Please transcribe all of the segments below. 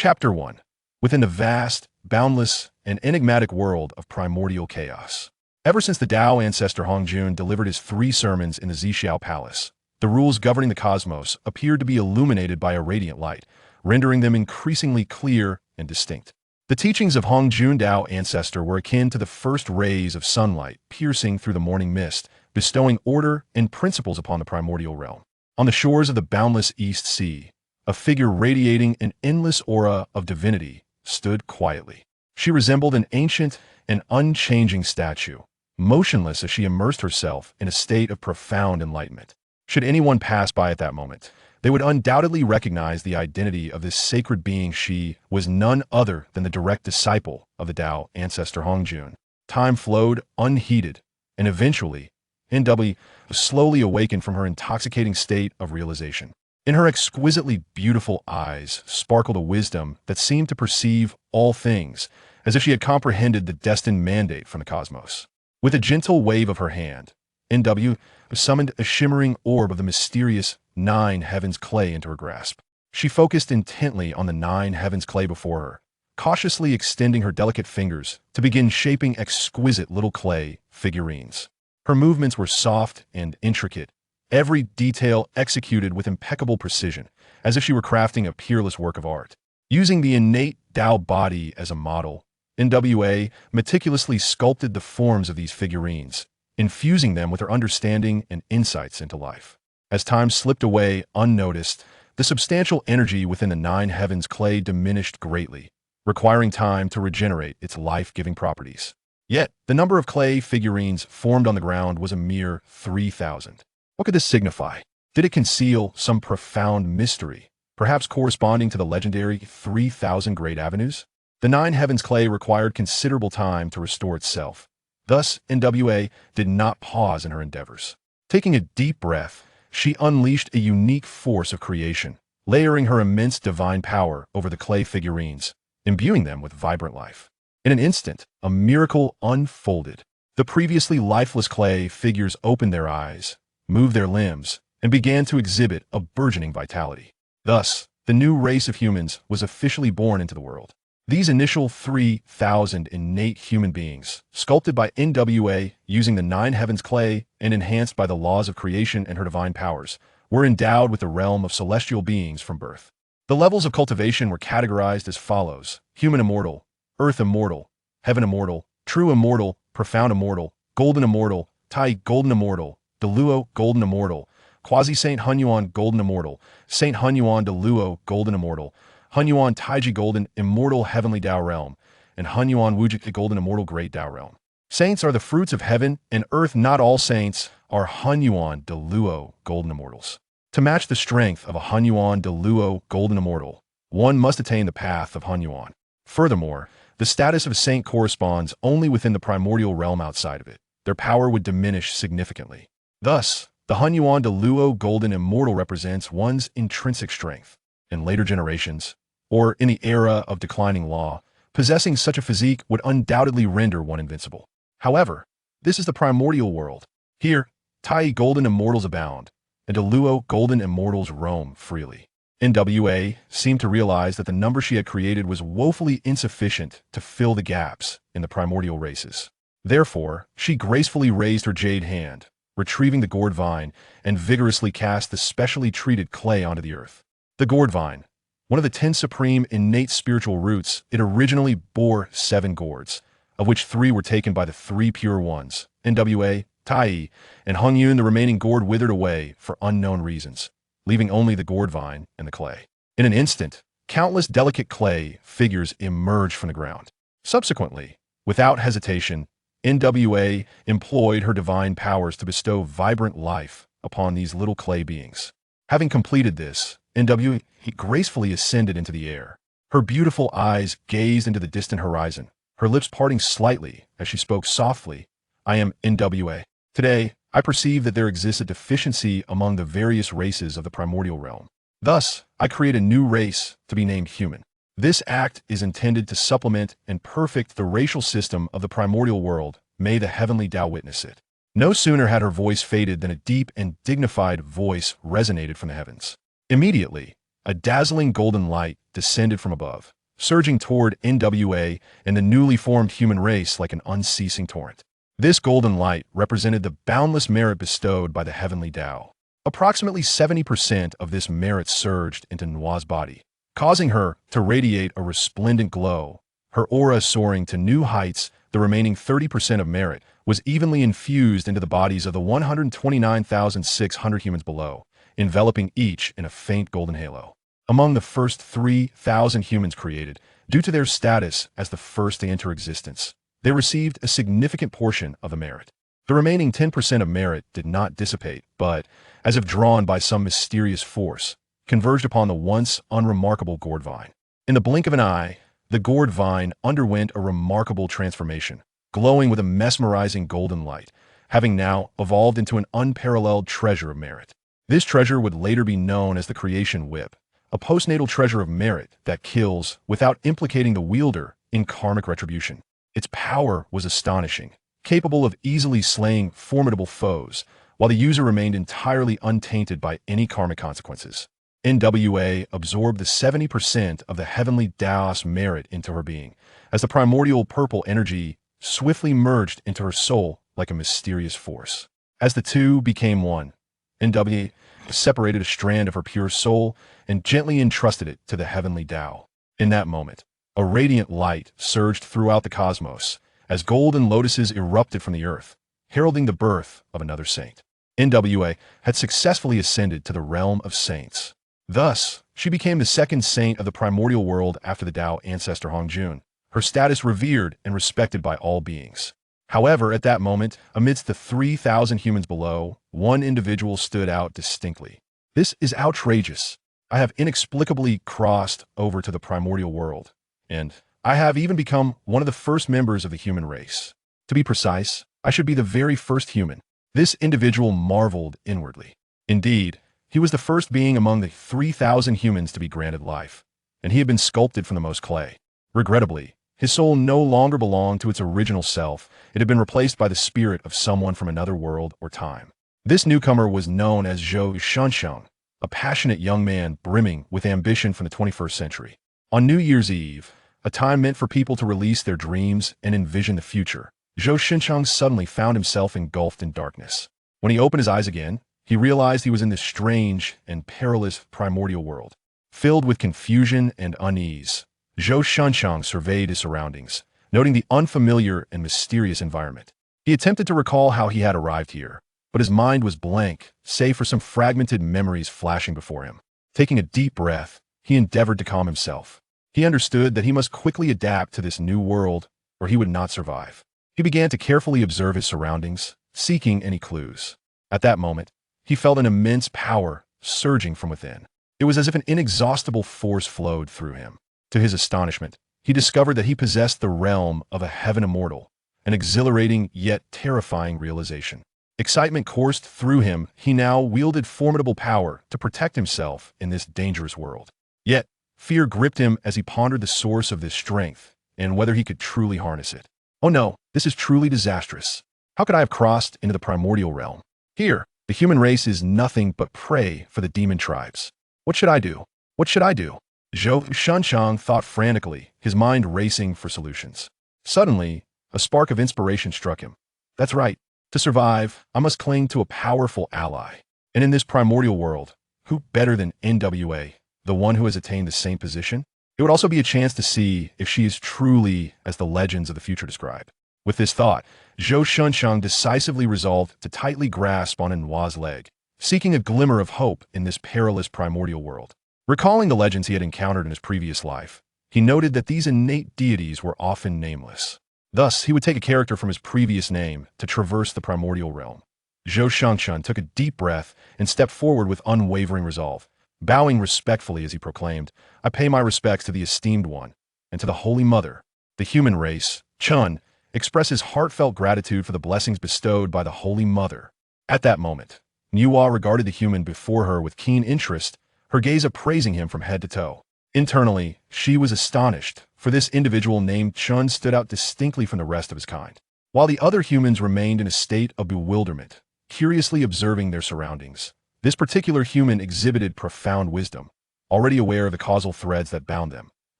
Chapter 1. Within the vast, boundless, and enigmatic world of primordial chaos. Ever since the Tao ancestor Hongmeng delivered his 3 sermons in the Zixiao Palace, the rules governing the cosmos appeared to be illuminated by a radiant light, rendering them increasingly clear and distinct. The teachings of Hongmeng Tao ancestor were akin to the first rays of sunlight piercing through the morning mist, bestowing order and principles upon the primordial realm. On the shores of the boundless East Sea, a figure radiating an endless aura of divinity stood quietly. She resembled an ancient and unchanging statue, motionless as she immersed herself in a state of profound enlightenment. Should anyone pass by at that moment, they would undoubtedly recognize the identity of this sacred being. She was none other than the direct disciple of the Tao ancestor Hongmeng. Time flowed unheeded, and eventually, Nüwa slowly awakened from her intoxicating state of realization. In her exquisitely beautiful eyes sparkled a wisdom that seemed to perceive all things, as if she had comprehended the destined mandate from the cosmos. With a gentle wave of her hand, Nüwa summoned a shimmering orb of the mysterious 9 heavens clay into her grasp. She focused intently on the 9 heavens clay before her, cautiously extending her delicate fingers to begin shaping exquisite little clay figurines. Her movements were soft and intricate, every detail executed with impeccable precision, as if she were crafting a peerless work of art. Using the innate Tao body as a model, Nüwa meticulously sculpted the forms of these figurines, infusing them with her understanding and insights into life. As time slipped away unnoticed, the substantial energy within the 9 heavens clay diminished greatly, requiring time to regenerate its life-giving properties. Yet, the number of clay figurines formed on the ground was a mere 3,000. What could this signify? Did it conceal some profound mystery, perhaps corresponding to the legendary 3,000 Great Avenues? The 9 heavens clay required considerable time to restore itself. Thus, Nüwa did not pause in her endeavors. Taking a deep breath, she unleashed a unique force of creation, layering her immense divine power over the clay figurines, imbuing them with vibrant life. In an instant, a miracle unfolded. The previously lifeless clay figures opened their eyes, moved their limbs, and began to exhibit a burgeoning vitality. Thus, the new race of humans was officially born into the world. These initial 3,000 innate human beings, sculpted by Nüwa using the 9 heavens clay and enhanced by the laws of creation and her divine powers, were endowed with the realm of celestial beings from birth. The levels of cultivation were categorized as follows: human immortal, earth immortal, heaven immortal, true immortal, profound immortal, golden immortal, Tai golden immortal, Deluo golden immortal, quasi-saint Hunyuan golden immortal, Saint Hunyuan Deluo golden immortal, Hunyuan Taiji golden immortal heavenly Tao realm, and Hunyuan Wujik golden immortal great Tao realm. Saints are the fruits of heaven and earth. Not all saints are Hunyuan Deluo golden immortals. To match the strength of a Hunyuan Deluo golden immortal, one must attain the path of Hunyuan. Furthermore, the status of a saint corresponds only within the primordial realm. Outside of it, their power would diminish significantly. Thus, the Hunyuan Deluo golden immortal represents one's intrinsic strength. In later generations, or in the era of declining law, possessing such a physique would undoubtedly render one invincible. However, this is the primordial world. Here, Tai golden immortals abound, and Deluo golden immortals roam freely. Nüwa seemed to realize that the number she had created was woefully insufficient to fill the gaps in the primordial races. Therefore, she gracefully raised her jade hand, retrieving the gourd vine, and vigorously cast the specially treated clay onto the earth. The gourd vine, one of the 10 supreme innate spiritual roots, it originally bore 7 gourds, of which 3 were taken by the 3 pure ones, Nüwa, Tai, and Hongmeng. The remaining gourd withered away for unknown reasons, leaving only the gourd vine and the clay. In an instant, countless delicate clay figures emerged from the ground. Subsequently, without hesitation, Nüwa employed her divine powers to bestow vibrant life upon these little clay beings. Having completed this, Nüwa gracefully ascended into the air. Her beautiful eyes gazed into the distant horizon, her lips parting slightly as she spoke softly. I am Nüwa. Today, I perceive that there exists a deficiency among the various races of the primordial realm. Thus, I create a new race to be named human. This act is intended to supplement and perfect the racial system of the primordial world. May the heavenly Tao witness it. No sooner had her voice faded than a deep and dignified voice resonated from the heavens. Immediately, A dazzling golden light descended from above, surging toward Nwa and the newly formed human race like an unceasing torrent. This golden light represented the boundless merit bestowed by the heavenly Tao. Approximately 70% of this merit surged into Nüwa's body, causing her to radiate a resplendent glow, her aura soaring to new heights. The remaining 30% of merit was evenly infused into the bodies of the 129,600 humans below, enveloping each in a faint golden halo. Among the first 3,000 humans created, due to their status as the first to enter existence, they received a significant portion of the merit. The remaining 10% of merit did not dissipate, but, as if drawn by some mysterious force, converged upon the once unremarkable gourd vine. In the blink of an eye, the gourd vine underwent a remarkable transformation, glowing with a mesmerizing golden light, having now evolved into an unparalleled treasure of merit. This treasure would later be known as the creation whip, a postnatal treasure of merit that kills without implicating the wielder in karmic retribution. Its power was astonishing, capable of easily slaying formidable foes, while the user remained entirely untainted by any karmic consequences. Nwa absorbed the 70% of the heavenly Dao's merit into her being, as the primordial purple energy swiftly merged into her soul like a mysterious force. As the two became one, Nwa separated a strand of her pure soul and gently entrusted it to the heavenly Tao. In that moment, a radiant light surged throughout the cosmos, as golden lotuses erupted from the earth, heralding the birth of another saint. Nwa had successfully ascended to the realm of saints. Thus, she became the second saint of the primordial world after the Tao ancestor Hongmeng, her status revered and respected by all beings. However, at that moment, amidst the 3,000 humans below, one individual stood out distinctly. "This is outrageous. I have inexplicably crossed over to the primordial world, and I have even become one of the first members of the human race. To be precise, I should be the very first human." This individual marveled inwardly. Indeed, he was the first being among the 3,000 humans to be granted life, and he had been sculpted from the most clay. Regrettably, his soul no longer belonged to its original self. It had been replaced by the spirit of someone from another world or time. This newcomer was known as Zhou Shengchen, a passionate young man brimming with ambition from the 21st century. On New Year's Eve, a time meant for people to release their dreams and envision the future, Zhou Shengchen suddenly found himself engulfed in darkness. When he opened his eyes again, he realized he was in this strange and perilous primordial world. Filled with confusion and unease, Zhou Shengchen surveyed his surroundings, noting the unfamiliar and mysterious environment. He attempted to recall how he had arrived here, but his mind was blank, save for some fragmented memories flashing before him. Taking a deep breath, he endeavored to calm himself. He understood that he must quickly adapt to this new world, or he would not survive. He began to carefully observe his surroundings, seeking any clues. At that moment, he felt an immense power surging from within. It was as if an inexhaustible force flowed through him. To his astonishment, he discovered that he possessed the realm of a heaven immortal, an exhilarating yet terrifying realization. Excitement coursed through him. He now wielded formidable power to protect himself in this dangerous world. Yet, fear gripped him as he pondered the source of this strength and whether he could truly harness it. "Oh no, this is truly disastrous. How could I have crossed into the primordial realm? Here, the human race is nothing but prey for the demon tribes. What should I do? What should I do?" Zhou Shengchen thought frantically, his mind racing for solutions. Suddenly, a spark of inspiration struck him. That's right. To survive, I must cling to a powerful ally. And in this primordial world, who better than Nwa, the one who has attained the same position? It would also be a chance to see if she is truly as the legends of the future describe. With this thought, Zhou Shengchen decisively resolved to tightly grasp on Nüwa's leg, seeking a glimmer of hope in this perilous primordial world. Recalling the legends he had encountered in his previous life, he noted that these innate deities were often nameless. Thus, he would take a character from his previous name to traverse the primordial realm. Zhou Shengchen took a deep breath and stepped forward with unwavering resolve, bowing respectfully as he proclaimed, "I pay my respects to the esteemed one, and to the Holy Mother. The human race, Chun, expresses heartfelt gratitude for the blessings bestowed by the Holy Mother." At that moment, Nüwa regarded the human before her with keen interest, her gaze appraising him from head to toe. Internally, she was astonished, for this individual named Chun stood out distinctly from the rest of his kind, while the other humans remained in a state of bewilderment, curiously observing their surroundings. This particular human exhibited profound wisdom, already aware of the causal threads that bound them,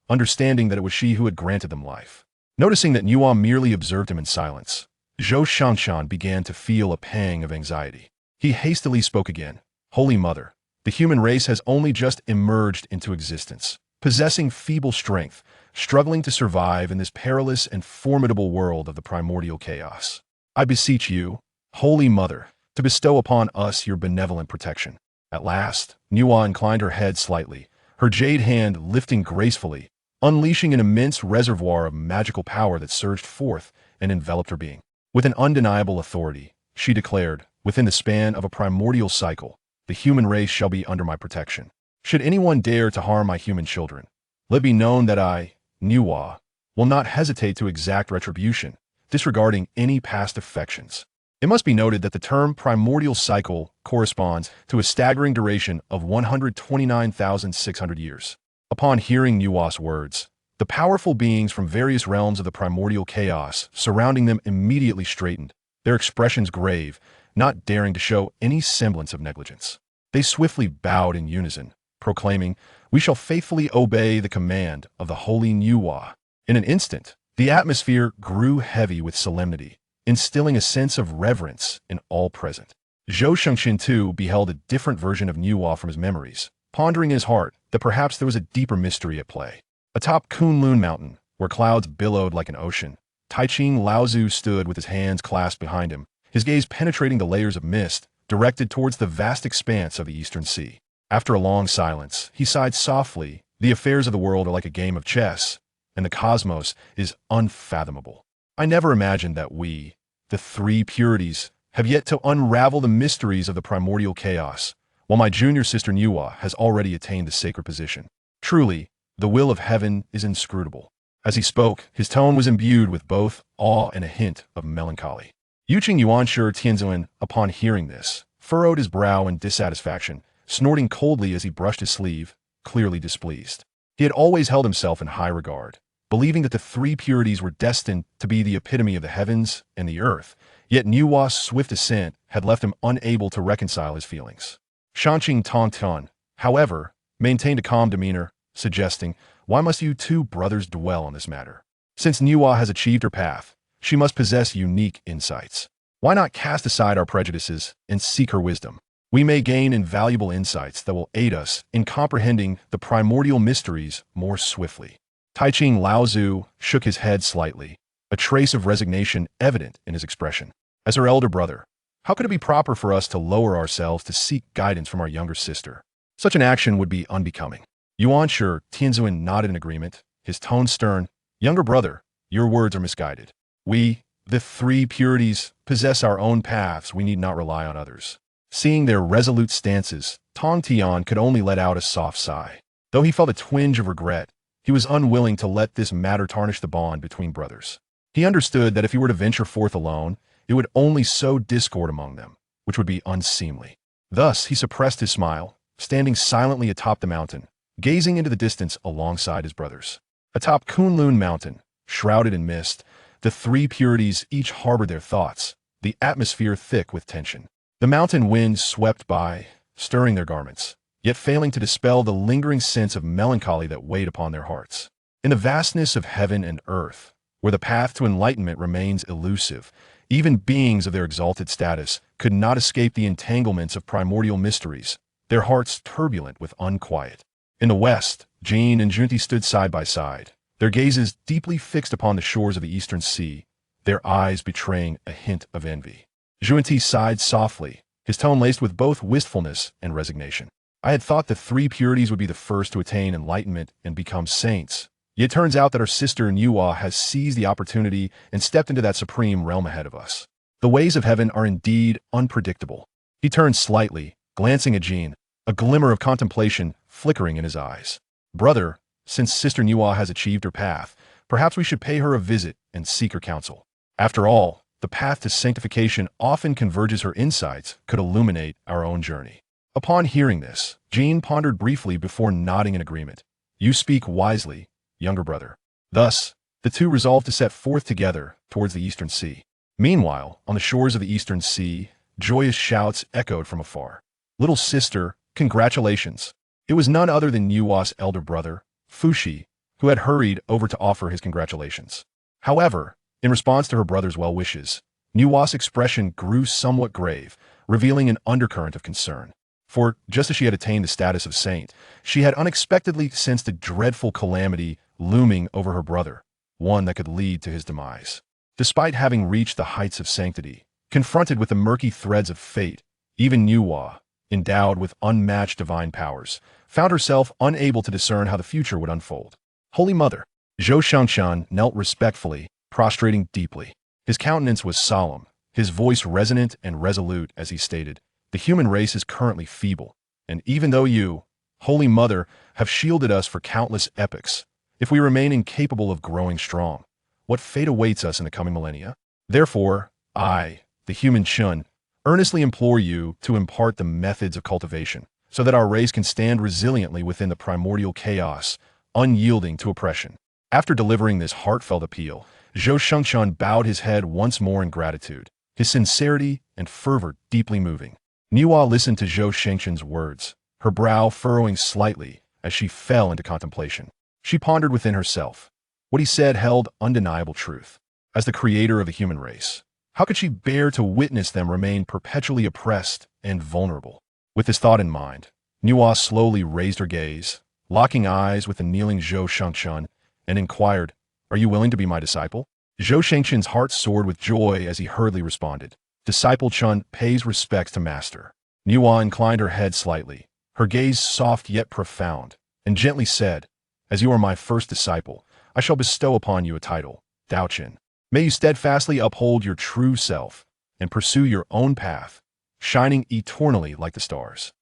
understanding that it was she who had granted them life. Noticing that Nüwa merely observed him in silence, Zhou Shengchen began to feel a pang of anxiety. He hastily spoke again. Holy Mother, the human race has only just emerged into existence, possessing feeble strength, struggling to survive in this perilous and formidable world of the primordial chaos. I beseech you, Holy Mother, to bestow upon us your benevolent protection. At last, Nüwa inclined her head slightly, her jade hand lifting gracefully, unleashing an immense reservoir of magical power that surged forth and enveloped her being. With an undeniable authority, she declared, within the span of a primordial cycle, the human race shall be under my protection. Should anyone dare to harm my human children, let it be known that I, Nüwa, will not hesitate to exact retribution, disregarding any past affections. It must be noted that the term primordial cycle corresponds to a staggering duration of 129,600 years. Upon hearing Nüwa's words, the powerful beings from various realms of the primordial chaos surrounding them immediately straightened, their expressions grave, not daring to show any semblance of negligence. They swiftly bowed in unison, proclaiming, "We shall faithfully obey the command of the holy Nüwa." In an instant, the atmosphere grew heavy with solemnity, instilling a sense of reverence in all present. Zhou Shengchen too beheld a different version of Nüwa from his memories, pondering in his heart that perhaps there was a deeper mystery at play. Atop Kunlun Mountain, where clouds billowed like an ocean, Taiching Laozu stood with his hands clasped behind him, his gaze penetrating the layers of mist, directed towards the vast expanse of the eastern sea. After a long silence, he sighed softly. The affairs of the world are like a game of chess, and the cosmos is unfathomable. I never imagined that we, the three purities, have yet to unravel the mysteries of the primordial chaos, while my junior sister Nüwa has already attained the sacred position. Truly, the will of heaven is inscrutable. As he spoke, his tone was imbued with both awe and a hint of melancholy. Yuqing Yuanshi Tianzuan, upon hearing this, furrowed his brow in dissatisfaction, snorting coldly as he brushed his sleeve, clearly displeased. He had always held himself in high regard, believing that the three purities were destined to be the epitome of the heavens and the earth, yet Nüwa's swift ascent had left him unable to reconcile his feelings. Shanqing Tongtian, however, maintained a calm demeanor, suggesting, "Why must you two brothers dwell on this matter? Since Nüwa has achieved her path, she must possess unique insights. Why not cast aside our prejudices and seek her wisdom? We may gain invaluable insights that will aid us in comprehending the primordial mysteries more swiftly." Taiching Laozu shook his head slightly, a trace of resignation evident in his expression. As her elder brother, how could it be proper for us to lower ourselves to seek guidance from our younger sister? Such an action would be unbecoming. Yuanshi Tianzuan nodded in agreement, his tone stern. "Younger brother, your words are misguided. We, the three purities, possess our own paths. We need not rely on others." Seeing their resolute stances, Tongtian could only let out a soft sigh. Though he felt a twinge of regret, he was unwilling to let this matter tarnish the bond between brothers. He understood that if he were to venture forth alone, it would only sow discord among them, which would be unseemly. Thus he suppressed his smile, standing silently atop the mountain, gazing into the distance alongside his brothers. Atop Kunlun Mountain, shrouded in mist, the three purities each harbored their thoughts, the atmosphere thick with tension. The mountain wind swept by, stirring their garments, yet failing to dispel the lingering sense of melancholy that weighed upon their hearts. In the vastness of heaven and earth, where the path to enlightenment remains elusive, even beings of their exalted status could not escape the entanglements of primordial mysteries, their hearts turbulent with unquiet. In the west, Jane and Junti stood side by side, their gazes deeply fixed upon the shores of the eastern sea, their eyes betraying a hint of envy. Junti sighed softly, his tone laced with both wistfulness and resignation. "I had thought the three purities would be the first to attain enlightenment and become saints. Yet it turns out that our sister Nüwa has seized the opportunity and stepped into that supreme realm ahead of us. The ways of heaven are indeed unpredictable." He turned slightly, glancing at Jean, a glimmer of contemplation flickering in his eyes. "Brother, since Sister Nüwa has achieved her path, perhaps we should pay her a visit and seek her counsel. After all, the path to sanctification often converges. Her insights could illuminate our own journey." Upon hearing this, Jean pondered briefly before nodding in agreement. "You speak wisely, younger brother." Thus, the two resolved to set forth together towards the eastern sea. Meanwhile, on the shores of the eastern sea, joyous shouts echoed from afar. "Little sister, congratulations. It was none other than Nüwa's elder brother, Fuxi, who had hurried over to offer his congratulations. However, in response to her brother's well wishes, Nüwa's expression grew somewhat grave, revealing an undercurrent of concern. For, just as she had attained the status of saint, she had unexpectedly sensed a dreadful calamity looming over her brother, one that could lead to his demise. Despite having reached the heights of sanctity, confronted with the murky threads of fate, even Nüwa, endowed with unmatched divine powers, found herself unable to discern how the future would unfold. Holy Mother, Zhou Shengchen knelt respectfully, prostrating deeply. His countenance was solemn, his voice resonant and resolute as he stated, "The human race is currently feeble, and even though you, Holy Mother, have shielded us for countless epochs, if we remain incapable of growing strong, what fate awaits us in the coming millennia? Therefore, I, the human Shun, earnestly implore you to impart the methods of cultivation, so that our race can stand resiliently within the primordial chaos, unyielding to oppression." After delivering this heartfelt appeal, Zhou Shengchen bowed his head once more in gratitude, his sincerity and fervor deeply moving. Nüwa listened to Zhou Shengchen's words, her brow furrowing slightly as she fell into contemplation. She pondered within herself. What he said held undeniable truth. As the creator of the human race, how could she bear to witness them remain perpetually oppressed and vulnerable? With this thought in mind, Nüwa slowly raised her gaze, locking eyes with the kneeling Zhou Shengchen, and inquired, "Are you willing to be my disciple?" Zhou Shengchen's heart soared with joy as he hurriedly responded, "Disciple Chun pays respects to master." Nüwa inclined her head slightly, her gaze soft yet profound, and gently said, "As you are my first disciple, I shall bestow upon you a title, Daochen. May you steadfastly uphold your true self and pursue your own path, shining eternally like the stars."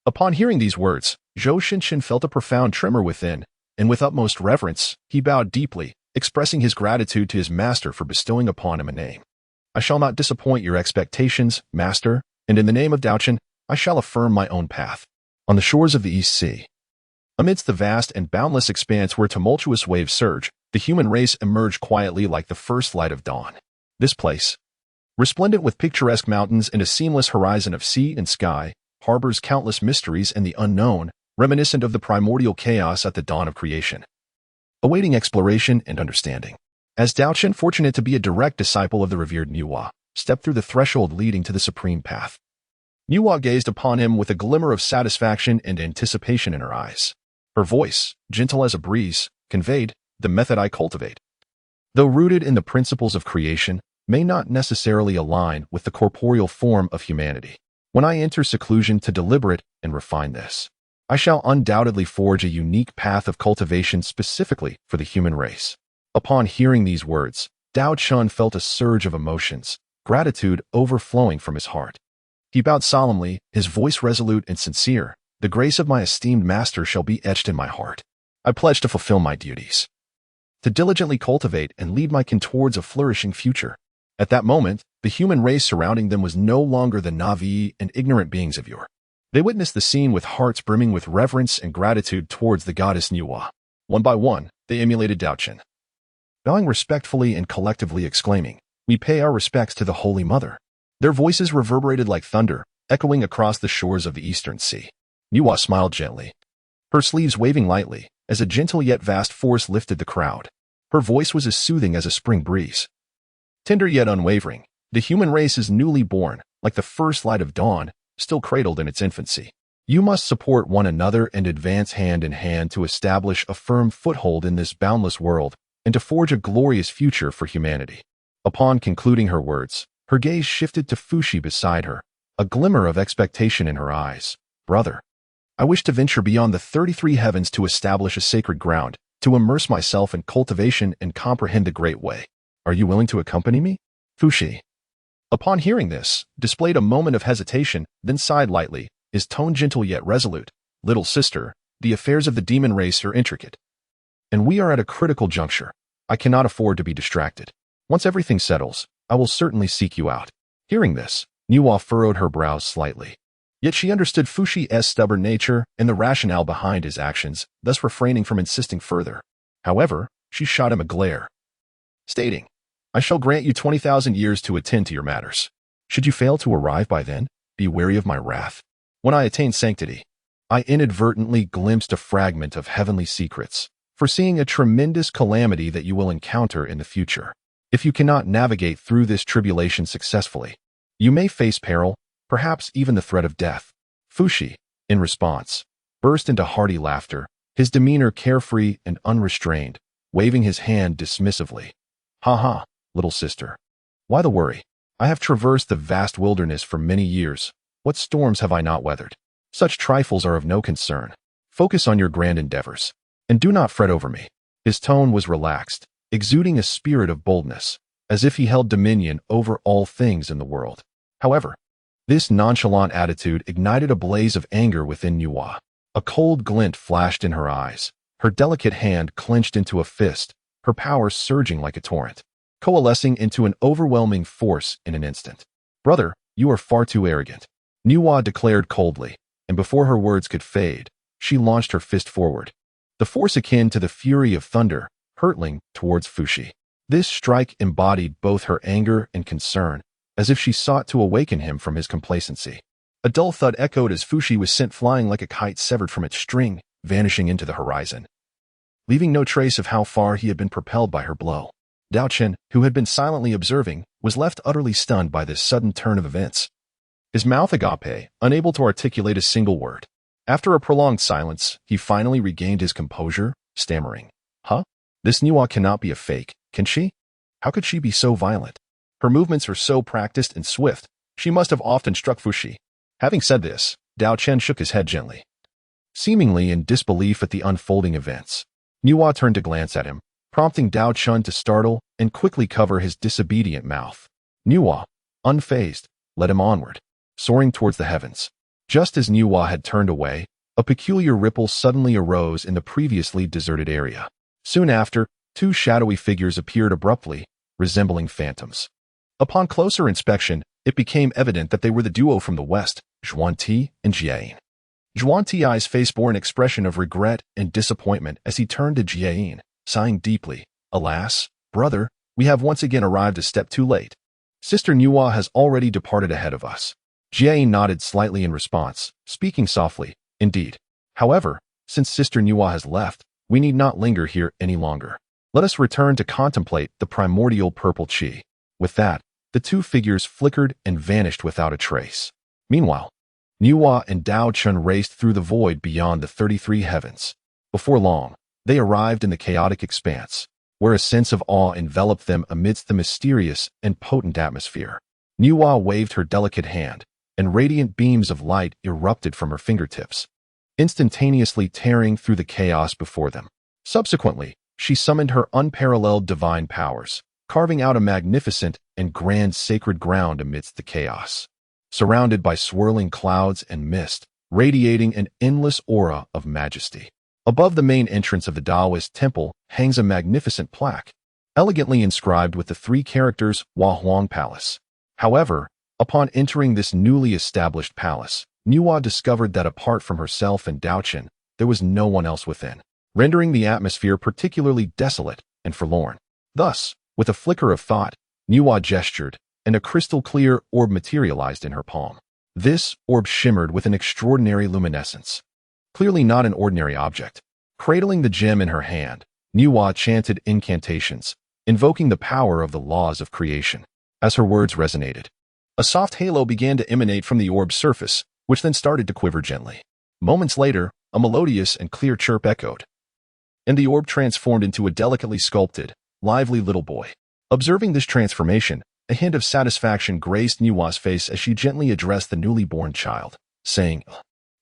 Upon hearing these words, Zhou Shengchen felt a profound tremor within, and with utmost reverence, he bowed deeply, expressing his gratitude to his master for bestowing upon him a name. "I shall not disappoint your expectations, master, and in the name of Daochen, I shall affirm my own path." On the shores of the East Sea, amidst the vast and boundless expanse where tumultuous waves surge, the human race emerged quietly like the first light of dawn. This place, resplendent with picturesque mountains and a seamless horizon of sea and sky, harbors countless mysteries and the unknown, reminiscent of the primordial chaos at the dawn of creation, awaiting exploration and understanding. As Daochen, fortunate to be a direct disciple of the revered Nüwa, stepped through the threshold leading to the supreme path. Nüwa gazed upon him with a glimmer of satisfaction and anticipation in her eyes. Her voice, gentle as a breeze, conveyed, "The method I cultivate, though rooted in the principles of creation, may not necessarily align with the corporeal form of humanity. When I enter seclusion to deliberate and refine this, I shall undoubtedly forge a unique path of cultivation specifically for the human race." Upon hearing these words, Daochen felt a surge of emotions, gratitude overflowing from his heart. He bowed solemnly, his voice resolute and sincere. "The grace of my esteemed master shall be etched in my heart. I pledge to fulfill my duties, to diligently cultivate and lead my kin towards a flourishing future." At that moment, the human race surrounding them was no longer the naive and ignorant beings of yore. They witnessed the scene with hearts brimming with reverence and gratitude towards the goddess Nüwa. One by one, they emulated Daochen, bowing respectfully and collectively exclaiming, "We pay our respects to the Holy Mother." Their voices reverberated like thunder, echoing across the shores of the eastern sea. Nüwa smiled gently, her sleeves waving lightly, as a gentle yet vast force lifted the crowd. Her voice was as soothing as a spring breeze. Tender yet unwavering, the human race is newly born, like the first light of dawn, still cradled in its infancy. You must support one another and advance hand in hand to establish a firm foothold in this boundless world and to forge a glorious future for humanity. Upon concluding her words, her gaze shifted to Fuxi beside her, a glimmer of expectation in her eyes. "Brother, I wish to venture beyond the 33 heavens to establish a sacred ground, to immerse myself in cultivation and comprehend the great way. Are you willing to accompany me?" Fuxi, upon hearing this, displayed a moment of hesitation, then sighed lightly, his tone gentle yet resolute. "Little sister, the affairs of the demon race are intricate, and we are at a critical juncture. I cannot afford to be distracted. Once everything settles, I will certainly seek you out." Hearing this, Nüwa furrowed her brows slightly. Yet she understood Fuxi's stubborn nature and the rationale behind his actions, thus refraining from insisting further. However, she shot him a glare, stating, "I shall grant you 20,000 years to attend to your matters. Should you fail to arrive by then, be wary of my wrath. When I attain sanctity, I inadvertently glimpsed a fragment of heavenly secrets, foreseeing a tremendous calamity that you will encounter in the future. If you cannot navigate through this tribulation successfully, you may face peril, perhaps even the threat of death. Fushi, in response, burst into hearty laughter, his demeanor carefree and unrestrained, waving his hand dismissively. Ha ha, little sister. Why the worry? I have traversed the vast wilderness for many years. What storms have I not weathered? Such trifles are of no concern. Focus on your grand endeavors, and do not fret over me. His tone was relaxed, exuding a spirit of boldness, as if he held dominion over all things in the world. However, this nonchalant attitude ignited a blaze of anger within Nüwa. A cold glint flashed in her eyes, her delicate hand clenched into a fist, her power surging like a torrent, coalescing into an overwhelming force in an instant. Brother, you are far too arrogant, Nüwa declared coldly, and before her words could fade, she launched her fist forward, the force akin to the fury of thunder, hurtling towards Fushi. This strike embodied both her anger and concern, as if she sought to awaken him from his complacency. A dull thud echoed as Fushi was sent flying like a kite severed from its string, vanishing into the horizon, leaving no trace of how far he had been propelled by her blow. Daochen, who had been silently observing, was left utterly stunned by this sudden turn of events. His mouth agape, unable to articulate a single word. After a prolonged silence, he finally regained his composure, stammering, Huh? This Nüwa cannot be a fake, can she? How could she be so violent? Her movements are so practiced and swift, she must have often struck Fushi. Having said this, Daochen shook his head gently, seemingly in disbelief at the unfolding events. Nüwa turned to glance at him, prompting Daochen to startle and quickly cover his disobedient mouth. Nüwa, unfazed, led him onward, soaring towards the heavens. Just as Nüwa had turned away, a peculiar ripple suddenly arose in the previously deserted area. Soon after, two shadowy figures appeared abruptly, resembling phantoms. Upon closer inspection, it became evident that they were the duo from the west, Zhuan and Jiayin. Zhuan Ti's face bore an expression of regret and disappointment as he turned to Jiayin, sighing deeply. Alas, brother, we have once again arrived a step too late. Sister Nüwa has already departed ahead of us. Jiayin nodded slightly in response, speaking softly, Indeed. However, since Sister Nüwa has left, we need not linger here any longer. Let us return to contemplate the primordial purple chi. With that, the two figures flickered and vanished without a trace. Meanwhile, Nüwa and Daochen raced through the void beyond the 33 heavens. Before long, they arrived in the chaotic expanse, where a sense of awe enveloped them amidst the mysterious and potent atmosphere. Nüwa waved her delicate hand, and radiant beams of light erupted from her fingertips, instantaneously tearing through the chaos before them. Subsequently, she summoned her unparalleled divine powers, carving out a magnificent and grand sacred ground amidst the chaos. Surrounded by swirling clouds and mist, radiating an endless aura of majesty. Above the main entrance of the Taoist temple hangs a magnificent plaque, elegantly inscribed with the three characters Hua Huang Palace. However, upon entering this newly established palace, Nüwa discovered that apart from herself and Daochen, there was no one else within, rendering the atmosphere particularly desolate and forlorn. Thus, with a flicker of thought, Nüwa gestured, and a crystal-clear orb materialized in her palm. This orb shimmered with an extraordinary luminescence. Clearly not an ordinary object. Cradling the gem in her hand, Nüwa chanted incantations, invoking the power of the laws of creation. As her words resonated, a soft halo began to emanate from the orb's surface, which then started to quiver gently. Moments later, a melodious and clear chirp echoed, and the orb transformed into a delicately sculpted, lively little boy. Observing this transformation, a hint of satisfaction graced Nüwa's face as she gently addressed the newly born child, saying,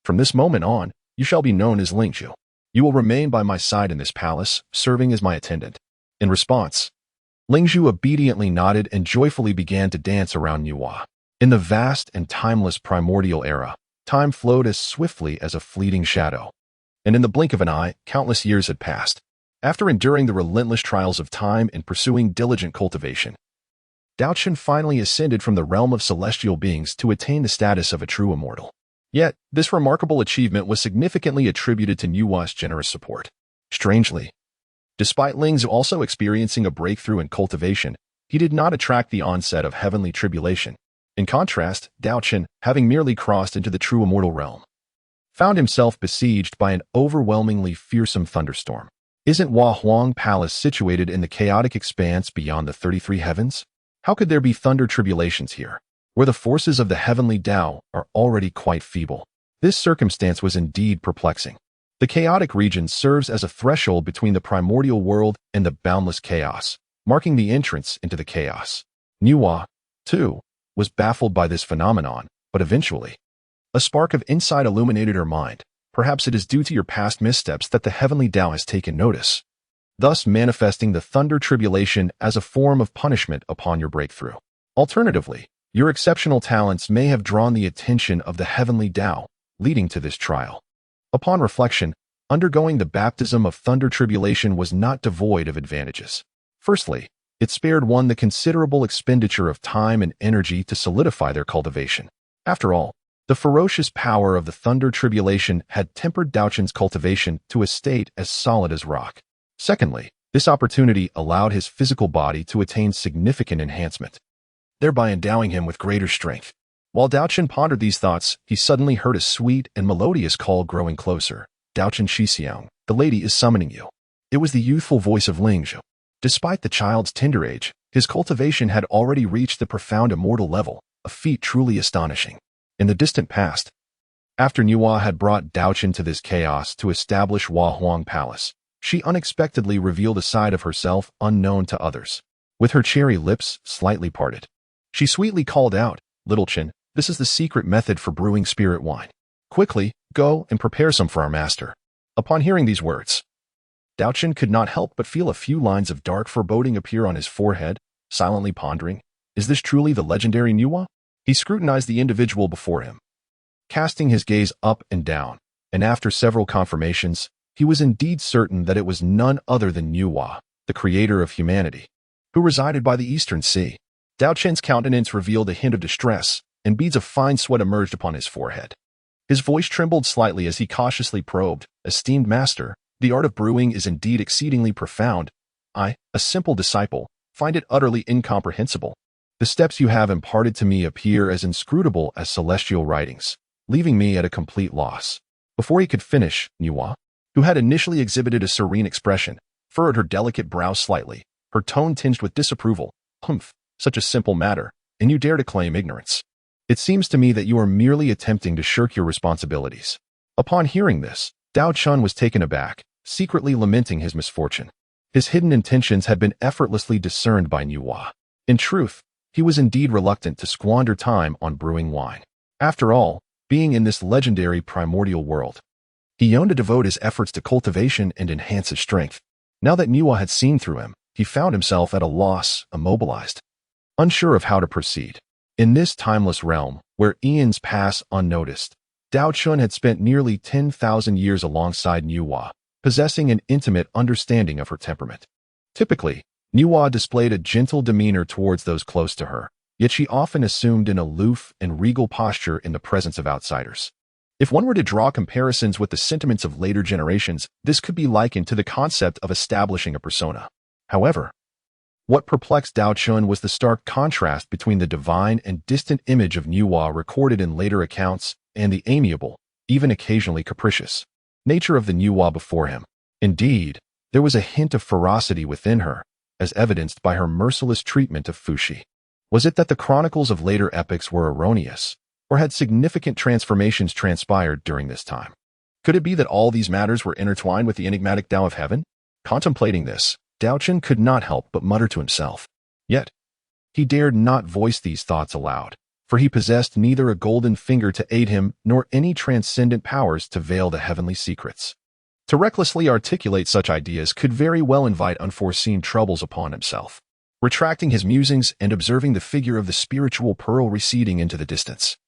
From this moment on, you shall be known as Lingzhu. You will remain by my side in this palace, serving as my attendant. In response, Lingzhu obediently nodded and joyfully began to dance around Nüwa. In the vast and timeless primordial era, time flowed as swiftly as a fleeting shadow. And in the blink of an eye, countless years had passed. After enduring the relentless trials of time and pursuing diligent cultivation, Daochen finally ascended from the realm of celestial beings to attain the status of a true immortal. Yet, this remarkable achievement was significantly attributed to Nüwa's generous support. Strangely, despite Lingzhu also experiencing a breakthrough in cultivation, he did not attract the onset of heavenly tribulation. In contrast, Daochen, having merely crossed into the true immortal realm, found himself besieged by an overwhelmingly fearsome thunderstorm. Isn't Huang Palace situated in the chaotic expanse beyond the 33 heavens? How could there be thunder tribulations here, where the forces of the heavenly Tao are already quite feeble? This circumstance was indeed perplexing. The chaotic region serves as a threshold between the primordial world and the boundless chaos, marking the entrance into the chaos. Nüwa, too, was baffled by this phenomenon, but eventually, a spark of insight illuminated her mind. Perhaps it is due to your past missteps that the heavenly Tao has taken notice, thus manifesting the thunder tribulation as a form of punishment upon your breakthrough. Alternatively, your exceptional talents may have drawn the attention of the heavenly Tao, leading to this trial. Upon reflection, undergoing the baptism of thunder tribulation was not devoid of advantages. Firstly, it spared one the considerable expenditure of time and energy to solidify their cultivation. After all, the ferocious power of the thunder tribulation had tempered Daochen's cultivation to a state as solid as rock. Secondly, this opportunity allowed his physical body to attain significant enhancement, thereby endowing him with greater strength. While Daochen pondered these thoughts, he suddenly heard a sweet and melodious call growing closer. Daochen Shixiang, the lady is summoning you. It was the youthful voice of Lingzhu. Despite the child's tender age, his cultivation had already reached the profound immortal level, a feat truly astonishing. In the distant past, after Nüwa had brought Daochen to this chaos to establish Huang Palace, she unexpectedly revealed a side of herself unknown to others. With her cherry lips slightly parted, she sweetly called out, "Little Chen, this is the secret method for brewing spirit wine. Quickly, go and prepare some for our master." Upon hearing these words, Daochen could not help but feel a few lines of dark foreboding appear on his forehead, silently pondering, is this truly the legendary Nüwa? He scrutinized the individual before him, casting his gaze up and down, and after several confirmations, he was indeed certain that it was none other than Nüwa, the creator of humanity, who resided by the eastern sea. Daochen's countenance revealed a hint of distress, and beads of fine sweat emerged upon his forehead. His voice trembled slightly as he cautiously probed, "Esteemed master, the art of brewing is indeed exceedingly profound. I, a simple disciple, find it utterly incomprehensible. The steps you have imparted to me appear as inscrutable as celestial writings, leaving me at a complete loss." Before he could finish, Nüwa, who had initially exhibited a serene expression, furrowed her delicate brows slightly, her tone tinged with disapproval. "Humph, such a simple matter, and you dare to claim ignorance. It seems to me that you are merely attempting to shirk your responsibilities." Upon hearing this, Daochen was taken aback, secretly lamenting his misfortune. His hidden intentions had been effortlessly discerned by Nüwa. In truth, he was indeed reluctant to squander time on brewing wine. After all, being in this legendary primordial world, he yearned to devote his efforts to cultivation and enhance his strength. Now that Nüwa had seen through him, he found himself at a loss, immobilized, unsure of how to proceed. In this timeless realm, where eons pass unnoticed, Daochen had spent nearly 10,000 years alongside Nüwa, possessing an intimate understanding of her temperament. Typically, Nüwa displayed a gentle demeanor towards those close to her, yet she often assumed an aloof and regal posture in the presence of outsiders. If one were to draw comparisons with the sentiments of later generations, this could be likened to the concept of establishing a persona. However, what perplexed Daochen was the stark contrast between the divine and distant image of Nüwa recorded in later accounts and the amiable, even occasionally capricious, nature of the Nüwa before him. Indeed, there was a hint of ferocity within her, as evidenced by her merciless treatment of Fushi. Was it that the chronicles of later epochs were erroneous, or had significant transformations transpired during this time? Could it be that all these matters were intertwined with the enigmatic Tao of Heaven? Contemplating this, Daochen could not help but mutter to himself. Yet, he dared not voice these thoughts aloud, for he possessed neither a golden finger to aid him nor any transcendent powers to veil the heavenly secrets. To recklessly articulate such ideas could very well invite unforeseen troubles upon himself. Retracting his musings and observing the figure of the spiritual pearl receding into the distance,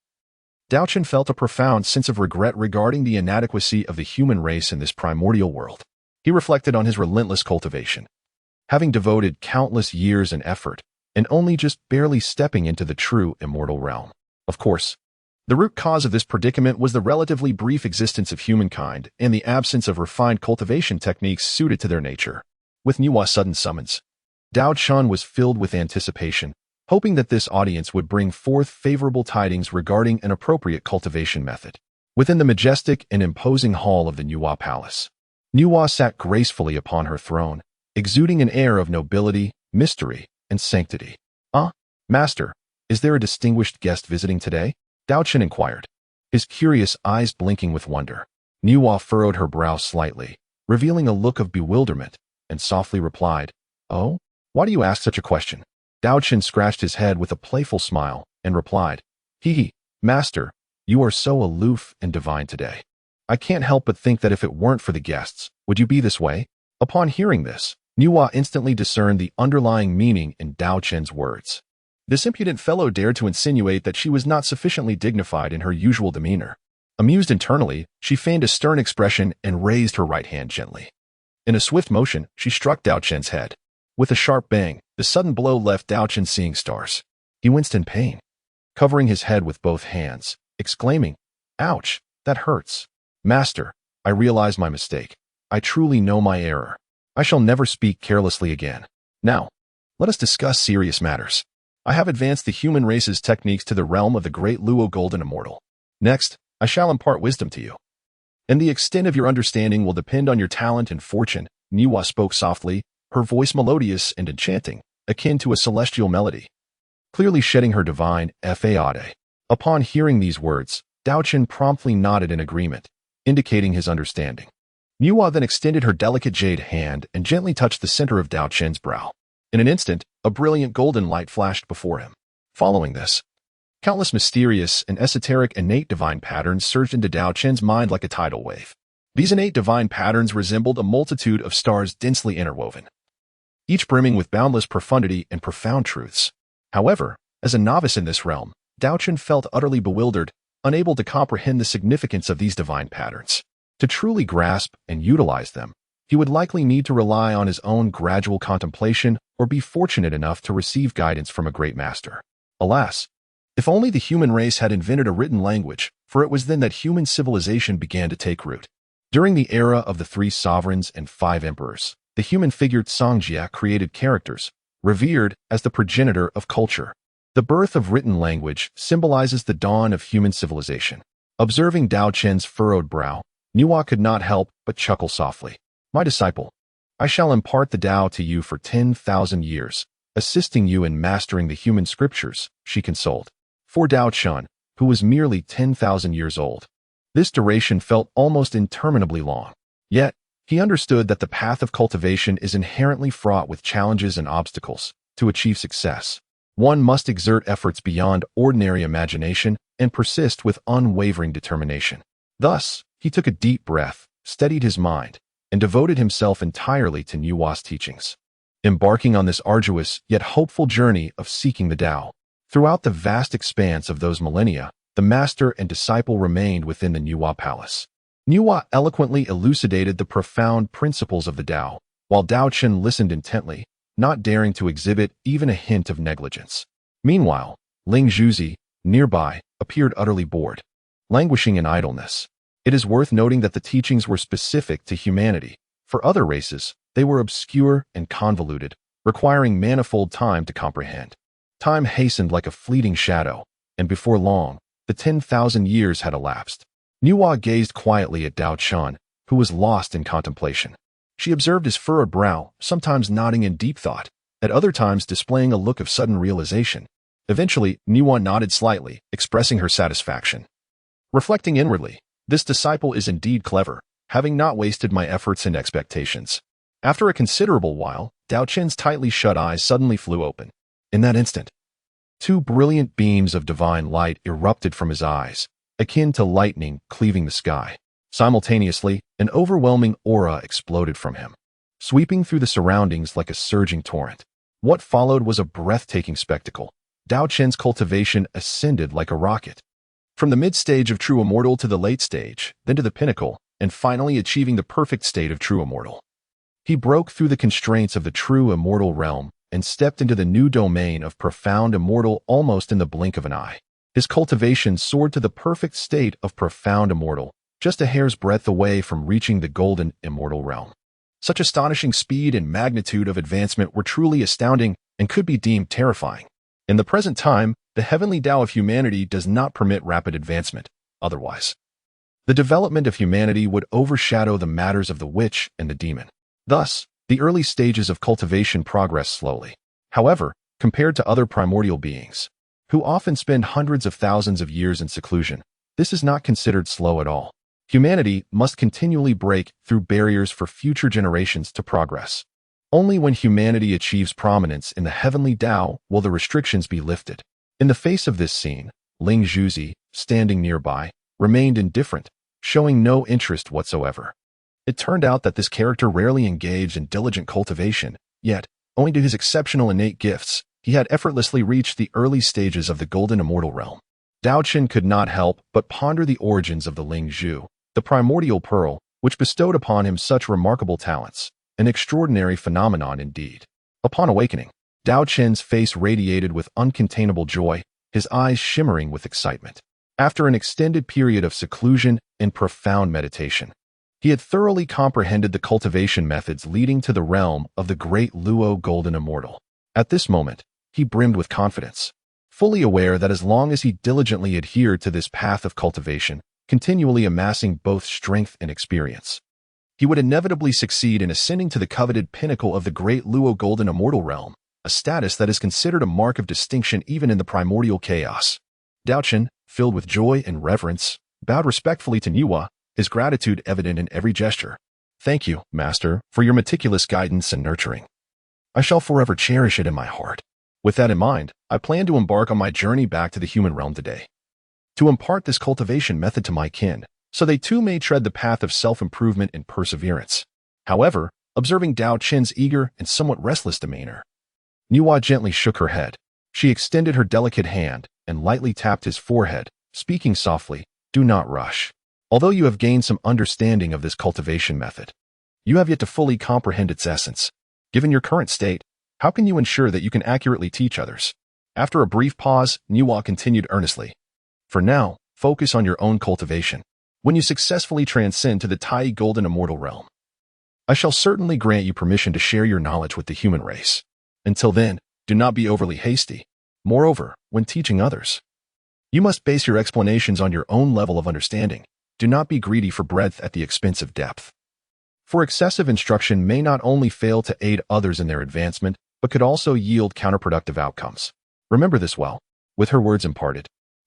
Daochen felt a profound sense of regret regarding the inadequacy of the human race in this primordial world. He reflected on his relentless cultivation, having devoted countless years and effort, and only just barely stepping into the true immortal realm. Of course, the root cause of this predicament was the relatively brief existence of humankind and the absence of refined cultivation techniques suited to their nature. With Nüwa's sudden summons, Daochen was filled with anticipation, hoping that this audience would bring forth favorable tidings regarding an appropriate cultivation method. Within the majestic and imposing hall of the Nüwa Palace, Nüwa sat gracefully upon her throne, exuding an air of nobility, mystery, and sanctity. Master, is there a distinguished guest visiting today? Daochen inquired, his curious eyes blinking with wonder. Nüwa furrowed her brow slightly, revealing a look of bewilderment, and softly replied, "Oh, why do you ask such a question?" Daochen scratched his head with a playful smile and replied, "Hee, Master, you are so aloof and divine today. I can't help but think that if it weren't for the guests, would you be this way?" Upon hearing this, Nüwa instantly discerned the underlying meaning in Daochen's words. This impudent fellow dared to insinuate that she was not sufficiently dignified in her usual demeanor. Amused internally, she feigned a stern expression and raised her right hand gently. In a swift motion, she struck Daochen's head. With a sharp bang, the sudden blow left Daochen seeing stars. He winced in pain, covering his head with both hands, exclaiming, "Ouch, that hurts. Master, I realize my mistake. I truly know my error. I shall never speak carelessly again. Now, let us discuss serious matters. I have advanced the human race's techniques to the realm of the great Luo Golden Immortal. Next, I shall impart wisdom to you. And the extent of your understanding will depend on your talent and fortune." Nüwa spoke softly, her voice melodious and enchanting, akin to a celestial melody, clearly shedding her divine faade. Upon hearing these words, Daochen promptly nodded in agreement, indicating his understanding. Nüwa then extended her delicate jade hand and gently touched the center of Daochen's brow. In an instant, a brilliant golden light flashed before him. Following this, countless mysterious and esoteric innate divine patterns surged into Daochen's mind like a tidal wave. These innate divine patterns resembled a multitude of stars densely interwoven, each brimming with boundless profundity and profound truths. However, as a novice in this realm, Daochen felt utterly bewildered, unable to comprehend the significance of these divine patterns. To truly grasp and utilize them, he would likely need to rely on his own gradual contemplation or be fortunate enough to receive guidance from a great master. Alas, if only the human race had invented a written language, for it was then that human civilization began to take root. During the era of the 3 sovereigns and 5 emperors, the human figure Songjia created characters, revered as the progenitor of culture. The birth of written language symbolizes the dawn of human civilization. Observing Daochen's furrowed brow, Nüwa could not help but chuckle softly. "My disciple, I shall impart the Tao to you for 10,000 years, assisting you in mastering the human scriptures," she consoled. For Daochen, who was merely 10,000 years old, this duration felt almost interminably long. Yet, he understood that the path of cultivation is inherently fraught with challenges and obstacles. To achieve success, one must exert efforts beyond ordinary imagination and persist with unwavering determination. Thus, he took a deep breath, steadied his mind, and devoted himself entirely to Nüwa's teachings, embarking on this arduous yet hopeful journey of seeking the Tao. Throughout the vast expanse of those millennia, the master and disciple remained within the Nüwa Palace. Nüwa eloquently elucidated the profound principles of the Tao, while Daochen listened intently, not daring to exhibit even a hint of negligence. Meanwhile, Ling Zhuzi, nearby, appeared utterly bored, languishing in idleness. It is worth noting that the teachings were specific to humanity. For other races, they were obscure and convoluted, requiring manifold time to comprehend. Time hastened like a fleeting shadow, and before long, the 10,000 years had elapsed. Nüwa gazed quietly at Daochen, who was lost in contemplation. She observed his furrowed brow, sometimes nodding in deep thought, at other times displaying a look of sudden realization. Eventually, Nüwa nodded slightly, expressing her satisfaction. Reflecting inwardly, this disciple is indeed clever, having not wasted my efforts and expectations. After a considerable while, Daochen's tightly shut eyes suddenly flew open. In that instant, 2 brilliant beams of divine light erupted from his eyes, akin to lightning cleaving the sky. Simultaneously, an overwhelming aura exploded from him, sweeping through the surroundings like a surging torrent. What followed was a breathtaking spectacle. Daochen's cultivation ascended like a rocket, from the mid-stage of true immortal to the late stage, then to the pinnacle, and finally achieving the perfect state of true immortal. He broke through the constraints of the true immortal realm and stepped into the new domain of profound immortal almost in the blink of an eye. His cultivation soared to the perfect state of profound immortal, just a hair's breadth away from reaching the golden immortal realm. Such astonishing speed and magnitude of advancement were truly astounding and could be deemed terrifying. In the present time, the heavenly Tao of humanity does not permit rapid advancement. Otherwise, The development of humanity would overshadow the matters of the witch and the demon. Thus, the early stages of cultivation progress slowly. However, compared to other primordial beings, who often spend hundreds of thousands of years in seclusion, this is not considered slow at all. Humanity must continually break through barriers for future generations to progress. Only when humanity achieves prominence in the heavenly Tao will the restrictions be lifted. In the face of this scene, Ling Zhuzi, standing nearby, remained indifferent, showing no interest whatsoever. It turned out that this character rarely engaged in diligent cultivation, yet, owing to his exceptional innate gifts, he had effortlessly reached the early stages of the golden immortal realm. Daochen could not help but ponder the origins of the Ling Zhu, the primordial pearl, which bestowed upon him such remarkable talents, an extraordinary phenomenon indeed. Upon awakening, Daochen's face radiated with uncontainable joy, his eyes shimmering with excitement. After an extended period of seclusion and profound meditation, he had thoroughly comprehended the cultivation methods leading to the realm of the great Luo golden immortal. At this moment, he brimmed with confidence, fully aware that as long as he diligently adhered to this path of cultivation, continually amassing both strength and experience, he would inevitably succeed in ascending to the coveted pinnacle of the great Luo golden immortal realm, a status that is considered a mark of distinction even in the primordial chaos. Daochen, filled with joy and reverence, bowed respectfully to Nüwa, his gratitude evident in every gesture. "Thank you, Master, for your meticulous guidance and nurturing. I shall forever cherish it in my heart. With that in mind, I plan to embark on my journey back to the human realm today, to impart this cultivation method to my kin, so they too may tread the path of self-improvement and perseverance." However, observing Daochen's eager and somewhat restless demeanor, Nüwa gently shook her head. She extended her delicate hand and lightly tapped his forehead, speaking softly, "Do not rush. Although you have gained some understanding of this cultivation method, you have yet to fully comprehend its essence. Given your current state, how can you ensure that you can accurately teach others?" After a brief pause, Nüwa continued earnestly, "For now, focus on your own cultivation. When you successfully transcend to the Tai golden immortal realm, I shall certainly grant you permission to share your knowledge with the human race. Until then, do not be overly hasty. Moreover, when teaching others, you must base your explanations on your own level of understanding. Do not be greedy for breadth at the expense of depth. For excessive instruction may not only fail to aid others in their advancement, but could also yield counterproductive outcomes. Remember this well." With her words imparted,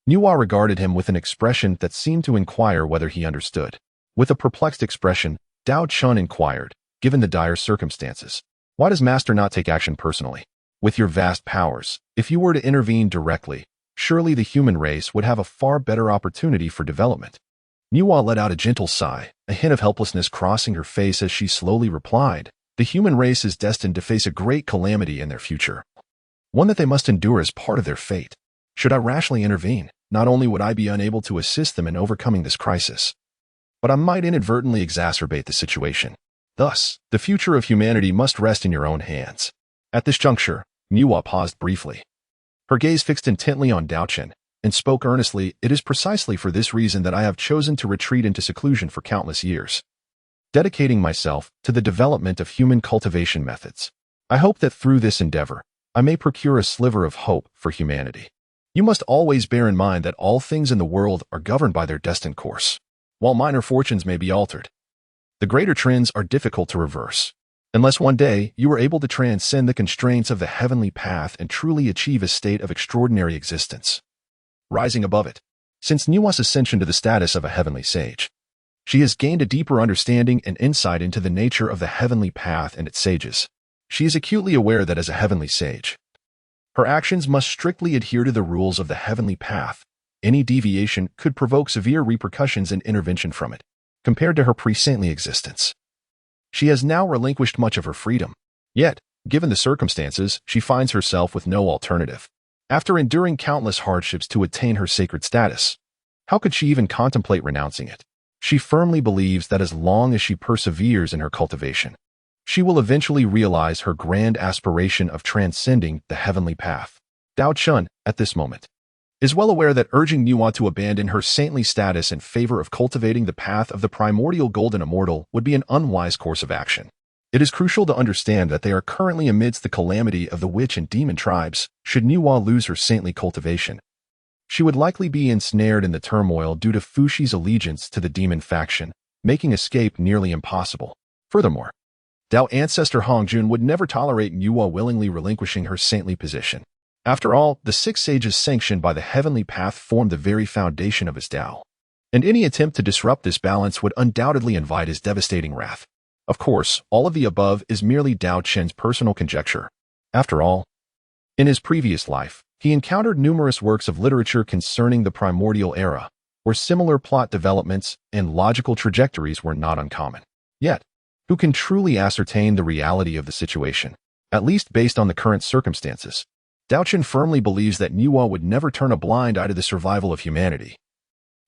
Nüwa regarded him with an expression that seemed to inquire whether he understood. With a perplexed expression, Daochen inquired, "Given the dire circumstances, why does Master not take action personally? With your vast powers, if you were to intervene directly, surely the human race would have a far better opportunity for development." Nüwa let out a gentle sigh, a hint of helplessness crossing her face as she slowly replied, "The human race is destined to face a great calamity in their future, one that they must endure as part of their fate. Should I rashly intervene, not only would I be unable to assist them in overcoming this crisis, but I might inadvertently exacerbate the situation. Thus, the future of humanity must rest in your own hands." At this juncture, Nüwa paused briefly. Her gaze fixed intently on Daochen, and spoke earnestly, "It is precisely for this reason that I have chosen to retreat into seclusion for countless years, dedicating myself to the development of human cultivation methods. I hope that through this endeavor, I may procure a sliver of hope for humanity. You must always bear in mind that all things in the world are governed by their destined course. While minor fortunes may be altered, the greater trends are difficult to reverse, unless one day you are able to transcend the constraints of the heavenly path and truly achieve a state of extraordinary existence, rising above it." Since Nüwa's ascension to the status of a heavenly sage, she has gained a deeper understanding and insight into the nature of the heavenly path and its sages. She is acutely aware that as a heavenly sage, her actions must strictly adhere to the rules of the heavenly path. Any deviation could provoke severe repercussions and intervention from it. Compared to her pre-saintly existence, she has now relinquished much of her freedom. Yet, given the circumstances, she finds herself with no alternative. After enduring countless hardships to attain her sacred status, how could she even contemplate renouncing it? She firmly believes that as long as she perseveres in her cultivation, she will eventually realize her grand aspiration of transcending the heavenly path. Daochen, at this moment, is well aware that urging Nüwa to abandon her saintly status in favor of cultivating the path of the primordial golden immortal would be an unwise course of action. It is crucial to understand that they are currently amidst the calamity of the witch and demon tribes. Should Nüwa lose her saintly cultivation, She would likely be ensnared in the turmoil due to Fushi's allegiance to the demon faction, making escape nearly impossible. Furthermore, Dao ancestor Hongjun would never tolerate Nüwa willingly relinquishing her saintly position. After all, the six sages sanctioned by the heavenly path formed the very foundation of his Dao, and any attempt to disrupt this balance would undoubtedly invite his devastating wrath. Of course, all of the above is merely Daochen's personal conjecture. After all, in his previous life, he encountered numerous works of literature concerning the Primordial era, where similar plot developments and logical trajectories were not uncommon. Yet, who can truly ascertain the reality of the situation, at least based on the current circumstances? Daochen firmly believes that Nüwa would never turn a blind eye to the survival of humanity,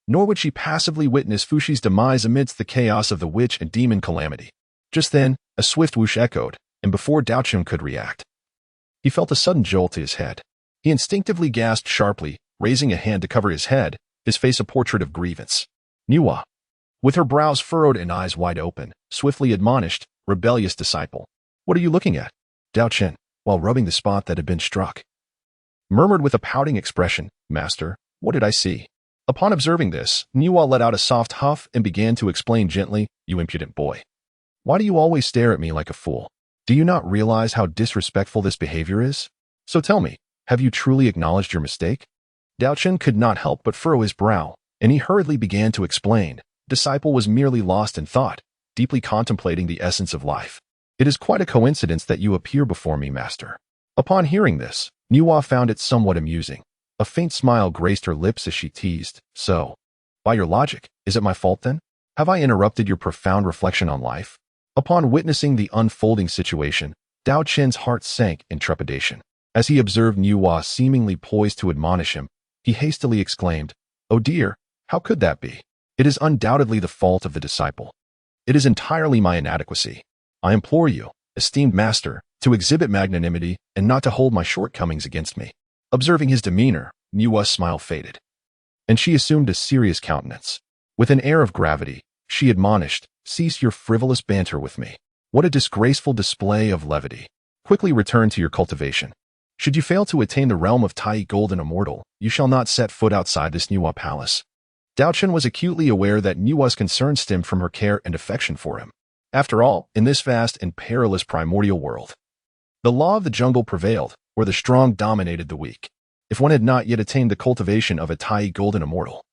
nor would she passively witness Fushi's demise amidst the chaos of the witch and demon calamity. Just then, a swift whoosh echoed, and before Daochen could react, he felt a sudden jolt to his head. He instinctively gasped sharply, raising a hand to cover his head, his face a portrait of grievance. Nüwa, with her brows furrowed and eyes wide open, swiftly admonished, "Rebellious disciple, what are you looking at?" Daochen, while rubbing the spot that had been struck, murmured with a pouting expression, "Master, what did I see?" Upon observing this, Nüwa let out a soft huff and began to explain gently, "You impudent boy. Why do you always stare at me like a fool? Do you not realize how disrespectful this behavior is? So tell me, have you truly acknowledged your mistake?" Daochen could not help but furrow his brow, and he hurriedly began to explain. Disciple was merely lost in thought, deeply contemplating the essence of life. "It is quite a coincidence that you appear before me, master." Upon hearing this, Nüwa found it somewhat amusing. A faint smile graced her lips as she teased, "So, by your logic, is it my fault then? Have I interrupted your profound reflection on life?" Upon witnessing the unfolding situation, Daochen's heart sank in trepidation. As he observed Nüwa seemingly poised to admonish him, he hastily exclaimed, "Oh dear, how could that be? It is undoubtedly the fault of the disciple. It is entirely my inadequacy. I implore you, esteemed master, to exhibit magnanimity and not to hold my shortcomings against me." Observing his demeanor, Nüwa's smile faded, and she assumed a serious countenance. With an air of gravity, she admonished, "Cease your frivolous banter with me. What a disgraceful display of levity. Quickly return to your cultivation. Should you fail to attain the realm of Tai Golden Immortal, you shall not set foot outside this Nüwa palace." Daochen was acutely aware that Nüwa's concern stemmed from her care and affection for him. After all, in this vast and perilous primordial world, the law of the jungle prevailed, where the strong dominated the weak. If one had not yet attained the cultivation of a Tai Golden Immortal,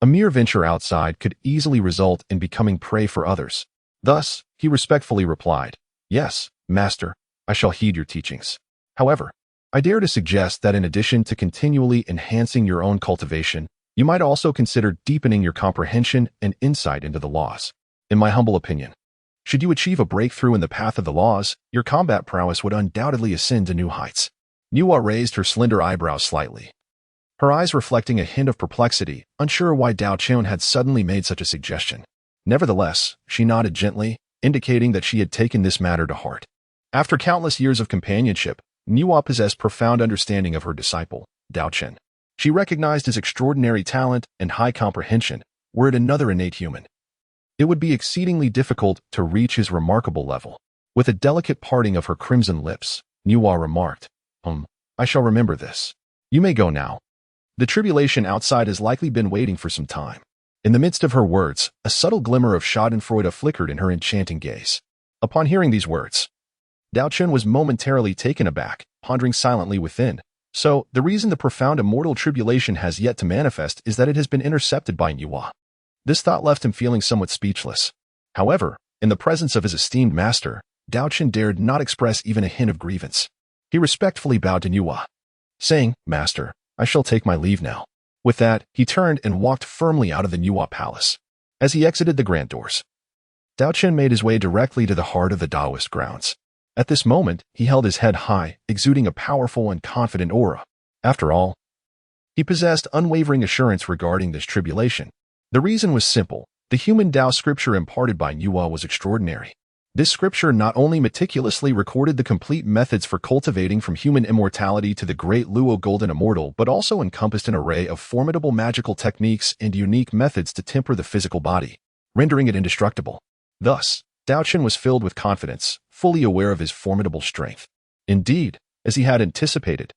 a mere venture outside could easily result in becoming prey for others. Thus, he respectfully replied, "Yes, master, I shall heed your teachings. However, I dare to suggest that in addition to continually enhancing your own cultivation, you might also consider deepening your comprehension and insight into the laws. In my humble opinion, should you achieve a breakthrough in the path of the laws, your combat prowess would undoubtedly ascend to new heights." Nüwa raised her slender eyebrows slightly, her eyes reflecting a hint of perplexity, unsure why Daochen had suddenly made such a suggestion. Nevertheless, she nodded gently, indicating that she had taken this matter to heart. After countless years of companionship, Nüwa possessed profound understanding of her disciple, Daochen. She recognized his extraordinary talent and high comprehension, were it another innate human. It would be exceedingly difficult to reach his remarkable level. With a delicate parting of her crimson lips, Nüwa remarked, I shall remember this. You may go now. The tribulation outside has likely been waiting for some time." In the midst of her words, a subtle glimmer of schadenfreude flickered in her enchanting gaze. Upon hearing these words, Daochen was momentarily taken aback, pondering silently within. So, the reason the profound immortal tribulation has yet to manifest is that it has been intercepted by Nüwa. This thought left him feeling somewhat speechless. However, in the presence of his esteemed master, Daochen dared not express even a hint of grievance. He respectfully bowed to Nüwa, saying, "Master, I shall take my leave now." With that, he turned and walked firmly out of the Nüwa palace. As he exited the grand doors, Daochen made his way directly to the heart of the Taoist grounds. At this moment, he held his head high, exuding a powerful and confident aura. After all, he possessed unwavering assurance regarding this tribulation. The reason was simple. The human Tao scripture imparted by Nüwa was extraordinary. This scripture not only meticulously recorded the complete methods for cultivating from human immortality to the great Luo Golden Immortal, but also encompassed an array of formidable magical techniques and unique methods to temper the physical body, rendering it indestructible. Thus, Daochen was filled with confidence, fully aware of his formidable strength. Indeed, as he had anticipated,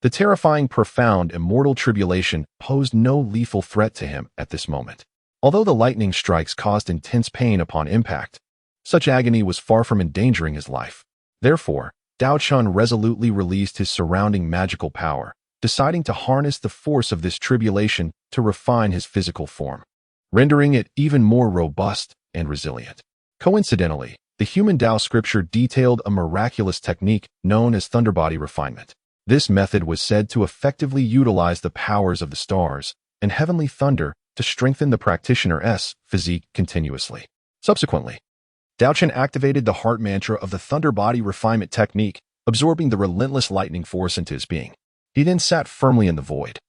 The terrifying, profound, immortal tribulation posed no lethal threat to him at this moment. Although the lightning strikes caused intense pain upon impact, such agony was far from endangering his life. Therefore, Daochen resolutely released his surrounding magical power, deciding to harness the force of this tribulation to refine his physical form, rendering it even more robust and resilient. Coincidentally, the human Tao scripture detailed a miraculous technique known as thunderbody refinement. This method was said to effectively utilize the powers of the stars and heavenly thunder to strengthen the practitioner's physique continuously. Subsequently, Daochen activated the heart mantra of the thunderbody refinement technique, absorbing the relentless lightning force into his being. He then sat firmly in the void,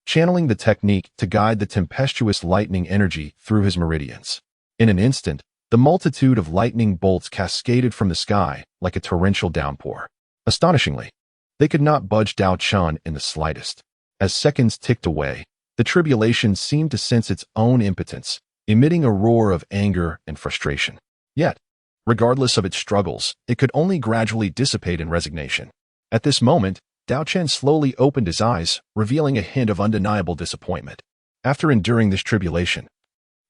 channeling the technique to guide the tempestuous lightning energy through his meridians. In an instant, the multitude of lightning bolts cascaded from the sky like a torrential downpour. Astonishingly, they could not budge Daochen in the slightest. As seconds ticked away, the tribulation seemed to sense its own impotence, emitting a roar of anger and frustration. Yet, regardless of its struggles, it could only gradually dissipate in resignation. At this moment, Daochen slowly opened his eyes, revealing a hint of undeniable disappointment. After enduring this tribulation,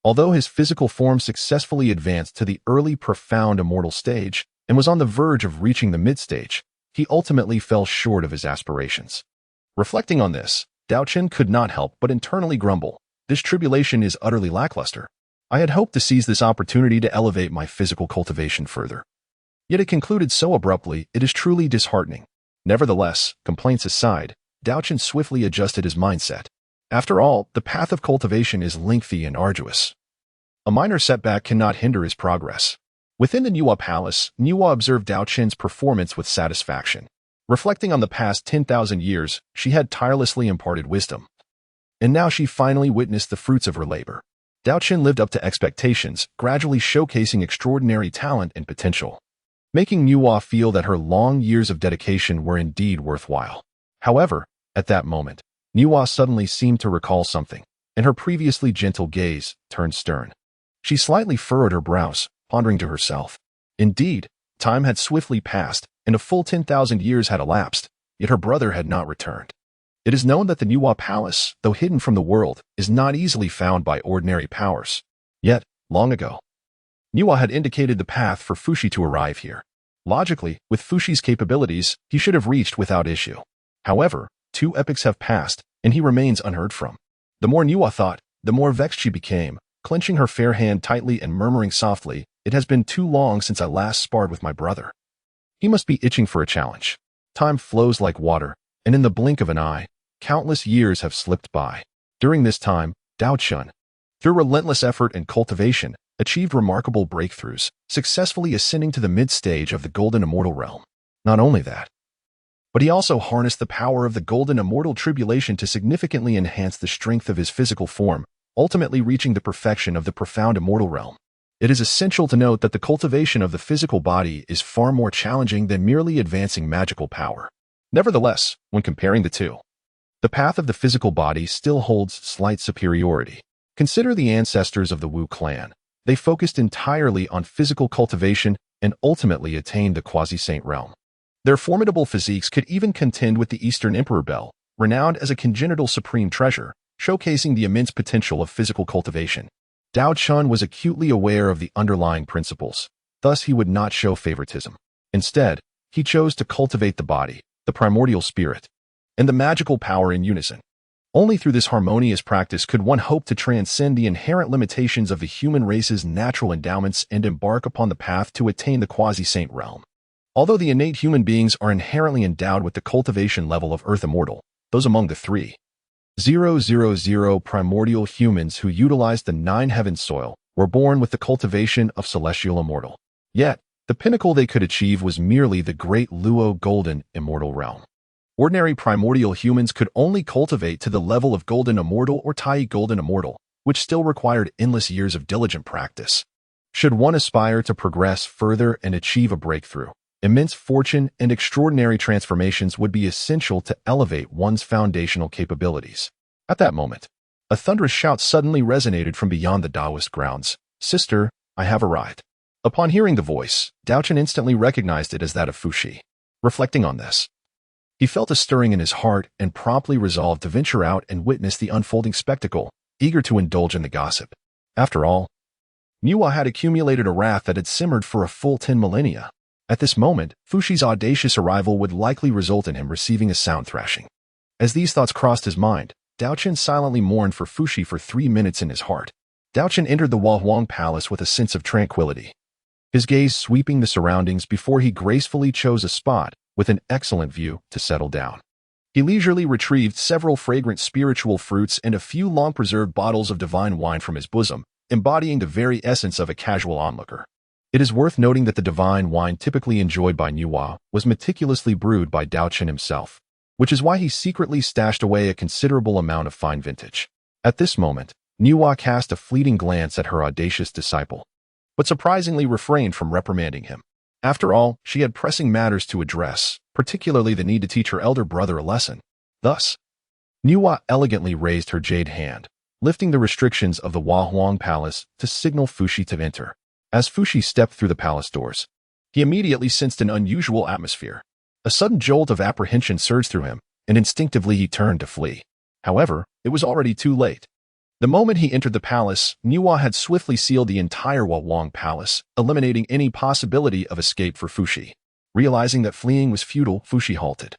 although his physical form successfully advanced to the early profound immortal stage and was on the verge of reaching the mid-stage, he ultimately fell short of his aspirations. Reflecting on this, Daochen could not help but internally grumble, "This tribulation is utterly lackluster. I had hoped to seize this opportunity to elevate my physical cultivation further. Yet it concluded so abruptly, it is truly disheartening." Nevertheless, complaints aside, Daochen swiftly adjusted his mindset. After all, the path of cultivation is lengthy and arduous. A minor setback cannot hinder his progress. Within the Nüwa palace, Nüwa observed Daochen's performance with satisfaction. Reflecting on the past 10,000 years, she had tirelessly imparted wisdom. And now she finally witnessed the fruits of her labor. Daochen lived up to expectations, gradually showcasing extraordinary talent and potential, making Nüwa feel that her long years of dedication were indeed worthwhile. However, at that moment, Nüwa suddenly seemed to recall something, and her previously gentle gaze turned stern. She slightly furrowed her brows, pondering to herself. Indeed, time had swiftly passed, and a full 10,000 years had elapsed, yet her brother had not returned. It is known that the Nüwa palace, though hidden from the world, is not easily found by ordinary powers. Yet, long ago, Nüwa had indicated the path for Fuxi to arrive here. Logically, with Fuxi's capabilities, he should have reached without issue. However, 2 epochs have passed, and he remains unheard from. The more Nüwa thought, the more vexed she became, clenching her fair hand tightly and murmuring softly, "It has been too long since I last sparred with my brother. He must be itching for a challenge." Time flows like water, and in the blink of an eye, countless years have slipped by. During this time, Daochen, through relentless effort and cultivation, achieved remarkable breakthroughs, successfully ascending to the mid-stage of the Golden Immortal realm. Not only that, but he also harnessed the power of the Golden Immortal Tribulation to significantly enhance the strength of his physical form, ultimately reaching the perfection of the profound immortal realm. It is essential to note that the cultivation of the physical body is far more challenging than merely advancing magical power. Nevertheless, when comparing the two, the path of the physical body still holds slight superiority. Consider the ancestors of the Wu clan. They focused entirely on physical cultivation and ultimately attained the quasi-saint realm. Their formidable physiques could even contend with the Eastern Emperor Bel, renowned as a congenital supreme treasure, showcasing the immense potential of physical cultivation. Daochen was acutely aware of the underlying principles, thus he would not show favoritism. Instead, he chose to cultivate the body, the primordial spirit, and the magical power in unison. Only through this harmonious practice could one hope to transcend the inherent limitations of the human race's natural endowments and embark upon the path to attain the quasi-saint realm. Although the innate human beings are inherently endowed with the cultivation level of Earth Immortal, those among the 3,000 primordial humans who utilized the 9 heaven soil were born with the cultivation of Celestial Immortal. Yet, the pinnacle they could achieve was merely the great Luo Golden Immortal realm. Ordinary primordial humans could only cultivate to the level of Golden Immortal or Tai Golden Immortal, which still required endless years of diligent practice. Should one aspire to progress further and achieve a breakthrough, immense fortune and extraordinary transformations would be essential to elevate one's foundational capabilities. At that moment, a thunderous shout suddenly resonated from beyond the Taoist grounds. "Sister, I have arrived." Upon hearing the voice, Daochen instantly recognized it as that of Fuxi. Reflecting on this, He felt a stirring in his heart and promptly resolved to venture out and witness the unfolding spectacle, eager to indulge in the gossip. After all, Nüwa had accumulated a wrath that had simmered for a full 10 millennia. At this moment, Fushi's audacious arrival would likely result in him receiving a sound thrashing. As these thoughts crossed his mind, Daochen silently mourned for Fushi for 3 minutes in his heart. Daochen entered the Huang Palace with a sense of tranquility, his gaze sweeping the surroundings before he gracefully chose a spot with an excellent view to settle down. He leisurely retrieved several fragrant spiritual fruits and a few long-preserved bottles of divine wine from his bosom, embodying the very essence of a casual onlooker. It is worth noting that the divine wine typically enjoyed by Nüwa was meticulously brewed by Daochen himself, which is why he secretly stashed away a considerable amount of fine vintage. At this moment, Nüwa cast a fleeting glance at her audacious disciple, but surprisingly refrained from reprimanding him. After all, she had pressing matters to address, particularly the need to teach her elder brother a lesson. Thus, Nüwa elegantly raised her jade hand, lifting the restrictions of the Huang Palace to signal Fushi to enter. As Fushi stepped through the palace doors, he immediately sensed an unusual atmosphere. A sudden jolt of apprehension surged through him, and instinctively he turned to flee. However, it was already too late. The moment he entered the palace, Nüwa had swiftly sealed the entire Huang Palace, eliminating any possibility of escape for Fushi. Realizing that fleeing was futile, Fushi halted,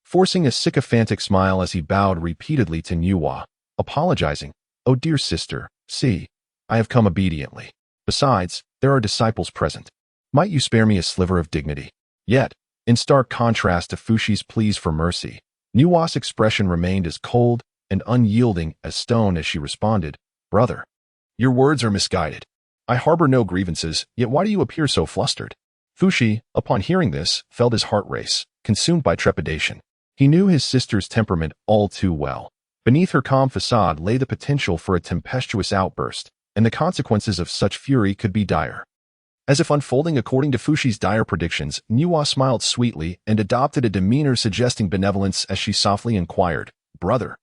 forcing a sycophantic smile as he bowed repeatedly to Nüwa, apologizing. "Oh dear sister, see, I have come obediently. Besides, there are disciples present. Might you spare me a sliver of dignity?" Yet, in stark contrast to Fushi's pleas for mercy, Nüwa's expression remained as cold and unyielding as stone as she responded, "Brother, your words are misguided. I harbor no grievances, yet why do you appear so flustered?" Fushi, upon hearing this, felt his heart race, consumed by trepidation. He knew his sister's temperament all too well. Beneath her calm facade lay the potential for a tempestuous outburst, and the consequences of such fury could be dire. As if unfolding according to Fushi's dire predictions, Nüwa smiled sweetly and adopted a demeanor suggesting benevolence as she softly inquired, "Brother,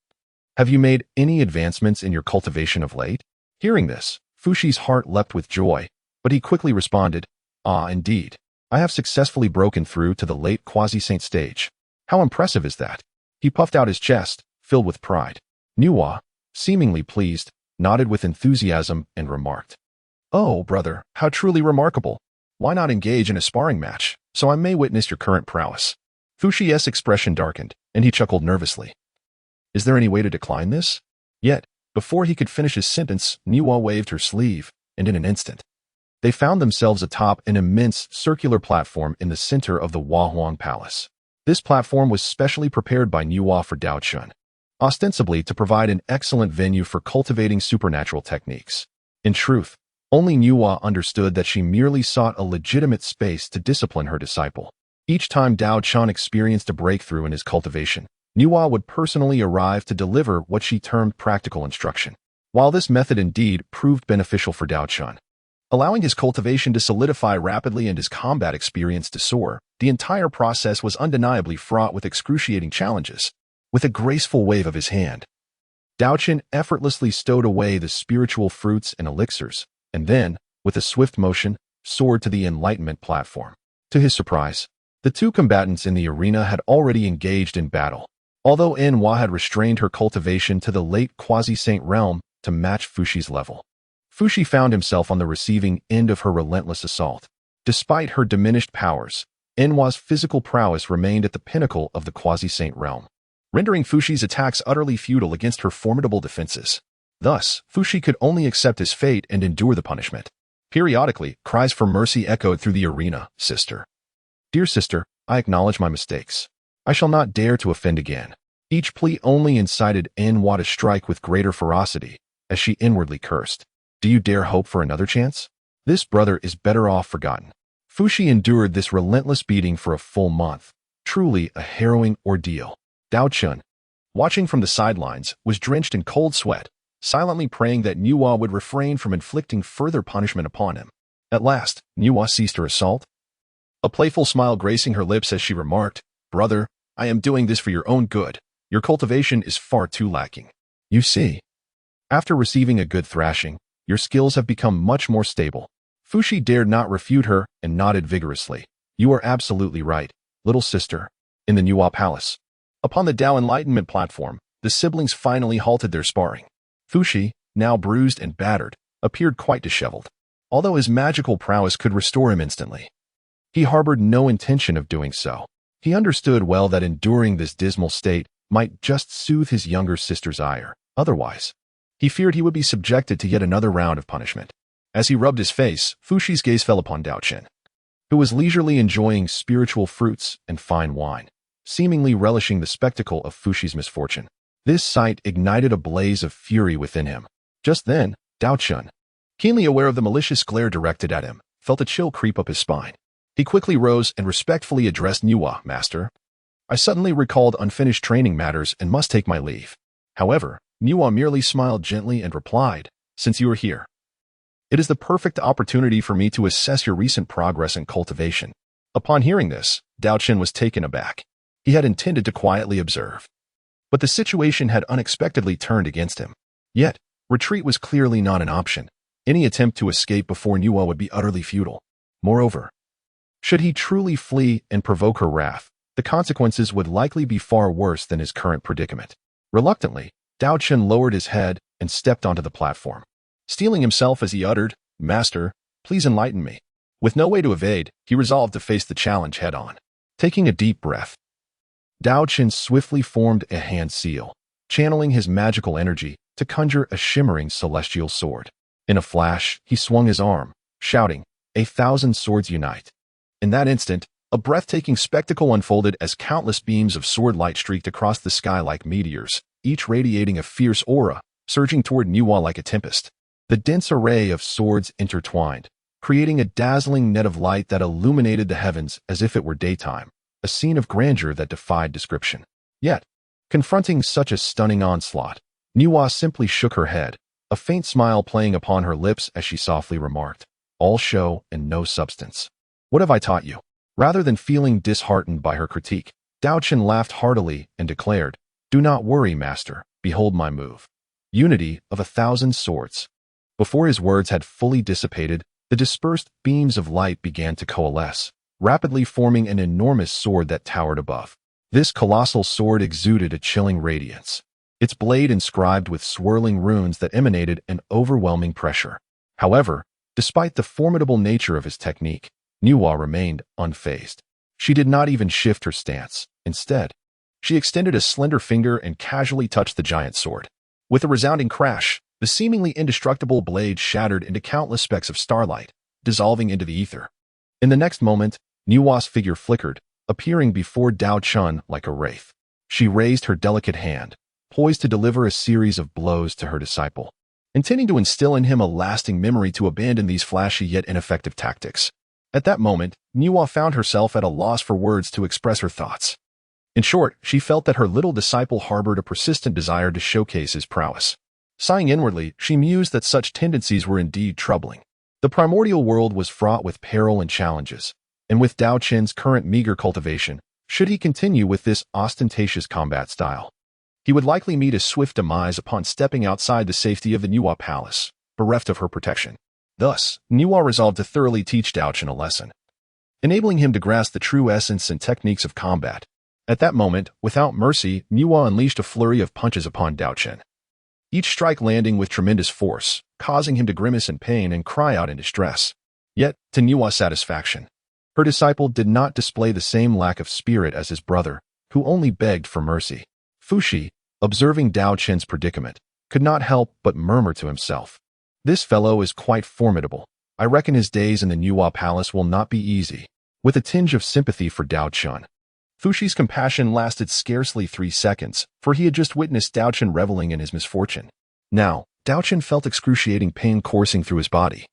have you made any advancements in your cultivation of late?" Hearing this, Fushi's heart leapt with joy, but he quickly responded, "Ah, indeed. I have successfully broken through to the late quasi-saint stage." "How impressive is that?" He puffed out his chest, filled with pride. Nüwa, seemingly pleased, nodded with enthusiasm and remarked, "Oh, brother, how truly remarkable. Why not engage in a sparring match, so I may witness your current prowess?" Fushi's expression darkened, and he chuckled nervously. "Is there any way to decline this?" Yet, before he could finish his sentence, Nüwa waved her sleeve, and in an instant, they found themselves atop an immense circular platform in the center of the Huang Palace. This platform was specially prepared by Nüwa for Daochen, ostensibly to provide an excellent venue for cultivating supernatural techniques. In truth, only Nüwa understood that she merely sought a legitimate space to discipline her disciple. Each time Daochen experienced a breakthrough in his cultivation, Nüwa would personally arrive to deliver what she termed practical instruction. While this method indeed proved beneficial for Daochen, allowing his cultivation to solidify rapidly and his combat experience to soar, the entire process was undeniably fraught with excruciating challenges. With a graceful wave of his hand, Daochen effortlessly stowed away the spiritual fruits and elixirs, and then, with a swift motion, soared to the enlightenment platform. To his surprise, the two combatants in the arena had already engaged in battle. Although Nüwa had restrained her cultivation to the late quasi-saint realm to match Fushi's level, Fushi found himself on the receiving end of her relentless assault. Despite her diminished powers, Nüwa's physical prowess remained at the pinnacle of the quasi-saint realm, rendering Fushi's attacks utterly futile against her formidable defenses. Thus, Fushi could only accept his fate and endure the punishment. Periodically, cries for mercy echoed through the arena. "Sister. Dear sister, I acknowledge my mistakes. I shall not dare to offend again." Each plea only incited Nüwa to strike with greater ferocity, as she inwardly cursed. "Do you dare hope for another chance? This brother is better off forgotten." Fushi endured this relentless beating for a full month, truly a harrowing ordeal. Daochen, watching from the sidelines, was drenched in cold sweat, silently praying that Nüwa would refrain from inflicting further punishment upon him. At last, Nüwa ceased her assault, a playful smile gracing her lips as she remarked, "Brother, I am doing this for your own good. Your cultivation is far too lacking. You see, after receiving a good thrashing, your skills have become much more stable." Fushi dared not refute her and nodded vigorously. "You are absolutely right, little sister. In the Nüwa Palace. Upon the Dao Enlightenment platform, the siblings finally halted their sparring. Fuxi, now bruised and battered, appeared quite disheveled. Although his magical prowess could restore him instantly, he harbored no intention of doing so. He understood well that enduring this dismal state might just soothe his younger sister's ire. Otherwise, he feared he would be subjected to yet another round of punishment. As he rubbed his face, Fuxi's gaze fell upon Daochen, who was leisurely enjoying spiritual fruits and fine wine, seemingly relishing the spectacle of Fuxi's misfortune. This sight ignited a blaze of fury within him. Just then, Daochen, keenly aware of the malicious glare directed at him, felt a chill creep up his spine. He quickly rose and respectfully addressed Nüwa, "Master, I suddenly recalled unfinished training matters and must take my leave." However, Nüwa merely smiled gently and replied, "Since you are here, it is the perfect opportunity for me to assess your recent progress in cultivation." Upon hearing this, Daochen was taken aback. He had intended to quietly observe, but the situation had unexpectedly turned against him. Yet, retreat was clearly not an option. Any attempt to escape before Nüwa would be utterly futile. Moreover, should he truly flee and provoke her wrath, the consequences would likely be far worse than his current predicament. Reluctantly, Daochen lowered his head and stepped onto the platform, steeling himself as he uttered, "Master, please enlighten me." With no way to evade, he resolved to face the challenge head-on. Taking a deep breath, Daochen swiftly formed a hand seal, channeling his magical energy to conjure a shimmering celestial sword. In a flash, he swung his arm, shouting, "A thousand swords unite." In that instant, a breathtaking spectacle unfolded as countless beams of sword light streaked across the sky like meteors, each radiating a fierce aura, surging toward Nüwa like a tempest. The dense array of swords intertwined, creating a dazzling net of light that illuminated the heavens as if it were daytime, a scene of grandeur that defied description. Yet, confronting such a stunning onslaught, Nüwa simply shook her head, a faint smile playing upon her lips as she softly remarked, "All show and no substance. What have I taught you?" Rather than feeling disheartened by her critique, Daochen laughed heartily and declared, "Do not worry, master. Behold my move. Unity of 1,000 swords." Before his words had fully dissipated, the dispersed beams of light began to coalesce, rapidly forming an enormous sword that towered above. This colossal sword exuded a chilling radiance, its blade inscribed with swirling runes that emanated an overwhelming pressure. However, despite the formidable nature of his technique, Nüwa remained unfazed. She did not even shift her stance. Instead, she extended a slender finger and casually touched the giant sword. With a resounding crash, the seemingly indestructible blade shattered into countless specks of starlight, dissolving into the ether. In the next moment, Nüwa's figure flickered, appearing before Daochen like a wraith. She raised her delicate hand, poised to deliver a series of blows to her disciple, intending to instill in him a lasting memory to abandon these flashy yet ineffective tactics. At that moment, Nüwa found herself at a loss for words to express her thoughts. In short, she felt that her little disciple harbored a persistent desire to showcase his prowess. Sighing inwardly, she mused that such tendencies were indeed troubling. The primordial world was fraught with peril and challenges, and with Daochen's current meager cultivation, should he continue with this ostentatious combat style, he would likely meet a swift demise upon stepping outside the safety of the Nüwa Palace, bereft of her protection. Thus, Nüwa resolved to thoroughly teach Daochen a lesson, enabling him to grasp the true essence and techniques of combat. At that moment, without mercy, Nüwa unleashed a flurry of punches upon Daochen, each strike landing with tremendous force, causing him to grimace in pain and cry out in distress. Yet, to Nüwa's satisfaction, her disciple did not display the same lack of spirit as his brother, who only begged for mercy. Fuxi, observing Daochen's predicament, could not help but murmur to himself, "This fellow is quite formidable. I reckon his days in the Nüwa Palace will not be easy." With a tinge of sympathy for Daochen, Fuxi's compassion lasted scarcely 3 seconds, for he had just witnessed Daochen reveling in his misfortune. Now, Daochen felt excruciating pain coursing through his body,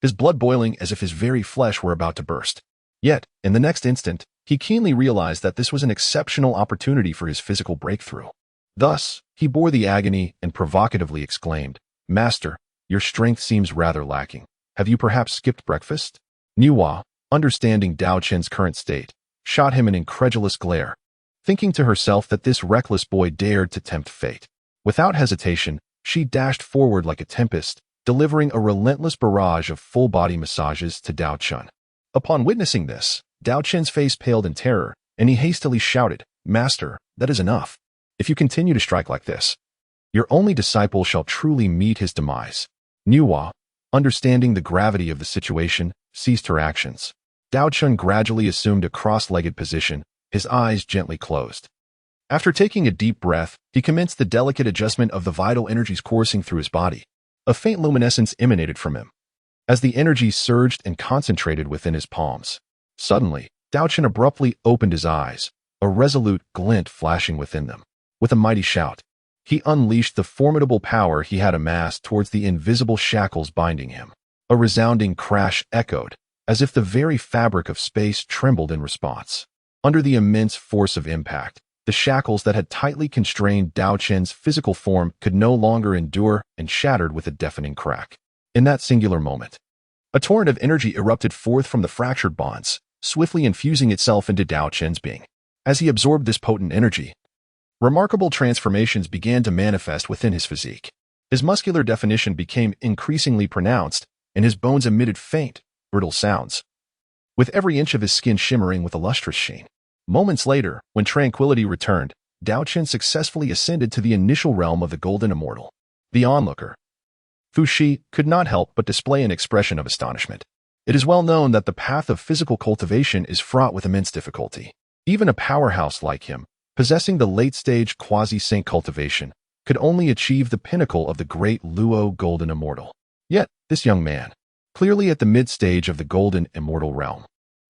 his blood boiling as if his very flesh were about to burst. Yet, in the next instant, he keenly realized that this was an exceptional opportunity for his physical breakthrough. Thus, he bore the agony and provocatively exclaimed, "Master, your strength seems rather lacking. Have you perhaps skipped breakfast?" Nüwa, understanding Daochen's current state, shot him an incredulous glare, thinking to herself that this reckless boy dared to tempt fate. Without hesitation, she dashed forward like a tempest, delivering a relentless barrage of full-body massages to Daochen. Upon witnessing this, Daochen's face paled in terror, and he hastily shouted, "Master, that is enough. If you continue to strike like this, your only disciple shall truly meet his demise." Nüwa, understanding the gravity of the situation, ceased her actions. Daochen gradually assumed a cross-legged position, his eyes gently closed. After taking a deep breath, he commenced the delicate adjustment of the vital energies coursing through his body. A faint luminescence emanated from him, as the energy surged and concentrated within his palms. Suddenly, Daochen abruptly opened his eyes, a resolute glint flashing within them. With a mighty shout, he unleashed the formidable power he had amassed towards the invisible shackles binding him. A resounding crash echoed, as if the very fabric of space trembled in response. Under the immense force of impact, the shackles that had tightly constrained Daochen's physical form could no longer endure and shattered with a deafening crack. In that singular moment, a torrent of energy erupted forth from the fractured bonds, swiftly infusing itself into Daochen's being. As he absorbed this potent energy, remarkable transformations began to manifest within his physique. His muscular definition became increasingly pronounced, and his bones emitted faint, brittle sounds, with every inch of his skin shimmering with a lustrous sheen. Moments later, when tranquility returned, Daochen successfully ascended to the initial realm of the Golden Immortal. The onlooker, Fu Shi, could not help but display an expression of astonishment. It is well known that the path of physical cultivation is fraught with immense difficulty. Even a powerhouse like him, possessing the late-stage quasi-saint cultivation, could only achieve the pinnacle of the great Luo Golden Immortal. Yet, this young man, clearly at the mid-stage of the Golden Immortal realm,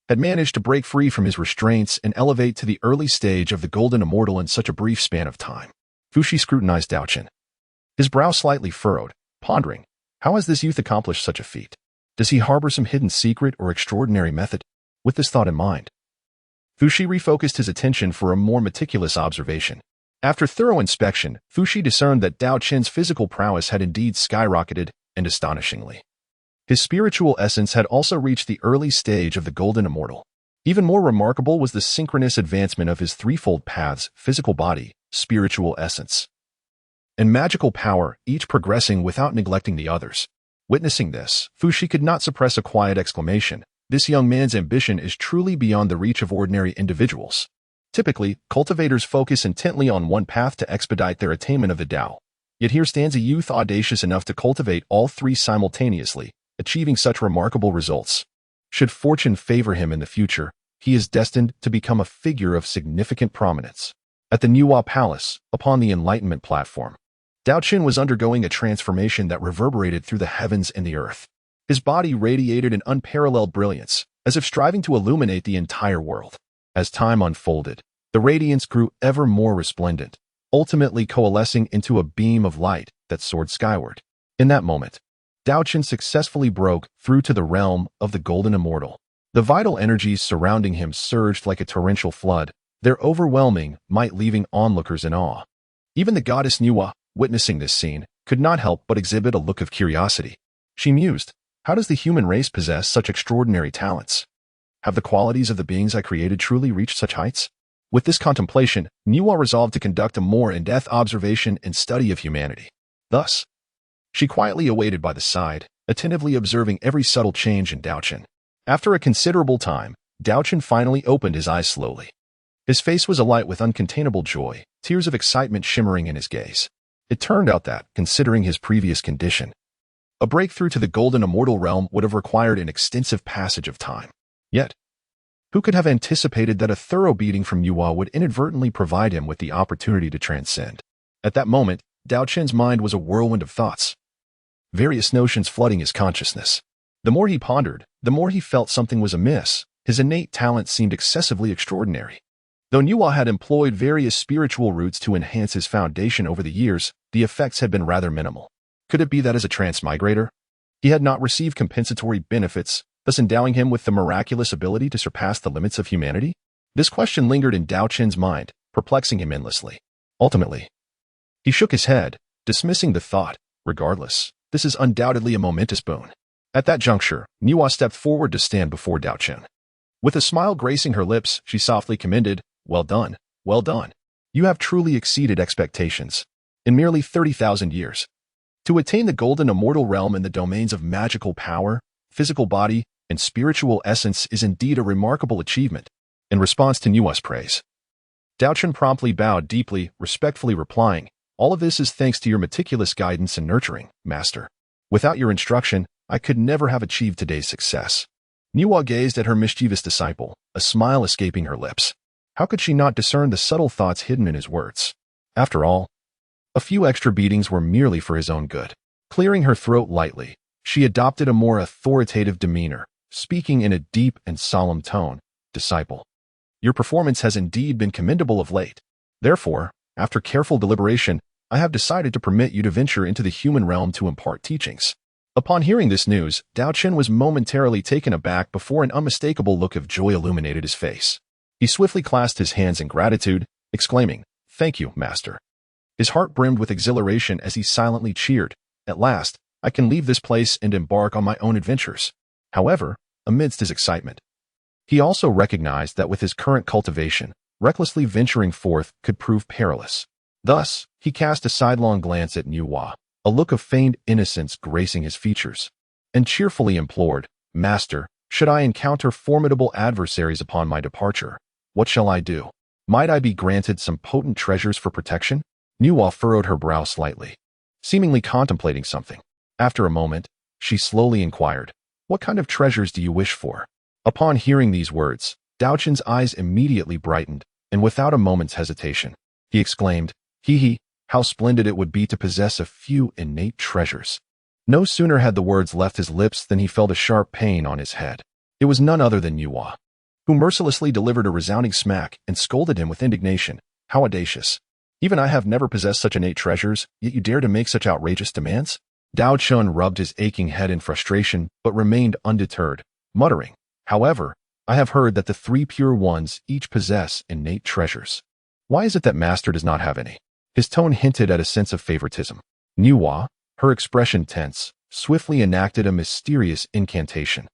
had managed to break free from his restraints and elevate to the early stage of the Golden Immortal in such a brief span of time. Fu Shi scrutinized Daochen, his brow slightly furrowed, pondering, how has this youth accomplished such a feat? Does he harbor some hidden secret or extraordinary method? With this thought in mind, Fu Shi refocused his attention for a more meticulous observation. After thorough inspection, Fu Shi discerned that Daochen's physical prowess had indeed skyrocketed, and astonishingly, his spiritual essence had also reached the early stage of the Golden Immortal. Even more remarkable was the synchronous advancement of his threefold paths: physical body, spiritual essence, and magical power, each progressing without neglecting the others. Witnessing this, Fu Shi could not suppress a quiet exclamation. This young man's ambition is truly beyond the reach of ordinary individuals. Typically, cultivators focus intently on one path to expedite their attainment of the Tao. Yet here stands a youth audacious enough to cultivate all three simultaneously, achieving such remarkable results. Should fortune favor him in the future, he is destined to become a figure of significant prominence. At the Nüwa Palace, upon the Enlightenment platform, Daochen was undergoing a transformation that reverberated through the heavens and the earth. His body radiated an unparalleled brilliance, as if striving to illuminate the entire world. As time unfolded, the radiance grew ever more resplendent, ultimately coalescing into a beam of light that soared skyward. In that moment, Daochen successfully broke through to the realm of the Golden Immortal. The vital energies surrounding him surged like a torrential flood, their overwhelming might leaving onlookers in awe. Even the goddess Nüwa, witnessing this scene, could not help but exhibit a look of curiosity. She mused, how does the human race possess such extraordinary talents? Have the qualities of the beings I created truly reached such heights? With this contemplation, Nüwa resolved to conduct a more in-depth observation and study of humanity. Thus, she quietly awaited by the side, attentively observing every subtle change in Daochen. After a considerable time, Daochen finally opened his eyes slowly. His face was alight with uncontainable joy, tears of excitement shimmering in his gaze. It turned out that, considering his previous condition, a breakthrough to the Golden Immortal realm would have required an extensive passage of time. Yet, who could have anticipated that a thorough beating from Nüwa would inadvertently provide him with the opportunity to transcend? At that moment, Daochen's mind was a whirlwind of thoughts, various notions flooding his consciousness. The more he pondered, the more he felt something was amiss. His innate talent seemed excessively extraordinary. Though Nüwa had employed various spiritual routes to enhance his foundation over the years, the effects had been rather minimal. Could it be that as a transmigrator, he had not received compensatory benefits, thus endowing him with the miraculous ability to surpass the limits of humanity? This question lingered in Daochen's mind, perplexing him endlessly. Ultimately, he shook his head, dismissing the thought. Regardless, this is undoubtedly a momentous boon. At that juncture, Nüwa stepped forward to stand before Daochen. With a smile gracing her lips, she softly commended, well done, well done. You have truly exceeded expectations. In merely 30,000 years, to attain the Golden Immortal realm in the domains of magical power, physical body, and spiritual essence is indeed a remarkable achievement. in response to Nüwa's praise. Daochen promptly bowed deeply, respectfully replying, "All of this is thanks to your meticulous guidance and nurturing, Master. Without your instruction, I could never have achieved today's success." Nüwa gazed at her mischievous disciple, a smile escaping her lips. How could she not discern the subtle thoughts hidden in his words? After all, a few extra beatings were merely for his own good. Clearing her throat lightly, she adopted a more authoritative demeanor, speaking in a deep and solemn tone. "Disciple, your performance has indeed been commendable of late. Therefore, after careful deliberation, I have decided to permit you to venture into the human realm to impart teachings." Upon hearing this news, Daochen was momentarily taken aback before an unmistakable look of joy illuminated his face. He swiftly clasped his hands in gratitude, exclaiming, "Thank you, Master." His heart brimmed with exhilaration as he silently cheered. At last, I can leave this place and embark on my own adventures. However, amidst his excitement, he also recognized that with his current cultivation, recklessly venturing forth could prove perilous. Thus, he cast a sidelong glance at Nüwa, a look of feigned innocence gracing his features, and cheerfully implored, "Master, should I encounter formidable adversaries upon my departure, what shall I do? Might I be granted some potent treasures for protection?" Nüwa furrowed her brow slightly, seemingly contemplating something. After a moment, she slowly inquired, "What kind of treasures do you wish for?" Upon hearing these words, Daochen's eyes immediately brightened, and without a moment's hesitation, he exclaimed, "Hee, how splendid it would be to possess a few innate treasures." No sooner had the words left his lips than he felt a sharp pain on his head. It was none other than Nüwa, who mercilessly delivered a resounding smack and scolded him with indignation. "How audacious! Even I have never possessed such innate treasures, yet you dare to make such outrageous demands?" Daochen rubbed his aching head in frustration, but remained undeterred, muttering, "However, I have heard that the three pure ones each possess innate treasures. Why is it that Master does not have any?" His tone hinted at a sense of favoritism. Nüwa, her expression tense, swiftly enacted a mysterious incantation,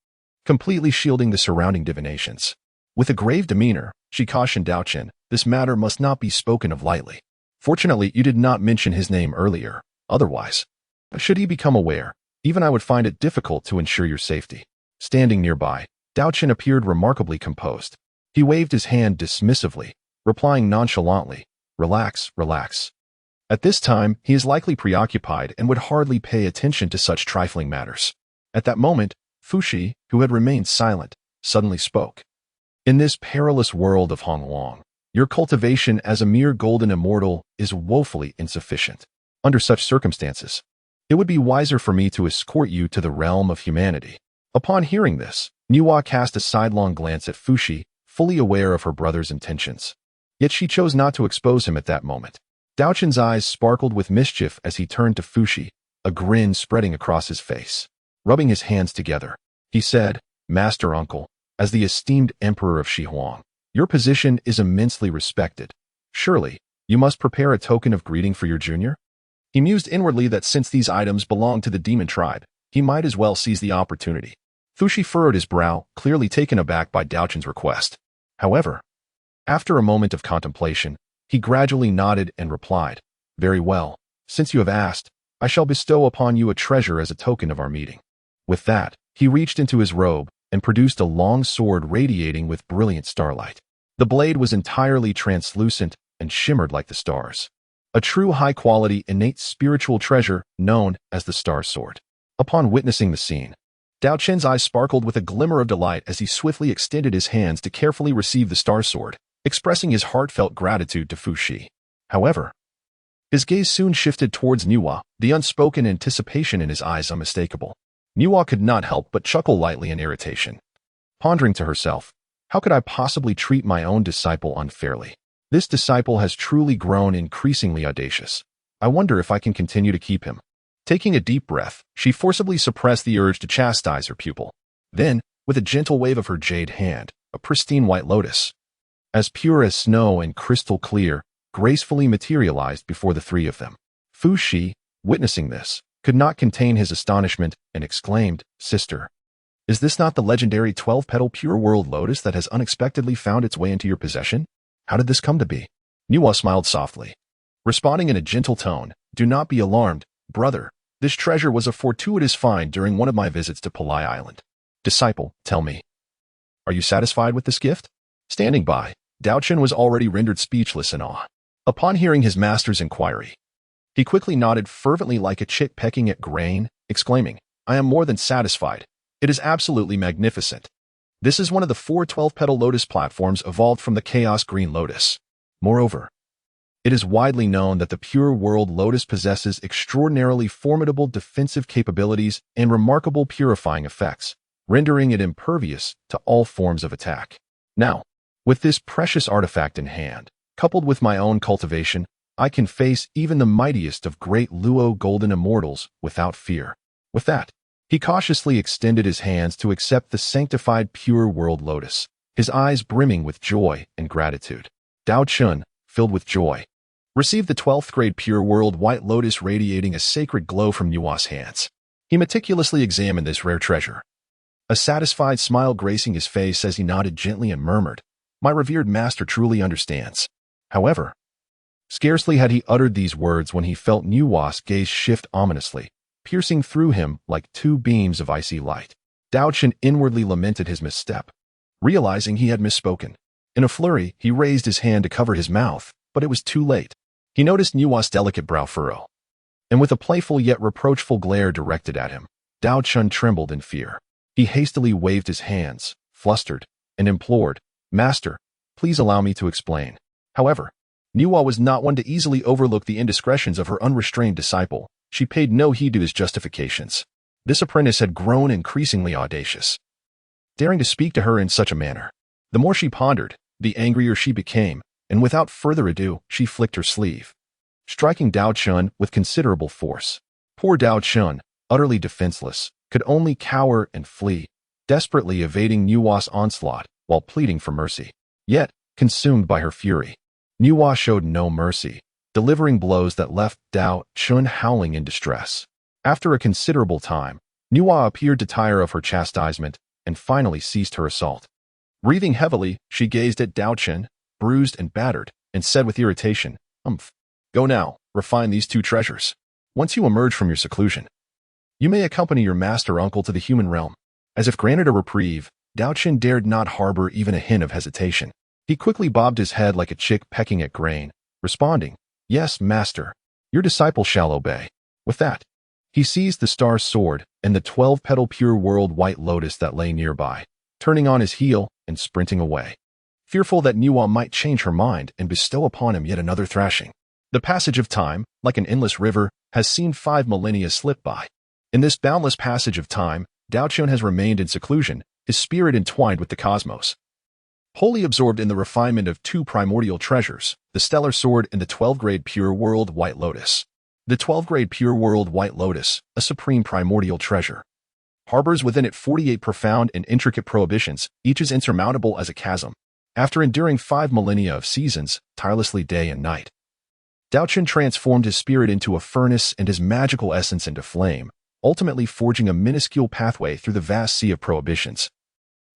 completely shielding the surrounding divinations. With a grave demeanor, she cautioned Daochen, "This matter must not be spoken of lightly. Fortunately, you did not mention his name earlier. Otherwise, should he become aware, even I would find it difficult to ensure your safety." Standing nearby, Daochen appeared remarkably composed. He waved his hand dismissively, replying nonchalantly, "Relax, relax. At this time, he is likely preoccupied and would hardly pay attention to such trifling matters." At that moment, Fuxi, who had remained silent, suddenly spoke. "In this perilous world of Hongmeng, your cultivation as a mere golden immortal is woefully insufficient. Under such circumstances, it would be wiser for me to escort you to the realm of humanity." Upon hearing this, Nüwa cast a sidelong glance at Fuxi, fully aware of her brother's intentions. Yet she chose not to expose him at that moment. Daochen's eyes sparkled with mischief as he turned to Fuxi, a grin spreading across his face. Rubbing his hands together, he said, "Master Uncle, as the esteemed Emperor of Shihuang, your position is immensely respected. Surely, you must prepare a token of greeting for your junior?" He mused inwardly that since these items belonged to the demon tribe, he might as well seize the opportunity. Fuxi furrowed his brow, clearly taken aback by Daochen's request. However, after a moment of contemplation, he gradually nodded and replied, "Very well. Since you have asked, I shall bestow upon you a treasure as a token of our meeting." With that, he reached into his robe and produced a long sword radiating with brilliant starlight. The blade was entirely translucent and shimmered like the stars. A true high-quality innate spiritual treasure known as the Star Sword. Upon witnessing the scene, Daochen's eyes sparkled with a glimmer of delight as he swiftly extended his hands to carefully receive the Star Sword, expressing his heartfelt gratitude to Fuxi. However, his gaze soon shifted towards Nüwa, the unspoken anticipation in his eyes unmistakable. Nüwa could not help but chuckle lightly in irritation, pondering to herself, "How could I possibly treat my own disciple unfairly? This disciple has truly grown increasingly audacious. I wonder if I can continue to keep him." Taking a deep breath, she forcibly suppressed the urge to chastise her pupil. Then, with a gentle wave of her jade hand, a pristine white lotus, as pure as snow and crystal clear, gracefully materialized before the three of them. Fuxi, witnessing this, could not contain his astonishment and exclaimed, "Sister, is this not the legendary 12-petal pure world lotus that has unexpectedly found its way into your possession? How did this come to be?" Nüwa smiled softly, responding in a gentle tone, "Do not be alarmed, brother. This treasure was a fortuitous find during one of my visits to Palai Island. Disciple, tell me, are you satisfied with this gift?" Standing by, Daochen was already rendered speechless in awe. Upon hearing his master's inquiry, he quickly nodded fervently like a chick pecking at grain, exclaiming, "I am more than satisfied. It is absolutely magnificent. This is one of the 4 12-petal lotus platforms evolved from the Chaos Green Lotus. Moreover, it is widely known that the Pure World Lotus possesses extraordinarily formidable defensive capabilities and remarkable purifying effects, rendering it impervious to all forms of attack. Now, with this precious artifact in hand, coupled with my own cultivation, I can face even the mightiest of great Luo golden immortals without fear." With that, he cautiously extended his hands to accept the sanctified Pure World Lotus, his eyes brimming with joy and gratitude. Daochen, filled with joy, received the 12th grade Pure World White Lotus radiating a sacred glow from Nüwa's hands. He meticulously examined this rare treasure, a satisfied smile gracing his face as he nodded gently and murmured, "My revered master truly understands." However, scarcely had he uttered these words when he felt Nüwa's gaze shift ominously, piercing through him like 2 beams of icy light. Daochen inwardly lamented his misstep, realizing he had misspoken. In a flurry, he raised his hand to cover his mouth, but it was too late. He noticed Nüwa's delicate brow furrow, and with a playful yet reproachful glare directed at him, Daochen trembled in fear. He hastily waved his hands, flustered, and implored, "Master, please allow me to explain." However, Nüwa was not one to easily overlook the indiscretions of her unrestrained disciple. She paid no heed to his justifications. This apprentice had grown increasingly audacious, daring to speak to her in such a manner. The more she pondered, the angrier she became, and without further ado, she flicked her sleeve, striking Daochen with considerable force. Poor Daochen, utterly defenseless, could only cower and flee, desperately evading Nüwa's onslaught while pleading for mercy. Yet, consumed by her fury, Nüwa showed no mercy, delivering blows that left Daochen howling in distress. After a considerable time, Nüwa appeared to tire of her chastisement and finally ceased her assault. Breathing heavily, she gazed at Daochen, bruised and battered, and said with irritation, "Umph. Go now, refine these 2 treasures. Once you emerge from your seclusion, you may accompany your master uncle to the human realm." As if granted a reprieve, Daochen dared not harbor even a hint of hesitation. He quickly bobbed his head like a chick pecking at grain, responding, "Yes, master. Your disciple shall obey." With that, he seized the star sword and the 12-petal Pure World White Lotus that lay nearby, turning on his heel and sprinting away, fearful that Nüwa might change her mind and bestow upon him yet another thrashing. The passage of time, like an endless river, has seen 5 millennia slip by. In this boundless passage of time, Daochen has remained in seclusion, his spirit entwined with the cosmos, wholly absorbed in the refinement of 2 primordial treasures, the Stellar Sword and the 12th-grade Pure World White Lotus. The 12th-grade Pure World White Lotus, a supreme primordial treasure, harbors within it 48 profound and intricate prohibitions, each as insurmountable as a chasm. After enduring 5 millennia of seasons, tirelessly day and night, Daochen transformed his spirit into a furnace and his magical essence into flame, ultimately forging a minuscule pathway through the vast sea of prohibitions,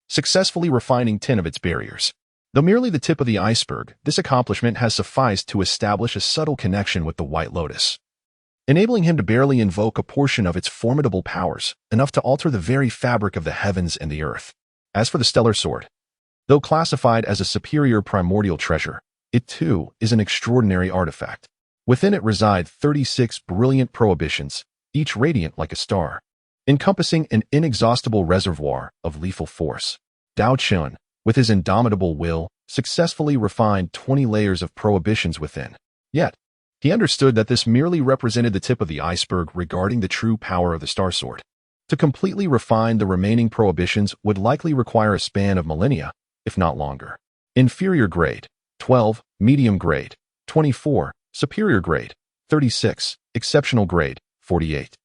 successfully refining 10 of its barriers. Though merely the tip of the iceberg, this accomplishment has sufficed to establish a subtle connection with the White Lotus, enabling him to barely invoke a portion of its formidable powers, enough to alter the very fabric of the heavens and the earth. As for the Stellar Sword, though classified as a superior primordial treasure, it too is an extraordinary artifact. Within it reside 36 brilliant prohibitions, each radiant like a star, encompassing an inexhaustible reservoir of lethal force. Daochen, with his indomitable will, successfully refined 20 layers of prohibitions within. Yet, he understood that this merely represented the tip of the iceberg regarding the true power of the Star Sword. To completely refine the remaining prohibitions would likely require a span of millennia, if not longer. Inferior grade, 12, medium grade, 24, superior grade, 36, exceptional grade, 48.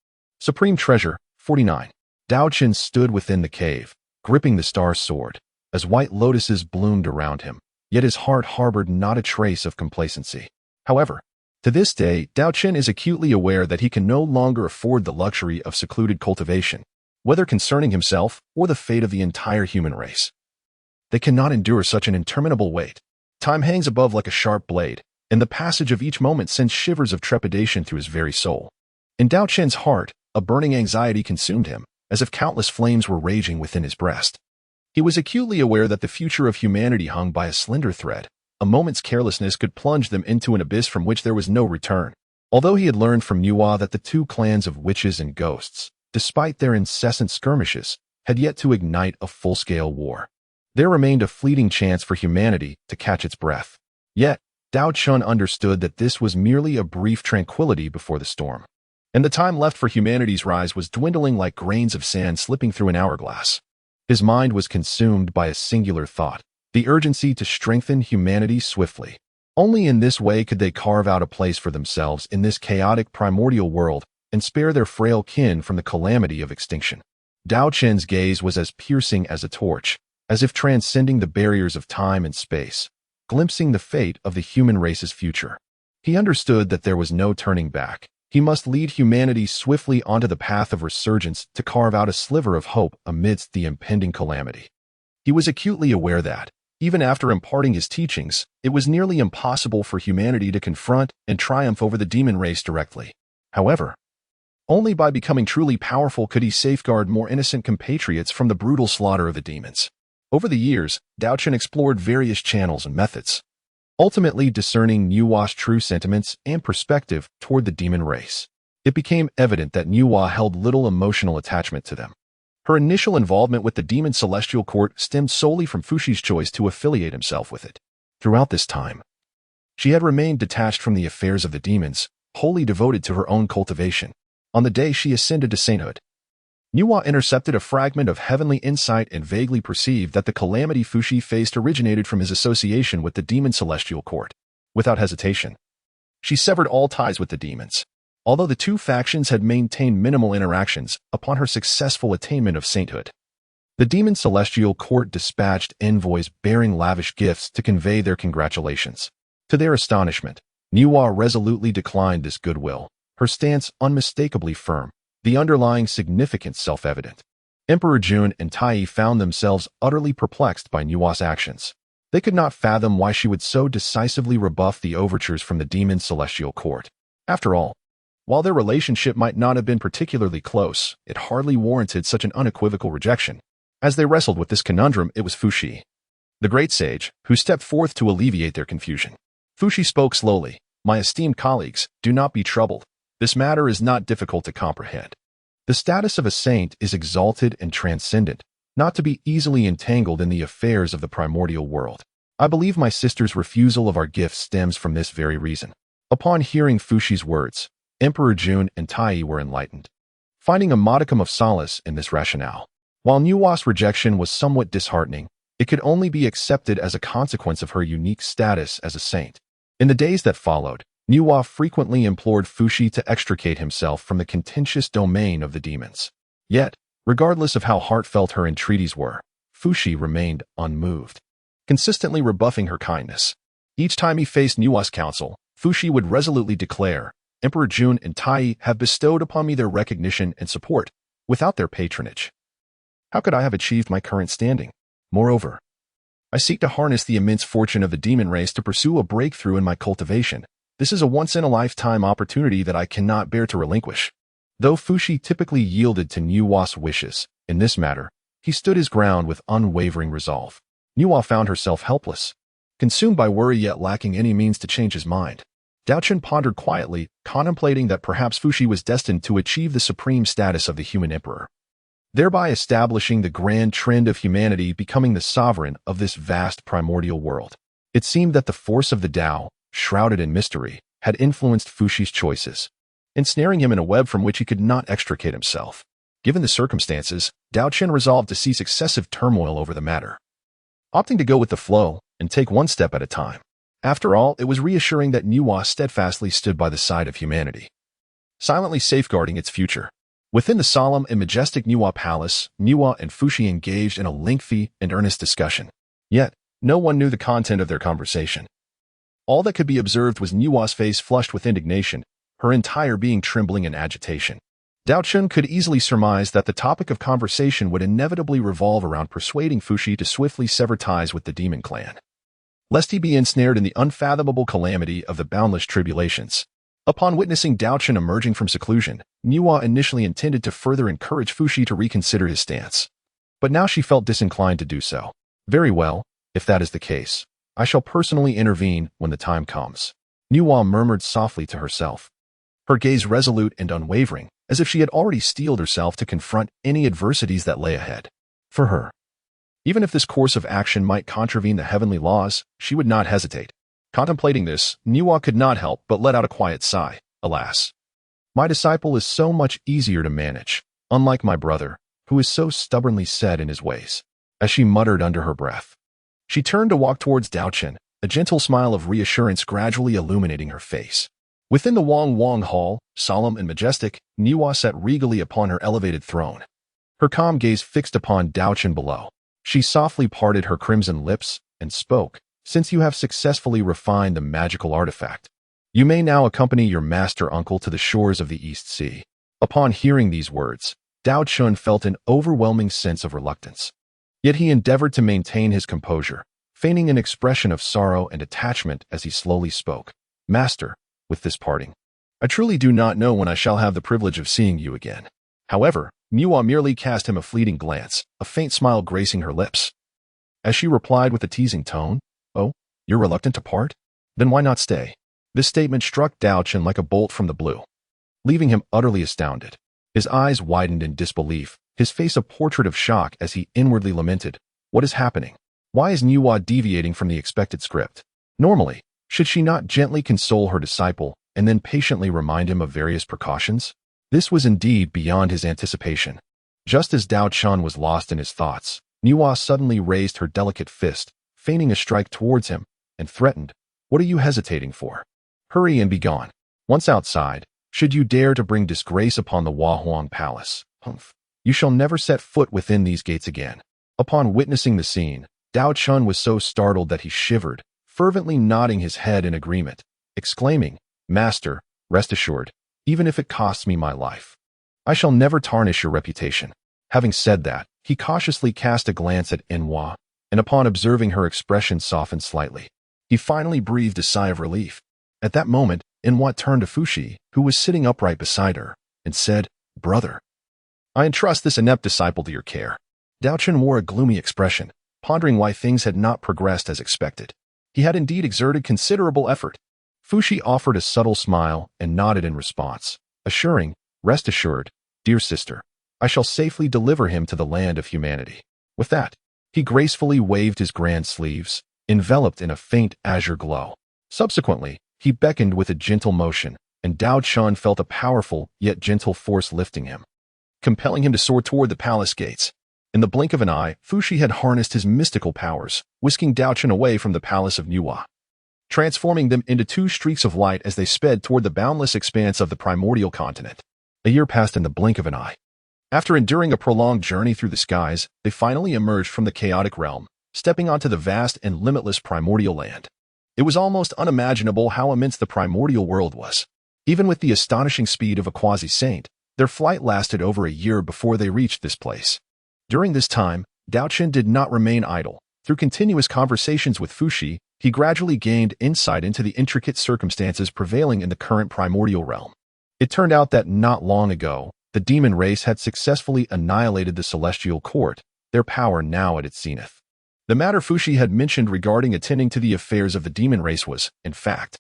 Supreme treasure, 49. Daochen stood within the cave, gripping the Star Sword, as white lotuses bloomed around him, yet his heart harbored not a trace of complacency. However, to this day, Daochen is acutely aware that he can no longer afford the luxury of secluded cultivation, whether concerning himself or the fate of the entire human race. They cannot endure such an interminable wait. Time hangs above like a sharp blade, and the passage of each moment sends shivers of trepidation through his very soul. In Daochen's heart, a burning anxiety consumed him, as if countless flames were raging within his breast. He was acutely aware that the future of humanity hung by a slender thread. A moment's carelessness could plunge them into an abyss from which there was no return. Although he had learned from Nüwa that the two clans of witches and ghosts, despite their incessant skirmishes, had yet to ignite a full-scale war, there remained a fleeting chance for humanity to catch its breath. Yet, Daochen understood that this was merely a brief tranquility before the storm, and the time left for humanity's rise was dwindling like grains of sand slipping through an hourglass. His mind was consumed by a singular thought: the urgency to strengthen humanity swiftly. Only in this way could they carve out a place for themselves in this chaotic primordial world and spare their frail kin from the calamity of extinction. Daochen's gaze was as piercing as a torch, as if transcending the barriers of time and space, glimpsing the fate of the human race's future. He understood that there was no turning back. He must lead humanity swiftly onto the path of resurgence to carve out a sliver of hope amidst the impending calamity. He was acutely aware that, even after imparting his teachings, it was nearly impossible for humanity to confront and triumph over the demon race directly. However, only by becoming truly powerful could he safeguard more innocent compatriots from the brutal slaughter of the demons. Over the years, Daochen explored various channels and methods, ultimately discerning Nüwa's true sentiments and perspective toward the demon race. It became evident that Nüwa held little emotional attachment to them. Her initial involvement with the demon celestial court stemmed solely from Fuxi's choice to affiliate himself with it. Throughout this time, she had remained detached from the affairs of the demons, wholly devoted to her own cultivation. On the day she ascended to sainthood, Nüwa intercepted a fragment of heavenly insight and vaguely perceived that the calamity Fuxi faced originated from his association with the demon celestial court. Without hesitation, she severed all ties with the demons. Although the two factions had maintained minimal interactions upon her successful attainment of sainthood, the demon celestial court dispatched envoys bearing lavish gifts to convey their congratulations. To their astonishment, Nüwa resolutely declined this goodwill, her stance unmistakably firm, the underlying significance self-evident. Emperor Jun and Tai found themselves utterly perplexed by Nüwa's actions. They could not fathom why she would so decisively rebuff the overtures from the demon celestial court. After all, while their relationship might not have been particularly close, it hardly warranted such an unequivocal rejection. As they wrestled with this conundrum, it was Fuxi, the great sage, who stepped forth to alleviate their confusion. Fuxi spoke slowly. "My esteemed colleagues, do not be troubled. This matter is not difficult to comprehend. The status of a saint is exalted and transcendent, not to be easily entangled in the affairs of the primordial world. I believe my sister's refusal of our gifts stems from this very reason." Upon hearing Fuxi's words, Emperor Jun and Tai were enlightened, finding a modicum of solace in this rationale. While Nüwa's rejection was somewhat disheartening, it could only be accepted as a consequence of her unique status as a saint. In the days that followed, Nüwa frequently implored Fuxi to extricate himself from the contentious domain of the demons. Yet, regardless of how heartfelt her entreaties were, Fuxi remained unmoved, consistently rebuffing her kindness. Each time he faced Nüwa's counsel, Fuxi would resolutely declare, "Emperor Jun and Tai have bestowed upon me their recognition and support. Without their patronage, how could I have achieved my current standing? Moreover, I seek to harness the immense fortune of the demon race to pursue a breakthrough in my cultivation. This is a once-in-a-lifetime opportunity that I cannot bear to relinquish." Though Fuxi typically yielded to Nüwa's wishes, in this matter, he stood his ground with unwavering resolve. Nüwa found herself helpless, consumed by worry yet lacking any means to change his mind. Daochen pondered quietly, contemplating that perhaps Fuxi was destined to achieve the supreme status of the human emperor, thereby establishing the grand trend of humanity becoming the sovereign of this vast primordial world. It seemed that the force of the Tao, shrouded in mystery, had influenced Fuxi's choices, ensnaring him in a web from which he could not extricate himself. Given the circumstances, Daochen resolved to cease excessive turmoil over the matter, opting to go with the flow and take one step at a time. After all, it was reassuring that Nüwa steadfastly stood by the side of humanity, silently safeguarding its future. Within the solemn and majestic Nüwa palace, Nüwa and Fuxi engaged in a lengthy and earnest discussion. Yet, no one knew the content of their conversation. All that could be observed was Nüwa's face flushed with indignation, her entire being trembling in agitation. Daochen could easily surmise that the topic of conversation would inevitably revolve around persuading Fuxi to swiftly sever ties with the demon clan, lest he be ensnared in the unfathomable calamity of the boundless tribulations. Upon witnessing Daochen emerging from seclusion, Nüwa initially intended to further encourage Fuxi to reconsider his stance. but now she felt disinclined to do so. Very well, if that is the case, I shall personally intervene when the time comes. Nüwa murmured softly to herself, her gaze resolute and unwavering, as if she had already steeled herself to confront any adversities that lay ahead. For her, even if this course of action might contravene the heavenly laws, she would not hesitate. Contemplating this, Nüwa could not help but let out a quiet sigh. Alas, my disciple is so much easier to manage, unlike my brother, who is so stubbornly set in his ways. As she muttered under her breath, she turned to walk towards Daochen, a gentle smile of reassurance gradually illuminating her face. Within the Wang Hall, solemn and majestic, Nüwa sat regally upon her elevated throne, her calm gaze fixed upon Daochen below. She softly parted her crimson lips and spoke, "Since you have successfully refined the magical artifact, you may now accompany your master uncle to the shores of the East Sea." Upon hearing these words, Daochen felt an overwhelming sense of reluctance. Yet he endeavored to maintain his composure, feigning an expression of sorrow and attachment as he slowly spoke. "Master, with this parting, I truly do not know when I shall have the privilege of seeing you again." However, Nüwa merely cast him a fleeting glance, a faint smile gracing her lips. As she replied with a teasing tone, "Oh, you're reluctant to part? Then why not stay?" This statement struck Daochen like a bolt from the blue, leaving him utterly astounded. His eyes widened in disbelief, his face a portrait of shock as he inwardly lamented, "What is happening? Why is Nüwa deviating from the expected script? Normally, should she not gently console her disciple and then patiently remind him of various precautions?" This was indeed beyond his anticipation. Just as Daochen was lost in his thoughts, Nüwa suddenly raised her delicate fist, feigning a strike towards him, and threatened, "What are you hesitating for? Hurry and be gone. Once outside, should you dare to bring disgrace upon the Huang Palace, you shall never set foot within these gates again." Upon witnessing the scene, Daochen was so startled that he shivered, fervently nodding his head in agreement, exclaiming, "Master, rest assured, even if it costs me my life, I shall never tarnish your reputation." Having said that, he cautiously cast a glance at Nüwa, and upon observing her expression softened slightly, he finally breathed a sigh of relief. At that moment, Nüwa turned to Fushi, who was sitting upright beside her, and said, "Brother, I entrust this inept disciple to your care." Daochen wore a gloomy expression, pondering why things had not progressed as expected. He had indeed exerted considerable effort. Fushi offered a subtle smile and nodded in response, assuring, "Rest assured, dear sister, I shall safely deliver him to the land of humanity." With that, he gracefully waved his grand sleeves, enveloped in a faint azure glow. Subsequently, he beckoned with a gentle motion, and Daochen felt a powerful yet gentle force lifting him, compelling him to soar toward the palace gates. In the blink of an eye, Fushi had harnessed his mystical powers, whisking Daochen away from the palace of Nüwa, transforming them into two streaks of light as they sped toward the boundless expanse of the primordial continent. A year passed in the blink of an eye. After enduring a prolonged journey through the skies, they finally emerged from the chaotic realm, stepping onto the vast and limitless primordial land. It was almost unimaginable how immense the primordial world was. Even with the astonishing speed of a quasi-saint, their flight lasted over a year before they reached this place. During this time, Daochen did not remain idle. Through continuous conversations with Fushi, he gradually gained insight into the intricate circumstances prevailing in the current primordial realm. It turned out that not long ago, the demon race had successfully annihilated the celestial court, their power now at its zenith. The matter Fushi had mentioned regarding attending to the affairs of the demon race was, in fact,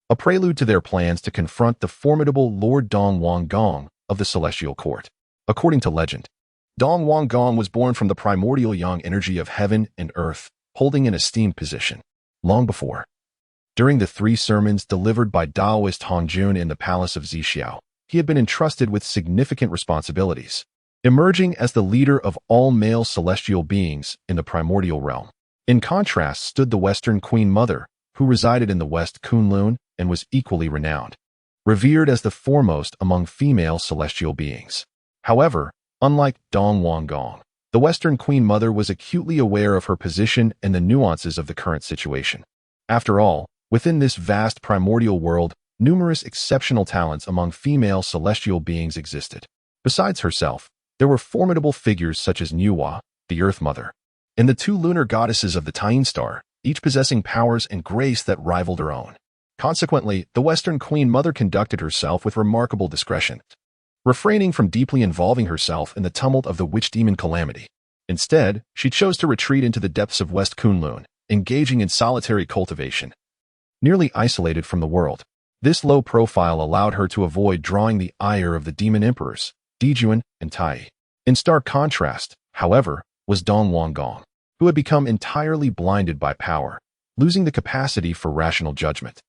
a prelude to their plans to confront the formidable Lord Dong Wanggong of the celestial court. According to legend, Dong Wanggong was born from the primordial young energy of heaven and earth, holding an esteemed position. Long before, during the 3 sermons delivered by Taoist Hongjun in the palace of Zixiao, he had been entrusted with significant responsibilities, emerging as the leader of all male celestial beings in the primordial realm. In contrast stood the Western Queen Mother, who resided in the West Kunlun and was equally renowned, revered as the foremost among female celestial beings. However, unlike Dong Wanggong, the Western Queen Mother was acutely aware of her position and the nuances of the current situation. After all, within this vast primordial world, numerous exceptional talents among female celestial beings existed. Besides herself, there were formidable figures such as Nüwa, the Earth Mother, and the 2 lunar goddesses of the Tyne Star, each possessing powers and grace that rivaled her own. Consequently, the Western Queen Mother conducted herself with remarkable discretion, refraining from deeply involving herself in the tumult of the witch-demon calamity. Instead, she chose to retreat into the depths of West Kunlun, engaging in solitary cultivation. Nearly isolated from the world, this low profile allowed her to avoid drawing the ire of the demon emperors, Dijuan and Tai. In stark contrast, however, was Dong Wanggong, who had become entirely blinded by power, losing the capacity for rational judgment.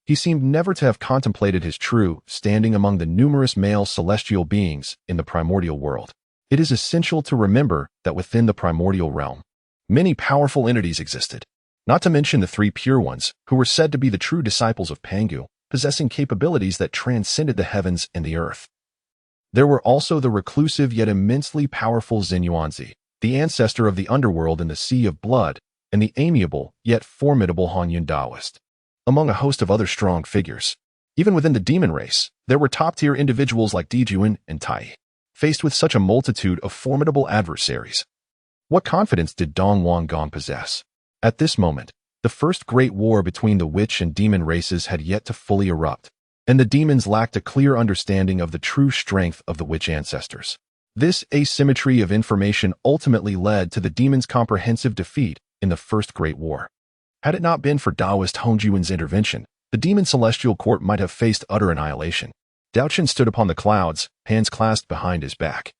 He seemed never to have contemplated his true standing among the numerous male celestial beings in the primordial world. It is essential to remember that within the primordial realm, many powerful entities existed, not to mention the three pure ones, who were said to be the true disciples of Pangu, possessing capabilities that transcended the heavens and the earth. There were also the reclusive yet immensely powerful Xinyuanzi, the ancestor of the underworld in the Sea of Blood, and the amiable yet formidable Honyun Taoist, among a host of other strong figures. Even within the demon race, there were top-tier individuals like Dijuan and Tai. Faced with such a multitude of formidable adversaries, what confidence did Dong Wanggong possess? At this moment, the first great war between the witch and demon races had yet to fully erupt, and the demons lacked a clear understanding of the true strength of the witch ancestors. This asymmetry of information ultimately led to the demons' comprehensive defeat in the First Great War. Had it not been for Taoist Hongjuan's intervention, the demon celestial court might have faced utter annihilation. Daochen stood upon the clouds, hands clasped behind his back.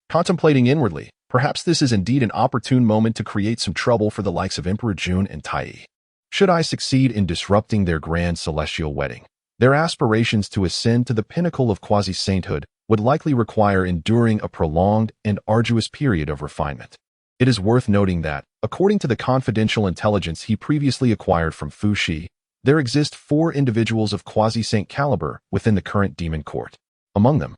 Contemplating inwardly, perhaps this is indeed an opportune moment to create some trouble for the likes of Emperor Jun and Tai. Should I succeed in disrupting their grand celestial wedding, their aspirations to ascend to the pinnacle of quasi-sainthood would likely require enduring a prolonged and arduous period of refinement. It is worth noting that, according to the confidential intelligence he previously acquired from Fu Shi, there exist 4 individuals of quasi-saint caliber within the current demon court. Among them,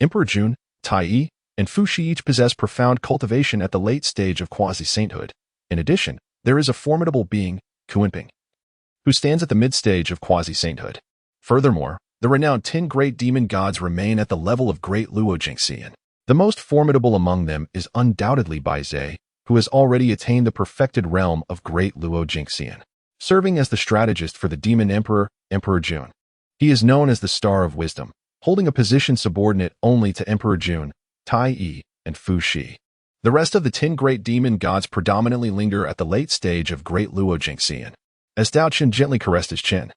Emperor Jun, Tai, and Fu Shi each possess profound cultivation at the late stage of quasi-sainthood. In addition, there is a formidable being, Kuenping, who stands at the mid-stage of quasi-sainthood. Furthermore, the renowned 10 great demon gods remain at the level of great Luo Jingxian. The most formidable among them is undoubtedly Bai Zhe, who has already attained the perfected realm of great Luo Jingxian, serving as the strategist for the demon emperor, Emperor Jun. He is known as the Star of Wisdom, holding a position subordinate only to Emperor Jun, Tai Yi, and Fu Shi. The rest of the 10 great demon gods predominantly linger at the late stage of great Luo Jingxian. As Daochen gently caressed his chin,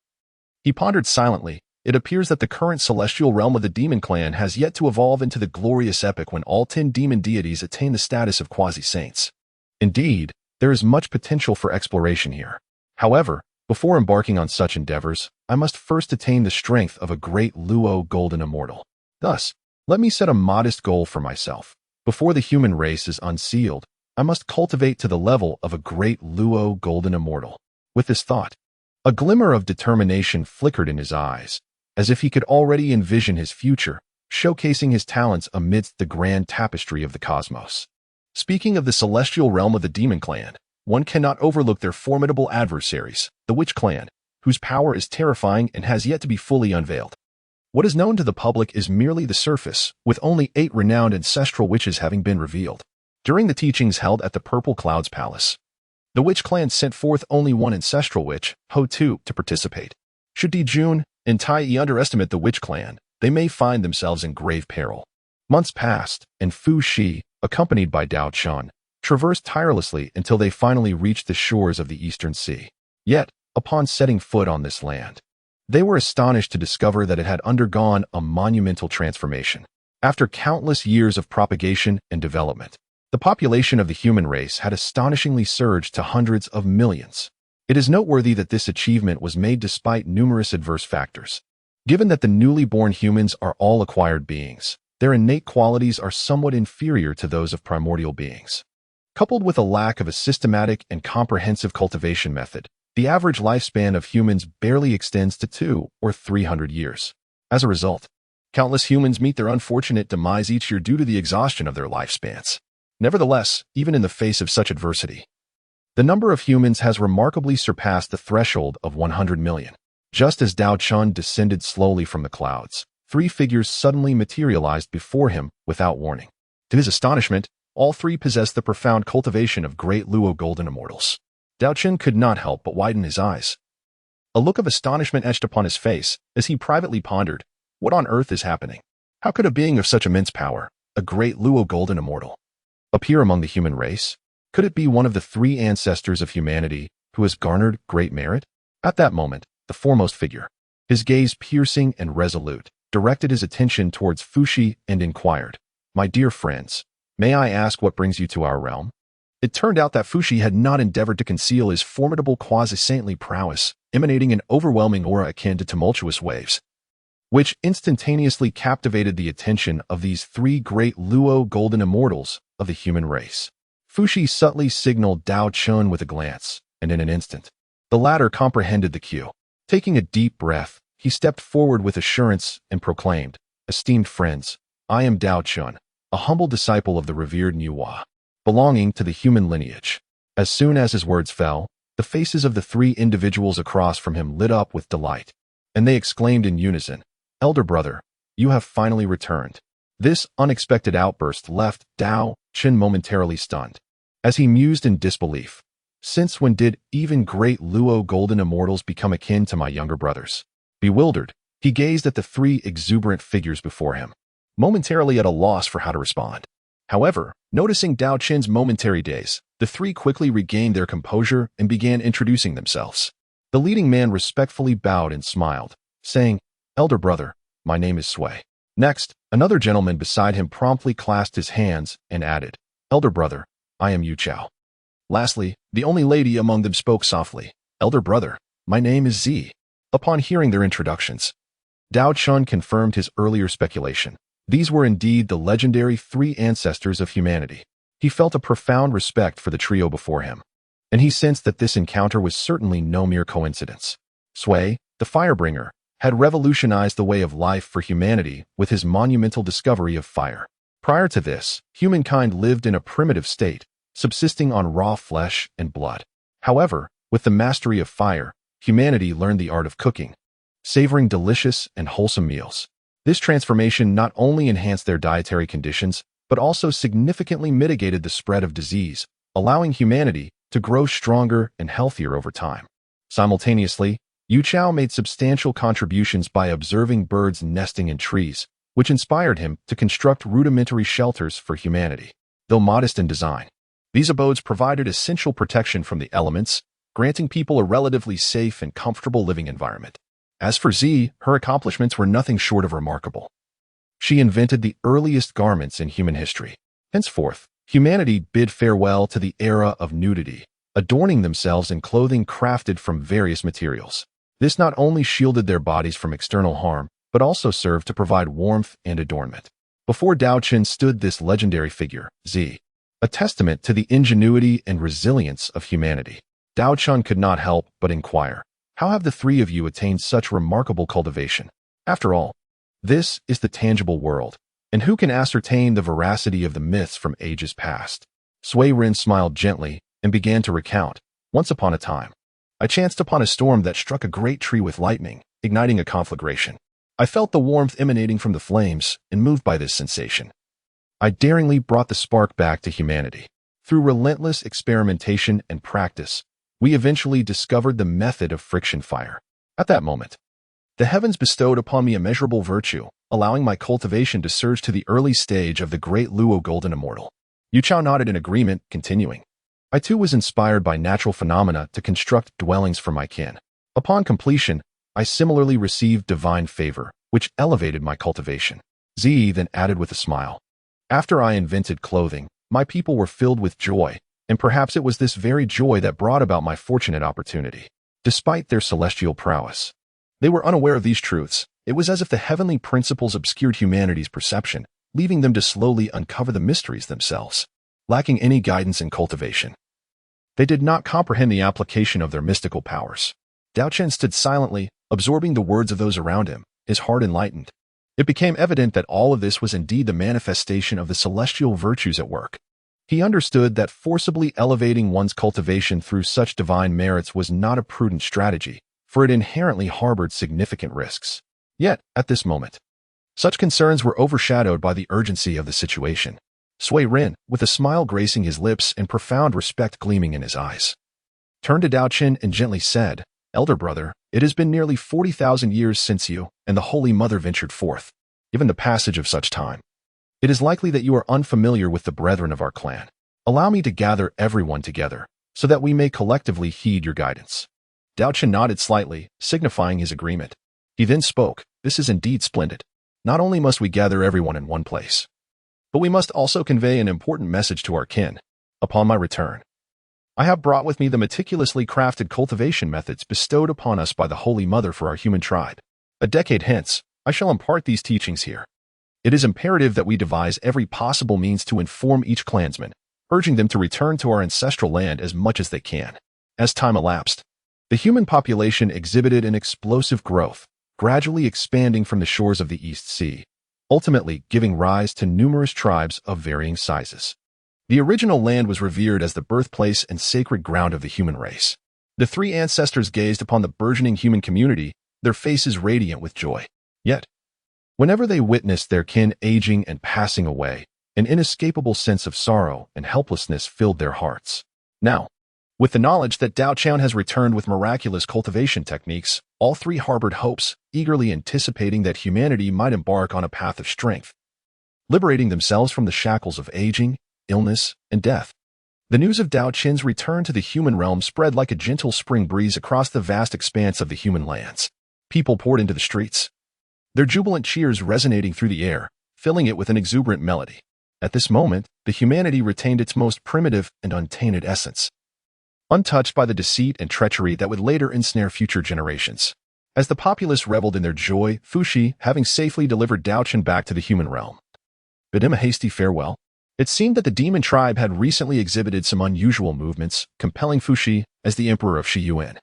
he pondered silently. It appears that the current celestial realm of the demon clan has yet to evolve into the glorious epoch when all 10 demon deities attain the status of quasi-saints. Indeed, there is much potential for exploration here. However, before embarking on such endeavors, I must first attain the strength of a great Luo golden immortal. Thus, let me set a modest goal for myself. Before the human race is unsealed, I must cultivate to the level of a great Luo golden immortal. With this thought, a glimmer of determination flickered in his eyes, as if he could already envision his future, showcasing his talents amidst the grand tapestry of the cosmos. Speaking of the celestial realm of the demon clan, one cannot overlook their formidable adversaries, the Witch Clan, whose power is terrifying and has yet to be fully unveiled. What is known to the public is merely the surface, with only 8 renowned ancestral witches having been revealed. During the teachings held at the Purple Clouds Palace, the Witch Clan sent forth only one ancestral witch, Ho Tu, to participate. Should Dijun and Tai underestimate the Witch Clan, they may find themselves in grave peril. Months passed, and Fu Shi, accompanied by Daochen, traversed tirelessly until they finally reached the shores of the Eastern Sea. Yet, upon setting foot on this land, they were astonished to discover that it had undergone a monumental transformation. After countless years of propagation and development, the population of the human race had astonishingly surged to hundreds of millions. It is noteworthy that this achievement was made despite numerous adverse factors. Given that the newly born humans are all acquired beings, their innate qualities are somewhat inferior to those of primordial beings. Coupled with a lack of a systematic and comprehensive cultivation method, the average lifespan of humans barely extends to 200 or 300 years. As a result, countless humans meet their unfortunate demise each year due to the exhaustion of their lifespans. Nevertheless, even in the face of such adversity, the number of humans has remarkably surpassed the threshold of 100 million. Just as Daochen descended slowly from the clouds, 3 figures suddenly materialized before him without warning. To his astonishment, all 3 possessed the profound cultivation of great Luo golden immortals. Daochen could not help but widen his eyes. A look of astonishment etched upon his face as he privately pondered, what on earth is happening? How could a being of such immense power, a great Luo golden immortal, appear among the human race? Could it be one of the three ancestors of humanity who has garnered great merit? At that moment, the foremost figure, his gaze piercing and resolute, directed his attention towards Fuxi and inquired, "My dear friends, may I ask what brings you to our realm?" It turned out that Fuxi had not endeavored to conceal his formidable quasi-saintly prowess, emanating an overwhelming aura akin to tumultuous waves, which instantaneously captivated the attention of these three great Luo golden immortals of the human race. Fuxi subtly signaled Daochen with a glance, and in an instant, the latter comprehended the cue. Taking a deep breath, he stepped forward with assurance and proclaimed, "Esteemed friends, I am Daochen, a humble disciple of the revered Nüwa, belonging to the human lineage." As soon as his words fell, the faces of the three individuals across from him lit up with delight, and they exclaimed in unison, "Elder brother, you have finally returned." This unexpected outburst left Daochen momentarily stunned, as he mused in disbelief. Since when did even great Luo golden immortals become akin to my younger brothers? Bewildered, he gazed at the three exuberant figures before him, momentarily at a loss for how to respond. However, noticing Daochen's momentary daze, the three quickly regained their composure and began introducing themselves. The leading man respectfully bowed and smiled, saying, "Elder brother, my name is Sui." Next, another gentleman beside him promptly clasped his hands and added, "Elder brother, I am Yu Chao." Lastly, the only lady among them spoke softly, "Elder brother, my name is Z." Upon hearing their introductions, Daochen confirmed his earlier speculation. These were indeed the legendary three ancestors of humanity. He felt a profound respect for the trio before him, and he sensed that this encounter was certainly no mere coincidence. Sui, the Firebringer, had revolutionized the way of life for humanity with his monumental discovery of fire. Prior to this, humankind lived in a primitive state, subsisting on raw flesh and blood. However, with the mastery of fire, humanity learned the art of cooking, savoring delicious and wholesome meals. This transformation not only enhanced their dietary conditions, but also significantly mitigated the spread of disease, allowing humanity to grow stronger and healthier over time. Simultaneously, Yu Chao made substantial contributions by observing birds nesting in trees, which inspired him to construct rudimentary shelters for humanity. Though modest in design, these abodes provided essential protection from the elements, granting people a relatively safe and comfortable living environment. As for Z, her accomplishments were nothing short of remarkable. She invented the earliest garments in human history. Henceforth, humanity bid farewell to the era of nudity, adorning themselves in clothing crafted from various materials. This not only shielded their bodies from external harm, but also served to provide warmth and adornment. Before Daochen stood this legendary figure, Z, a testament to the ingenuity and resilience of humanity. Daochen could not help but inquire, "How have the three of you attained such remarkable cultivation? After all, this is the tangible world, and who can ascertain the veracity of the myths from ages past?" Sui Ren smiled gently and began to recount, "Once upon a time, I chanced upon a storm that struck a great tree with lightning, igniting a conflagration. I felt the warmth emanating from the flames, and moved by this sensation, I daringly brought the spark back to humanity. Through relentless experimentation and practice, we eventually discovered the method of friction fire. At that moment, the heavens bestowed upon me immeasurable virtue, allowing my cultivation to surge to the early stage of the great Luo golden immortal." Yu Chao nodded in agreement, continuing, "I too was inspired by natural phenomena to construct dwellings for my kin. Upon completion, I similarly received divine favor, which elevated my cultivation." Z then added with a smile, "After I invented clothing, my people were filled with joy, and perhaps it was this very joy that brought about my fortunate opportunity. Despite their celestial prowess, they were unaware of these truths. It was as if the heavenly principles obscured humanity's perception, leaving them to slowly uncover the mysteries themselves. Lacking any guidance and cultivation, they did not comprehend the application of their mystical powers." Daochen stood silently, absorbing the words of those around him, his heart enlightened. It became evident that all of this was indeed the manifestation of the celestial virtues at work. He understood that forcibly elevating one's cultivation through such divine merits was not a prudent strategy, for it inherently harbored significant risks. Yet, at this moment, such concerns were overshadowed by the urgency of the situation. Sui Ren, with a smile gracing his lips and profound respect gleaming in his eyes, turned to Daochen and gently said, "Elder brother, it has been nearly 40,000 years since you and the Holy Mother ventured forth. Given the passage of such time, It is likely that you are unfamiliar with the brethren of our clan. Allow me to gather everyone together, so that we may collectively heed your guidance." Daochen nodded slightly, signifying his agreement. He then spoke, "This is indeed splendid. Not only must we gather everyone in one place, but we must also convey an important message to our kin. Upon my return, I have brought with me the meticulously crafted cultivation methods bestowed upon us by the Holy Mother for our human tribe. A decade hence, I shall impart these teachings here. It is imperative that we devise every possible means to inform each clansman, urging them to return to our ancestral land as much as they can." As time elapsed, the human population exhibited an explosive growth, gradually expanding from the shores of the East Sea, ultimately giving rise to numerous tribes of varying sizes. The original land was revered as the birthplace and sacred ground of the human race. The three ancestors gazed upon the burgeoning human community, their faces radiant with joy. Yet, whenever they witnessed their kin aging and passing away, an inescapable sense of sorrow and helplessness filled their hearts. Now, with the knowledge that Daochen has returned with miraculous cultivation techniques, all three harbored hopes, eagerly anticipating that humanity might embark on a path of strength, liberating themselves from the shackles of aging, illness, and death. The news of Daochen's return to the human realm spread like a gentle spring breeze across the vast expanse of the human lands. People poured into the streets, their jubilant cheers resonating through the air, filling it with an exuberant melody. At this moment, the humanity retained its most primitive and untainted essence, untouched by the deceit and treachery that would later ensnare future generations. As the populace reveled in their joy, Fuxi, having safely delivered Daochen back to the human realm, bid him a hasty farewell. It seemed that the demon tribe had recently exhibited some unusual movements, compelling Fuxi, as the emperor of Shiyuan,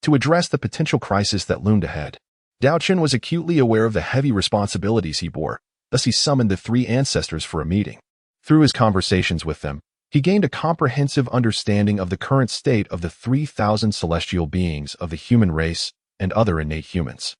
to address the potential crisis that loomed ahead. Daochen was acutely aware of the heavy responsibilities he bore, thus he summoned the three ancestors for a meeting. Through his conversations with them, he gained a comprehensive understanding of the current state of the 3,000 celestial beings of the human race and other innate humans.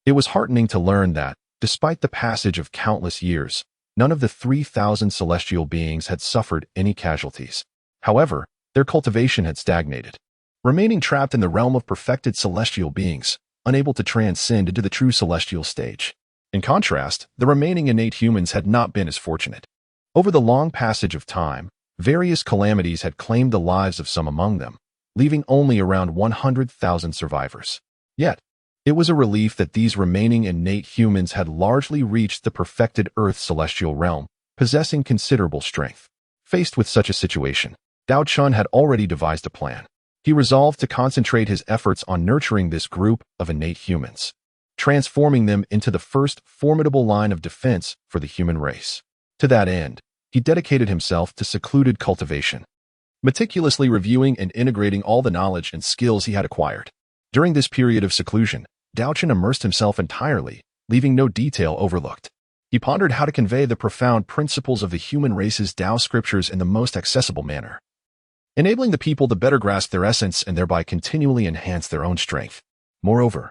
It was heartening to learn that, despite the passage of countless years, none of the 3,000 celestial beings had suffered any casualties. However, their cultivation had stagnated, remaining trapped in the realm of perfected celestial beings, unable to transcend into the true celestial stage. In contrast, the remaining innate humans had not been as fortunate. Over the long passage of time, various calamities had claimed the lives of some among them, leaving only around 100,000 survivors. Yet, it was a relief that these remaining innate humans had largely reached the perfected Earth celestial realm, possessing considerable strength. Faced with such a situation, Daochen had already devised a plan. He resolved to concentrate his efforts on nurturing this group of innate humans, transforming them into the first formidable line of defense for the human race. To that end, he dedicated himself to secluded cultivation, meticulously reviewing and integrating all the knowledge and skills he had acquired. During this period of seclusion, Daochen immersed himself entirely, leaving no detail overlooked. He pondered how to convey the profound principles of the human race's Tao scriptures in the most accessible manner, enabling the people to better grasp their essence and thereby continually enhance their own strength. Moreover,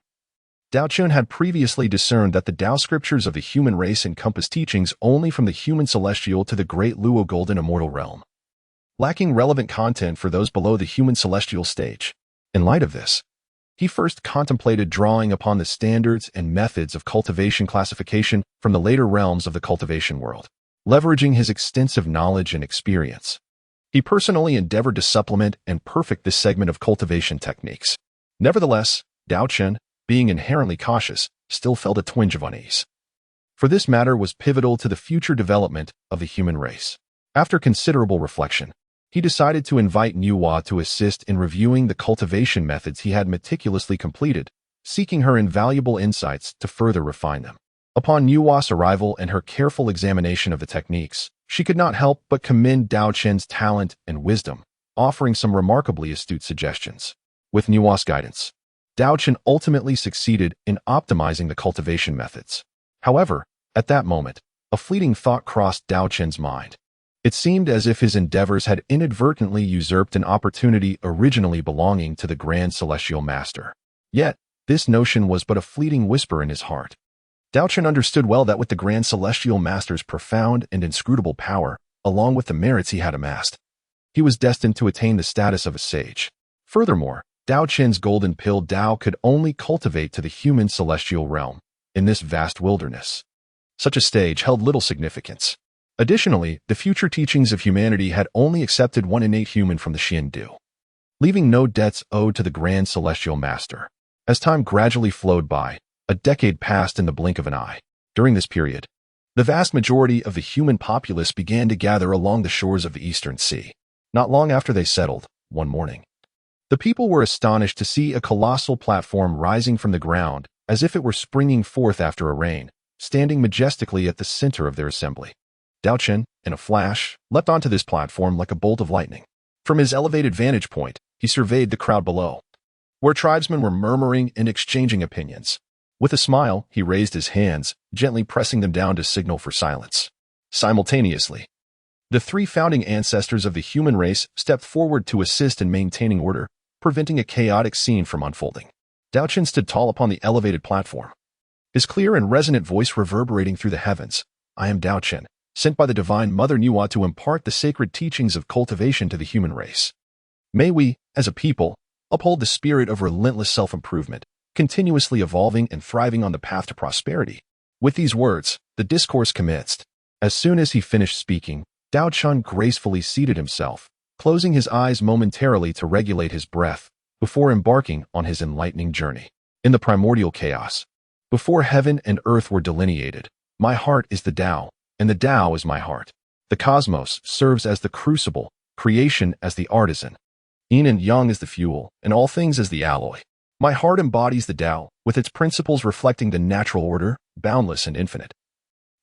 Daochen had previously discerned that the Tao scriptures of the human race encompass teachings only from the human celestial to the great Luo golden immortal realm, lacking relevant content for those below the human celestial stage. In light of this, he first contemplated drawing upon the standards and methods of cultivation classification from the later realms of the cultivation world. Leveraging his extensive knowledge and experience, he personally endeavored to supplement and perfect this segment of cultivation techniques. Nevertheless, Daochen, being inherently cautious, still felt a twinge of unease, for this matter was pivotal to the future development of the human race. After considerable reflection, he decided to invite Nüwa to assist in reviewing the cultivation methods he had meticulously completed, seeking her invaluable insights to further refine them. Upon Nüwa's arrival and her careful examination of the techniques, she could not help but commend Daochen's talent and wisdom, offering some remarkably astute suggestions. With Nüwa's guidance, Daochen ultimately succeeded in optimizing the cultivation methods. However, at that moment, a fleeting thought crossed Daochen's mind. It seemed as if his endeavors had inadvertently usurped an opportunity originally belonging to the Grand Celestial Master. Yet, this notion was but a fleeting whisper in his heart. Daochen understood well that with the Grand Celestial Master's profound and inscrutable power, along with the merits he had amassed, he was destined to attain the status of a sage. Furthermore, Daochen's golden pill Tao could only cultivate to the human celestial realm, in this vast wilderness. Such a stage held little significance. Additionally, the future teachings of humanity had only accepted one innate human from the Xiandu, leaving no debts owed to the Grand Celestial Master. As time gradually flowed by, a decade passed in the blink of an eye. During this period, the vast majority of the human populace began to gather along the shores of the Eastern Sea. Not long after they settled, one morning, the people were astonished to see a colossal platform rising from the ground as if it were springing forth after a rain, standing majestically at the center of their assembly. Daochen, in a flash, leapt onto this platform like a bolt of lightning. From his elevated vantage point, he surveyed the crowd below, where tribesmen were murmuring and exchanging opinions. With a smile, he raised his hands, gently pressing them down to signal for silence. Simultaneously, the three founding ancestors of the human race stepped forward to assist in maintaining order, preventing a chaotic scene from unfolding. Daochen stood tall upon the elevated platform, his clear and resonant voice reverberating through the heavens. I am Daochen, sent by the divine Mother Nüwa to impart the sacred teachings of cultivation to the human race. May we, as a people, uphold the spirit of relentless self-improvement, continuously evolving and thriving on the path to prosperity. With these words, the discourse commenced. As soon as he finished speaking, Daochen gracefully seated himself, closing his eyes momentarily to regulate his breath, before embarking on his enlightening journey. In the primordial chaos, before heaven and earth were delineated, my heart is the Tao, and the Tao is my heart. The cosmos serves as the crucible, creation as the artisan, yin and yang as the fuel, and all things as the alloy. My heart embodies the Tao, with its principles reflecting the natural order, boundless and infinite,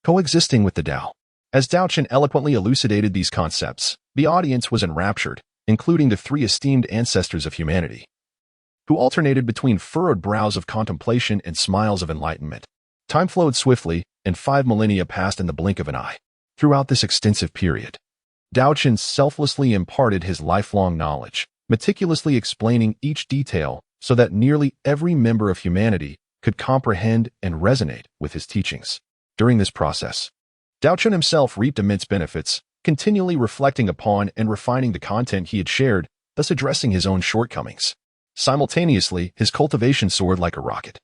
coexisting with the Tao. As Daochen eloquently elucidated these concepts, the audience was enraptured, including the three esteemed ancestors of humanity, who alternated between furrowed brows of contemplation and smiles of enlightenment. Time flowed swiftly, and 5 millennia passed in the blink of an eye. Throughout this extensive period, Daochen selflessly imparted his lifelong knowledge, meticulously explaining each detail so that nearly every member of humanity could comprehend and resonate with his teachings. During this process, Daochen himself reaped immense benefits, continually reflecting upon and refining the content he had shared, thus addressing his own shortcomings. Simultaneously, his cultivation soared like a rocket,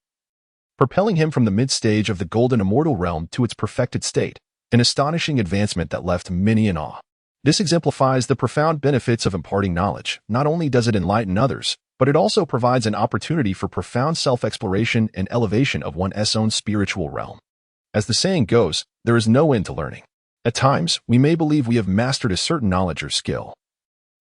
propelling him from the mid-stage of the golden immortal realm to its perfected state, an astonishing advancement that left many in awe. This exemplifies the profound benefits of imparting knowledge. Not only does it enlighten others, but it also provides an opportunity for profound self-exploration and elevation of one's own spiritual realm. As the saying goes, there is no end to learning. At times, we may believe we have mastered a certain knowledge or skill,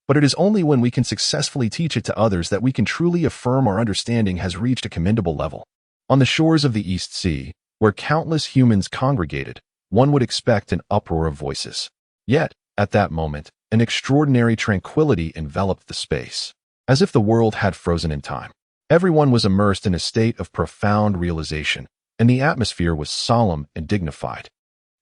but it is only when we can successfully teach it to others that we can truly affirm our understanding has reached a commendable level. On the shores of the East Sea, where countless humans congregated, one would expect an uproar of voices. Yet, at that moment, an extraordinary tranquility enveloped the space, as if the world had frozen in time. Everyone was immersed in a state of profound realization, and the atmosphere was solemn and dignified.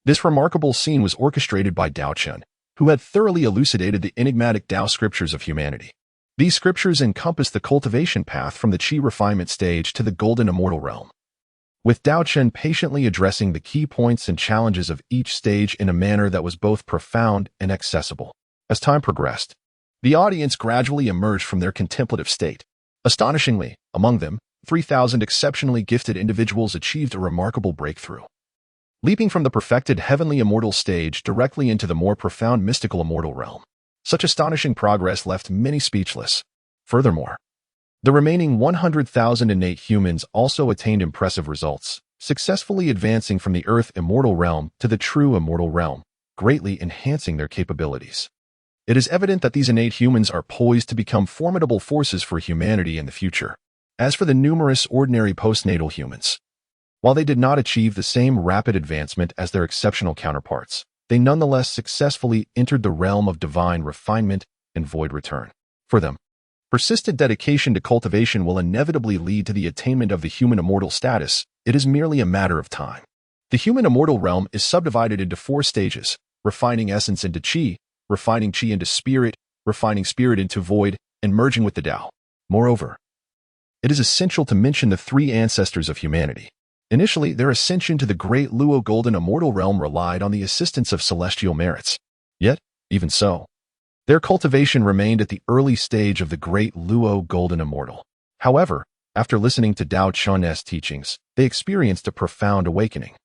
This remarkable scene was orchestrated by Daochen, who had thoroughly elucidated the enigmatic Tao scriptures of humanity. These scriptures encompass the cultivation path from the Qi refinement stage to the golden immortal realm, with Daochen patiently addressing the key points and challenges of each stage in a manner that was both profound and accessible. As time progressed, the audience gradually emerged from their contemplative state. Astonishingly, among them, 3,000 exceptionally gifted individuals achieved a remarkable breakthrough, leaping from the perfected heavenly immortal stage directly into the more profound mystical immortal realm. Such astonishing progress left many speechless. Furthermore, the remaining 100,000 innate humans also attained impressive results, successfully advancing from the earth immortal realm to the true immortal realm, greatly enhancing their capabilities. It is evident that these innate humans are poised to become formidable forces for humanity in the future. As for the numerous ordinary postnatal humans, while they did not achieve the same rapid advancement as their exceptional counterparts, they nonetheless successfully entered the realm of divine refinement and void return. For them, persistent dedication to cultivation will inevitably lead to the attainment of the human immortal status. It is merely a matter of time. The human immortal realm is subdivided into 4 stages: refining essence into Qi, refining Qi into spirit, refining spirit into void, and merging with the Tao. Moreover, it is essential to mention the 3 ancestors of humanity. Initially, their ascension to the great Luo golden immortal realm relied on the assistance of celestial merits. Yet, even so, their cultivation remained at the early stage of the great Luo golden immortal. However, after listening to Daochen's teachings, they experienced a profound awakening.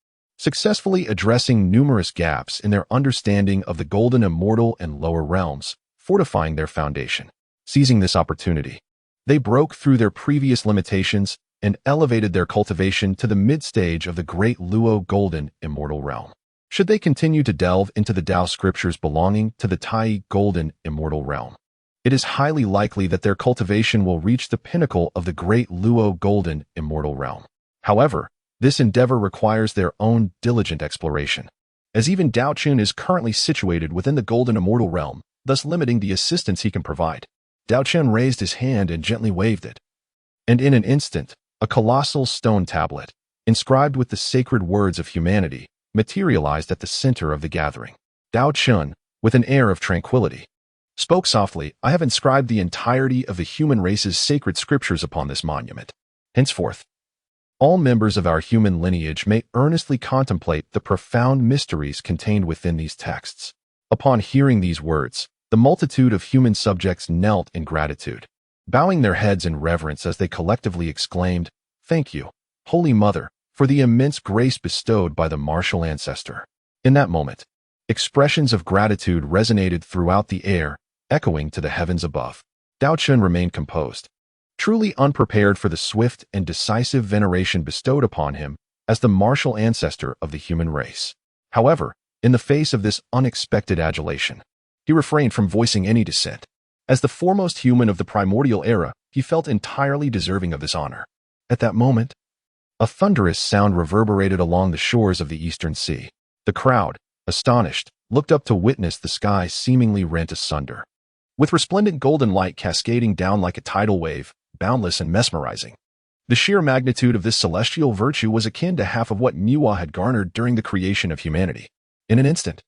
successfully addressing numerous gaps in their understanding of the golden immortal and lower realms, fortifying their foundation. Seizing this opportunity, they broke through their previous limitations and elevated their cultivation to the mid-stage of the great Luo golden immortal realm. Should they continue to delve into the Tao scriptures belonging to the Tai golden immortal realm, it is highly likely that their cultivation will reach the pinnacle of the great Luo golden immortal realm. However, this endeavor requires their own diligent exploration, as even Daochen is currently situated within the golden immortal realm, thus limiting the assistance he can provide. Daochen raised his hand and gently waved it, and in an instant, a colossal stone tablet, inscribed with the sacred words of humanity, materialized at the center of the gathering. Daochen, with an air of tranquility, spoke softly, "I have inscribed the entirety of the human race's sacred scriptures upon this monument. Henceforth, all members of our human lineage may earnestly contemplate the profound mysteries contained within these texts." Upon hearing these words, the multitude of human subjects knelt in gratitude, bowing their heads in reverence as they collectively exclaimed, "Thank you, Holy Mother, for the immense grace bestowed by the martial ancestor." In that moment, expressions of gratitude resonated throughout the air, echoing to the heavens above. Daochen remained composed, truly unprepared for the swift and decisive veneration bestowed upon him as the martial ancestor of the human race. However, in the face of this unexpected adulation, he refrained from voicing any dissent. As the foremost human of the primordial era, he felt entirely deserving of this honor. At that moment, a thunderous sound reverberated along the shores of the eastern sea. The crowd, astonished, looked up to witness the sky seemingly rent asunder, with resplendent golden light cascading down like a tidal wave, boundless and mesmerizing. The sheer magnitude of this celestial virtue was akin to half of what Nüwa had garnered during the creation of humanity. In an instant,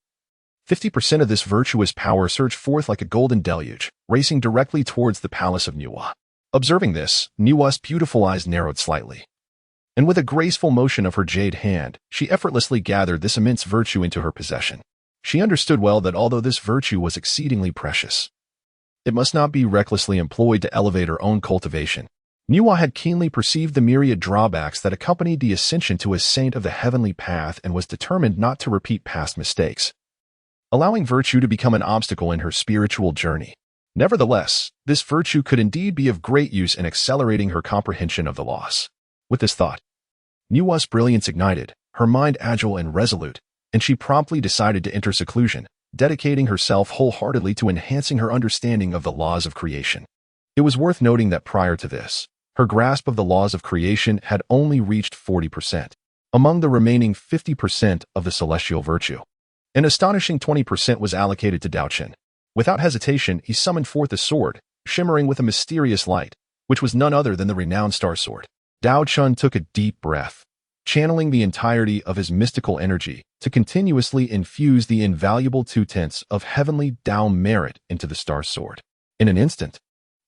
50% of this virtuous power surged forth like a golden deluge, racing directly towards the palace of Nüwa. Observing this, Nüwa's beautiful eyes narrowed slightly, and with a graceful motion of her jade hand, she effortlessly gathered this immense virtue into her possession. She understood well that although this virtue was exceedingly precious, it must not be recklessly employed to elevate her own cultivation. Nüwa had keenly perceived the myriad drawbacks that accompanied the ascension to a saint of the heavenly path and was determined not to repeat past mistakes, allowing virtue to become an obstacle in her spiritual journey. Nevertheless, this virtue could indeed be of great use in accelerating her comprehension of the loss. With this thought, Nüwa's brilliance ignited, her mind agile and resolute, and she promptly decided to enter seclusion, dedicating herself wholeheartedly to enhancing her understanding of the laws of creation. It was worth noting that prior to this, her grasp of the laws of creation had only reached 40%. Among the remaining 50% of the celestial virtue, an astonishing 20% was allocated to Daochen. Without hesitation, he summoned forth a sword, shimmering with a mysterious light, which was none other than the renowned Star Sword. Daochen took a deep breath, channeling the entirety of his mystical energy to continuously infuse the invaluable 2/10 of heavenly Tao merit into the Star Sword. In an instant,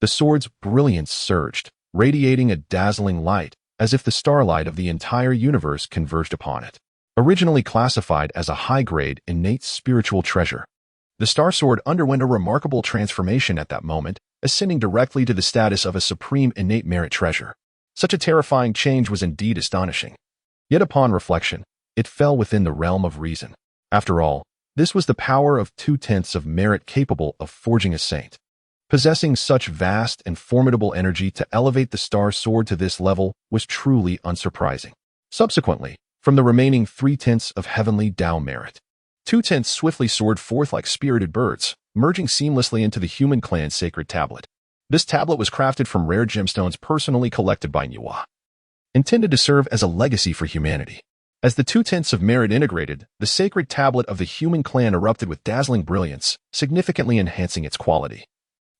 the sword's brilliance surged, radiating a dazzling light, as if the starlight of the entire universe converged upon it. Originally classified as a high-grade innate spiritual treasure, the Star Sword underwent a remarkable transformation at that moment, ascending directly to the status of a supreme innate merit treasure. Such a terrifying change was indeed astonishing. Yet upon reflection, it fell within the realm of reason. After all, this was the power of 2/10 of merit capable of forging a saint. Possessing such vast and formidable energy to elevate the Star Sword to this level was truly unsurprising. Subsequently, from the remaining 3/10 of heavenly Tao merit, 2/10 swiftly soared forth like spirited birds, merging seamlessly into the human clan's sacred tablet. This tablet was crafted from rare gemstones personally collected by Nüwa, intended to serve as a legacy for humanity. As the 2/10 of merit integrated, the sacred tablet of the human clan erupted with dazzling brilliance, significantly enhancing its quality,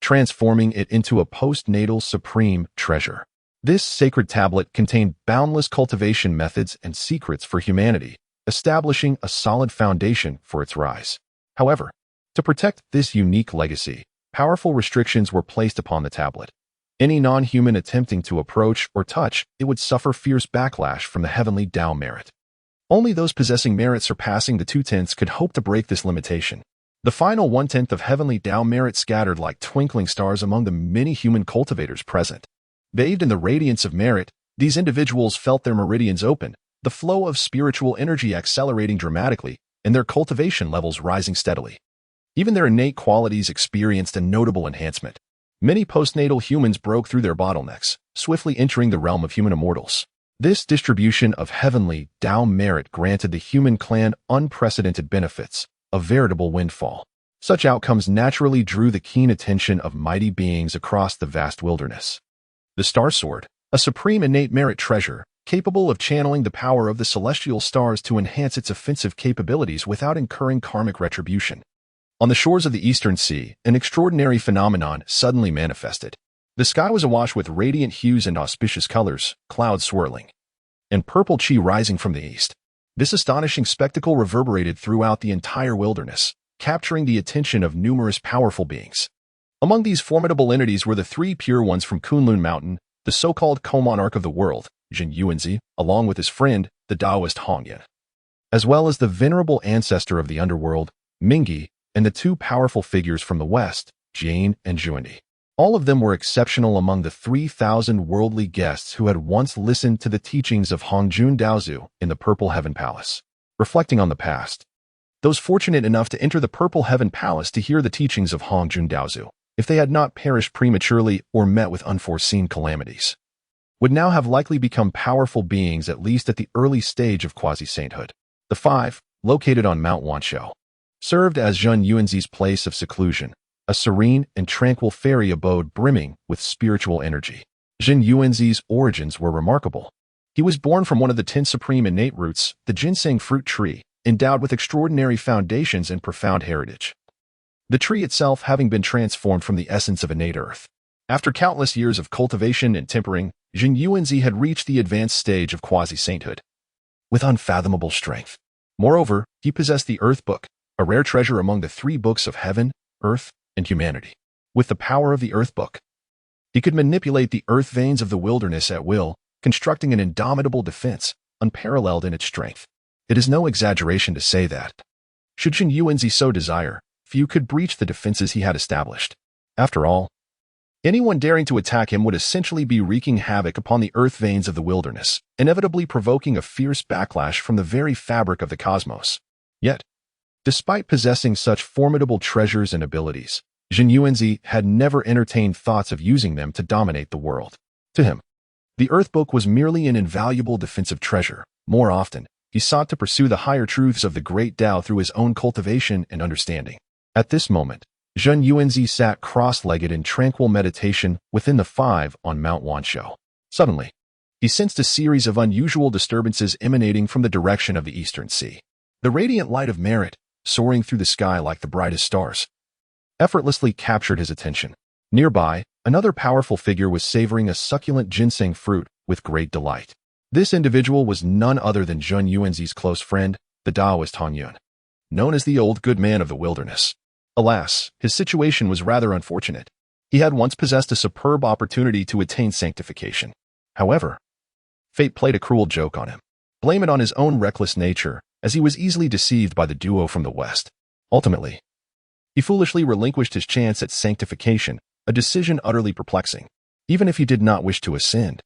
transforming it into a postnatal supreme treasure. This sacred tablet contained boundless cultivation methods and secrets for humanity, establishing a solid foundation for its rise. However, to protect this unique legacy, powerful restrictions were placed upon the tablet. Any non-human attempting to approach or touch it would suffer fierce backlash from the heavenly Tao merit. Only those possessing merit surpassing the 2/10 could hope to break this limitation. The final 1/10 of heavenly Tao merit scattered like twinkling stars among the many human cultivators present. Bathed in the radiance of merit, these individuals felt their meridians open, the flow of spiritual energy accelerating dramatically and their cultivation levels rising steadily. Even their innate qualities experienced a notable enhancement. Many postnatal humans broke through their bottlenecks, swiftly entering the realm of human immortals. This distribution of heavenly Dao merit granted the human clan unprecedented benefits, a veritable windfall. Such outcomes naturally drew the keen attention of mighty beings across the vast wilderness. The Star Sword, a supreme innate merit treasure, capable of channeling the power of the celestial stars to enhance its offensive capabilities without incurring karmic retribution. On the shores of the Eastern Sea, an extraordinary phenomenon suddenly manifested. The sky was awash with radiant hues and auspicious colors, clouds swirling, and purple chi rising from the east. This astonishing spectacle reverberated throughout the entire wilderness, capturing the attention of numerous powerful beings. Among these formidable entities were the three pure ones from Kunlun Mountain, the so-called co-monarch of the world, Zhen Yuanzi, along with his friend, the Taoist Hongyan, as well as the venerable ancestor of the underworld, Mingyi, and the two powerful figures from the west, Jane and Zhuandi. All of them were exceptional among the 3,000 worldly guests who had once listened to the teachings of Hongjun Daozu in the Purple Heaven Palace. Reflecting on the past, those fortunate enough to enter the Purple Heaven Palace to hear the teachings of Hongjun Daozu, if they had not perished prematurely or met with unforeseen calamities, would now have likely become powerful beings at least at the early stage of quasi-sainthood. The five, located on Mount Wanshou, served as Zhen Yuanzi's place of seclusion, a serene and tranquil fairy abode brimming with spiritual energy. Zhen Yuanzi's origins were remarkable. He was born from one of the 10 supreme innate roots, the ginseng fruit tree, endowed with extraordinary foundations and profound heritage. The tree itself having been transformed from the essence of innate earth. After countless years of cultivation and tempering, Zhen Yuanzi had reached the advanced stage of quasi-sainthood with unfathomable strength. Moreover, he possessed the Earth Book, a rare treasure among the 3 books of heaven, earth, and humanity. With the power of the Earth Book, he could manipulate the earth veins of the wilderness at will, constructing an indomitable defense, unparalleled in its strength. It is no exaggeration to say that, should Zhen Yuanzi so desire, few could breach the defenses he had established. After all, anyone daring to attack him would essentially be wreaking havoc upon the earth veins of the wilderness, inevitably provoking a fierce backlash from the very fabric of the cosmos. Yet, despite possessing such formidable treasures and abilities, Zhen Yuanzi had never entertained thoughts of using them to dominate the world. To him, the Earth Book was merely an invaluable defensive treasure. More often, he sought to pursue the higher truths of the great Tao through his own cultivation and understanding. At this moment, Zhen Yuanzi sat cross-legged in tranquil meditation within the 5 on Mount Wanshou. Suddenly, he sensed a series of unusual disturbances emanating from the direction of the Eastern Sea. The radiant light of merit, soaring through the sky like the brightest stars, effortlessly captured his attention. Nearby, another powerful figure was savoring a succulent ginseng fruit with great delight. This individual was none other than Zhen Yuanzi's close friend, the Taoist Hongyun, known as the Old Good Man of the Wilderness. Alas, his situation was rather unfortunate. He had once possessed a superb opportunity to attain sanctification. However, fate played a cruel joke on him. Blame it on his own reckless nature, as he was easily deceived by the duo from the West. Ultimately, he foolishly relinquished his chance at sanctification, a decision utterly perplexing. Even if he did not wish to ascend,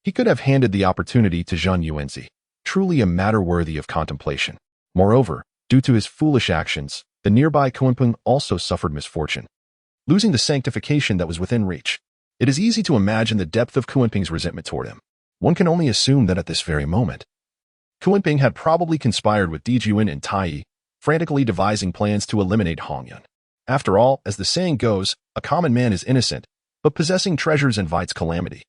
he could have handed the opportunity to Zhen Yuanzi, truly a matter worthy of contemplation. Moreover, due to his foolish actions, the nearby Kunpeng also suffered misfortune, losing the sanctification that was within reach. It is easy to imagine the depth of Kunpeng's resentment toward him. One can only assume that at this very moment, Kunpeng had probably conspired with Dijuan and Tai, frantically devising plans to eliminate Hongyun. After all, as the saying goes, a common man is innocent, but possessing treasures invites calamity.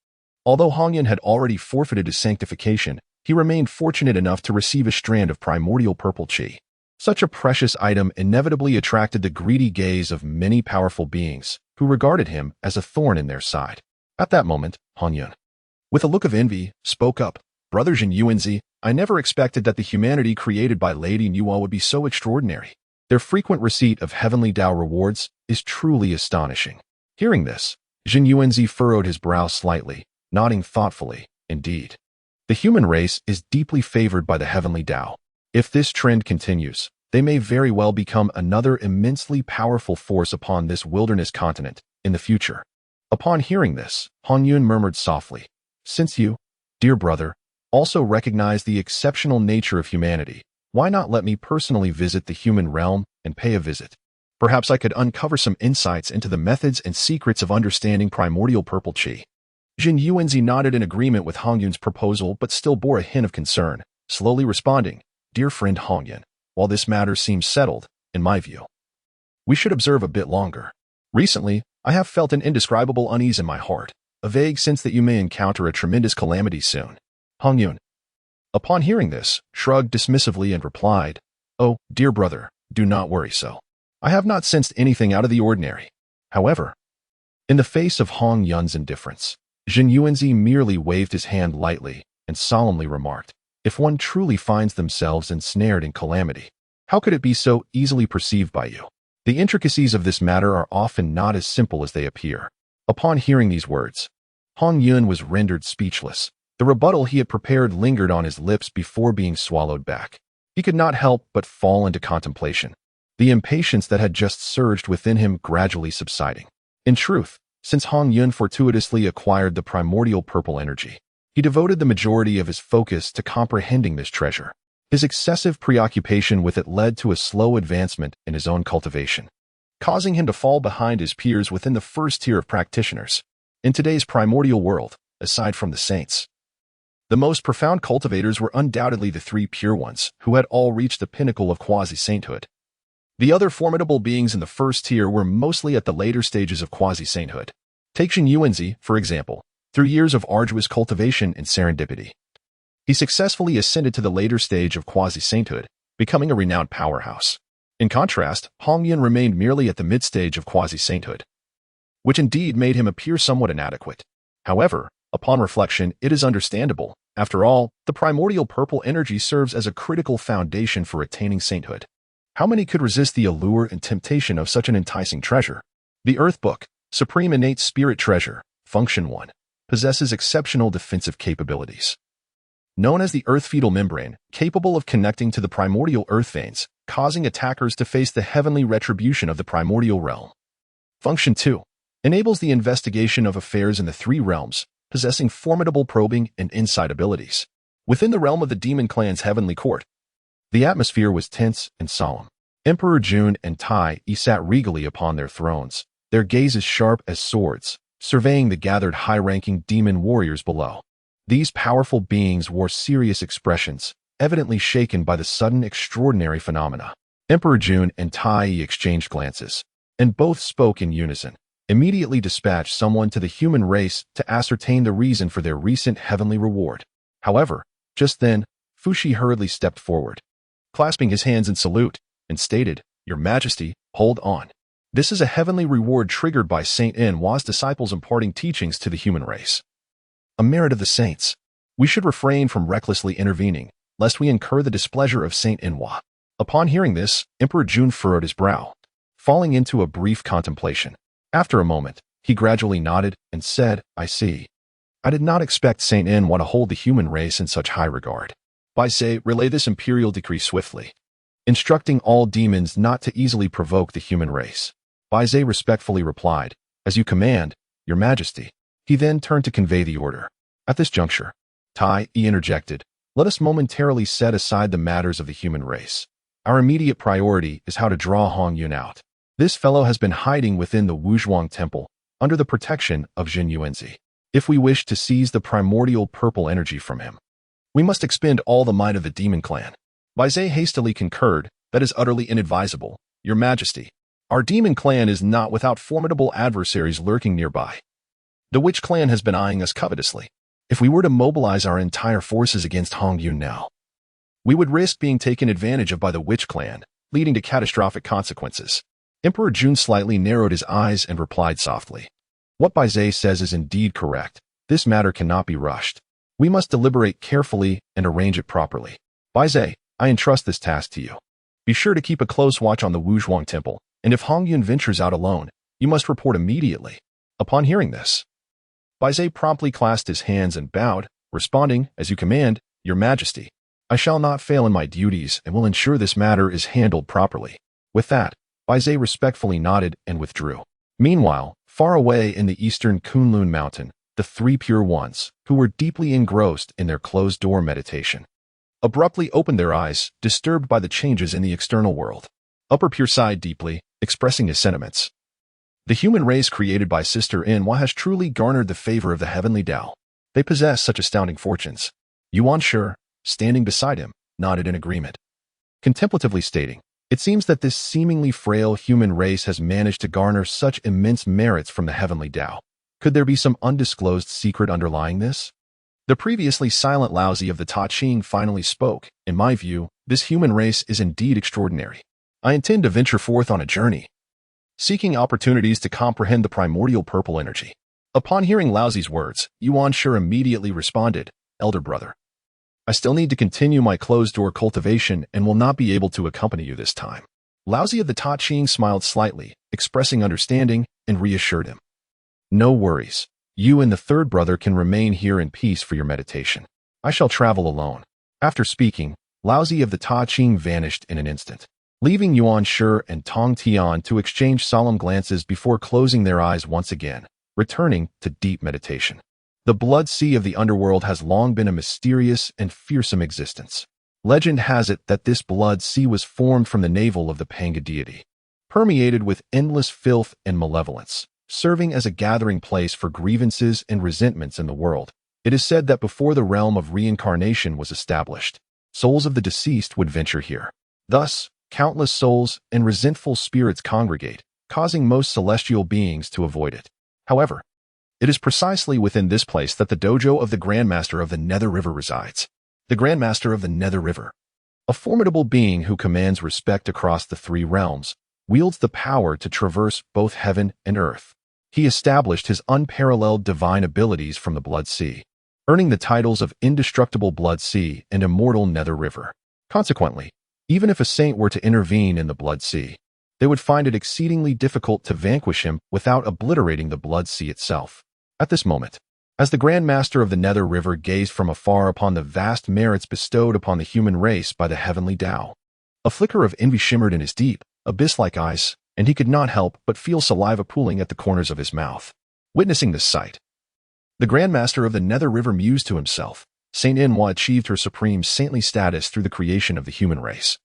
Although Hongyun had already forfeited his sanctification, he remained fortunate enough to receive a strand of primordial purple chi. Such a precious item inevitably attracted the greedy gaze of many powerful beings, who regarded him as a thorn in their side. At that moment, Hongyun, with a look of envy, spoke up, "Brother Zhen Yuanzi, I never expected that the humanity created by Lady Nüwa would be so extraordinary. Their frequent receipt of heavenly Tao rewards is truly astonishing." Hearing this, Zhen Yuanzi furrowed his brow slightly, nodding thoughtfully. Indeed, the human race is deeply favored by the heavenly Tao. If this trend continues, they may very well become another immensely powerful force upon this wilderness continent in the future. Upon hearing this, Hongyun murmured softly, "Since you, dear brother, Also recognize the exceptional nature of humanity. Why not let me personally visit the human realm and pay a visit? Perhaps I could uncover some insights into the methods and secrets of understanding primordial purple qi. Jin Yuanzi nodded in agreement with Hongyun's proposal but still bore a hint of concern, slowly responding, "Dear friend Hongyun, while this matter seems settled, in my view, we should observe a bit longer. Recently, I have felt an indescribable unease in my heart, a vague sense that you may encounter a tremendous calamity soon." Hongyun, upon hearing this, shrugged dismissively and replied, "Oh, dear brother, do not worry so. I have not sensed anything out of the ordinary." However, in the face of Hongyun's indifference, Jin Yuanzi merely waved his hand lightly and solemnly remarked, "If one truly finds themselves ensnared in calamity, how could it be so easily perceived by you? The intricacies of this matter are often not as simple as they appear." Upon hearing these words, Hongyun was rendered speechless. The rebuttal he had prepared lingered on his lips before being swallowed back. He could not help but fall into contemplation, the impatience that had just surged within him gradually subsiding. In truth, since Hongyun fortuitously acquired the primordial purple energy, he devoted the majority of his focus to comprehending this treasure. His excessive preoccupation with it led to a slow advancement in his own cultivation, causing him to fall behind his peers within the first tier of practitioners. In today's primordial world, aside from the saints, the most profound cultivators were undoubtedly the three pure ones, who had all reached the pinnacle of quasi-sainthood. The other formidable beings in the first tier were mostly at the later stages of quasi-sainthood. Take Jin Yuanzi, for example. Through years of arduous cultivation and serendipity, he successfully ascended to the later stage of quasi-sainthood, becoming a renowned powerhouse. In contrast, Hongyun remained merely at the mid-stage of quasi-sainthood, which indeed made him appear somewhat inadequate. However, upon reflection, it is understandable. After all, the primordial purple energy serves as a critical foundation for attaining sainthood. How many could resist the allure and temptation of such an enticing treasure? The Earth Book, Supreme Innate Spirit Treasure, Function 1, possesses exceptional defensive capabilities. Known as the Earth Fetal Membrane, capable of connecting to the primordial earth veins, causing attackers to face the heavenly retribution of the primordial realm. Function 2, enables the investigation of affairs in the three realms, possessing formidable probing and insight abilities. Within the realm of the demon clan's heavenly court, the atmosphere was tense and solemn. Emperor Jun and Tai sat regally upon their thrones, their gazes sharp as swords, surveying the gathered high-ranking demon warriors below. These powerful beings wore serious expressions, evidently shaken by the sudden extraordinary phenomena. Emperor Jun and Tai exchanged glances, and both spoke in unison. Immediately dispatched someone to the human race to ascertain the reason for their recent heavenly reward. However, just then, Fushi hurriedly stepped forward, clasping his hands in salute, and stated, "Your Majesty, hold on. This is a heavenly reward triggered by Saint Nüwa's disciples imparting teachings to the human race. A merit of the saints. We should refrain from recklessly intervening, lest we incur the displeasure of Saint Nüwa." Upon hearing this, Emperor Jun furrowed his brow, falling into a brief contemplation. After a moment, he gradually nodded and said, "I see. I did not expect Saint Nüwa to hold the human race in such high regard. Baise, relay this imperial decree swiftly, instructing all demons not to easily provoke the human race." Baise respectfully replied, "As you command, Your Majesty." He then turned to convey the order. At this juncture, Tai interjected, "Let us momentarily set aside the matters of the human race. Our immediate priority is how to draw Hongyun out. This fellow has been hiding within the Wuzhuang Temple, under the protection of Jin Yuanzi. If we wish to seize the primordial purple energy from him, we must expend all the might of the demon clan." Baise hastily concurred, "That is utterly inadvisable, Your Majesty. Our demon clan is not without formidable adversaries lurking nearby. The witch clan has been eyeing us covetously. If we were to mobilize our entire forces against Hongyun now, we would risk being taken advantage of by the witch clan, leading to catastrophic consequences." Emperor Jun slightly narrowed his eyes and replied softly, "What Baise says is indeed correct. This matter cannot be rushed. We must deliberate carefully and arrange it properly. Baise, I entrust this task to you. Be sure to keep a close watch on the Wuzhuang Temple, and if Hongyun ventures out alone, you must report immediately." Upon hearing this, Baise promptly clasped his hands and bowed, responding, "As you command, Your Majesty. I shall not fail in my duties and will ensure this matter is handled properly." With that, Baise respectfully nodded and withdrew. Meanwhile, far away in the eastern Kunlun mountain, the three pure ones, who were deeply engrossed in their closed-door meditation, abruptly opened their eyes, disturbed by the changes in the external world. Upper Pure sighed deeply, expressing his sentiments. The human race created by Sister Nüwa has truly garnered the favor of the heavenly Tao. They possess such astounding fortunes. Yuan Shi, standing beside him, nodded in agreement, contemplatively stating, "It seems that this seemingly frail human race has managed to garner such immense merits from the heavenly Tao. Could there be some undisclosed secret underlying this?" The previously silent Laozi of the Daochen finally spoke. "In my view, this human race is indeed extraordinary. I intend to venture forth on a journey, seeking opportunities to comprehend the primordial purple energy." Upon hearing Laozi's words, Yuan Shi immediately responded, "Elder brother, I still need to continue my closed-door cultivation and will not be able to accompany you this time." Laozi of the Daochen smiled slightly, expressing understanding, and reassured him, "No worries. You and the third brother can remain here in peace for your meditation. I shall travel alone." After speaking, Laozi of the Daochen vanished in an instant, leaving Yuan Shi and Tong Tian to exchange solemn glances before closing their eyes once again, returning to deep meditation. The blood sea of the underworld has long been a mysterious and fearsome existence. Legend has it that this blood sea was formed from the navel of the Panga deity, permeated with endless filth and malevolence, serving as a gathering place for grievances and resentments in the world. It is said that before the realm of reincarnation was established, souls of the deceased would venture here. Thus, countless souls and resentful spirits congregate, causing most celestial beings to avoid it. However, it is precisely within this place that the dojo of the Grandmaster of the Nether River resides. The Grandmaster of the Nether River, a formidable being who commands respect across the three realms, wields the power to traverse both heaven and earth. He established his unparalleled divine abilities from the Blood Sea, earning the titles of Indestructible Blood Sea and Immortal Nether River. Consequently, even if a saint were to intervene in the Blood Sea, they would find it exceedingly difficult to vanquish him without obliterating the Blood Sea itself. At this moment, as the Grand Master of the Nether River gazed from afar upon the vast merits bestowed upon the human race by the heavenly Tao, a flicker of envy shimmered in his deep, abyss-like eyes, and he could not help but feel saliva pooling at the corners of his mouth. Witnessing this sight, the Grand Master of the Nether River mused to himself, Saint Nüwa achieved her supreme saintly status through the creation of the human race.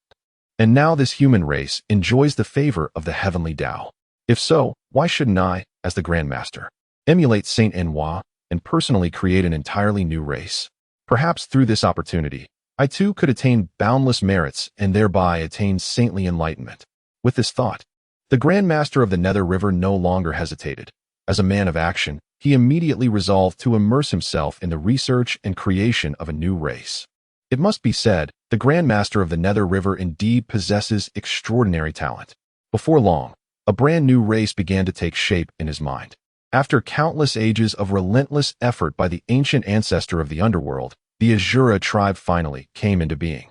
And now this human race enjoys the favor of the heavenly Tao. If so, why shouldn't I, as the Grand Master, emulate Saint Nüwa and personally create an entirely new race? Perhaps through this opportunity, I too could attain boundless merits and thereby attain saintly enlightenment. With this thought, the Grand Master of the Nether River no longer hesitated. As a man of action, he immediately resolved to immerse himself in the research and creation of a new race. It must be said, the Grand Master of the Nether River indeed possesses extraordinary talent. Before long, a brand new race began to take shape in his mind. After countless ages of relentless effort by the ancient ancestor of the underworld, the Azura tribe finally came into being.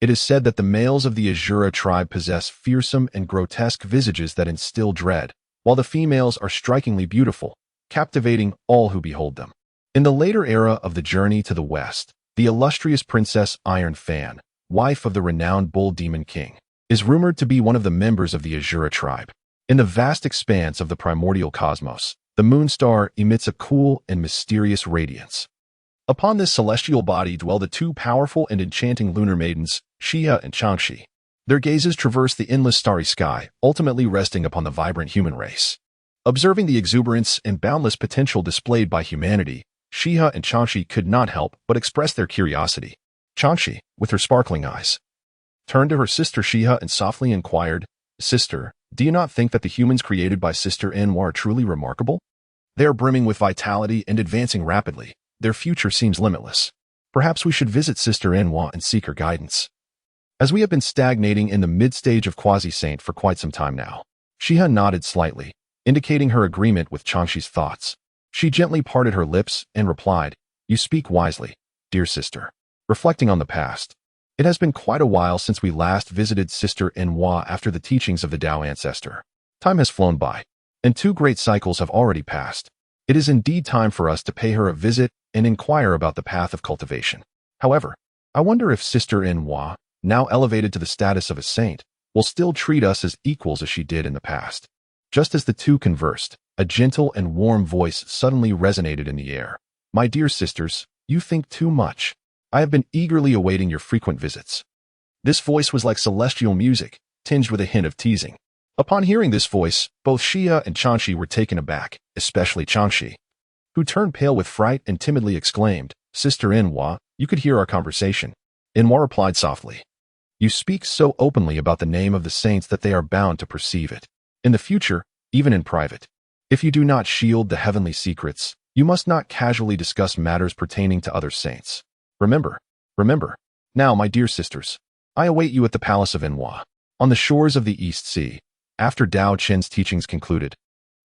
It is said that the males of the Azura tribe possess fearsome and grotesque visages that instill dread, while the females are strikingly beautiful, captivating all who behold them. In the later era of the journey to the west, the illustrious Princess Iron Fan, wife of the renowned Bull Demon King, is rumored to be one of the members of the Azura tribe. In the vast expanse of the primordial cosmos, the moon star emits a cool and mysterious radiance. Upon this celestial body dwell the two powerful and enchanting lunar maidens, Xiha and Changxi. Their gazes traverse the endless starry sky, ultimately resting upon the vibrant human race. Observing the exuberance and boundless potential displayed by humanity, Xiha and Changxi could not help but express their curiosity. Changxi, with her sparkling eyes, turned to her sister Xiha and softly inquired, "Sister, do you not think that the humans created by Sister Nüwa are truly remarkable? They are brimming with vitality and advancing rapidly. Their future seems limitless. Perhaps we should visit Sister Nüwa and seek her guidance." As we have been stagnating in the mid-stage of Quasi-Saint for quite some time now, Xiha nodded slightly, indicating her agreement with Changxi's thoughts. She gently parted her lips and replied, "You speak wisely, dear sister." Reflecting on the past, it has been quite a while since we last visited Sister Nüwa after the teachings of the Tao ancestor. Time has flown by, and 2 great cycles have already passed. It is indeed time for us to pay her a visit and inquire about the path of cultivation. However, I wonder if Sister Nüwa, now elevated to the status of a saint, will still treat us as equals as she did in the past. Just as the two conversed, A gentle and warm voice suddenly resonated in the air. "My dear sisters, you think too much. I have been eagerly awaiting your frequent visits." This voice was like celestial music, tinged with a hint of teasing. Upon hearing this voice, both Xia and Changxi were taken aback, especially Changxi, who turned pale with fright and timidly exclaimed, "Sister Nüwa, you could hear our conversation." Nüwa replied softly, "You speak so openly about the name of the saints that they are bound to perceive it. In the future, even in private, if you do not shield the heavenly secrets, you must not casually discuss matters pertaining to other saints. Remember. Now, my dear sisters, I await you at the palace of Nüwa, on the shores of the East Sea." After Daochen's teachings concluded,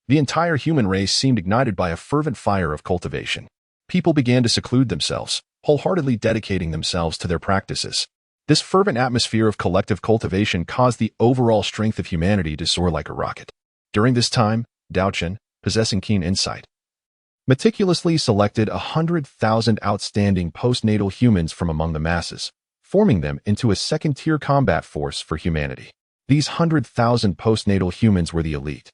the entire human race seemed ignited by a fervent fire of cultivation. People began to seclude themselves, wholeheartedly dedicating themselves to their practices. This fervent atmosphere of collective cultivation caused the overall strength of humanity to soar like a rocket. During this time, Daochen, possessing keen insight, meticulously selected 100,000 outstanding postnatal humans from among the masses, forming them into a second-tier combat force for humanity. These 100,000 postnatal humans were the elite,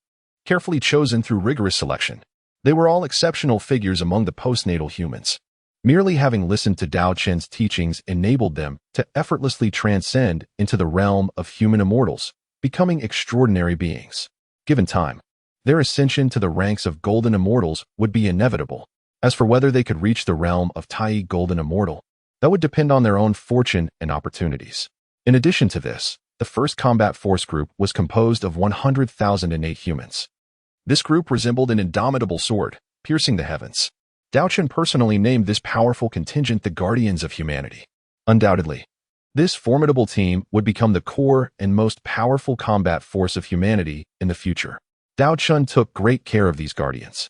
carefully chosen through rigorous selection. They were all exceptional figures among the postnatal humans. Merely having listened to Daochen's teachings enabled them to effortlessly transcend into the realm of human immortals, becoming extraordinary beings. Given time, their ascension to the ranks of golden immortals would be inevitable. As for whether they could reach the realm of Tai golden immortal, that would depend on their own fortune and opportunities. In addition to this, the first combat force group was composed of 100,000 innate humans. This group resembled an indomitable sword, piercing the heavens. Daochen personally named this powerful contingent the Guardians of Humanity. Undoubtedly, this formidable team would become the core and most powerful combat force of humanity in the future. Daochen took great care of these guardians,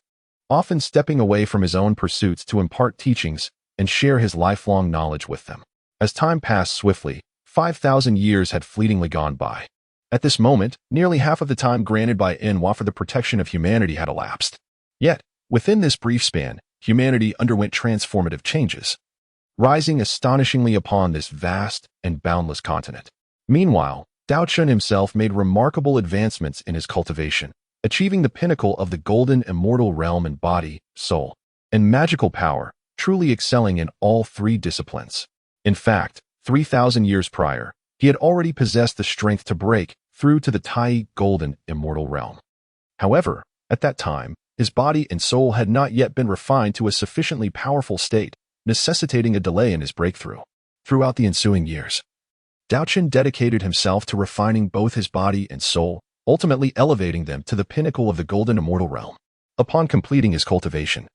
often stepping away from his own pursuits to impart teachings and share his lifelong knowledge with them. As time passed swiftly, 5,000 years had fleetingly gone by. At this moment, nearly half of the time granted by Nüwa for the protection of humanity had elapsed. Yet, within this brief span, humanity underwent transformative changes, rising astonishingly upon this vast and boundless continent. Meanwhile, Daochen himself made remarkable advancements in his cultivation, achieving the pinnacle of the golden immortal realm in body, soul, and magical power, truly excelling in all three disciplines. In fact, 3,000 years prior, he had already possessed the strength to break through to the Tai golden immortal realm. However, at that time, his body and soul had not yet been refined to a sufficiently powerful state, necessitating a delay in his breakthrough. Throughout the ensuing years, Daochen dedicated himself to refining both his body and soul, ultimately elevating them to the pinnacle of the golden immortal realm. Upon completing his cultivation,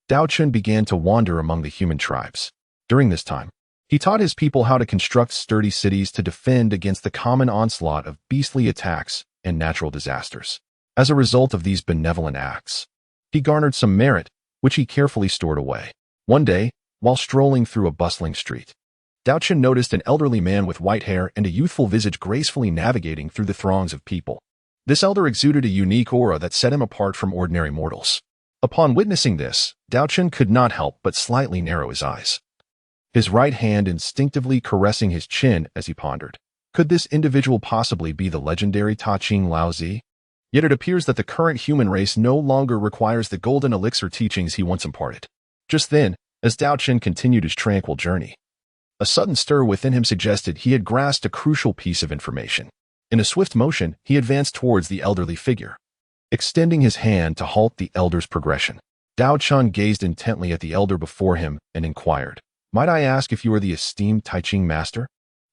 Daochen began to wander among the human tribes. During this time, he taught his people how to construct sturdy cities to defend against the common onslaught of beastly attacks and natural disasters. As a result of these benevolent acts, he garnered some merit, which he carefully stored away. One day, while strolling through a bustling street, Daochen noticed an elderly man with white hair and a youthful visage gracefully navigating through the throngs of people. This elder exuded a unique aura that set him apart from ordinary mortals. Upon witnessing this, Daochen could not help but slightly narrow his eyes, his right hand instinctively caressing his chin as he pondered. Could this individual possibly be the legendary Ta-Ching Lao-Zi? Yet it appears that the current human race no longer requires the golden elixir teachings he once imparted. Just then, as Daochen continued his tranquil journey, a sudden stir within him suggested he had grasped a crucial piece of information. In a swift motion, he advanced towards the elderly figure, extending his hand to halt the elder's progression. Daochen gazed intently at the elder before him and inquired, "Might I ask if you are the esteemed Tai Ching master?"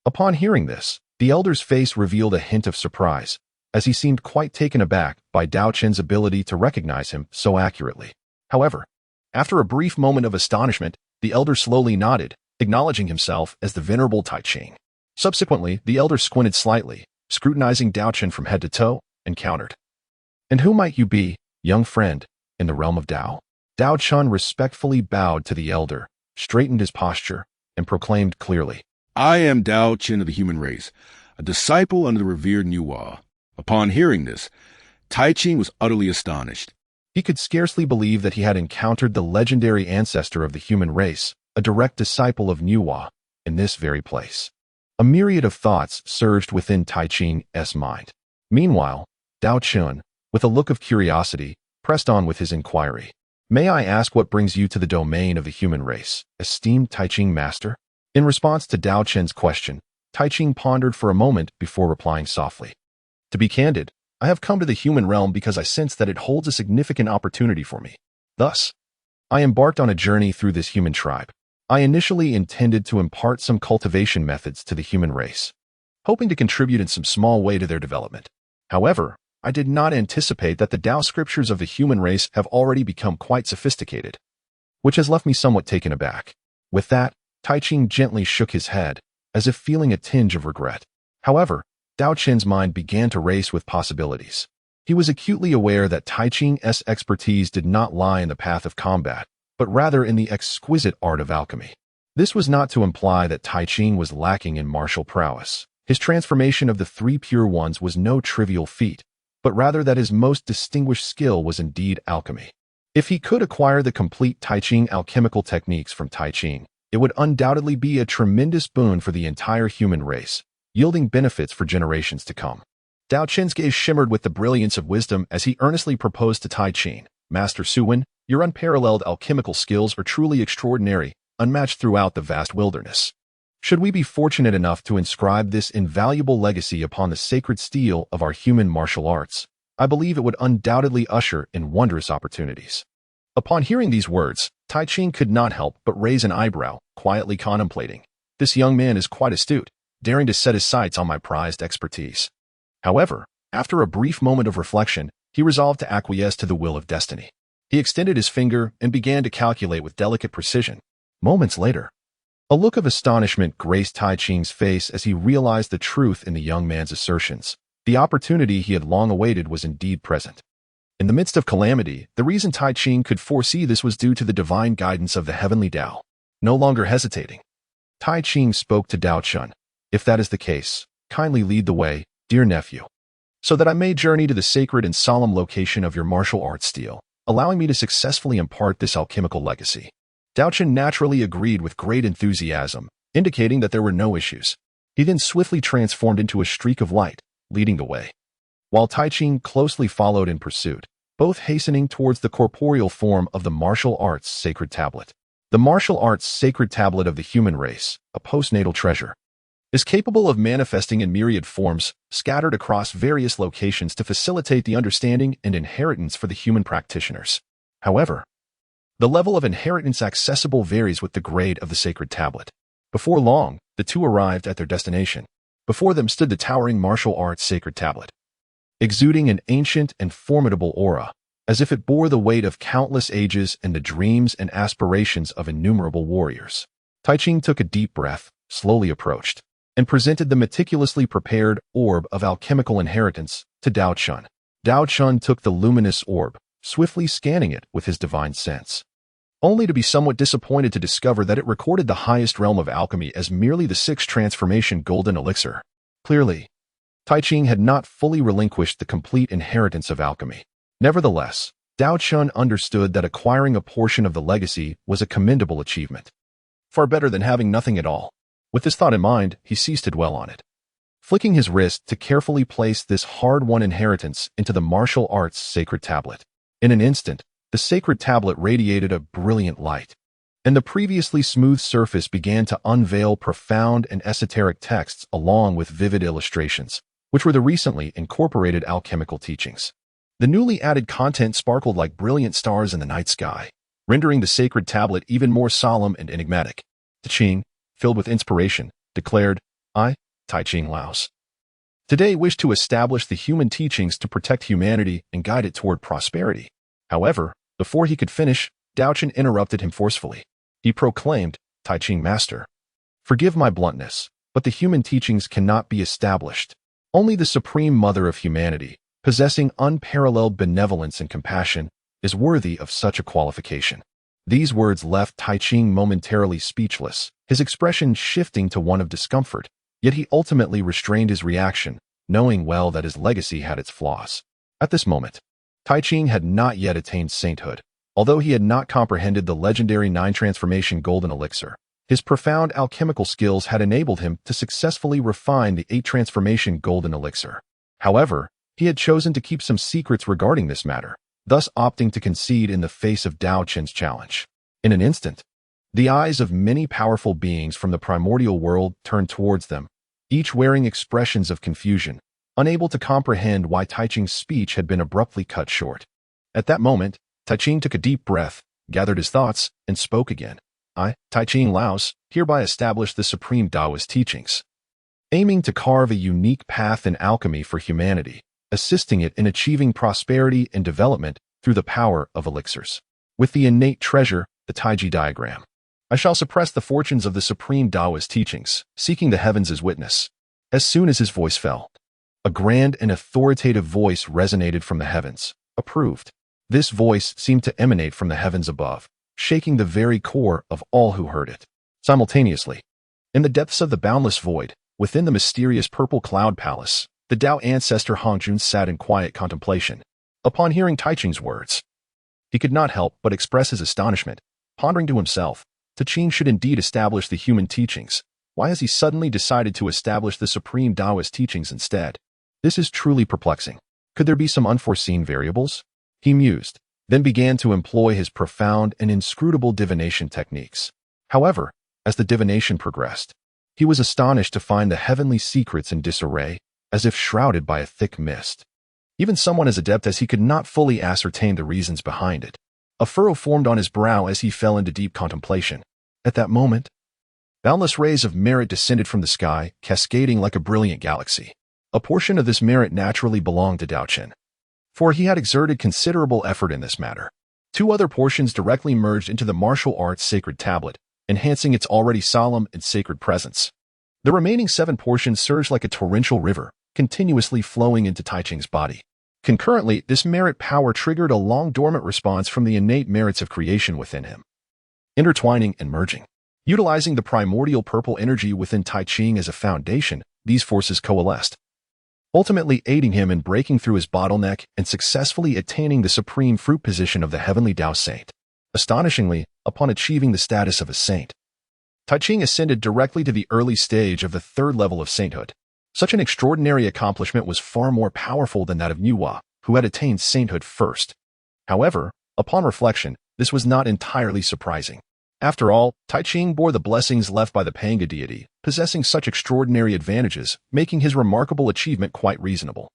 Upon hearing this, the elder's face revealed a hint of surprise, as he seemed quite taken aback by Daochen's ability to recognize him so accurately. However, after a brief moment of astonishment, the elder slowly nodded, acknowledging himself as the venerable Tai Ching. Subsequently, the elder squinted slightly, scrutinizing Daochen from head to toe, and countered, "And who might you be, young friend, in the realm of Dao?" Daochen respectfully bowed to the elder, straightened his posture, and proclaimed clearly, "I am Daochen of the human race, a disciple under the revered Nüwa." Upon hearing this, Tai Ching was utterly astonished. He could scarcely believe that he had encountered the legendary ancestor of the human race, a direct disciple of Nüwa, in this very place. A myriad of thoughts surged within Tai Ching's mind. Meanwhile, Daochen, with a look of curiosity, pressed on with his inquiry. May I ask what brings you to the domain of the human race, esteemed Taiching master? In response to Daochen's question, Taiching pondered for a moment before replying softly. To be candid, I have come to the human realm because I sense that it holds a significant opportunity for me. Thus, I embarked on a journey through this human tribe. I initially intended to impart some cultivation methods to the human race, hoping to contribute in some small way to their development. However, I did not anticipate that the Tao scriptures of the human race have already become quite sophisticated, which has left me somewhat taken aback. With that, Taiching gently shook his head, as if feeling a tinge of regret. However, Daochen's mind began to race with possibilities. He was acutely aware that Taiching's expertise did not lie in the path of combat, but rather in the exquisite art of alchemy. This was not to imply that Taiching was lacking in martial prowess. His transformation of the three pure ones was no trivial feat, but rather that his most distinguished skill was indeed alchemy. If he could acquire the complete Taiching alchemical techniques from Taiching, it would undoubtedly be a tremendous boon for the entire human race, yielding benefits for generations to come. Daochen's gaze shimmered with the brilliance of wisdom as he earnestly proposed to Taiching, Master Suwen, your unparalleled alchemical skills are truly extraordinary, unmatched throughout the vast wilderness. Should we be fortunate enough to inscribe this invaluable legacy upon the sacred steel of our human martial arts, I believe it would undoubtedly usher in wondrous opportunities. Upon hearing these words, Taiching could not help but raise an eyebrow, quietly contemplating. This young man is quite astute, daring to set his sights on my prized expertise. However, after a brief moment of reflection, he resolved to acquiesce to the will of destiny. He extended his finger and began to calculate with delicate precision. Moments later, a look of astonishment graced Taiching's face as he realized the truth in the young man's assertions. The opportunity he had long awaited was indeed present. In the midst of calamity, the reason Taiching could foresee this was due to the divine guidance of the heavenly Tao. No longer hesitating, Taiching spoke to Daochen. If that is the case, kindly lead the way, dear nephew, so that I may journey to the sacred and solemn location of your martial arts steel, allowing me to successfully impart this alchemical legacy. Daochen naturally agreed with great enthusiasm, indicating that there were no issues. He then swiftly transformed into a streak of light, leading the way, while Taiching closely followed in pursuit, both hastening towards the corporeal form of the martial arts sacred tablet. The martial arts sacred tablet of the human race, a postnatal treasure, is capable of manifesting in myriad forms, scattered across various locations to facilitate the understanding and inheritance for the human practitioners. However, the level of inheritance accessible varies with the grade of the sacred tablet. Before long, the two arrived at their destination. Before them stood the towering martial arts sacred tablet, exuding an ancient and formidable aura, as if it bore the weight of countless ages and the dreams and aspirations of innumerable warriors. Taiching took a deep breath, slowly approached, and presented the meticulously prepared orb of alchemical inheritance to Daochen. Daochen took the luminous orb, swiftly scanning it with his divine sense, only to be somewhat disappointed to discover that it recorded the highest realm of alchemy as merely the sixth transformation golden elixir. Clearly, Taiching had not fully relinquished the complete inheritance of alchemy. Nevertheless, Daochen understood that acquiring a portion of the legacy was a commendable achievement, far better than having nothing at all. With this thought in mind, he ceased to dwell on it, flicking his wrist to carefully place this hard-won inheritance into the martial arts sacred tablet. In an instant, the sacred tablet radiated a brilliant light, and the previously smooth surface began to unveil profound and esoteric texts along with vivid illustrations, which were the recently incorporated alchemical teachings. The newly added content sparkled like brilliant stars in the night sky, rendering the sacred tablet even more solemn and enigmatic. Taiching, filled with inspiration, declared, I, Taiching Laos, today wish to establish the human teachings to protect humanity and guide it toward prosperity. However, before he could finish, Daochen interrupted him forcefully. He proclaimed, Taiching Master, forgive my bluntness, but the human teachings cannot be established. Only the Supreme Mother of humanity, possessing unparalleled benevolence and compassion, is worthy of such a qualification. These words left Taiching momentarily speechless, his expression shifting to one of discomfort, yet he ultimately restrained his reaction, knowing well that his legacy had its flaws. At this moment, Taiching had not yet attained sainthood. Although he had not comprehended the legendary 9-transformation golden elixir, his profound alchemical skills had enabled him to successfully refine the 8-transformation golden elixir. However, he had chosen to keep some secrets regarding this matter, thus opting to concede in the face of Daochen's challenge. In an instant, the eyes of many powerful beings from the primordial world turned towards them, each wearing expressions of confusion, unable to comprehend why Taiching's speech had been abruptly cut short. At that moment, Taiching took a deep breath, gathered his thoughts, and spoke again. I, Taiching Laos, hereby establish the supreme Taoist teachings, aiming to carve a unique path in alchemy for humanity, assisting it in achieving prosperity and development through the power of elixirs. With the innate treasure, the Taiji diagram, I shall suppress the fortunes of the supreme Taoist teachings, seeking the heavens as witness. As soon as his voice fell, a grand and authoritative voice resonated from the heavens. Approved. This voice seemed to emanate from the heavens above, shaking the very core of all who heard it. Simultaneously, in the depths of the boundless void, within the mysterious purple cloud palace, the Tao ancestor Hongjun sat in quiet contemplation. Upon hearing Taiching's words, he could not help but express his astonishment, pondering to himself, Taiching should indeed establish the human teachings. Why has he suddenly decided to establish the supreme Taoist teachings instead? This is truly perplexing. Could there be some unforeseen variables? He mused, then began to employ his profound and inscrutable divination techniques. However, as the divination progressed, he was astonished to find the heavenly secrets in disarray, as if shrouded by a thick mist. Even someone as adept as he could not fully ascertain the reasons behind it. A furrow formed on his brow as he fell into deep contemplation. At that moment, boundless rays of merit descended from the sky, cascading like a brilliant galaxy. A portion of this merit naturally belonged to Daochen, for he had exerted considerable effort in this matter. Two other portions directly merged into the martial arts sacred tablet, enhancing its already solemn and sacred presence. The remaining 7 portions surged like a torrential river, continuously flowing into Taiching's body. Concurrently, this merit power triggered a long-dormant response from the innate merits of creation within him, intertwining and merging. Utilizing the primordial purple energy within Taiching as a foundation, these forces coalesced, ultimately aiding him in breaking through his bottleneck and successfully attaining the supreme fruit position of the heavenly Tao saint. Astonishingly, upon achieving the status of a saint, Taiching ascended directly to the early stage of the 3rd level of sainthood. Such an extraordinary accomplishment was far more powerful than that of Nüwa, who had attained sainthood first. However, upon reflection, this was not entirely surprising. After all, Taiching bore the blessings left by the Panga deity, possessing such extraordinary advantages, making his remarkable achievement quite reasonable.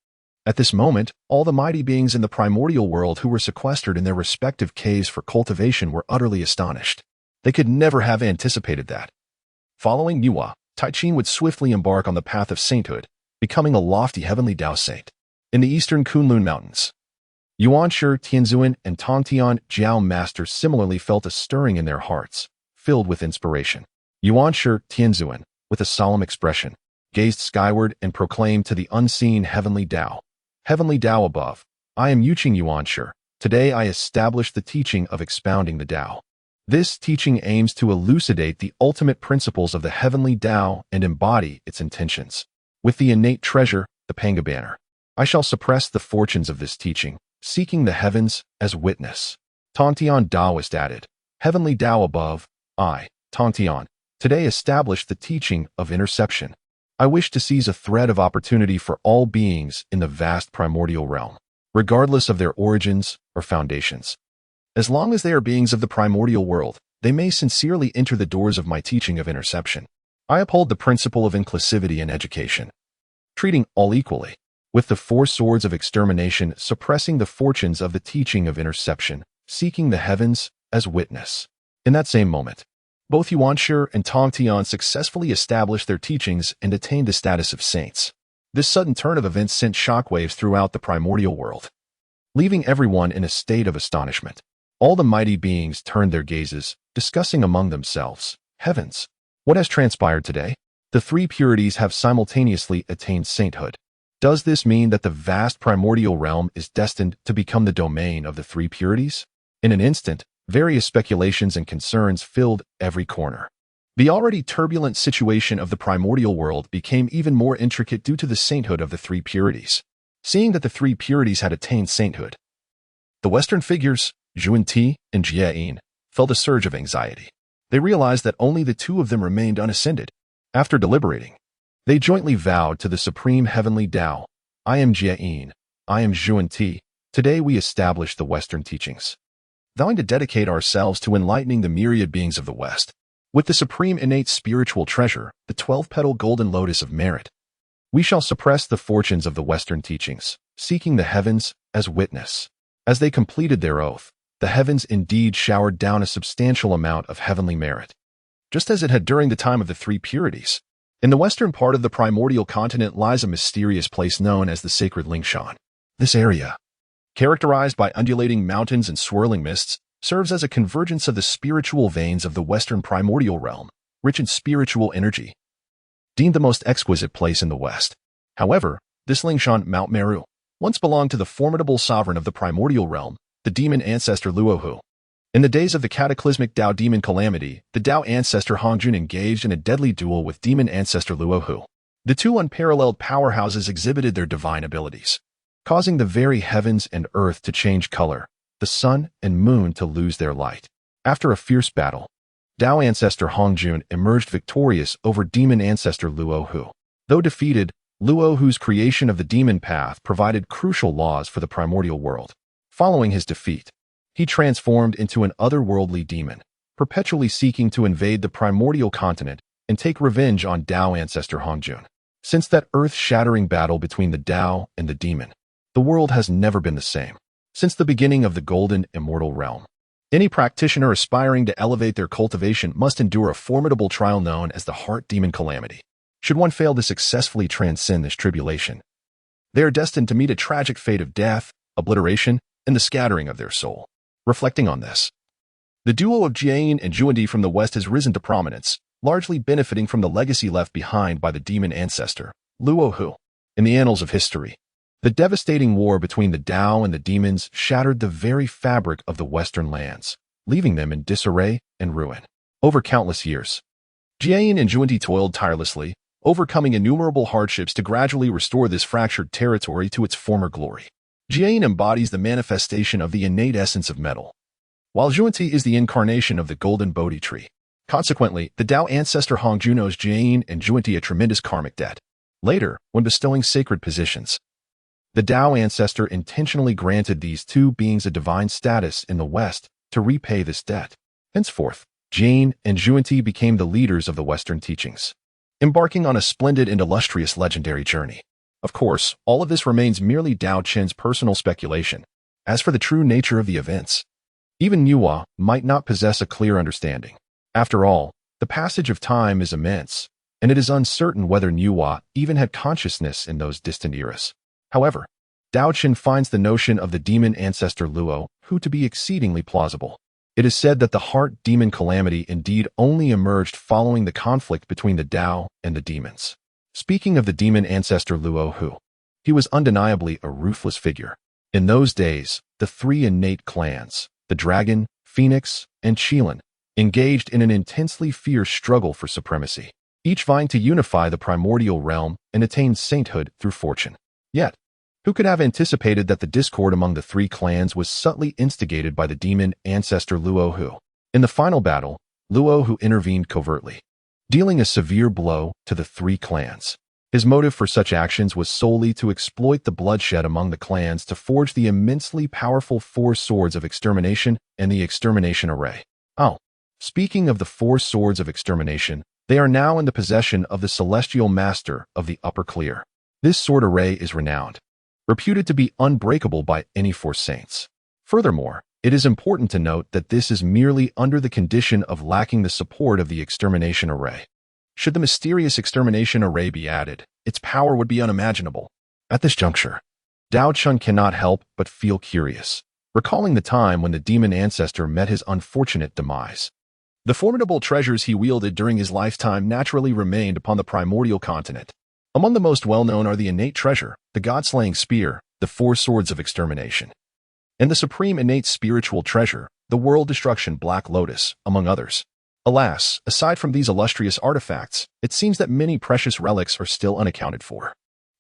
At this moment, all the mighty beings in the primordial world who were sequestered in their respective caves for cultivation were utterly astonished. They could never have anticipated that. Following Nüwa, Taiching would swiftly embark on the path of sainthood, becoming a lofty heavenly Tao saint. In the eastern Kunlun Mountains, Yuanshi, Tianzuan, and Tongtian Jiao masters similarly felt a stirring in their hearts, filled with inspiration. Yuanshi, Tianzuan, with a solemn expression, gazed skyward and proclaimed to the unseen heavenly Tao. Heavenly Tao above, I am Yuqing Yuanshi. Today I establish the teaching of expounding the Tao. This teaching aims to elucidate the ultimate principles of the heavenly Tao and embody its intentions. With the innate treasure, the Panga banner, I shall suppress the fortunes of this teaching, seeking the heavens as witness. Tongtian Taoist added, Heavenly Tao above, I, Tongtian, today establish the teaching of interception. I wish to seize a thread of opportunity for all beings in the vast primordial realm, regardless of their origins or foundations. As long as they are beings of the primordial world, they may sincerely enter the doors of my teaching of interception. I uphold the principle of inclusivity in education, treating all equally, with the 4 swords of extermination suppressing the fortunes of the teaching of interception, seeking the heavens as witness. In that same moment, both Yuanshi and Tongtian successfully established their teachings and attained the status of saints. This sudden turn of events sent shockwaves throughout the primordial world, leaving everyone in a state of astonishment. All the mighty beings turned their gazes, discussing among themselves, Heavens, what has transpired today? The 3 purities have simultaneously attained sainthood. Does this mean that the vast primordial realm is destined to become the domain of the 3 purities? In an instant, various speculations and concerns filled every corner. The already turbulent situation of the primordial world became even more intricate due to the sainthood of the 3 purities. Seeing that the 3 purities had attained sainthood, the Western figures, Zhuan and Jieyin, felt a surge of anxiety. They realized that only the 2 of them remained unascended. After deliberating, they jointly vowed to the supreme heavenly Tao, I am Jieyin, I am Zhuan Today we establish the Western teachings, vowing to dedicate ourselves to enlightening the myriad beings of the West, with the supreme innate spiritual treasure, the 12-petal golden lotus of merit. We shall suppress the fortunes of the Western teachings, seeking the heavens as witness. As they completed their oath, the heavens indeed showered down a substantial amount of heavenly merit, just as it had during the time of the three purities. In the western part of the primordial continent lies a mysterious place known as the sacred Lingshan. This area, characterized by undulating mountains and swirling mists, serves as a convergence of the spiritual veins of the western primordial realm, rich in spiritual energy, deemed the most exquisite place in the West. However, this Lingshan, Mount Meru, once belonged to the formidable sovereign of the primordial realm, the demon ancestor Luohu. In the days of the cataclysmic Dao demon calamity, the Dao ancestor Hongjun engaged in a deadly duel with demon ancestor Luohu. The two unparalleled powerhouses exhibited their divine abilities, causing the very heavens and earth to change color, the sun and moon to lose their light. After a fierce battle, Dao ancestor Hongjun emerged victorious over demon ancestor Luohu. Though defeated, Luohu's creation of the demon path provided crucial laws for the primordial world. Following his defeat, he transformed into an otherworldly demon, perpetually seeking to invade the primordial continent and take revenge on Dao ancestor Hongjun. Since that earth-shattering battle between the Dao and the demon, the world has never been the same. Since the beginning of the golden, immortal realm, any practitioner aspiring to elevate their cultivation must endure a formidable trial known as the heart demon calamity. Should one fail to successfully transcend this tribulation, they are destined to meet a tragic fate of death, obliteration, and the scattering of their soul. Reflecting on this, the duo of Jiayin and Zhuandi from the West has risen to prominence, largely benefiting from the legacy left behind by the demon ancestor, Luohu. In the annals of history, the devastating war between the Dao and the demons shattered the very fabric of the Western lands, leaving them in disarray and ruin. Over countless years, Jiayin and Zhuandi toiled tirelessly, overcoming innumerable hardships to gradually restore this fractured territory to its former glory. Jiayin embodies the manifestation of the innate essence of metal, while Zhuandi is the incarnation of the golden Bodhi tree. Consequently, the Dao ancestor Hongjun owes Jiayin and Zhuandi a tremendous karmic debt. Later, when bestowing sacred positions, the Dao ancestor intentionally granted these two beings a divine status in the West to repay this debt. Henceforth, Jiayin and Zhuandi became the leaders of the Western teachings, embarking on a splendid and illustrious legendary journey. Of course, all of this remains merely Daochen's personal speculation. As for the true nature of the events, even Nüwa might not possess a clear understanding. After all, the passage of time is immense, and it is uncertain whether Nüwa even had consciousness in those distant eras. However, Daochen finds the notion of the demon ancestor Luohu to be exceedingly plausible. It is said that the heart demon calamity indeed only emerged following the conflict between the Dao and the demons. Speaking of the demon ancestor Luohu, he was undeniably a ruthless figure. In those days, the three innate clans, the Dragon, Phoenix, and Qilin, engaged in an intensely fierce struggle for supremacy, each vying to unify the primordial realm and attain sainthood through fortune. Yet, who could have anticipated that the discord among the three clans was subtly instigated by the demon ancestor Luohu? In the final battle, Luohu intervened covertly, dealing a severe blow to the three clans. His motive for such actions was solely to exploit the bloodshed among the clans to forge the immensely powerful four swords of extermination and the extermination array. Oh, speaking of the four swords of extermination, they are now in the possession of the celestial master of the upper clear. This sword array is renowned, reputed to be unbreakable by any four saints. Furthermore, it is important to note that this is merely under the condition of lacking the support of the extermination array. Should the mysterious extermination array be added, its power would be unimaginable. At this juncture, Daochen cannot help but feel curious, recalling the time when the demon ancestor met his unfortunate demise. The formidable treasures he wielded during his lifetime naturally remained upon the primordial continent. Among the most well-known are the innate treasure, the god-slaying spear, the four swords of extermination, and the supreme innate spiritual treasure, the world destruction black lotus, among others. Alas, aside from these illustrious artifacts, it seems that many precious relics are still unaccounted for.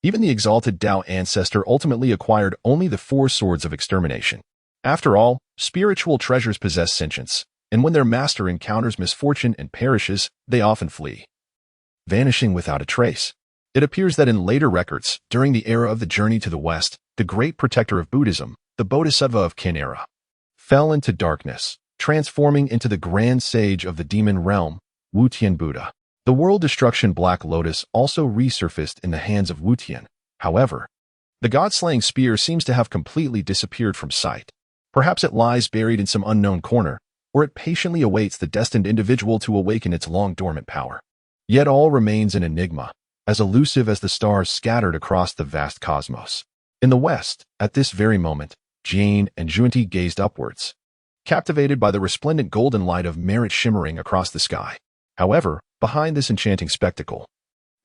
Even the exalted Dao ancestor ultimately acquired only the four swords of extermination. After all, spiritual treasures possess sentience, and when their master encounters misfortune and perishes, they often flee, vanishing without a trace. It appears that in later records, during the era of the journey to the West, the great protector of Buddhism, the Bodhisattva of Qin era, fell into darkness, transforming into the grand sage of the demon realm, Wutian Buddha. The world destruction Black Lotus also resurfaced in the hands of Wutian. However, the god-slaying spear seems to have completely disappeared from sight. Perhaps it lies buried in some unknown corner, or it patiently awaits the destined individual to awaken its long-dormant power. Yet all remains an enigma, as elusive as the stars scattered across the vast cosmos. In the west, at this very moment, Jane and Junti gazed upwards, captivated by the resplendent golden light of merit shimmering across the sky. However, behind this enchanting spectacle,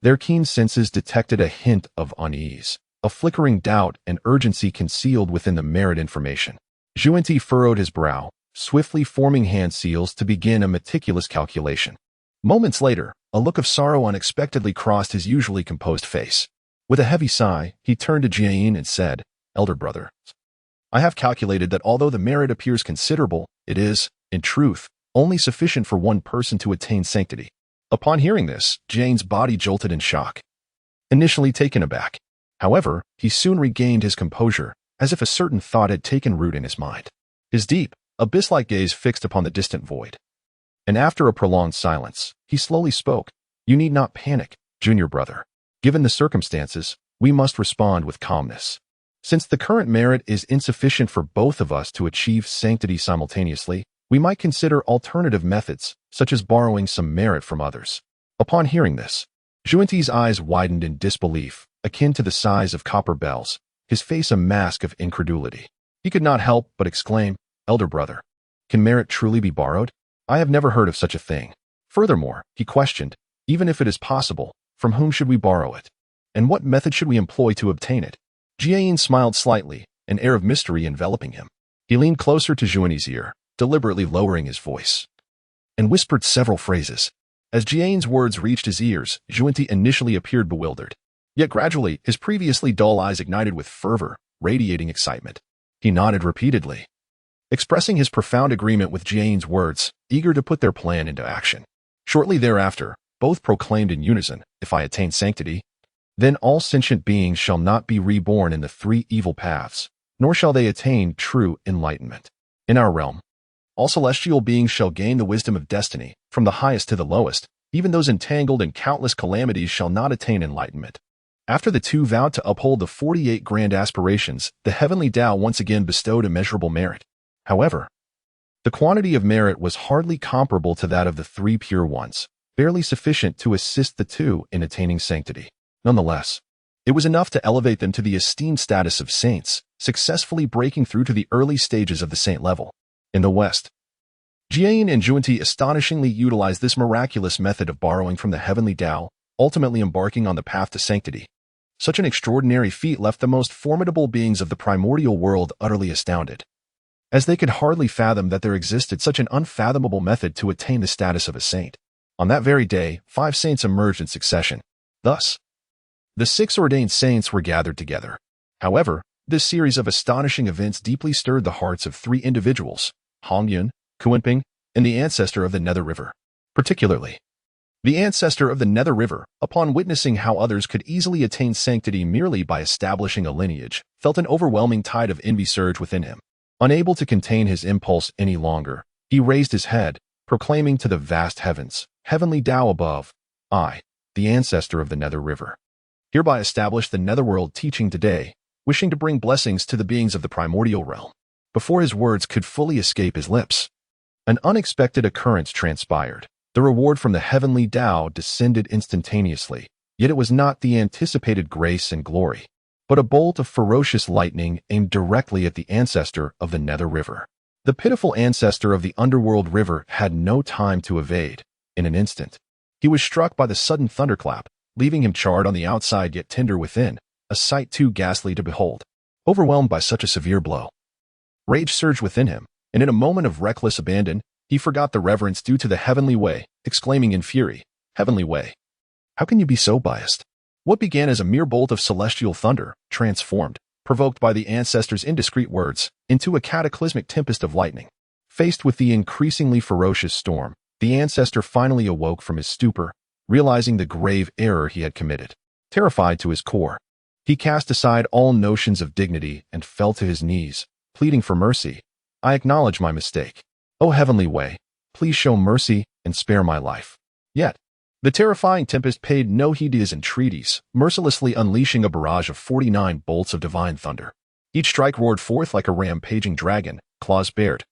their keen senses detected a hint of unease, a flickering doubt and urgency concealed within the merit information. Junti furrowed his brow, swiftly forming hand seals to begin a meticulous calculation. Moments later, a look of sorrow unexpectedly crossed his usually composed face. With a heavy sigh, he turned to Jiayin and said, "Elder brother, I have calculated that although the merit appears considerable, it is, in truth, only sufficient for one person to attain sanctity." Upon hearing this, Jane's body jolted in shock. Initially taken aback, however, he soon regained his composure, as if a certain thought had taken root in his mind. His deep, abyss-like gaze fixed upon the distant void. And after a prolonged silence, he slowly spoke, "You need not panic, junior brother. Given the circumstances, we must respond with calmness. Since the current merit is insufficient for both of us to achieve sanctity simultaneously, we might consider alternative methods, such as borrowing some merit from others." Upon hearing this, Junti's eyes widened in disbelief, akin to the size of copper bells, his face a mask of incredulity. He could not help but exclaim, "Elder brother, can merit truly be borrowed? I have never heard of such a thing." Furthermore, he questioned, "Even if it is possible, from whom should we borrow it? And what method should we employ to obtain it?" Jiayin smiled slightly, an air of mystery enveloping him. He leaned closer to Junti's ear, deliberately lowering his voice, and whispered several phrases. As Jiayin's words reached his ears, Junti initially appeared bewildered. Yet gradually, his previously dull eyes ignited with fervor, radiating excitement. He nodded repeatedly, expressing his profound agreement with Jiayin's words, eager to put their plan into action. Shortly thereafter, both proclaimed in unison, "If I attain sanctity, then all sentient beings shall not be reborn in the three evil paths, nor shall they attain true enlightenment. In our realm, all celestial beings shall gain the wisdom of destiny, from the highest to the lowest. Even those entangled in countless calamities shall not attain enlightenment." After the two vowed to uphold the 48 grand aspirations, the heavenly Tao once again bestowed immeasurable merit. However, the quantity of merit was hardly comparable to that of the three pure ones, barely sufficient to assist the two in attaining sanctity. Nonetheless, it was enough to elevate them to the esteemed status of saints, successfully breaking through to the early stages of the saint level. In the West, Jiayin and Junti astonishingly utilized this miraculous method of borrowing from the heavenly Tao, ultimately embarking on the path to sanctity. Such an extraordinary feat left the most formidable beings of the primordial world utterly astounded, as they could hardly fathom that there existed such an unfathomable method to attain the status of a saint. On that very day, 5 saints emerged in succession. Thus, the 6 ordained saints were gathered together. However, this series of astonishing events deeply stirred the hearts of 3 individuals, Hongmeng, Kunping, and the ancestor of the Nether River. Particularly, the ancestor of the Nether River, upon witnessing how others could easily attain sanctity merely by establishing a lineage, felt an overwhelming tide of envy surge within him. Unable to contain his impulse any longer, he raised his head, proclaiming to the vast heavens, "Heavenly Tao above, I, the ancestor of the Nether River, hereby establish the netherworld teaching today, wishing to bring blessings to the beings of the primordial realm." Before his words could fully escape his lips, an unexpected occurrence transpired. The reward from the heavenly Tao descended instantaneously, yet it was not the anticipated grace and glory, but a bolt of ferocious lightning aimed directly at the ancestor of the Nether River. The pitiful ancestor of the underworld river had no time to evade. In an instant, he was struck by the sudden thunderclap, leaving him charred on the outside yet tender within, a sight too ghastly to behold. Overwhelmed by such a severe blow, rage surged within him, and in a moment of reckless abandon, he forgot the reverence due to the heavenly way, exclaiming in fury, "Heavenly way, how can you be so biased?" What began as a mere bolt of celestial thunder, transformed, provoked by the ancestor's indiscreet words, into a cataclysmic tempest of lightning. Faced with the increasingly ferocious storm, the ancestor finally awoke from his stupor, realizing the grave error he had committed. Terrified to his core, he cast aside all notions of dignity and fell to his knees, pleading for mercy. I acknowledge my mistake. O heavenly way, please show mercy and spare my life. Yet, the terrifying tempest paid no heed to his entreaties, mercilessly unleashing a barrage of 49 bolts of divine thunder. Each strike roared forth like a rampaging dragon, claws bared,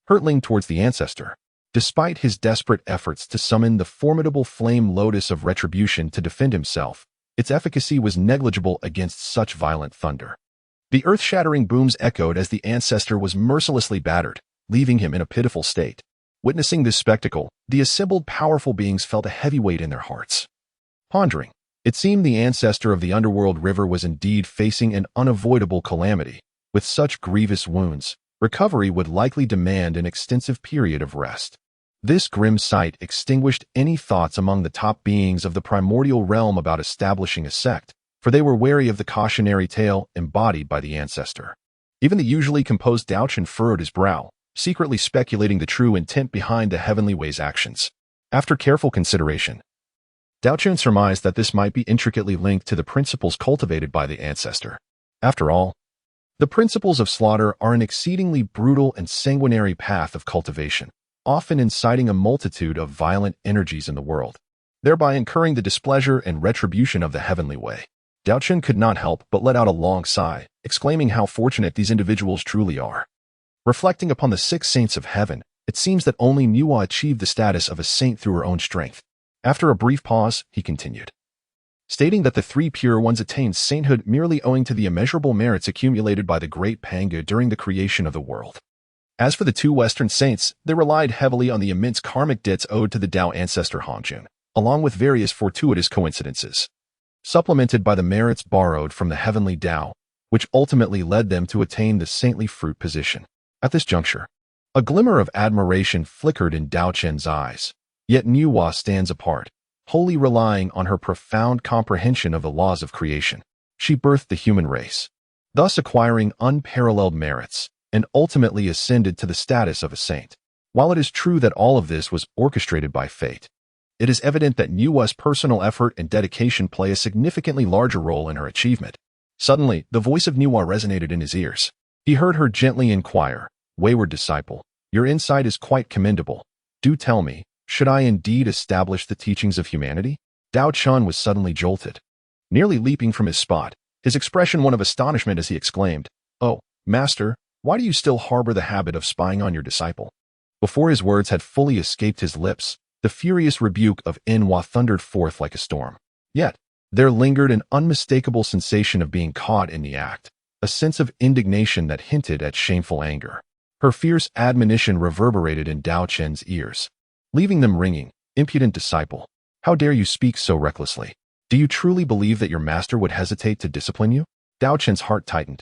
hurtling towards the ancestor. Despite his desperate efforts to summon the formidable flame lotus of retribution to defend himself, its efficacy was negligible against such violent thunder. The earth-shattering booms echoed as the ancestor was mercilessly battered, leaving him in a pitiful state. Witnessing this spectacle, the assembled powerful beings felt a heavy weight in their hearts. Pondering, it seemed the ancestor of the underworld river was indeed facing an unavoidable calamity. With such grievous wounds, recovery would likely demand an extensive period of rest. This grim sight extinguished any thoughts among the top beings of the primordial realm about establishing a sect, for they were wary of the cautionary tale embodied by the ancestor. Even the usually composed Daochen furrowed his brow, secretly speculating the true intent behind the heavenly way's actions. After careful consideration, Daochen surmised that this might be intricately linked to the principles cultivated by the ancestor. After all, the principles of slaughter are an exceedingly brutal and sanguinary path of cultivation, often inciting a multitude of violent energies in the world, thereby incurring the displeasure and retribution of the heavenly way. Daochen could not help but let out a long sigh, exclaiming how fortunate these individuals truly are. Reflecting upon the 6 saints of heaven, it seems that only Nüwa achieved the status of a saint through her own strength. After a brief pause, he continued, stating that the 3 pure ones attained sainthood merely owing to the immeasurable merits accumulated by the great Panga during the creation of the world. As for the 2 Western saints, they relied heavily on the immense karmic debts owed to the Dao ancestor Hongmeng, along with various fortuitous coincidences, supplemented by the merits borrowed from the heavenly Dao, which ultimately led them to attain the saintly fruit position. At this juncture, a glimmer of admiration flickered in Daochen's eyes, yet Nüwa stands apart, wholly relying on her profound comprehension of the laws of creation. She birthed the human race, thus acquiring unparalleled merits, and ultimately ascended to the status of a saint. While it is true that all of this was orchestrated by fate, it is evident that Nüwa's personal effort and dedication play a significantly larger role in her achievement. Suddenly, the voice of Nüwa resonated in his ears. He heard her gently inquire, "Wayward disciple, your insight is quite commendable. Do tell me, should I indeed establish the teachings of humanity?" Daochen was suddenly jolted, nearly leaping from his spot, his expression one of astonishment as he exclaimed, "Oh, master, why do you still harbor the habit of spying on your disciple?" Before his words had fully escaped his lips, the furious rebuke of Nüwa thundered forth like a storm. Yet, there lingered an unmistakable sensation of being caught in the act, a sense of indignation that hinted at shameful anger. Her fierce admonition reverberated in Daochen's ears, leaving them ringing. "Impudent disciple, how dare you speak so recklessly? Do you truly believe that your master would hesitate to discipline you?" Daochen's heart tightened,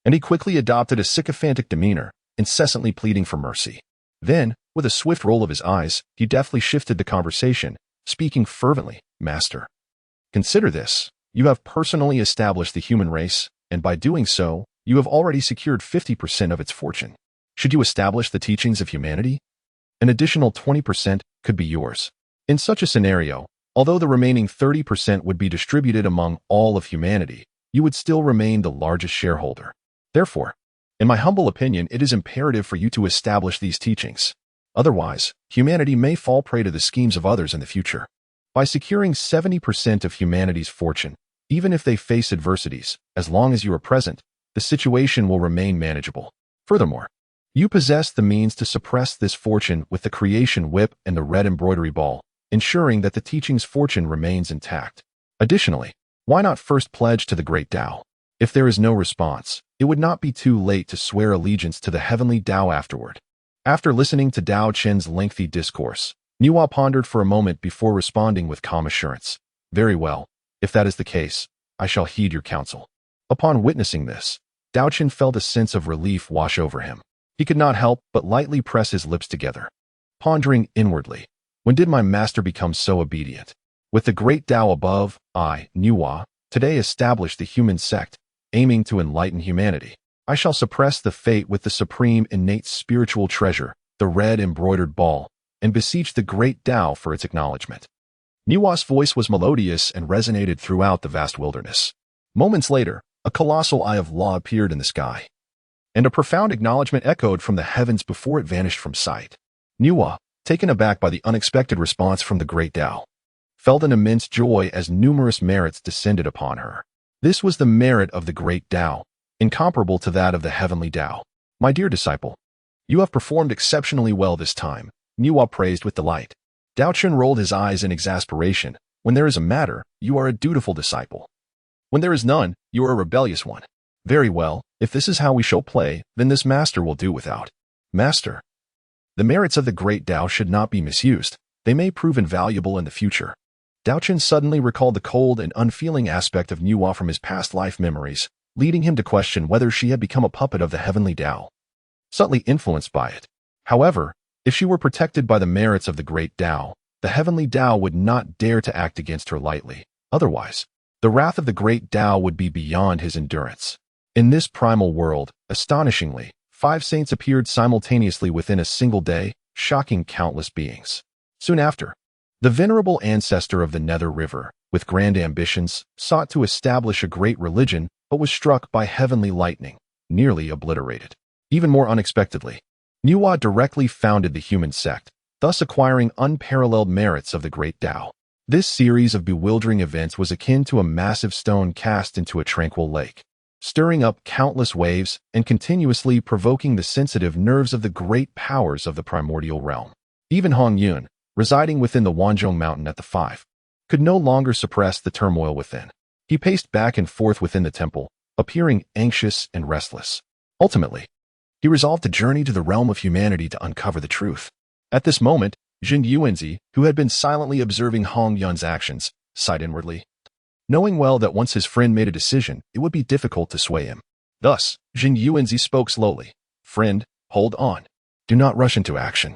and he quickly adopted a sycophantic demeanor, incessantly pleading for mercy. Then, with a swift roll of his eyes, he deftly shifted the conversation, speaking fervently, "Master, consider this. You have personally established the human race, and by doing so, you have already secured 50% of its fortune. Should you establish the teachings of humanity, an additional 20% could be yours. In such a scenario, although the remaining 30% would be distributed among all of humanity, you would still remain the largest shareholder. Therefore, in my humble opinion, it is imperative for you to establish these teachings. Otherwise, humanity may fall prey to the schemes of others in the future. By securing 70% of humanity's fortune, even if they face adversities, as long as you are present, the situation will remain manageable. Furthermore, you possess the means to suppress this fortune with the creation whip and the red embroidery ball, ensuring that the teaching's fortune remains intact. Additionally, why not first pledge to the great Dao? If there is no response, it would not be too late to swear allegiance to the heavenly Dao afterward." After listening to Daochen's lengthy discourse, Nüwa pondered for a moment before responding with calm assurance. "Very well. If that is the case, I shall heed your counsel." Upon witnessing this, Daochen felt a sense of relief wash over him. He could not help but lightly press his lips together, pondering inwardly, when did my master become so obedient? With the great Dao above, I, Nüwa, today establish the human sect, aiming to enlighten humanity. I shall suppress the fate with the supreme innate spiritual treasure, the red embroidered ball, and beseech the great Dao for its acknowledgement. Nüwa's voice was melodious and resonated throughout the vast wilderness. Moments later, a colossal eye of law appeared in the sky. and a profound acknowledgement echoed from the heavens before it vanished from sight. Nüwa, taken aback by the unexpected response from the great Tao, felt an immense joy as numerous merits descended upon her. This was the merit of the great Tao, incomparable to that of the heavenly Tao. My dear disciple, you have performed exceptionally well this time, Nüwa praised with delight. Daochen rolled his eyes in exasperation. When there is a matter, you are a dutiful disciple. When there is none, you are a rebellious one. Very well, if this is how we shall play, then this master will do without. Master, the merits of the great Tao should not be misused. They may prove invaluable in the future. Daochen suddenly recalled the cold and unfeeling aspect of Nüwa from his past life memories, leading him to question whether she had become a puppet of the heavenly Tao, subtly influenced by it. However, if she were protected by the merits of the great Tao, the heavenly Tao would not dare to act against her lightly. Otherwise, the wrath of the great Tao would be beyond his endurance. In this primal world, astonishingly, 5 saints appeared simultaneously within a single day, shocking countless beings. Soon after, the venerable ancestor of the Nether River, with grand ambitions, sought to establish a great religion, but was struck by heavenly lightning, nearly obliterated. Even more unexpectedly, Nüwa directly founded the human sect, thus acquiring unparalleled merits of the great Tao. This series of bewildering events was akin to a massive stone cast into a tranquil lake, stirring up countless waves and continuously provoking the sensitive nerves of the great powers of the primordial realm. Even Hongmeng, residing within the Wanzhong mountain at the 5, could no longer suppress the turmoil within. He paced back and forth within the temple, appearing anxious and restless. Ultimately, he resolved to journey to the realm of humanity to uncover the truth. At this moment, Jin Yuanzi, who had been silently observing Hongmeng's actions, sighed inwardly, knowing well that once his friend made a decision, it would be difficult to sway him. Thus, Jin Yuanzi spoke slowly. Friend, hold on. Do not rush into action.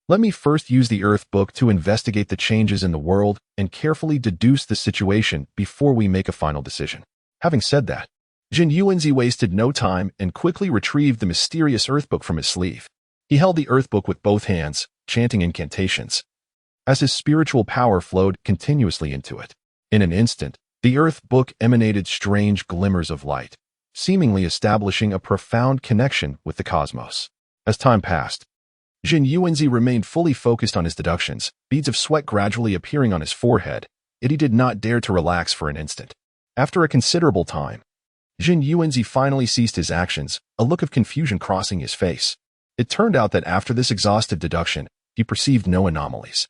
Let me first use the Earth Book to investigate the changes in the world and carefully deduce the situation before we make a final decision. Having said that, Jin Yuanzi wasted no time and quickly retrieved the mysterious Earth Book from his sleeve. He held the Earth Book with both hands, chanting incantations, as his spiritual power flowed continuously into it. In an instant, the Earth Book emanated strange glimmers of light, seemingly establishing a profound connection with the cosmos. As time passed, Jin Yuanzi remained fully focused on his deductions, beads of sweat gradually appearing on his forehead, yet he did not dare to relax for an instant. After a considerable time, Jin Yuanzi finally ceased his actions, a look of confusion crossing his face. It turned out that after this exhaustive deduction, he perceived no anomalies.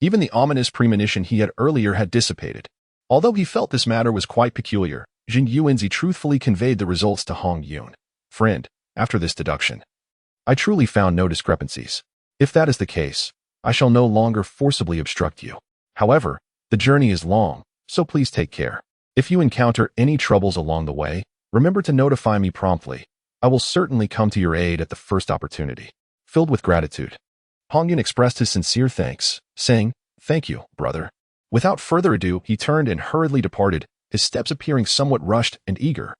Even the ominous premonition he had earlier had dissipated. Although he felt this matter was quite peculiar, Jin Yuanzi truthfully conveyed the results to Hongmeng. Friend, after this deduction, I truly found no discrepancies. If that is the case, I shall no longer forcibly obstruct you. However, the journey is long, so please take care. If you encounter any troubles along the way, remember to notify me promptly. I will certainly come to your aid at the first opportunity. Filled with gratitude, Hongmeng expressed his sincere thanks, saying, Thank you, brother. Without further ado, he turned and hurriedly departed, his steps appearing somewhat rushed and eager.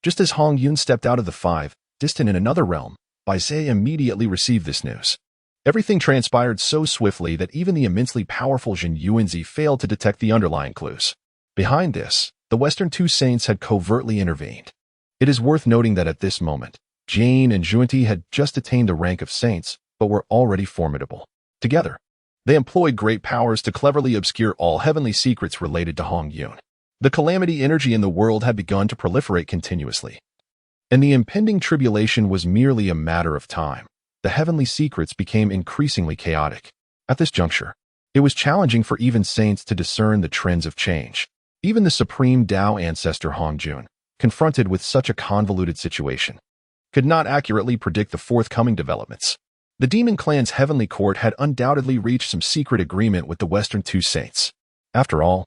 Just as Hongmeng stepped out of the 5, distant in another realm, Bai Zhe immediately received this news. Everything transpired so swiftly that even the immensely powerful Jin Yuanzi failed to detect the underlying clues. Behind this, the Western 2 saints had covertly intervened. It is worth noting that at this moment, Jane and Zhuanti had just attained the rank of saints, but were already formidable. Together, they employed great powers to cleverly obscure all heavenly secrets related to Hongmeng. The calamity energy in the world had begun to proliferate continuously, and the impending tribulation was merely a matter of time. The heavenly secrets became increasingly chaotic. At this juncture, it was challenging for even saints to discern the trends of change. Even the supreme Tao ancestor Hongmeng, confronted with such a convoluted situation, could not accurately predict the forthcoming developments. The demon clan's heavenly court had undoubtedly reached some secret agreement with the Western 2 saints. After all,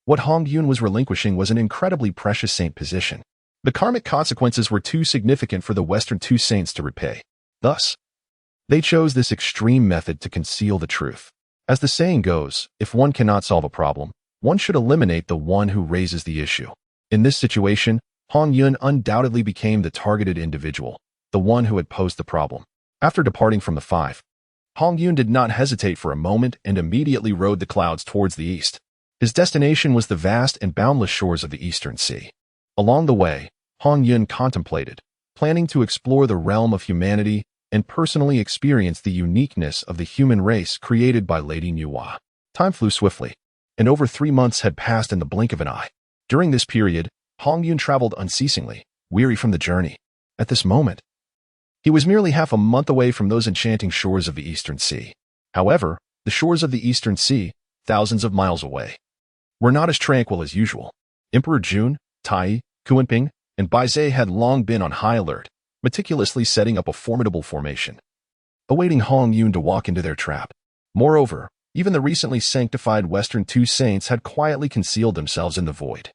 what Hongmeng was relinquishing was an incredibly precious saint position. The karmic consequences were too significant for the Western 2 saints to repay. Thus, they chose this extreme method to conceal the truth. As the saying goes, if one cannot solve a problem, one should eliminate the one who raises the issue. In this situation, Hongmeng undoubtedly became the targeted individual, the one who had posed the problem. After departing from the 5, Hongmeng did not hesitate for a moment and immediately rode the clouds towards the east. His destination was the vast and boundless shores of the Eastern Sea. Along the way, Hongmeng contemplated, planning to explore the realm of humanity and personally experience the uniqueness of the human race created by Lady Nüwa. Time flew swiftly, and over 3 months had passed in the blink of an eye. During this period, Hongyun traveled unceasingly, weary from the journey. At this moment, he was merely half a month away from those enchanting shores of the Eastern Sea. However, the shores of the Eastern Sea, thousands of miles away, were not as tranquil as usual. Emperor Jun, Tai, Kuanping, and Baizhe had long been on high alert, meticulously setting up a formidable formation, awaiting Hongyun to walk into their trap. Moreover, even the recently sanctified Western two saints had quietly concealed themselves in the void,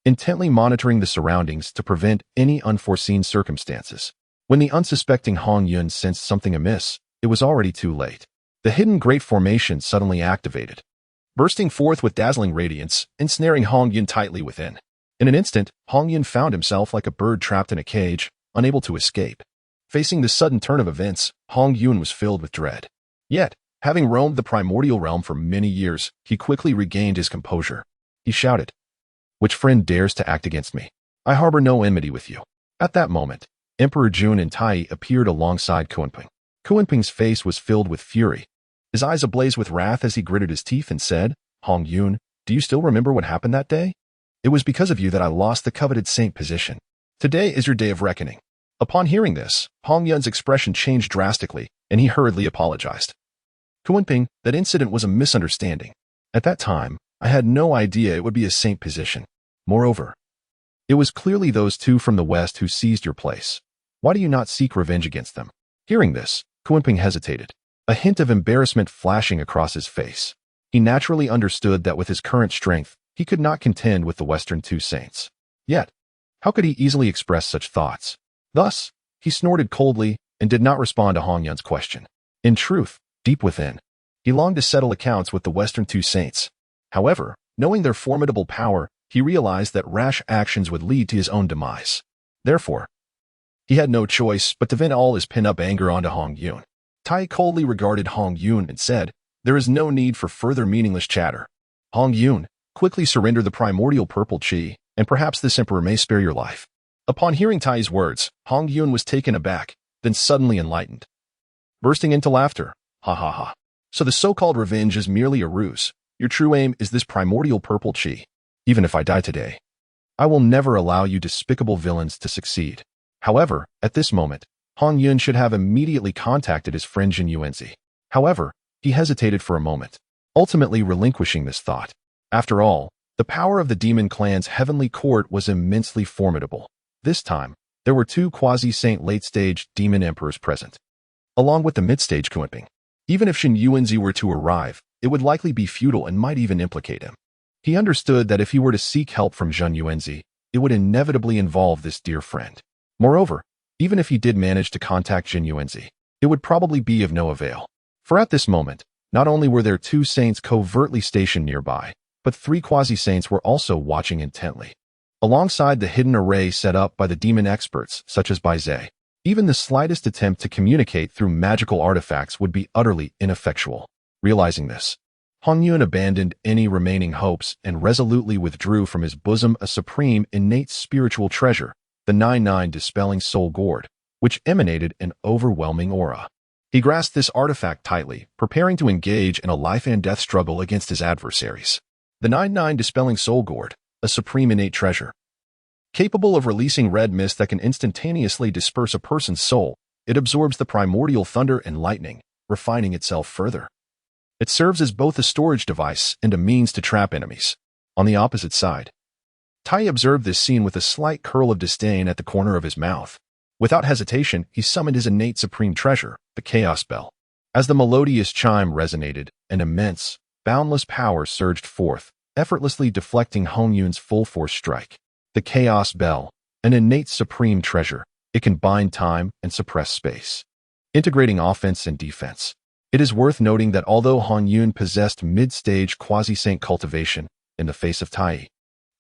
intently monitoring the surroundings to prevent any unforeseen circumstances. When the unsuspecting Hongyun sensed something amiss, it was already too late. The hidden Great Formation suddenly activated, bursting forth with dazzling radiance, ensnaring Hongyun tightly within. In an instant, Hongyun found himself like a bird trapped in a cage, unable to escape. Facing this sudden turn of events, Hongyun was filled with dread. Yet, having roamed the primordial realm for many years, he quickly regained his composure. He shouted, "Which friend dares to act against me? I harbor no enmity with you." At that moment, Emperor Jun and Tai appeared alongside Kuanping. Kuanping's face was filled with fury, his eyes ablaze with wrath as he gritted his teeth and said, "Hongyun, do you still remember what happened that day? It was because of you that I lost the coveted saint position. Today is your day of reckoning." Upon hearing this, Hongyun's expression changed drastically, and he hurriedly apologized. "Kuanping, that incident was a misunderstanding. At that time, I had no idea it would be a saint position. Moreover, it was clearly those two from the West who seized your place. Why do you not seek revenge against them?" Hearing this, Kuanping hesitated, a hint of embarrassment flashing across his face. He naturally understood that with his current strength, he could not contend with the Western two saints. Yet, how could he easily express such thoughts? Thus, he snorted coldly and did not respond to Hongyun's question. In truth, deep within, he longed to settle accounts with the Western two saints. However, knowing their formidable power, he realized that rash actions would lead to his own demise. Therefore, he had no choice but to vent all his pent-up anger onto Hongyun. Tai coldly regarded Hongyun and said, "There is no need for further meaningless chatter. Hongyun, quickly surrender the primordial purple chi, and perhaps this emperor may spare your life." Upon hearing Tai's words, Hongyun was taken aback, then suddenly enlightened, bursting into laughter. "Ha ha ha. So the so-called revenge is merely a ruse. Your true aim is this primordial purple chi. Even if I die today, I will never allow you despicable villains to succeed." However, at this moment, Hongyun should have immediately contacted his friend Jin Yuanzi. However, he hesitated for a moment, ultimately relinquishing this thought. After all, the power of the demon clan's heavenly court was immensely formidable. This time, there were two quasi-saint late-stage demon emperors present, along with the mid-stage Kuanping. Even if Jin Yuanzi were to arrive, it would likely be futile and might even implicate him. He understood that if he were to seek help from Jin Yuanzi, it would inevitably involve this dear friend. Moreover, even if he did manage to contact Jin Yuanzi, it would probably be of no avail. For at this moment, not only were there two saints covertly stationed nearby, but 3 quasi-saints were also watching intently. Alongside the hidden array set up by the demon experts, such as Baizhe, even the slightest attempt to communicate through magical artifacts would be utterly ineffectual. Realizing this, Hongyun abandoned any remaining hopes and resolutely withdrew from his bosom a supreme innate spiritual treasure, the 99 dispelling soul gourd, which emanated an overwhelming aura. He grasped this artifact tightly, preparing to engage in a life-and-death struggle against his adversaries. The 99 dispelling soul gourd, a supreme innate treasure, capable of releasing red mist that can instantaneously disperse a person's soul, it absorbs the primordial thunder and lightning, refining itself further. It serves as both a storage device and a means to trap enemies. On the opposite side, Tai observed this scene with a slight curl of disdain at the corner of his mouth. Without hesitation, he summoned his innate supreme treasure, the Chaos Bell. As the melodious chime resonated, an immense, boundless power surged forth, effortlessly deflecting Hongyun's full-force strike. The Chaos Bell, an innate supreme treasure, it can bind time and suppress space, integrating offense and defense. It is worth noting that although Hongyun possessed mid-stage quasi-saint cultivation in the face of Tai,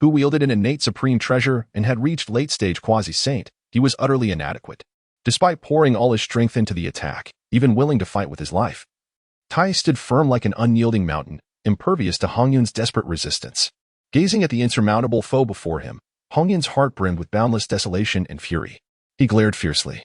who wielded an innate supreme treasure and had reached late-stage quasi-saint, he was utterly inadequate. Despite pouring all his strength into the attack, even willing to fight with his life, Tai stood firm like an unyielding mountain, impervious to Hongyun's desperate resistance. Gazing at the insurmountable foe before him, Hongyun's heart brimmed with boundless desolation and fury. He glared fiercely,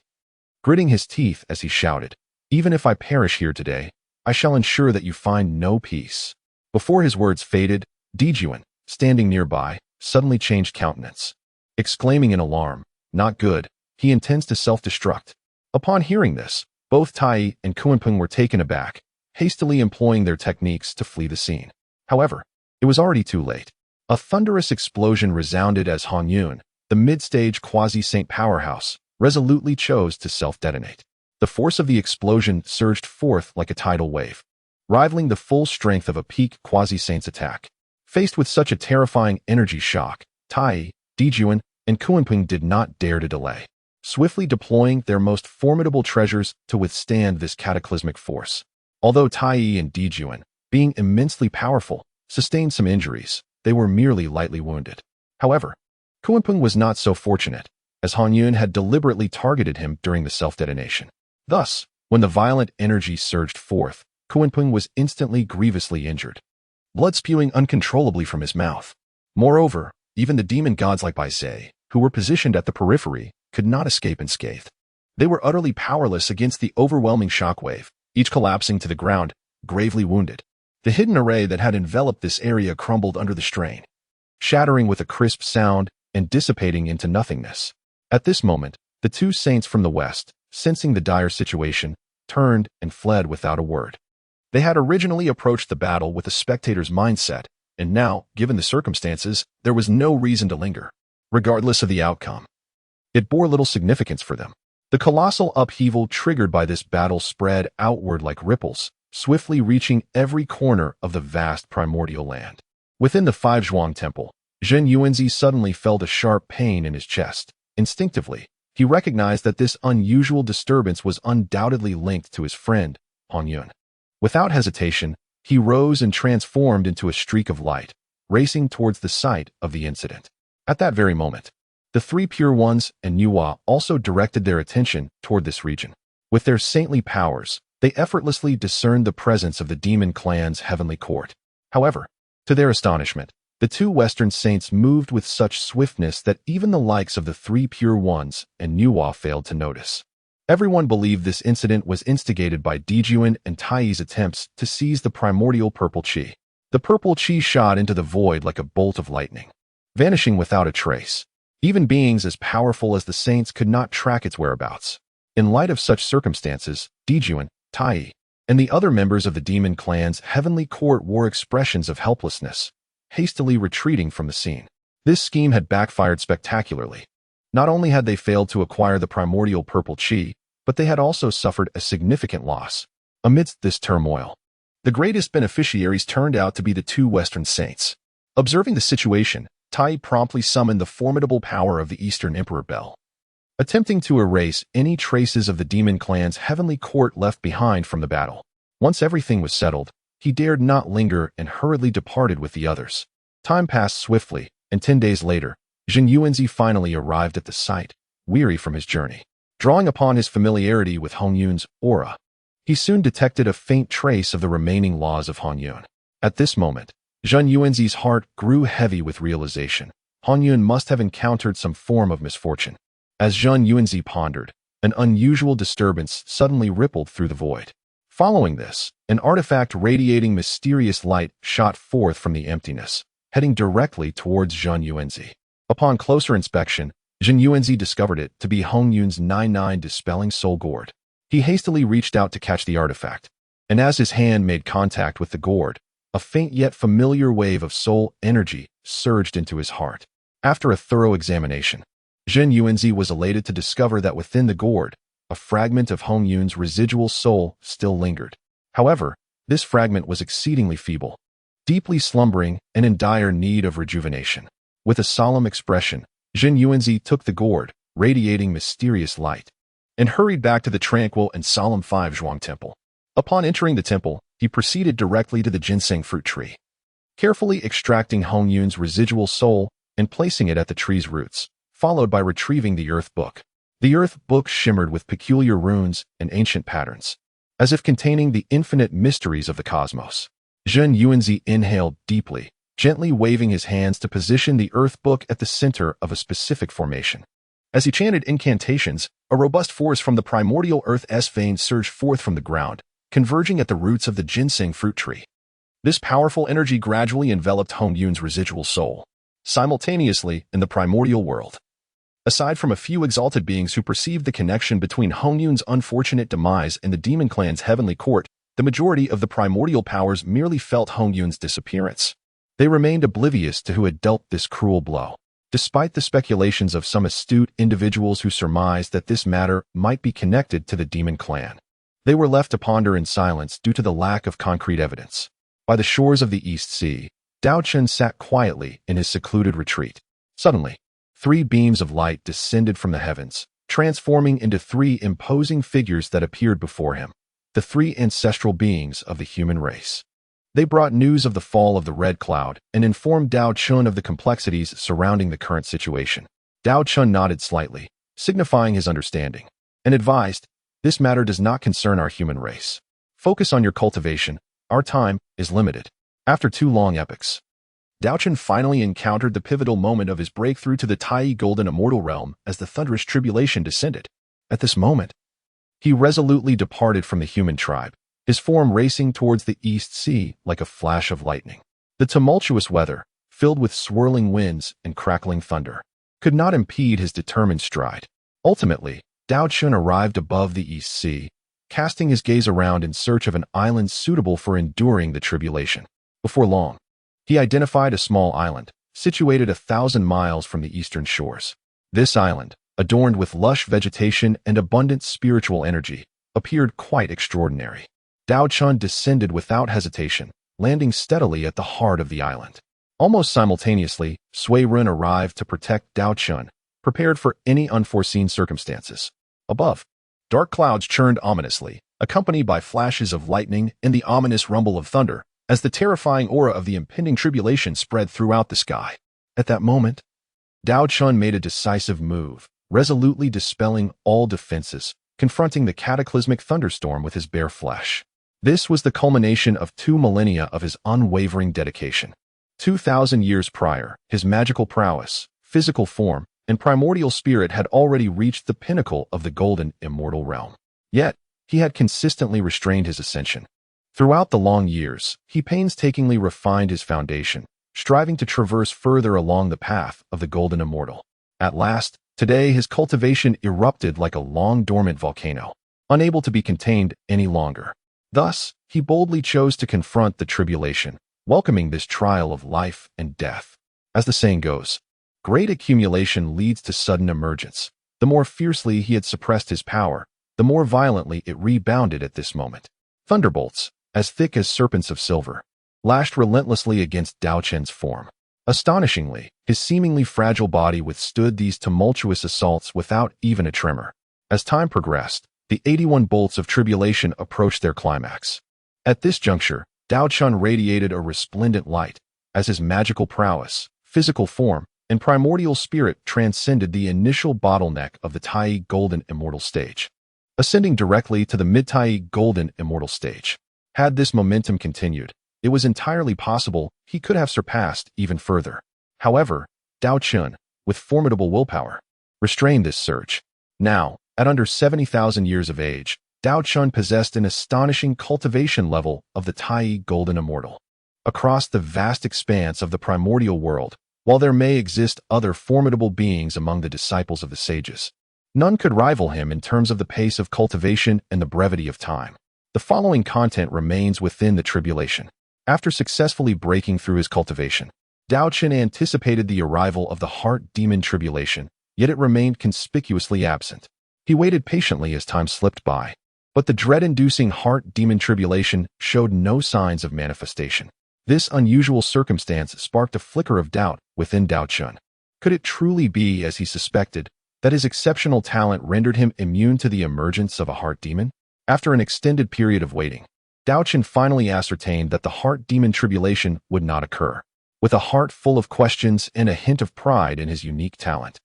gritting his teeth as he shouted, "Even if I perish here today, I shall ensure that you find no peace." Before his words faded, Daochen, standing nearby, suddenly changed countenance, exclaiming in alarm, "Not good, he intends to self-destruct." Upon hearing this, both Tai and Kunpeng were taken aback, hastily employing their techniques to flee the scene. However, it was already too late. A thunderous explosion resounded as Hongmeng, the mid-stage quasi-saint powerhouse, resolutely chose to self-detonate. The force of the explosion surged forth like a tidal wave, rivaling the full strength of a peak quasi-saint's attack. Faced with such a terrifying energy shock, Tai, Daochen, and Kunpeng did not dare to delay, swiftly deploying their most formidable treasures to withstand this cataclysmic force. Although Tai and Daochen, being immensely powerful, sustained some injuries, they were merely lightly wounded. However, Kunpeng was not so fortunate, as Hongmeng had deliberately targeted him during the self-detonation. Thus, when the violent energy surged forth, Kunpeng was instantly grievously injured, blood spewing uncontrollably from his mouth. Moreover, even the demon gods like Bai Zhe, who were positioned at the periphery, could not escape unscathed. They were utterly powerless against the overwhelming shockwave, each collapsing to the ground, gravely wounded. The hidden array that had enveloped this area crumbled under the strain, shattering with a crisp sound and dissipating into nothingness. At this moment, the two saints from the west, sensing the dire situation, turned and fled without a word. They had originally approached the battle with a spectator's mindset, and now, given the circumstances, there was no reason to linger. Regardless of the outcome, it bore little significance for them. The colossal upheaval triggered by this battle spread outward like ripples, swiftly reaching every corner of the vast primordial land. Within the Five Zhuang Temple, Zhen Yuanzi suddenly felt a sharp pain in his chest. Instinctively, he recognized that this unusual disturbance was undoubtedly linked to his friend, Hongmeng. Without hesitation, he rose and transformed into a streak of light, racing towards the site of the incident. At that very moment, the three Pure Ones and Nüwa also directed their attention toward this region. With their saintly powers, they effortlessly discerned the presence of the demon clan's heavenly court. However, to their astonishment, the two Western saints moved with such swiftness that even the likes of the three Pure Ones and Nüwa failed to notice. Everyone believed this incident was instigated by Daochen and Tai's attempts to seize the primordial purple chi. The purple chi shot into the void like a bolt of lightning, vanishing without a trace. Even beings as powerful as the saints could not track its whereabouts. In light of such circumstances, Daochen, Tai, and the other members of the demon clan's heavenly court wore expressions of helplessness, hastily retreating from the scene. This scheme had backfired spectacularly. Not only had they failed to acquire the primordial purple chi, but they had also suffered a significant loss. Amidst this turmoil, the greatest beneficiaries turned out to be the two Western saints. Observing the situation, Tai promptly summoned the formidable power of the Eastern Emperor Bel, attempting to erase any traces of the demon clan's heavenly court left behind from the battle. Once everything was settled, he dared not linger and hurriedly departed with the others. Time passed swiftly, and 10 days later, Zhen Yuanzi finally arrived at the site, weary from his journey. Drawing upon his familiarity with Hongmeng's aura, he soon detected a faint trace of the remaining laws of Hongmeng. At this moment, Zhen Yuanzi's heart grew heavy with realization. Hongmeng must have encountered some form of misfortune. As Zhen Yuanzi pondered, an unusual disturbance suddenly rippled through the void. Following this, an artifact radiating mysterious light shot forth from the emptiness, heading directly towards Zhen Yuanzi. Upon closer inspection, Zhen Yuanzi discovered it to be Hongmeng's 9-9 dispelling soul gourd. He hastily reached out to catch the artifact, and as his hand made contact with the gourd, a faint yet familiar wave of soul energy surged into his heart. After a thorough examination, Zhen Yuanzi was elated to discover that within the gourd, a fragment of Hongmeng's residual soul still lingered. However, this fragment was exceedingly feeble, deeply slumbering and in dire need of rejuvenation. With a solemn expression, Zhen Yuanzi took the gourd, radiating mysterious light, and hurried back to the tranquil and solemn Five Zhuang Temple. Upon entering the temple, he proceeded directly to the ginseng fruit tree, carefully extracting Hongmeng's residual soul and placing it at the tree's roots, followed by retrieving the earth book. The earth book shimmered with peculiar runes and ancient patterns, as if containing the infinite mysteries of the cosmos. Zhen Yuanzi inhaled deeply, gently waving his hands to position the earth book at the center of a specific formation. As he chanted incantations, a robust force from the primordial earth's veins surged forth from the ground, converging at the roots of the ginseng fruit tree. This powerful energy gradually enveloped Hongyun's residual soul, simultaneously in the primordial world. Aside from a few exalted beings who perceived the connection between Hongyun's unfortunate demise and the demon clan's heavenly court, the majority of the primordial powers merely felt Hongyun's disappearance. They remained oblivious to who had dealt this cruel blow. Despite the speculations of some astute individuals who surmised that this matter might be connected to the demon clan, they were left to ponder in silence due to the lack of concrete evidence. By the shores of the East Sea, Daochen sat quietly in his secluded retreat. Suddenly, 3 beams of light descended from the heavens, transforming into 3 imposing figures that appeared before him, the 3 ancestral beings of the human race. They brought news of the fall of the Red Cloud and informed Daochen of the complexities surrounding the current situation. Daochen nodded slightly, signifying his understanding, and advised, "This matter does not concern our human race. Focus on your cultivation. Our time is limited." After 2 long epochs, Daochen finally encountered the pivotal moment of his breakthrough to the Tai Golden Immortal Realm as the thunderous tribulation descended. At this moment, he resolutely departed from the human tribe, his form racing towards the East Sea like a flash of lightning. The tumultuous weather, filled with swirling winds and crackling thunder, could not impede his determined stride. Ultimately, Daochen arrived above the East Sea, casting his gaze around in search of an island suitable for enduring the tribulation. Before long, he identified a small island, situated 1,000 miles from the eastern shores. This island, adorned with lush vegetation and abundant spiritual energy, appeared quite extraordinary. Daochen descended without hesitation, landing steadily at the heart of the island. Almost simultaneously, Sui Run arrived to protect Daochen, prepared for any unforeseen circumstances. Above, dark clouds churned ominously, accompanied by flashes of lightning and the ominous rumble of thunder, as the terrifying aura of the impending tribulation spread throughout the sky. At that moment, Daochen made a decisive move, resolutely dispelling all defenses, confronting the cataclysmic thunderstorm with his bare flesh. This was the culmination of 2 millennia of his unwavering dedication. 2,000 years prior, his magical prowess, physical form, and primordial spirit had already reached the pinnacle of the golden immortal realm. Yet, he had consistently restrained his ascension. Throughout the long years, he painstakingly refined his foundation, striving to traverse further along the path of the golden immortal. At last, today his cultivation erupted like a long-dormant volcano, unable to be contained any longer. Thus, he boldly chose to confront the tribulation, welcoming this trial of life and death. As the saying goes, great accumulation leads to sudden emergence. The more fiercely he had suppressed his power, the more violently it rebounded at this moment. Thunderbolts, as thick as serpents of silver, lashed relentlessly against Daochen's form. Astonishingly, his seemingly fragile body withstood these tumultuous assaults without even a tremor. As time progressed, the 81 bolts of tribulation approached their climax. At this juncture, Daochen radiated a resplendent light, as his magical prowess, physical form, and primordial spirit transcended the initial bottleneck of the Tai Golden Immortal Stage, ascending directly to the mid-Tai Golden Immortal Stage. Had this momentum continued, it was entirely possible he could have surpassed even further. However, Daochen, with formidable willpower, restrained this surge. Now, at under 70,000 years of age, Daochen possessed an astonishing cultivation level of the Tai Golden Immortal. Across the vast expanse of the primordial world, while there may exist other formidable beings among the disciples of the sages, none could rival him in terms of the pace of cultivation and the brevity of time. The following content remains within the tribulation. After successfully breaking through his cultivation, Daochen anticipated the arrival of the heart demon tribulation, yet it remained conspicuously absent. He waited patiently as time slipped by, but the dread-inducing heart demon tribulation showed no signs of manifestation. This unusual circumstance sparked a flicker of doubt within Daochen. Could it truly be, as he suspected, that his exceptional talent rendered him immune to the emergence of a heart demon? After an extended period of waiting, Daochen finally ascertained that the heart demon tribulation would not occur. With a heart full of questions and a hint of pride in his unique talent,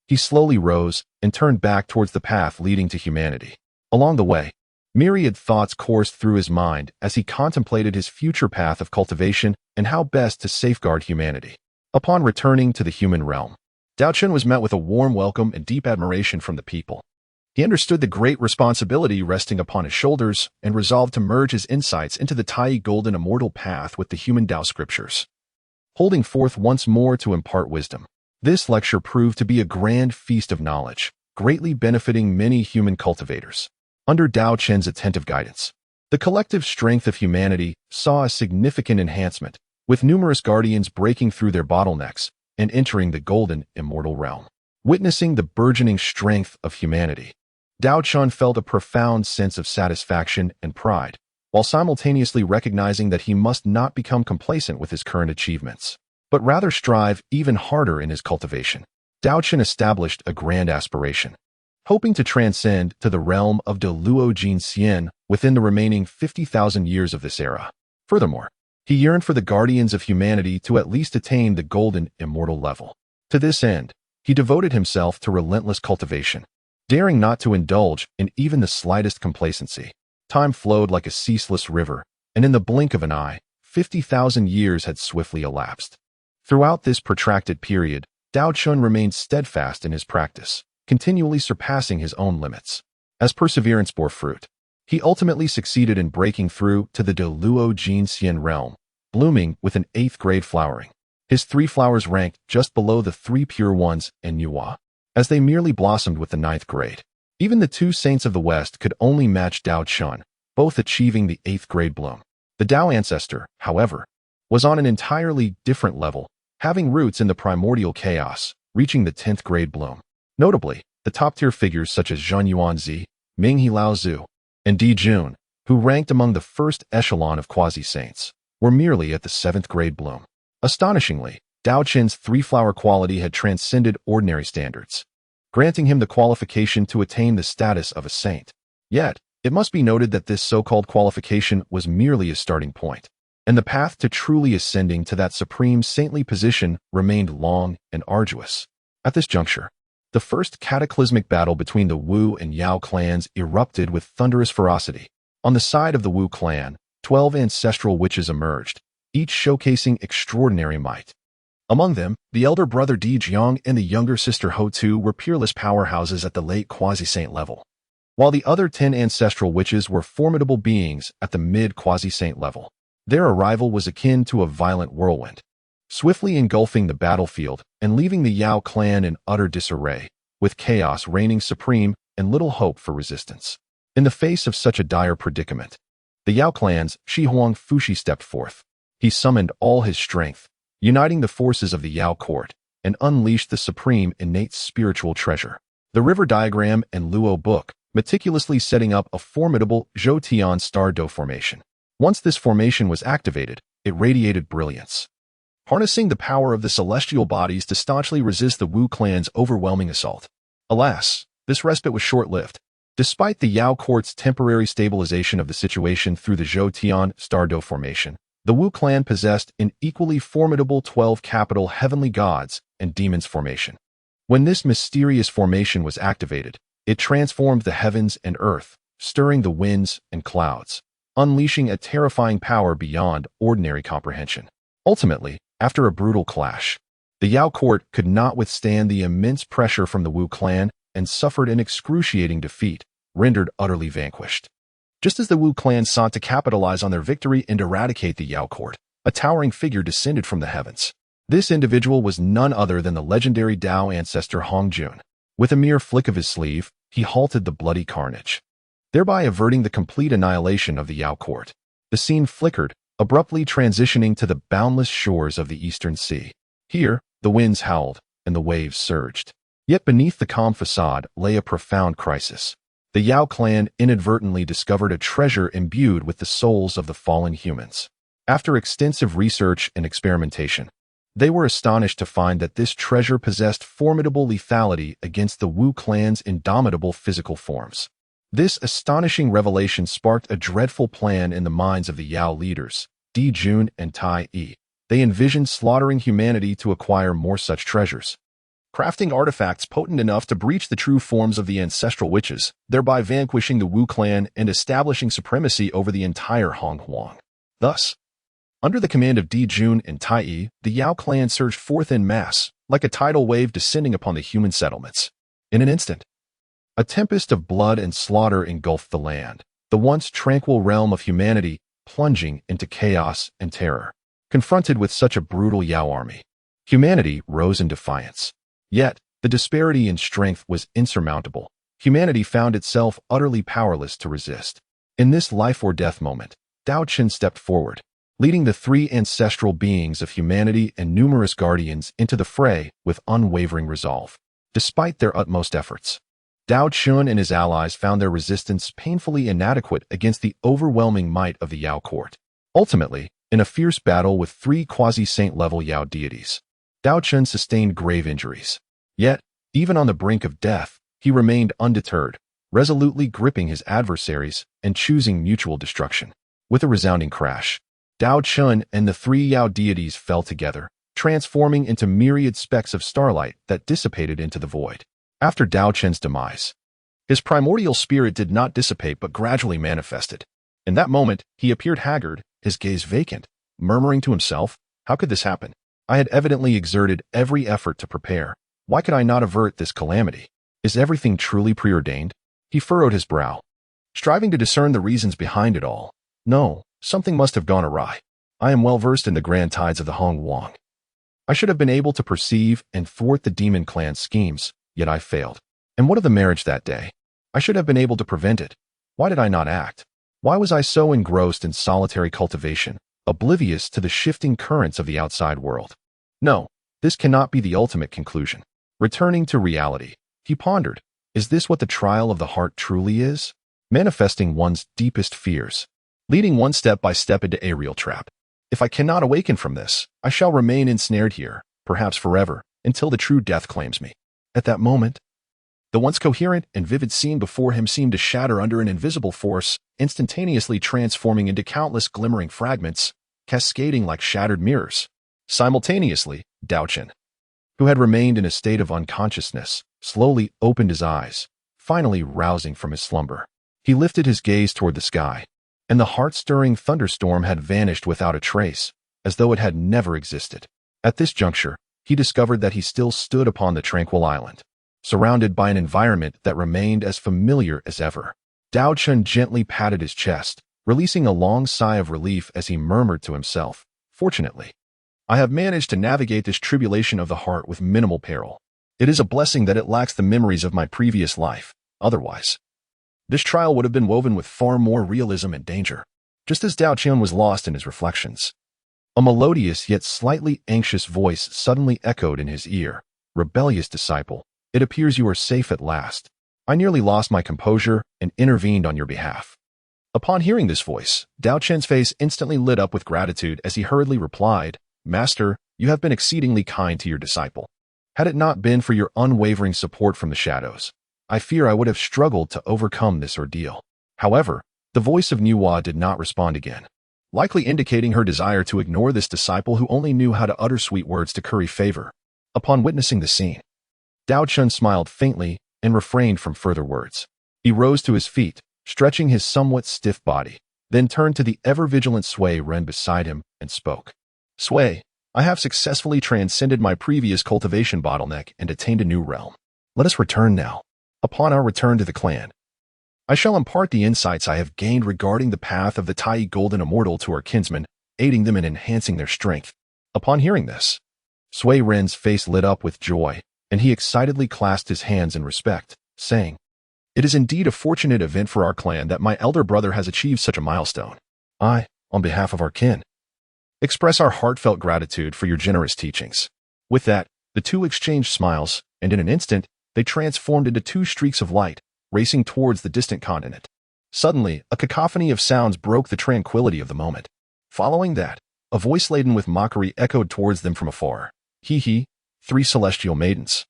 he slowly rose and turned back towards the path leading to humanity. Along the way, myriad thoughts coursed through his mind as he contemplated his future path of cultivation and how best to safeguard humanity. Upon returning to the human realm, Daochen was met with a warm welcome and deep admiration from the people. He understood the great responsibility resting upon his shoulders and resolved to merge his insights into the Tai Golden Immortal Path with the human Tao scriptures, holding forth once more to impart wisdom. This lecture proved to be a grand feast of knowledge, greatly benefiting many human cultivators. Under Daochen's attentive guidance, the collective strength of humanity saw a significant enhancement, with numerous guardians breaking through their bottlenecks and entering the golden immortal realm. Witnessing the burgeoning strength of humanity, Daochen felt a profound sense of satisfaction and pride, while simultaneously recognizing that he must not become complacent with his current achievements, but rather strive even harder in his cultivation. Daochen established a grand aspiration, hoping to transcend to the realm of De Luo Jin Xian within the remaining 50,000 years of this era. Furthermore, he yearned for the guardians of humanity to at least attain the golden immortal level. To this end, he devoted himself to relentless cultivation, daring not to indulge in even the slightest complacency. Time flowed like a ceaseless river, and in the blink of an eye, 50,000 years had swiftly elapsed. Throughout this protracted period, Daochen remained steadfast in his practice, continually surpassing his own limits. As perseverance bore fruit, he ultimately succeeded in breaking through to the De Luo Jin Xian realm, blooming with an 8th grade flowering. His 3 flowers ranked just below the 3 pure ones in Nüwa, as they merely blossomed with the 9th grade. Even the 2 saints of the West could only match Daochen, both achieving the 8th grade bloom. The Tao ancestor, however, was on an entirely different level, having roots in the primordial chaos, reaching the 10th grade bloom. Notably, the top-tier figures such as Zheng Yuanzi, Ming He Lao Zhu, and Di Jun, who ranked among the first echelon of quasi-saints, were merely at the 7th grade bloom. Astonishingly, Daochen's 3-flower quality had transcended ordinary standards, granting him the qualification to attain the status of a saint. Yet, it must be noted that this so-called qualification was merely a starting point, and the path to truly ascending to that supreme saintly position remained long and arduous. At this juncture, the first cataclysmic battle between the Wu and Yao clans erupted with thunderous ferocity. On the side of the Wu clan, 12 ancestral witches emerged, each showcasing extraordinary might. Among them, the elder brother Di Jiang and the younger sister Ho Tu were peerless powerhouses at the late quasi-saint level, while the other 10 ancestral witches were formidable beings at the mid-quasi-saint level. Their arrival was akin to a violent whirlwind, swiftly engulfing the battlefield and leaving the Yao clan in utter disarray, with chaos reigning supreme and little hope for resistance. In the face of such a dire predicament, the Yao clan's Shi Huang Fushi stepped forth. He summoned all his strength, uniting the forces of the Yao court, and unleashed the supreme innate spiritual treasure. The river diagram and Luo book, meticulously setting up a formidable Zhou Tian star dough formation. Once this formation was activated, it radiated brilliance, harnessing the power of the celestial bodies to staunchly resist the Wu clan's overwhelming assault. Alas, this respite was short-lived. Despite the Yao court's temporary stabilization of the situation through the Zhou Tian star dough formation, the Wu clan possessed an equally formidable 12 capital heavenly gods and demons formation. When this mysterious formation was activated, it transformed the heavens and earth, stirring the winds and clouds, unleashing a terrifying power beyond ordinary comprehension. Ultimately, after a brutal clash, the Yao court could not withstand the immense pressure from the Wu clan and suffered an excruciating defeat, rendered utterly vanquished. Just as the Wu clan sought to capitalize on their victory and eradicate the Yao court, a towering figure descended from the heavens. This individual was none other than the legendary Tao ancestor Hongmeng. With a mere flick of his sleeve, he halted the bloody carnage, thereby averting the complete annihilation of the Yao court. The scene flickered, abruptly transitioning to the boundless shores of the eastern sea. Here, the winds howled, and the waves surged. Yet beneath the calm facade lay a profound crisis. The Yao clan inadvertently discovered a treasure imbued with the souls of the fallen humans. After extensive research and experimentation, they were astonished to find that this treasure possessed formidable lethality against the Wu clan's indomitable physical forms. This astonishing revelation sparked a dreadful plan in the minds of the Yao leaders, Di Jun and Tai Yi. They envisioned slaughtering humanity to acquire more such treasures, crafting artifacts potent enough to breach the true forms of the ancestral witches, thereby vanquishing the Wu clan and establishing supremacy over the entire Hongmeng. Thus, under the command of Di Jun and Tai Yi, the Yao clan surged forth en masse, like a tidal wave descending upon the human settlements. In an instant, a tempest of blood and slaughter engulfed the land, the once tranquil realm of humanity plunging into chaos and terror. Confronted with such a brutal Yao army, humanity rose in defiance. Yet, the disparity in strength was insurmountable. Humanity found itself utterly powerless to resist. In this life-or-death moment, Daochen stepped forward, leading the three ancestral beings of humanity and numerous guardians into the fray with unwavering resolve. Despite their utmost efforts, Daochen and his allies found their resistance painfully inadequate against the overwhelming might of the Yao court. Ultimately, in a fierce battle with three quasi-saint-level Yao deities, Daochen sustained grave injuries. Yet, even on the brink of death, he remained undeterred, resolutely gripping his adversaries and choosing mutual destruction. With a resounding crash, Daochen and the three Yao deities fell together, transforming into myriad specks of starlight that dissipated into the void. After Daochen's demise, his primordial spirit did not dissipate but gradually manifested. In that moment, he appeared haggard, his gaze vacant, murmuring to himself, "How could this happen? I had evidently exerted every effort to prepare. Why could I not avert this calamity? Is everything truly preordained?" He furrowed his brow, striving to discern the reasons behind it all. No, something must have gone awry. I am well versed in the grand tides of the Hongmeng. I should have been able to perceive and thwart the demon clan's schemes, yet I failed. And what of the marriage that day? I should have been able to prevent it. Why did I not act? Why was I so engrossed in solitary cultivation, oblivious to the shifting currents of the outside world? No, this cannot be the ultimate conclusion. Returning to reality, he pondered, is this what the trial of the heart truly is? Manifesting one's deepest fears, leading one step by step into a real trap. If I cannot awaken from this, I shall remain ensnared here, perhaps forever, until the true death claims me. At that moment, the once coherent and vivid scene before him seemed to shatter under an invisible force, instantaneously transforming into countless glimmering fragments, cascading like shattered mirrors. Simultaneously, Daochen, who had remained in a state of unconsciousness, slowly opened his eyes, finally rousing from his slumber. He lifted his gaze toward the sky, and the heart-stirring thunderstorm had vanished without a trace, as though it had never existed. At this juncture, he discovered that he still stood upon the tranquil island, surrounded by an environment that remained as familiar as ever. Daochen gently patted his chest, releasing a long sigh of relief as he murmured to himself, "Fortunately, I have managed to navigate this tribulation of the heart with minimal peril. It is a blessing that it lacks the memories of my previous life. Otherwise, this trial would have been woven with far more realism and danger." Just as Daochen was lost in his reflections, a melodious yet slightly anxious voice suddenly echoed in his ear. "Rebellious disciple, it appears you are safe at last. I nearly lost my composure and intervened on your behalf." Upon hearing this voice, Daochen's face instantly lit up with gratitude as he hurriedly replied, "Master, you have been exceedingly kind to your disciple. Had it not been for your unwavering support from the shadows, I fear I would have struggled to overcome this ordeal." However, the voice of Nüwa did not respond again, likely indicating her desire to ignore this disciple who only knew how to utter sweet words to curry favor. Upon witnessing the scene, Daochen smiled faintly and refrained from further words. He rose to his feet, stretching his somewhat stiff body, then turned to the ever-vigilant Sui Ren beside him and spoke. "Sui, I have successfully transcended my previous cultivation bottleneck and attained a new realm. Let us return now. Upon our return to the clan, I shall impart the insights I have gained regarding the path of the Tai Golden Immortal to our kinsmen, aiding them in enhancing their strength." Upon hearing this, Sui Ren's face lit up with joy, and he excitedly clasped his hands in respect, saying, "It is indeed a fortunate event for our clan that my elder brother has achieved such a milestone. I, on behalf of our kin, express our heartfelt gratitude for your generous teachings." With that, the two exchanged smiles, and in an instant, they transformed into two streaks of light, racing towards the distant continent. Suddenly, a cacophony of sounds broke the tranquility of the moment. Following that, a voice laden with mockery echoed towards them from afar. "He, three celestial maidens.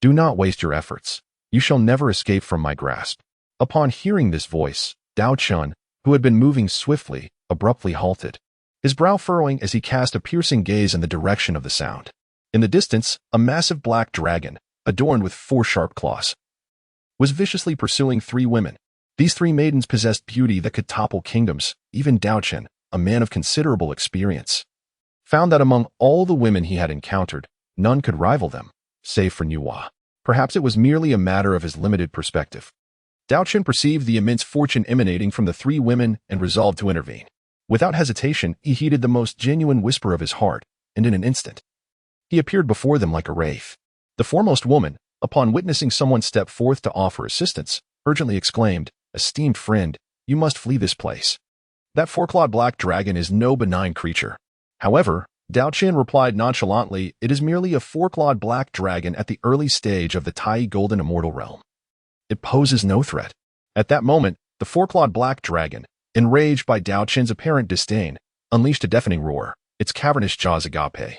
Do not waste your efforts. You shall never escape from my grasp." Upon hearing this voice, Daochen, who had been moving swiftly, abruptly halted, his brow furrowing as he cast a piercing gaze in the direction of the sound. In the distance, a massive black dragon, adorned with 4 sharp claws, was viciously pursuing 3 women. These 3 maidens possessed beauty that could topple kingdoms. Even Daochen, a man of considerable experience, found that among all the women he had encountered, none could rival them, save for Nüwa. Perhaps it was merely a matter of his limited perspective. Daochen perceived the immense fortune emanating from the three women and resolved to intervene. Without hesitation, he heeded the most genuine whisper of his heart, and in an instant, he appeared before them like a wraith. The foremost woman, upon witnessing someone step forth to offer assistance, urgently exclaimed, "Esteemed friend, you must flee this place. That four-clawed black dragon is no benign creature." However, Daochen replied nonchalantly, "It is merely a four-clawed black dragon at the early stage of the Tai Golden Immortal realm. It poses no threat." At that moment, the four-clawed black dragon, enraged by Daochen's apparent disdain, unleashed a deafening roar, its cavernous jaws agape,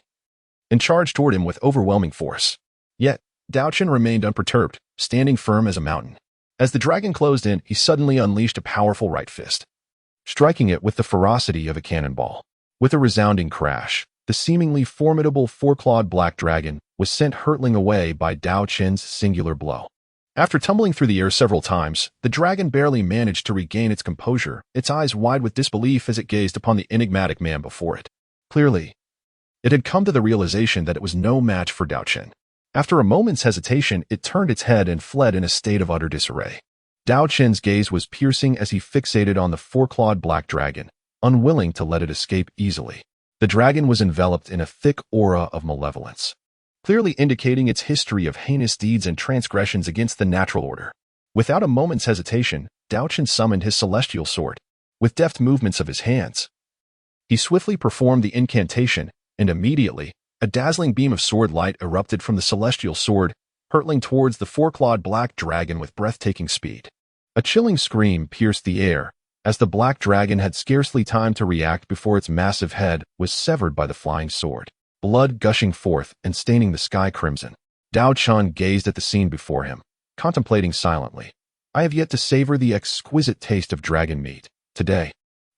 and charged toward him with overwhelming force. Yet, Daochen remained unperturbed, standing firm as a mountain. As the dragon closed in, he suddenly unleashed a powerful right fist, striking it with the ferocity of a cannonball. With a resounding crash, the seemingly formidable four-clawed black dragon was sent hurtling away by Daochen's singular blow. After tumbling through the air several times, the dragon barely managed to regain its composure, its eyes wide with disbelief as it gazed upon the enigmatic man before it. Clearly, it had come to the realization that it was no match for Daochen. After a moment's hesitation, it turned its head and fled in a state of utter disarray. Daochen's gaze was piercing as he fixated on the four-clawed black dragon, unwilling to let it escape easily. The dragon was enveloped in a thick aura of malevolence, clearly indicating its history of heinous deeds and transgressions against the natural order. Without a moment's hesitation, Daochen summoned his celestial sword. With deft movements of his hands, he swiftly performed the incantation, and immediately, a dazzling beam of sword light erupted from the celestial sword, hurtling towards the four-clawed black dragon with breathtaking speed. A chilling scream pierced the air, as the black dragon had scarcely time to react before its massive head was severed by the flying sword, blood gushing forth and staining the sky crimson. Daochen gazed at the scene before him, contemplating silently. "I have yet to savor the exquisite taste of dragon meat. Today,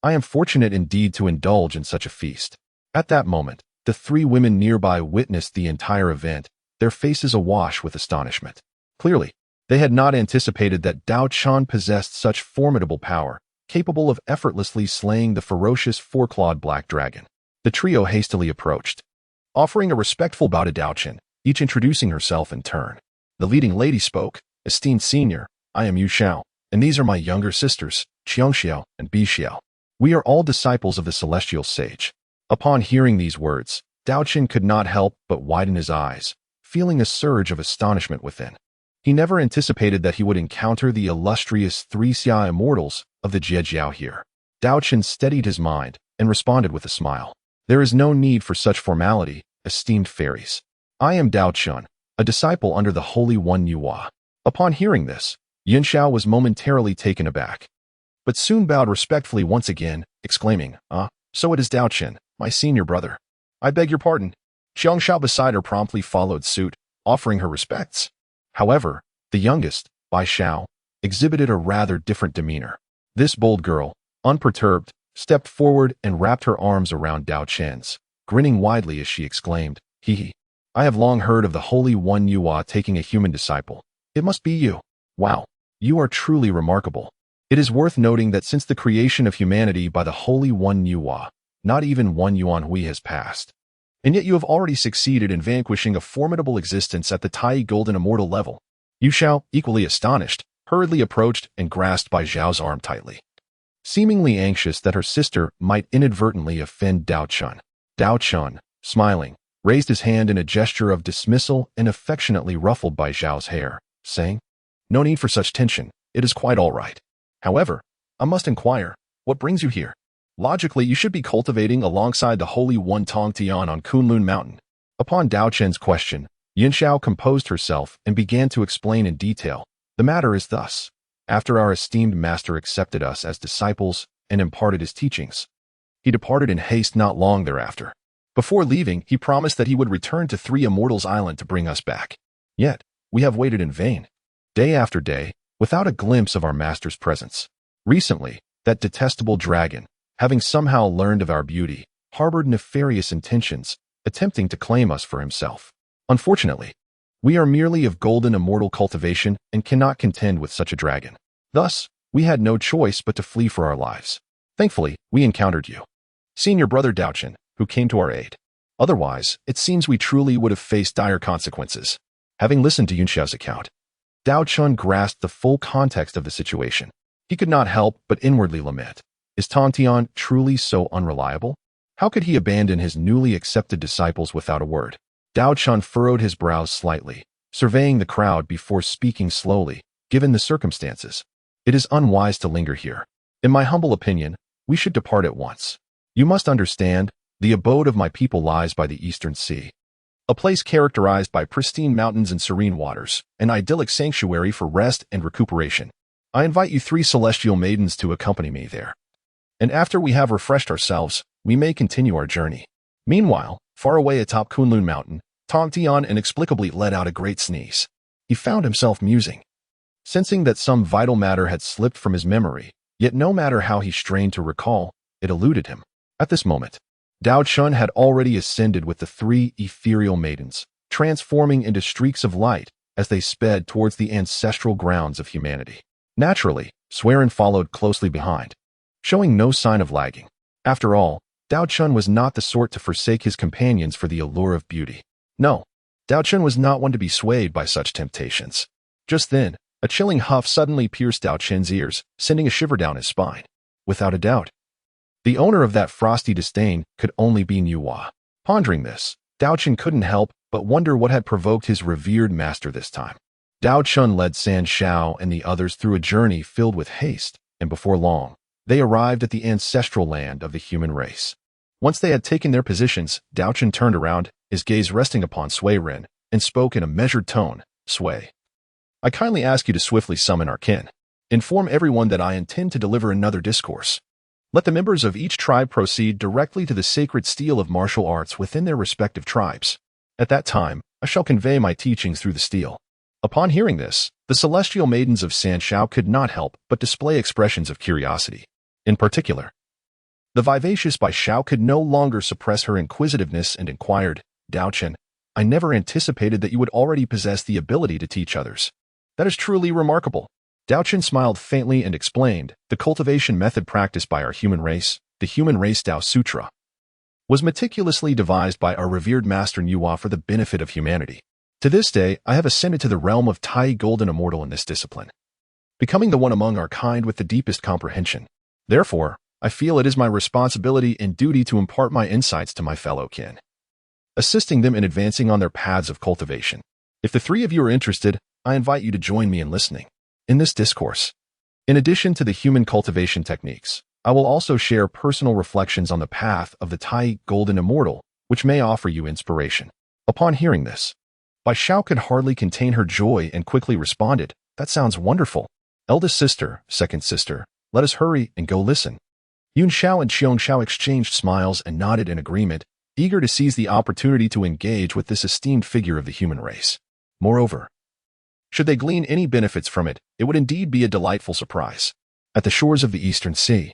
I am fortunate indeed to indulge in such a feast." At that moment, the three women nearby witnessed the entire event, their faces awash with astonishment. Clearly, they had not anticipated that Daochen possessed such formidable power, capable of effortlessly slaying the ferocious four-clawed black dragon. The trio hastily approached, offering a respectful bow to Daochen, each introducing herself in turn. The leading lady spoke, "Esteemed senior, I am Yu Xiao, and these are my younger sisters, Qiangxiao and Bixiao. We are all disciples of the celestial sage." Upon hearing these words, Daochen could not help but widen his eyes, feeling a surge of astonishment within. He never anticipated that he would encounter the illustrious three Xia immortals of the Jiejiao here. Daochen steadied his mind and responded with a smile. "There is no need for such formality, esteemed fairies. I am Daochen, a disciple under the Holy One Nüwa." Upon hearing this, Yunxiao was momentarily taken aback, but soon bowed respectfully once again, exclaiming, "So it is Daochen, my senior brother. I beg your pardon." Qiangxiao beside her promptly followed suit, offering her respects. However, the youngest, Bai Xiao, exhibited a rather different demeanor. This bold girl, unperturbed, stepped forward and wrapped her arms around Daochen's, grinning widely as she exclaimed, "Hee. I have long heard of the Holy One Nüwa taking a human disciple. It must be you. Wow, you are truly remarkable." It is worth noting that since the creation of humanity by the Holy One Nüwa, not even 1 yuan has passed. And yet you have already succeeded in vanquishing a formidable existence at the Tai Golden Immortal level. Yu Xiao, equally astonished, hurriedly approached and grasped Bai Zhao's arm tightly, seemingly anxious that her sister might inadvertently offend Daochen. Daochen, smiling, raised his hand in a gesture of dismissal and affectionately ruffled Bai Zhao's hair, saying, "No need for such tension, it is quite all right. However, I must inquire, what brings you here? Logically, you should be cultivating alongside the Holy One Tongtian on Kunlun Mountain." Upon Daochen's question, Yunxiao composed herself and began to explain in detail. "The matter is thus. After our esteemed master accepted us as disciples and imparted his teachings, he departed in haste not long thereafter. Before leaving, he promised that he would return to Three Immortals Island to bring us back. Yet, we have waited in vain, day after day, without a glimpse of our master's presence. Recently, that detestable dragon, having somehow learned of our beauty, harbored nefarious intentions, attempting to claim us for himself. Unfortunately, we are merely of golden immortal cultivation and cannot contend with such a dragon. Thus, we had no choice but to flee for our lives. Thankfully, we encountered you, senior brother Daochen, who came to our aid. Otherwise, it seems we truly would have faced dire consequences. Having listened to Yunxiao's account, Daochen grasped the full context of the situation. He could not help but inwardly lament. Is Tongtian truly so unreliable? How could he abandon his newly accepted disciples without a word? Daochen furrowed his brows slightly, surveying the crowd before speaking slowly. Given the circumstances, it is unwise to linger here. In my humble opinion, we should depart at once. You must understand, the abode of my people lies by the eastern sea, a place characterized by pristine mountains and serene waters, an idyllic sanctuary for rest and recuperation. I invite you 3 celestial maidens to accompany me there. And after we have refreshed ourselves, we may continue our journey. Meanwhile, far away atop Kunlun Mountain, Tongtian inexplicably let out a great sneeze. He found himself musing, sensing that some vital matter had slipped from his memory, yet no matter how he strained to recall, it eluded him. At this moment, Daochen had already ascended with the 3 ethereal maidens, transforming into streaks of light as they sped towards the ancestral grounds of humanity. Naturally, Swerin followed closely behind, showing no sign of lagging. After all, Daochen was not the sort to forsake his companions for the allure of beauty. No, Daochen was not one to be swayed by such temptations. Just then, a chilling huff suddenly pierced Daochen's ears, sending a shiver down his spine. Without a doubt, the owner of that frosty disdain could only be Nüwa. Pondering this, Daochen couldn't help but wonder what had provoked his revered master this time. Daochen led San Shao and the others through a journey filled with haste, and before long, they arrived at the ancestral land of the human race. Once they had taken their positions, Daochen turned around, his gaze resting upon Sui Ren, and spoke in a measured tone. Sui, I kindly ask you to swiftly summon our kin. Inform everyone that I intend to deliver another discourse. Let the members of each tribe proceed directly to the sacred steel of martial arts within their respective tribes. At that time, I shall convey my teachings through the steel. Upon hearing this, the celestial maidens of San Shao could not help but display expressions of curiosity. In particular, the vivacious Bai Shao could no longer suppress her inquisitiveness and inquired, Daochen, I never anticipated that you would already possess the ability to teach others. That is truly remarkable. Daochen smiled faintly and explained, the cultivation method practiced by our human race, the Human Race Tao Sutra, was meticulously devised by our revered master Nüwa for the benefit of humanity. To this day, I have ascended to the realm of Tai Golden Immortal in this discipline, becoming the one among our kind with the deepest comprehension. Therefore, I feel it is my responsibility and duty to impart my insights to my fellow kin, assisting them in advancing on their paths of cultivation. If the 3 of you are interested, I invite you to join me in listening. In this discourse, in addition to the human cultivation techniques, I will also share personal reflections on the path of the Tai Golden Immortal, which may offer you inspiration. Upon hearing this, Bai Shao could hardly contain her joy and quickly responded, that sounds wonderful. Eldest sister, second sister, let us hurry and go listen. Yun Xiao and Xiong Xiao exchanged smiles and nodded in agreement, eager to seize the opportunity to engage with this esteemed figure of the human race. Moreover, should they glean any benefits from it, it would indeed be a delightful surprise. At the shores of the eastern sea,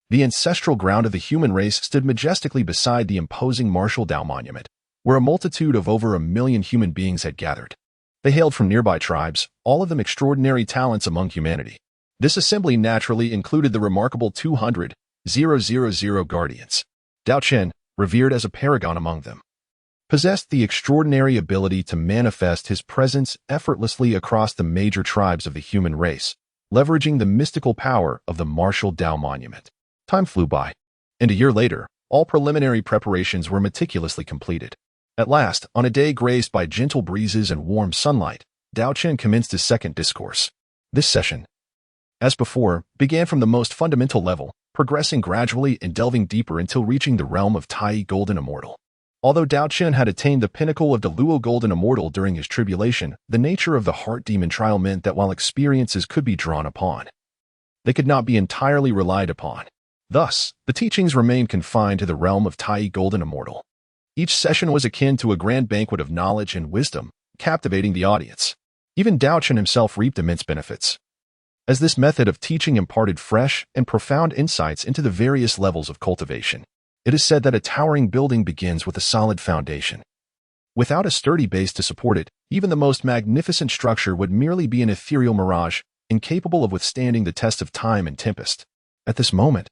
the ancestral ground of the human race stood majestically beside the imposing martial Dao monument, where a multitude of over 1 million human beings had gathered. They hailed from nearby tribes, all of them extraordinary talents among humanity. This assembly naturally included the remarkable 200,000 guardians. Daochen, revered as a paragon among them, possessed the extraordinary ability to manifest his presence effortlessly across the major tribes of the human race, leveraging the mystical power of the martial Dao monument. Time flew by, and a year later, all preliminary preparations were meticulously completed. At last, on a day graced by gentle breezes and warm sunlight, Daochen commenced his second discourse. This session, as before, began from the most fundamental level, progressing gradually and delving deeper until reaching the realm of Tai Golden Immortal. Although Daochen had attained the pinnacle of the Luo Golden Immortal during his tribulation, the nature of the heart demon trial meant that while experiences could be drawn upon, they could not be entirely relied upon. Thus, the teachings remained confined to the realm of Tai Golden Immortal. Each session was akin to a grand banquet of knowledge and wisdom, captivating the audience. Even Daochen himself reaped immense benefits, as this method of teaching imparted fresh and profound insights into the various levels of cultivation. It is said that a towering building begins with a solid foundation. Without a sturdy base to support it, even the most magnificent structure would merely be an ethereal mirage, incapable of withstanding the test of time and tempest. At this moment,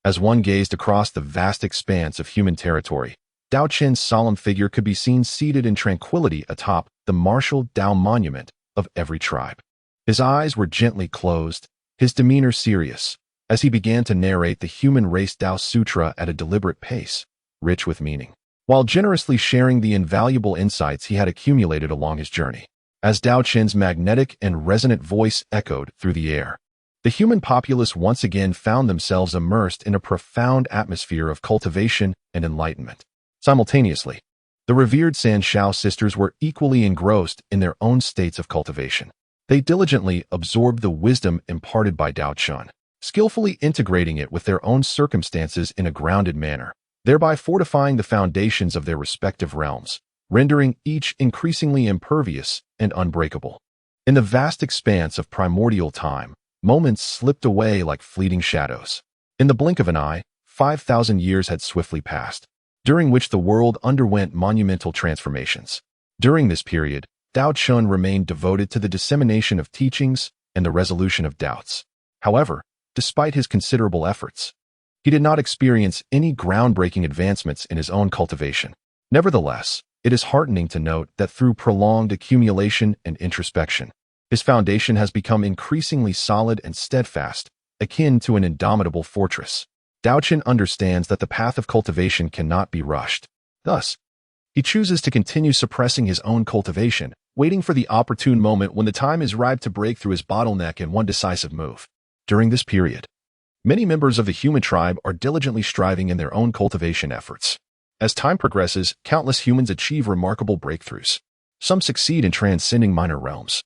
as one gazed across the vast expanse of human territory, Daochen's solemn figure could be seen seated in tranquility atop the martial Dao monument of every tribe. His eyes were gently closed, his demeanor serious, as he began to narrate the human race Dao Sutra at a deliberate pace, rich with meaning, while generously sharing the invaluable insights he had accumulated along his journey. As Daochen's magnetic and resonant voice echoed through the air, the human populace once again found themselves immersed in a profound atmosphere of cultivation and enlightenment. Simultaneously, the revered Sanshao sisters were equally engrossed in their own states of cultivation. They diligently absorbed the wisdom imparted by Daochen, skillfully integrating it with their own circumstances in a grounded manner, thereby fortifying the foundations of their respective realms, rendering each increasingly impervious and unbreakable. In the vast expanse of primordial time, moments slipped away like fleeting shadows. In the blink of an eye, 5,000 years had swiftly passed, during which the world underwent monumental transformations. During this period, Daochen remained devoted to the dissemination of teachings and the resolution of doubts. However, despite his considerable efforts, he did not experience any groundbreaking advancements in his own cultivation. Nevertheless, it is heartening to note that through prolonged accumulation and introspection, his foundation has become increasingly solid and steadfast, akin to an indomitable fortress. Daochen understands that the path of cultivation cannot be rushed. Thus, he chooses to continue suppressing his own cultivation, waiting for the opportune moment when the time is ripe to break through his bottleneck in one decisive move. During this period, many members of the human tribe are diligently striving in their own cultivation efforts. As time progresses, countless humans achieve remarkable breakthroughs. Some succeed in transcending minor realms,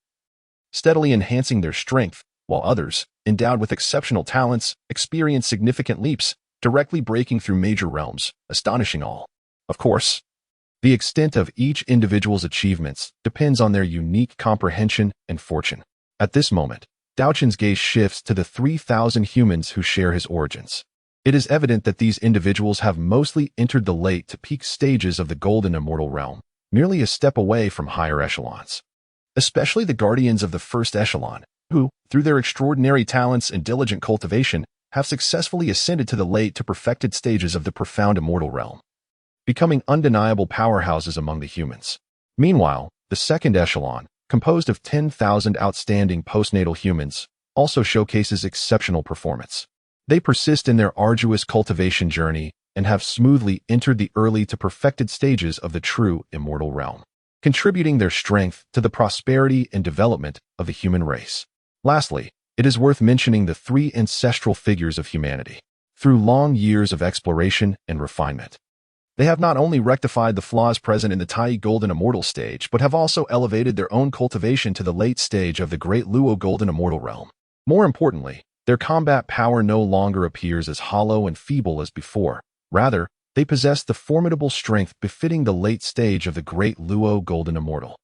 steadily enhancing their strength, while others, endowed with exceptional talents, experience significant leaps, directly breaking through major realms, astonishing all. Of course, the extent of each individual's achievements depends on their unique comprehension and fortune. At this moment, Daochen's gaze shifts to the 3,000 humans who share his origins. It is evident that these individuals have mostly entered the late to peak stages of the golden immortal realm, merely a step away from higher echelons. Especially the guardians of the first echelon, who, through their extraordinary talents and diligent cultivation, have successfully ascended to the late to perfected stages of the profound immortal realm, becoming undeniable powerhouses among the humans. Meanwhile, the second echelon, composed of 10,000 outstanding postnatal humans, also showcases exceptional performance. They persist in their arduous cultivation journey and have smoothly entered the early to perfected stages of the true immortal realm, contributing their strength to the prosperity and development of the human race. Lastly, it is worth mentioning the three ancestral figures of humanity. Through long years of exploration and refinement, they have not only rectified the flaws present in the Tai Golden Immortal stage, but have also elevated their own cultivation to the late stage of the Great Luo Golden Immortal realm. More importantly, their combat power no longer appears as hollow and feeble as before. Rather, they possess the formidable strength befitting the late stage of the Great Luo Golden Immortal,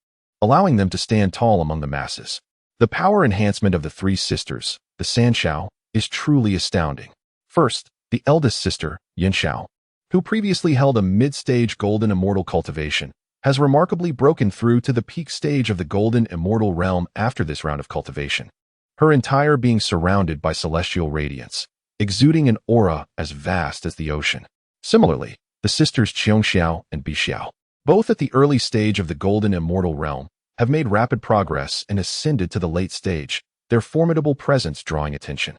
allowing them to stand tall among the masses. The power enhancement of the three sisters, the Sanshao, is truly astounding. First, the eldest sister, Yanshao, who previously held a mid-stage golden immortal cultivation, has remarkably broken through to the peak stage of the golden immortal realm after this round of cultivation, her entire being surrounded by celestial radiance, exuding an aura as vast as the ocean. Similarly, the sisters Qiongxiao and Bixiao, both at the early stage of the golden immortal realm, have made rapid progress and ascended to the late stage, their formidable presence drawing attention.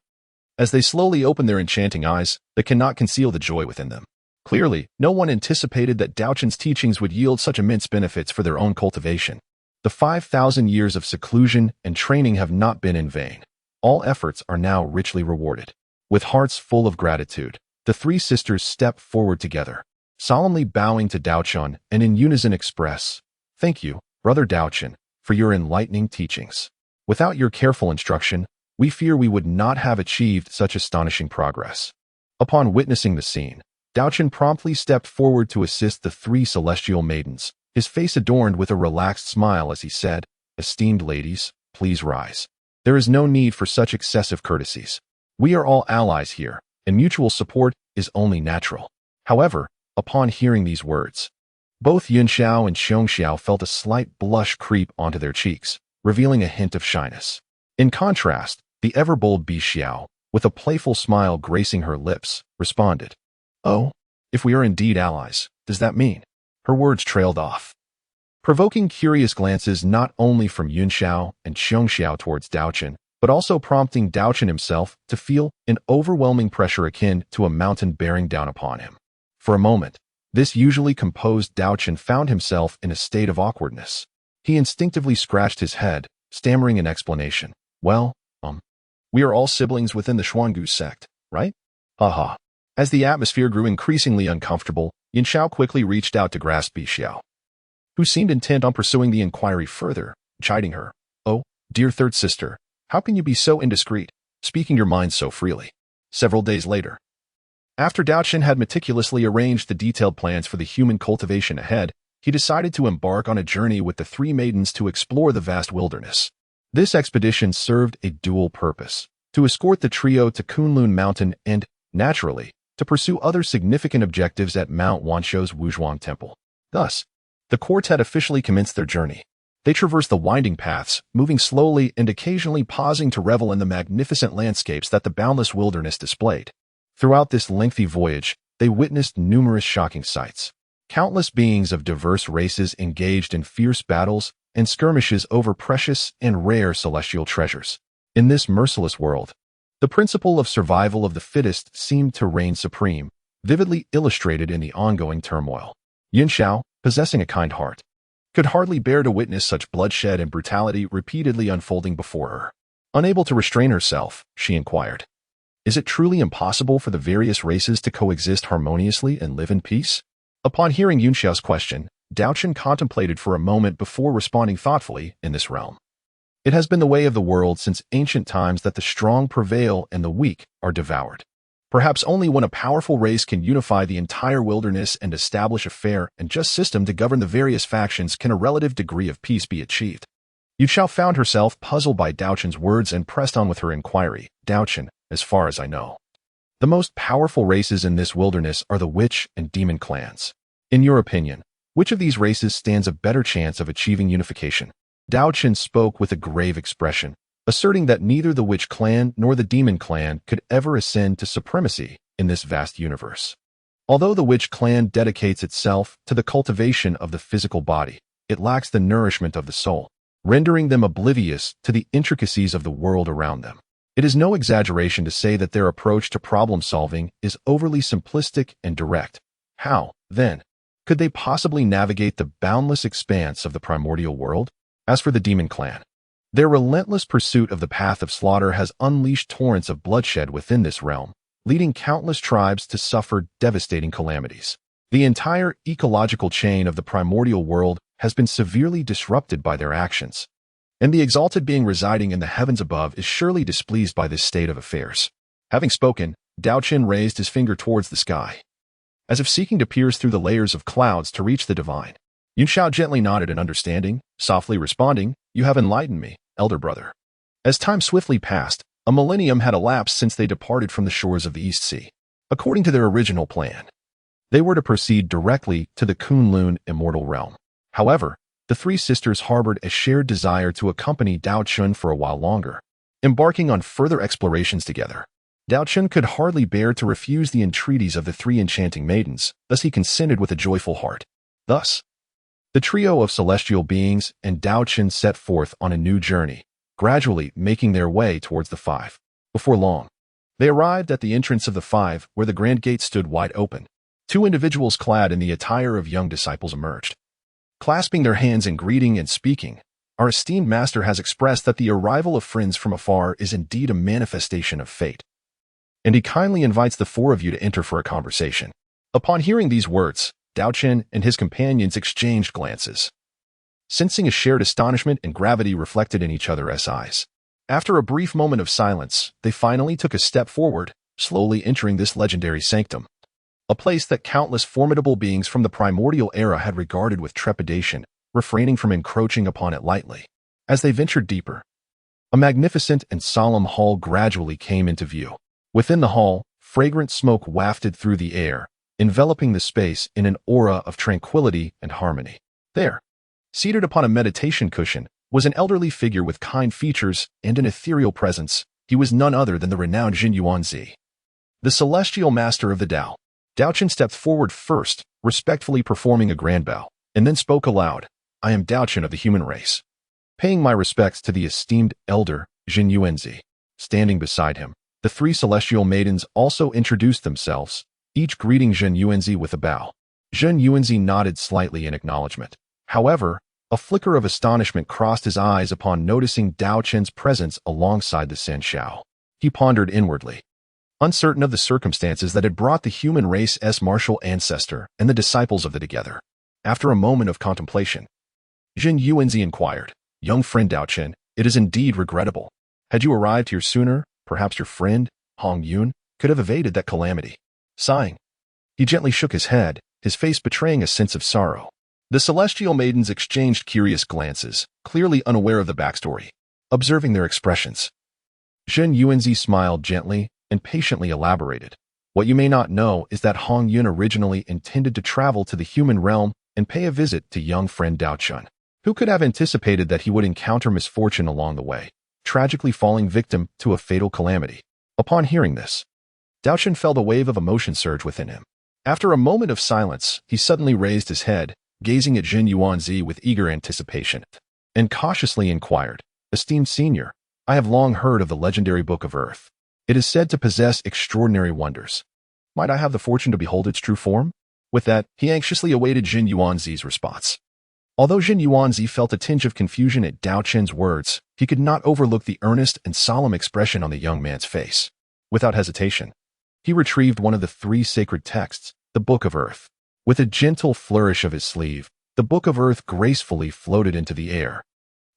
As they slowly open their enchanting eyes, they cannot conceal the joy within them. Clearly, no one anticipated that Daochen's teachings would yield such immense benefits for their own cultivation. The 5,000 years of seclusion and training have not been in vain. All efforts are now richly rewarded. With hearts full of gratitude, the three sisters step forward together, solemnly bowing to Daochen and in unison express, "Thank you, Brother Daochen, for your enlightening teachings. Without your careful instruction, we fear we would not have achieved such astonishing progress." Upon witnessing the scene, Daochen promptly stepped forward to assist the three celestial maidens, his face adorned with a relaxed smile as he said, "Esteemed ladies, please rise. There is no need for such excessive courtesies. We are all allies here, and mutual support is only natural." However, upon hearing these words, both Yanshao and Qiongxiao felt a slight blush creep onto their cheeks, revealing a hint of shyness. In contrast, the ever-bold Bixiao, with a playful smile gracing her lips, responded, "Oh, If we are indeed allies, does that mean? Her words trailed off, provoking curious glances not only from Yunxiao and Xiongxiao towards Daochen, but also prompting Daochen himself to feel an overwhelming pressure akin to a mountain bearing down upon him. For a moment, this usually composed Daochen found himself in a state of awkwardness. He instinctively scratched his head, stammering an explanation. Well, we are all siblings within the Xuangu sect, right? Haha. As the atmosphere grew increasingly uncomfortable, Yunxiao quickly reached out to grasp Bixiao, who seemed intent on pursuing the inquiry further, chiding her. Oh, dear third sister, how can you be so indiscreet, speaking your mind so freely? Several days later, after Daochen had meticulously arranged the detailed plans for the human cultivation ahead, he decided to embark on a journey with the three maidens to explore the vast wilderness. This expedition served a dual purpose: to escort the trio to Kunlun Mountain and, naturally, to pursue other significant objectives at Mount Wanshou's Wuzhuang Temple. Thus, the quartet officially commenced their journey. They traversed the winding paths, moving slowly and occasionally pausing to revel in the magnificent landscapes that the boundless wilderness displayed. Throughout this lengthy voyage, they witnessed numerous shocking sights. Countless beings of diverse races engaged in fierce battles and skirmishes over precious and rare celestial treasures. In this merciless world, the principle of survival of the fittest seemed to reign supreme, vividly illustrated in the ongoing turmoil. Yunxiao, possessing a kind heart, could hardly bear to witness such bloodshed and brutality repeatedly unfolding before her. Unable to restrain herself, she inquired, "Is it truly impossible for the various races to coexist harmoniously and live in peace?" Upon hearing Yunxiao's question, Daochen contemplated for a moment before responding thoughtfully. In this realm, it has been the way of the world since ancient times that the strong prevail and the weak are devoured. Perhaps only when a powerful race can unify the entire wilderness and establish a fair and just system to govern the various factions can a relative degree of peace be achieved. Yunxiao found herself puzzled by Daochen's words and pressed on with her inquiry. Daochen, as far as I know, the most powerful races in this wilderness are the witch and demon clans. In your opinion, which of these races stands a better chance of achieving unification? Daochen spoke with a grave expression, asserting that neither the witch clan nor the demon clan could ever ascend to supremacy in this vast universe. Although the witch clan dedicates itself to the cultivation of the physical body, it lacks the nourishment of the soul, rendering them oblivious to the intricacies of the world around them. It is no exaggeration to say that their approach to problem-solving is overly simplistic and direct. How, then, could they possibly navigate the boundless expanse of the primordial world? As for the demon clan, their relentless pursuit of the path of slaughter has unleashed torrents of bloodshed within this realm, leading countless tribes to suffer devastating calamities. The entire ecological chain of the primordial world has been severely disrupted by their actions, and the exalted being residing in the heavens above is surely displeased by this state of affairs. Having spoken, Daochen raised his finger towards the sky, as if seeking to pierce through the layers of clouds to reach the divine. Yunxiao gently nodded in understanding, softly responding, "You have enlightened me, elder brother." As time swiftly passed, a millennium had elapsed since they departed from the shores of the East Sea. According to their original plan, they were to proceed directly to the Kunlun immortal realm. However, the three sisters harbored a shared desire to accompany Daochen for a while longer, embarking on further explorations together. Daochen could hardly bear to refuse the entreaties of the three enchanting maidens, thus he consented with a joyful heart. Thus, the trio of celestial beings and Daochen set forth on a new journey, gradually making their way towards the five. Before long, they arrived at the entrance of the five, where the grand gate stood wide open. Two individuals clad in the attire of young disciples emerged. Clasping their hands in greeting and speaking, "Our esteemed master has expressed that the arrival of friends from afar is indeed a manifestation of fate, and he kindly invites the four of you to enter for a conversation." Upon hearing these words, Daochen and his companions exchanged glances, sensing a shared astonishment and gravity reflected in each other's eyes. After a brief moment of silence, they finally took a step forward, slowly entering this legendary sanctum, a place that countless formidable beings from the primordial era had regarded with trepidation, refraining from encroaching upon it lightly. As they ventured deeper, a magnificent and solemn hall gradually came into view. Within the hall, fragrant smoke wafted through the air, enveloping the space in an aura of tranquility and harmony. There, seated upon a meditation cushion, was an elderly figure with kind features and an ethereal presence. He was none other than the renowned Jin Yuanzi, the celestial master of the Tao. Daochen stepped forward first, respectfully performing a grand bow, and then spoke aloud. I am Daochen of the human race. Paying my respects to the esteemed elder, Jin Yuanzi. Standing beside him, the three celestial maidens also introduced themselves, each greeting Jin Yuanzi with a bow. Jin Yuanzi nodded slightly in acknowledgement. However, a flicker of astonishment crossed his eyes upon noticing Daochen's presence alongside the San Shao. He pondered inwardly, uncertain of the circumstances that had brought the human race's martial ancestor and the disciples of the together. After a moment of contemplation, Jin Yuanzi inquired, Young friend Daochen, it is indeed regrettable. Had you arrived here sooner, perhaps your friend, Hong Yun, could have evaded that calamity. Sighing, he gently shook his head, his face betraying a sense of sorrow. The celestial maidens exchanged curious glances, clearly unaware of the backstory. Observing their expressions, Jin Yuanzi smiled gently and patiently elaborated. What you may not know is that Hong Yun originally intended to travel to the human realm and pay a visit to young friend Daochen. Who could have anticipated that he would encounter misfortune along the way, tragically falling victim to a fatal calamity? Upon hearing this, Daochen felt a wave of emotion surge within him. After a moment of silence, he suddenly raised his head, gazing at Jin Yuanzi with eager anticipation, and cautiously inquired, Esteemed senior, I have long heard of the legendary Book of Earth. It is said to possess extraordinary wonders. Might I have the fortune to behold its true form? With that, he anxiously awaited Jin Yuanzi's response. Although Jin Yuanzi felt a tinge of confusion at Daochen's words, he could not overlook the earnest and solemn expression on the young man's face. Without hesitation, he retrieved one of the three sacred texts, the Book of Earth. With a gentle flourish of his sleeve, the Book of Earth gracefully floated into the air,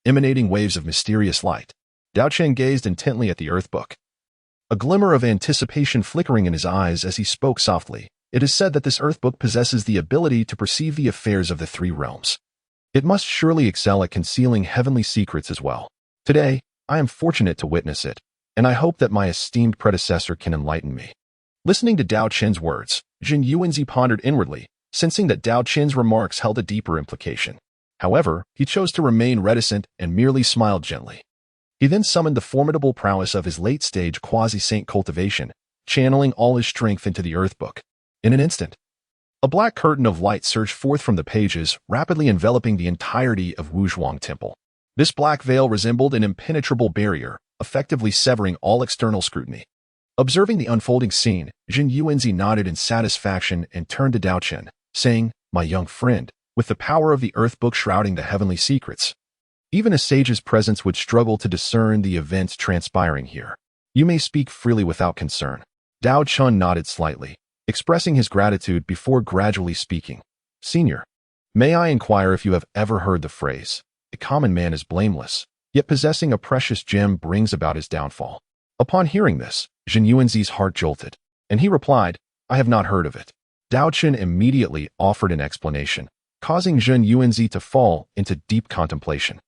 emanating waves of mysterious light. Daochen gazed intently at the Earth Book, a glimmer of anticipation flickering in his eyes as he spoke softly. It is said that this Earth Book possesses the ability to perceive the affairs of the three realms. It must surely excel at concealing heavenly secrets as well. Today, I am fortunate to witness it, and I hope that my esteemed predecessor can enlighten me. Listening to Daochen's words, Jin Yuanzi pondered inwardly, sensing that Daochen's remarks held a deeper implication. However, he chose to remain reticent and merely smiled gently. He then summoned the formidable prowess of his late-stage quasi-saint cultivation, channeling all his strength into the Earth Book. In an instant, a black curtain of light surged forth from the pages, rapidly enveloping the entirety of Wuzhuang Temple. This black veil resembled an impenetrable barrier, effectively severing all external scrutiny. Observing the unfolding scene, Jin Yuanzi nodded in satisfaction and turned to Daochen, saying, My young friend, with the power of the Earth Book shrouding the heavenly secrets, even a sage's presence would struggle to discern the events transpiring here. You may speak freely without concern. Daochen nodded slightly, expressing his gratitude before gradually speaking. Senior, may I inquire if you have ever heard the phrase, a common man is blameless, yet possessing a precious gem brings about his downfall. Upon hearing this, Jin Yuanzi's heart jolted, and he replied, I have not heard of it. Daochen immediately offered an explanation, causing Jin Yuanzi to fall into deep contemplation.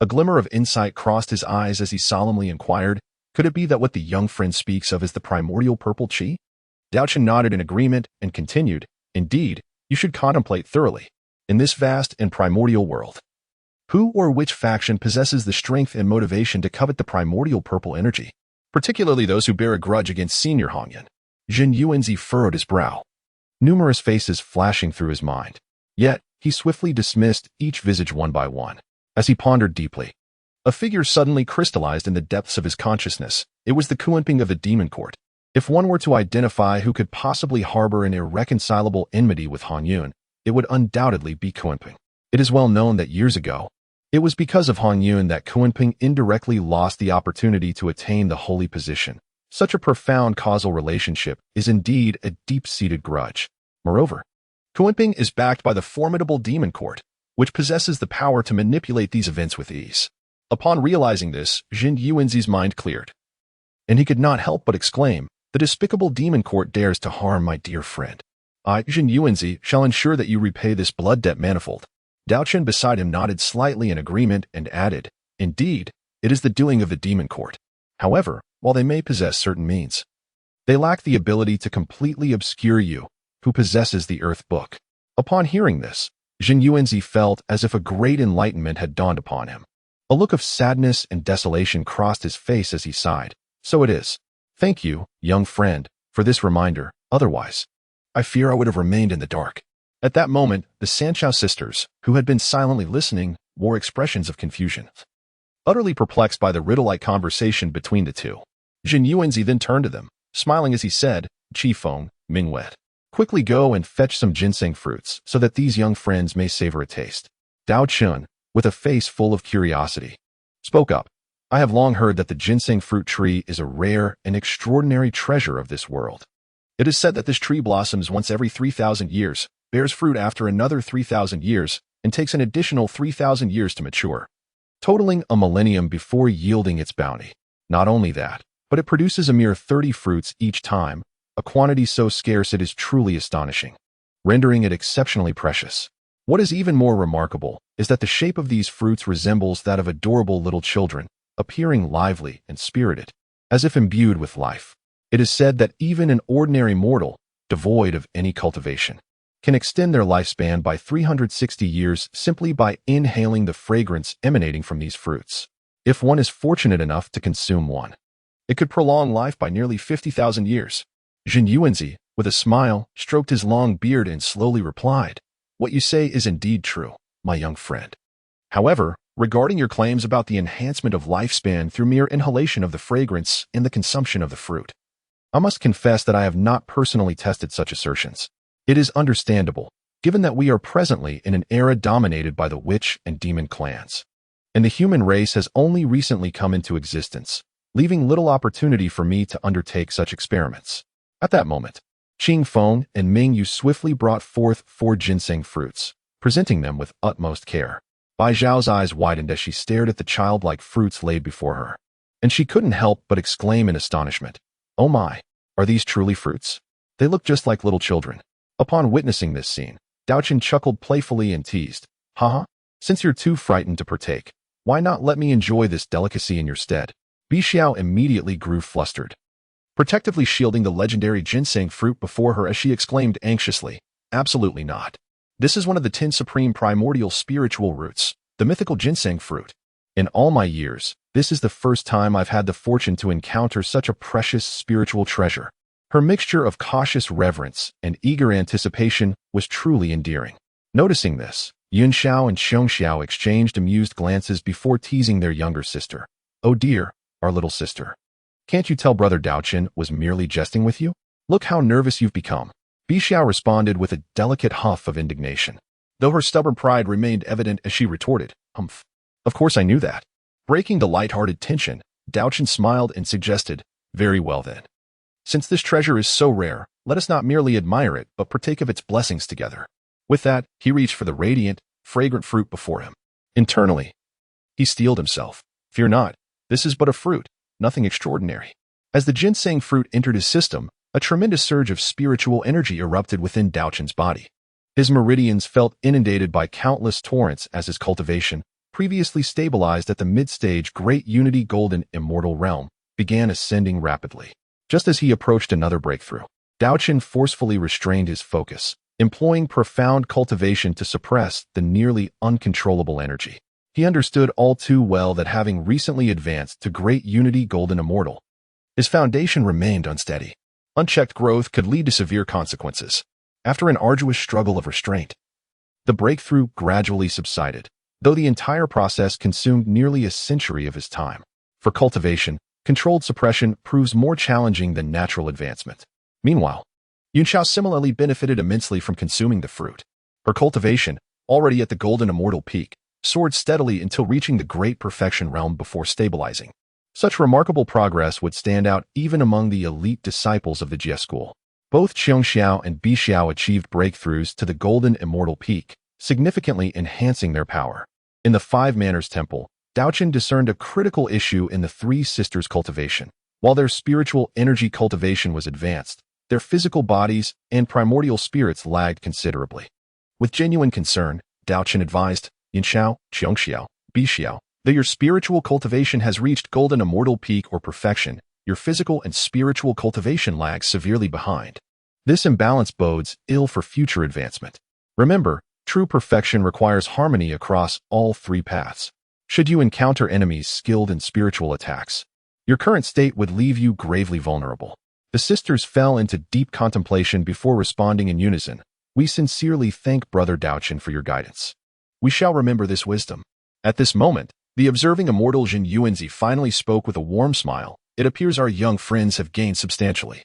A glimmer of insight crossed his eyes as he solemnly inquired, could it be that what the young friend speaks of is the primordial purple qi? Daochen nodded in agreement and continued, Indeed, you should contemplate thoroughly. In this vast and primordial world, who or which faction possesses the strength and motivation to covet the primordial purple energy? Particularly those who bear a grudge against Senior Hongyan. Jin Yuanzi furrowed his brow, numerous faces flashing through his mind. Yet, he swiftly dismissed each visage one by one. As he pondered deeply, a figure suddenly crystallized in the depths of his consciousness. It was the Kunping of the demon court. If one were to identify who could possibly harbor an irreconcilable enmity with Han Yun, it would undoubtedly be Kunping. It is well known that years ago, it was because of Han Yun that Kunping indirectly lost the opportunity to attain the holy position. Such a profound causal relationship is indeed a deep-seated grudge. Moreover, Kunping is backed by the formidable demon court, which possesses the power to manipulate these events with ease. Upon realizing this, Jin Yuanzi's mind cleared, and he could not help but exclaim, The despicable demon court dares to harm my dear friend. I, Jin Yuanzi, shall ensure that you repay this blood debt manifold. Daochen beside him nodded slightly in agreement and added, Indeed, it is the doing of the demon court. However, while they may possess certain means, they lack the ability to completely obscure you, who possesses the Earth Book. Upon hearing this, Jin Yuanzi felt as if a great enlightenment had dawned upon him. A look of sadness and desolation crossed his face as he sighed. So it is. Thank you, young friend, for this reminder. Otherwise, I fear I would have remained in the dark. At that moment, the Sanchao sisters, who had been silently listening, wore expressions of confusion. Utterly perplexed by the riddle-like conversation between the two, Jin Yuanzi then turned to them, smiling as he said, "Qi Feng, Mingwet, quickly go and fetch some ginseng fruits so that these young friends may savor a taste." Daochen, with a face full of curiosity, spoke up. "I have long heard that the ginseng fruit tree is a rare and extraordinary treasure of this world. It is said that this tree blossoms once every 3,000 years, bears fruit after another 3,000 years, and takes an additional 3,000 years to mature, totaling a millennium before yielding its bounty. Not only that, but it produces a mere 30 fruits each time, a quantity so scarce it is truly astonishing, rendering it exceptionally precious. What is even more remarkable is that the shape of these fruits resembles that of adorable little children, appearing lively and spirited, as if imbued with life. It is said that even an ordinary mortal, devoid of any cultivation, can extend their lifespan by 360 years simply by inhaling the fragrance emanating from these fruits. If one is fortunate enough to consume one, it could prolong life by nearly 50,000 years. Jin Yuanzi, with a smile, stroked his long beard and slowly replied, "What you say is indeed true, my young friend. However, regarding your claims about the enhancement of lifespan through mere inhalation of the fragrance and the consumption of the fruit, I must confess that I have not personally tested such assertions. It is understandable, given that we are presently in an era dominated by the witch and demon clans, and the human race has only recently come into existence, leaving little opportunity for me to undertake such experiments." At that moment, Qing Feng and Ming Yu swiftly brought forth 4 ginseng fruits, presenting them with utmost care. Bai Zhao's eyes widened as she stared at the childlike fruits laid before her, and she couldn't help but exclaim in astonishment, "Oh my, are these truly fruits? They look just like little children." Upon witnessing this scene, Daochen chuckled playfully and teased, "Haha, since you're too frightened to partake, why not let me enjoy this delicacy in your stead?" Bi Xiao immediately grew flustered, protectively shielding the legendary ginseng fruit before her as she exclaimed anxiously, "Absolutely not. This is one of the 10 supreme primordial spiritual roots, the mythical ginseng fruit. In all my years, this is the first time I've had the fortune to encounter such a precious spiritual treasure." Her mixture of cautious reverence and eager anticipation was truly endearing. Noticing this, Yun Xiao and Xiong Xiao exchanged amused glances before teasing their younger sister. "Oh dear, our little sister. Can't you tell Brother Daochen was merely jesting with you? Look how nervous you've become." Bi Xiao responded with a delicate huff of indignation, though her stubborn pride remained evident as she retorted, "Humph. Of course I knew that." Breaking the light-hearted tension, Daochen smiled and suggested, "Very well then. Since this treasure is so rare, let us not merely admire it, but partake of its blessings together." With that, he reached for the radiant, fragrant fruit before him. Internally, he steeled himself. "Fear not, this is but a fruit, nothing extraordinary." As the ginseng fruit entered his system, a tremendous surge of spiritual energy erupted within Daochen's body. His meridians felt inundated by countless torrents as his cultivation, previously stabilized at the mid-stage Great Unity Golden Immortal Realm, began ascending rapidly. Just as he approached another breakthrough, Daochen forcefully restrained his focus, employing profound cultivation to suppress the nearly uncontrollable energy. He understood all too well that having recently advanced to Great Unity Golden Immortal, his foundation remained unsteady. Unchecked growth could lead to severe consequences. After an arduous struggle of restraint, the breakthrough gradually subsided, though the entire process consumed nearly a century of his time. For cultivation, controlled suppression proves more challenging than natural advancement. Meanwhile, Yun Xiao similarly benefited immensely from consuming the fruit. Her cultivation, already at the Golden Immortal peak, soared steadily until reaching the Great Perfection realm before stabilizing. Such remarkable progress would stand out even among the elite disciples of the Jie school. Both Xiong Xiao and Bi Xiao achieved breakthroughs to the Golden Immortal peak, significantly enhancing their power. In the Five Manners Temple, Daochen discerned a critical issue in the three sisters' cultivation. While their spiritual energy cultivation was advanced, their physical bodies and primordial spirits lagged considerably. With genuine concern, Daochen advised Yin Xiao, Xiong Xiao, Bi Xiao, that your spiritual cultivation has reached Golden Immortal peak or perfection, your physical and spiritual cultivation lags severely behind. This imbalance bodes ill for future advancement. Remember, true perfection requires harmony across all three paths. Should you encounter enemies skilled in spiritual attacks, your current state would leave you gravely vulnerable. The sisters fell into deep contemplation before responding in unison. We sincerely thank Brother Daochen for your guidance. We shall remember this wisdom. At this moment, the observing immortal Zhen Yuanzi finally spoke with a warm smile. It appears our young friends have gained substantially.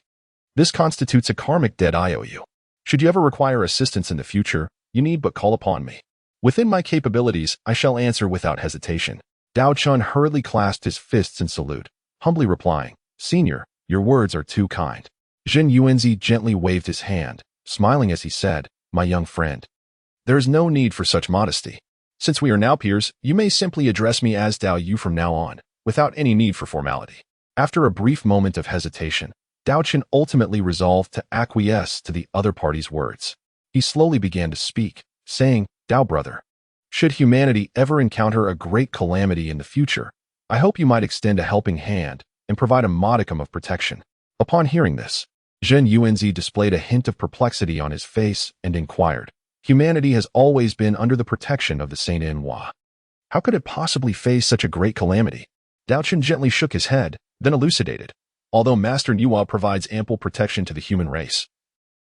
This constitutes a karmic debt I owe you. Should you ever require assistance in the future, you need but call upon me. Within my capabilities, I shall answer without hesitation. Daochen hurriedly clasped his fists in salute, humbly replying, Senior, your words are too kind. Zhen Yuanzi gently waved his hand, smiling as he said, My young friend. There is no need for such modesty. Since we are now peers, you may simply address me as Dao Yu from now on, without any need for formality. After a brief moment of hesitation, Daochen ultimately resolved to acquiesce to the other party's words. He slowly began to speak, saying, Dao brother, should humanity ever encounter a great calamity in the future, I hope you might extend a helping hand and provide a modicum of protection. Upon hearing this, Zhen Yuanzi displayed a hint of perplexity on his face and inquired, Humanity has always been under the protection of the Saint Nüwa. How could it possibly face such a great calamity? Daochen gently shook his head, then elucidated. Although Master Nüwa provides ample protection to the human race,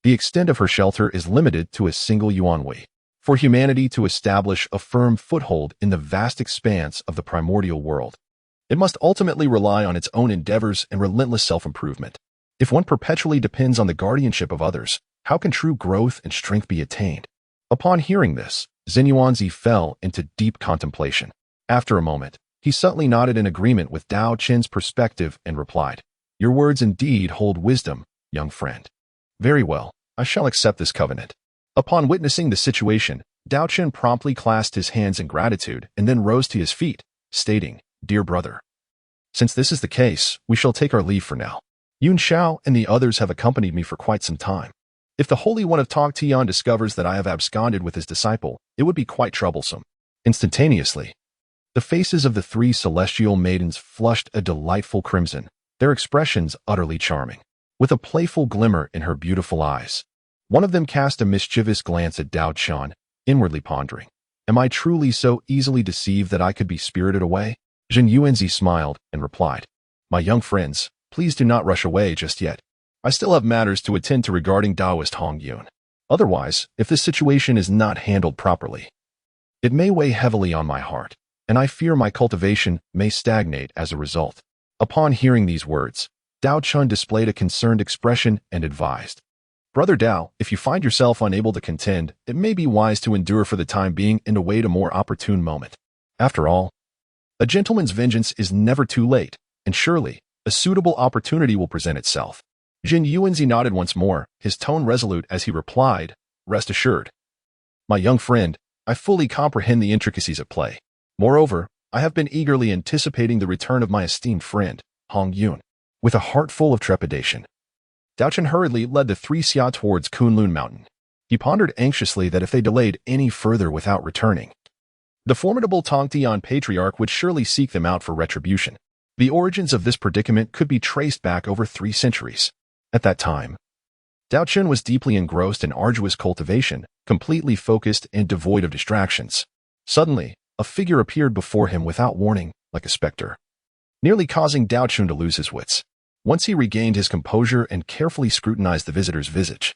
the extent of her shelter is limited to a single yuanhui. For humanity to establish a firm foothold in the vast expanse of the primordial world, it must ultimately rely on its own endeavors and relentless self-improvement. If one perpetually depends on the guardianship of others, how can true growth and strength be attained? Upon hearing this, Zhen Yuanzi fell into deep contemplation. After a moment, he subtly nodded in agreement with Daochen's perspective and replied, Your words indeed hold wisdom, young friend. Very well, I shall accept this covenant. Upon witnessing the situation, Daochen promptly clasped his hands in gratitude and then rose to his feet, stating, Dear brother, since this is the case, we shall take our leave for now. Yun Shao and the others have accompanied me for quite some time. If the Holy One of Tongtian discovers that I have absconded with his disciple, it would be quite troublesome. Instantaneously, the faces of the three celestial maidens flushed a delightful crimson, their expressions utterly charming. With a playful glimmer in her beautiful eyes, one of them cast a mischievous glance at Daochen, inwardly pondering, Am I truly so easily deceived that I could be spirited away? Zhen Yuanzi smiled and replied, My young friends, please do not rush away just yet. I still have matters to attend to regarding Taoist Hongyun. Otherwise, if this situation is not handled properly, it may weigh heavily on my heart, and I fear my cultivation may stagnate as a result. Upon hearing these words, Daochen displayed a concerned expression and advised, Brother Dao, if you find yourself unable to contend, it may be wise to endure for the time being and await a more opportune moment. After all, a gentleman's vengeance is never too late, and surely, a suitable opportunity will present itself. Zhen Yuanzi nodded once more, his tone resolute as he replied, Rest assured. My young friend, I fully comprehend the intricacies at play. Moreover, I have been eagerly anticipating the return of my esteemed friend, Hongyun. With a heart full of trepidation, Daochen hurriedly led the three xia towards Kunlun Mountain. He pondered anxiously that if they delayed any further without returning, the formidable Tongtian patriarch would surely seek them out for retribution. The origins of this predicament could be traced back over 3 centuries. At that time, Daochen was deeply engrossed in arduous cultivation, completely focused and devoid of distractions. Suddenly, a figure appeared before him without warning, like a specter, nearly causing Daochen to lose his wits. Once he regained his composure and carefully scrutinized the visitor's visage,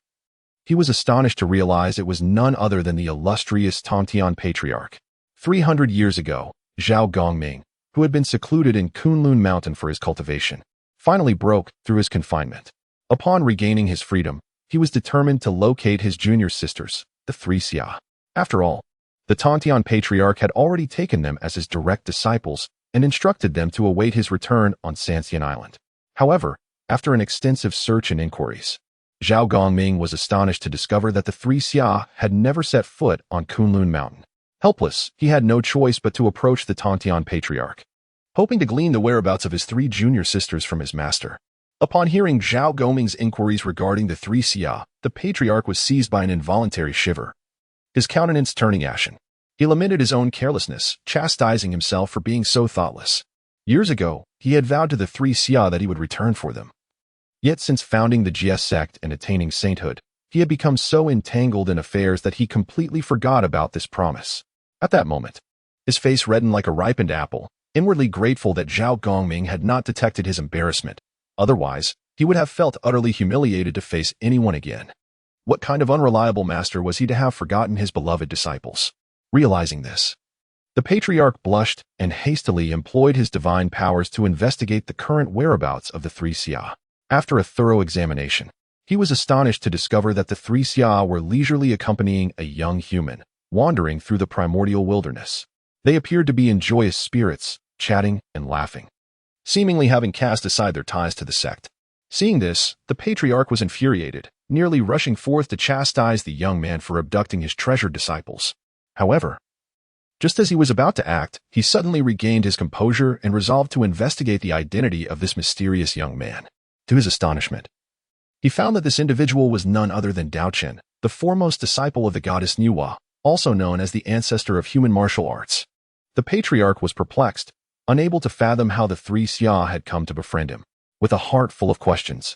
he was astonished to realize it was none other than the illustrious Tongtian patriarch. 300 years ago, Zhou Hongmeng, who had been secluded in Kunlun Mountain for his cultivation, finally broke through his confinement. Upon regaining his freedom, he was determined to locate his junior sisters, the three xia. After all, the Tongtian patriarch had already taken them as his direct disciples and instructed them to await his return on Sanxian Island. However, after an extensive search and inquiries, Zhou Hongmeng was astonished to discover that the three xia had never set foot on Kunlun Mountain. Helpless, he had no choice but to approach the Tongtian patriarch, hoping to glean the whereabouts of his 3 junior sisters from his master. Upon hearing Zhou Hongmeng's inquiries regarding the 3 xia, the patriarch was seized by an involuntary shiver, his countenance turning ashen. He lamented his own carelessness, chastising himself for being so thoughtless. Years ago, he had vowed to the 3 xia that he would return for them. Yet since founding the GS sect and attaining sainthood, he had become so entangled in affairs that he completely forgot about this promise. At that moment, his face reddened like a ripened apple, inwardly grateful that Zhou Hongmeng had not detected his embarrassment. Otherwise, he would have felt utterly humiliated to face anyone again. What kind of unreliable master was he to have forgotten his beloved disciples? Realizing this, the patriarch blushed and hastily employed his divine powers to investigate the current whereabouts of the three Xia. After a thorough examination, he was astonished to discover that the three Xia were leisurely accompanying a young human, wandering through the primordial wilderness. They appeared to be in joyous spirits, chatting and laughing, seemingly having cast aside their ties to the sect. Seeing this, the patriarch was infuriated, nearly rushing forth to chastise the young man for abducting his treasured disciples. However, just as he was about to act, he suddenly regained his composure and resolved to investigate the identity of this mysterious young man. To his astonishment, he found that this individual was none other than Daochen, the foremost disciple of the goddess Nüwa, also known as the ancestor of human martial arts. The patriarch was perplexed, unable to fathom how the three Xia had come to befriend him. With a heart full of questions,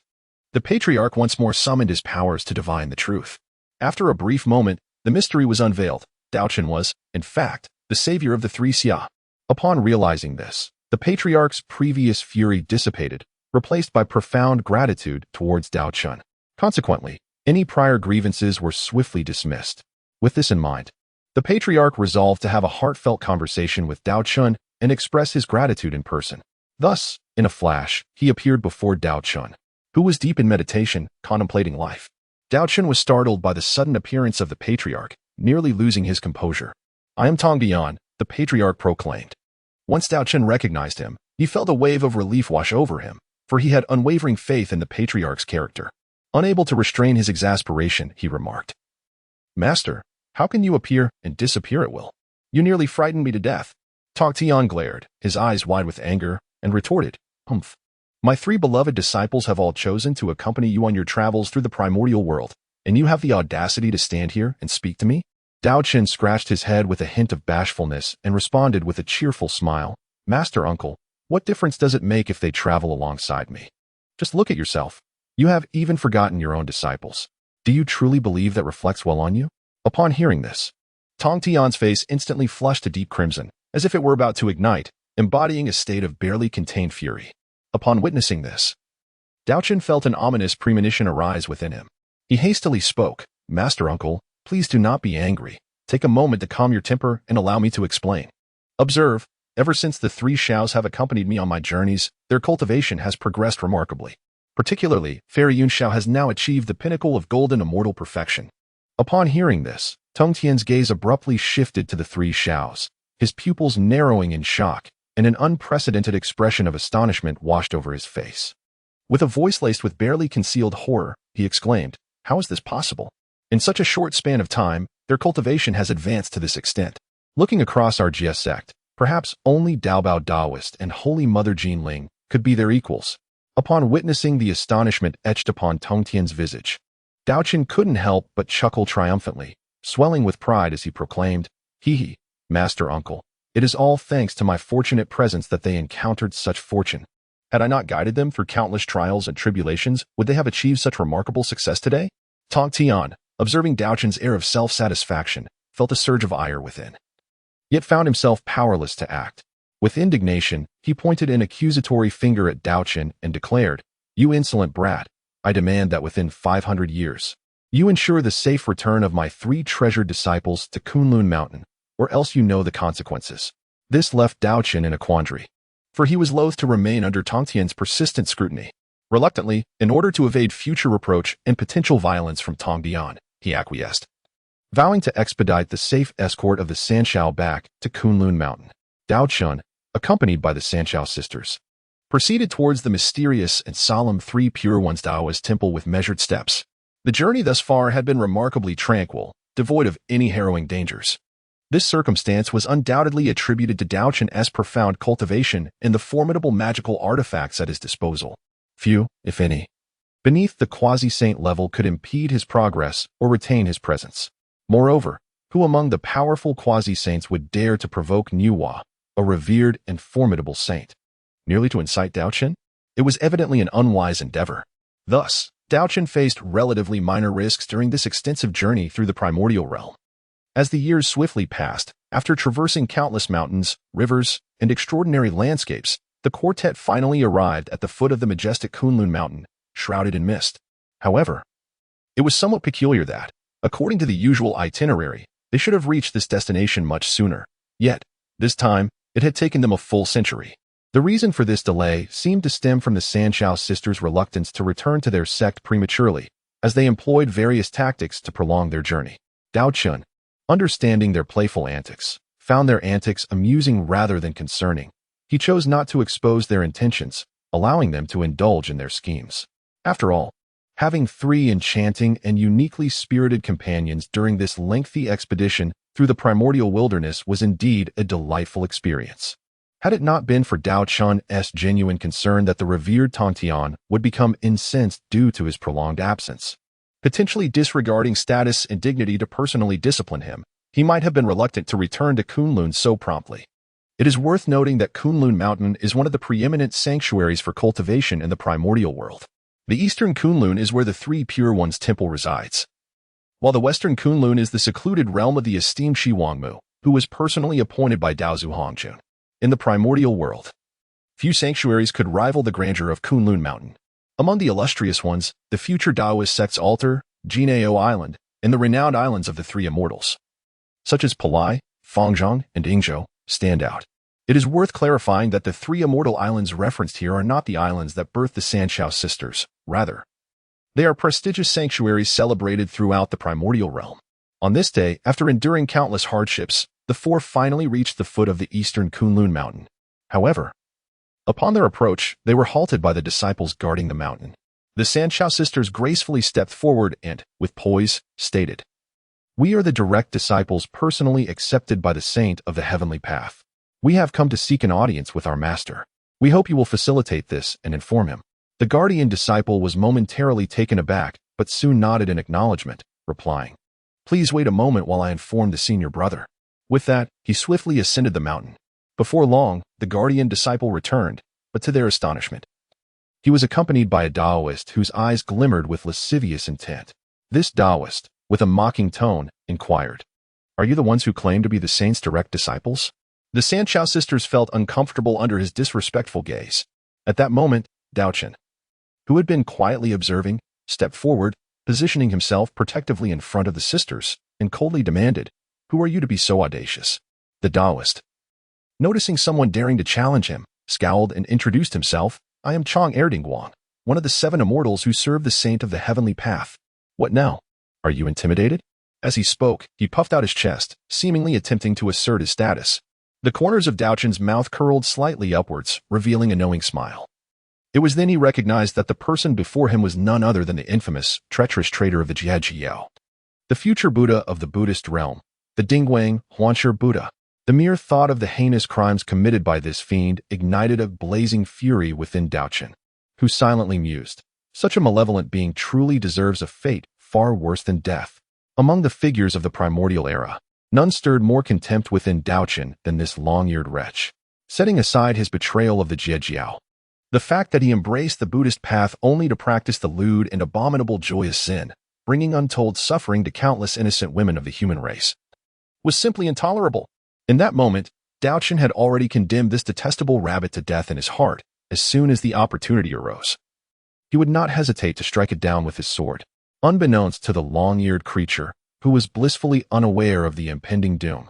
the patriarch once more summoned his powers to divine the truth. After a brief moment, the mystery was unveiled. Daochen was, in fact, the savior of the three Xia. Upon realizing this, the patriarch's previous fury dissipated, replaced by profound gratitude towards Daochen. Consequently, any prior grievances were swiftly dismissed. With this in mind, the patriarch resolved to have a heartfelt conversation with Daochen and express his gratitude in person. Thus, in a flash, he appeared before Daochen, who was deep in meditation, contemplating life. Daochen was startled by the sudden appearance of the patriarch, nearly losing his composure. "I am Tongdian," the patriarch proclaimed. Once Daochen recognized him, he felt a wave of relief wash over him, for he had unwavering faith in the patriarch's character. Unable to restrain his exasperation, he remarked, "Master, how can you appear and disappear at will? You nearly frightened me to death." Tongtian glared, his eyes wide with anger, and retorted, "Humph. My three beloved disciples have all chosen to accompany you on your travels through the primordial world, and you have the audacity to stand here and speak to me?" Daochen scratched his head with a hint of bashfulness and responded with a cheerful smile, "Master uncle, what difference does it make if they travel alongside me? Just look at yourself. You have even forgotten your own disciples. Do you truly believe that reflects well on you?" Upon hearing this, Tongtian's face instantly flushed a deep crimson, as if it were about to ignite, embodying a state of barely contained fury. Upon witnessing this, Daochen felt an ominous premonition arise within him. He hastily spoke, "Master uncle, please do not be angry. Take a moment to calm your temper and allow me to explain. Observe, ever since the three Xiaos have accompanied me on my journeys, their cultivation has progressed remarkably. Particularly, Fairy Yun Xiao has now achieved the pinnacle of golden immortal perfection." Upon hearing this, Tongtian's gaze abruptly shifted to the three Xiaos, his pupils narrowing in shock, and an unprecedented expression of astonishment washed over his face. With a voice laced with barely concealed horror, he exclaimed, "How is this possible? In such a short span of time, their cultivation has advanced to this extent." Looking across our GS sect, perhaps only Daobao Daoist and Holy Mother Jinling could be their equals. Upon witnessing the astonishment etched upon Tongtian's visage, Daochen couldn't help but chuckle triumphantly, swelling with pride as he proclaimed, "Hee, Master Uncle, it is all thanks to my fortunate presence that they encountered such fortune. Had I not guided them through countless trials and tribulations, would they have achieved such remarkable success today?" Tongtian, observing Daochen's air of self-satisfaction, felt a surge of ire within, yet found himself powerless to act. With indignation, he pointed an accusatory finger at Daochen and declared, "You insolent brat, I demand that within 500 years, you ensure the safe return of my three treasured disciples to Kunlun Mountain, or else you know the consequences." This left Daochen in a quandary, for he was loath to remain under Tongtian's persistent scrutiny. Reluctantly, in order to evade future reproach and potential violence from Tongdian, he acquiesced, vowing to expedite the safe escort of the Sanshao back to Kunlun Mountain. Daochen, accompanied by the Sanshao sisters, proceeded towards the mysterious and solemn Three Pure Ones Daoist temple with measured steps. The journey thus far had been remarkably tranquil, devoid of any harrowing dangers. This circumstance was undoubtedly attributed to Daochen's profound cultivation and the formidable magical artifacts at his disposal. Few, if any, beneath the quasi-saint level could impede his progress or retain his presence. Moreover, who among the powerful quasi-saints would dare to provoke Nüwa, a revered and formidable saint, merely to incite Daochen? It was evidently an unwise endeavor. Thus, Daochen faced relatively minor risks during this extensive journey through the primordial realm. As the years swiftly passed, after traversing countless mountains, rivers, and extraordinary landscapes, the quartet finally arrived at the foot of the majestic Kunlun Mountain, shrouded in mist. However, it was somewhat peculiar that, according to the usual itinerary, they should have reached this destination much sooner. Yet, this time, it had taken them a full century. The reason for this delay seemed to stem from the Sanshao sisters' reluctance to return to their sect prematurely, as they employed various tactics to prolong their journey. Daochen, understanding their playful antics, found their antics amusing rather than concerning. He chose not to expose their intentions, allowing them to indulge in their schemes. After all, having 3 enchanting and uniquely spirited companions during this lengthy expedition through the primordial wilderness was indeed a delightful experience. Had it not been for Daochen's genuine concern that the revered Tongtian would become incensed due to his prolonged absence, potentially disregarding status and dignity to personally discipline him, he might have been reluctant to return to Kunlun so promptly. It is worth noting that Kunlun Mountain is one of the preeminent sanctuaries for cultivation in the primordial world. The eastern Kunlun is where the 3 Pure Ones temple resides, while the western Kunlun is the secluded realm of the esteemed Shi Wangmu, who was personally appointed by Daozu Hongjun. In the primordial world, few sanctuaries could rival the grandeur of Kunlun Mountain. Among the illustrious ones, the future Taoist sect's altar, Jinao Island, and the renowned islands of the 3 immortals, such as Palai, Fangzhong, and Yingzhou, stand out. It is worth clarifying that the 3 immortal islands referenced here are not the islands that birthed the Sanshao sisters. Rather, they are prestigious sanctuaries celebrated throughout the primordial realm. On this day, after enduring countless hardships, the 4 finally reached the foot of the eastern Kunlun Mountain. However, upon their approach, they were halted by the disciples guarding the mountain. The Sanshao sisters gracefully stepped forward and, with poise, stated, "We are the direct disciples personally accepted by the saint of the heavenly path. We have come to seek an audience with our master. We hope you will facilitate this and inform him." The guardian disciple was momentarily taken aback, but soon nodded in acknowledgement, replying, "Please wait a moment while I inform the senior brother." With that, he swiftly ascended the mountain. Before long, the guardian disciple returned, but to their astonishment, he was accompanied by a Taoist whose eyes glimmered with lascivious intent. This Taoist, with a mocking tone, inquired, "Are you the ones who claim to be the saint's direct disciples?" The Sanshao sisters felt uncomfortable under his disrespectful gaze. At that moment, Daochen, who had been quietly observing, stepped forward, positioning himself protectively in front of the sisters, and coldly demanded, "Who are you to be so audacious?" The Taoist, noticing someone daring to challenge him, scowled and introduced himself, "I am Chong Erdingguang, one of the 7 immortals who serve the saint of the heavenly path. What now? Are you intimidated?" As he spoke, he puffed out his chest, seemingly attempting to assert his status. The corners of Daochen's mouth curled slightly upwards, revealing a knowing smile. It was then he recognized that the person before him was none other than the infamous, treacherous traitor of the Jiajiao, the future Buddha of the Buddhist realm, the Dingwang Huansher Buddha. The mere thought of the heinous crimes committed by this fiend ignited a blazing fury within Daochen, who silently mused, "Such a malevolent being truly deserves a fate far worse than death." Among the figures of the primordial era, none stirred more contempt within Daochen than this long-eared wretch. Setting aside his betrayal of the Jiajiao, the fact that he embraced the Buddhist path only to practice the lewd and abominable joyous sin, bringing untold suffering to countless innocent women of the human race, was simply intolerable. In that moment, Daochen had already condemned this detestable rabbit to death in his heart as soon as the opportunity arose. He would not hesitate to strike it down with his sword. Unbeknownst to the long-eared creature, who was blissfully unaware of the impending doom,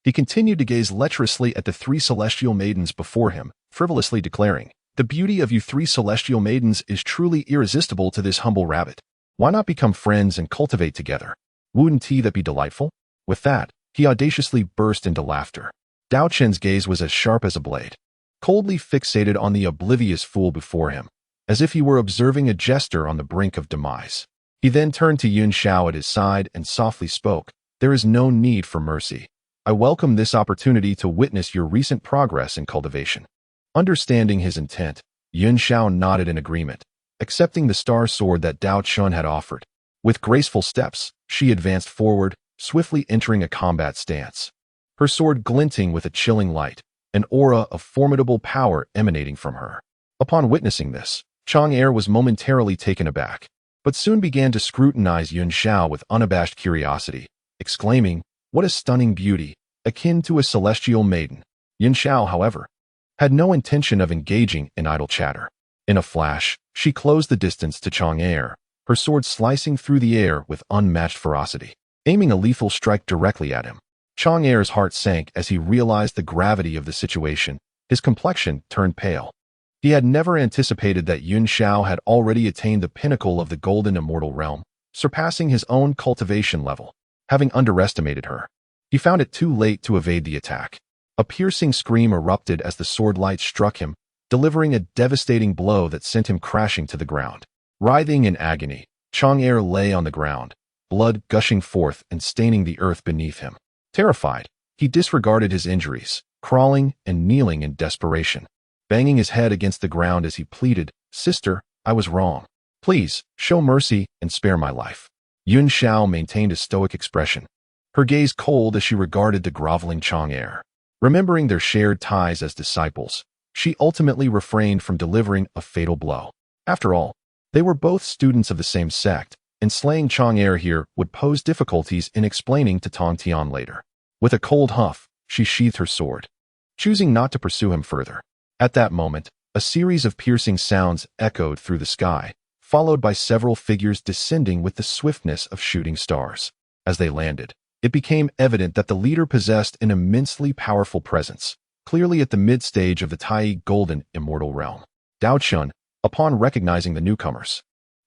he continued to gaze lecherously at the 3 celestial maidens before him, frivolously declaring, "The beauty of you 3 celestial maidens is truly irresistible to this humble rabbit. Why not become friends and cultivate together? Wouldn't that be delightful?" With that, he audaciously burst into laughter. Daochen's gaze was as sharp as a blade, coldly fixated on the oblivious fool before him, as if he were observing a jester on the brink of demise. He then turned to Yun Shao at his side and softly spoke, "There is no need for mercy. I welcome this opportunity to witness your recent progress in cultivation." Understanding his intent, Yun Shao nodded in agreement, accepting the star sword that Daochen had offered. With graceful steps, she advanced forward, swiftly entering a combat stance, her sword glinting with a chilling light, an aura of formidable power emanating from her. Upon witnessing this, Chong Er was momentarily taken aback, but soon began to scrutinize Yun Shao with unabashed curiosity, exclaiming, "What a stunning beauty, akin to a celestial maiden." Yun Shao, however, had no intention of engaging in idle chatter. In a flash, she closed the distance to Chang'er, her sword slicing through the air with unmatched ferocity, aiming a lethal strike directly at him. Chang'er's heart sank as he realized the gravity of the situation. His complexion turned pale. He had never anticipated that Yun Xiao had already attained the pinnacle of the golden immortal realm, surpassing his own cultivation level. Having underestimated her, he found it too late to evade the attack. A piercing scream erupted as the sword light struck him, delivering a devastating blow that sent him crashing to the ground. Writhing in agony, Chang'er lay on the ground, blood gushing forth and staining the earth beneath him. Terrified, he disregarded his injuries, crawling and kneeling in desperation, banging his head against the ground as he pleaded, "Sister, I was wrong. Please, show mercy and spare my life." Yun Xiao maintained a stoic expression, her gaze cold as she regarded the groveling Chang'er. Remembering their shared ties as disciples, she ultimately refrained from delivering a fatal blow. After all, they were both students of the same sect, and slaying Chang'er here would pose difficulties in explaining to Tong Tian later. With a cold huff, she sheathed her sword, choosing not to pursue him further. At that moment, a series of piercing sounds echoed through the sky, followed by several figures descending with the swiftness of shooting stars. As they landed, it became evident that the leader possessed an immensely powerful presence, clearly at the mid-stage of the Tai Golden Immortal Realm. Daochen, upon recognizing the newcomers,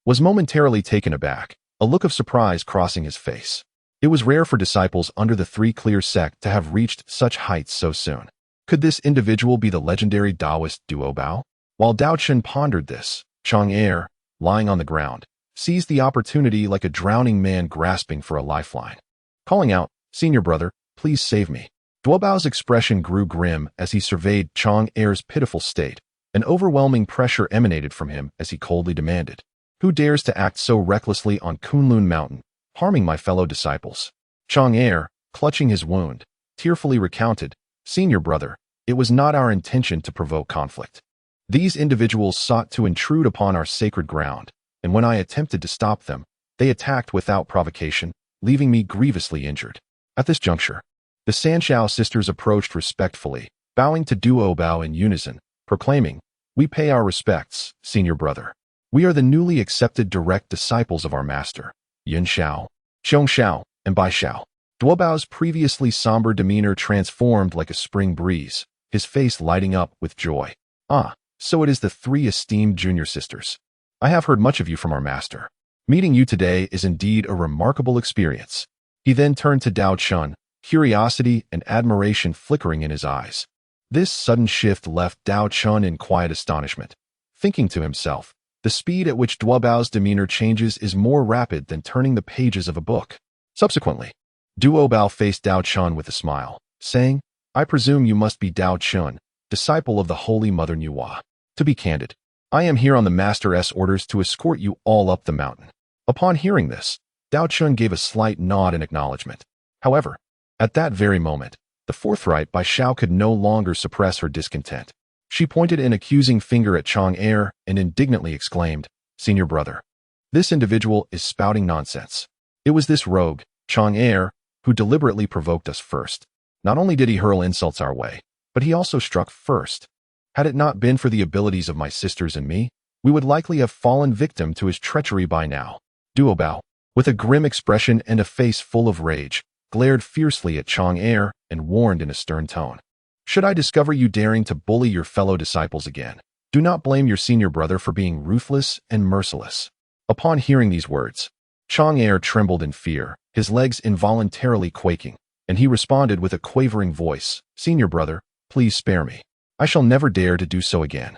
was momentarily taken aback, a look of surprise crossing his face. It was rare for disciples under the Three Clear sect to have reached such heights so soon. Could this individual be the legendary Taoist Duo Bao? While Daochen pondered this, Chang'er, lying on the ground, seized the opportunity like a drowning man grasping for a lifeline. Calling out, "Senior brother, please save me." Duo Bao's expression grew grim as he surveyed Chang'er's pitiful state. An overwhelming pressure emanated from him as he coldly demanded, "Who dares to act so recklessly on Kunlun Mountain, harming my fellow disciples?" Chang'er, clutching his wound, tearfully recounted, "Senior brother, it was not our intention to provoke conflict. These individuals sought to intrude upon our sacred ground, and when I attempted to stop them, they attacked without provocation, leaving me grievously injured." At this juncture, the Sanshao sisters approached respectfully, bowing to Duo Bao in unison, proclaiming, "We pay our respects, senior brother. We are the newly accepted direct disciples of our master, Yun Xiao, Xiong Xiao, and Bai Xiao." Duo Bao's previously somber demeanor transformed like a spring breeze, his face lighting up with joy. "Ah, so it is the three esteemed junior sisters. I have heard much of you from our master. Meeting you today is indeed a remarkable experience." He then turned to Daochen, curiosity and admiration flickering in his eyes. This sudden shift left Daochen in quiet astonishment, thinking to himself, the speed at which Duo Bao's demeanor changes is more rapid than turning the pages of a book. Subsequently, Duo Bao faced Daochen with a smile, saying, "I presume you must be Daochen, disciple of the Holy Mother Nüwa. To be candid, I am here on the Master's orders to escort you all up the mountain." Upon hearing this, Daochen gave a slight nod in acknowledgement. However, at that very moment, the forthright Bai Xiao could no longer suppress her discontent. She pointed an accusing finger at Chang'er and indignantly exclaimed, "Senior brother, this individual is spouting nonsense. It was this rogue, Chang'er, who deliberately provoked us first. Not only did he hurl insults our way, but he also struck first. Had it not been for the abilities of my sisters and me, we would likely have fallen victim to his treachery by now." Duo Bao, with a grim expression and a face full of rage, glared fiercely at Chang'er and warned in a stern tone, "Should I discover you daring to bully your fellow disciples again, do not blame your senior brother for being ruthless and merciless." Upon hearing these words, Chang'er trembled in fear, his legs involuntarily quaking, and he responded with a quavering voice, "Senior brother, please spare me. I shall never dare to do so again."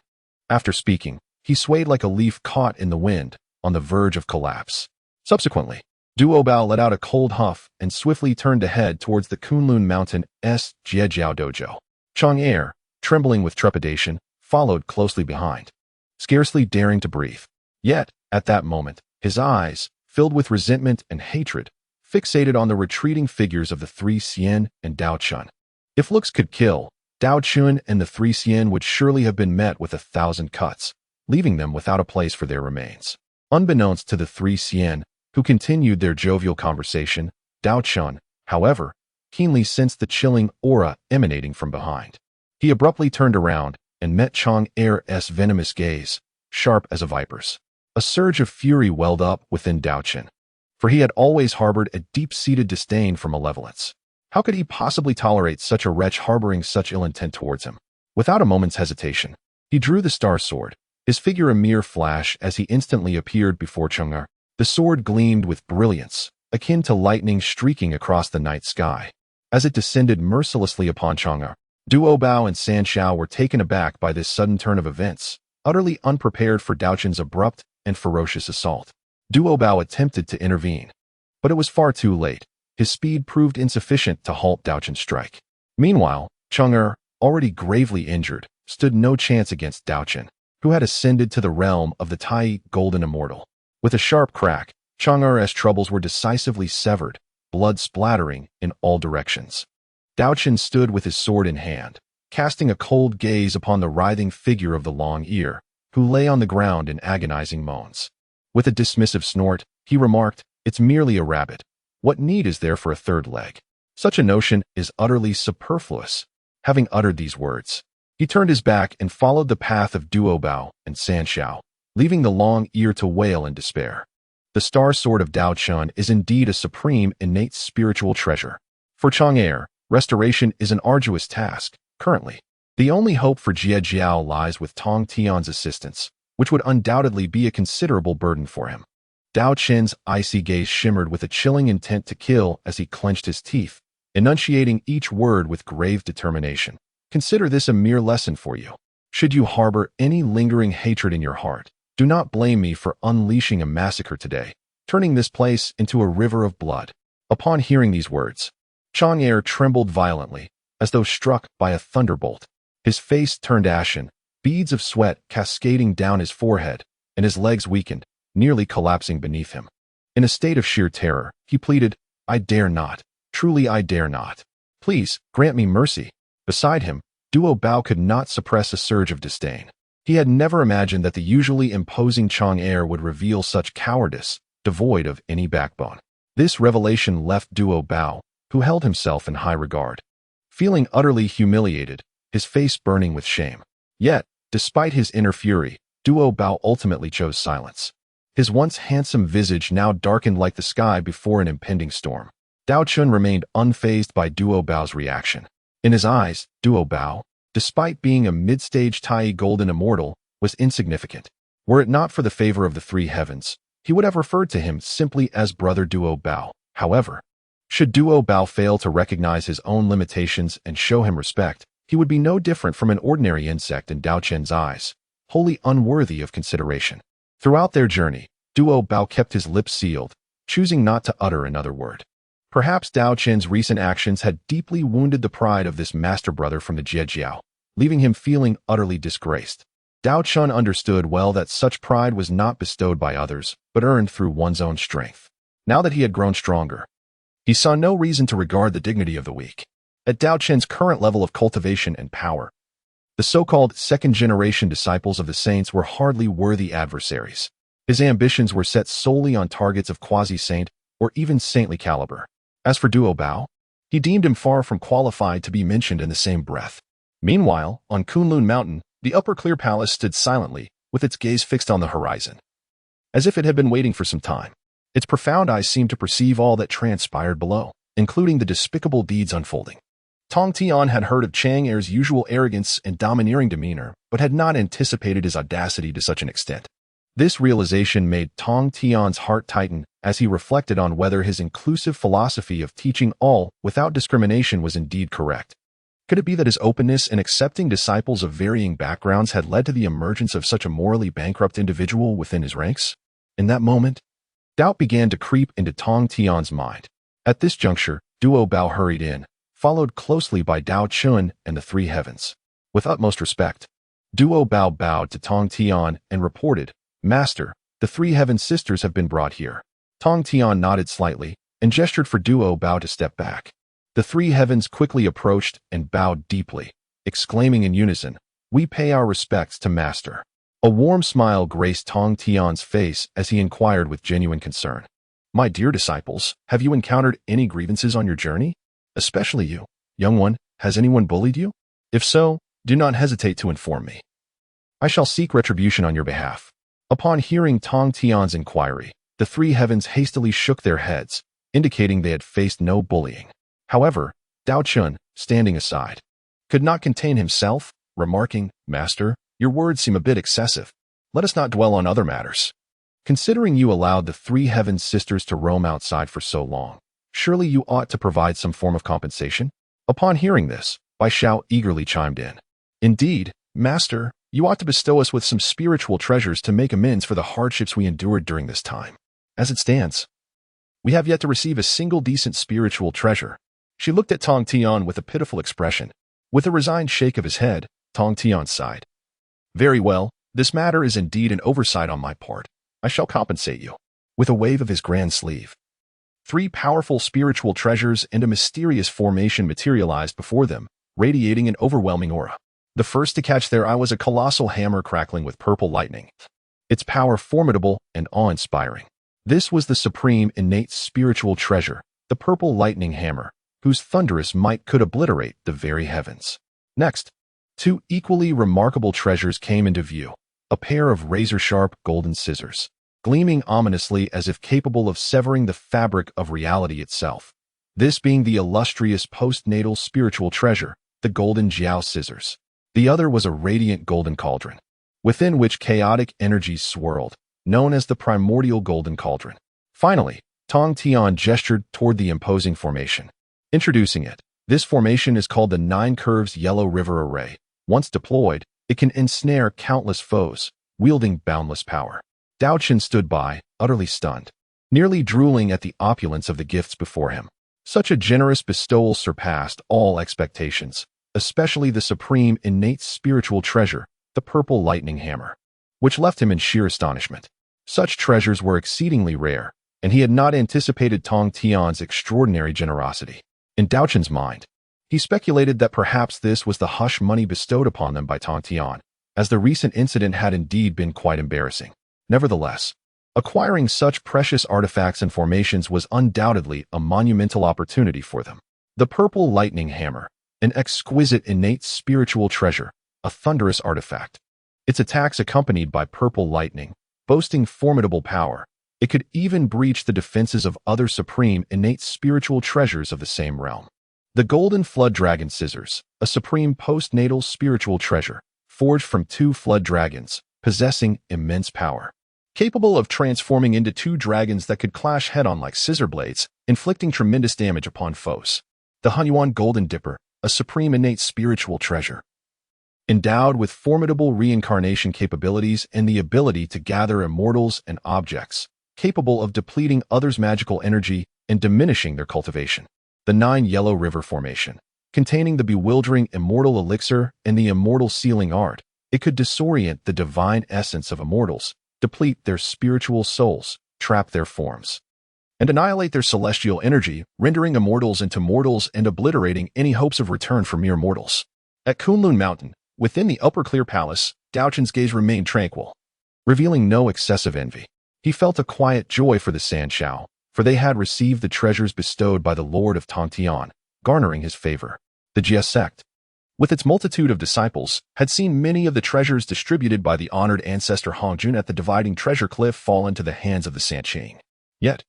After speaking, he swayed like a leaf caught in the wind, on the verge of collapse. Subsequently, Duo Bao let out a cold huff and swiftly turned to head towards the Kunlun Mountain's Jiejiao dojo. Chang'er, trembling with trepidation, followed closely behind, scarcely daring to breathe. Yet, at that moment, his eyes, filled with resentment and hatred, fixated on the retreating figures of the three Xian and Daochen. If looks could kill, Daochen and the three Xian would surely have been met with 1,000 cuts, leaving them without a place for their remains. Unbeknownst to the three Xian, who continued their jovial conversation, Daochen, however, keenly sensed the chilling aura emanating from behind. He abruptly turned around and met Chang'er's venomous gaze, sharp as a viper's. A surge of fury welled up within Daochen, for he had always harbored a deep-seated disdain for malevolence. How could he possibly tolerate such a wretch harboring such ill intent towards him? Without a moment's hesitation, he drew the star sword, his figure a mere flash as he instantly appeared before Chang'er. The sword gleamed with brilliance, akin to lightning streaking across the night sky. As it descended mercilessly upon Chang'er, Duo Bao and San Xiao were taken aback by this sudden turn of events, utterly unprepared for Daochen's abrupt and ferocious assault. Duo Bao attempted to intervene, but it was far too late. His speed proved insufficient to halt Daochen's strike. Meanwhile, Chang'er, already gravely injured, stood no chance against Daochen, who had ascended to the realm of the Tai Golden Immortal. With a sharp crack, Chang'er's troubles were decisively severed, blood splattering in all directions. Daochen stood with his sword in hand, casting a cold gaze upon the writhing figure of the long ear, who lay on the ground in agonizing moans. With a dismissive snort, he remarked, "It's merely a rabbit. What need is there for a third leg? Such a notion is utterly superfluous." Having uttered these words, he turned his back and followed the path of Duo Bao and San Xiao, leaving the long ear to wail in despair. The star sword of Daochen is indeed a supreme innate spiritual treasure. For Chang'er, restoration is an arduous task. Currently, the only hope for Jie Jiao lies with Tong Tian's assistance, which would undoubtedly be a considerable burden for him. Daochen's icy gaze shimmered with a chilling intent to kill as he clenched his teeth, enunciating each word with grave determination. "Consider this a mere lesson for you. Should you harbor any lingering hatred in your heart, do not blame me for unleashing a massacre today, turning this place into a river of blood." Upon hearing these words, Chang'er trembled violently, as though struck by a thunderbolt. His face turned ashen, beads of sweat cascading down his forehead, and his legs weakened, nearly collapsing beneath him. In a state of sheer terror, he pleaded, "I dare not. Truly I dare not. Please, grant me mercy." Beside him, Duo Bao could not suppress a surge of disdain. He had never imagined that the usually imposing Chang'er would reveal such cowardice, devoid of any backbone. This revelation left Duo Bao, who held himself in high regard, feeling utterly humiliated, his face burning with shame. Yet, despite his inner fury, Duo Bao ultimately chose silence. His once handsome visage now darkened like the sky before an impending storm. Daochen remained unfazed by Duo Bao's reaction. In his eyes, Duo Bao, despite being a mid-stage Tai Golden Immortal, was insignificant. Were it not for the favor of the three heavens, he would have referred to him simply as Brother Duo Bao. However, should Duo Bao fail to recognize his own limitations and show him respect, he would be no different from an ordinary insect in Daochen's eyes, wholly unworthy of consideration. Throughout their journey, Duo Bao kept his lips sealed, choosing not to utter another word. Perhaps Daochen's recent actions had deeply wounded the pride of this master brother from the Jiejiao, leaving him feeling utterly disgraced. Daochen understood well that such pride was not bestowed by others, but earned through one's own strength. Now that he had grown stronger, he saw no reason to regard the dignity of the weak. At Daochen's current level of cultivation and power, the so-called second-generation disciples of the saints were hardly worthy adversaries. His ambitions were set solely on targets of quasi-saint or even saintly caliber. As for Duo Bao, he deemed him far from qualified to be mentioned in the same breath. Meanwhile, on Kunlun Mountain, the upper clear palace stood silently, with its gaze fixed on the horizon, as if it had been waiting for some time. Its profound eyes seemed to perceive all that transpired below, including the despicable deeds unfolding. Tong Tian had heard of Chang'er's usual arrogance and domineering demeanor, but had not anticipated his audacity to such an extent. This realization made Tong Tian's heart tighten as he reflected on whether his inclusive philosophy of teaching all without discrimination was indeed correct. Could it be that his openness in accepting disciples of varying backgrounds had led to the emergence of such a morally bankrupt individual within his ranks? In that moment, doubt began to creep into Tong Tian's mind. At this juncture, Duo Bao hurried in, followed closely by Daochen and the three heavens. With utmost respect, Duo Bao bowed to Tong Tian and reported, "Master, the three heaven sisters have been brought here." Tong Tian nodded slightly and gestured for Duo Bao to step back. The three heavens quickly approached and bowed deeply, exclaiming in unison, "We pay our respects to Master." A warm smile graced Tong Tian's face as he inquired with genuine concern, "My dear disciples, have you encountered any grievances on your journey? Especially you, young one, has anyone bullied you? If so, do not hesitate to inform me." I shall seek retribution on your behalf." Upon hearing Tong Tian's inquiry, the three heavens hastily shook their heads, indicating they had faced no bullying. However, Daochen, standing aside, could not contain himself, remarking, "Master, your words seem a bit excessive. Let us not dwell on other matters. Considering you allowed the three heavens sisters to roam outside for so long, surely you ought to provide some form of compensation?" Upon hearing this, Bai Xiao eagerly chimed in. "Indeed, Master, you ought to bestow us with some spiritual treasures to make amends for the hardships we endured during this time. As it stands, we have yet to receive a single decent spiritual treasure." She looked at Tong Tian with a pitiful expression. With a resigned shake of his head, Tong Tian sighed. "Very well, this matter is indeed an oversight on my part. I shall compensate you." With a wave of his grand sleeve, three powerful spiritual treasures and a mysterious formation materialized before them, radiating an overwhelming aura. The first to catch their eye was a colossal hammer crackling with purple lightning, its power formidable and awe-inspiring. This was the supreme innate spiritual treasure, the purple lightning hammer, whose thunderous might could obliterate the very heavens. Next, two equally remarkable treasures came into view, a pair of razor-sharp golden scissors, gleaming ominously as if capable of severing the fabric of reality itself. This being the illustrious postnatal spiritual treasure, the golden Jiao scissors. The other was a radiant golden cauldron, within which chaotic energies swirled, known as the Primordial Golden Cauldron. Finally, Tong Tian gestured toward the imposing formation, introducing it. This formation is called the Nine Curves Yellow River Array. Once deployed, it can ensnare countless foes, wielding boundless power. Daochen stood by, utterly stunned, nearly drooling at the opulence of the gifts before him. Such a generous bestowal surpassed all expectations, especially the supreme innate spiritual treasure, the purple lightning hammer, which left him in sheer astonishment. Such treasures were exceedingly rare, and he had not anticipated Tong Tian's extraordinary generosity. In Daochen's mind, he speculated that perhaps this was the hush money bestowed upon them by Tong Tian, as the recent incident had indeed been quite embarrassing. Nevertheless, acquiring such precious artifacts and formations was undoubtedly a monumental opportunity for them. The purple lightning hammer, an exquisite innate spiritual treasure, a thunderous artifact. Its attacks accompanied by purple lightning, boasting formidable power. It could even breach the defenses of other supreme innate spiritual treasures of the same realm. The golden flood dragon scissors, a supreme postnatal spiritual treasure, forged from two flood dragons, possessing immense power. Capable of transforming into two dragons that could clash head-on like scissor blades, inflicting tremendous damage upon foes. The Hunyuan Golden Dipper, a supreme innate spiritual treasure, endowed with formidable reincarnation capabilities and the ability to gather immortals and objects, capable of depleting others' magical energy and diminishing their cultivation. The Nine Yellow River Formation, containing the bewildering immortal elixir and the immortal sealing art, it could disorient the divine essence of immortals, deplete their spiritual souls, trap their forms, and annihilate their celestial energy, rendering immortals into mortals and obliterating any hopes of return for mere mortals. At Kunlun Mountain, within the Upper Clear Palace, Daochen's gaze remained tranquil, revealing no excessive envy. He felt a quiet joy for the Sanshao, for they had received the treasures bestowed by the Lord of Tongtian, garnering his favor. The Jia sect, with its multitude of disciples, had seen many of the treasures distributed by the honored ancestor Hongjun at the dividing treasure cliff fall into the hands of the Shencheng. Yet,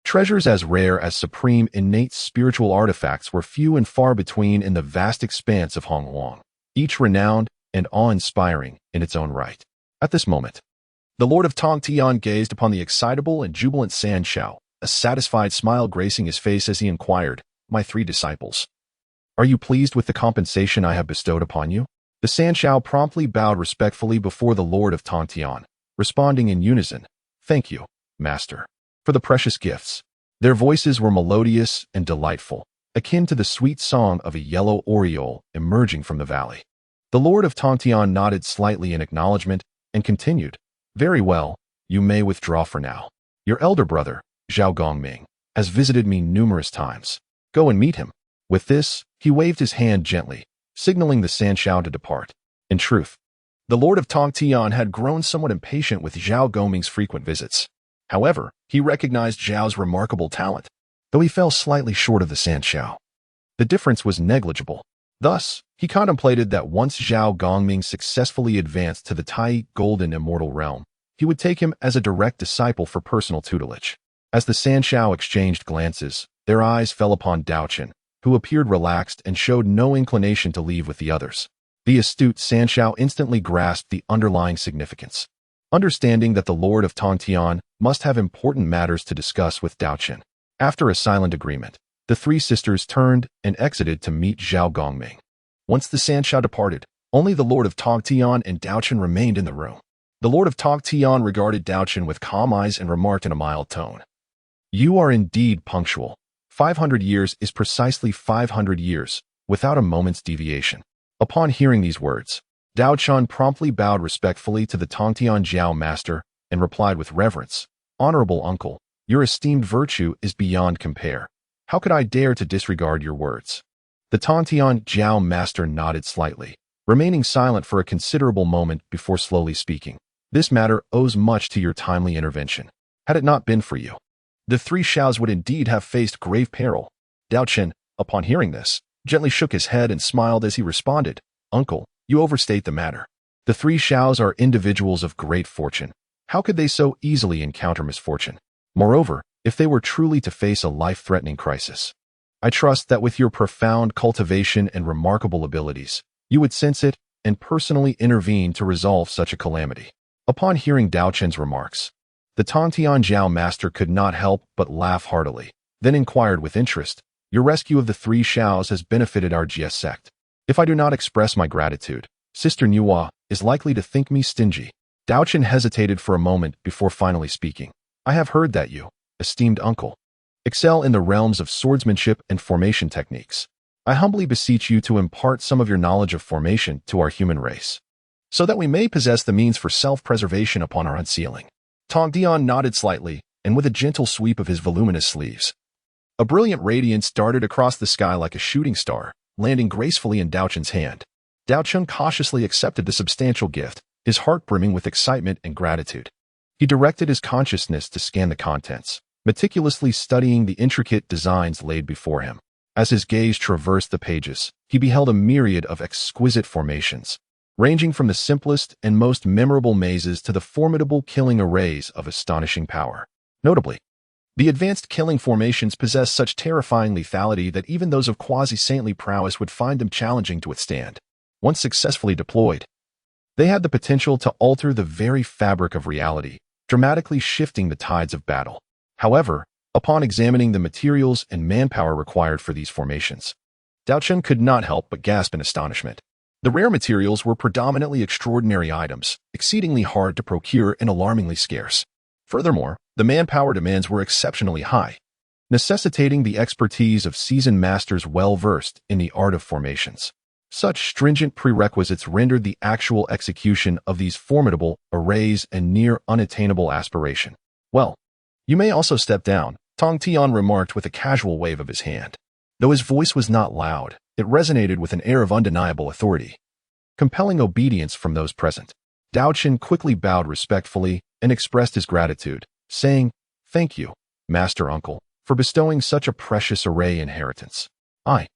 treasures as rare as supreme innate spiritual artifacts were few and far between in the vast expanse of Hongmeng, each renowned and awe-inspiring in its own right. At this moment, the Lord of Tongtian gazed upon the excitable and jubilant Sanshao, a satisfied smile gracing his face as he inquired, "My three disciples, are you pleased with the compensation I have bestowed upon you?" The Sanshao promptly bowed respectfully before the Lord of Tongtian, responding in unison, "Thank you, Master, for the precious gifts." Their voices were melodious and delightful, akin to the sweet song of a yellow oriole emerging from the valley. The Lord of Tongtian nodded slightly in acknowledgement and continued, "Very well, you may withdraw for now. Your elder brother, Zhao Gongming, has visited me numerous times. Go and meet him." With this, he waved his hand gently, signaling the Sanshao to depart. In truth, the Lord of Tongtian had grown somewhat impatient with Zhao Gongming's frequent visits. However, he recognized Zhao's remarkable talent, though he fell slightly short of the Sanshao. The difference was negligible. Thus, he contemplated that once Zhao Gongming successfully advanced to the Tai Golden Immortal Realm, he would take him as a direct disciple for personal tutelage. As the Sanshao exchanged glances, their eyes fell upon Daochen, who appeared relaxed and showed no inclination to leave with the others. The astute Sanshao instantly grasped the underlying significance. Understanding that the Lord of Tongtian must have important matters to discuss with Daochen. After a silent agreement, the three sisters turned and exited to meet Zhao Gongming. Once the Sanshao departed, only the Lord of Tongtian and Daochen remained in the room. The Lord of Tongtian regarded Daochen with calm eyes and remarked in a mild tone, "You are indeed punctual. 500 years is precisely 500 years, without a moment's deviation." Upon hearing these words, Daochen promptly bowed respectfully to the Tongtian Jiao master and replied with reverence, "Honorable uncle, your esteemed virtue is beyond compare. How could I dare to disregard your words?" The Tongtian Jiao master nodded slightly, remaining silent for a considerable moment before slowly speaking. "This matter owes much to your timely intervention. Had it not been for you, the three Shaos would indeed have faced grave peril." Daochen, upon hearing this, gently shook his head and smiled as he responded, "Uncle, you overstate the matter. The three Shaos are individuals of great fortune. How could they so easily encounter misfortune? Moreover, if they were truly to face a life-threatening crisis, I trust that with your profound cultivation and remarkable abilities, you would sense it and personally intervene to resolve such a calamity." Upon hearing Daochen's remarks, the Tongtian Jiao master could not help but laugh heartily, then inquired with interest, "Your rescue of the three Shaos has benefited our GS sect. If I do not express my gratitude, Sister Nüwa is likely to think me stingy." Daochen hesitated for a moment before finally speaking. "I have heard that you, esteemed uncle, excel in the realms of swordsmanship and formation techniques. I humbly beseech you to impart some of your knowledge of formation to our human race, so that we may possess the means for self-preservation upon our unsealing." Tongtian nodded slightly, and with a gentle sweep of his voluminous sleeves, a brilliant radiance darted across the sky like a shooting star, landing gracefully in Daochen's hand. Daochen cautiously accepted the substantial gift, his heart brimming with excitement and gratitude. He directed his consciousness to scan the contents, meticulously studying the intricate designs laid before him. As his gaze traversed the pages, he beheld a myriad of exquisite formations, ranging from the simplest and most memorable mazes to the formidable killing arrays of astonishing power. Notably, the advanced killing formations possess such terrifying lethality that even those of quasi-saintly prowess would find them challenging to withstand. Once successfully deployed, they had the potential to alter the very fabric of reality, dramatically shifting the tides of battle. However, upon examining the materials and manpower required for these formations, Daochen could not help but gasp in astonishment. The rare materials were predominantly extraordinary items, exceedingly hard to procure and alarmingly scarce. Furthermore, the manpower demands were exceptionally high, necessitating the expertise of seasoned masters well-versed in the art of formations. Such stringent prerequisites rendered the actual execution of these formidable arrays a near unattainable aspiration. "Well, you may also step down," Tongtian remarked with a casual wave of his hand. Though his voice was not loud, it resonated with an air of undeniable authority, compelling obedience from those present. Daochen quickly bowed respectfully and expressed his gratitude, saying, "Thank you, Master Uncle, for bestowing such a precious array inheritance. I,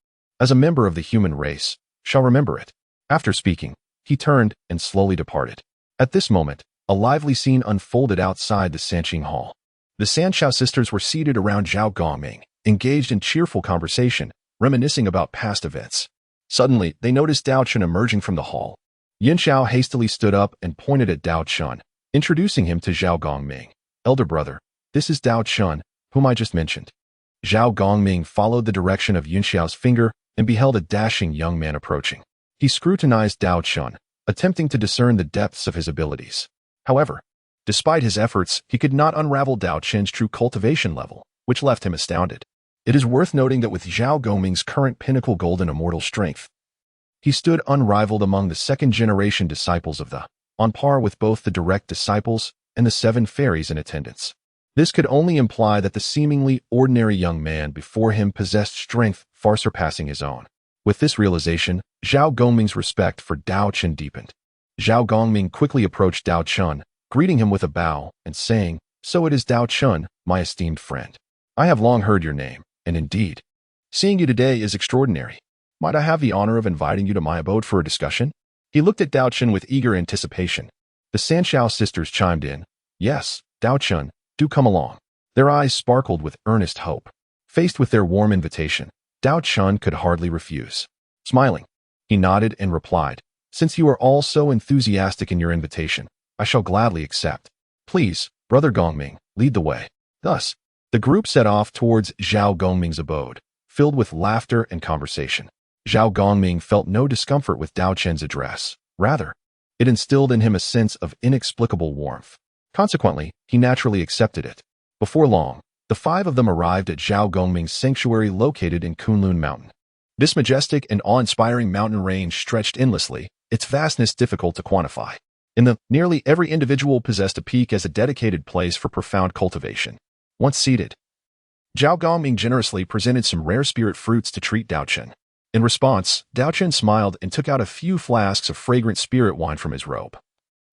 as a member of the human race, shall remember it." After speaking, he turned and slowly departed. At this moment, a lively scene unfolded outside the Shencheng hall. The Sanshao sisters were seated around Zhao Gongming, engaged in cheerful conversation, reminiscing about past events. Suddenly, they noticed Daochen emerging from the hall. Yinxiao hastily stood up and pointed at Daochen, introducing him to Zhao Gongming. "Elder brother, this is Daochen, whom I just mentioned." Zhao Gongming followed the direction of Yinxiao's finger and beheld a dashing young man approaching. He scrutinized Daochen, attempting to discern the depths of his abilities. However, despite his efforts, he could not unravel Daochen's true cultivation level, which left him astounded. It is worth noting that with Zhao Gongming's current pinnacle golden immortal strength, he stood unrivaled among the second-generation disciples of the, on par with both the direct disciples and the 7 fairies in attendance. This could only imply that the seemingly ordinary young man before him possessed strength far surpassing his own. With this realization, Zhao Gongming's respect for Daochen deepened. Zhao Gongming quickly approached Daochen, greeting him with a bow and saying, "So it is Daochen, my esteemed friend. I have long heard your name, and indeed, seeing you today is extraordinary. Might I have the honor of inviting you to my abode for a discussion? He looked at Daochen with eager anticipation. The Sanshao sisters chimed in. Yes, Daochen, do come along. Their eyes sparkled with earnest hope. Faced with their warm invitation, Daochen could hardly refuse. Smiling, he nodded and replied, Since you are all so enthusiastic in your invitation, I shall gladly accept. Please, Brother Hongmeng, lead the way. Thus, the group set off towards Zhao Gongming's abode, filled with laughter and conversation. Zhao Gongming felt no discomfort with Daochen's address. Rather, it instilled in him a sense of inexplicable warmth. Consequently, he naturally accepted it. Before long, the five of them arrived at Zhao Gongming's sanctuary located in Kunlun Mountain. This majestic and awe-inspiring mountain range stretched endlessly, its vastness difficult to quantify. Nearly every individual possessed a peak as a dedicated place for profound cultivation. Once seated, Zhao Gongming generously presented some rare spirit fruits to treat Daochen. In response, Daochen smiled and took out a few flasks of fragrant spirit wine from his robe,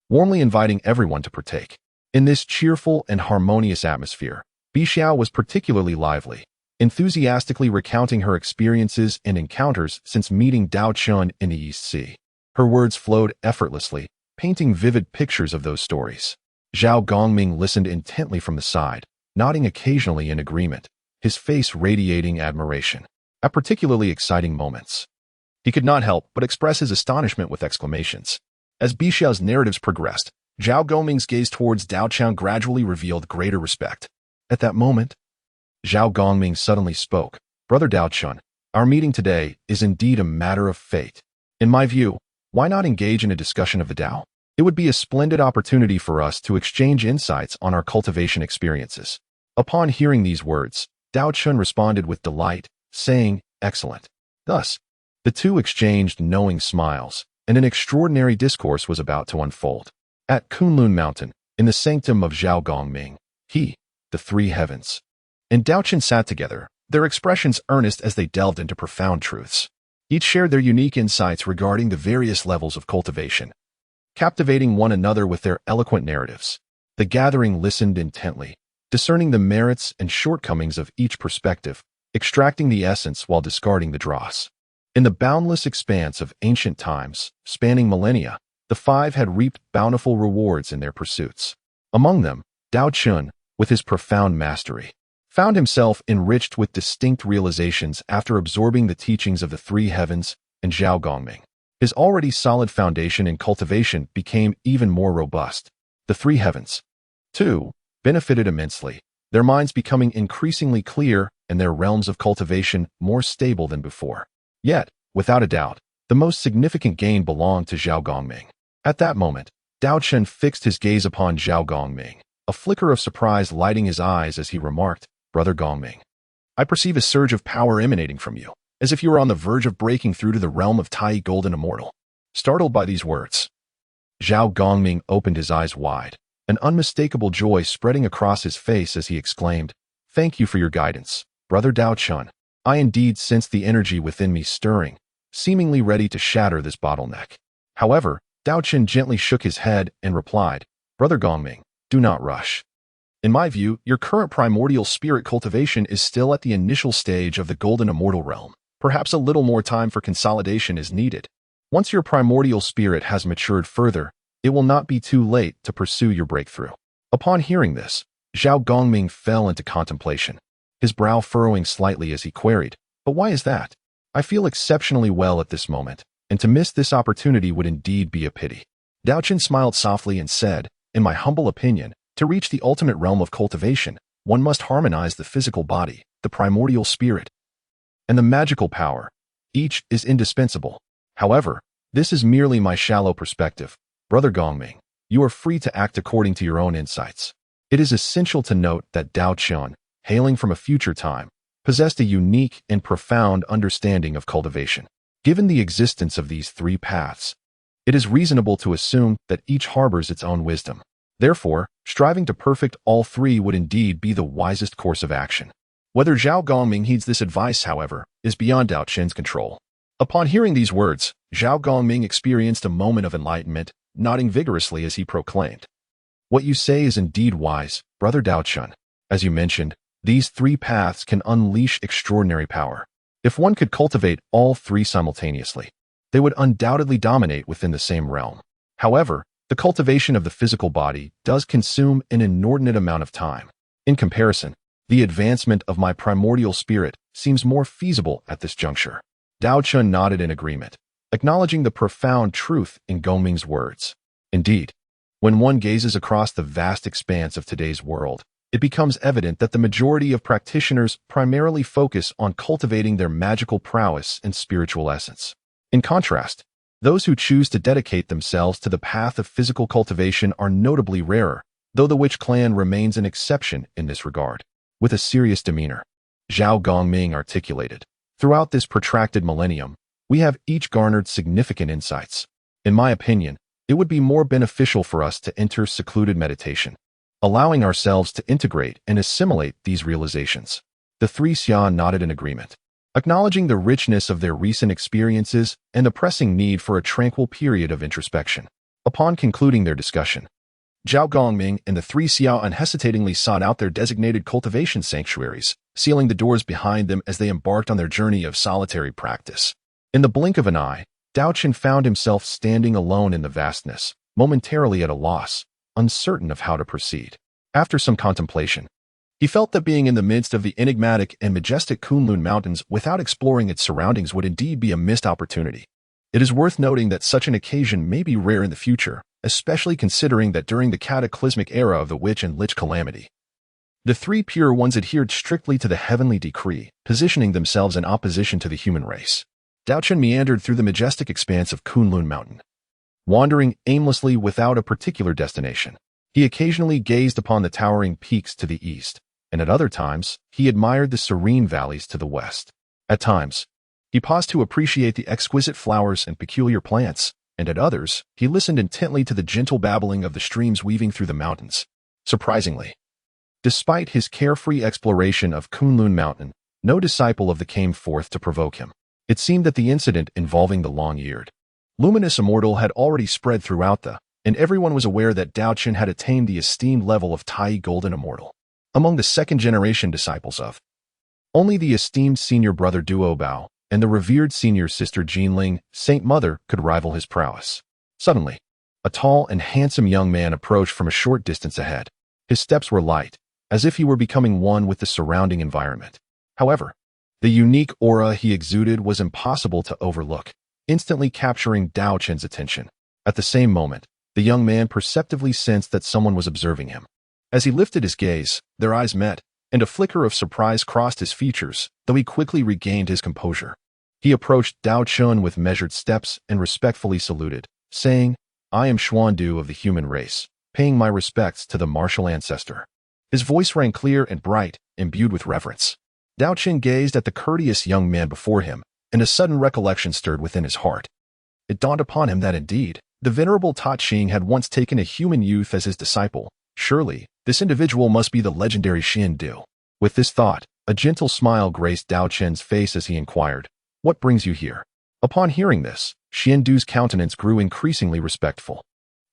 warmly inviting everyone to partake. In this cheerful and harmonious atmosphere, Bixiao was particularly lively, enthusiastically recounting her experiences and encounters since meeting Daochen in the East Sea. Her words flowed effortlessly, painting vivid pictures of those stories. Zhao Gongming listened intently from the side, nodding occasionally in agreement, his face radiating admiration. At particularly exciting moments, he could not help but express his astonishment with exclamations. As Bixiao's narratives progressed, Zhao Gongming's gaze towards Daochen gradually revealed greater respect. At that moment, Zhao Gongming suddenly spoke. Brother Daochen, our meeting today is indeed a matter of fate. In my view, why not engage in a discussion of the Tao? It would be a splendid opportunity for us to exchange insights on our cultivation experiences. Upon hearing these words, Daochen responded with delight, saying, Excellent. Thus, the two exchanged knowing smiles, and an extraordinary discourse was about to unfold. At Kunlun Mountain, in the sanctum of Zhao Gongming, he, the three heavens, and Daochen sat together, their expressions earnest as they delved into profound truths. Each shared their unique insights regarding the various levels of cultivation, captivating one another with their eloquent narratives. The gathering listened intently, discerning the merits and shortcomings of each perspective, extracting the essence while discarding the dross. In the boundless expanse of ancient times, spanning millennia, the five had reaped bountiful rewards in their pursuits. Among them, Daochen, with his profound mastery, found himself enriched with distinct realizations after absorbing the teachings of the three heavens and Zhao Gongming. His already solid foundation in cultivation became even more robust. The three heavens, too, benefited immensely, their minds becoming increasingly clear and their realms of cultivation more stable than before. Yet, without a doubt, the most significant gain belonged to Zhao Gongming. At that moment, Daochen fixed his gaze upon Zhao Gongming, a flicker of surprise lighting his eyes as he remarked, Brother Gongming, I perceive a surge of power emanating from you, as if you were on the verge of breaking through to the realm of Tai Golden Immortal. Startled by these words, Zhao Gongming opened his eyes wide, an unmistakable joy spreading across his face as he exclaimed, Thank you for your guidance, Brother Daochen. I indeed sense the energy within me stirring, seemingly ready to shatter this bottleneck. However, Daochen gently shook his head and replied, Brother Gongming, do not rush. In my view, your current primordial spirit cultivation is still at the initial stage of the golden immortal realm. Perhaps a little more time for consolidation is needed. Once your primordial spirit has matured further, it will not be too late to pursue your breakthrough. Upon hearing this, Zhao Gongming fell into contemplation, his brow furrowing slightly as he queried, But why is that? I feel exceptionally well at this moment, and to miss this opportunity would indeed be a pity. Daochen smiled softly and said, In my humble opinion, to reach the ultimate realm of cultivation, one must harmonize the physical body, the primordial spirit, and the magical power. Each is indispensable. However, this is merely my shallow perspective. Brother Gongming, you are free to act according to your own insights. It is essential to note that Daochen, hailing from a future time, possessed a unique and profound understanding of cultivation. Given the existence of these three paths, it is reasonable to assume that each harbors its own wisdom. Therefore, striving to perfect all three would indeed be the wisest course of action. Whether Zhao Gongming heeds this advice, however, is beyond Daochen's control. Upon hearing these words, Zhao Gongming experienced a moment of enlightenment, nodding vigorously as he proclaimed, What you say is indeed wise, Brother Daochen. As you mentioned, these three paths can unleash extraordinary power. If one could cultivate all three simultaneously, they would undoubtedly dominate within the same realm. However, the cultivation of the physical body does consume an inordinate amount of time. In comparison, the advancement of my primordial spirit seems more feasible at this juncture. Daochen nodded in agreement, acknowledging the profound truth in Hongmeng's words. Indeed, when one gazes across the vast expanse of today's world, it becomes evident that the majority of practitioners primarily focus on cultivating their magical prowess and spiritual essence. In contrast, those who choose to dedicate themselves to the path of physical cultivation are notably rarer, though the witch clan remains an exception in this regard. With a serious demeanor, Zhao Hongmeng articulated, "Throughout this protracted millennium, we have each garnered significant insights. In my opinion, it would be more beneficial for us to enter secluded meditation, allowing ourselves to integrate and assimilate these realizations." The three Xia nodded in agreement, acknowledging the richness of their recent experiences and the pressing need for a tranquil period of introspection. Upon concluding their discussion, Zhao Hongmeng and the three Xia unhesitatingly sought out their designated cultivation sanctuaries, sealing the doors behind them as they embarked on their journey of solitary practice. In the blink of an eye, Daochen found himself standing alone in the vastness, momentarily at a loss, uncertain of how to proceed. After some contemplation, he felt that being in the midst of the enigmatic and majestic Kunlun Mountains without exploring its surroundings would indeed be a missed opportunity. It is worth noting that such an occasion may be rare in the future, especially considering that during the cataclysmic era of the Witch and Lich calamity, the three pure ones adhered strictly to the heavenly decree, positioning themselves in opposition to the human race. Daochen meandered through the majestic expanse of Kunlun Mountain, wandering aimlessly without a particular destination. He occasionally gazed upon the towering peaks to the east, and at other times, he admired the serene valleys to the west. At times, he paused to appreciate the exquisite flowers and peculiar plants, and at others, he listened intently to the gentle babbling of the streams weaving through the mountains. Surprisingly, despite his carefree exploration of Kunlun Mountain, no disciple of the came forth to provoke him. It seemed that the incident involving the long-eared, luminous immortal had already spread throughout and everyone was aware that Daochen had attained the esteemed level of Tai Golden Immortal. Among the second-generation disciples of, only the esteemed senior brother Duo Bao and the revered senior sister Jinling, Saint Mother, could rival his prowess. Suddenly, a tall and handsome young man approached from a short distance ahead. His steps were light, as if he were becoming one with the surrounding environment. However, the unique aura he exuded was impossible to overlook, instantly capturing Daochen's attention. At the same moment, the young man perceptively sensed that someone was observing him. As he lifted his gaze, their eyes met, and a flicker of surprise crossed his features, though he quickly regained his composure. He approached Daochen with measured steps and respectfully saluted, saying, "I am Xuandu of the human race, paying my respects to the martial ancestor." His voice rang clear and bright, imbued with reverence. Daochen gazed at the courteous young man before him, and a sudden recollection stirred within his heart. It dawned upon him that indeed, the venerable Ta Ching had once taken a human youth as his disciple. Surely, this individual must be the legendary Xuandu. With this thought, a gentle smile graced Daochen's face as he inquired, "What brings you here?" Upon hearing this, Xuandu's countenance grew increasingly respectful.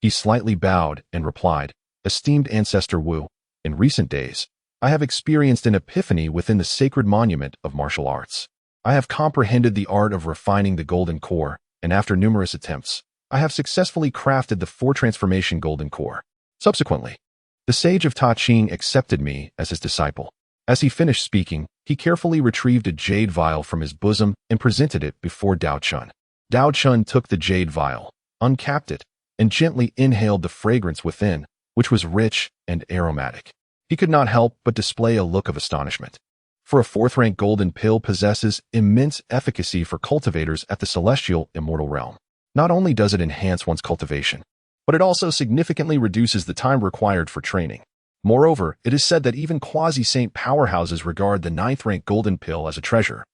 He slightly bowed and replied, "Esteemed Ancestor Wu, in recent days, I have experienced an epiphany within the sacred monument of martial arts. I have comprehended the art of refining the golden core, and after numerous attempts, I have successfully crafted the four-transformation golden core. Subsequently, the sage of Ta Ching accepted me as his disciple." As he finished speaking, he carefully retrieved a jade vial from his bosom and presented it before Daochen. Daochen took the jade vial, uncapped it, and gently inhaled the fragrance within, which was rich and aromatic. He could not help but display a look of astonishment. For a fourth-rank golden pill possesses immense efficacy for cultivators at the celestial immortal realm. Not only does it enhance one's cultivation, but it also significantly reduces the time required for training. Moreover, it is said that even quasi-saint powerhouses regard the ninth-rank golden pill as a treasure,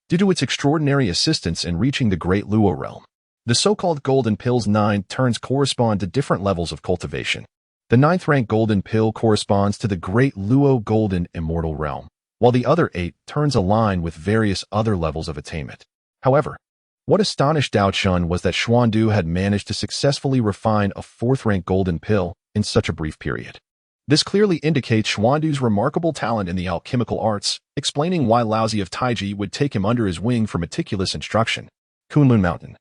due to its extraordinary assistance in reaching the great Luo realm. The so-called golden pill's 9 turns correspond to different levels of cultivation. The ninth-rank golden pill corresponds to the great Luo golden immortal realm, while the other 8 turns align with various other levels of attainment. However, what astonished Daochen was that Xuandu had managed to successfully refine a 4th-rank golden pill in such a brief period. This clearly indicates Xuandu's remarkable talent in the alchemical arts, explaining why Lao Tzu of Taiji would take him under his wing for meticulous instruction. Kunlun Mountain,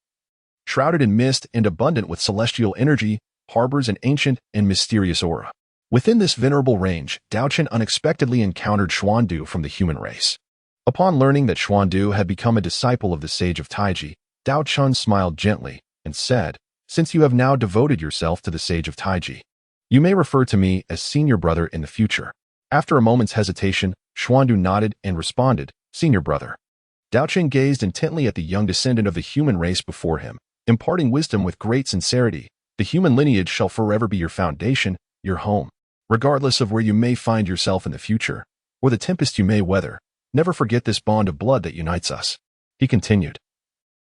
shrouded in mist and abundant with celestial energy, harbors an ancient and mysterious aura. Within this venerable range, Daochen unexpectedly encountered Xuandu from the human race. Upon learning that Xuandu had become a disciple of the sage of Taiji, Daochen smiled gently and said, "Since you have now devoted yourself to the sage of Taiji, you may refer to me as senior brother in the future." After a moment's hesitation, Xuandu nodded and responded, "Senior brother." Daochen gazed intently at the young descendant of the human race before him, imparting wisdom with great sincerity. "The human lineage shall forever be your foundation, your home. Regardless of where you may find yourself in the future, or the tempest you may weather, never forget this bond of blood that unites us." He continued,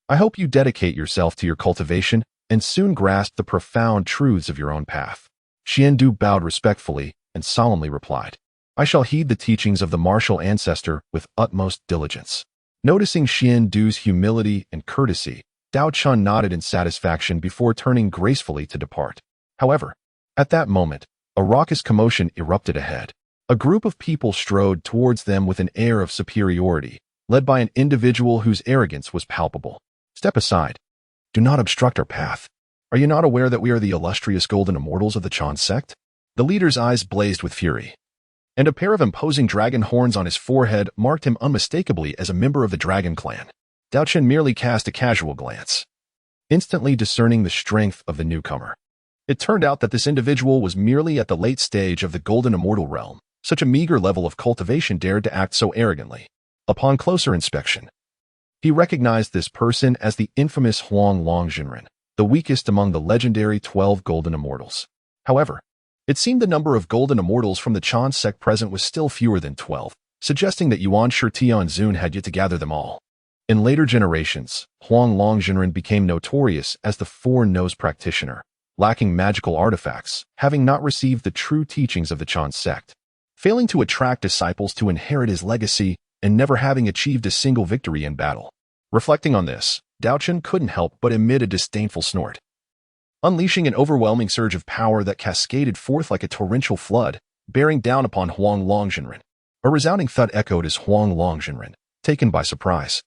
"I hope you dedicate yourself to your cultivation and soon grasp the profound truths of your own path." Xiandu bowed respectfully and solemnly replied, "I shall heed the teachings of the martial ancestor with utmost diligence." Noticing Xiandu's humility and courtesy, Daochen nodded in satisfaction before turning gracefully to depart. However, at that moment, a raucous commotion erupted ahead. A group of people strode towards them with an air of superiority, led by an individual whose arrogance was palpable. "Step aside. Do not obstruct our path. Are you not aware that we are the illustrious golden immortals of the Chan sect?" The leader's eyes blazed with fury, and a pair of imposing dragon horns on his forehead marked him unmistakably as a member of the dragon clan. Daochen merely cast a casual glance, instantly discerning the strength of the newcomer. It turned out that this individual was merely at the late stage of the golden immortal realm. Such a meager level of cultivation dared to act so arrogantly. Upon closer inspection, he recognized this person as the infamous Huang Longjinren, the weakest among the legendary 12 golden immortals. However, it seemed the number of golden immortals from the Chan sect present was still fewer than 12, suggesting that Yuan Shitian Zun had yet to gather them all. In later generations, Huang Longjinren became notorious as the four-nose practitioner, lacking magical artifacts, having not received the true teachings of the Chan sect, failing to attract disciples to inherit his legacy, and never having achieved a single victory in battle. Reflecting on this, Daochen couldn't help but emit a disdainful snort, unleashing an overwhelming surge of power that cascaded forth like a torrential flood, bearing down upon Huang Longjinren. A resounding thud echoed as Huang Longjinren, taken by surprise,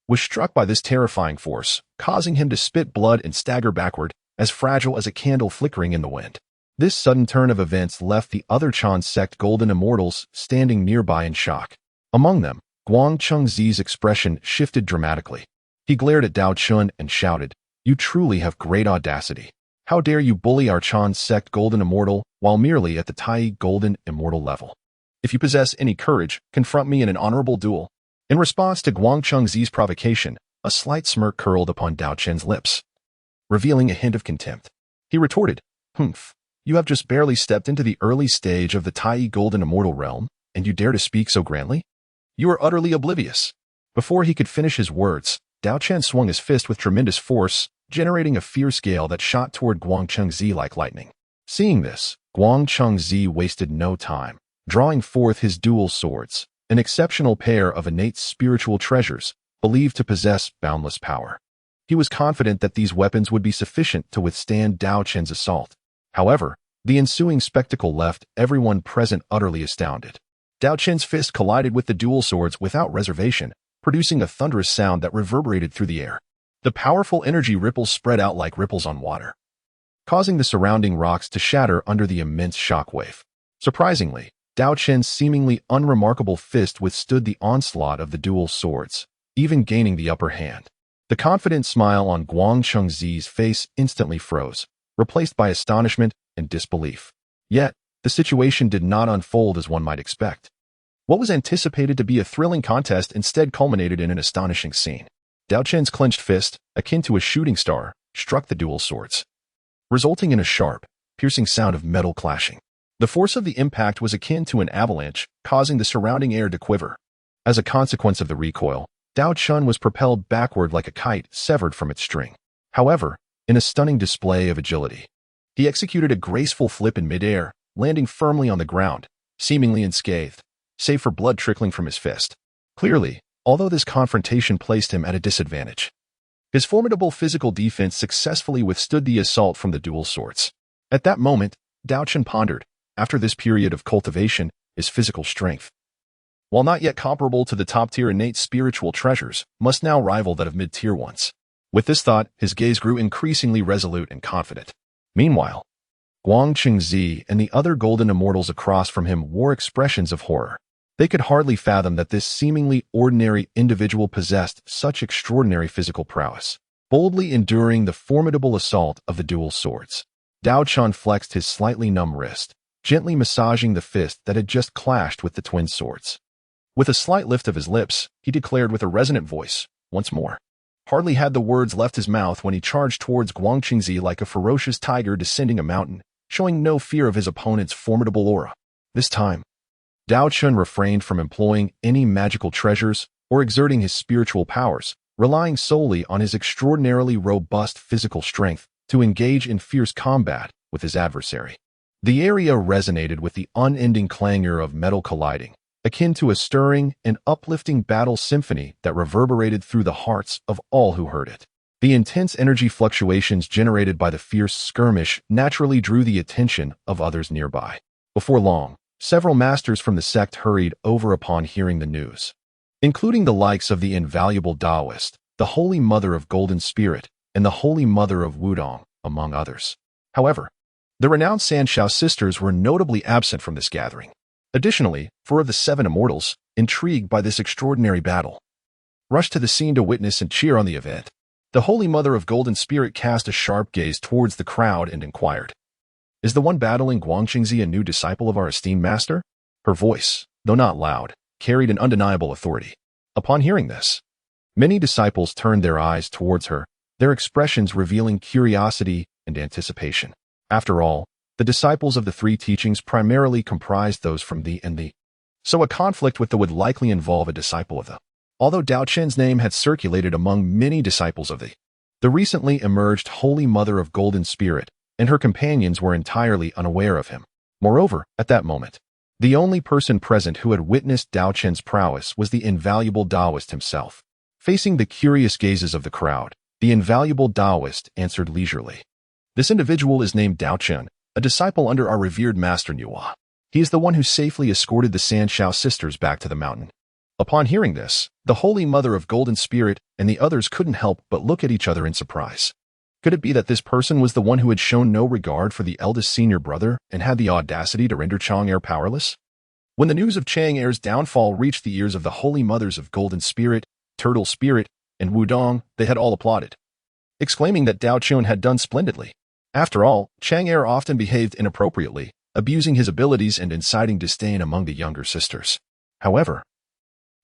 was struck by this terrifying force, causing him to spit blood and stagger backward, as fragile as a candle flickering in the wind. This sudden turn of events left the other Chan sect golden immortals standing nearby in shock. Among them, Guang Chengzi's expression shifted dramatically. He glared at Daochen and shouted, "You truly have great audacity. How dare you bully our Chan sect golden immortal while merely at the Tai golden immortal level? If you possess any courage, confront me in an honorable duel." In response to Guang Chengzi's provocation, a slight smirk curled upon Daochen's lips, revealing a hint of contempt. He retorted, "Humph, you have just barely stepped into the early stage of the Tai golden immortal realm, and you dare to speak so grandly? You are utterly oblivious." Before he could finish his words, Daochen swung his fist with tremendous force, generating a fierce gale that shot toward Guang Chengzi like lightning. Seeing this, Guang Chengzi wasted no time, drawing forth his dual swords, an exceptional pair of innate spiritual treasures, believed to possess boundless power. He was confident that these weapons would be sufficient to withstand Daochen's assault. However, the ensuing spectacle left everyone present utterly astounded. Daochen's fist collided with the dual swords without reservation, producing a thunderous sound that reverberated through the air. The powerful energy ripples spread out like ripples on water, causing the surrounding rocks to shatter under the immense shockwave. Surprisingly, Daochen's seemingly unremarkable fist withstood the onslaught of the dual swords, even gaining the upper hand. The confident smile on Guang Chengzi's face instantly froze, replaced by astonishment and disbelief. Yet, the situation did not unfold as one might expect. What was anticipated to be a thrilling contest instead culminated in an astonishing scene. Daochen's clenched fist, akin to a shooting star, struck the dual swords, resulting in a sharp, piercing sound of metal clashing. The force of the impact was akin to an avalanche, causing the surrounding air to quiver. As a consequence of the recoil, Daochen was propelled backward like a kite severed from its string. However, in a stunning display of agility, he executed a graceful flip in midair, landing firmly on the ground, seemingly unscathed, save for blood trickling from his fist. Clearly, although this confrontation placed him at a disadvantage, his formidable physical defense successfully withstood the assault from the dual swords. At that moment, Daochen pondered, after this period of cultivation, his physical strength, while not yet comparable to the top-tier innate spiritual treasures, must now rival that of mid-tier ones. With this thought, his gaze grew increasingly resolute and confident. Meanwhile, Guang Qingzi and the other golden immortals across from him wore expressions of horror. They could hardly fathom that this seemingly ordinary individual possessed such extraordinary physical prowess, boldly enduring the formidable assault of the dual swords. Daochen flexed his slightly numb wrist, gently massaging the fist that had just clashed with the twin swords. With a slight lift of his lips, he declared with a resonant voice, once more. Hardly had the words left his mouth when he charged towards Guang Qingzi like a ferocious tiger descending a mountain, showing no fear of his opponent's formidable aura. This time, Daochen refrained from employing any magical treasures or exerting his spiritual powers, relying solely on his extraordinarily robust physical strength to engage in fierce combat with his adversary. The area resonated with the unending clangor of metal colliding, akin to a stirring and uplifting battle symphony that reverberated through the hearts of all who heard it. The intense energy fluctuations generated by the fierce skirmish naturally drew the attention of others nearby. Before long, several masters from the sect hurried over upon hearing the news, including the likes of the invaluable Taoist, the Holy Mother of Golden Spirit, and the Holy Mother of Wudong, among others. However, the renowned Sanshao sisters were notably absent from this gathering. Additionally, 4 of the 7 immortals, intrigued by this extraordinary battle, rushed to the scene to witness and cheer on the event. The Holy Mother of Golden Spirit cast a sharp gaze towards the crowd and inquired, "Is the one battling Guang Qingzi a new disciple of our esteemed master?" Her voice, though not loud, carried an undeniable authority. Upon hearing this, many disciples turned their eyes towards her, their expressions revealing curiosity and anticipation. After all, the disciples of the 3 teachings primarily comprised those from the and the, so a conflict with the would likely involve a disciple of the. Although Daochen's name had circulated among many disciples of the recently emerged Holy Mother of Golden Spirit, and her companions were entirely unaware of him. Moreover, at that moment, the only person present who had witnessed Daochen's prowess was the invaluable Taoist himself. Facing the curious gazes of the crowd, the invaluable Taoist answered leisurely, "This individual is named Daochen, a disciple under our revered master Nüwa. He is the one who safely escorted the Sanshao sisters back to the mountain." Upon hearing this, the Holy Mother of Golden Spirit and the others couldn't help but look at each other in surprise. Could it be that this person was the one who had shown no regard for the eldest senior brother and had the audacity to render Chang'er powerless? When the news of Chang'er's downfall reached the ears of the Holy Mothers of Golden Spirit, Turtle Spirit, and Wudong, they had all applauded, exclaiming that Daochen had done splendidly. After all, Chang'er often behaved inappropriately, abusing his abilities and inciting disdain among the younger sisters. However,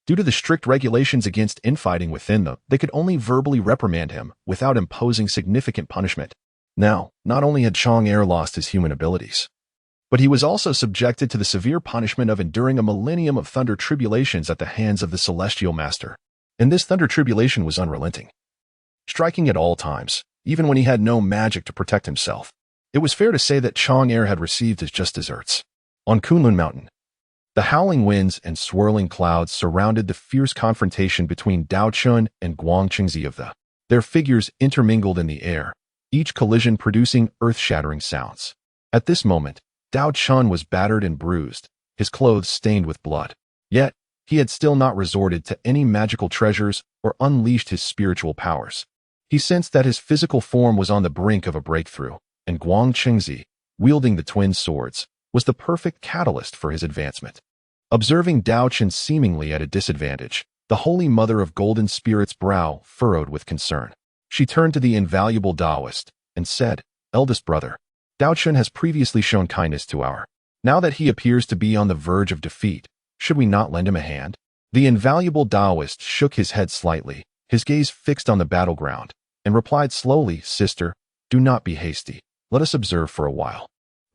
due to the strict regulations against infighting within them, they could only verbally reprimand him without imposing significant punishment. Now, not only had Chang'er lost his human abilities, but he was also subjected to the severe punishment of enduring a millennium of thunder tribulations at the hands of the Celestial Master. And this thunder tribulation was unrelenting, striking at all times, even when he had no magic to protect himself. It was fair to say that Chang'er had received his just deserts. On Kunlun Mountain, the howling winds and swirling clouds surrounded the fierce confrontation between Daochen and Guang Qingzi of the. Their figures intermingled in the air, each collision producing earth-shattering sounds. At this moment, Daochen was battered and bruised, his clothes stained with blood. Yet, he had still not resorted to any magical treasures or unleashed his spiritual powers. He sensed that his physical form was on the brink of a breakthrough, and Guang Qingzi, wielding the twin swords, was the perfect catalyst for his advancement. Observing Daochen seemingly at a disadvantage, the Holy Mother of Golden Spirit's brow furrowed with concern. She turned to the invaluable Taoist and said, "Eldest brother, Daochen has previously shown kindness to our. Now that he appears to be on the verge of defeat, should we not lend him a hand?" The invaluable Taoist shook his head slightly, his gaze fixed on the battleground, and replied slowly, "Sister, do not be hasty. Let us observe for a while.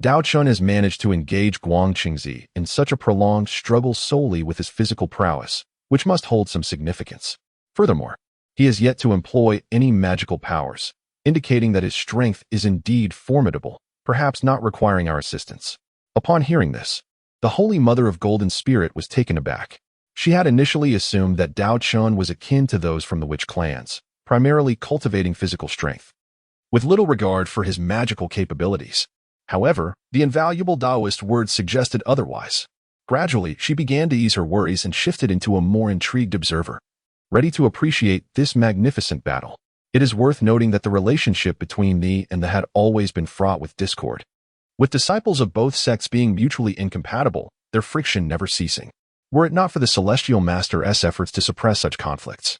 Daochen has managed to engage Guang Qingzi in such a prolonged struggle solely with his physical prowess, which must hold some significance. Furthermore, he has yet to employ any magical powers, indicating that his strength is indeed formidable, perhaps not requiring our assistance." Upon hearing this, the Holy Mother of Golden Spirit was taken aback. She had initially assumed that Daochen was akin to those from the witch clans, primarily cultivating physical strength, with little regard for his magical capabilities. However, the invaluable Taoist words suggested otherwise. Gradually, she began to ease her worries and shifted into a more intrigued observer, ready to appreciate this magnificent battle. It is worth noting that the relationship between thee and the had always been fraught with discord. With disciples of both sects being mutually incompatible, their friction never ceasing. Were it not for the Celestial Master's efforts to suppress such conflicts,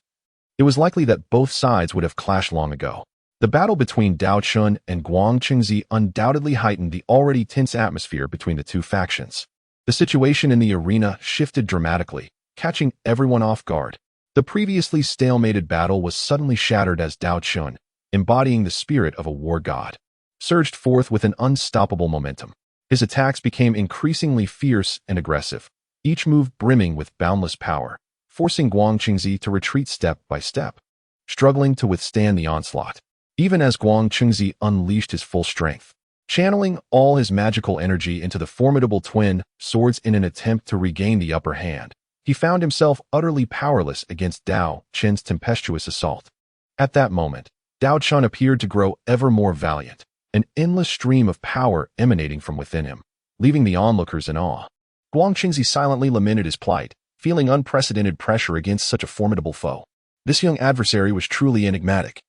it was likely that both sides would have clashed long ago. The battle between Daochen and Guangqingzi undoubtedly heightened the already tense atmosphere between the two factions. The situation in the arena shifted dramatically, catching everyone off guard. The previously stalemated battle was suddenly shattered as Daochen, embodying the spirit of a war god, surged forth with an unstoppable momentum. His attacks became increasingly fierce and aggressive, each move brimming with boundless power, forcing Guangqingzi to retreat step by step, struggling to withstand the onslaught. Even as Guangqingzi unleashed his full strength, channeling all his magical energy into the formidable twin swords in an attempt to regain the upper hand, he found himself utterly powerless against Daochen's tempestuous assault. At that moment, Daochen appeared to grow ever more valiant, an endless stream of power emanating from within him, leaving the onlookers in awe. Guangqingzi silently lamented his plight, feeling unprecedented pressure against such a formidable foe. This young adversary was truly enigmatic,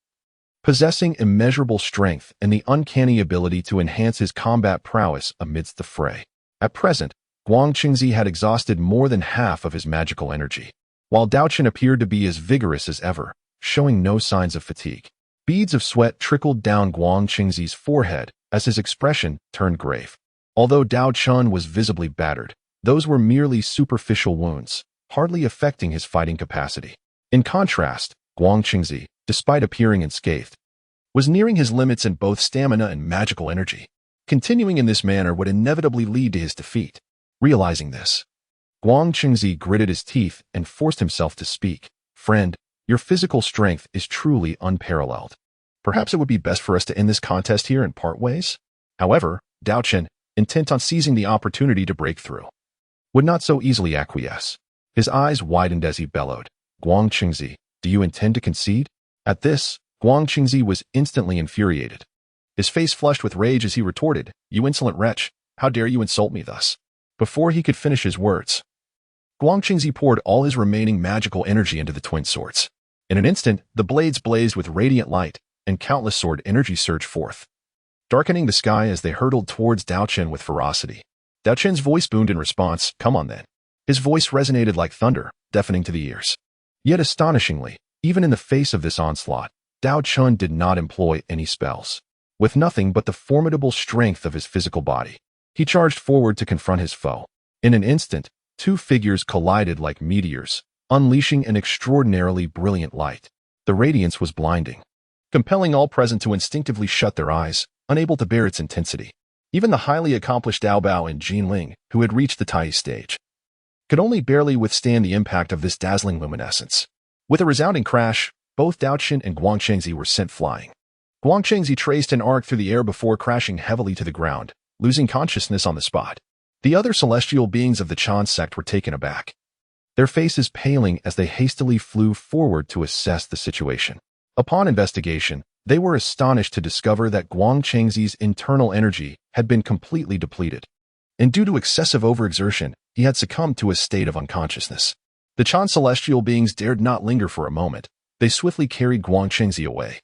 possessing immeasurable strength and the uncanny ability to enhance his combat prowess amidst the fray. At present, Guangqingzi had exhausted more than half of his magical energy, while Daochen appeared to be as vigorous as ever, showing no signs of fatigue. Beads of sweat trickled down Guangqingzi's forehead as his expression turned grave. Although Daochen was visibly battered, those were merely superficial wounds, hardly affecting his fighting capacity. In contrast, Guangqingzi, despite appearing unscathed, was nearing his limits in both stamina and magical energy. Continuing in this manner would inevitably lead to his defeat. Realizing this, Guangqingzi gritted his teeth and forced himself to speak. Friend, your physical strength is truly unparalleled. Perhaps it would be best for us to end this contest here and part ways? However, Daochen, intent on seizing the opportunity to break through, would not so easily acquiesce. His eyes widened as he bellowed, Guangqingzi, do you intend to concede? At this, Guangqingzi was instantly infuriated. His face flushed with rage as he retorted, you insolent wretch, how dare you insult me thus? Before he could finish his words, Guangqingzi poured all his remaining magical energy into the twin swords. In an instant, the blades blazed with radiant light, and countless sword energy surged forth, darkening the sky as they hurtled towards Daochen with ferocity. Daochen's voice boomed in response, come on then. His voice resonated like thunder, deafening to the ears. Yet astonishingly, even in the face of this onslaught, Daochen did not employ any spells. With nothing but the formidable strength of his physical body, he charged forward to confront his foe. In an instant, two figures collided like meteors, unleashing an extraordinarily brilliant light. The radiance was blinding, compelling all present to instinctively shut their eyes, unable to bear its intensity. Even the highly accomplished Dao Bao and Jinling, who had reached the Tai stage, could only barely withstand the impact of this dazzling luminescence. With a resounding crash, both Daochen and Guangqingzi were sent flying. Guangqingzi traced an arc through the air before crashing heavily to the ground, losing consciousness on the spot. The other celestial beings of the Chan sect were taken aback, their faces paling as they hastily flew forward to assess the situation. Upon investigation, they were astonished to discover that Guangqingzi's internal energy had been completely depleted, and due to excessive overexertion, he had succumbed to a state of unconsciousness. The Chan celestial beings dared not linger for a moment. They swiftly carried Guangqingzi away,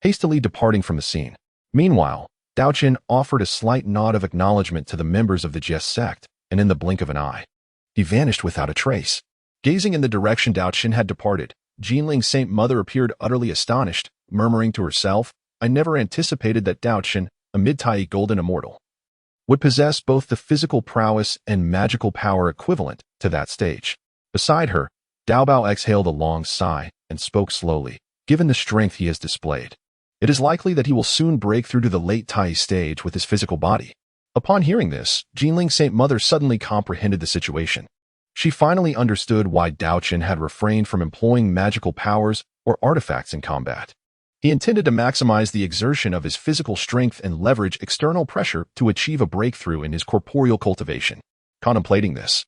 hastily departing from the scene. Meanwhile, Daochen offered a slight nod of acknowledgement to the members of the Jess sect, and in the blink of an eye, he vanished without a trace. Gazing in the direction Daochen had departed, Jinling's Saint Mother appeared utterly astonished, murmuring to herself, I never anticipated that Daochen, a mid-Tai golden immortal, would possess both the physical prowess and magical power equivalent to that stage. Beside her, Dao Bao exhaled a long sigh and spoke slowly. Given the strength he has displayed, it is likely that he will soon break through to the late Tai stage with his physical body. Upon hearing this, Jinling's Saint Mother suddenly comprehended the situation. She finally understood why Daochen had refrained from employing magical powers or artifacts in combat. He intended to maximize the exertion of his physical strength and leverage external pressure to achieve a breakthrough in his corporeal cultivation. Contemplating this,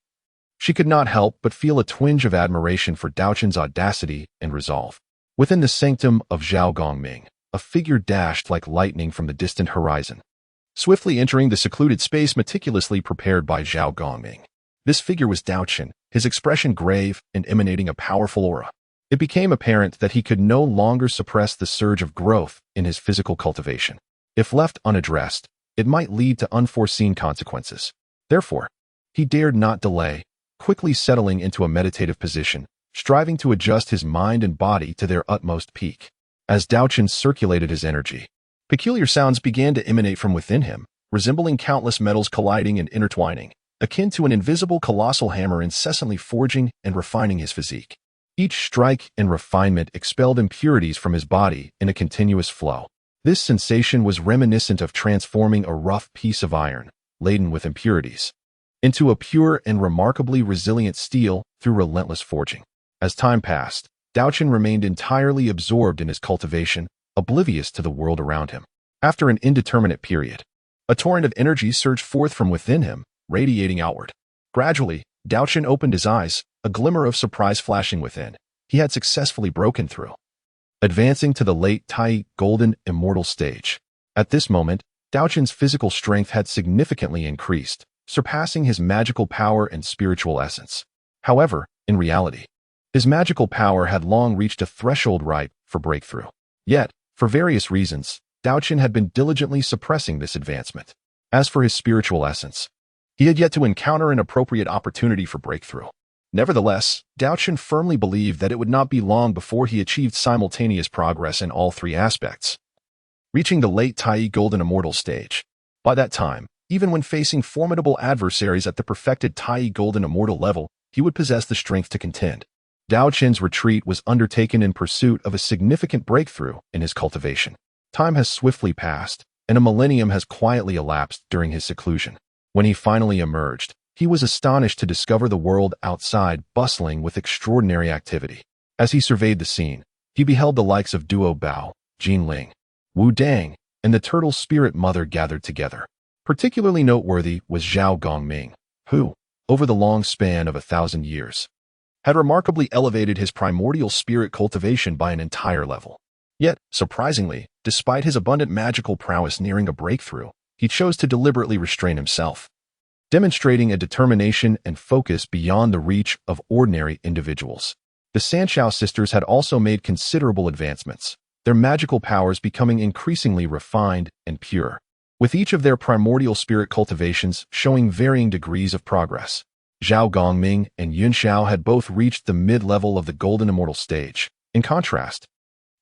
she could not help but feel a twinge of admiration for Daochen's audacity and resolve. Within the sanctum of Zhao Gongming, a figure dashed like lightning from the distant horizon, swiftly entering the secluded space meticulously prepared by Zhou Gongming. This figure was Daochen, his expression grave and emanating a powerful aura. It became apparent that he could no longer suppress the surge of growth in his physical cultivation. If left unaddressed, it might lead to unforeseen consequences. Therefore, he dared not delay, quickly settling into a meditative position, striving to adjust his mind and body to their utmost peak. As Daochen circulated his energy, peculiar sounds began to emanate from within him, resembling countless metals colliding and intertwining, akin to an invisible colossal hammer incessantly forging and refining his physique. Each strike and refinement expelled impurities from his body in a continuous flow. This sensation was reminiscent of transforming a rough piece of iron, laden with impurities, into a pure and remarkably resilient steel through relentless forging. As time passed, Daochen remained entirely absorbed in his cultivation, oblivious to the world around him. After an indeterminate period, a torrent of energy surged forth from within him, radiating outward. Gradually, Daochen opened his eyes, a glimmer of surprise flashing within. He had successfully broken through, advancing to the late Tai golden immortal stage. At this moment, Daochen's physical strength had significantly increased, surpassing his magical power and spiritual essence. However, in reality, his magical power had long reached a threshold ripe for breakthrough. Yet, for various reasons, Daochen had been diligently suppressing this advancement. As for his spiritual essence, he had yet to encounter an appropriate opportunity for breakthrough. Nevertheless, Daochen firmly believed that it would not be long before he achieved simultaneous progress in all three aspects, reaching the late Tai golden immortal stage. By that time, even when facing formidable adversaries at the perfected Tai golden immortal level, he would possess the strength to contend. Daochen's retreat was undertaken in pursuit of a significant breakthrough in his cultivation. Time has swiftly passed, and a millennium has quietly elapsed during his seclusion. When he finally emerged, he was astonished to discover the world outside bustling with extraordinary activity. As he surveyed the scene, he beheld the likes of Duo Bao, Jin Ling, Wu Dang, and the turtle spirit mother gathered together. Particularly noteworthy was Zhou Gongming, who, over the long span of 1,000 years, had remarkably elevated his primordial spirit cultivation by an entire level. Yet, surprisingly, despite his abundant magical prowess nearing a breakthrough, he chose to deliberately restrain himself, demonstrating a determination and focus beyond the reach of ordinary individuals. The Sanshao sisters had also made considerable advancements, their magical powers becoming increasingly refined and pure, with each of their primordial spirit cultivations showing varying degrees of progress. Zhou Gongming and Yunxiao had both reached the mid-level of the golden immortal stage. In contrast,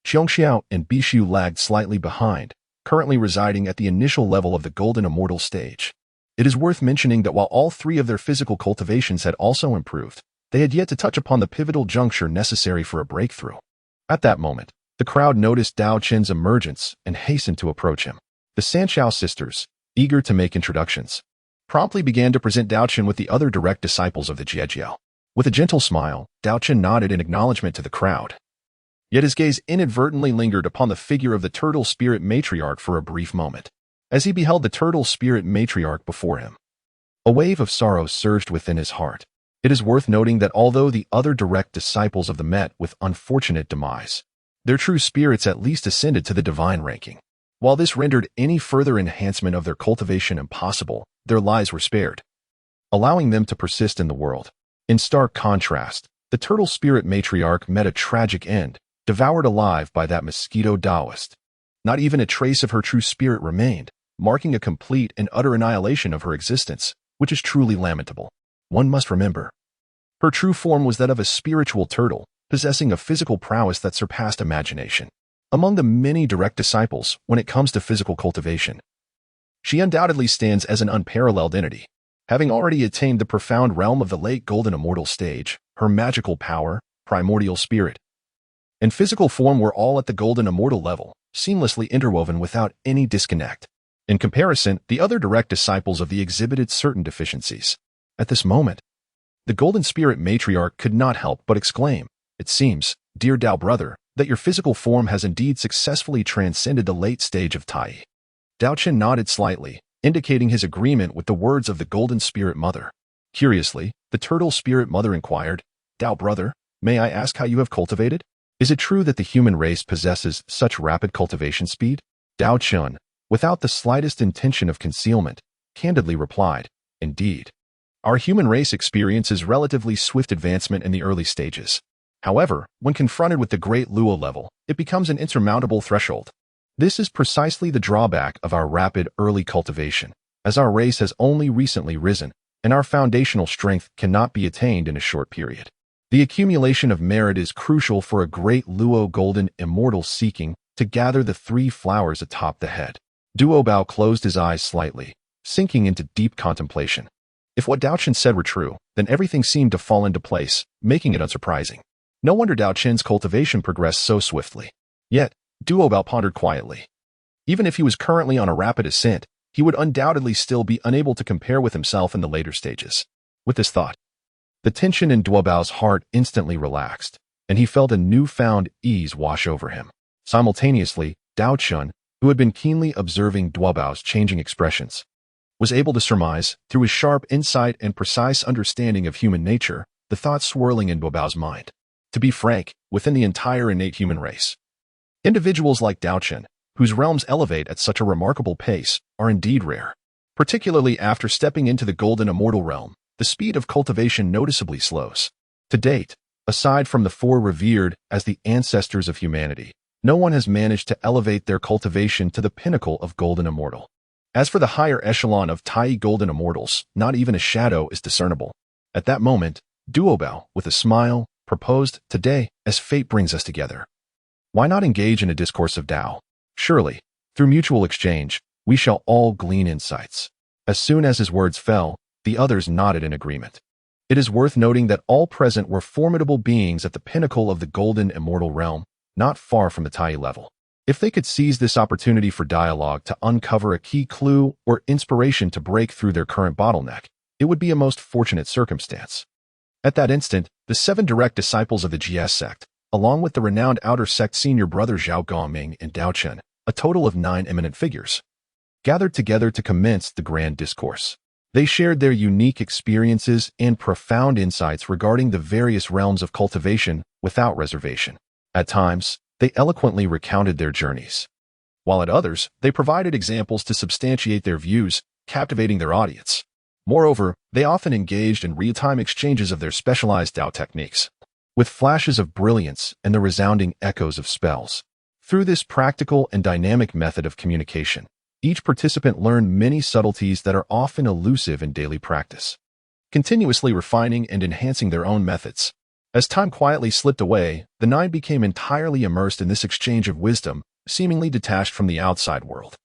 Qiongxiao and Bishu lagged slightly behind, currently residing at the initial level of the golden immortal stage. It is worth mentioning that while all three of their physical cultivations had also improved, they had yet to touch upon the pivotal juncture necessary for a breakthrough. At that moment, the crowd noticed Daochen's emergence and hastened to approach him. The Sanshao sisters, eager to make introductions, promptly began to present Daochen with the other direct disciples of the Jiejiao. With a gentle smile, Daochen nodded in acknowledgement to the crowd. Yet his gaze inadvertently lingered upon the figure of the turtle spirit matriarch for a brief moment. As he beheld the turtle spirit matriarch before him, a wave of sorrow surged within his heart. It is worth noting that although the other direct disciples of the met with unfortunate demise, their true spirits at least ascended to the divine ranking. While this rendered any further enhancement of their cultivation impossible, their lives were spared, allowing them to persist in the world. In stark contrast, the turtle spirit matriarch met a tragic end, devoured alive by that mosquito Taoist. Not even a trace of her true spirit remained, marking a complete and utter annihilation of her existence, which is truly lamentable. One must remember, her true form was that of a spiritual turtle, possessing a physical prowess that surpassed imagination. Among the many direct disciples when it comes to physical cultivation, she undoubtedly stands as an unparalleled entity. Having already attained the profound realm of the late golden immortal stage, her magical power, primordial spirit, and physical form were all at the golden immortal level, seamlessly interwoven without any disconnect. In comparison, the other direct disciples of the exhibited certain deficiencies. At this moment, the golden spirit matriarch could not help but exclaim, "It seems, dear Dao brother, that your physical form has indeed successfully transcended the late stage of Tai." Daochen nodded slightly, indicating his agreement with the words of the golden spirit mother. Curiously, the turtle spirit mother inquired, "Dao brother, may I ask how you have cultivated? Is it true that the human race possesses such rapid cultivation speed?" Daochen, without the slightest intention of concealment, candidly replied, "Indeed. Our human race experiences relatively swift advancement in the early stages. However, when confronted with the great Luo level, it becomes an insurmountable threshold. This is precisely the drawback of our rapid early cultivation, as our race has only recently risen, and our foundational strength cannot be attained in a short period. The accumulation of merit is crucial for a great Luo golden immortal seeking to gather the 3 flowers atop the head." Duobao closed his eyes slightly, sinking into deep contemplation. If what Daochen said were true, then everything seemed to fall into place, making it unsurprising. No wonder Daochen's cultivation progressed so swiftly. Yet, Duobao pondered quietly. Even if he was currently on a rapid ascent, he would undoubtedly still be unable to compare with himself in the later stages. With this thought, the tension in Duobao's heart instantly relaxed, and he felt a newfound ease wash over him. Simultaneously, Daochen, who had been keenly observing Duobao's changing expressions, was able to surmise, through his sharp insight and precise understanding of human nature, the thoughts swirling in Duobao's mind. To be frank, within the entire innate human race, individuals like Daochen, whose realms elevate at such a remarkable pace, are indeed rare. Particularly after stepping into the golden immortal realm, the speed of cultivation noticeably slows. To date, aside from the 4 revered as the ancestors of humanity, no one has managed to elevate their cultivation to the pinnacle of golden immortal. As for the higher echelon of Tai golden immortals, not even a shadow is discernible. At that moment, Duobao, with a smile, proposed, "Today, as fate brings us together, why not engage in a discourse of Tao? Surely, through mutual exchange, we shall all glean insights." As soon as his words fell, the others nodded in agreement. It is worth noting that all present were formidable beings at the pinnacle of the golden immortal realm, not far from the Tai level. If they could seize this opportunity for dialogue to uncover a key clue or inspiration to break through their current bottleneck, it would be a most fortunate circumstance. At that instant, the 7 direct disciples of the GS sect, along with the renowned outer sect senior brother Zhao Hongmeng and Daochen, a total of 9 eminent figures, gathered together to commence the grand discourse. They shared their unique experiences and profound insights regarding the various realms of cultivation without reservation. At times, they eloquently recounted their journeys, while at others, they provided examples to substantiate their views, captivating their audience. Moreover, they often engaged in real-time exchanges of their specialized Dao techniques, with flashes of brilliance and the resounding echoes of spells. Through this practical and dynamic method of communication, each participant learned many subtleties that are often elusive in daily practice, continuously refining and enhancing their own methods. As time quietly slipped away, the 9 became entirely immersed in this exchange of wisdom, seemingly detached from the outside world.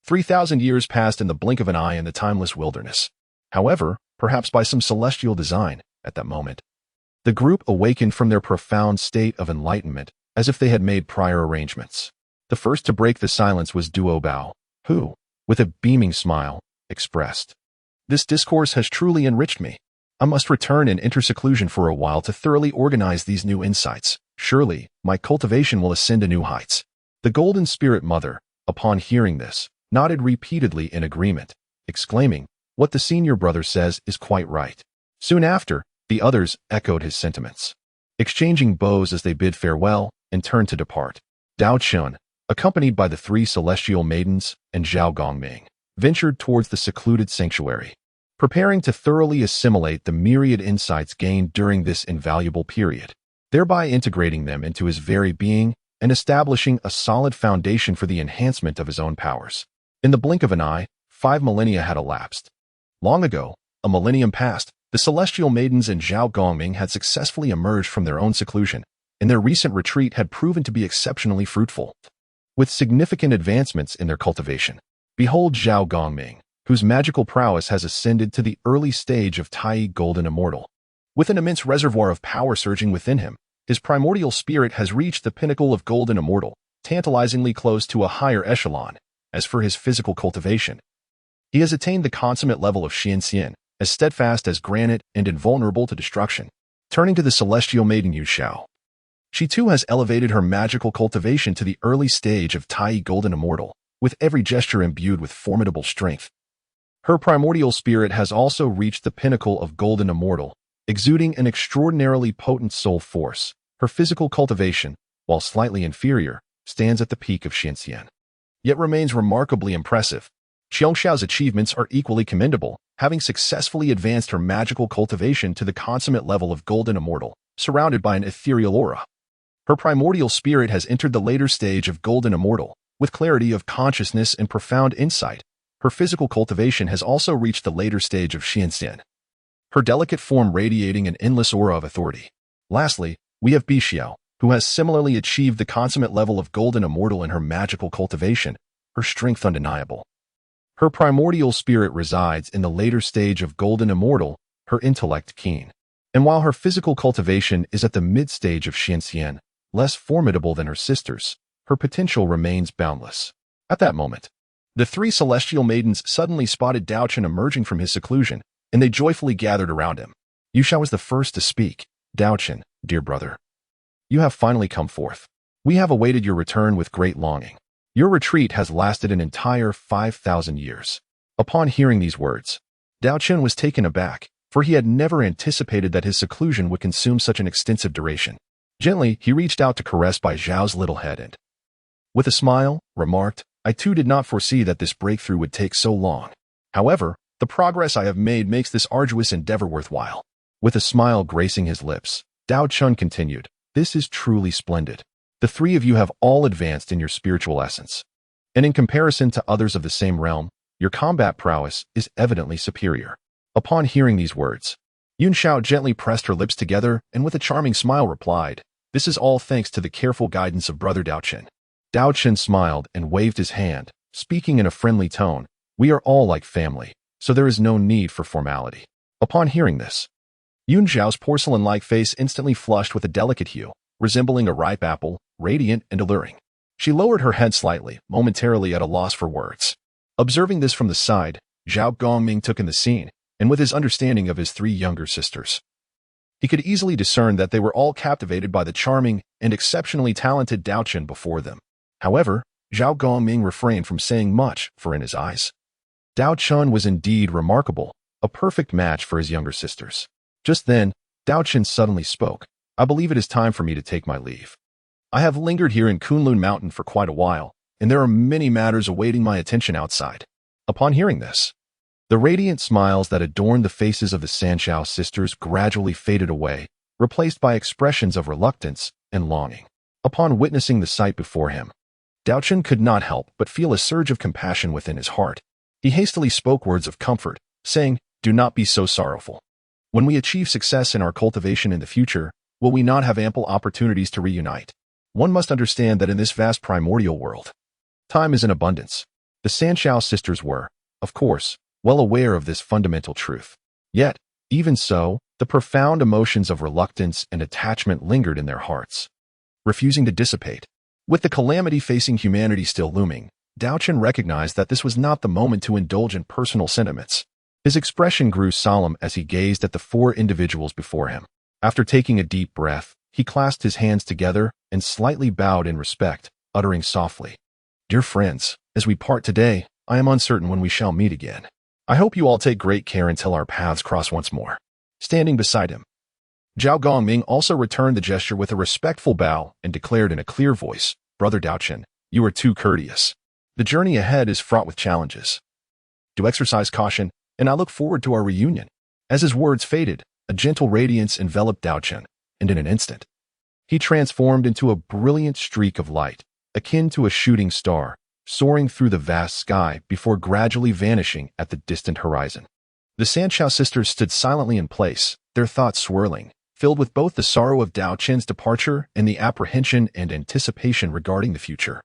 3,000 years passed in the blink of an eye in the timeless wilderness. However, perhaps by some celestial design, at that moment, the group awakened from their profound state of enlightenment, as if they had made prior arrangements. The first to break the silence was Duobao, who, with a beaming smile, expressed, "This discourse has truly enriched me. I must return and enter seclusion for a while to thoroughly organize these new insights. Surely, my cultivation will ascend to new heights." The Golden Spirit Mother, upon hearing this, nodded repeatedly in agreement, exclaiming, "What the senior brother says is quite right." Soon after, the others echoed his sentiments, exchanging bows as they bid farewell and turned to depart. Daochen, accompanied by the 3 celestial maidens and Zhao Hongmeng, ventured towards the secluded sanctuary, preparing to thoroughly assimilate the myriad insights gained during this invaluable period, thereby integrating them into his very being and establishing a solid foundation for the enhancement of his own powers. In the blink of an eye, 5 millennia had elapsed. Long ago, a millennium past, the celestial maidens and Zhao Hongmeng had successfully emerged from their own seclusion, and their recent retreat had proven to be exceptionally fruitful, with significant advancements in their cultivation. Behold Zhao Hongmeng, whose magical prowess has ascended to the early stage of Tai Golden Immortal. With an immense reservoir of power surging within him, his primordial spirit has reached the pinnacle of Golden Immortal, tantalizingly close to a higher echelon. As for his physical cultivation, he has attained the consummate level of Shencheng, as steadfast as granite and invulnerable to destruction. Turning to the celestial maiden Yu Xiao, she too has elevated her magical cultivation to the early stage of Tai Golden Immortal, with every gesture imbued with formidable strength. Her primordial spirit has also reached the pinnacle of Golden Immortal, exuding an extraordinarily potent soul force. Her physical cultivation, while slightly inferior, stands at the peak of Shencheng. yet remains remarkably impressive. Xiaoxiao's achievements are equally commendable, having successfully advanced her magical cultivation to the consummate level of golden immortal, surrounded by an ethereal aura. Her primordial spirit has entered the later stage of golden immortal, with clarity of consciousness and profound insight. Her physical cultivation has also reached the later stage of Shencheng, her delicate form radiating an endless aura of authority. Lastly, we have Bixiao, who has similarly achieved the consummate level of golden immortal in her magical cultivation, her strength undeniable. Her primordial spirit resides in the later stage of golden immortal, her intellect keen. And while her physical cultivation is at the mid-stage of Shencheng, less formidable than her sisters, her potential remains boundless. At that moment, the three celestial maidens suddenly spotted Daochen emerging from his seclusion, and they joyfully gathered around him. Yuxiao was the first to speak. Daochen, dear brother, you have finally come forth. We have awaited your return with great longing. Your retreat has lasted an entire 5,000 years. Upon hearing these words, Daochen was taken aback, for he had never anticipated that his seclusion would consume such an extensive duration. Gently, he reached out to caress Bai Zhao's little head and, with a smile, remarked, I too did not foresee that this breakthrough would take so long. However, the progress I have made makes this arduous endeavor worthwhile. With a smile gracing his lips, Daochen continued, this is truly splendid. The three of you have all advanced in your spiritual essence. And in comparison to others of the same realm, your combat prowess is evidently superior. Upon hearing these words, Yunxiao gently pressed her lips together and with a charming smile replied, this is all thanks to the careful guidance of brother Daochen. Daochen smiled and waved his hand, speaking in a friendly tone, we are all like family, so there is no need for formality. Upon hearing this, Yunxiao's porcelain-like face instantly flushed with a delicate hue, resembling a ripe apple, radiant and alluring. She lowered her head slightly, momentarily at a loss for words. Observing this from the side, Zhao Gongming took in the scene, and with his understanding of his three younger sisters, he could easily discern that they were all captivated by the charming and exceptionally talented Daochen before them. However, Zhao Gongming refrained from saying much, for in his eyes, Daochen was indeed remarkable, a perfect match for his younger sisters. Just then, Daochen suddenly spoke, I believe it is time for me to take my leave. I have lingered here in Kunlun Mountain for quite a while, and there are many matters awaiting my attention outside. Upon hearing this, the radiant smiles that adorned the faces of the Sanshao sisters gradually faded away, replaced by expressions of reluctance and longing. Upon witnessing the sight before him, Daochen could not help but feel a surge of compassion within his heart. He hastily spoke words of comfort, saying, do not be so sorrowful. When we achieve success in our cultivation in the future, will we not have ample opportunities to reunite? One must understand that in this vast primordial world, time is in abundance. The Sanshao sisters were, of course, well aware of this fundamental truth. Yet, even so, the profound emotions of reluctance and attachment lingered in their hearts, refusing to dissipate. With the calamity facing humanity still looming, Daochen recognized that this was not the moment to indulge in personal sentiments. His expression grew solemn as he gazed at the four individuals before him. After taking a deep breath, he clasped his hands together and slightly bowed in respect, uttering softly, Dear friends, as we part today, I am uncertain when we shall meet again. I hope you all take great care until our paths cross once more. Standing beside him, Zhao Gongming also returned the gesture with a respectful bow and declared in a clear voice, Brother Daochen, you are too courteous. The journey ahead is fraught with challenges. Do exercise caution, and I look forward to our reunion. As his words faded, a gentle radiance enveloped Daochen, and in an instant, he transformed into a brilliant streak of light, akin to a shooting star, soaring through the vast sky before gradually vanishing at the distant horizon. The Sanshao sisters stood silently in place, their thoughts swirling, filled with both the sorrow of Daochen's departure and the apprehension and anticipation regarding the future.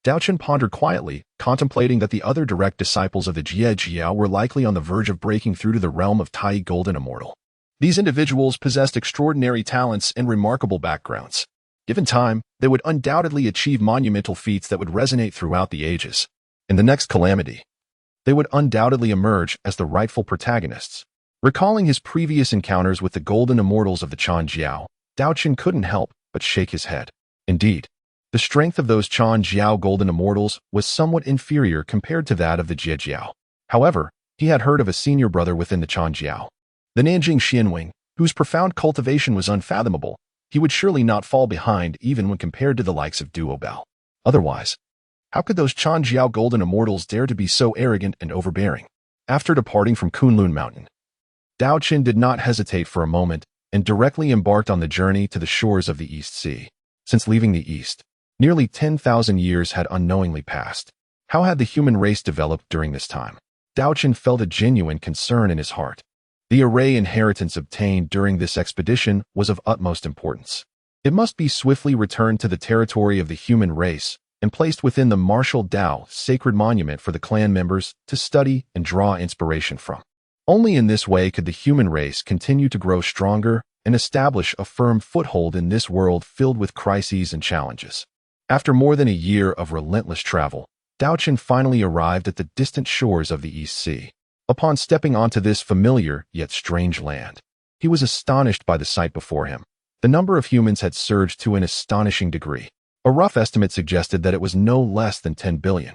Daochen pondered quietly, contemplating that the other direct disciples of the Jiejiao were likely on the verge of breaking through to the realm of Tai Golden Immortal. These individuals possessed extraordinary talents and remarkable backgrounds. Given time, they would undoubtedly achieve monumental feats that would resonate throughout the ages. In the next calamity, they would undoubtedly emerge as the rightful protagonists. Recalling his previous encounters with the Golden Immortals of the Chanjiao, Daochen couldn't help but shake his head. Indeed, the strength of those Chanjiao Golden Immortals was somewhat inferior compared to that of the Jiejiao. However, he had heard of a senior brother within the Chanjiao, the Nanjing Xianwing, whose profound cultivation was unfathomable. He would surely not fall behind even when compared to the likes of Duobao. Otherwise, How could those Chanjiao golden immortals dare to be so arrogant and overbearing? After departing from Kunlun Mountain, Daochen did not hesitate for a moment and directly embarked on the journey to the shores of the East Sea. Since leaving the East, nearly 10,000 years had unknowingly passed. How had the human race developed during this time? Daochen felt a genuine concern in his heart. The array inheritance obtained during this expedition was of utmost importance. It must be swiftly returned to the territory of the human race and placed within the martial Dao sacred monument for the clan members to study and draw inspiration from. Only in this way could the human race continue to grow stronger and establish a firm foothold in this world filled with crises and challenges. After more than a year of relentless travel, Daochen finally arrived at the distant shores of the East Sea. Upon stepping onto this familiar yet strange land, he was astonished by the sight before him. The number of humans had surged to an astonishing degree. A rough estimate suggested that it was no less than 10 billion.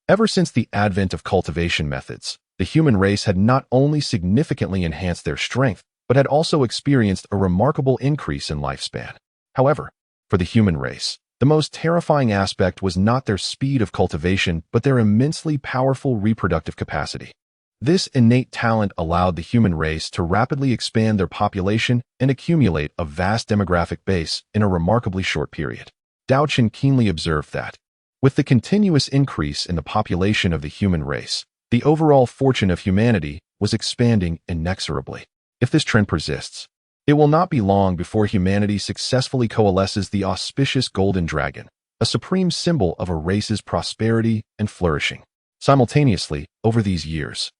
Ever since the advent of cultivation methods, the human race had not only significantly enhanced their strength, but had also experienced a remarkable increase in lifespan. However, for the human race, the most terrifying aspect was not their speed of cultivation, but their immensely powerful reproductive capacity. This innate talent allowed the human race to rapidly expand their population and accumulate a vast demographic base in a remarkably short period. Daochen keenly observed that, with the continuous increase in the population of the human race, the overall fortune of humanity was expanding inexorably. If this trend persists, it will not be long before humanity successfully coalesces the auspicious golden dragon, a supreme symbol of a race's prosperity and flourishing. Simultaneously, over these years,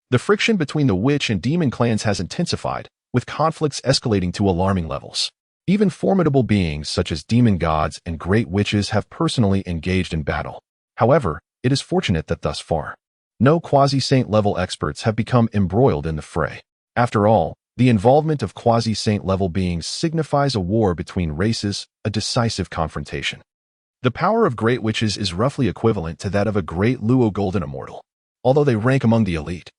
the friction between the witch and demon clans has intensified, with conflicts escalating to alarming levels. Even formidable beings such as demon gods and great witches have personally engaged in battle. However, it is fortunate that thus far, no quasi-saint level experts have become embroiled in the fray. After all, the involvement of quasi-saint level beings signifies a war between races, a decisive confrontation. The power of great witches is roughly equivalent to that of a great Luo golden immortal. Although they rank among the elite,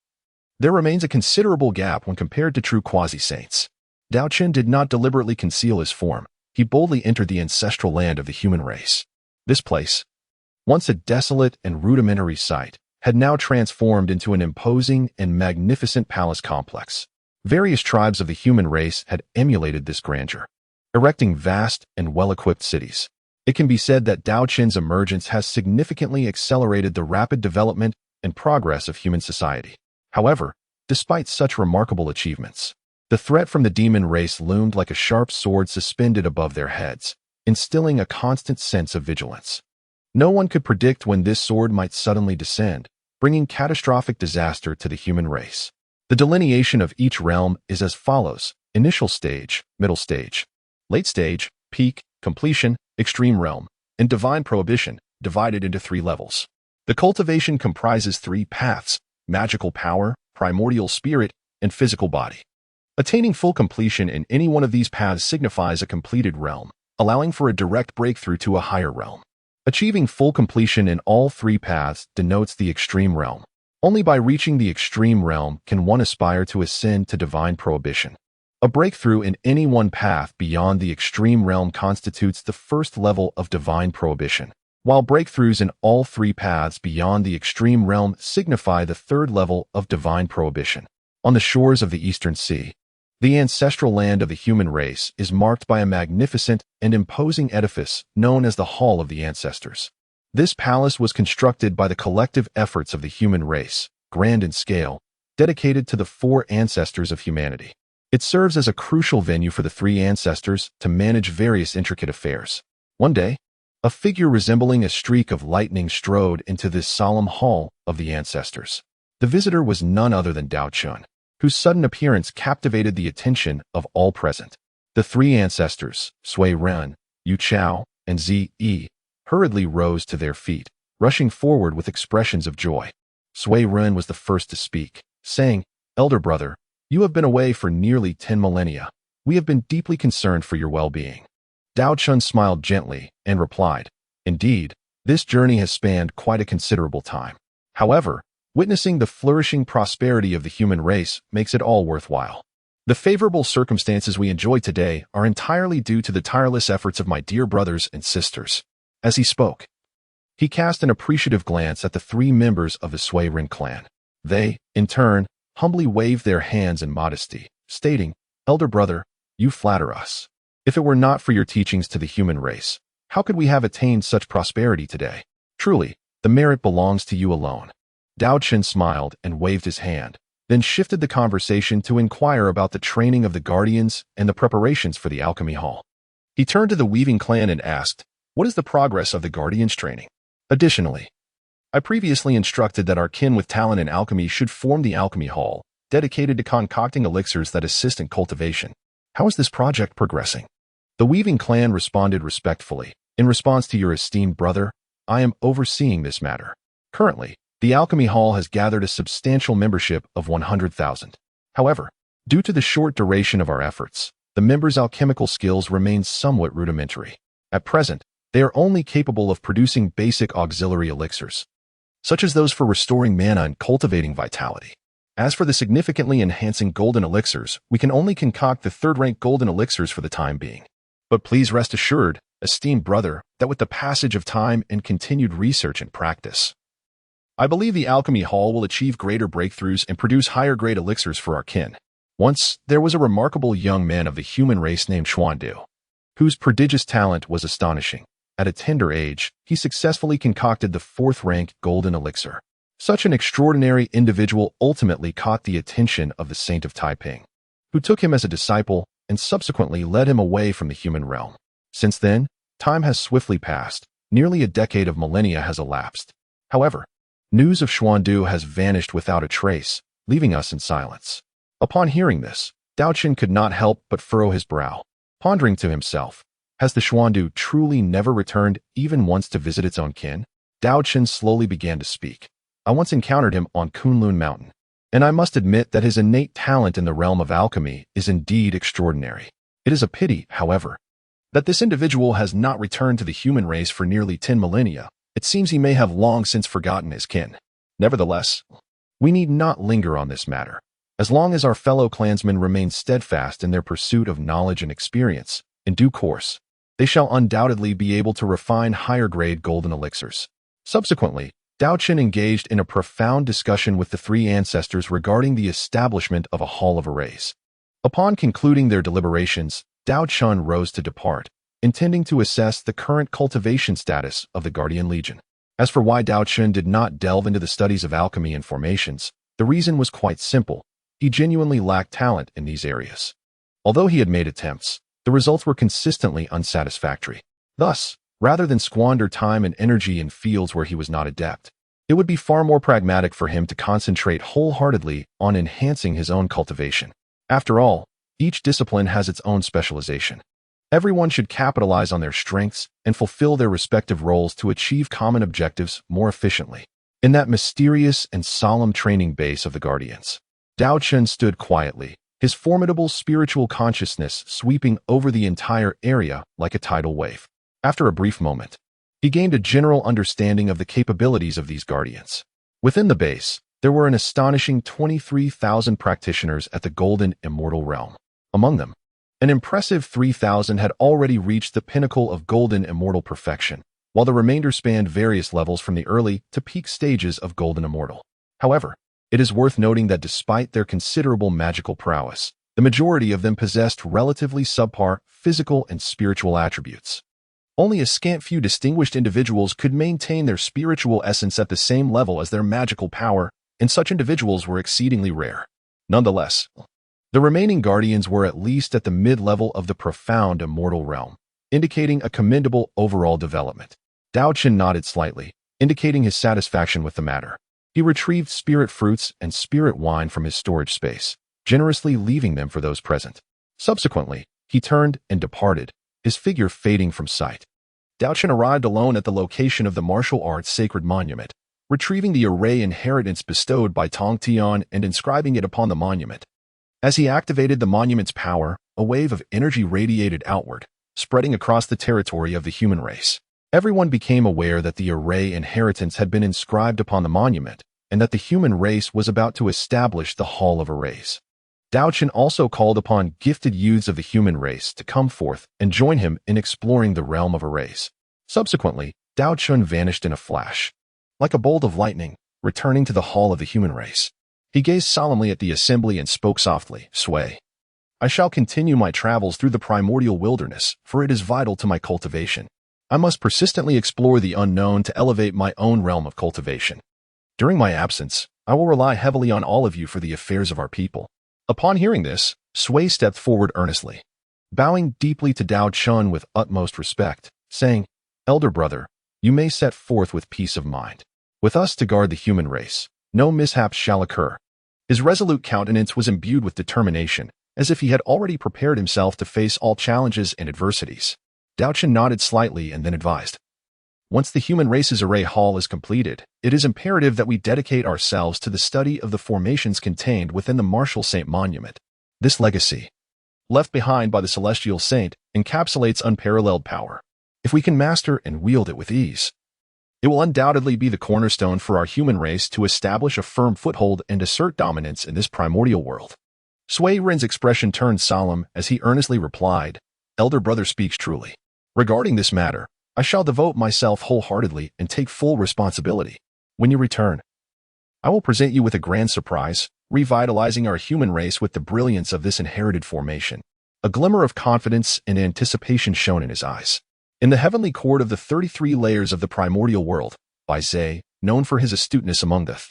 there remains a considerable gap when compared to true quasi-saints. Daochen did not deliberately conceal his form. He boldly entered the ancestral land of the human race. This place, once a desolate and rudimentary site, had now transformed into an imposing and magnificent palace complex. Various tribes of the human race had emulated this grandeur, erecting vast and well-equipped cities. It can be said that Daochen's emergence has significantly accelerated the rapid development and progress of human society. However, despite such remarkable achievements, the threat from the demon race loomed like a sharp sword suspended above their heads, instilling a constant sense of vigilance. No one could predict when this sword might suddenly descend, bringing catastrophic disaster to the human race. The delineation of each realm is as follows: initial stage, middle stage, late stage, peak, completion, extreme realm, and divine prohibition, divided into 3 levels. The cultivation comprises 3 paths: magical power, primordial spirit, and physical body. Attaining full completion in any one of these paths signifies a completed realm, allowing for a direct breakthrough to a higher realm. Achieving full completion in all 3 paths denotes the extreme realm. Only by reaching the extreme realm can one aspire to ascend to divine prohibition. A breakthrough in any one path beyond the extreme realm constitutes the first level of divine prohibition, while breakthroughs in all 3 paths beyond the extreme realm signify the 3rd level of divine prohibition. On the shores of the Eastern Sea, the ancestral land of the human race is marked by a magnificent and imposing edifice known as the Hall of the Ancestors. This palace was constructed by the collective efforts of the human race, grand in scale, dedicated to the 4 ancestors of humanity. It serves as a crucial venue for the 3 ancestors to manage various intricate affairs. One day, a figure resembling a streak of lightning strode into this solemn hall of the ancestors. The visitor was none other than Daochen, whose sudden appearance captivated the attention of all present. The 3 ancestors, Sui Ren, Yu Chao, and Zi Yi, hurriedly rose to their feet, rushing forward with expressions of joy. Sui Ren was the first to speak, saying, "Elder brother, you have been away for nearly 10 millennia. We have been deeply concerned for your well-being." Daochen smiled gently and replied, "Indeed, this journey has spanned quite a considerable time. However, witnessing the flourishing prosperity of the human race makes it all worthwhile. The favorable circumstances we enjoy today are entirely due to the tireless efforts of my dear brothers and sisters." As he spoke, He cast an appreciative glance at the three members of the Sui Ren clan. They, in turn, humbly waved their hands in modesty, stating, "Elder brother, you flatter us. If it were not for your teachings to the human race, how could we have attained such prosperity today? Truly, the merit belongs to you alone." Daochen smiled and waved his hand, then shifted the conversation to inquire about the training of the guardians and the preparations for the alchemy hall. He turned to the weaving clan and asked, "What is the progress of the guardians' training? Additionally, I previously instructed that our kin with talent in alchemy should form the alchemy hall, dedicated to concocting elixirs that assist in cultivation. How is this project progressing?" The weaving clan responded respectfully. "In response to your esteemed brother, I am overseeing this matter. Currently, the alchemy hall has gathered a substantial membership of 100,000. However, due to the short duration of our efforts, the members' alchemical skills remain somewhat rudimentary. At present, they are only capable of producing basic auxiliary elixirs, such as those for restoring mana and cultivating vitality. As for the significantly enhancing golden elixirs, we can only concoct the third-rank golden elixirs for the time being. But please rest assured, esteemed brother, that with the passage of time and continued research and practice, I believe the alchemy hall will achieve greater breakthroughs and produce higher-grade elixirs for our kin." Once, there was a remarkable young man of the human race named Xuandu, whose prodigious talent was astonishing. At a tender age, he successfully concocted the fourth-rank golden elixir. Such an extraordinary individual ultimately caught the attention of the Saint of Taiping, who took him as a disciple and subsequently led him away from the human realm. Since then, time has swiftly passed. Nearly a decade of millennia has elapsed. However, news of Xuandu has vanished without a trace, leaving us in silence. Upon hearing this, Daochen could not help but furrow his brow, pondering to himself, has the Xuandu truly never returned even once to visit its own kin? Daochen slowly began to speak. "I once encountered him on Kunlun Mountain, and I must admit that his innate talent in the realm of alchemy is indeed extraordinary. It is a pity, however, that this individual has not returned to the human race for nearly 10 millennia. It seems he may have long since forgotten his kin. Nevertheless, we need not linger on this matter. As long as our fellow clansmen remain steadfast in their pursuit of knowledge and experience, in due course, they shall undoubtedly be able to refine higher-grade golden elixirs." Subsequently, Daochen engaged in a profound discussion with the three ancestors regarding the establishment of a hall of arrays. Upon concluding their deliberations, Daochen rose to depart, intending to assess the current cultivation status of the Guardian Legion. As for why Daochen did not delve into the studies of alchemy and formations, the reason was quite simple. He genuinely lacked talent in these areas. Although he had made attempts, the results were consistently unsatisfactory. Thus, rather than squander time and energy in fields where he was not adept, it would be far more pragmatic for him to concentrate wholeheartedly on enhancing his own cultivation. After all, each discipline has its own specialization. Everyone should capitalize on their strengths and fulfill their respective roles to achieve common objectives more efficiently. In that mysterious and solemn training base of the Guardians, Daochen stood quietly, his formidable spiritual consciousness sweeping over the entire area like a tidal wave. After a brief moment, he gained a general understanding of the capabilities of these Guardians. Within the base, there were an astonishing 23,000 practitioners at the Golden Immortal Realm. Among them, an impressive 3,000 had already reached the pinnacle of Golden Immortal perfection, while the remainder spanned various levels from the early to peak stages of Golden Immortal. However, it is worth noting that despite their considerable magical prowess, the majority of them possessed relatively subpar physical and spiritual attributes. Only a scant few distinguished individuals could maintain their spiritual essence at the same level as their magical power, and such individuals were exceedingly rare. Nonetheless, the remaining Guardians were at least at the mid-level of the profound immortal realm, indicating a commendable overall development. Daochen nodded slightly, indicating his satisfaction with the matter. He retrieved spirit fruits and spirit wine from his storage space, generously leaving them for those present. Subsequently, he turned and departed, his figure fading from sight. Daochen arrived alone at the location of the martial arts sacred monument, retrieving the array inheritance bestowed by Tong Tian and inscribing it upon the monument. As he activated the monument's power, a wave of energy radiated outward, spreading across the territory of the human race. Everyone became aware that the array inheritance had been inscribed upon the monument, and that the human race was about to establish the Hall of Arrays. Daochen also called upon gifted youths of the human race to come forth and join him in exploring the realm of arrays. Subsequently, Daochen vanished in a flash. Like a bolt of lightning, returning to the hall of the human race. He gazed solemnly at the assembly and spoke softly, "Sway. I shall continue my travels through the primordial wilderness, for it is vital to my cultivation. I must persistently explore the unknown to elevate my own realm of cultivation. During my absence, I will rely heavily on all of you for the affairs of our people." Upon hearing this, Sway stepped forward earnestly, bowing deeply to Daochen with utmost respect, saying, "Elder brother, you may set forth with peace of mind. With us to guard the human race, no mishaps shall occur." His resolute countenance was imbued with determination, as if he had already prepared himself to face all challenges and adversities. Daochen nodded slightly and then advised, "Once the human race's array hall is completed, it is imperative that we dedicate ourselves to the study of the formations contained within the Martial Saint Monument. This legacy, left behind by the Celestial Saint, encapsulates unparalleled power. If we can master and wield it with ease, it will undoubtedly be the cornerstone for our human race to establish a firm foothold and assert dominance in this primordial world." Sui Ren's expression turned solemn as he earnestly replied, "Elder brother speaks truly. Regarding this matter, I shall devote myself wholeheartedly and take full responsibility. When you return, I will present you with a grand surprise, revitalizing our human race with the brilliance of this inherited formation." A glimmer of confidence and anticipation shone in his eyes. In the heavenly court of the 33 layers of the primordial world, Bai Zhe, known for his astuteness among the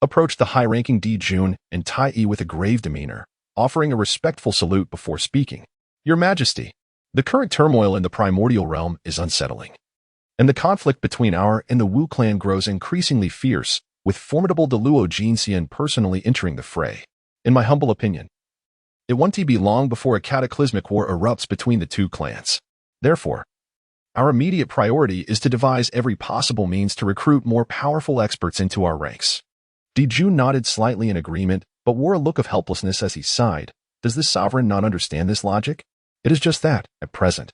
approached the high-ranking Di Jun and Tai Yi with a grave demeanor, offering a respectful salute before speaking. "Your Majesty, the current turmoil in the primordial realm is unsettling, and the conflict between our and the Wu clan grows increasingly fierce, with formidable Deluo Jinxian personally entering the fray. In my humble opinion, it won't be long before a cataclysmic war erupts between the two clans. Therefore, our immediate priority is to devise every possible means to recruit more powerful experts into our ranks." Di Jun nodded slightly in agreement, but wore a look of helplessness as he sighed. Does this sovereign not understand this logic? It is just that, at present,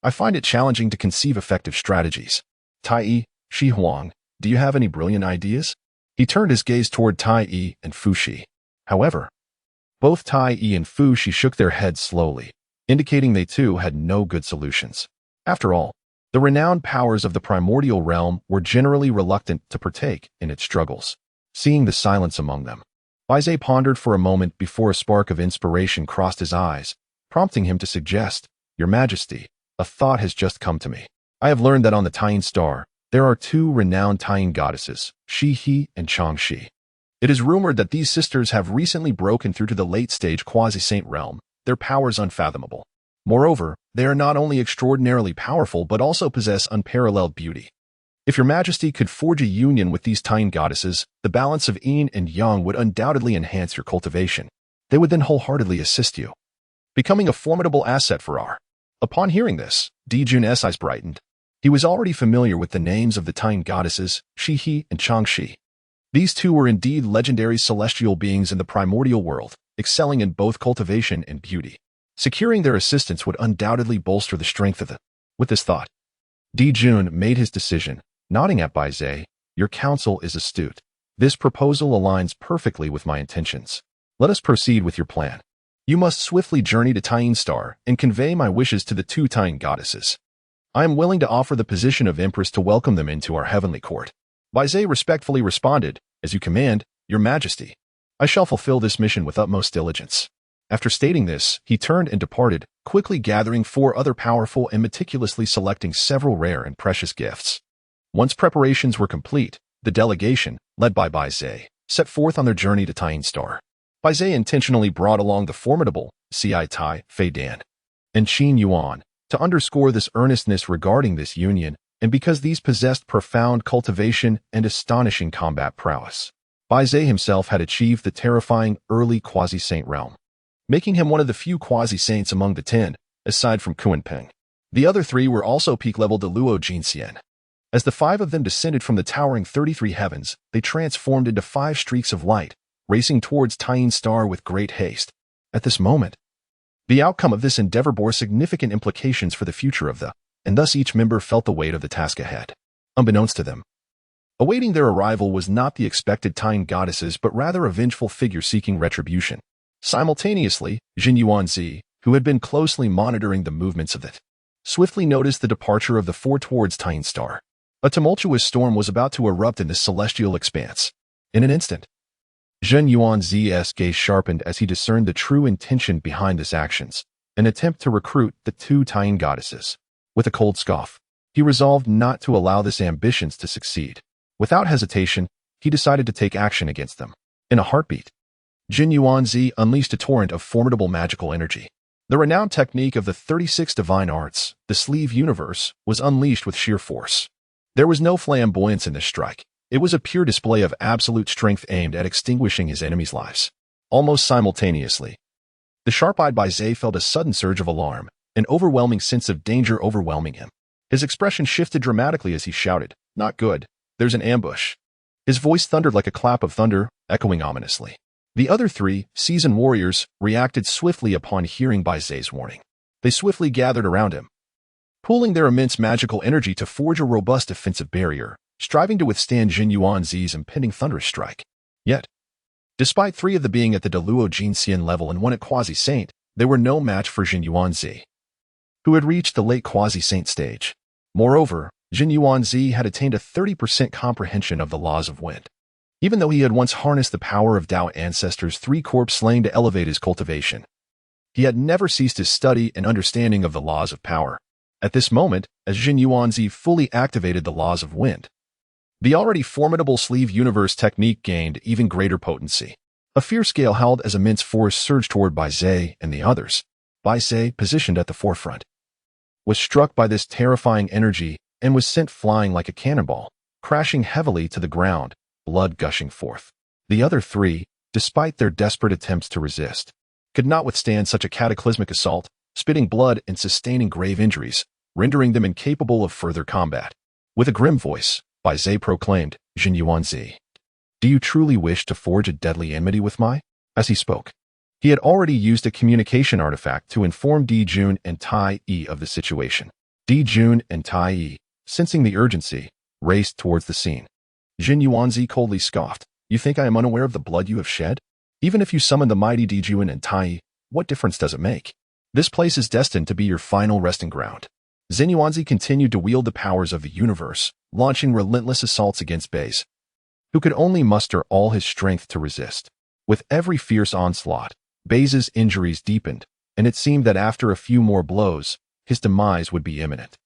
I find it challenging to conceive effective strategies. Tai Yi, Shi Huang, do you have any brilliant ideas? He turned his gaze toward Tai Yi and Fu Shi. However, both Tai Yi and Fu Shi shook their heads slowly, indicating they too had no good solutions. After all, the renowned powers of the primordial realm were generally reluctant to partake in its struggles. Seeing the silence among them, Bai Zhe pondered for a moment before a spark of inspiration crossed his eyes, prompting him to suggest, "Your Majesty, a thought has just come to me. I have learned that on the Tying Star, there are two renowned Tying goddesses, Shi He and Chang Shi. It is rumored that these sisters have recently broken through to the late-stage quasi-saint realm, their powers unfathomable. Moreover, they are not only extraordinarily powerful but also possess unparalleled beauty. If your Majesty could forge a union with these Tying goddesses, the balance of yin and yang would undoubtedly enhance your cultivation. They would then wholeheartedly assist you, becoming a formidable asset for our." Upon hearing this, Di Jun's eyes brightened. He was already familiar with the names of the Tying goddesses, Shi He and Chang Shi. These two were indeed legendary celestial beings in the primordial world, excelling in both cultivation and beauty. Securing their assistance would undoubtedly bolster the strength of the. With this thought, Di Jun made his decision, nodding at Bai Zhe. "Your counsel is astute. This proposal aligns perfectly with my intentions. Let us proceed with your plan. You must swiftly journey to Tying Star and convey my wishes to the two Tying goddesses. I am willing to offer the position of Empress to welcome them into our heavenly court." Bai Zhe respectfully responded, "As you command, Your Majesty. I shall fulfill this mission with utmost diligence." After stating this, he turned and departed, quickly gathering 4 other powerful and meticulously selecting several rare and precious gifts. Once preparations were complete, the delegation, led by Bai Zhe, set forth on their journey to Tying Star. Bai Zhe intentionally brought along the formidable Ci Tai, Fei Dan, and Qin Yuan to underscore this earnestness regarding this union, and because these possessed profound cultivation and astonishing combat prowess. Bai Zhe himself had achieved the terrifying early quasi-saint realm, making him one of the few quasi-saints among the 10, aside from Kunpeng. The other 3 were also peak-level Deluo Jinxian. As the 5 of them descended from the towering 33 heavens, they transformed into 5 streaks of light, racing towards Tying Star with great haste. At this moment, the outcome of this endeavor bore significant implications for the future of the, and thus each member felt the weight of the task ahead. Unbeknownst to them, awaiting their arrival was not the expected Tying goddesses but rather a vengeful figure seeking retribution. Simultaneously, Jin Yuanzi, who had been closely monitoring the movements of the swiftly noticed the departure of the four towards Tying star. A tumultuous storm was about to erupt in this celestial expanse. In an instant, Zhen Yuanzi's gaze sharpened as he discerned the true intention behind his actions, an attempt to recruit the two Tying goddesses. With a cold scoff, he resolved not to allow this ambitions to succeed. Without hesitation, he decided to take action against them. In a heartbeat, Jin Yuanzi unleashed a torrent of formidable magical energy. The renowned technique of the 36 divine arts, the sleeve universe, was unleashed with sheer force. There was no flamboyance in this strike. It was a pure display of absolute strength aimed at extinguishing his enemies' lives. Almost simultaneously, the sharp-eyed Bai Zhe felt a sudden surge of alarm, an overwhelming sense of danger overwhelming him. His expression shifted dramatically as he shouted, "Not good. There's an ambush." His voice thundered like a clap of thunder, echoing ominously. The other three, seasoned warriors, reacted swiftly upon hearing Bai Zhe's warning. They swiftly gathered around him, pooling their immense magical energy to forge a robust defensive barrier, striving to withstand Jin Yuanzi's impending thunderous strike. Yet, despite three of them being at the Deluo Jinxian level and one at Quasi-Saint, they were no match for Jin Yuanzi, who had reached the late Quasi-Saint stage. Moreover, Jin Yuanzi had attained a 30% comprehension of the laws of wind. Even though he had once harnessed the power of Dao ancestors' three-corpse slaying to elevate his cultivation, he had never ceased his study and understanding of the laws of power. At this moment, as Jin Yuanzi fully activated the laws of wind, the already formidable sleeve universe technique gained even greater potency. A fierce gale howled as immense force surged toward Bai Zhe and the others. Bai Zhe, positioned at the forefront, was struck by this terrifying energy and was sent flying like a cannonball, crashing heavily to the ground, blood gushing forth. The other three, despite their desperate attempts to resist, could not withstand such a cataclysmic assault, spitting blood and sustaining grave injuries, rendering them incapable of further combat. With a grim voice, Bai Zhe proclaimed, "Jin Yuanzi, do you truly wish to forge a deadly enmity with my?" As he spoke, he had already used a communication artifact to inform Di Jun and Tai Yi of the situation. Di Jun and Tai Yi, sensing the urgency, raced towards the scene. Jin Yuanzi coldly scoffed, "You think I am unaware of the blood you have shed? Even if you summon the mighty Di Jun and Tai Yi, what difference does it make? This place is destined to be your final resting ground." Zhen Yuanzi continued to wield the powers of the universe, launching relentless assaults against Baze, who could only muster all his strength to resist. With every fierce onslaught, Baze's injuries deepened, and it seemed that after a few more blows, his demise would be imminent.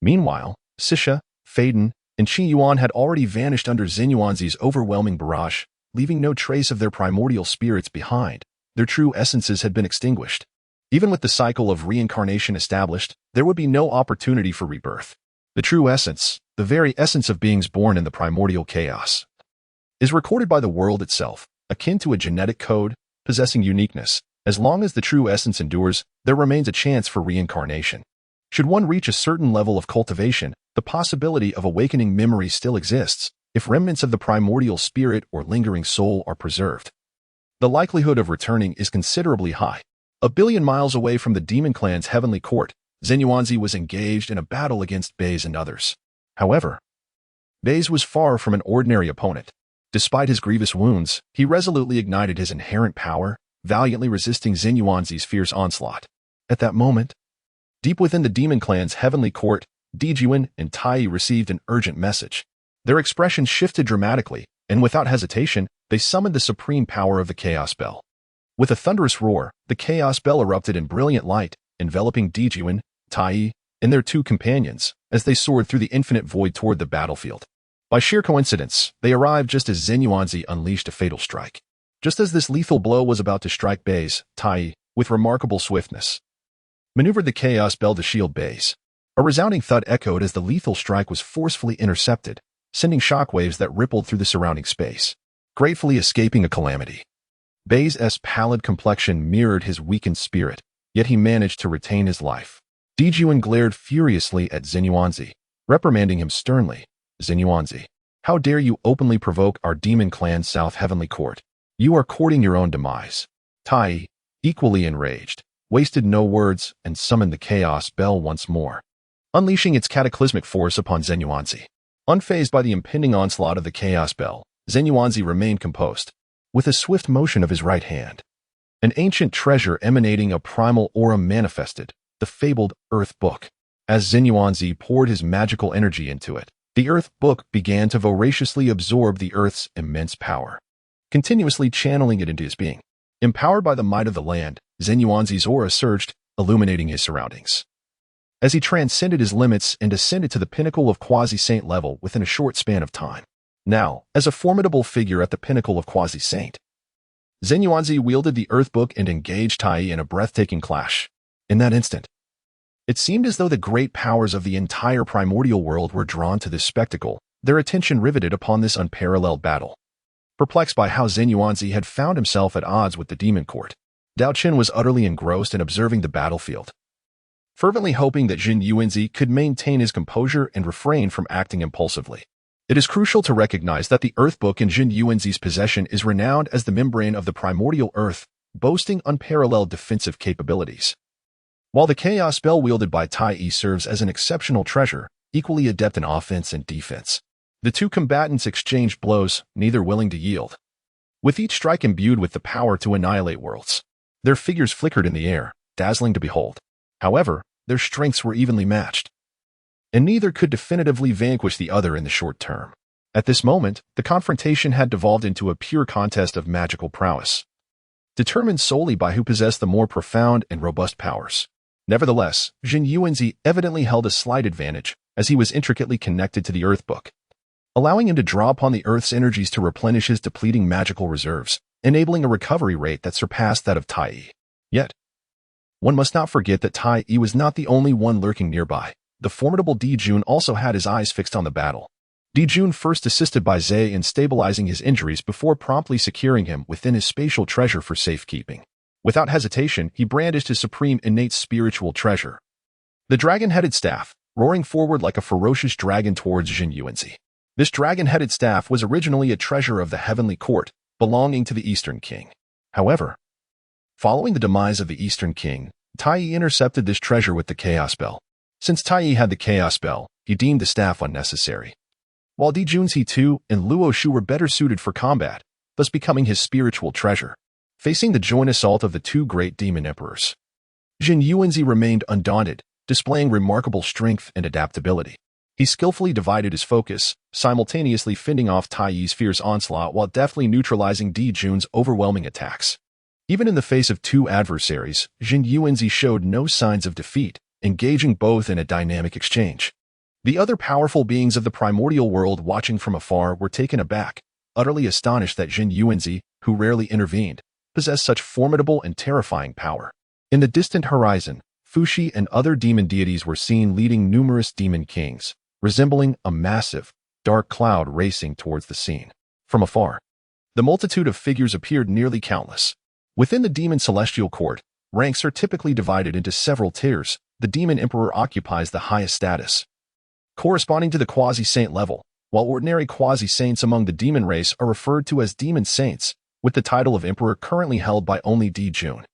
Meanwhile, Sisha, Faden, and Qi Yuan had already vanished under Zhen Yuanzi's overwhelming barrage, leaving no trace of their primordial spirits behind. Their true essences had been extinguished. Even with the cycle of reincarnation established, there would be no opportunity for rebirth. The true essence, the very essence of beings born in the primordial chaos, is recorded by the world itself, akin to a genetic code, possessing uniqueness. As long as the true essence endures, there remains a chance for reincarnation. Should one reach a certain level of cultivation, the possibility of awakening memory still exists, if remnants of the primordial spirit or lingering soul are preserved. The likelihood of returning is considerably high. 1,000,000,000 miles away from the demon clan's heavenly court, Zhen Yuanzi was engaged in a battle against Baze and others. However, Baze was far from an ordinary opponent. Despite his grievous wounds, he resolutely ignited his inherent power, valiantly resisting Zhen Yuanzi's fierce onslaught. At that moment, deep within the demon clan's heavenly court, Di Jun and Tai Yi received an urgent message. Their expressions shifted dramatically, and without hesitation, they summoned the supreme power of the Chaos Bell. With a thunderous roar, the Chaos Bell erupted in brilliant light, enveloping Di Jun, Tai Yi, and their two companions, as they soared through the infinite void toward the battlefield. By sheer coincidence, they arrived just as Zhen Yuanzi unleashed a fatal strike. Just as this lethal blow was about to strike Baze, Tai Yi, with remarkable swiftness, maneuvered the Chaos Bell to shield Baze. A resounding thud echoed as the lethal strike was forcefully intercepted, sending shockwaves that rippled through the surrounding space, gratefully escaping a calamity. Baze's pallid complexion mirrored his weakened spirit, yet he managed to retain his life. Di Jun glared furiously at Zhen Yuanzi, reprimanding him sternly. "Zhen Yuanzi, how dare you openly provoke our demon clan's South Heavenly Court? You are courting your own demise." Tai Yi, equally enraged, wasted no words and summoned the Chaos Bell once more, unleashing its cataclysmic force upon Zhen Yuanzi. Unfazed by the impending onslaught of the Chaos Bell, Zhen Yuanzi remained composed. With a swift motion of his right hand, an ancient treasure emanating a primal aura manifested, the fabled Earth Book. As Xinyuanzi poured his magical energy into it, the Earth Book began to voraciously absorb the Earth's immense power, continuously channeling it into his being. Empowered by the might of the land, Xinyuanzi's aura surged, illuminating his surroundings. As he transcended his limits and ascended to the pinnacle of quasi-saint level within a short span of time. Now, as a formidable figure at the pinnacle of quasi-saint, Xinyuanzi wielded the Earth Book and engaged Tai in a breathtaking clash. In that instant, it seemed as though the great powers of the entire primordial world were drawn to this spectacle, their attention riveted upon this unparalleled battle. Perplexed by how Xinyuanzi had found himself at odds with the demon court, Daochen was utterly engrossed in observing the battlefield, fervently hoping that Xinyuanzi could maintain his composure and refrain from acting impulsively. It is crucial to recognize that the Earth Book in Xinyuanzi's possession is renowned as the membrane of the primordial earth, boasting unparalleled defensive capabilities. While the chaos spell wielded by Tai serves as an exceptional treasure, equally adept in offense and defense, the two combatants exchanged blows, neither willing to yield. With each strike imbued with the power to annihilate worlds, their figures flickered in the air, dazzling to behold. However, their strengths were evenly matched, and neither could definitively vanquish the other in the short term. At this moment, the confrontation had devolved into a pure contest of magical prowess, determined solely by who possessed the more profound and robust powers. Nevertheless, Xinyuanzi evidently held a slight advantage, as he was intricately connected to the Earth Book, allowing him to draw upon the Earth's energies to replenish his depleting magical reserves, enabling a recovery rate that surpassed that of Tai. Yet, one must not forget that Tai was not the only one lurking nearby. The formidable Daochen also had his eyes fixed on the battle. Daochen first assisted by Zhe in stabilizing his injuries before promptly securing him within his spatial treasure for safekeeping. Without hesitation, he brandished his supreme innate spiritual treasure, the dragon-headed staff, roaring forward like a ferocious dragon towards Xinyuanzi. This dragon-headed staff was originally a treasure of the heavenly court, belonging to the Eastern King. However, following the demise of the Eastern King, Tai intercepted this treasure with the Chaos Spell. Since Tai had the Chaos Spell, he deemed the staff unnecessary, while Daochen too and Luo Shu were better suited for combat, thus becoming his spiritual treasure. Facing the joint assault of the two great demon emperors, Xinyuanzi remained undaunted, displaying remarkable strength and adaptability. He skillfully divided his focus, simultaneously fending off Tai's fierce onslaught while deftly neutralizing Dajun's overwhelming attacks. Even in the face of two adversaries, Xinyuanzi showed no signs of defeat, engaging both in a dynamic exchange. The other powerful beings of the primordial world watching from afar were taken aback, utterly astonished that Xinyuanzi, who rarely intervened, possessed such formidable and terrifying power. In the distant horizon, Fuxi and other demon deities were seen leading numerous demon kings, resembling a massive, dark cloud racing towards the scene. From afar, the multitude of figures appeared nearly countless. Within the demon celestial court, ranks are typically divided into several tiers. The demon emperor occupies the highest status, corresponding to the quasi-saint level, while ordinary quasi-saints among the demon race are referred to as demon saints, with the title of emperor currently held by only Daochen,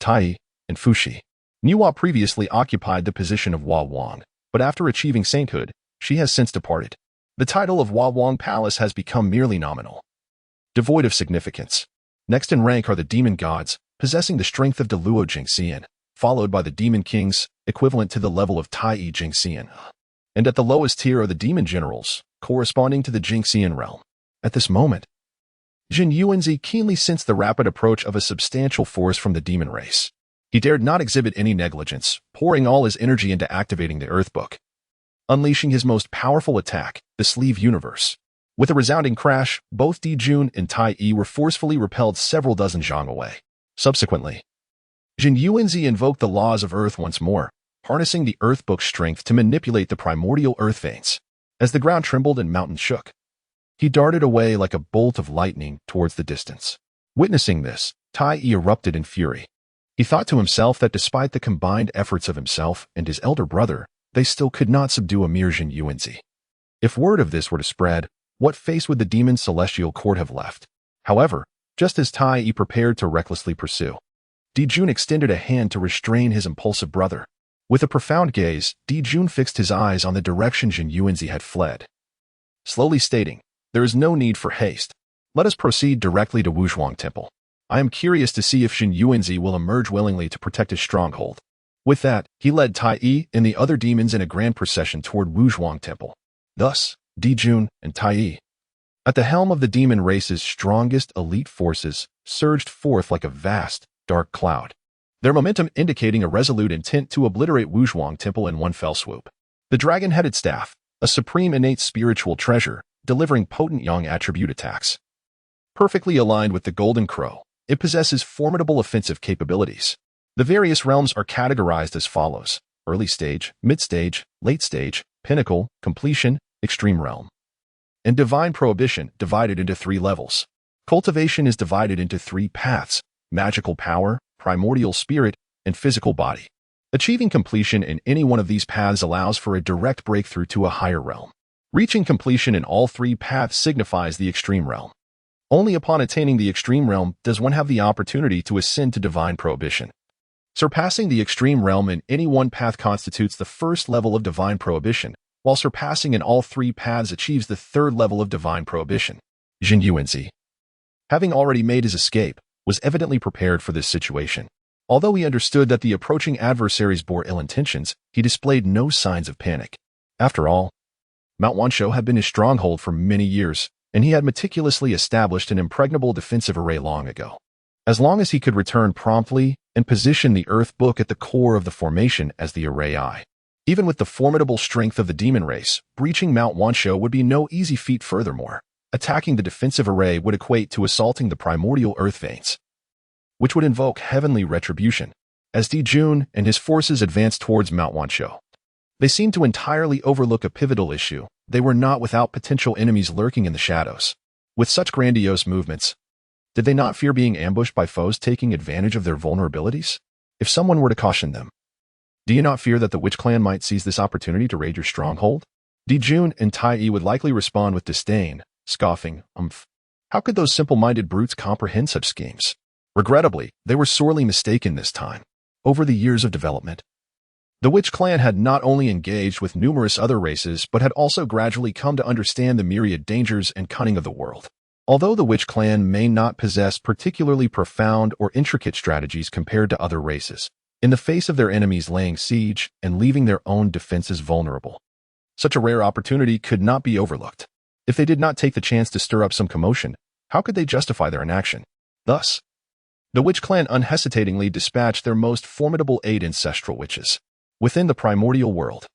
Tai, and Fuxi. Nüwa previously occupied the position of Hua Wang, but after achieving sainthood, she has since departed. The title of Hua Wang Palace has become merely nominal, devoid of significance. Next in rank are the demon gods, possessing the strength of the Luo Jingxian, followed by the demon kings, equivalent to the level of Tai Jingxian. And at the lowest tier are the demon generals, corresponding to the Jingxian realm. At this moment, Xinyuanzi keenly sensed the rapid approach of a substantial force from the demon race. He dared not exhibit any negligence, pouring all his energy into activating the Earth Book, unleashing his most powerful attack, the Sleeve Universe. With a resounding crash, both Daochen and Tai were forcefully repelled several dozen zhang away. Subsequently, Xinyuanzi invoked the laws of Earth once more, harnessing the Earth Book's strength to manipulate the primordial earth veins. As the ground trembled and mountains shook, he darted away like a bolt of lightning towards the distance. Witnessing this, Tai erupted in fury. He thought to himself that despite the combined efforts of himself and his elder brother, they still could not subdue a mere Xinyuanzi. If word of this were to spread, what face would the demon celestial court have left? However, just as Tai prepared to recklessly pursue, Daochen extended a hand to restrain his impulsive brother. With a profound gaze, Daochen fixed his eyes on the direction Xinyuanzi had fled, slowly stating, "There is no need for haste. Let us proceed directly to Wuzhuang Temple. I am curious to see if Xinyuanzi will emerge willingly to protect his stronghold." With that, he led Tai Yi and the other demons in a grand procession toward Wuzhuang Temple. Thus, Dijun and Tai Yi, at the helm of the demon race's strongest elite forces, surged forth like a vast, dark cloud, their momentum indicating a resolute intent to obliterate Wuzhuang Temple in one fell swoop. The dragon-headed staff, a supreme innate spiritual treasure, delivering potent yang attribute attacks. Perfectly aligned with the Golden Crow, it possesses formidable offensive capabilities. The various realms are categorized as follows: early stage, mid-stage, late stage, pinnacle, completion, extreme realm. And divine prohibition divided into 3 levels. Cultivation is divided into 3 paths: magical power, primordial spirit, and physical body. Achieving completion in any one of these paths allows for a direct breakthrough to a higher realm. Reaching completion in all 3 paths signifies the extreme realm. Only upon attaining the extreme realm does one have the opportunity to ascend to divine prohibition. Surpassing the extreme realm in any one path constitutes the first level of divine prohibition, while surpassing in all 3 paths achieves the 3rd level of divine prohibition. Jin Yuanzi, having already made his escape, was evidently prepared for this situation. Although he understood that the approaching adversaries bore ill intentions, he displayed no signs of panic. After all, Mount Wanshou had been his stronghold for many years, and he had meticulously established an impregnable defensive array long ago. As long as he could return promptly and position the Earth Book at the core of the formation as the array eye. Even with the formidable strength of the demon race, breaching Mount Wanshou would be no easy feat. Furthermore, attacking the defensive array would equate to assaulting the primordial earth veins, which would invoke heavenly retribution. As Dijun and his forces advanced towards Mount Wanshou, they seemed to entirely overlook a pivotal issue. They were not without potential enemies lurking in the shadows. With such grandiose movements, did they not fear being ambushed by foes taking advantage of their vulnerabilities? If someone were to caution them, do you not fear that the Witch Clan might seize this opportunity to raid your stronghold? Dijun and Tai Yi would likely respond with disdain, scoffing, How could those simple-minded brutes comprehend such schemes? Regrettably, they were sorely mistaken this time. Over the years of development, the Witch Clan had not only engaged with numerous other races but had also gradually come to understand the myriad dangers and cunning of the world. Although the Witch Clan may not possess particularly profound or intricate strategies compared to other races, in the face of their enemies laying siege and leaving their own defenses vulnerable, such a rare opportunity could not be overlooked. If they did not take the chance to stir up some commotion, how could they justify their inaction? Thus, the Witch Clan unhesitatingly dispatched their most formidable 8 ancestral witches. Within the primordial world,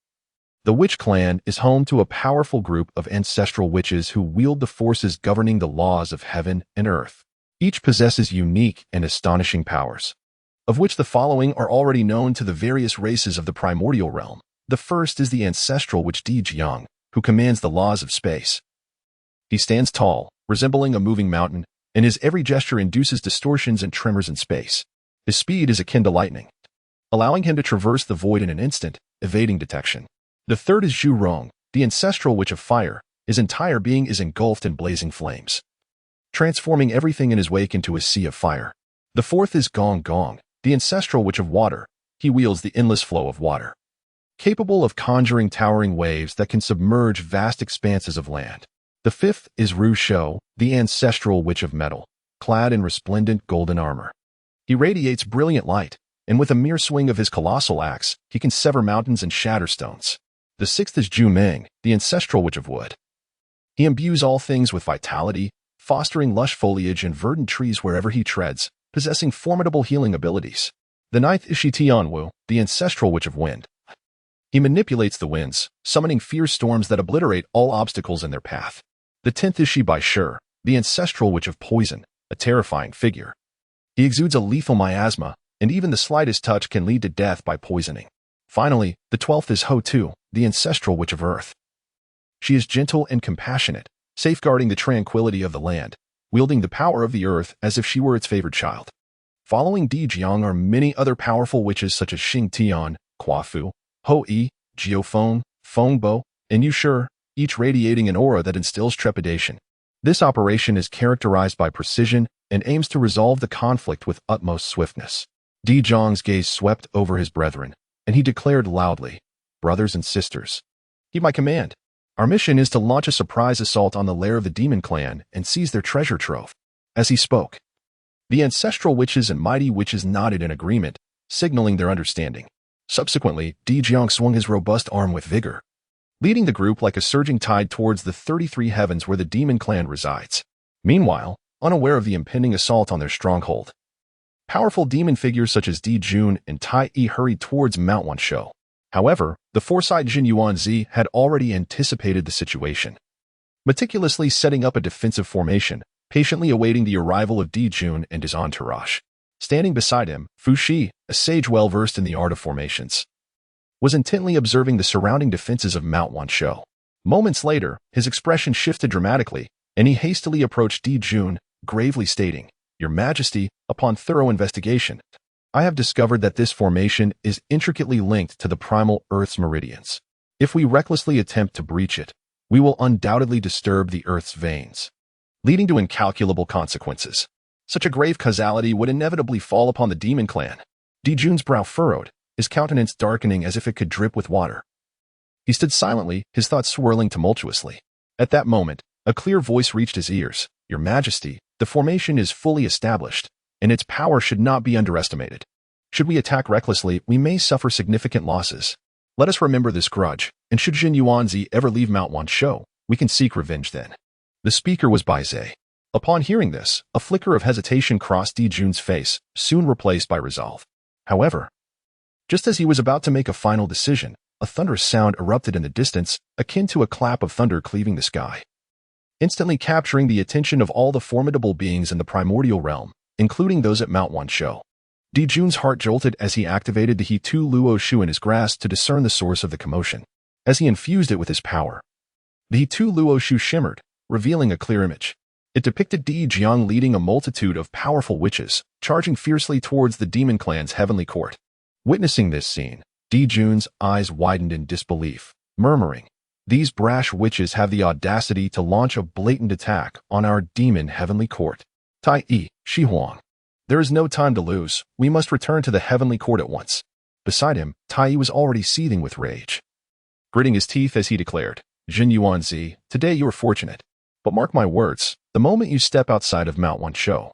the Witch Clan is home to a powerful group of ancestral witches who wield the forces governing the laws of heaven and earth. Each possesses unique and astonishing powers, of which the following are already known to the various races of the primordial realm. The first is the ancestral witch Dijun, who commands the laws of space. He stands tall, resembling a moving mountain, and his every gesture induces distortions and tremors in space. His speed is akin to lightning, allowing him to traverse the void in an instant, evading detection. The third is Zhu Rong, the ancestral witch of fire. His entire being is engulfed in blazing flames, transforming everything in his wake into a sea of fire. The fourth is Gong Gong, the ancestral witch of water. He wields the endless flow of water, capable of conjuring towering waves that can submerge vast expanses of land. The fifth is Ru Shou, the ancestral witch of metal, clad in resplendent golden armor. He radiates brilliant light, and with a mere swing of his colossal axe, he can sever mountains and shatter stones. The sixth is Hongmeng, the ancestral witch of wood. He imbues all things with vitality, fostering lush foliage and verdant trees wherever he treads, possessing formidable healing abilities. The ninth is Tianwu, the ancestral witch of wind. He manipulates the winds, summoning fierce storms that obliterate all obstacles in their path. The 10th is Bai Shi, the ancestral witch of poison, a terrifying figure. He exudes a lethal miasma, and even the slightest touch can lead to death by poisoning. Finally, the 12th is Ho Tu, the ancestral witch of earth. She is gentle and compassionate, safeguarding the tranquility of the land, wielding the power of the earth as if she were its favored child. Following Dijun are many other powerful witches such as Xing Tian, Kuafu, Ho Yi, Jiufeng, Fengbo, and Yushi, each radiating an aura that instills trepidation. This operation is characterized by precision and aims to resolve the conflict with utmost swiftness. Dijun's gaze swept over his brethren, and he declared loudly, "Brothers and sisters, heed my command. Our mission is to launch a surprise assault on the lair of the demon clan and seize their treasure trove." As he spoke, the ancestral witches and mighty witches nodded in agreement, signaling their understanding. Subsequently, Di Jiang swung his robust arm with vigor, leading the group like a surging tide towards the 33 heavens where the demon clan resides. Meanwhile, unaware of the impending assault on their stronghold, powerful demon figures such as Di Jun and Tai Yi hurried towards Mount Wanshou. However, the foresight Jin Yuanzi had already anticipated the situation, meticulously setting up a defensive formation, patiently awaiting the arrival of Di Jun and his entourage. Standing beside him, Fu Shi, a sage well-versed in the art of formations, was intently observing the surrounding defenses of Mount Wanshou. Moments later, his expression shifted dramatically, and he hastily approached Di Jun, gravely stating, "Your Majesty, upon thorough investigation, I have discovered that this formation is intricately linked to the primal Earth's meridians. If we recklessly attempt to breach it, we will undoubtedly disturb the Earth's veins, leading to incalculable consequences. Such a grave causality would inevitably fall upon the demon clan." Di Jun's brow furrowed, his countenance darkening as if it could drip with water. He stood silently, his thoughts swirling tumultuously. At that moment, a clear voice reached his ears. "Your Majesty, the formation is fully established, and its power should not be underestimated. Should we attack recklessly, we may suffer significant losses. Let us remember this grudge, and should Jin Yuanzi ever leave Mount Wanshou, we can seek revenge then." The speaker was Bai Zhe. Upon hearing this, a flicker of hesitation crossed Di Jun's face, soon replaced by resolve. However, just as he was about to make a final decision, a thunderous sound erupted in the distance, akin to a clap of thunder cleaving the sky, instantly capturing the attention of all the formidable beings in the primordial realm, including those at Mount Wanshou. Di Jun's heart jolted as he activated the He Tu Luo Shu in his grasp to discern the source of the commotion. As he infused it with his power, the He Tu Luo Shu shimmered, revealing a clear image. It depicted Di Jiang leading a multitude of powerful witches, charging fiercely towards the demon clan's heavenly court. Witnessing this scene, Di Jun's eyes widened in disbelief, murmuring, "These brash witches have the audacity to launch a blatant attack on our demon heavenly court. Tai Yi, Shi Huang. There is no time to lose. We must return to the heavenly court at once." Beside him, Tai Yi was already seething with rage, gritting his teeth as he declared, "Jin Yuanzi, today you are fortunate. But mark my words, the moment you step outside of Mount Wanshou,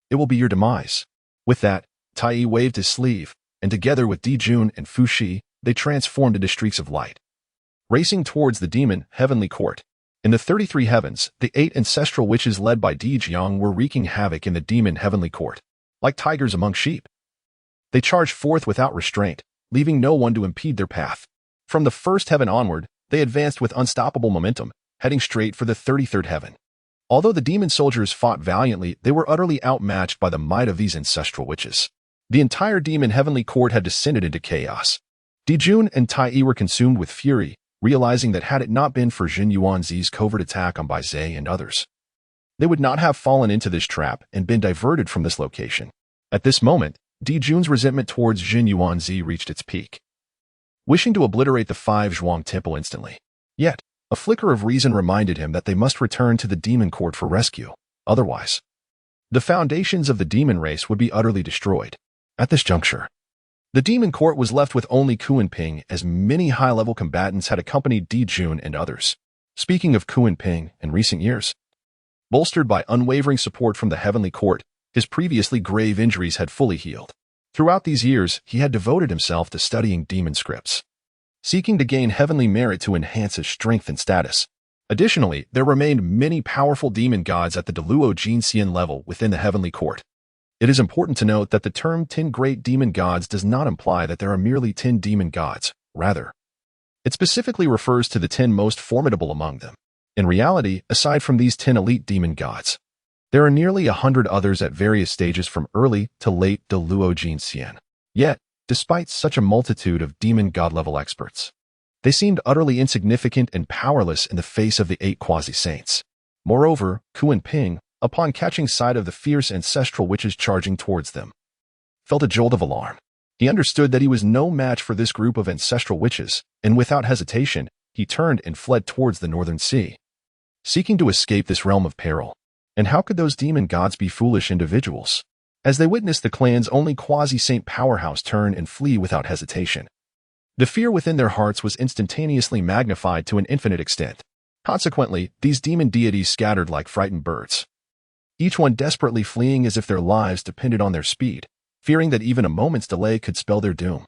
it will be your demise." With that, Tai Yi waved his sleeve, and together with Di Jun and Fu Shi, they transformed into streaks of light, racing towards the demon heavenly court. In the 33 heavens, the 8 ancestral witches led by Di Jiang were wreaking havoc in the demon heavenly court, like tigers among sheep. They charged forth without restraint, leaving no one to impede their path. From the first heaven onward, they advanced with unstoppable momentum, heading straight for the 33rd heaven. Although the demon soldiers fought valiantly, they were utterly outmatched by the might of these ancestral witches. The entire demon heavenly court had descended into chaos. Di Jun and Tai Yi were consumed with fury, realizing that had it not been for Jin Yuanzi's covert attack on Bai Zhe and others, they would not have fallen into this trap and been diverted from this location. At this moment, Di Jun's resentment towards Jin Yuanzi reached its peak, wishing to obliterate the 5 Zhuang temple instantly. Yet, a flicker of reason reminded him that they must return to the demon court for rescue. Otherwise, the foundations of the demon race would be utterly destroyed. At this juncture, the demon court was left with only Kuan Ping, as many high-level combatants had accompanied Di Jun and others. Speaking of Kuan Ping, in recent years, bolstered by unwavering support from the heavenly court, his previously grave injuries had fully healed. Throughout these years, he had devoted himself to studying demon scripts, seeking to gain heavenly merit to enhance his strength and status. Additionally, there remained many powerful demon gods at the Deluo Jinxian level within the heavenly court. It is important to note that the term 10 great demon gods does not imply that there are merely 10 demon gods. Rather, it specifically refers to the 10 most formidable among them. In reality, aside from these 10 elite demon gods, there are nearly 100 others at various stages from early to late Deluo Jinxian. Yet, despite such a multitude of demon god-level experts, they seemed utterly insignificant and powerless in the face of the 8 quasi-saints. Moreover, Kuan Ping, upon catching sight of the fierce ancestral witches charging towards them, felt a jolt of alarm. He understood that he was no match for this group of ancestral witches, and without hesitation, he turned and fled towards the northern sea, seeking to escape this realm of peril. And how could those demon gods be foolish individuals? As they witnessed the clan's only quasi-saint powerhouse turn and flee without hesitation, the fear within their hearts was instantaneously magnified to an infinite extent. Consequently, these demon deities scattered like frightened birds, each one desperately fleeing as if their lives depended on their speed, fearing that even a moment's delay could spell their doom.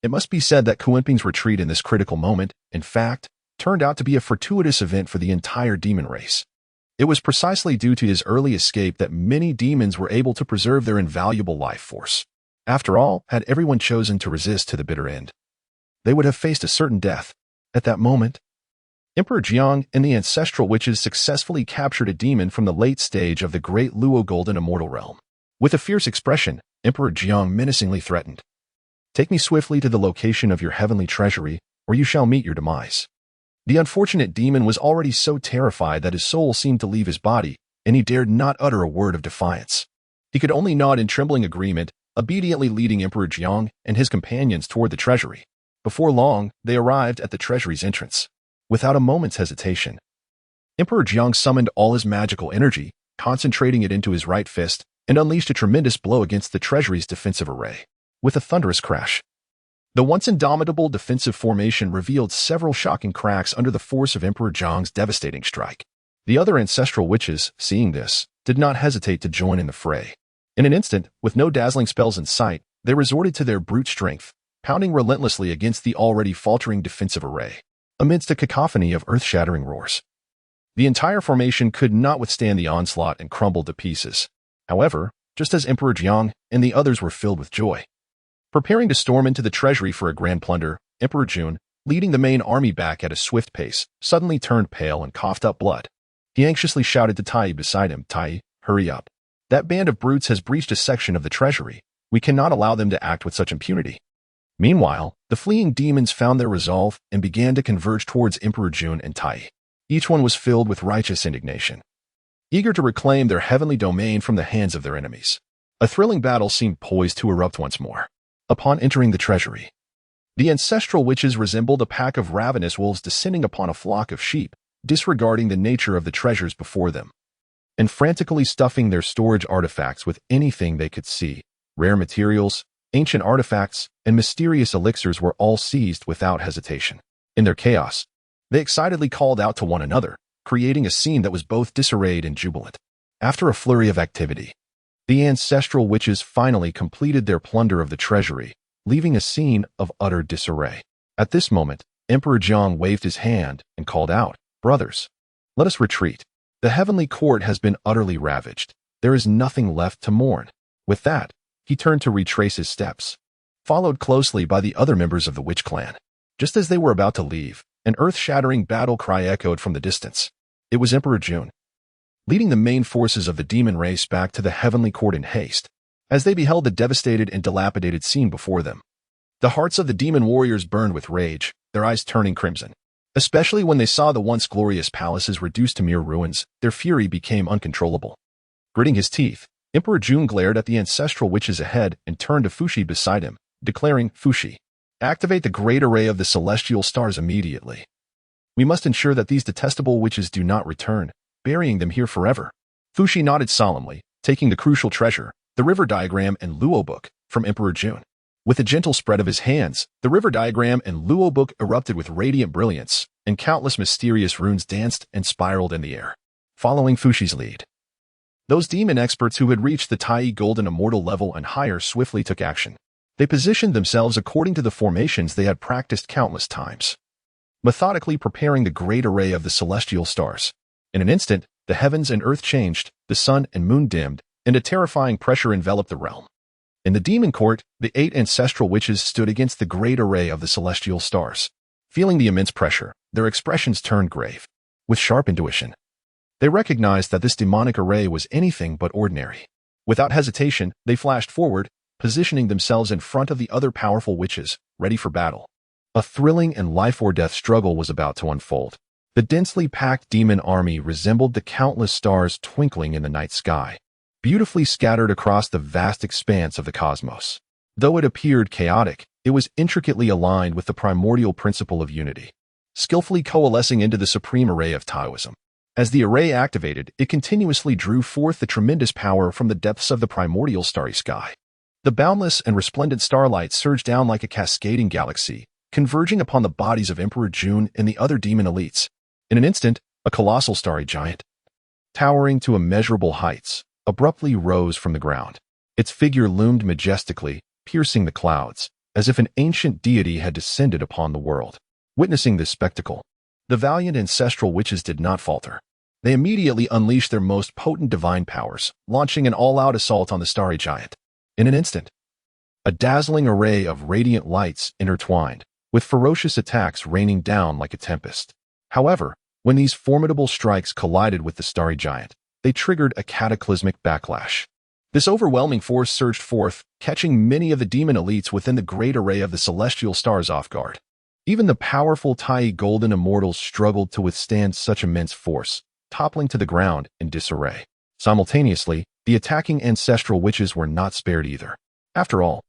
It must be said that Kunping's retreat in this critical moment, in fact, turned out to be a fortuitous event for the entire demon race. It was precisely due to his early escape that many demons were able to preserve their invaluable life force. After all, had everyone chosen to resist to the bitter end, they would have faced a certain death. At that moment, Emperor Jiang and the ancestral witches successfully captured a demon from the late stage of the great Luo Golden Immortal Realm. With a fierce expression, Emperor Jiang menacingly threatened, "Take me swiftly to the location of your heavenly treasury, or you shall meet your demise." The unfortunate demon was already so terrified that his soul seemed to leave his body, and he dared not utter a word of defiance. He could only nod in trembling agreement, obediently leading Emperor Jiang and his companions toward the treasury. Before long, they arrived at the treasury's entrance. Without a moment's hesitation, Emperor Jiang summoned all his magical energy, concentrating it into his right fist, and unleashed a tremendous blow against the treasury's defensive array. With a thunderous crash, the once indomitable defensive formation revealed several shocking cracks under the force of Emperor Jiang's devastating strike. The other ancestral witches, seeing this, did not hesitate to join in the fray. In an instant, with no dazzling spells in sight, they resorted to their brute strength, pounding relentlessly against the already faltering defensive array. Amidst a cacophony of earth-shattering roars, the entire formation could not withstand the onslaught and crumbled to pieces. However, just as Emperor Jiang and the others were filled with joy, preparing to storm into the treasury for a grand plunder, Emperor Jun, leading the main army back at a swift pace, suddenly turned pale and coughed up blood. He anxiously shouted to Tai beside him, "Tai, hurry up. That band of brutes has breached a section of the treasury. We cannot allow them to act with such impunity." Meanwhile, the fleeing demons found their resolve and began to converge towards Emperor Jun and Tai. Each one was filled with righteous indignation, eager to reclaim their heavenly domain from the hands of their enemies. A thrilling battle seemed poised to erupt once more. Upon entering the treasury, the ancestral witches resembled a pack of ravenous wolves descending upon a flock of sheep, disregarding the nature of the treasures before them, and frantically stuffing their storage artifacts with anything they could see. Rare materials, ancient artifacts, and mysterious elixirs were all seized without hesitation. In their chaos, they excitedly called out to one another, creating a scene that was both disarrayed and jubilant. After a flurry of activity, the ancestral witches finally completed their plunder of the treasury, leaving a scene of utter disarray. At this moment, Emperor Jiang waved his hand and called out, "Brothers, let us retreat. The heavenly court has been utterly ravaged. There is nothing left to mourn." With that, he turned to retrace his steps, followed closely by the other members of the witch clan. Just as they were about to leave, an earth-shattering battle cry echoed from the distance. It was Emperor Jun, leading the main forces of the demon race back to the heavenly court in haste. As they beheld the devastated and dilapidated scene before them, the hearts of the demon warriors burned with rage, their eyes turning crimson. Especially when they saw the once glorious palaces reduced to mere ruins, their fury became uncontrollable. Gritting his teeth, Emperor Jun glared at the ancestral witches ahead and turned to Fushi beside him, declaring, "Fushi, activate the great array of the celestial stars immediately. We must ensure that these detestable witches do not return, burying them here forever." Fushi nodded solemnly, taking the crucial treasure, the river diagram and Luo book, from Emperor Jun. With a gentle spread of his hands, the river diagram and Luo book erupted with radiant brilliance, and countless mysterious runes danced and spiraled in the air. Following Fushi's lead, those demon experts who had reached the Tai Golden Immortal level and higher swiftly took action. They positioned themselves according to the formations they had practiced countless times, methodically preparing the great array of the celestial stars. In an instant, the heavens and earth changed, the sun and moon dimmed, and a terrifying pressure enveloped the realm. In the demon court, the 8 ancestral witches stood against the great array of the celestial stars. Feeling the immense pressure, their expressions turned grave. With sharp intuition, they recognized that this demonic array was anything but ordinary. Without hesitation, they flashed forward, positioning themselves in front of the other powerful witches, ready for battle. A thrilling and life-or-death struggle was about to unfold. The densely packed demon army resembled the countless stars twinkling in the night sky, beautifully scattered across the vast expanse of the cosmos. Though it appeared chaotic, it was intricately aligned with the primordial principle of unity, skillfully coalescing into the supreme array of Taoism. As the array activated, it continuously drew forth the tremendous power from the depths of the primordial starry sky. The boundless and resplendent starlight surged down like a cascading galaxy, converging upon the bodies of Emperor Jun and the other demon elites. In an instant, a colossal starry giant, towering to immeasurable heights, abruptly rose from the ground. Its figure loomed majestically, piercing the clouds, as if an ancient deity had descended upon the world. Witnessing this spectacle, the valiant ancestral witches did not falter. They immediately unleashed their most potent divine powers, launching an all-out assault on the starry giant. In an instant, a dazzling array of radiant lights intertwined, with ferocious attacks raining down like a tempest. However, when these formidable strikes collided with the starry giant, they triggered a cataclysmic backlash. This overwhelming force surged forth, catching many of the demon elites within the great array of the celestial stars off guard. Even the powerful Tai golden immortals struggled to withstand such immense force, toppling to the ground in disarray. Simultaneously, the attacking ancestral witches were not spared either. After all,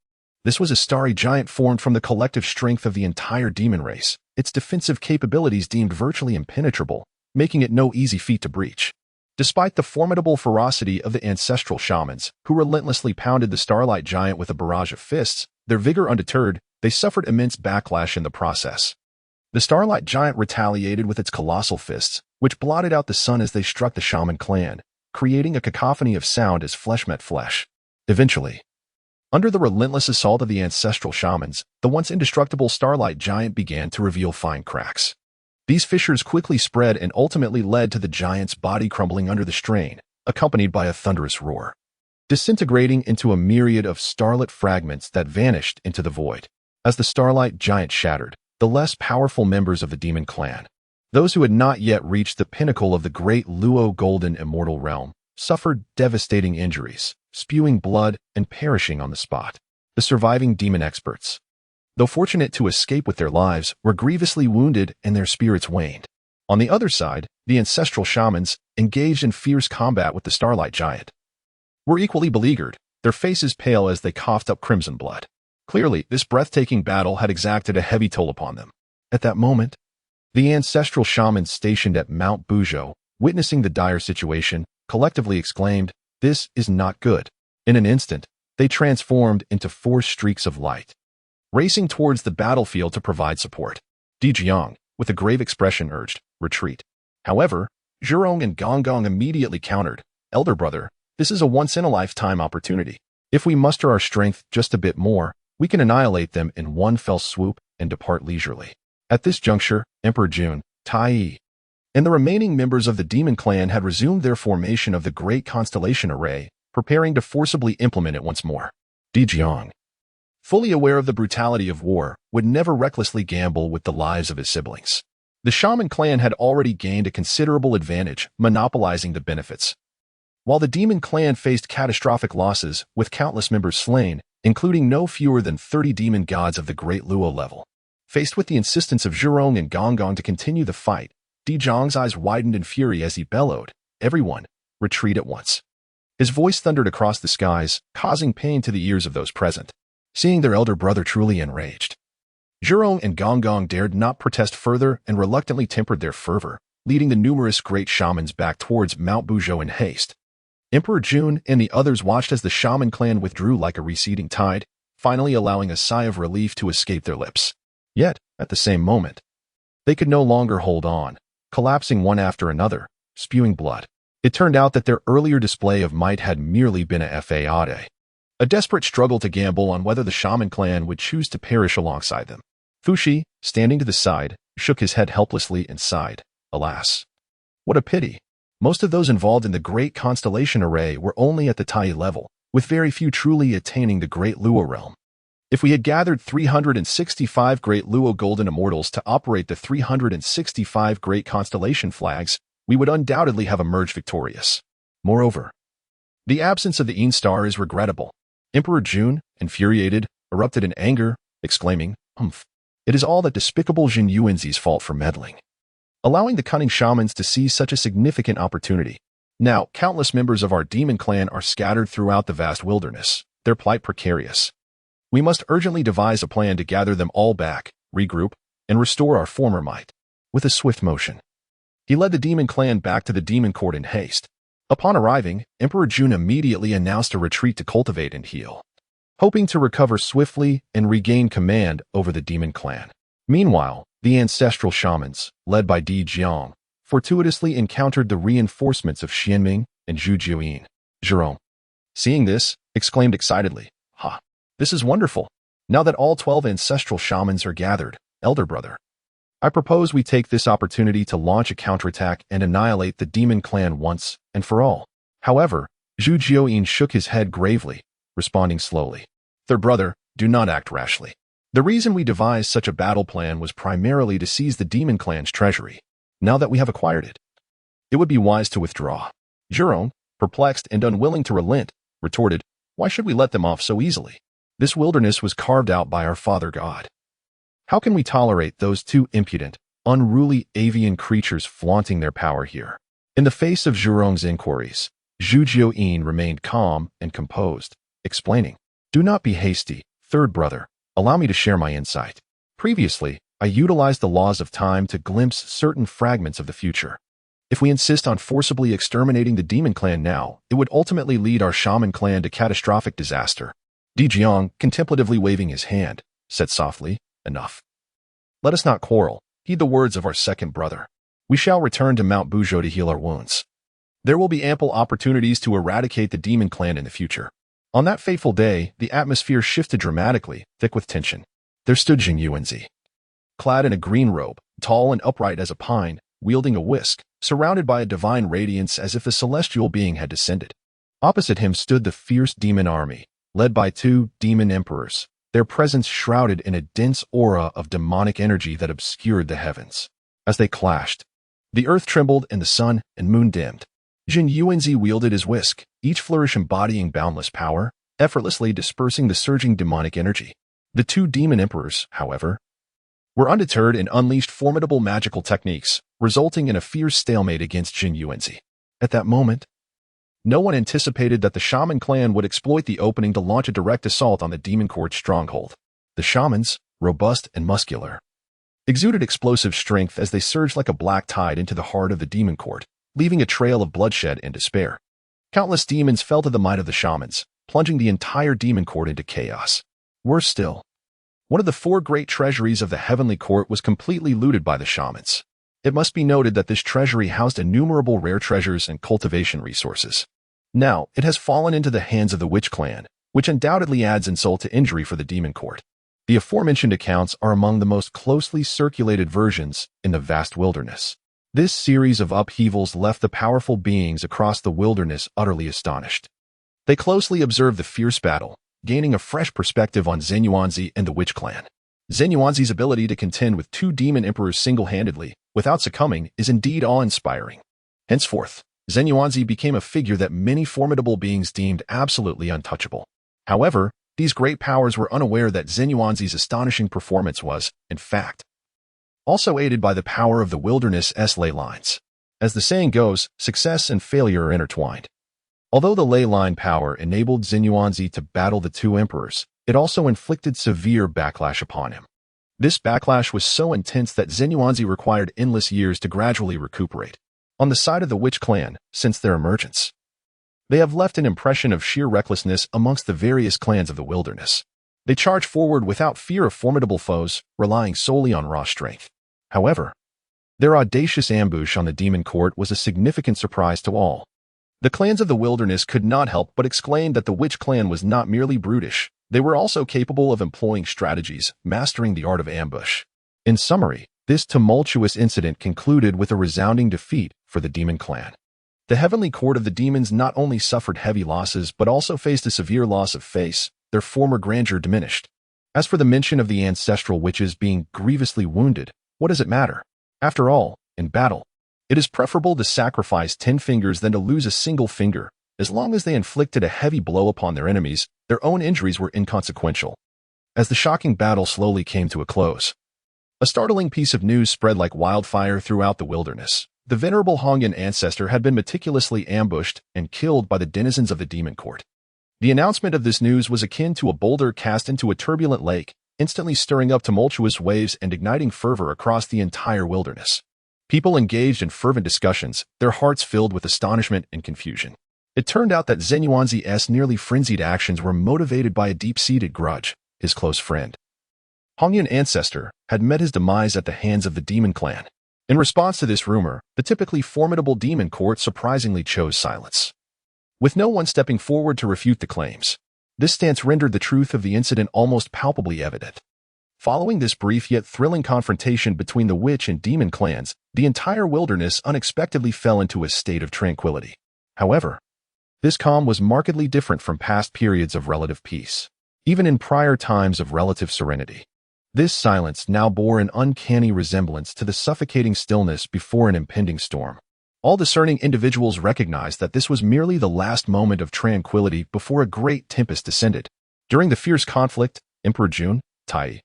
this was a starry giant formed from the collective strength of the entire demon race, its defensive capabilities deemed virtually impenetrable, making it no easy feat to breach. Despite the formidable ferocity of the ancestral shamans, who relentlessly pounded the starlight giant with a barrage of fists, their vigor undeterred, they suffered immense backlash in the process. The starlight giant retaliated with its colossal fists, which blotted out the sun as they struck the shaman clan, creating a cacophony of sound as flesh met flesh. Eventually, under the relentless assault of the ancestral shamans, the once indestructible starlight giant began to reveal fine cracks. These fissures quickly spread and ultimately led to the giant's body crumbling under the strain, accompanied by a thunderous roar, disintegrating into a myriad of starlit fragments that vanished into the void. As the starlight giant shattered, the less powerful members of the demon clan, those who had not yet reached the pinnacle of the great Luo golden immortal realm, suffered devastating injuries, spewing blood and perishing on the spot. The surviving demon experts, though fortunate to escape with their lives, were grievously wounded and their spirits waned. On the other side, the ancestral shamans, engaged in fierce combat with the starlight giant, were equally beleaguered, their faces pale as they coughed up crimson blood. Clearly, this breathtaking battle had exacted a heavy toll upon them. At that moment, the ancestral shamans stationed at Mount Buzhou, witnessing the dire situation, collectively exclaimed, "This is not good." In an instant, they transformed into 4 streaks of light, racing towards the battlefield to provide support. Di Jiang, with a grave expression, urged, "Retreat." However, Zhurong and Gonggong immediately countered, "Elder brother, this is a once-in-a-lifetime opportunity. If we muster our strength just a bit more, we can annihilate them in one fell swoop and depart leisurely." At this juncture, Emperor Jun, Tai Yi, and the remaining members of the demon clan had resumed their formation of the great constellation array, preparing to forcibly implement it once more. Di Jiang, fully aware of the brutality of war, would never recklessly gamble with the lives of his siblings. The shaman clan had already gained a considerable advantage, monopolizing the benefits, while the demon clan faced catastrophic losses, with countless members slain, including no fewer than 30 demon gods of the great Luo level. Faced with the insistence of Zhurong and Gonggong to continue the fight, Di Jiang's eyes widened in fury as he bellowed, "Everyone, retreat at once." His voice thundered across the skies, causing pain to the ears of those present. Seeing their elder brother truly enraged, Zhurong and Gonggong dared not protest further and reluctantly tempered their fervor, leading the numerous great shamans back towards Mount Buzhou in haste. Emperor Jun and the others watched as the shaman clan withdrew like a receding tide, finally allowing a sigh of relief to escape their lips. Yet, at the same moment, they could no longer hold on, collapsing one after another, spewing blood. It turned out that their earlier display of might had merely been a fade, a desperate struggle to gamble on whether the shaman clan would choose to perish alongside them. Fushi, standing to the side, shook his head helplessly and sighed, "Alas, what a pity. Most of those involved in the great constellation array were only at the Tai level, with very few truly attaining the great Luo realm. If we had gathered 365 great Luo golden immortals to operate the 365 great constellation flags, we would undoubtedly have emerged victorious. Moreover, the absence of the Yin star is regrettable." Emperor Jun, infuriated, erupted in anger, exclaiming, "Humph! It is all that despicable Jin Yuanzi's fault for meddling, allowing the cunning shamans to seize such a significant opportunity. Now, countless members of our demon clan are scattered throughout the vast wilderness, their plight precarious. We must urgently devise a plan to gather them all back, regroup, and restore our former might." With a swift motion, he led the demon clan back to the demon court in haste. Upon arriving, Emperor Jun immediately announced a retreat to cultivate and heal, hoping to recover swiftly and regain command over the demon clan. Meanwhile, the ancestral shamans, led by Di Jiang, fortuitously encountered the reinforcements of Xianming and Zhu Jiuyin. Zhurong, seeing this, exclaimed excitedly, "Ha! This is wonderful. Now that all 12 ancestral shamans are gathered, elder brother, I propose we take this opportunity to launch a counterattack and annihilate the demon clan once and for all. However, Zhu Jiuyin shook his head gravely, responding slowly. Third brother, do not act rashly. The reason we devised such a battle plan was primarily to seize the demon clan's treasury. Now that we have acquired it, it would be wise to withdraw. Zhurong, perplexed and unwilling to relent, retorted, why should we let them off so easily? This wilderness was carved out by our Father God. How can we tolerate those two impudent, unruly avian creatures flaunting their power here? In the face of Zhurong's inquiries, Zhu Jiuyin remained calm and composed, explaining, do not be hasty, third brother. Allow me to share my insight. Previously, I utilized the laws of time to glimpse certain fragments of the future. If we insist on forcibly exterminating the demon clan now, it would ultimately lead our shaman clan to catastrophic disaster. Di Jiang, contemplatively waving his hand, said softly, enough. Let us not quarrel. Heed the words of our second brother. We shall return to Mount Buzhou to heal our wounds. There will be ample opportunities to eradicate the demon clan in the future. On that fateful day, the atmosphere shifted dramatically, thick with tension. There stood Jing Yuanzi, clad in a green robe, tall and upright as a pine, wielding a whisk, surrounded by a divine radiance as if a celestial being had descended. Opposite him stood the fierce demon army, led by two demon emperors, their presence shrouded in a dense aura of demonic energy that obscured the heavens. As they clashed, the earth trembled and the sun and moon dimmed. Jin Yuanzi wielded his whisk, each flourish embodying boundless power, effortlessly dispersing the surging demonic energy. The two demon emperors, however, were undeterred and unleashed formidable magical techniques, resulting in a fierce stalemate against Jin Yuanzi. At that moment, no one anticipated that the shaman clan would exploit the opening to launch a direct assault on the demon court stronghold. The shamans, robust and muscular, exuded explosive strength as they surged like a black tide into the heart of the demon court, leaving a trail of bloodshed and despair. Countless demons fell to the might of the shamans, plunging the entire demon court into chaos. Worse still, one of the four great treasuries of the heavenly court was completely looted by the shamans. It must be noted that this treasury housed innumerable rare treasures and cultivation resources. Now, it has fallen into the hands of the witch clan, which undoubtedly adds insult to injury for the demon court. The aforementioned accounts are among the most closely circulated versions in the vast wilderness. This series of upheavals left the powerful beings across the wilderness utterly astonished. They closely observed the fierce battle, gaining a fresh perspective on Zhen Yuanzi and the witch clan. Zhen Yuanzi's ability to contend with two demon emperors single-handedly, without succumbing, is indeed awe-inspiring. Henceforth, Zhen Yuanzi became a figure that many formidable beings deemed absolutely untouchable. However, these great powers were unaware that Zhen Yuanzi's astonishing performance was, in fact, also aided by the power of the wilderness' ley lines. As the saying goes, success and failure are intertwined. Although the ley line power enabled Zhen Yuanzi to battle the two emperors, it also inflicted severe backlash upon him. This backlash was so intense that Zhen Yuanzi required endless years to gradually recuperate. On the side of the witch clan, since their emergence, they have left an impression of sheer recklessness amongst the various clans of the wilderness. They charge forward without fear of formidable foes, relying solely on raw strength. However, their audacious ambush on the demon court was a significant surprise to all. The clans of the wilderness could not help but exclaim that the witch clan was not merely brutish, they were also capable of employing strategies, mastering the art of ambush. In summary, this tumultuous incident concluded with a resounding defeat for the demon clan. The heavenly court of the demons not only suffered heavy losses but also faced a severe loss of face, their former grandeur diminished. As for the mention of the ancestral witches being grievously wounded, what does it matter? After all, in battle, it is preferable to sacrifice 10 fingers than to lose a single finger. As long as they inflicted a heavy blow upon their enemies, their own injuries were inconsequential. As the shocking battle slowly came to a close, a startling piece of news spread like wildfire throughout the wilderness. The venerable Hongyan ancestor had been meticulously ambushed and killed by the denizens of the demon court. The announcement of this news was akin to a boulder cast into a turbulent lake, instantly stirring up tumultuous waves and igniting fervor across the entire wilderness. People engaged in fervent discussions, their hearts filled with astonishment and confusion. It turned out that Zhen Yuanzi's nearly frenzied actions were motivated by a deep-seated grudge. His close friend, Hongyan ancestor, had met his demise at the hands of the demon clan. In response to this rumor, the typically formidable demon court surprisingly chose silence. With no one stepping forward to refute the claims, This stance rendered the truth of the incident almost palpably evident. Following this brief yet thrilling confrontation between the witch and demon clans, the entire wilderness unexpectedly fell into a state of tranquility. However, this calm was markedly different from past periods of relative peace. Even in prior times of relative serenity, this silence now bore an uncanny resemblance to the suffocating stillness before an impending storm. All discerning individuals recognized that this was merely the last moment of tranquility before a great tempest descended. During the fierce conflict, Emperor Jun, Tai,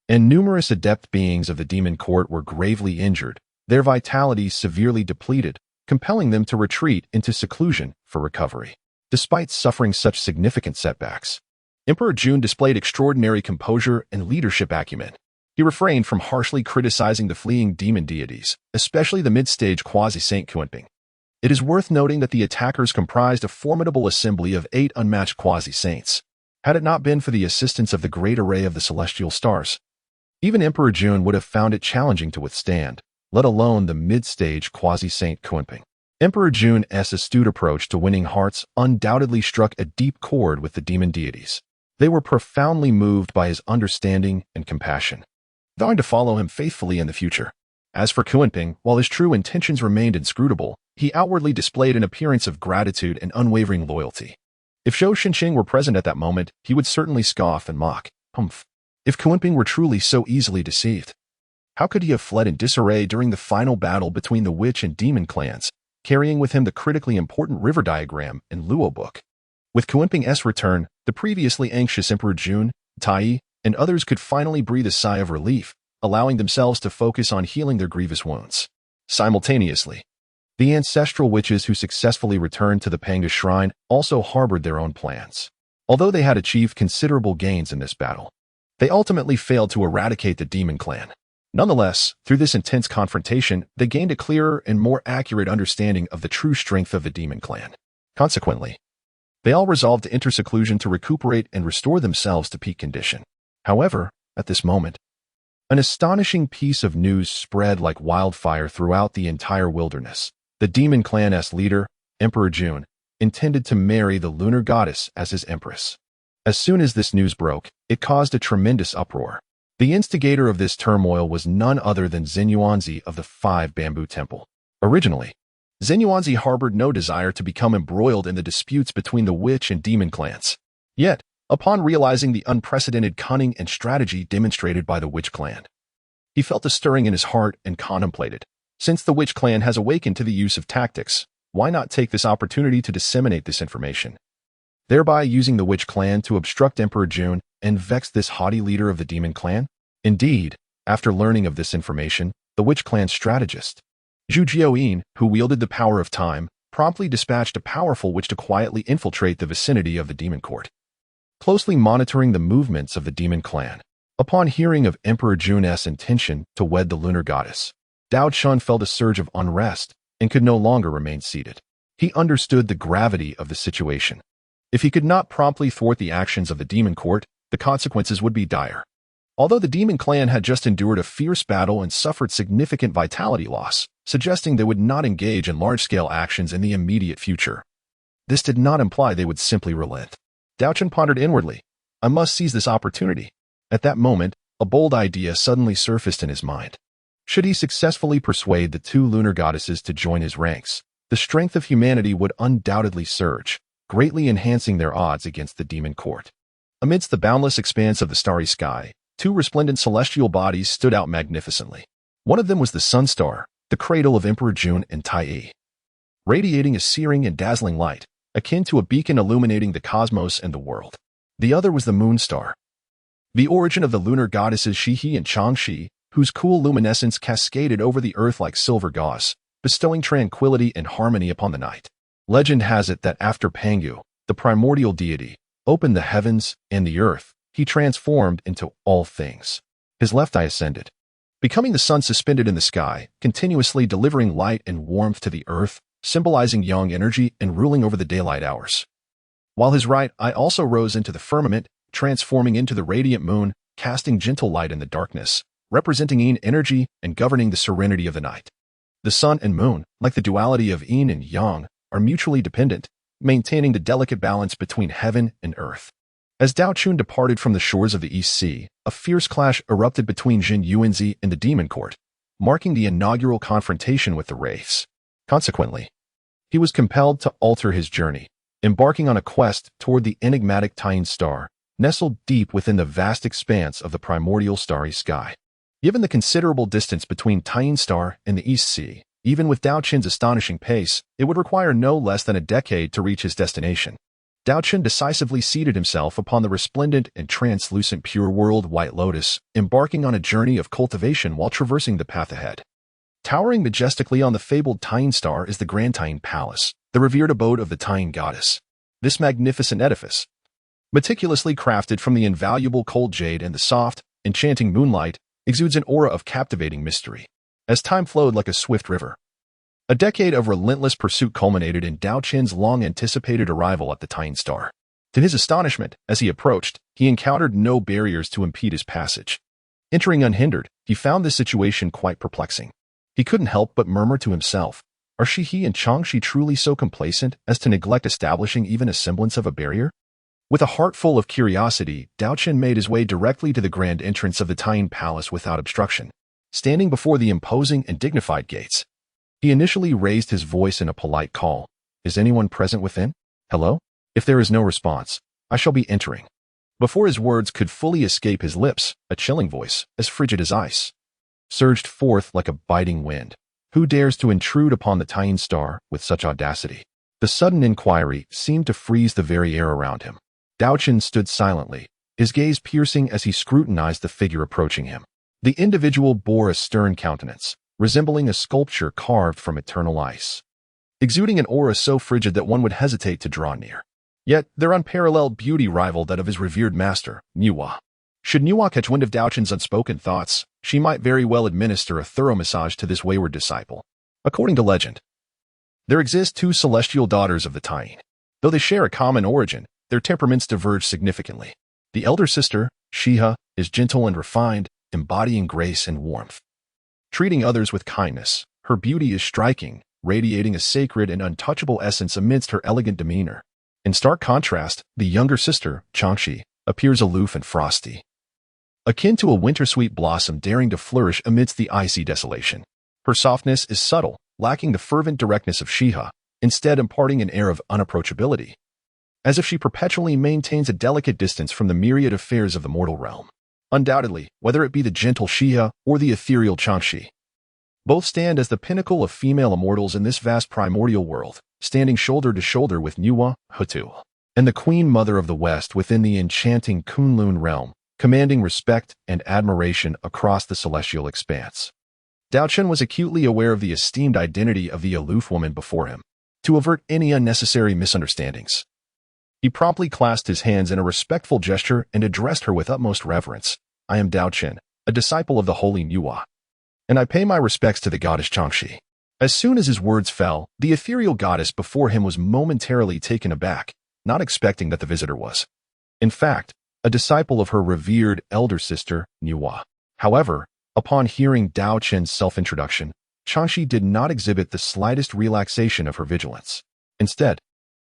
and numerous adept beings of the demon court were gravely injured, their vitality severely depleted, compelling them to retreat into seclusion for recovery. Despite suffering such significant setbacks, Emperor Jun displayed extraordinary composure and leadership acumen. He refrained from harshly criticizing the fleeing demon deities, especially the mid-stage quasi-saint Kunping. It is worth noting that the attackers comprised a formidable assembly of 8 unmatched quasi-saints. Had it not been for the assistance of the great array of the celestial stars, even Emperor Jun would have found it challenging to withstand, let alone the mid-stage quasi-saint Kunping. Emperor Jun's astute approach to winning hearts undoubtedly struck a deep chord with the demon deities. They were profoundly moved by his understanding and compassion, vowing to follow him faithfully in the future. As for Kunping, while his true intentions remained inscrutable, he outwardly displayed an appearance of gratitude and unwavering loyalty. If Zhou Shengchen were present at that moment, he would certainly scoff and mock. Humph. If Kunping were truly so easily deceived, how could he have fled in disarray during the final battle between the witch and demon clans, carrying with him the critically important river diagram and Luo book? With Kunping's return, the previously anxious Emperor Jun, Tai, and others could finally breathe a sigh of relief, allowing themselves to focus on healing their grievous wounds. Simultaneously, the ancestral witches who successfully returned to the Panga Shrine also harbored their own plans. Although they had achieved considerable gains in this battle, they ultimately failed to eradicate the demon clan. Nonetheless, through this intense confrontation, they gained a clearer and more accurate understanding of the true strength of the demon clan. Consequently, they all resolved to enter seclusion to recuperate and restore themselves to peak condition. However, at this moment, an astonishing piece of news spread like wildfire throughout the entire wilderness. The demon clan's leader, Emperor Jun, intended to marry the lunar goddess as his empress. As soon as this news broke, it caused a tremendous uproar. The instigator of this turmoil was none other than Zenyuanzi of the 5 Bamboo Temple. Originally, Zenyuanzi harbored no desire to become embroiled in the disputes between the witch and demon clans. Yet, upon realizing the unprecedented cunning and strategy demonstrated by the witch clan, he felt a stirring in his heart and contemplated, since the witch clan has awakened to the use of tactics, why not take this opportunity to disseminate this information, thereby using the witch clan to obstruct Emperor Jun and vex this haughty leader of the demon clan? Indeed, after learning of this information, the witch clan strategist, Zhu Jiaoyin, who wielded the power of time, promptly dispatched a powerful witch to quietly infiltrate the vicinity of the demon court, closely monitoring the movements of the demon clan. Upon hearing of Emperor Jun's intention to wed the lunar goddess, Daochen felt a surge of unrest and could no longer remain seated. He understood the gravity of the situation. If he could not promptly thwart the actions of the demon court, the consequences would be dire. Although the demon clan had just endured a fierce battle and suffered significant vitality loss, suggesting they would not engage in large-scale actions in the immediate future, this did not imply they would simply relent. Daochen pondered inwardly. I must seize this opportunity. At that moment, a bold idea suddenly surfaced in his mind. Should he successfully persuade the 2 lunar goddesses to join his ranks, the strength of humanity would undoubtedly surge, greatly enhancing their odds against the demon court. Amidst the boundless expanse of the starry sky, 2 resplendent celestial bodies stood out magnificently. One of them was the Sun Star, the cradle of Emperor Jun and Tai, radiating a searing and dazzling light, akin to a beacon illuminating the cosmos and the world. The other was the Moon Star, the origin of the lunar goddesses Shihi and Changxi, whose cool luminescence cascaded over the earth like silver gauze, bestowing tranquility and harmony upon the night. Legend has it that after Pangu, the primordial deity, opened the heavens and the earth, he transformed into all things. His left eye ascended, becoming the sun suspended in the sky, continuously delivering light and warmth to the earth, symbolizing yang energy and ruling over the daylight hours. While his right eye also rose into the firmament, transforming into the radiant moon, casting gentle light in the darkness, representing yin energy and governing the serenity of the night. The sun and moon, like the duality of yin and yang, are mutually dependent, maintaining the delicate balance between heaven and earth. As Daochen departed from the shores of the East Sea, a fierce clash erupted between Jin Yuanzi and the Demon Court, marking the inaugural confrontation with the wraiths. Consequently, he was compelled to alter his journey, embarking on a quest toward the enigmatic Tying star, nestled deep within the vast expanse of the primordial starry sky. Given the considerable distance between Tying star and the East Sea, even with Daochen's astonishing pace, it would require no less than a decade to reach his destination. Daochen decisively seated himself upon the resplendent and translucent pure world White Lotus, embarking on a journey of cultivation while traversing the path ahead. Towering majestically on the fabled Tying star is the Grand Tying Palace, the revered abode of the Tying goddess. This magnificent edifice, meticulously crafted from the invaluable cold jade and the soft, enchanting moonlight, exudes an aura of captivating mystery. As time flowed like a swift river, a decade of relentless pursuit culminated in Daochen's long-anticipated arrival at the Tying star. To his astonishment, as he approached, he encountered no barriers to impede his passage. Entering unhindered, he found this situation quite perplexing. He couldn't help but murmur to himself, are he and Changshi truly so complacent as to neglect establishing even a semblance of a barrier? With a heart full of curiosity, Daochen made his way directly to the grand entrance of the Tying Palace without obstruction. Standing before the imposing and dignified gates, he initially raised his voice in a polite call. Is anyone present within? Hello? If there is no response, I shall be entering. Before his words could fully escape his lips, a chilling voice, as frigid as ice, surged forth like a biting wind. Who dares to intrude upon the Tying star with such audacity? The sudden inquiry seemed to freeze the very air around him. Daochen stood silently, his gaze piercing as he scrutinized the figure approaching him. The individual bore a stern countenance, resembling a sculpture carved from eternal ice, exuding an aura so frigid that one would hesitate to draw near. Yet their unparalleled beauty rivaled that of his revered master, Nüwa. Should Nüwa catch wind of Daochen's unspoken thoughts, she might very well administer a thorough massage to this wayward disciple. According to legend, there exist two celestial daughters of the Tying. Though they share a common origin, their temperaments diverge significantly. The elder sister, Shiha, is gentle and refined, embodying grace and warmth. Treating others with kindness, her beauty is striking, radiating a sacred and untouchable essence amidst her elegant demeanor. In stark contrast, the younger sister, Changshi, appears aloof and frosty, akin to a winter-sweet blossom daring to flourish amidst the icy desolation. Her softness is subtle, lacking the fervent directness of Shiha, instead imparting an air of unapproachability, as if she perpetually maintains a delicate distance from the myriad affairs of the mortal realm. Undoubtedly, whether it be the gentle Shiha or the ethereal Changshi, both stand as the pinnacle of female immortals in this vast primordial world, standing shoulder to shoulder with Nüwa, Hutu, and the Queen Mother of the West within the enchanting Kunlun realm, commanding respect and admiration across the celestial expanse. Daochen was acutely aware of the esteemed identity of the aloof woman before him. To avert any unnecessary misunderstandings, he promptly clasped his hands in a respectful gesture and addressed her with utmost reverence. I am Daochen, a disciple of the holy Nüwa, and I pay my respects to the goddess Changshi. As soon as his words fell, the ethereal goddess before him was momentarily taken aback, not expecting that the visitor was, in fact, a disciple of her revered elder sister, Nüwa. However, upon hearing Daochen's self-introduction, Changshi did not exhibit the slightest relaxation of her vigilance. Instead,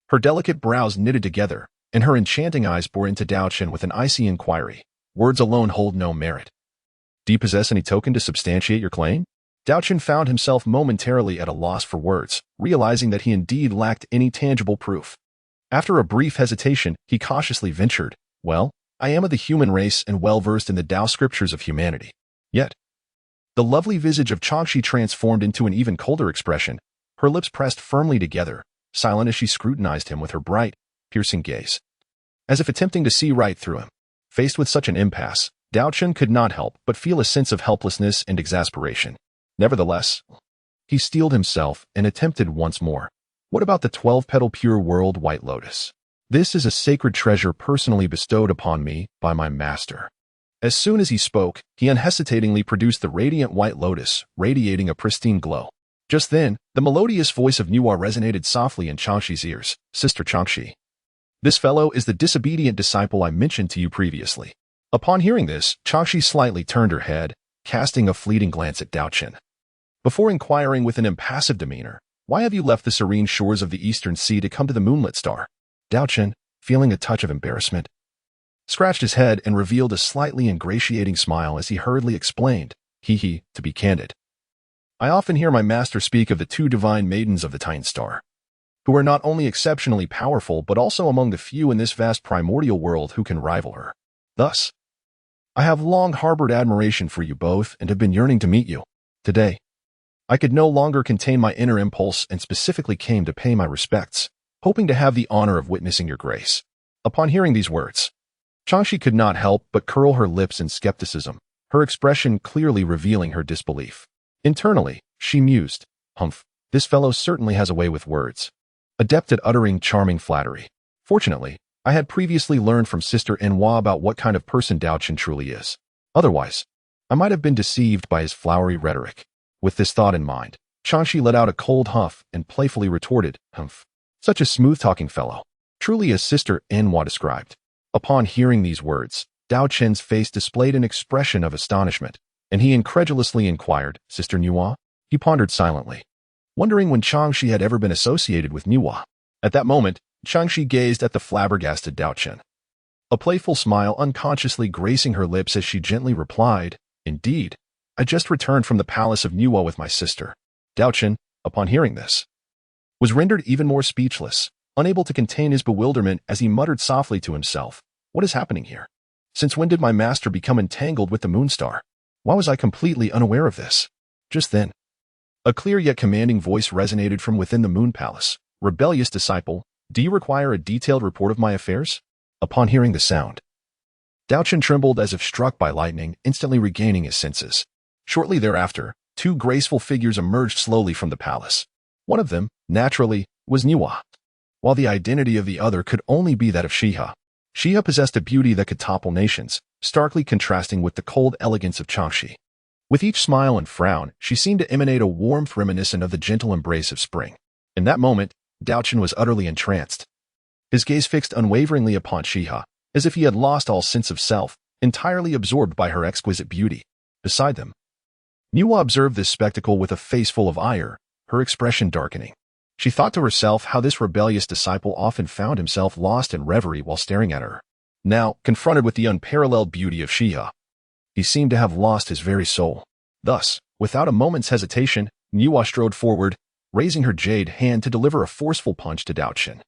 her delicate brows knitted together, and her enchanting eyes bore into Daochen with an icy inquiry. Words alone hold no merit. Do you possess any token to substantiate your claim? Daochen found himself momentarily at a loss for words, realizing that he indeed lacked any tangible proof. After a brief hesitation, he cautiously ventured, well, I am of the human race and well-versed in the Tao scriptures of humanity. Yet, the lovely visage of Changshi transformed into an even colder expression, her lips pressed firmly together, silent as she scrutinized him with her bright, piercing gaze, as if attempting to see right through him. Faced with such an impasse, Daochen could not help but feel a sense of helplessness and exasperation. Nevertheless, he steeled himself and attempted once more. What about the 12-petal pure world White Lotus? This is a sacred treasure personally bestowed upon me by my master. As soon as he spoke, he unhesitatingly produced the radiant White Lotus, radiating a pristine glow. Just then, the melodious voice of Nüwa resonated softly in Changshi's ears. Sister Changshi, this fellow is the disobedient disciple I mentioned to you previously. Upon hearing this, Changshi slightly turned her head, casting a fleeting glance at Daochen, before inquiring with an impassive demeanor, why have you left the serene shores of the eastern sea to come to the moonlit star? Daochen, feeling a touch of embarrassment, scratched his head and revealed a slightly ingratiating smile as he hurriedly explained, to be candid. I often hear my master speak of the two divine maidens of the Titan Star, who are not only exceptionally powerful but also among the few in this vast primordial world who can rival her. Thus, I have long harbored admiration for you both and have been yearning to meet you. Today, I could no longer contain my inner impulse and specifically came to pay my respects, hoping to have the honor of witnessing your grace. Upon hearing these words, Changshi could not help but curl her lips in skepticism, her expression clearly revealing her disbelief. Internally, she mused, "Humph, this fellow certainly has a way with words. Adept at uttering charming flattery." Fortunately, I had previously learned from Sister Nüwa about what kind of person Daochen truly is. Otherwise, I might have been deceived by his flowery rhetoric. With this thought in mind, Changshi let out a cold huff and playfully retorted, "Humph, such a smooth-talking fellow. Truly as Sister Nüwa described." Upon hearing these words, Daochen's face displayed an expression of astonishment, and he incredulously inquired, "Sister Nüwa?" He pondered silently, wondering when Changshi had ever been associated with Nüwa. At that moment, Changshi gazed at the flabbergasted Daochen, a playful smile unconsciously gracing her lips as she gently replied, "Indeed, I just returned from the palace of Nüwa with my sister." Daochen, upon hearing this, was rendered even more speechless, unable to contain his bewilderment as he muttered softly to himself, "What is happening here? Since when did my master become entangled with the Moonstar? Why was I completely unaware of this?" Just then, a clear yet commanding voice resonated from within the Moon Palace. "Rebellious disciple, do you require a detailed report of my affairs?" Upon hearing the sound, Daochen trembled as if struck by lightning, instantly regaining his senses. Shortly thereafter, two graceful figures emerged slowly from the palace. One of them, naturally, was Nüwa, while the identity of the other could only be that of Shiha. Shiha possessed a beauty that could topple nations, starkly contrasting with the cold elegance of Changshi. With each smile and frown, she seemed to emanate a warmth reminiscent of the gentle embrace of spring. In that moment, Daochen was utterly entranced, his gaze fixed unwaveringly upon Shiha, as if he had lost all sense of self, entirely absorbed by her exquisite beauty. Beside them, Nüwa observed this spectacle with a face full of ire, her expression darkening. She thought to herself how this rebellious disciple often found himself lost in reverie while staring at her. Now, confronted with the unparalleled beauty of Shiha, he seemed to have lost his very soul. Thus, without a moment's hesitation, Nüwa strode forward, raising her jade hand to deliver a forceful punch to Daochen.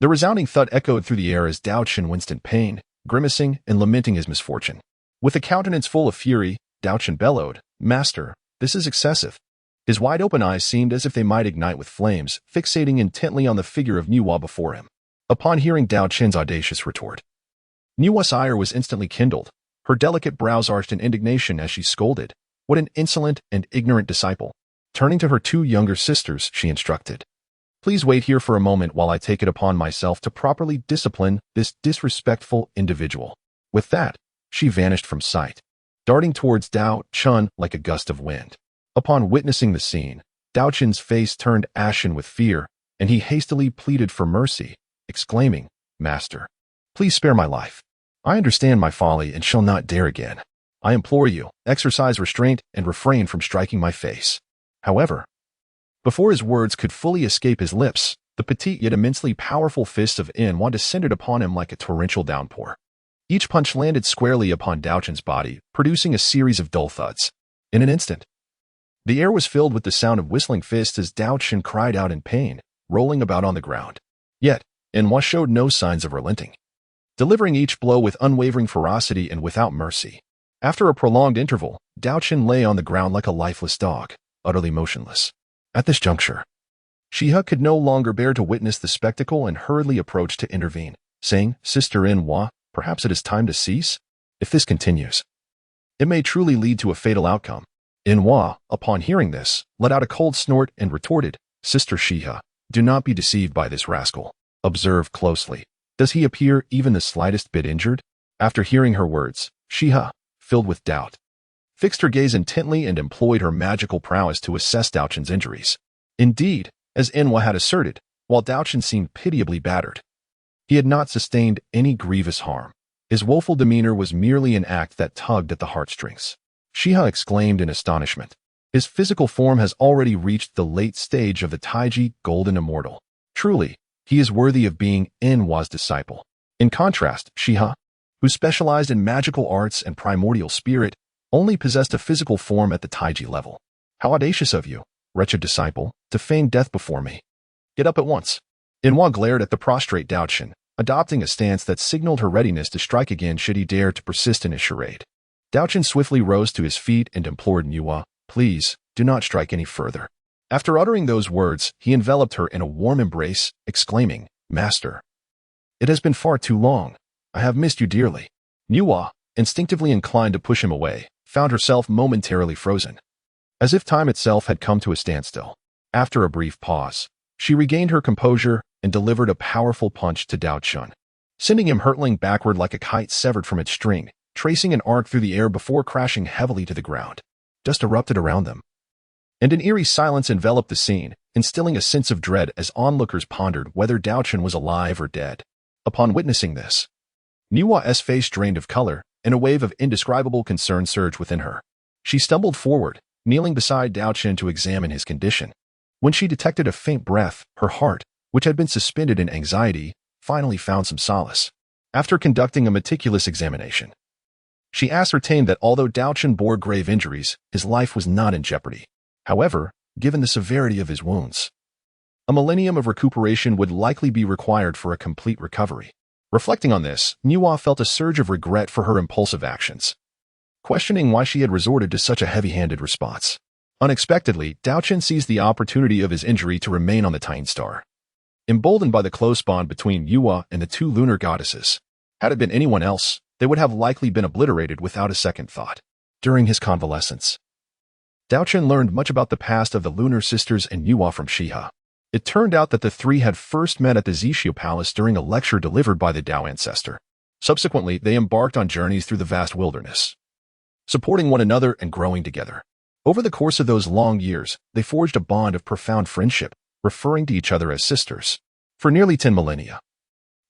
The resounding thud echoed through the air as Daochen winced in pain, grimacing and lamenting his misfortune. With a countenance full of fury, Daochen bellowed, "Master, this is excessive." His wide-open eyes seemed as if they might ignite with flames, fixating intently on the figure of Nüwa before him. Upon hearing Daochen's audacious retort, Nüwa's ire was instantly kindled. Her delicate brows arched in indignation as she scolded, "What an insolent and ignorant disciple." Turning to her two younger sisters, she instructed, "Please wait here for a moment while I take it upon myself to properly discipline this disrespectful individual." With that, she vanished from sight, darting towards Daochen like a gust of wind. Upon witnessing the scene, Daochen's face turned ashen with fear, and he hastily pleaded for mercy, exclaiming, "Master, please spare my life. I understand my folly and shall not dare again. I implore you, exercise restraint and refrain from striking my face." However, before his words could fully escape his lips, the petite yet immensely powerful fists of Nüwa descended upon him like a torrential downpour. Each punch landed squarely upon Daochen's body, producing a series of dull thuds. In an instant, the air was filled with the sound of whistling fists as Daochen cried out in pain, rolling about on the ground. Yet, Nüwa showed no signs of relenting, delivering each blow with unwavering ferocity and without mercy. After a prolonged interval, Daochen lay on the ground like a lifeless dog, utterly motionless. At this juncture, Shiha could no longer bear to witness the spectacle and hurriedly approached to intervene, saying, "Sister Nüwa, perhaps it is time to cease? If this continues, it may truly lead to a fatal outcome." Nüwa, upon hearing this, let out a cold snort and retorted, "Sister Shiha, do not be deceived by this rascal. Observe closely. Does he appear even the slightest bit injured?" After hearing her words, Shiha, filled with doubt, fixed her gaze intently and employed her magical prowess to assess Daochen's injuries. Indeed, as Nüwa had asserted, while Daochen seemed pitiably battered, he had not sustained any grievous harm. His woeful demeanor was merely an act that tugged at the heartstrings. Shiha exclaimed in astonishment, "His physical form has already reached the late stage of the Taiji Golden Immortal. Truly, he is worthy of being Nüwa's disciple." In contrast, Shiha, who specialized in magical arts and primordial spirit, only possessed a physical form at the Taiji level. How audacious of you, wretched disciple, to feign death before me. Get up at once. Nüwa glared at the prostrate Daochen, adopting a stance that signaled her readiness to strike again should he dare to persist in his charade. Daochen swiftly rose to his feet and implored Nüwa, please, do not strike any further. After uttering those words, he enveloped her in a warm embrace, exclaiming, Master, it has been far too long. I have missed you dearly. Nüwa, instinctively inclined to push him away, found herself momentarily frozen, as if time itself had come to a standstill. After a brief pause, she regained her composure and delivered a powerful punch to Daochen, sending him hurtling backward like a kite severed from its string, tracing an arc through the air before crashing heavily to the ground. Dust erupted around them, and an eerie silence enveloped the scene, instilling a sense of dread as onlookers pondered whether Daochen was alive or dead. Upon witnessing this, Nüwa's face drained of color, and a wave of indescribable concern surged within her. She stumbled forward, kneeling beside Daochen to examine his condition. When she detected a faint breath, her heart, which had been suspended in anxiety, finally found some solace. After conducting a meticulous examination, she ascertained that although Daochen bore grave injuries, his life was not in jeopardy. However, given the severity of his wounds, a millennium of recuperation would likely be required for a complete recovery. Reflecting on this, Nüwa felt a surge of regret for her impulsive actions, questioning why she had resorted to such a heavy-handed response. Unexpectedly, Daochen seized the opportunity of his injury to remain on the Titan Star. Emboldened by the close bond between Nüwa and the two lunar goddesses, had it been anyone else, they would have likely been obliterated without a second thought. During his convalescence, Daochen learned much about the past of the Lunar Sisters and Nüwa from Shiha. It turned out that the three had first met at the Zhixiu Palace during a lecture delivered by the Dao ancestor. Subsequently, they embarked on journeys through the vast wilderness, supporting one another and growing together. Over the course of those long years, they forged a bond of profound friendship, referring to each other as sisters. For nearly 10 millennia,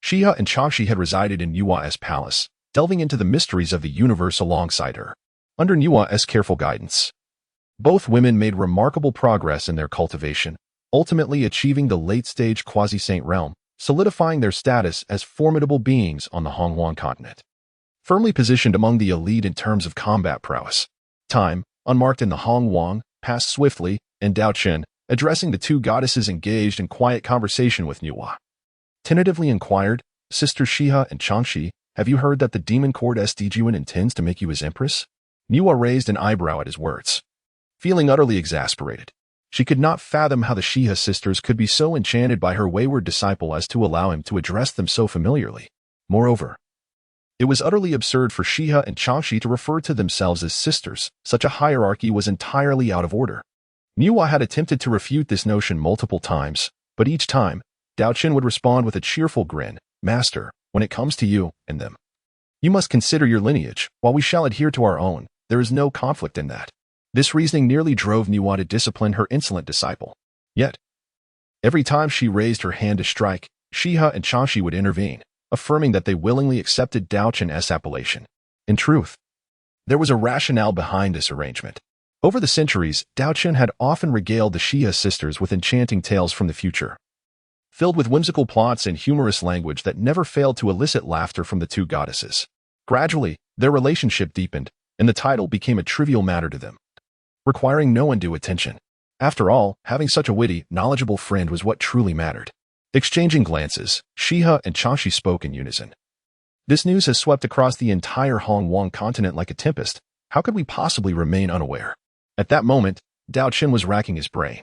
Shiha and Changshi had resided in Nüwa's palace, delving into the mysteries of the universe alongside her. Under Nüwa's careful guidance, both women made remarkable progress in their cultivation, ultimately achieving the late-stage quasi-saint realm, solidifying their status as formidable beings on the Hongmeng continent. Firmly positioned among the elite in terms of combat prowess, time, unmarked in the Hongmeng, passed swiftly, and Daochen, addressing the two goddesses engaged in quiet conversation with Nüwa, tentatively inquired, Sister Shiha and Changshi, have you heard that the demon court Sdjuan intends to make you his empress? Nüwa raised an eyebrow at his words. Feeling utterly exasperated, she could not fathom how the Shiha sisters could be so enchanted by her wayward disciple as to allow him to address them so familiarly. Moreover, it was utterly absurd for Shiha and Changshi to refer to themselves as sisters. Such a hierarchy was entirely out of order. Nüwa had attempted to refute this notion multiple times, but each time, Daochen would respond with a cheerful grin, Master, when it comes to you and them, you must consider your lineage, while we shall adhere to our own. There is no conflict in that. This reasoning nearly drove Nüwa to discipline her insolent disciple. Yet, every time she raised her hand to strike, Shiha and Changshi would intervene, affirming that they willingly accepted Daochen's appellation. In truth, there was a rationale behind this arrangement. Over the centuries, Daochen had often regaled the Shiha sisters with enchanting tales from the future, filled with whimsical plots and humorous language that never failed to elicit laughter from the two goddesses. Gradually, their relationship deepened, and the title became a trivial matter to them, requiring no undue attention. After all, having such a witty, knowledgeable friend was what truly mattered. Exchanging glances, Shiha and Changshi spoke in unison. This news has swept across the entire Hongmeng continent like a tempest. How could we possibly remain unaware? At that moment, Daochen was racking his brain,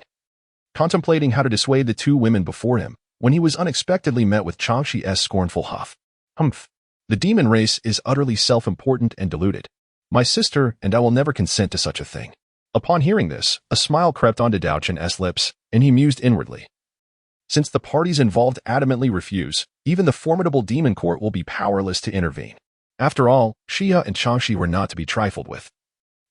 contemplating how to dissuade the two women before him, when he was unexpectedly met with Changshi's scornful huff. Humph. The demon race is utterly self-important and deluded. My sister and I will never consent to such a thing. Upon hearing this, a smile crept onto Daochen's lips, and he mused inwardly. Since the parties involved adamantly refuse, even the formidable demon court will be powerless to intervene. After all, Shiha and Changshi were not to be trifled with.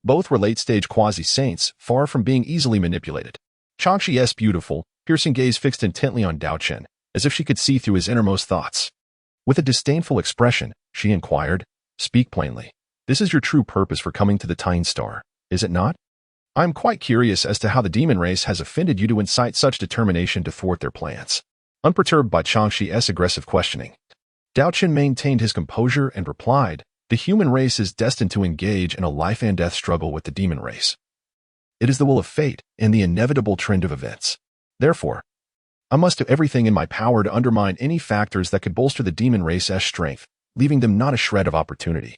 Both were late-stage quasi-saints, far from being easily manipulated. Changshi's beautiful, piercing gaze fixed intently on Daochen, as if she could see through his innermost thoughts. With a disdainful expression, she inquired, Speak plainly. This is your true purpose for coming to the Titan Star, is it not? I am quite curious as to how the demon race has offended you to incite such determination to thwart their plans. Unperturbed by Changshi's aggressive questioning, Daochen maintained his composure and replied, "The human race is destined to engage in a life-and-death struggle with the demon race. It is the will of fate and the inevitable trend of events. Therefore, I must do everything in my power to undermine any factors that could bolster the demon race's strength, leaving them not a shred of opportunity."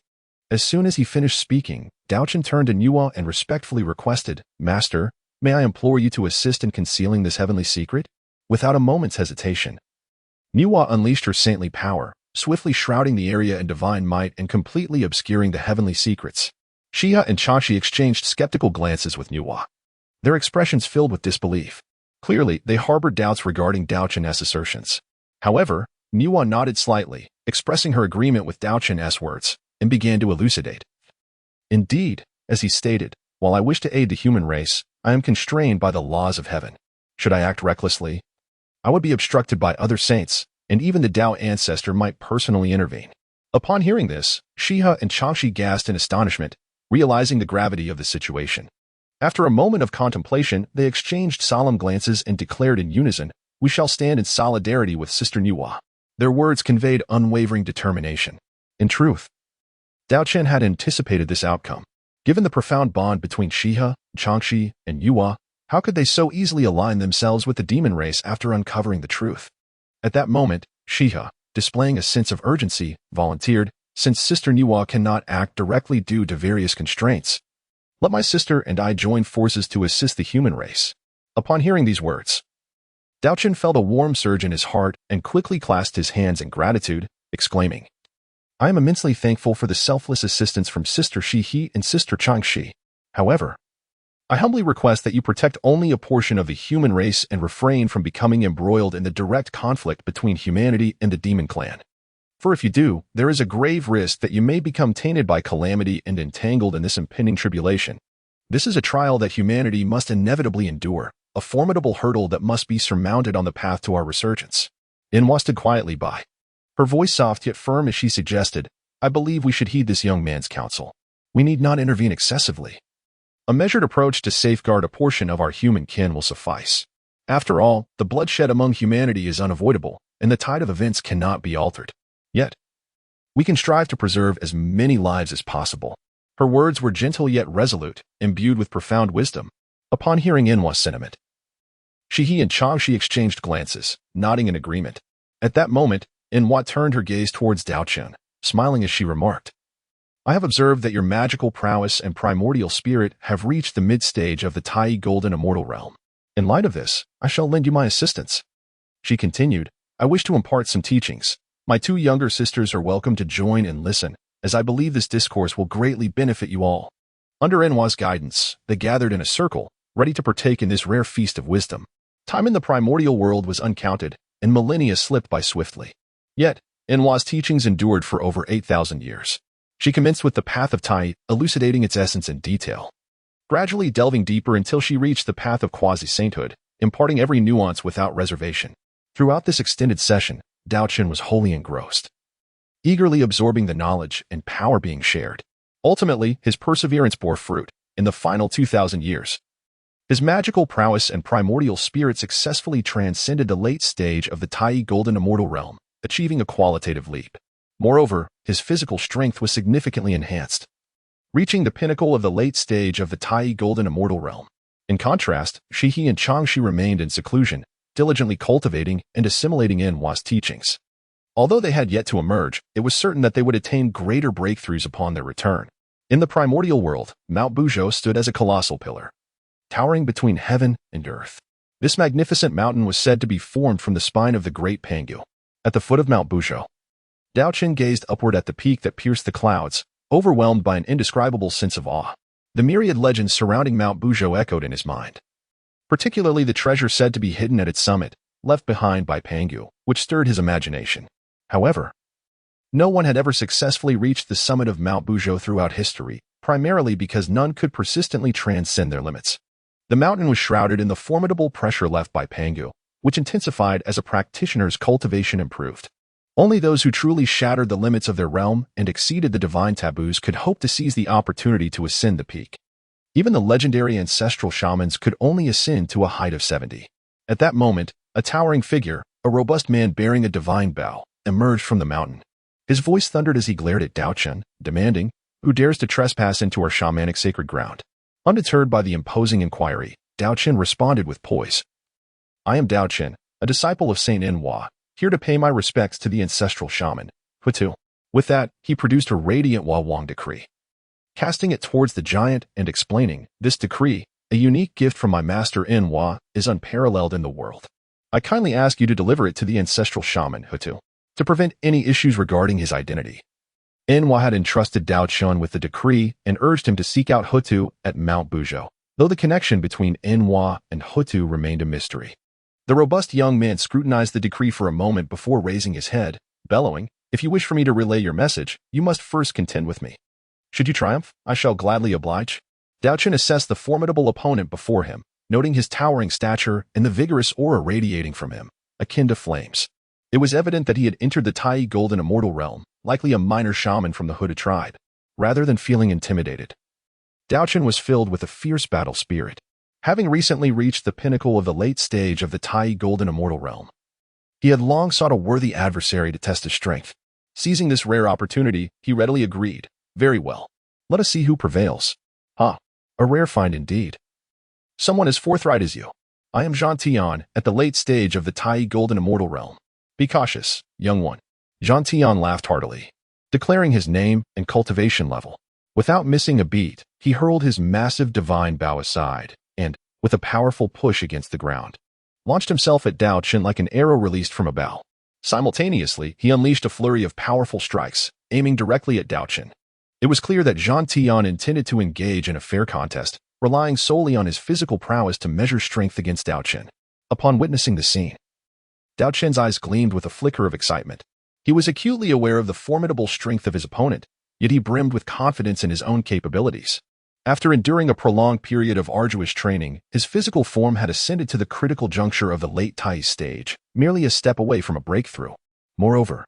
As soon as he finished speaking, Daochen turned to Nüwa and respectfully requested, "Master, may I implore you to assist in concealing this heavenly secret?" Without a moment's hesitation, Nüwa unleashed her saintly power, swiftly shrouding the area in divine might and completely obscuring the heavenly secrets. Xia and Chachi exchanged skeptical glances with Nüwa, their expressions filled with disbelief. Clearly, they harbored doubts regarding Daochen's assertions. However, Nüwa nodded slightly, expressing her agreement with Daochen's words, and began to elucidate. "Indeed, as he stated, while I wish to aid the human race, I am constrained by the laws of heaven. Should I act recklessly, I would be obstructed by other saints, and even the Dao ancestor might personally intervene." Upon hearing this, Xia and Chachi gasped in astonishment, realizing the gravity of the situation. After a moment of contemplation, they exchanged solemn glances and declared in unison, "We shall stand in solidarity with Sister Nüwa." Their words conveyed unwavering determination. In truth, Daochen had anticipated this outcome. Given the profound bond between Xia, Chachi, and Nüwa, how could they so easily align themselves with the demon race after uncovering the truth? At that moment, Xia, displaying a sense of urgency, volunteered, "Since Sister Nüwa cannot act directly due to various constraints, let my sister and I join forces to assist the human race." Upon hearing these words, Daochen felt a warm surge in his heart and quickly clasped his hands in gratitude, exclaiming, "I am immensely thankful for the selfless assistance from Sister Shi and Sister Changxi. However, I humbly request that you protect only a portion of the human race and refrain from becoming embroiled in the direct conflict between humanity and the demon clan. For if you do, there is a grave risk that you may become tainted by calamity and entangled in this impending tribulation. This is a trial that humanity must inevitably endure, a formidable hurdle that must be surmounted on the path to our resurgence." Nüwa stood quietly by, her voice soft yet firm as she suggested, "I believe we should heed this young man's counsel. We need not intervene excessively. A measured approach to safeguard a portion of our human kin will suffice. After all, the bloodshed among humanity is unavoidable, and the tide of events cannot be altered. Yet, we can strive to preserve as many lives as possible." Her words were gentle yet resolute, imbued with profound wisdom. Upon hearing Nüwa's sentiment, Shi and Changxi exchanged glances, nodding in agreement. At that moment, Nüwa turned her gaze towards Daochen, smiling as she remarked, "I have observed that your magical prowess and primordial spirit have reached the mid-stage of the Tai Golden Immortal Realm. In light of this, I shall lend you my assistance." She continued, "I wish to impart some teachings. My two younger sisters are welcome to join and listen, as I believe this discourse will greatly benefit you all." Under Nüwa's guidance, they gathered in a circle, ready to partake in this rare feast of wisdom. Time in the primordial world was uncounted, and millennia slipped by swiftly. Yet, Nüwa's teachings endured for over 8,000 years. She commenced with the path of Tai, elucidating its essence in detail, gradually delving deeper until she reached the path of quasi-sainthood, imparting every nuance without reservation. Throughout this extended session, Daochen was wholly engrossed, eagerly absorbing the knowledge and power being shared. Ultimately, his perseverance bore fruit. In the final 2,000 years, his magical prowess and primordial spirit successfully transcended the late stage of the Tai Golden Immortal Realm, achieving a qualitative leap. Moreover, his physical strength was significantly enhanced, reaching the pinnacle of the late stage of the Tai Golden Immortal Realm. In contrast, Shi and Changxi remained in seclusion, diligently cultivating and assimilating Nüwa's teachings. Although they had yet to emerge, it was certain that they would attain greater breakthroughs upon their return. In the primordial world, Mount Buzhou stood as a colossal pillar, towering between heaven and earth. This magnificent mountain was said to be formed from the spine of the great Pangu. At the foot of Mount Buzhou, Daochen gazed upward at the peak that pierced the clouds, overwhelmed by an indescribable sense of awe. The myriad legends surrounding Mount Buzhou echoed in his mind, particularly the treasure said to be hidden at its summit, left behind by Pangu, which stirred his imagination. However, no one had ever successfully reached the summit of Mount Buzhou throughout history, primarily because none could persistently transcend their limits. The mountain was shrouded in the formidable pressure left by Pangu, which intensified as a practitioner's cultivation improved. Only those who truly shattered the limits of their realm and exceeded the divine taboos could hope to seize the opportunity to ascend the peak. Even the legendary ancestral shamans could only ascend to a height of 70. At that moment, a towering figure, a robust man bearing a divine bow, emerged from the mountain. His voice thundered as he glared at Daochen, demanding, "Who dares to trespass into our shamanic sacred ground?" Undeterred by the imposing inquiry, Daochen responded with poise. "I am Daochen, a disciple of Saint Nüwa, here to pay my respects to the ancestral shaman, Hutu." With that, he produced a radiant Wawang decree, casting it towards the giant and explaining, "This decree, a unique gift from my master Nüwa, is unparalleled in the world. I kindly ask you to deliver it to the ancestral shaman, Hutu, to prevent any issues regarding his identity." Nüwa had entrusted Daochen with the decree and urged him to seek out Hutu at Mount Buzhou, though the connection between Nüwa and Hutu remained a mystery. The robust young man scrutinized the decree for a moment before raising his head, bellowing, "If you wish for me to relay your message, you must first contend with me. Should you triumph, I shall gladly oblige." Daochen assessed the formidable opponent before him, noting his towering stature and the vigorous aura radiating from him, akin to flames. It was evident that he had entered the Tai Golden Immortal Realm, likely a minor shaman from the Hutu tribe, rather than feeling intimidated. Daochen was filled with a fierce battle spirit, having recently reached the pinnacle of the late stage of the Tai Golden Immortal Realm. He had long sought a worthy adversary to test his strength. Seizing this rare opportunity, he readily agreed, "Very well. Let us see who prevails." "Ha, a rare find indeed. Someone as forthright as you. I am Zhang Tian at the late stage of the Tai Golden Immortal Realm. Be cautious, young one." Zhang Tian laughed heartily, declaring his name and cultivation level. Without missing a beat, he hurled his massive divine bow aside and, with a powerful push against the ground, launched himself at Daochen like an arrow released from a bow. Simultaneously, he unleashed a flurry of powerful strikes, aiming directly at Daochen. It was clear that Zhang Tian intended to engage in a fair contest, relying solely on his physical prowess to measure strength against Daochen. Upon witnessing the scene, Daochen's eyes gleamed with a flicker of excitement. He was acutely aware of the formidable strength of his opponent, yet he brimmed with confidence in his own capabilities. After enduring a prolonged period of arduous training, his physical form had ascended to the critical juncture of the late Tai stage, merely a step away from a breakthrough. Moreover,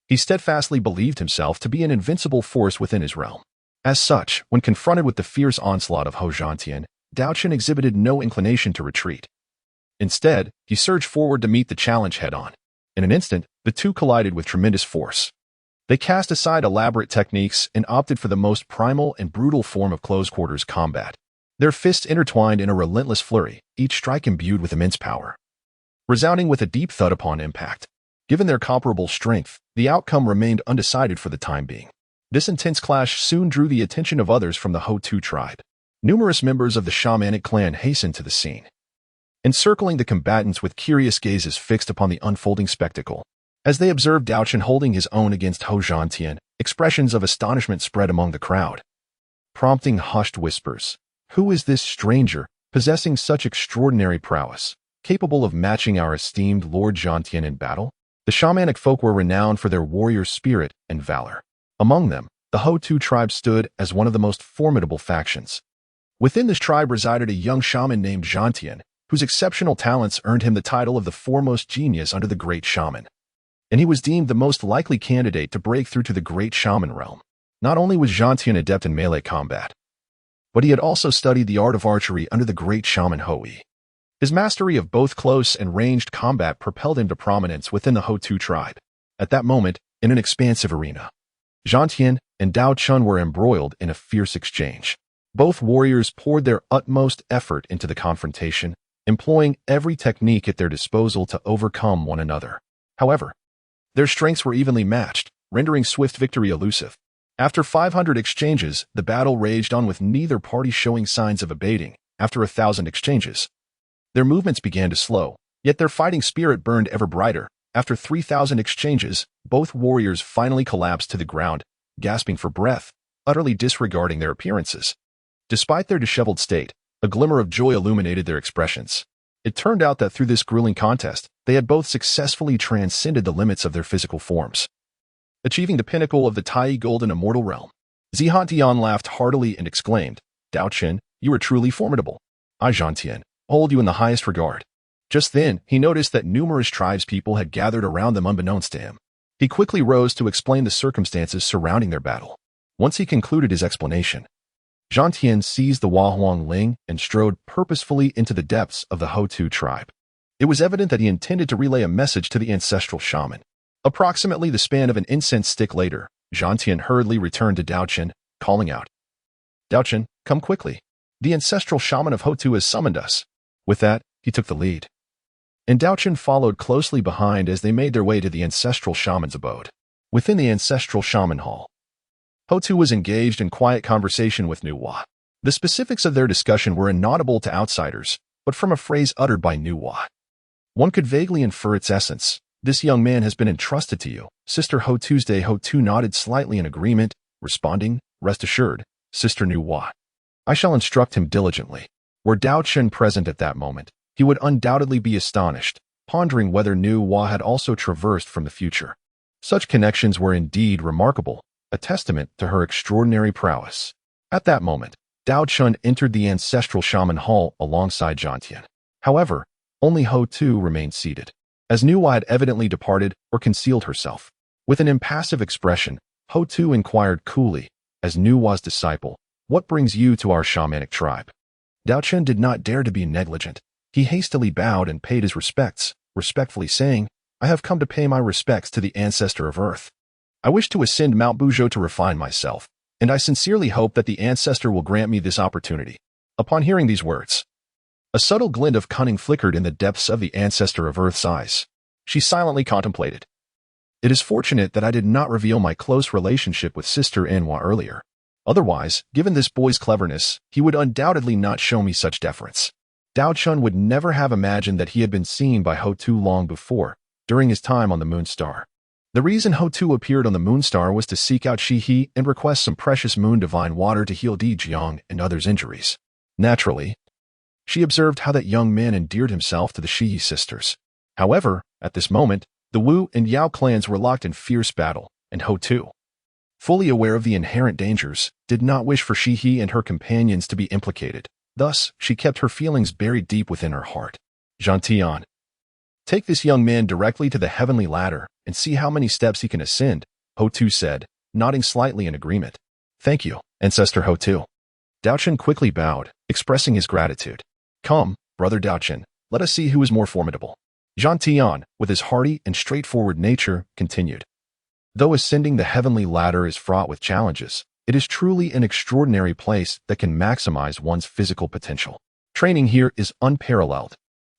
he steadfastly believed himself to be an invincible force within his realm. As such, when confronted with the fierce onslaught of Zhou Shengchen, Daochen exhibited no inclination to retreat. Instead, he surged forward to meet the challenge head-on. In an instant, the two collided with tremendous force. They cast aside elaborate techniques and opted for the most primal and brutal form of close-quarters combat. Their fists intertwined in a relentless flurry, each strike imbued with immense power, resounding with a deep thud upon impact. Given their comparable strength, the outcome remained undecided for the time being. This intense clash soon drew the attention of others from the Hutu tribe. Numerous members of the shamanic clan hastened to the scene, encircling the combatants with curious gazes fixed upon the unfolding spectacle. As they observed Daochen holding his own against Zhou Shengchen, expressions of astonishment spread among the crowd, prompting hushed whispers. "Who is this stranger, possessing such extraordinary prowess, capable of matching our esteemed Lord Shengchen in battle?" The shamanic folk were renowned for their warrior spirit and valor. Among them, the Hutu tribe stood as one of the most formidable factions. Within this tribe resided a young shaman named Shengchen, whose exceptional talents earned him the title of the foremost genius under the Great Shaman. And he was deemed the most likely candidate to break through to the Great Shaman realm. Not only was Shengchen adept in melee combat, but he had also studied the art of archery under the Great Shaman Hui. His mastery of both close and ranged combat propelled him to prominence within the Hutu tribe. At that moment, in an expansive arena, Shengchen and Daochen were embroiled in a fierce exchange. Both warriors poured their utmost effort into the confrontation, employing every technique at their disposal to overcome one another. However, their strengths were evenly matched, rendering swift victory elusive. After 500 exchanges, the battle raged on with neither party showing signs of abating. After 1,000 exchanges, their movements began to slow, yet their fighting spirit burned ever brighter. After 3,000 exchanges, both warriors finally collapsed to the ground, gasping for breath, utterly disregarding their appearances. Despite their disheveled state, a glimmer of joy illuminated their expressions. It turned out that through this grueling contest, they had both successfully transcended the limits of their physical forms, achieving the pinnacle of the Tai Golden Immortal Realm. Zhang Tian laughed heartily and exclaimed, "Daochen, you are truly formidable. I, Shengchen, hold you in the highest regard." Just then, he noticed that numerous tribespeople had gathered around them unbeknownst to him. He quickly rose to explain the circumstances surrounding their battle. Once he concluded his explanation, Shengchen seized the Huang Ling and strode purposefully into the depths of the Hutu tribe. It was evident that he intended to relay a message to the ancestral shaman. Approximately the span of an incense stick later, Zhantian hurriedly returned to Daochen, calling out, "Daochen, come quickly. The ancestral shaman of Hotu has summoned us." With that, he took the lead. And Daochen followed closely behind as they made their way to the ancestral shaman's abode. Within the ancestral shaman hall, Hotu was engaged in quiet conversation with Nüwa. The specifics of their discussion were inaudible to outsiders, but from a phrase uttered by Nüwa, one could vaguely infer its essence. "This young man has been entrusted to you." Sister Hotuesday Hotu nodded slightly in agreement, responding, "Rest assured, Sister Nüwa. I shall instruct him diligently." Were Daochen present at that moment, he would undoubtedly be astonished, pondering whether Nüwa had also traversed from the future. Such connections were indeed remarkable, a testament to her extraordinary prowess. At that moment, Daochen entered the ancestral shaman hall alongside Zhantian. However, only Hotu remained seated, as Nüwa had evidently departed or concealed herself. With an impassive expression, Hotu inquired coolly, as Nüwa's disciple, "What brings you to our shamanic tribe?" Daochen did not dare to be negligent. He hastily bowed and paid his respects, respectfully saying, "I have come to pay my respects to the ancestor of Earth. I wish to ascend Mount Buzhou to refine myself, and I sincerely hope that the ancestor will grant me this opportunity." Upon hearing these words, a subtle glint of cunning flickered in the depths of the ancestor of Earth's eyes. She silently contemplated. "It is fortunate that I did not reveal my close relationship with Sister Nüwa earlier. Otherwise, given this boy's cleverness, he would undoubtedly not show me such deference." Daochen would never have imagined that he had been seen by Hotu long before, during his time on the Moon Star. The reason Hotu appeared on the Moon Star was to seek out Shihe and request some precious moon divine water to heal Di Jiang and others' injuries. Naturally, she observed how that young man endeared himself to the Shihe sisters. However, at this moment, the Wu and Yao clans were locked in fierce battle, and Hotu, fully aware of the inherent dangers, did not wish for Shihe and her companions to be implicated. Thus, she kept her feelings buried deep within her heart. "Zhantian, take this young man directly to the heavenly ladder and see how many steps he can ascend," Hotu said, nodding slightly in agreement. "Thank you, Ancestor Hotu." Daochen quickly bowed, expressing his gratitude. "Come, Brother Daochen, let us see who is more formidable." Zhantian, with his hearty and straightforward nature, continued. "Though ascending the heavenly ladder is fraught with challenges, it is truly an extraordinary place that can maximize one's physical potential. Training here is unparalleled.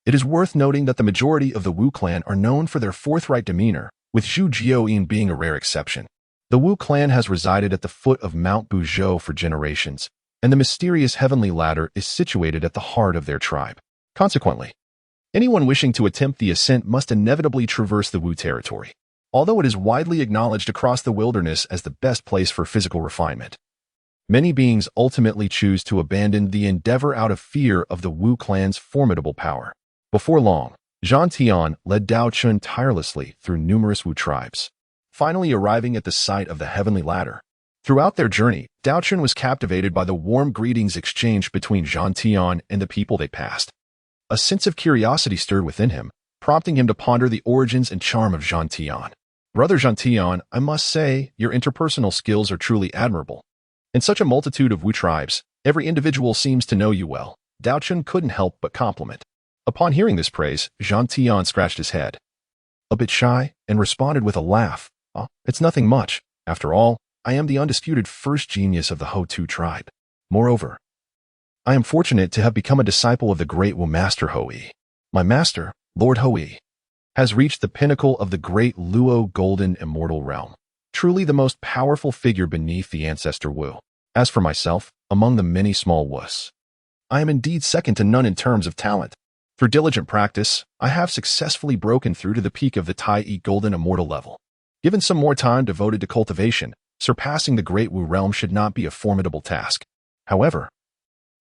It is worth noting that the majority of the Wu clan are known for their forthright demeanor, with Zhu Jioyin being a rare exception. The Wu clan has resided at the foot of Mount Buzhou for generations, and the mysterious heavenly ladder is situated at the heart of their tribe. Consequently, anyone wishing to attempt the ascent must inevitably traverse the Wu territory, although it is widely acknowledged across the wilderness as the best place for physical refinement. Many beings ultimately choose to abandon the endeavor out of fear of the Wu clan's formidable power. Before long, Zhantian led Daochen tirelessly through numerous Wu tribes, finally arriving at the site of the heavenly ladder. Throughout their journey, Daochen was captivated by the warm greetings exchanged between Zhantian and the people they passed. A sense of curiosity stirred within him, prompting him to ponder the origins and charm of Zhantian. "Brother Zhantian, I must say, your interpersonal skills are truly admirable. In such a multitude of Wu tribes, every individual seems to know you well." Daochen couldn't help but compliment. Upon hearing this praise, Zhantian scratched his head, a bit shy, and responded with a laugh. It's nothing much. After all, I am the undisputed first genius of the Hotu tribe. Moreover, I am fortunate to have become a disciple of the great Wu Master Hui. My master, Lord Hui, has reached the pinnacle of the great Luo golden immortal realm, truly the most powerful figure beneath the ancestor Wu. As for myself, among the many small Wus, I am indeed second to none in terms of talent. Through diligent practice, I have successfully broken through to the peak of the Tai golden immortal level. Given some more time devoted to cultivation, surpassing the great Wu realm should not be a formidable task. However,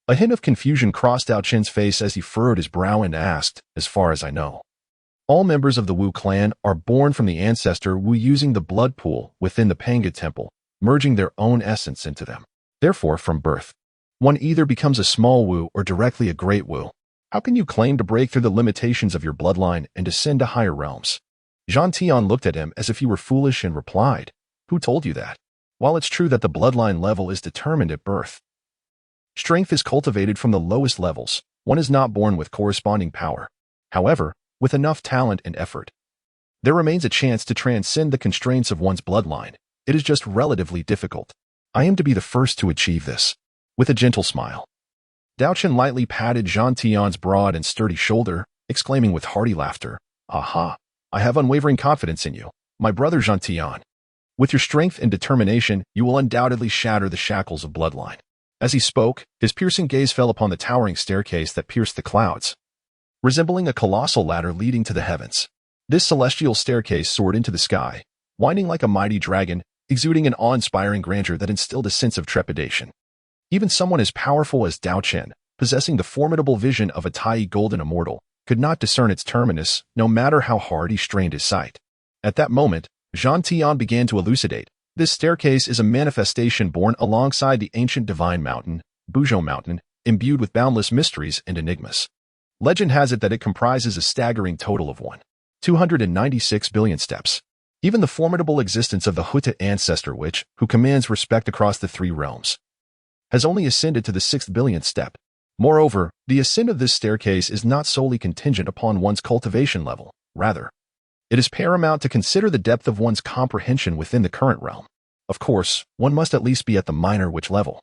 a hint of confusion crossed Daochen's face as he furrowed his brow and asked, "As far as I know, all members of the Wu clan are born from the ancestor Wu using the blood pool within the Panga temple, merging their own essence into them. Therefore, from birth, one either becomes a small Wu or directly a great Wu. How can you claim to break through the limitations of your bloodline and ascend to higher realms?" Zhantian looked at him as if he were foolish and replied, "Who told you that? While it's true that the bloodline level is determined at birth, strength is cultivated from the lowest levels. One is not born with corresponding power. However, with enough talent and effort, There remains a chance to transcend the constraints of one's bloodline. It is just relatively difficult. I aim to be the first to achieve this. With a gentle smile, Daochen lightly patted Zhang Tian's broad and sturdy shoulder, exclaiming with hearty laughter, "Aha! I have unwavering confidence in you, my brother Zhang Tian. With your strength and determination, you will undoubtedly shatter the shackles of bloodline." As he spoke, his piercing gaze fell upon the towering staircase that pierced the clouds, resembling a colossal ladder leading to the heavens. This celestial staircase soared into the sky, winding like a mighty dragon, exuding an awe-inspiring grandeur that instilled a sense of trepidation. Even someone as powerful as Daochen, possessing the formidable vision of a Tai golden immortal, could not discern its terminus, no matter how hard he strained his sight. At that moment, Zhang Tian began to elucidate. This staircase is a manifestation born alongside the ancient divine mountain, Buzhou Mountain, imbued with boundless mysteries and enigmas. Legend has it that it comprises a staggering total of 296 billion steps. Even the formidable existence of the Huta ancestor witch, who commands respect across the three realms, has only ascended to the 6th billionth step. Moreover, the ascent of this staircase is not solely contingent upon one's cultivation level. Rather, it is paramount to consider the depth of one's comprehension within the current realm. Of course, one must at least be at the minor witch level,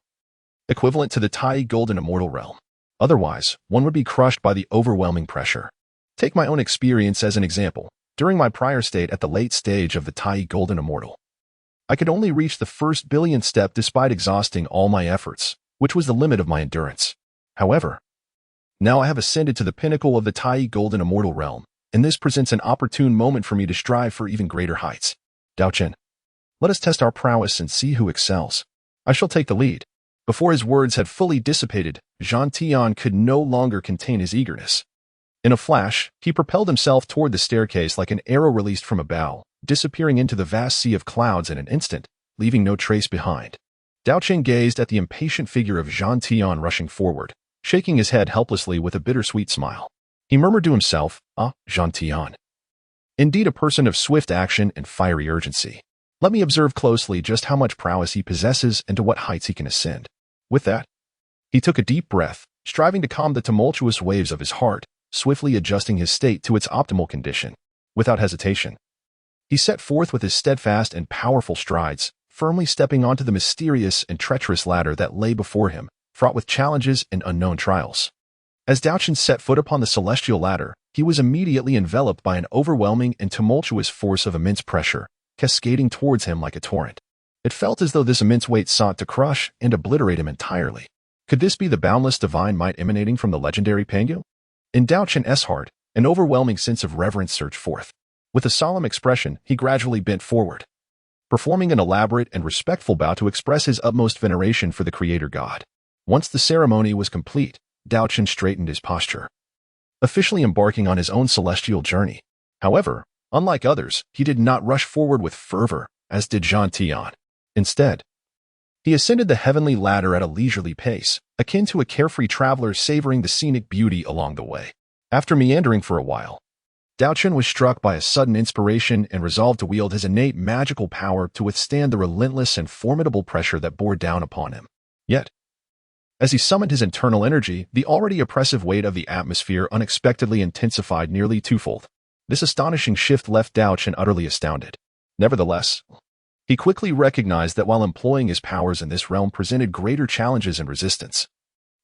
equivalent to the Tai golden immortal realm. Otherwise, one would be crushed by the overwhelming pressure. Take my own experience as an example. During my prior state at the late stage of the Tai golden immortal, I could only reach the 1st billionth step despite exhausting all my efforts, which was the limit of my endurance. However, now I have ascended to the pinnacle of the Tai golden immortal realm, and this presents an opportune moment for me to strive for even greater heights. Daochen, let us test our prowess and see who excels. I shall take the lead. Before his words had fully dissipated, Zhang Tian could no longer contain his eagerness. In a flash, he propelled himself toward the staircase like an arrow released from a bow, disappearing into the vast sea of clouds in an instant, leaving no trace behind. Daochen gazed at the impatient figure of Zhang Tian rushing forward, shaking his head helplessly with a bittersweet smile. He murmured to himself, "Ah, Zhang Tian. Indeed a person of swift action and fiery urgency. Let me observe closely just how much prowess he possesses and to what heights he can ascend." With that, he took a deep breath, striving to calm the tumultuous waves of his heart, swiftly adjusting his state to its optimal condition. Without hesitation, he set forth with his steadfast and powerful strides, firmly stepping onto the mysterious and treacherous ladder that lay before him, fraught with challenges and unknown trials. As Daochen set foot upon the celestial ladder, he was immediately enveloped by an overwhelming and tumultuous force of immense pressure, cascading towards him like a torrent. It felt as though this immense weight sought to crush and obliterate him entirely. Could this be the boundless divine might emanating from the legendary Pangu? In Daochen's heart, an overwhelming sense of reverence surged forth. With a solemn expression, he gradually bent forward, performing an elaborate and respectful bow to express his utmost veneration for the Creator God. Once the ceremony was complete, Daochen straightened his posture, officially embarking on his own celestial journey. However, unlike others, he did not rush forward with fervor, as did Zhang Tian. Instead, he ascended the heavenly ladder at a leisurely pace, akin to a carefree traveler savoring the scenic beauty along the way. After meandering for a while, Daochen was struck by a sudden inspiration and resolved to wield his innate magical power to withstand the relentless and formidable pressure that bore down upon him. Yet, as he summoned his internal energy, the already oppressive weight of the atmosphere unexpectedly intensified nearly twofold. This astonishing shift left Daochen utterly astounded. Nevertheless, he quickly recognized that while employing his powers in this realm presented greater challenges and resistance,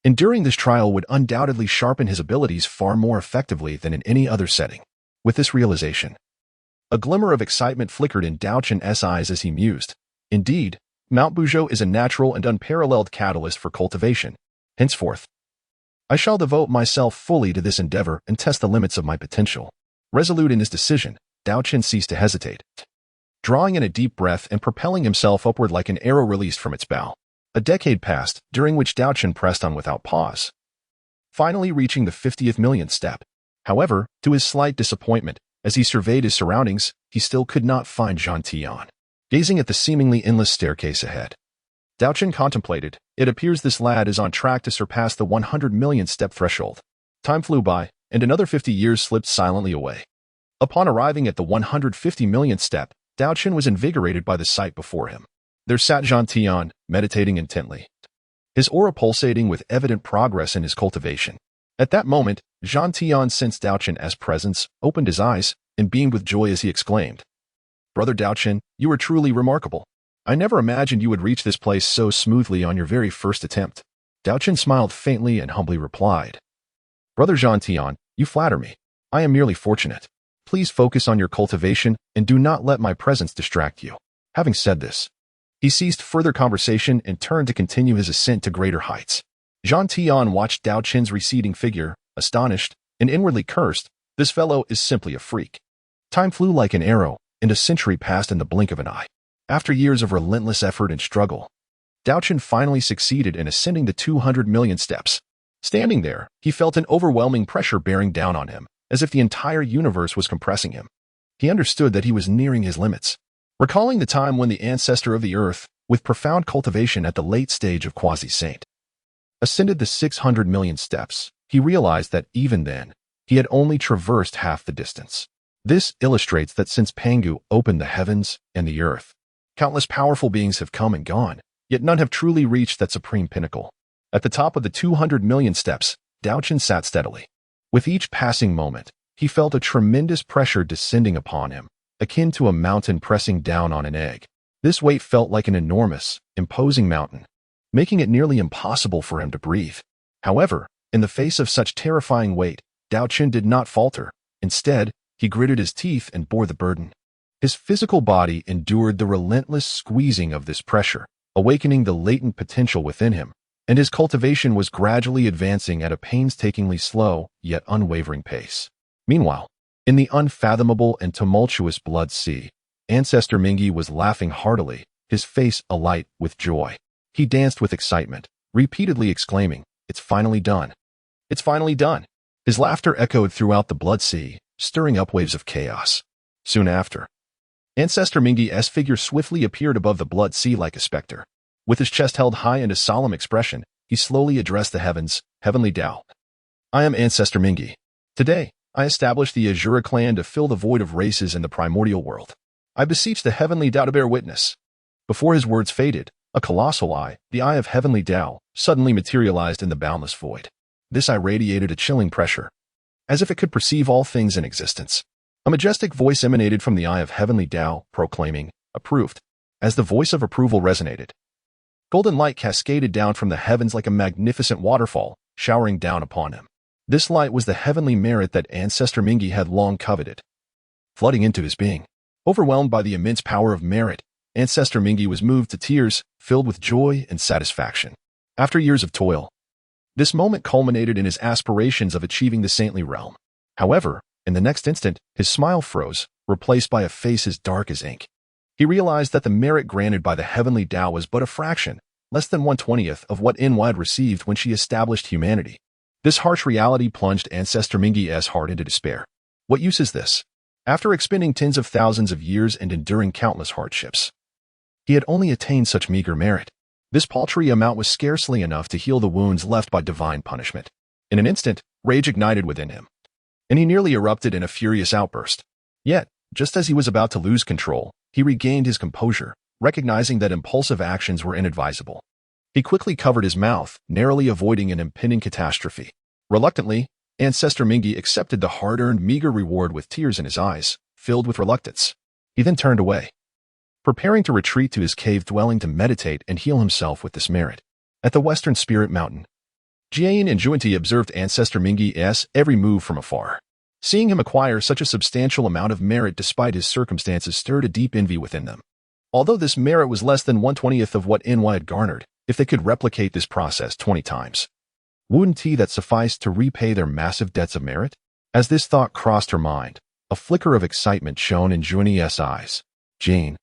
enduring this trial would undoubtedly sharpen his abilities far more effectively than in any other setting. With this realization, a glimmer of excitement flickered in Daochen's eyes as he mused. Indeed, Mount Buzhou is a natural and unparalleled catalyst for cultivation. Henceforth, I shall devote myself fully to this endeavor and test the limits of my potential. Resolute in his decision, Daochen ceased to hesitate, drawing in a deep breath and propelling himself upward like an arrow released from its bow. A decade passed, during which Daochen pressed on without pause, finally reaching the 50th millionth step. However, to his slight disappointment, as he surveyed his surroundings, he still could not find Zhang Tian. Gazing at the seemingly endless staircase ahead, Daochen contemplated, it appears this lad is on track to surpass the 100 million step threshold. Time flew by, and another 50 years slipped silently away. Upon arriving at the 150 millionth step, Daochen was invigorated by the sight before him. There sat Zhang Tian, meditating intently, his aura pulsating with evident progress in his cultivation. At that moment, Zhang Tian sensed Daochen's presence, opened his eyes, and beamed with joy as he exclaimed, "Brother Daochen, you are truly remarkable. I never imagined you would reach this place so smoothly on your very first attempt." Daochen smiled faintly and humbly replied, "Brother Zhangtian, you flatter me. I am merely fortunate. Please focus on your cultivation and do not let my presence distract you." Having said this, he ceased further conversation and turned to continue his ascent to greater heights. Zhangtian watched Daochen's receding figure, astonished and inwardly cursed. This fellow is simply a freak. Time flew like an arrow, and a century passed in the blink of an eye. After years of relentless effort and struggle, Daochen finally succeeded in ascending the 200 million steps. Standing there, he felt an overwhelming pressure bearing down on him, as if the entire universe was compressing him. He understood that he was nearing his limits. Recalling the time when the ancestor of the earth, with profound cultivation at the late stage of quasi-saint, ascended the 600 million steps, he realized that even then, he had only traversed half the distance. This illustrates that since Pangu opened the heavens and the earth, countless powerful beings have come and gone, yet none have truly reached that supreme pinnacle. At the top of the 200 million steps, Daochen sat steadily. With each passing moment, he felt a tremendous pressure descending upon him, akin to a mountain pressing down on an egg. This weight felt like an enormous, imposing mountain, making it nearly impossible for him to breathe. However, in the face of such terrifying weight, Daochen did not falter. Instead, he gritted his teeth and bore the burden. His physical body endured the relentless squeezing of this pressure, awakening the latent potential within him, and his cultivation was gradually advancing at a painstakingly slow, yet unwavering pace. Meanwhile, in the unfathomable and tumultuous blood sea, Ancestor Mingi was laughing heartily, his face alight with joy. He danced with excitement, repeatedly exclaiming, "It's finally done. It's finally done." His laughter echoed throughout the blood sea, stirring up waves of chaos. Soon after, Ancestor Mingi's figure swiftly appeared above the blood sea like a specter. With his chest held high and a solemn expression, he slowly addressed the heavens, "Heavenly Tao. I am Ancestor Mingi. Today, I establish the Azura clan to fill the void of races in the primordial world. I beseech the Heavenly Tao to bear witness." Before his words faded, a colossal eye, the eye of Heavenly Tao, suddenly materialized in the boundless void. This eye radiated a chilling pressure, as if it could perceive all things in existence. A majestic voice emanated from the eye of Heavenly Tao, proclaiming, "Approved." As the voice of approval resonated, golden light cascaded down from the heavens like a magnificent waterfall, showering down upon him. This light was the heavenly merit that Ancestor Mingi had long coveted, flooding into his being. Overwhelmed by the immense power of merit, Ancestor Mingi was moved to tears, filled with joy and satisfaction. After years of toil, this moment culminated in his aspirations of achieving the saintly realm. However, in the next instant, his smile froze, replaced by a face as dark as ink. He realized that the merit granted by the Heavenly Tao was but a fraction, less than 1/20th of what Nüwa had received when she established humanity. This harsh reality plunged Ancestor Mingi's heart into despair. What use is this? After expending tens of thousands of years and enduring countless hardships, he had only attained such meager merit. This paltry amount was scarcely enough to heal the wounds left by divine punishment. In an instant, rage ignited within him, and he nearly erupted in a furious outburst. Yet, just as he was about to lose control, he regained his composure, recognizing that impulsive actions were inadvisable. He quickly covered his mouth, narrowly avoiding an impending catastrophe. Reluctantly, Ancestor Mingi accepted the hard-earned meager reward with tears in his eyes, filled with reluctance. He then turned away, preparing to retreat to his cave dwelling to meditate and heal himself with this merit. At the Western Spirit Mountain, Jian and Junti observed Ancestor Mingi's every move from afar. Seeing him acquire such a substantial amount of merit despite his circumstances stirred a deep envy within them. Although this merit was less than 1/20th of what Nüwa had garnered, if they could replicate this process 20 times, wouldn't that suffice to repay their massive debts of merit? As this thought crossed her mind, a flicker of excitement shone in Juni's eyes. Jane,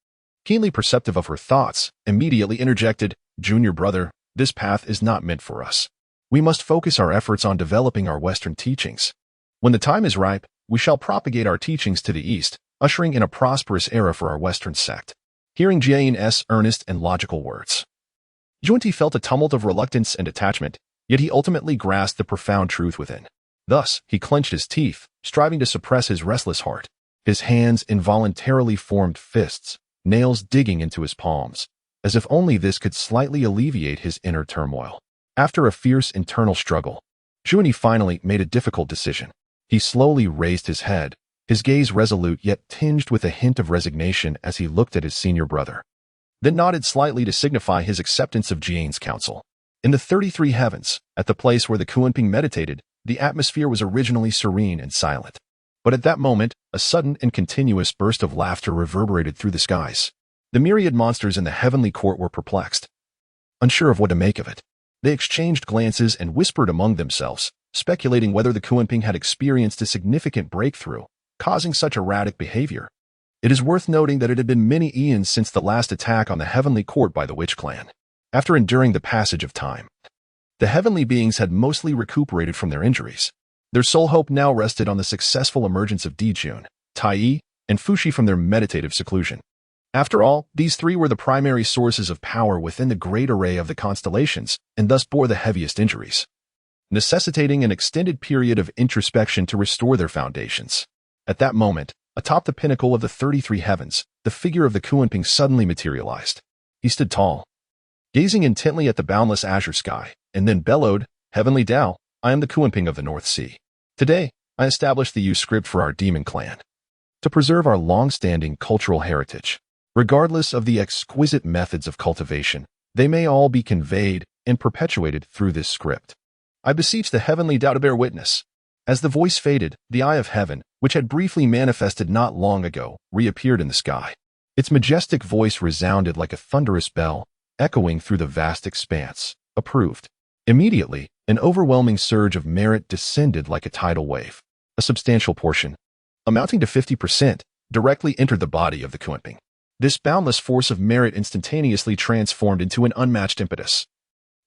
keenly perceptive of her thoughts, immediately interjected, "Junior brother, this path is not meant for us. We must focus our efforts on developing our Western teachings. When the time is ripe, we shall propagate our teachings to the East, ushering in a prosperous era for our Western sect." Hearing Jane's earnest and logical words, Junti felt a tumult of reluctance and attachment, yet he ultimately grasped the profound truth within. Thus, he clenched his teeth, striving to suppress his restless heart. His hands involuntarily formed fists, nails digging into his palms, as if only this could slightly alleviate his inner turmoil. After a fierce internal struggle, Junti finally made a difficult decision. He slowly raised his head, his gaze resolute yet tinged with a hint of resignation as he looked at his senior brother, then nodded slightly to signify his acceptance of Jian's counsel. In the 33 heavens, at the place where the Kunping meditated, the atmosphere was originally serene and silent. But at that moment, a sudden and continuous burst of laughter reverberated through the skies. The myriad monsters in the heavenly court were perplexed, unsure of what to make of it. They exchanged glances and whispered among themselves, speculating whether the Kunping had experienced a significant breakthrough, causing such erratic behavior. It is worth noting that it had been many eons since the last attack on the heavenly court by the Witch Clan. After enduring the passage of time, the heavenly beings had mostly recuperated from their injuries. Their sole hope now rested on the successful emergence of Dijun, Tai, and Fushi from their meditative seclusion. After all, these three were the primary sources of power within the great array of the constellations, and thus bore the heaviest injuries, necessitating an extended period of introspection to restore their foundations. At that moment, atop the pinnacle of the 33 heavens, the figure of the Kunping suddenly materialized. He stood tall, gazing intently at the boundless azure sky, and then bellowed, "Heavenly Tao, I am the Kunping of the North Sea. Today, I established the script for our demon clan to preserve our long-standing cultural heritage. Regardless of the exquisite methods of cultivation, they may all be conveyed and perpetuated through this script. I beseech the heavenly Tao to bear witness." As the voice faded, the eye of heaven, which had briefly manifested not long ago, reappeared in the sky. Its majestic voice resounded like a thunderous bell, echoing through the vast expanse. Approved. Immediately, an overwhelming surge of merit descended like a tidal wave. A substantial portion, amounting to 50%, directly entered the body of the Kunping. This boundless force of merit instantaneously transformed into an unmatched impetus,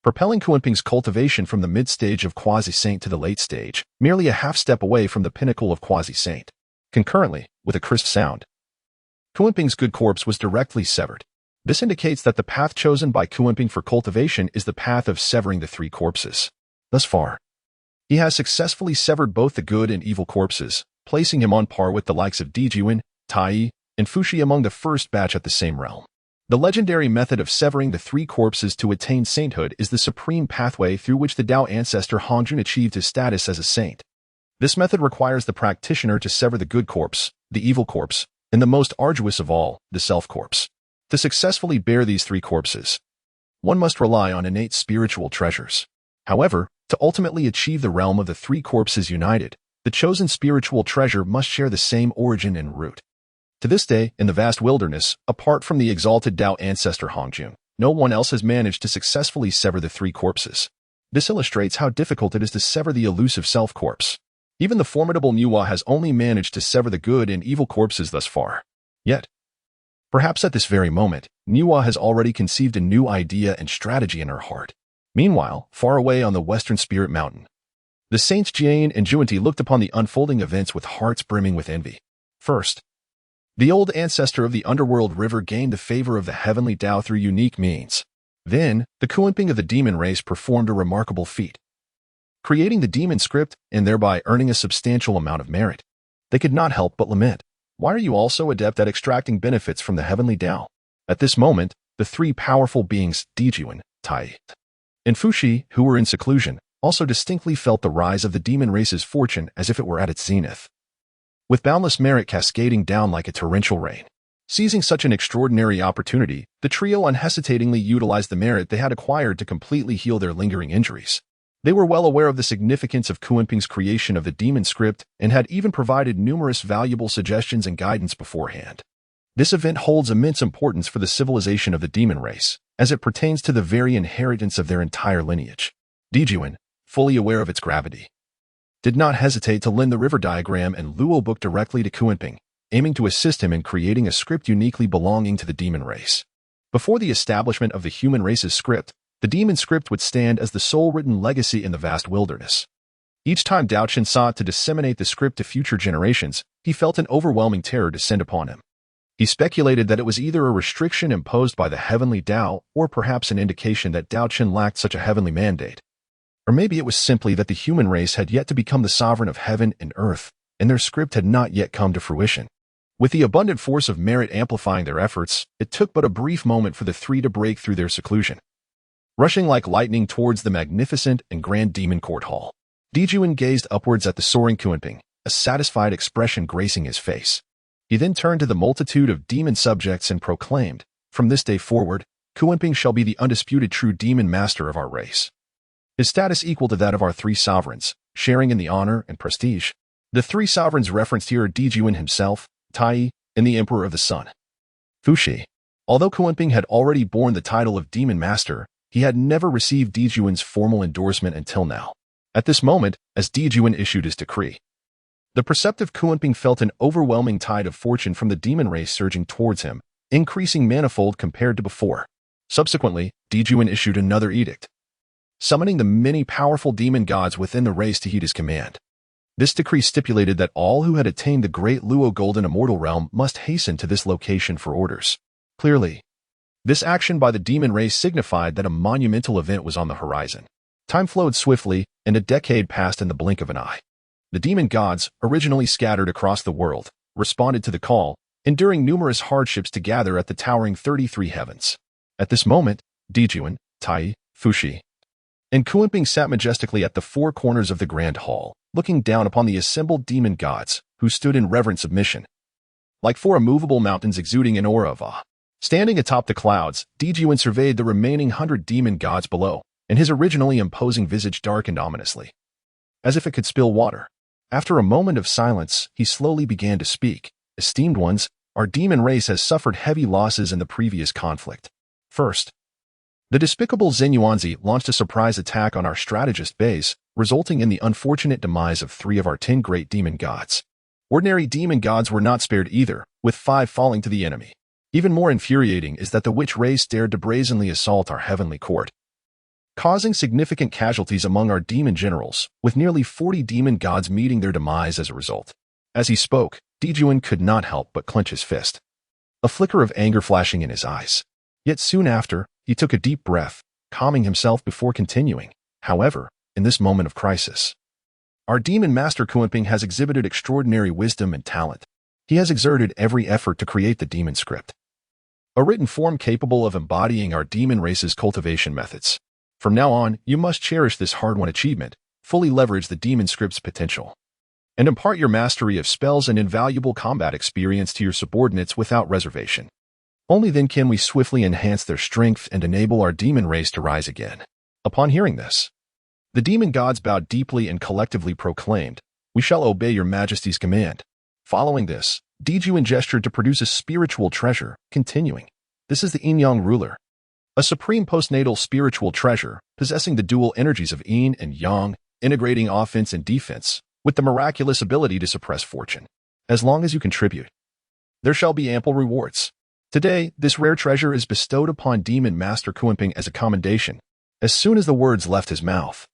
propelling Kunping's cultivation from the mid-stage of quasi-saint to the late stage, merely a half-step away from the pinnacle of quasi-saint. Concurrently, with a crisp sound, Kunping's good corpse was directly severed. This indicates that the path chosen by Kunping for cultivation is the path of severing the three corpses. Thus far, he has successfully severed both the good and evil corpses, placing him on par with the likes of Dijun, Tai, and Fushi among the first batch at the same realm. The legendary method of severing the three corpses to attain sainthood is the supreme pathway through which the Dao ancestor Hongjun achieved his status as a saint. This method requires the practitioner to sever the good corpse, the evil corpse, and the most arduous of all, the self corpse. To successfully bear these three corpses, one must rely on innate spiritual treasures. However, to ultimately achieve the realm of the three corpses united, the chosen spiritual treasure must share the same origin and root. To this day, in the vast wilderness, apart from the exalted Dao ancestor Hongjun, no one else has managed to successfully sever the three corpses. This illustrates how difficult it is to sever the elusive self-corpse. Even the formidable Nüwa has only managed to sever the good and evil corpses thus far. Yet, perhaps at this very moment, Nüwa has already conceived a new idea and strategy in her heart. Meanwhile, far away on the western spirit mountain, the saints Jian and Juanti looked upon the unfolding events with hearts brimming with envy. First, the old ancestor of the underworld river gained the favor of the heavenly Tao through unique means. Then, the Kunping of the demon race performed a remarkable feat, creating the demon script and thereby earning a substantial amount of merit. They could not help but lament, "Why are you all so adept at extracting benefits from the heavenly Tao?" At this moment, the three powerful beings, Dijun, Tai, and Fushi, who were in seclusion, also distinctly felt the rise of the demon race's fortune as if it were at its zenith, with boundless merit cascading down like a torrential rain. Seizing such an extraordinary opportunity, the trio unhesitatingly utilized the merit they had acquired to completely heal their lingering injuries. They were well aware of the significance of Kunping's creation of the demon script and had even provided numerous valuable suggestions and guidance beforehand. This event holds immense importance for the civilization of the demon race, as it pertains to the very inheritance of their entire lineage. Dijun, fully aware of its gravity, did not hesitate to lend the river diagram and Luo book directly to Kunping, aiming to assist him in creating a script uniquely belonging to the demon race. Before the establishment of the human race's script, the demon script would stand as the sole written legacy in the vast wilderness. Each time Daochen sought to disseminate the script to future generations, he felt an overwhelming terror descend upon him. He speculated that it was either a restriction imposed by the heavenly Tao or perhaps an indication that Daochen lacked such a heavenly mandate. Or maybe it was simply that the human race had yet to become the sovereign of heaven and earth, and their script had not yet come to fruition. With the abundant force of merit amplifying their efforts, it took but a brief moment for the three to break through their seclusion. Rushing like lightning towards the magnificent and grand demon court hall, Dijun gazed upwards at the soaring Kunping, a satisfied expression gracing his face. He then turned to the multitude of demon subjects and proclaimed, "From this day forward, Kuenping shall be the undisputed true demon master of our race. His status equal to that of our three sovereigns, sharing in the honor and prestige." The three sovereigns referenced here are Dijuan himself, Tai, and the Emperor of the Sun, Fuxi. Although Kuenping had already borne the title of Demon Master, he had never received Dijuan's formal endorsement until now. At this moment, as Dijuan issued his decree, the perceptive Kuenping felt an overwhelming tide of fortune from the demon race surging towards him, increasing manifold compared to before. Subsequently, Dijuan issued another edict, summoning the many powerful demon gods within the race to heed his command. This decree stipulated that all who had attained the great Luo Golden Immortal Realm must hasten to this location for orders. Clearly, this action by the demon race signified that a monumental event was on the horizon. Time flowed swiftly, and a decade passed in the blink of an eye. The demon gods, originally scattered across the world, responded to the call, enduring numerous hardships to gather at the towering 33 heavens. At this moment, Dijuan, Tai, Fuxi, and Kuenping sat majestically at the four corners of the grand hall, looking down upon the assembled demon gods, who stood in reverent submission, like four immovable mountains exuding an aura of awe. Standing atop the clouds, Dijuan surveyed the remaining 100 demon gods below, and his originally imposing visage darkened ominously, as if it could spill water. After a moment of silence, he slowly began to speak. "Esteemed ones, our demon race has suffered heavy losses in the previous conflict. First, the despicable Zenyuanzi launched a surprise attack on our strategist base, resulting in the unfortunate demise of 3 of our 10 great demon gods. Ordinary demon gods were not spared either, with 5 falling to the enemy. Even more infuriating is that the witch race dared to brazenly assault our heavenly court, causing significant casualties among our demon generals, with nearly 40 demon gods meeting their demise as a result." As he spoke, Dijuan could not help but clench his fist, a flicker of anger flashing in his eyes. Yet soon after, he took a deep breath, calming himself before continuing. "However, in this moment of crisis, our demon master Kuenping has exhibited extraordinary wisdom and talent. He has exerted every effort to create the demon script, a written form capable of embodying our demon race's cultivation methods. From now on, you must cherish this hard-won achievement, fully leverage the demon script's potential, and impart your mastery of spells and invaluable combat experience to your subordinates without reservation. Only then can we swiftly enhance their strength and enable our demon race to rise again." Upon hearing this, the demon gods bowed deeply and collectively proclaimed, "We shall obey your majesty's command." Following this, Dijuan gestured to produce a spiritual treasure, continuing, "This is the Yin-Yang ruler, a supreme postnatal spiritual treasure possessing the dual energies of Yin and Yang, integrating offense and defense, with the miraculous ability to suppress fortune. As long as you contribute, there shall be ample rewards. Today, this rare treasure is bestowed upon Demon Master Kuenping as a commendation." As soon as the words left his mouth,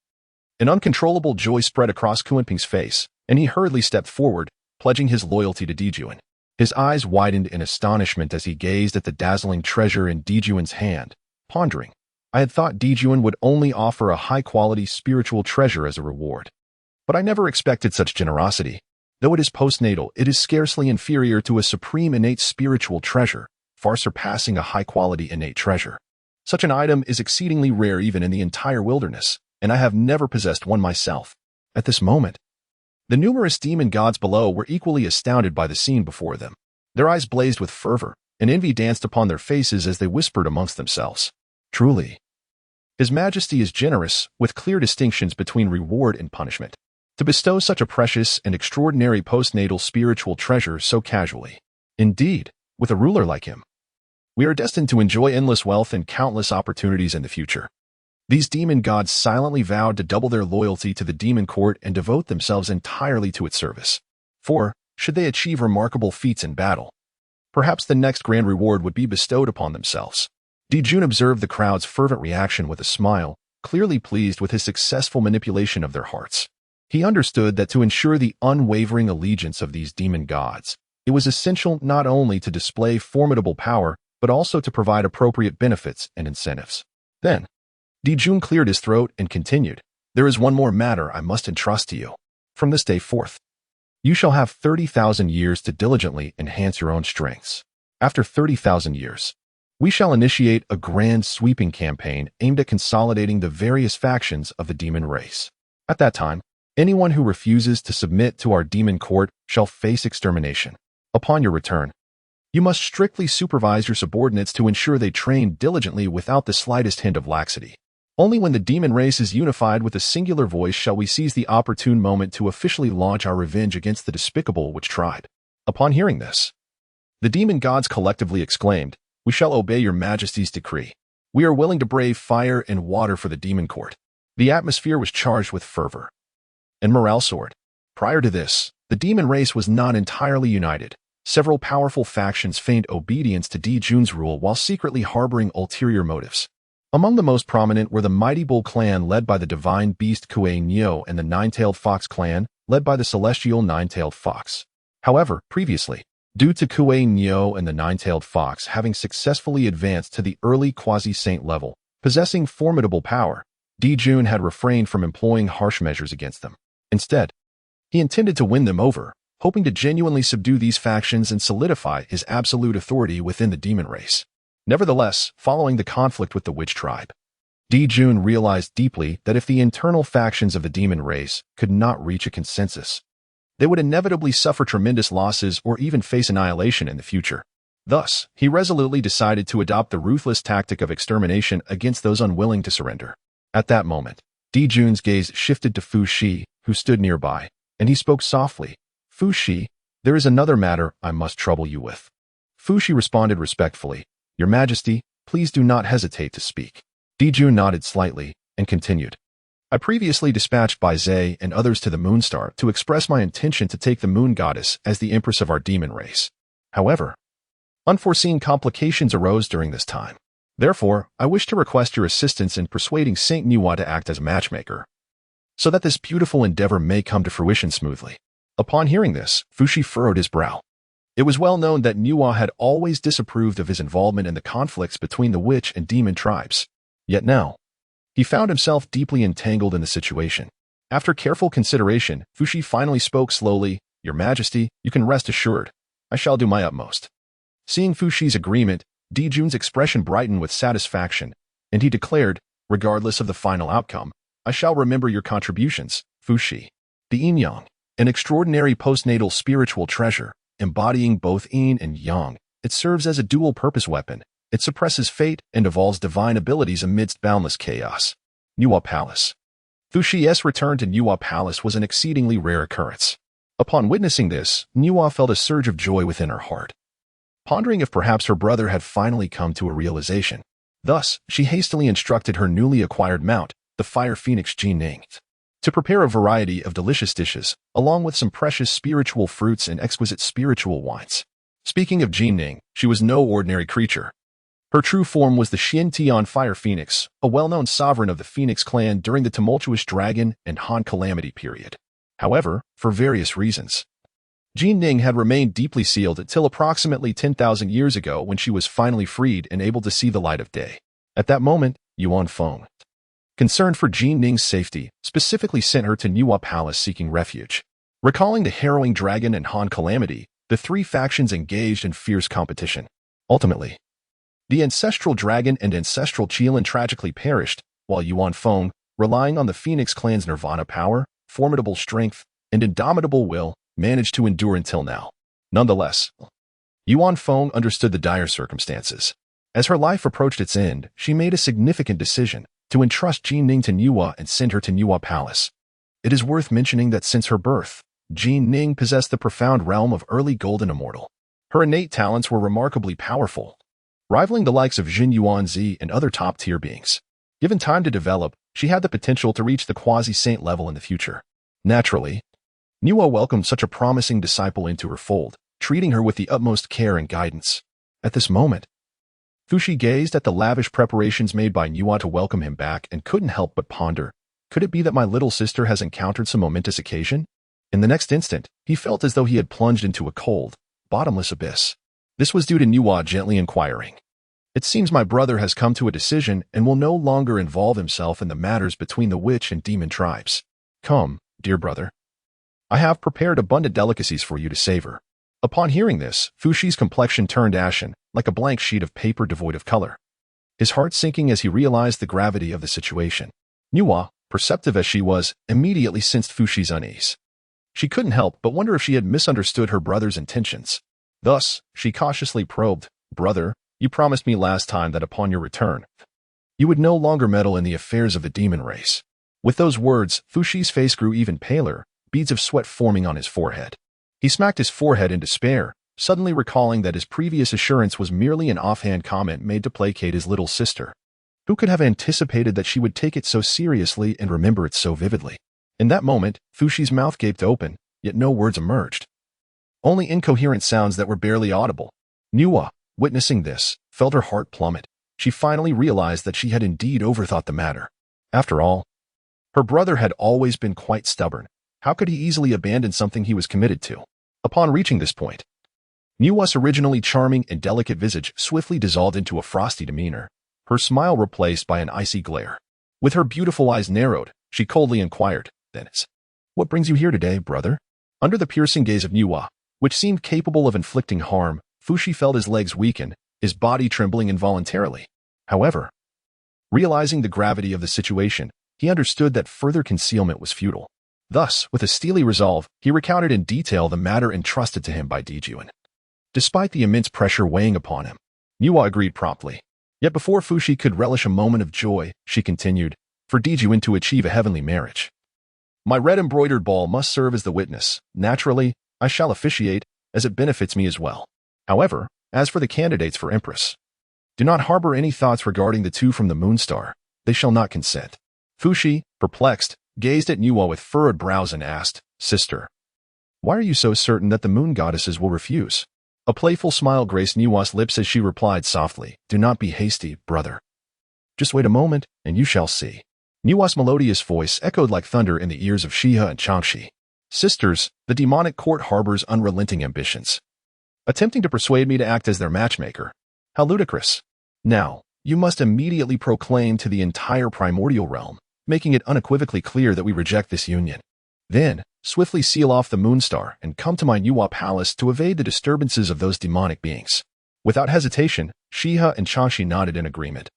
an uncontrollable joy spread across Kuenping's face, and he hurriedly stepped forward, pledging his loyalty to Dijuan. His eyes widened in astonishment as he gazed at the dazzling treasure in Dijuan's hand, pondering, "I had thought Dijuan would only offer a high-quality spiritual treasure as a reward, but I never expected such generosity. Though it is postnatal, it is scarcely inferior to a supreme innate spiritual treasure, far surpassing a high-quality innate treasure. Such an item is exceedingly rare even in the entire wilderness, and I have never possessed one myself." At this moment, the numerous demon gods below were equally astounded by the scene before them. Their eyes blazed with fervor, and envy danced upon their faces as they whispered amongst themselves, "Truly, His Majesty is generous, with clear distinctions between reward and punishment, to bestow such a precious and extraordinary postnatal spiritual treasure so casually. Indeed, with a ruler like him, we are destined to enjoy endless wealth and countless opportunities in the future." These demon gods silently vowed to double their loyalty to the demon court and devote themselves entirely to its service. For, should they achieve remarkable feats in battle, perhaps the next grand reward would be bestowed upon themselves. Dijuan observed the crowd's fervent reaction with a smile, clearly pleased with his successful manipulation of their hearts. He understood that to ensure the unwavering allegiance of these demon gods, it was essential not only to display formidable power, but also to provide appropriate benefits and incentives. Then, Dijuan cleared his throat and continued, "There is one more matter I must entrust to you. From this day forth, you shall have 30,000 years to diligently enhance your own strengths. After 30,000 years, we shall initiate a grand sweeping campaign aimed at consolidating the various factions of the demon race. At that time, Anyone who refuses to submit to our demon court shall face extermination. Upon your return, you must strictly supervise your subordinates to ensure they train diligently without the slightest hint of laxity. Only when the demon race is unified with a singular voice shall we seize the opportune moment to officially launch our revenge against the despicable witch tribe. Upon hearing this, the demon gods collectively exclaimed, "We shall obey your majesty's decree. We are willing to brave fire and water for the demon court." The atmosphere was charged with fervor and morale soared. Prior to this, the demon race was not entirely united. Several powerful factions feigned obedience to Di Jun's rule while secretly harboring ulterior motives. Among the most prominent were the Mighty Bull clan led by the divine beast Kuei Nyo and the Nine-Tailed Fox clan led by the celestial Nine-Tailed Fox. However, previously, due to Kuei Nyo and the Nine-Tailed Fox having successfully advanced to the early quasi-saint level, possessing formidable power, Di Jun had refrained from employing harsh measures against them. Instead, he intended to win them over, hoping to genuinely subdue these factions and solidify his absolute authority within the demon race. Nevertheless, following the conflict with the witch tribe, Di Jun realized deeply that if the internal factions of the demon race could not reach a consensus, they would inevitably suffer tremendous losses or even face annihilation in the future. Thus, he resolutely decided to adopt the ruthless tactic of extermination against those unwilling to surrender. At that moment, Di Jun's gaze shifted to Fu Shi, who stood nearby, and he spoke softly. "Fu Shi, there is another matter I must trouble you with." Fu Shi responded respectfully, "Your Majesty, please do not hesitate to speak." Di Jun nodded slightly and continued. "I previously dispatched Bai Zhe and others to the Moonstar to express my intention to take the Moon Goddess as the Empress of our demon race. However, unforeseen complications arose during this time. Therefore, I wish to request your assistance in persuading Saint Nüwa to act as matchmaker, so that this beautiful endeavor may come to fruition smoothly." Upon hearing this, Fu Shi furrowed his brow. It was well known that Nüwa had always disapproved of his involvement in the conflicts between the witch and demon tribes. Yet now, he found himself deeply entangled in the situation. After careful consideration, Fu Shi finally spoke slowly, "Your Majesty, you can rest assured. I shall do my utmost." Seeing Fu Shi's agreement, Di Jun's expression brightened with satisfaction, and he declared, "Regardless of the final outcome, I shall remember your contributions, Fu Shi." The yin-yang, an extraordinary postnatal spiritual treasure, embodying both yin and yang, it serves as a dual-purpose weapon. It suppresses fate and evolves divine abilities amidst boundless chaos. Nüwa Palace. Fu Shi's return to Nüwa Palace was an exceedingly rare occurrence. Upon witnessing this, Nüwa felt a surge of joy within her heart, pondering if perhaps her brother had finally come to a realization. Thus, she hastily instructed her newly acquired mount, the fire phoenix Jinning, to prepare a variety of delicious dishes, along with some precious spiritual fruits and exquisite spiritual wines. Speaking of Jinning, she was no ordinary creature. Her true form was the Xian Fire Phoenix, a well-known sovereign of the Phoenix clan during the tumultuous Dragon and Han Calamity period. However, for various reasons, Jinning had remained deeply sealed until approximately 10,000 years ago when she was finally freed and able to see the light of day. At that moment, Yuan Feng, concerned for Jinning's safety, specifically sent her to Nüwa Palace seeking refuge. Recalling the harrowing Dragon and Han Calamity, the three factions engaged in fierce competition. Ultimately, the ancestral dragon and ancestral Qilin tragically perished, while Yuan Feng, relying on the Phoenix clan's nirvana power, formidable strength, and indomitable will, managed to endure until now. Nonetheless, Yuan Feng understood the dire circumstances. As her life approached its end, she made a significant decision to entrust Jinning to Nüwa and send her to Nüwa Palace. It is worth mentioning that since her birth, Jinning possessed the profound realm of early golden immortal. Her innate talents were remarkably powerful, rivaling the likes of Jin Yuanzi and other top-tier beings. Given time to develop, she had the potential to reach the quasi-saint level in the future. Naturally, Nüwa welcomed such a promising disciple into her fold, treating her with the utmost care and guidance. At this moment, Fu Shi gazed at the lavish preparations made by Nüwa to welcome him back and couldn't help but ponder, could it be that my little sister has encountered some momentous occasion? In the next instant, he felt as though he had plunged into a cold, bottomless abyss. This was due to Nüwa gently inquiring, "It seems my brother has come to a decision and will no longer involve himself in the matters between the witch and demon tribes. Come, dear brother. I have prepared abundant delicacies for you to savor." Upon hearing this, Fu Shi's complexion turned ashen, like a blank sheet of paper devoid of color. His heart sinking as he realized the gravity of the situation. Nüwa, perceptive as she was, immediately sensed Fuxi's unease. She couldn't help but wonder if she had misunderstood her brother's intentions. Thus, she cautiously probed, "Brother, you promised me last time that upon your return, you would no longer meddle in the affairs of the demon race." With those words, Fuxi's face grew even paler, beads of sweat forming on his forehead. He smacked his forehead in despair, suddenly recalling that his previous assurance was merely an offhand comment made to placate his little sister. Who could have anticipated that she would take it so seriously and remember it so vividly? In that moment, Fuxi's mouth gaped open, yet no words emerged. Only incoherent sounds that were barely audible. Nüwa, witnessing this, felt her heart plummet. She finally realized that she had indeed overthought the matter. After all, her brother had always been quite stubborn. How could he easily abandon something he was committed to? Upon reaching this point, Nüwa's originally charming and delicate visage swiftly dissolved into a frosty demeanor, her smile replaced by an icy glare. With her beautiful eyes narrowed, she coldly inquired, "Then, what brings you here today, brother?" Under the piercing gaze of Nüwa, which seemed capable of inflicting harm, Fuxi felt his legs weaken, his body trembling involuntarily. However, realizing the gravity of the situation, he understood that further concealment was futile. Thus, with a steely resolve, he recounted in detail the matter entrusted to him by Daochen. Despite the immense pressure weighing upon him, Nüwa agreed promptly. Yet before Fuxi could relish a moment of joy, she continued, "For Daochen to achieve a heavenly marriage, my red embroidered ball must serve as the witness. Naturally, I shall officiate, as it benefits me as well. However, as for the candidates for Empress, do not harbor any thoughts regarding the two from the Moonstar. They shall not consent." Fuxi, perplexed, gazed at Nüwa with furrowed brows and asked, "Sister, why are you so certain that the moon goddesses will refuse?" A playful smile graced Nüwa's lips as she replied softly, "Do not be hasty, brother. Just wait a moment, and you shall see." Nüwa's melodious voice echoed like thunder in the ears of Shiha and Changxi. "Sisters, the demonic court harbors unrelenting ambitions, attempting to persuade me to act as their matchmaker. How ludicrous. Now, you must immediately proclaim to the entire primordial realm, making it unequivocally clear that we reject this union. Then, swiftly seal off the Moonstar and come to my Nüwa palace to evade the disturbances of those demonic beings." Without hesitation, Shiha and Changxi nodded in agreement,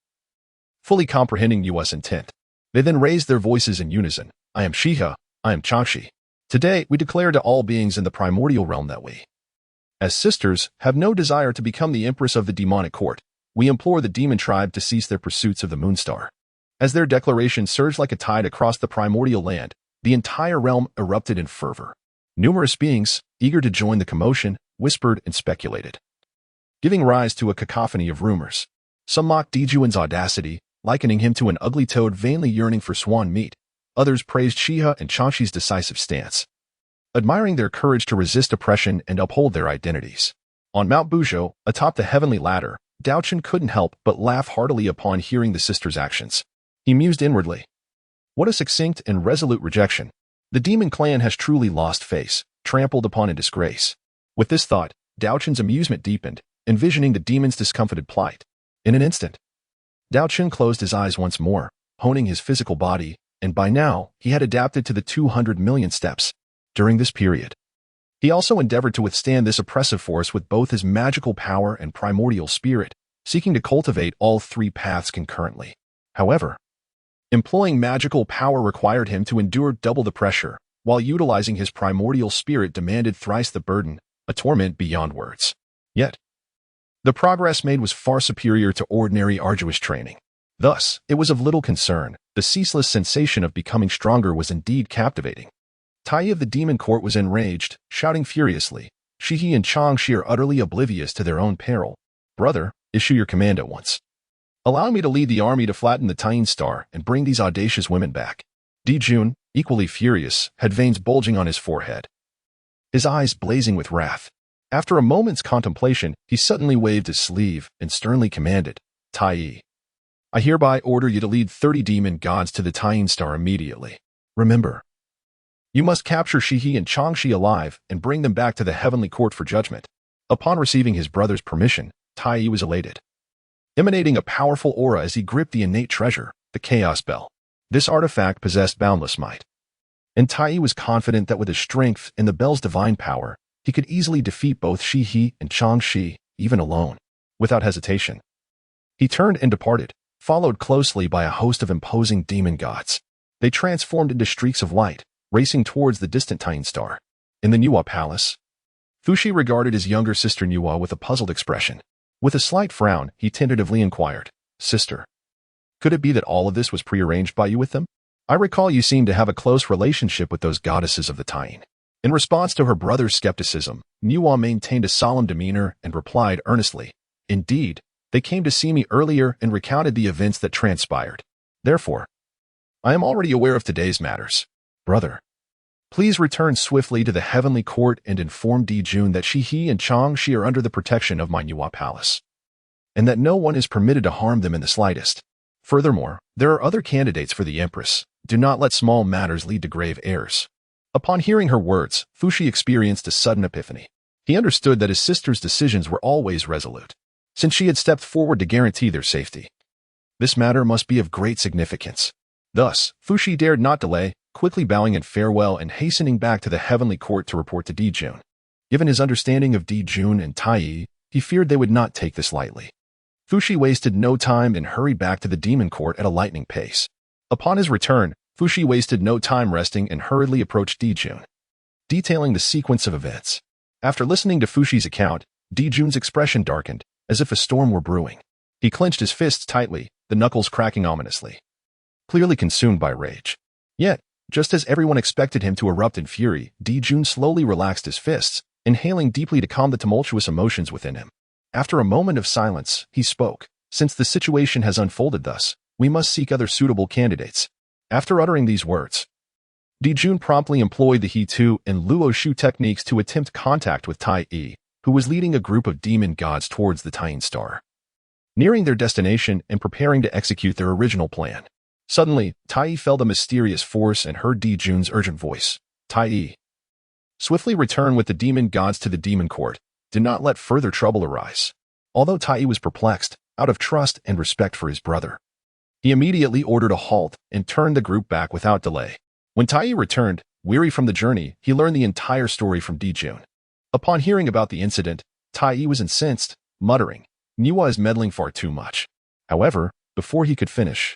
fully comprehending Nüwa's intent. They then raised their voices in unison. "I am Shiha, I am Changxi. Today, we declare to all beings in the primordial realm that we, as sisters, have no desire to become the empress of the demonic court. We implore the demon tribe to cease their pursuits of the Moonstar." As their declaration surged like a tide across the primordial land, the entire realm erupted in fervor. Numerous beings, eager to join the commotion, whispered and speculated, giving rise to a cacophony of rumors. Some mocked Daochuan's audacity, likening him to an ugly toad vainly yearning for swan meat. Others praised Shiha and Changxi's decisive stance, admiring their courage to resist oppression and uphold their identities. On Mount Buzhou, atop the heavenly ladder, Daochen couldn't help but laugh heartily upon hearing the sisters' actions. He mused inwardly, "What a succinct and resolute rejection. The demon clan has truly lost face, trampled upon in disgrace." With this thought, Daochen's amusement deepened, envisioning the demon's discomfited plight. In an instant, Daochen closed his eyes once more, honing his physical body, and by now, he had adapted to the 200 million steps. During this period, he also endeavored to withstand this oppressive force with both his magical power and primordial spirit, seeking to cultivate all three paths concurrently. However, employing magical power required him to endure double the pressure, while utilizing his primordial spirit demanded thrice the burden, a torment beyond words. Yet, the progress made was far superior to ordinary arduous training. Thus, it was of little concern. The ceaseless sensation of becoming stronger was indeed captivating. Tai of the demon court was enraged, shouting furiously. Shihi and Changxi are utterly oblivious to their own peril. "Brother, issue your command at once. Allow me to lead the army to flatten the Taiyin star and bring these audacious women back." Daochen, equally furious, had veins bulging on his forehead, his eyes blazing with wrath. After a moment's contemplation, he suddenly waved his sleeve and sternly commanded, "Tai, I hereby order you to lead 30 demon gods to the Taiyin star immediately. Remember, you must capture Shihi and Changxi alive and bring them back to the heavenly court for judgment." Upon receiving his brother's permission, Tai was elated, emanating a powerful aura as he gripped the innate treasure, the Chaos Bell. This artifact possessed boundless might, and Tai was confident that with his strength and the bell's divine power, he could easily defeat both Shihi and Changxi, even alone. Without hesitation, he turned and departed, followed closely by a host of imposing demon gods. They transformed into streaks of light, racing towards the distant Tian star. In the Nüwa palace, Fuxi regarded his younger sister Nüwa with a puzzled expression. With a slight frown, he tentatively inquired, "Sister, could it be that all of this was prearranged by you with them? I recall you seemed to have a close relationship with those goddesses of the Tian." In response to her brother's skepticism, Nüwa maintained a solemn demeanor and replied earnestly, "Indeed, they came to see me earlier and recounted the events that transpired. Therefore, I am already aware of today's matters. Brother, please return swiftly to the heavenly court and inform Dijun that he and Changxi are under the protection of my Nüwa palace, and that no one is permitted to harm them in the slightest. Furthermore, there are other candidates for the empress. Do not let small matters lead to grave errors." Upon hearing her words, Fuxi experienced a sudden epiphany. He understood that his sister's decisions were always resolute, since she had stepped forward to guarantee their safety. This matter must be of great significance. Thus, Fuxi dared not delay, quickly bowing in farewell and hastening back to the heavenly court to report to Dijun. Given his understanding of Dijun and Tai, he feared they would not take this lightly. Fuxi wasted no time and hurried back to the demon court at a lightning pace. Upon his return, Fuxi wasted no time resting and hurriedly approached Dijun, detailing the sequence of events. After listening to Fuxi's account, Dijun's expression darkened, as if a storm were brewing. He clenched his fists tightly, the knuckles cracking ominously, clearly consumed by rage. Yet, just as everyone expected him to erupt in fury, Dijun slowly relaxed his fists, inhaling deeply to calm the tumultuous emotions within him. After a moment of silence, he spoke. "Since the situation has unfolded thus, we must seek other suitable candidates." After uttering these words, Dijun promptly employed the He-Tu and Luo-Shu techniques to attempt contact with Tai, who was leading a group of demon gods towards the Tian star. Nearing their destination and preparing to execute their original plan, suddenly, Tai felt a mysterious force and heard Dijun's urgent voice. "Tai, swiftly return with the demon gods to the demon court. Do not let further trouble arise." Although Tai was perplexed, out of trust and respect for his brother, he immediately ordered a halt and turned the group back without delay. When Tai returned, weary from the journey, he learned the entire story from Dijun. Upon hearing about the incident, Tai was incensed, muttering, "Nüwa is meddling far too much." However, before he could finish,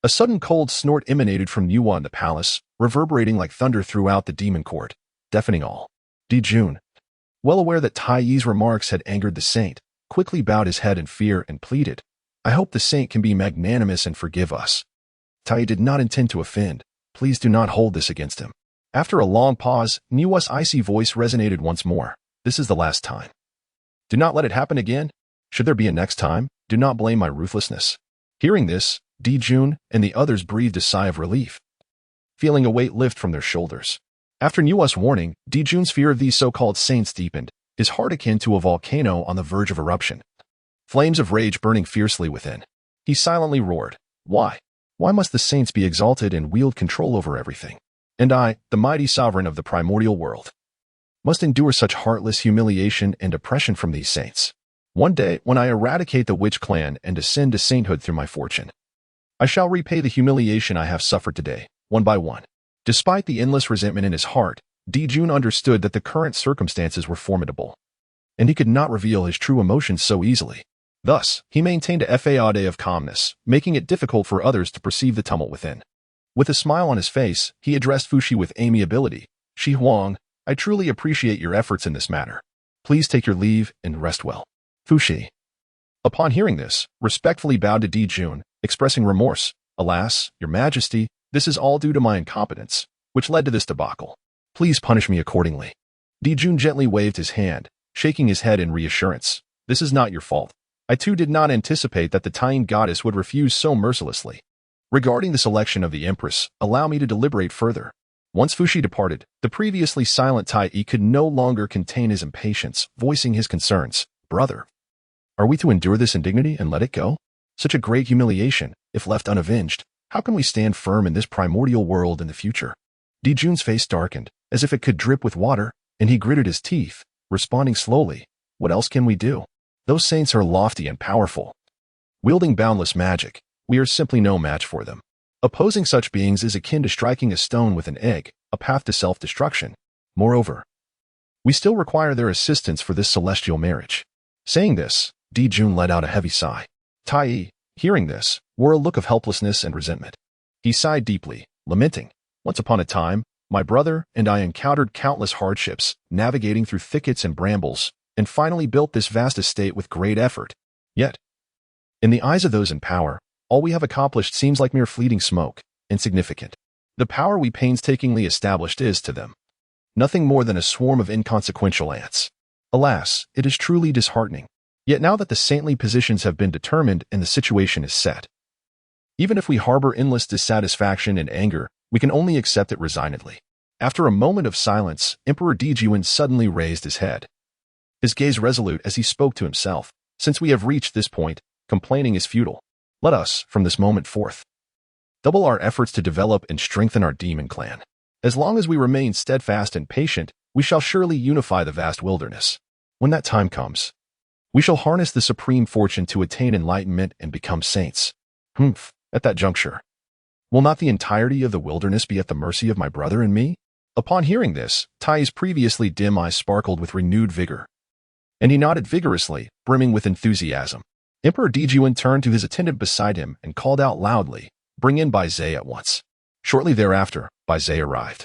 a sudden cold snort emanated from Nüwa in the palace, reverberating like thunder throughout the demon court, deafening all. Dijun, well aware that Tai's remarks had angered the saint, quickly bowed his head in fear and pleaded, "I hope the saint can be magnanimous and forgive us. Tai did not intend to offend. Please do not hold this against him." After a long pause, Nüwa's icy voice resonated once more. "This is the last time. Do not let it happen again. Should there be a next time, do not blame my ruthlessness." Hearing this, Dijun and the others breathed a sigh of relief, feeling a weight lift from their shoulders. After Nüwa's warning, Dijun's fear of these so-called saints deepened, his heart akin to a volcano on the verge of eruption, flames of rage burning fiercely within. He silently roared, "Why? Why must the saints be exalted and wield control over everything? And I, the mighty sovereign of the primordial world, must endure such heartless humiliation and oppression from these saints. One day, when I eradicate the witch clan and ascend to sainthood through my fortune, I shall repay the humiliation I have suffered today, one by one." Despite the endless resentment in his heart, Dijun understood that the current circumstances were formidable, and he could not reveal his true emotions so easily. Thus, he maintained a facade of calmness, making it difficult for others to perceive the tumult within. With a smile on his face, he addressed Fuxi with amiability. "Shi Huang, I truly appreciate your efforts in this matter. Please take your leave and rest well." Fuxi, upon hearing this, respectfully bowed to Dijun, expressing remorse. "Alas, your majesty, this is all due to my incompetence, which led to this debacle. Please punish me accordingly." Dijun gently waved his hand, shaking his head in reassurance. "This is not your fault. I too did not anticipate that the Tian goddess would refuse so mercilessly. Regarding the selection of the empress, allow me to deliberate further." Once Fuxi departed, the previously silent Tai could no longer contain his impatience, voicing his concerns. "Brother, are we to endure this indignity and let it go? Such a great humiliation, if left unavenged. How can we stand firm in this primordial world in the future?" Dijun's face darkened, as if it could drip with water, and he gritted his teeth, responding slowly, "What else can we do? Those saints are lofty and powerful, wielding boundless magic. We are simply no match for them. Opposing such beings is akin to striking a stone with an egg, a path to self-destruction. Moreover, we still require their assistance for this celestial marriage." Saying this, Dijun let out a heavy sigh. Tai, hearing this, wore a look of helplessness and resentment. He sighed deeply, lamenting, "Once upon a time, my brother and I encountered countless hardships, navigating through thickets and brambles, and finally built this vast estate with great effort. Yet, in the eyes of those in power, all we have accomplished seems like mere fleeting smoke, insignificant. The power we painstakingly established is, to them, nothing more than a swarm of inconsequential ants. Alas, it is truly disheartening. Yet now that the saintly positions have been determined and the situation is set, even if we harbor endless dissatisfaction and anger, we can only accept it resignedly." After a moment of silence, Emperor Dejuan suddenly raised his head, his gaze resolute as he spoke to himself. "Since we have reached this point, complaining is futile. Let us, from this moment forth, double our efforts to develop and strengthen our demon clan. As long as we remain steadfast and patient, we shall surely unify the vast wilderness. When that time comes, we shall harness the supreme fortune to attain enlightenment and become saints. At that juncture, will not the entirety of the wilderness be at the mercy of my brother and me?" Upon hearing this, Tai's previously dim eyes sparkled with renewed vigor, and he nodded vigorously, brimming with enthusiasm. Emperor Dejuan turned to his attendant beside him and called out loudly, "Bring in Bai Zhe at once." Shortly thereafter, Bai Zhe arrived.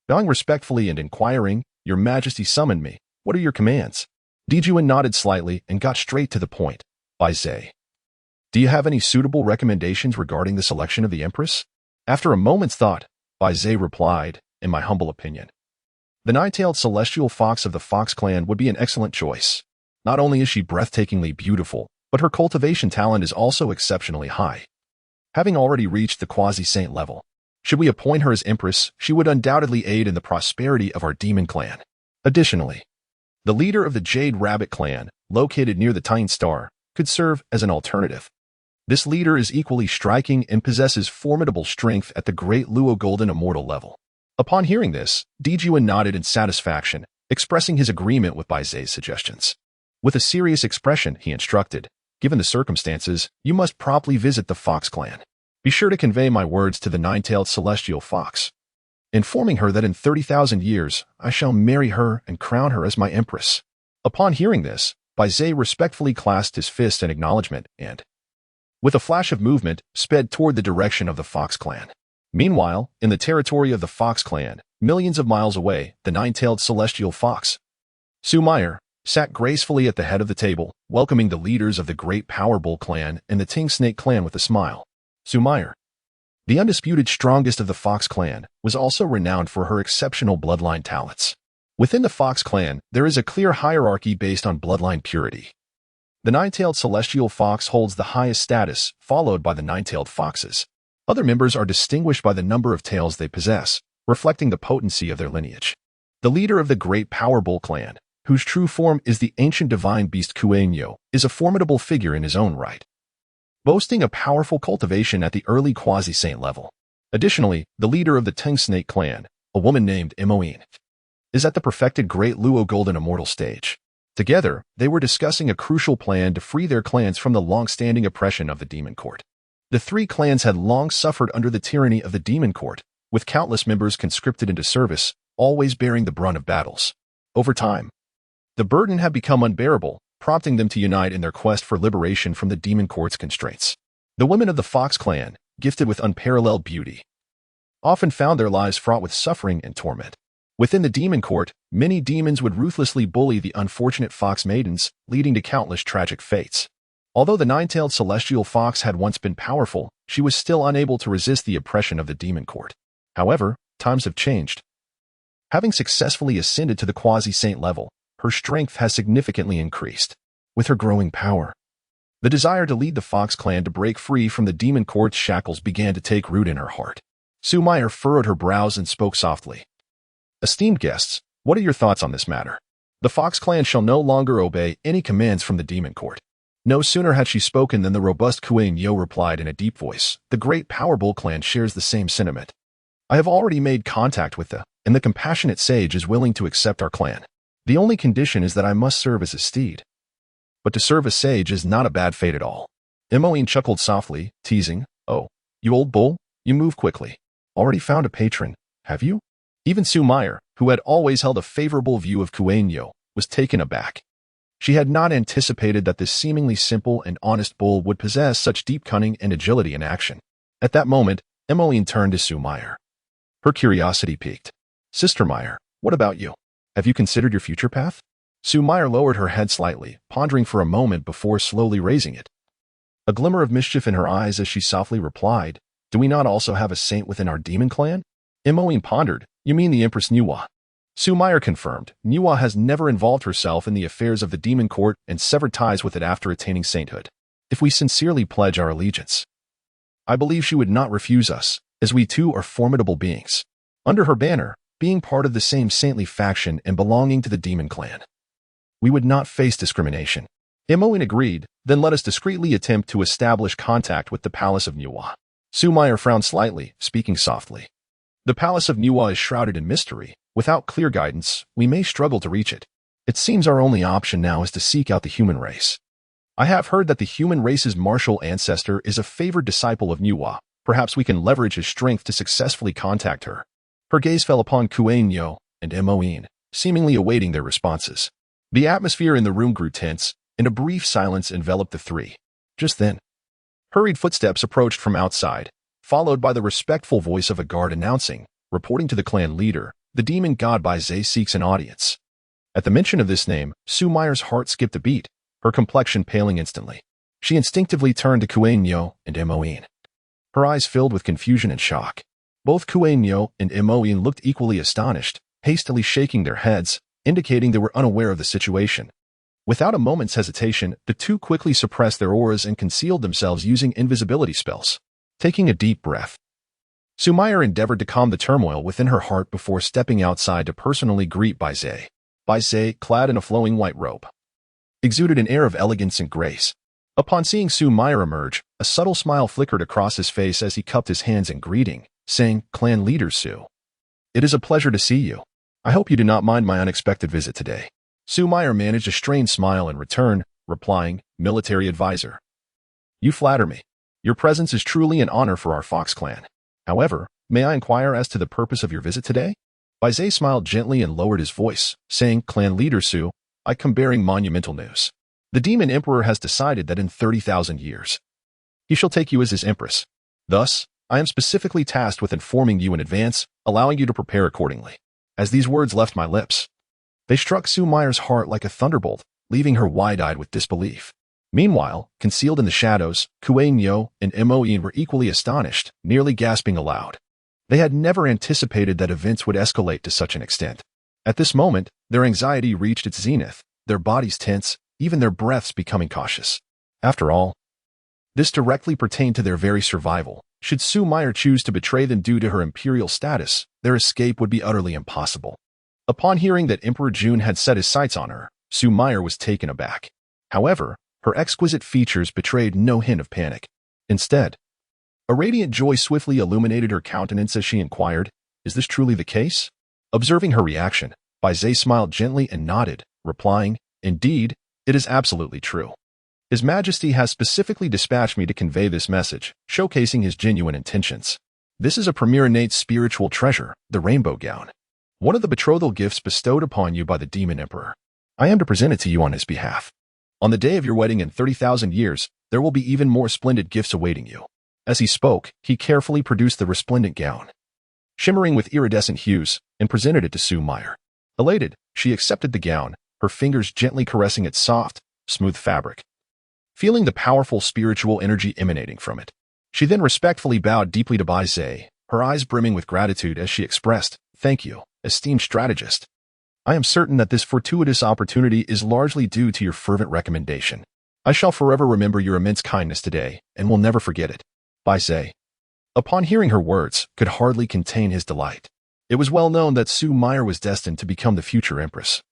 Bowing respectfully and inquiring, "Your Majesty summoned me. What are your commands?" Dejuan nodded slightly and got straight to the point. "Bai Zhe, do you have any suitable recommendations regarding the selection of the Empress?" After a moment's thought, Bai Zhe replied, "In my humble opinion, the nine-tailed celestial fox of the Fox clan would be an excellent choice. Not only is she breathtakingly beautiful, but her cultivation talent is also exceptionally high. Having already reached the quasi-saint level, should we appoint her as Empress, she would undoubtedly aid in the prosperity of our demon clan. Additionally, the leader of the Jade Rabbit clan, located near the Tine Star, could serve as an alternative. This leader is equally striking and possesses formidable strength at the Great Luo Golden Immortal level." Upon hearing this, Dejuan nodded in satisfaction, expressing his agreement with Bai Zhe's suggestions. With a serious expression, he instructed, "Given the circumstances, you must promptly visit the Fox clan. Be sure to convey my words to the nine-tailed celestial fox, informing her that in 30,000 years I shall marry her and crown her as my empress." Upon hearing this, Bai Zhe respectfully clasped his fist in acknowledgement and, with a flash of movement, sped toward the direction of the Fox clan. Meanwhile, in the territory of the Fox clan, millions of miles away, the nine-tailed celestial fox, Su Meyer, sat gracefully at the head of the table, welcoming the leaders of the Great Power Bull clan and the Ting Snake clan with a smile. Su Meyer, the undisputed strongest of the Fox clan, was also renowned for her exceptional bloodline talents. Within the Fox clan, there is a clear hierarchy based on bloodline purity. The nine-tailed celestial fox holds the highest status, followed by the nine-tailed foxes. Other members are distinguished by the number of tails they possess, reflecting the potency of their lineage. The leader of the Great Power Bull clan, whose true form is the ancient divine beast Kuei-Nyo, is a formidable figure in his own right, boasting a powerful cultivation at the early quasi-saint level. Additionally, the leader of the Ting Snake clan, a woman named Imoen, is at the perfected Great Luo Golden Immortal stage. Together, they were discussing a crucial plan to free their clans from the long-standing oppression of the Demon Court. The three clans had long suffered under the tyranny of the Demon Court, with countless members conscripted into service, always bearing the brunt of battles. Over time, the burden had become unbearable, prompting them to unite in their quest for liberation from the Demon Court's constraints. The women of the Fox clan, gifted with unparalleled beauty, often found their lives fraught with suffering and torment. Within the Demon Court, many demons would ruthlessly bully the unfortunate fox maidens, leading to countless tragic fates. Although the nine-tailed celestial fox had once been powerful, she was still unable to resist the oppression of the Demon Court. However, times have changed. Having successfully ascended to the quasi-saint level, her strength has significantly increased. With her growing power, the desire to lead the Fox clan to break free from the Demon Court's shackles began to take root in her heart. Su Meyer furrowed her brows and spoke softly. "Esteemed guests, what are your thoughts on this matter? The Fox clan shall no longer obey any commands from the Demon Court." No sooner had she spoken than the robust Kuei-Nyo replied in a deep voice, "The Great Power Bull clan shares the same sentiment. I have already made contact with and the compassionate sage is willing to accept our clan. The only condition is that I must serve as a steed. But to serve a sage is not a bad fate at all." Imoen chuckled softly, teasing, "Oh, you old bull, you move quickly. Already found a patron, have you?" Even Su Meyer, who had always held a favorable view of Kuei-Nyo, was taken aback. She had not anticipated that this seemingly simple and honest bull would possess such deep cunning and agility in action. At that moment, Imoen turned to Su Meyer. Her curiosity piqued. Sister Meyer, what about you? Have you considered your future path? Sue Meyer lowered her head slightly, pondering for a moment before slowly raising it. A glimmer of mischief in her eyes as she softly replied, do we not also have a saint within our demon clan? Imoine pondered, you mean the Empress Nüwa? Sue Meyer confirmed, Nüwa has never involved herself in the affairs of the demon court and severed ties with it after attaining sainthood. If we sincerely pledge our allegiance, I believe she would not refuse us, as we too are formidable beings. Under her banner, being part of the same saintly faction and belonging to the demon clan, we would not face discrimination. Imoine agreed, then let us discreetly attempt to establish contact with the Palace of Nüwa. Sue Meyer frowned slightly, speaking softly. The Palace of Nüwa is shrouded in mystery. Without clear guidance, we may struggle to reach it. It seems our only option now is to seek out the human race. I have heard that the human race's martial ancestor is a favored disciple of Nüwa. Perhaps we can leverage his strength to successfully contact her. Her gaze fell upon Kuei-Nyo and Imoine, seemingly awaiting their responses. The atmosphere in the room grew tense, and a brief silence enveloped the three. Just then, hurried footsteps approached from outside, followed by the respectful voice of a guard announcing, reporting to the clan leader, the demon god Bai Zhe seeks an audience. At the mention of this name, Sue Meyer's heart skipped a beat, her complexion paling instantly. She instinctively turned to Kuei-Nyo and Imoine. Her eyes filled with confusion and shock. Both Kuei-Nyo and Imoine looked equally astonished, hastily shaking their heads, indicating they were unaware of the situation. Without a moment's hesitation, the two quickly suppressed their auras and concealed themselves using invisibility spells. Taking a deep breath, Sue Meyer endeavored to calm the turmoil within her heart before stepping outside to personally greet Bai Zhe. Bai Zhe, clad in a flowing white robe, exuded an air of elegance and grace. Upon seeing Sue Meyer emerge, a subtle smile flickered across his face as he cupped his hands in greeting, saying, Clan Leader Sue, it is a pleasure to see you. I hope you do not mind my unexpected visit today. Sue Meyer managed a strained smile in return, replying, Military Advisor. You flatter me. Your presence is truly an honor for our Fox clan. However, may I inquire as to the purpose of your visit today? Bai Zhe smiled gently and lowered his voice, saying, Clan Leader Sue, I come bearing monumental news. The Demon Emperor has decided that in 30,000 years, he shall take you as his empress. Thus, I am specifically tasked with informing you in advance, allowing you to prepare accordingly. As these words left my lips, they struck Sue Meyer's heart like a thunderbolt, leaving her wide-eyed with disbelief. Meanwhile, concealed in the shadows, Kuei-Nyo and Imoine were equally astonished, nearly gasping aloud. They had never anticipated that events would escalate to such an extent. At this moment, their anxiety reached its zenith, their bodies tense, even their breaths becoming cautious. After all, this directly pertained to their very survival. Should Sue Meyer choose to betray them due to her imperial status, their escape would be utterly impossible. Upon hearing that Emperor Jun had set his sights on her, Sue Meyer was taken aback. However, her exquisite features betrayed no hint of panic. Instead, a radiant joy swiftly illuminated her countenance as she inquired, Is this truly the case? Observing her reaction, Bai Zhe smiled gently and nodded, replying, Indeed, it is absolutely true. His Majesty has specifically dispatched me to convey this message, showcasing his genuine intentions. This is a premier innate spiritual treasure, the Rainbow Gown. One of the betrothal gifts bestowed upon you by the Demon Emperor. I am to present it to you on his behalf. On the day of your wedding in 30,000 years, there will be even more splendid gifts awaiting you. As he spoke, he carefully produced the resplendent gown, shimmering with iridescent hues, and presented it to Sue Meyer. Elated, she accepted the gown, her fingers gently caressing its soft, smooth fabric. Feeling the powerful spiritual energy emanating from it, she then respectfully bowed deeply to Bai Zhe, her eyes brimming with gratitude as she expressed, Thank you, esteemed strategist. I am certain that this fortuitous opportunity is largely due to your fervent recommendation. I shall forever remember your immense kindness today, and will never forget it. Bai Zhe, upon hearing her words, could hardly contain his delight. It was well known that Sue Meyer was destined to become the future empress.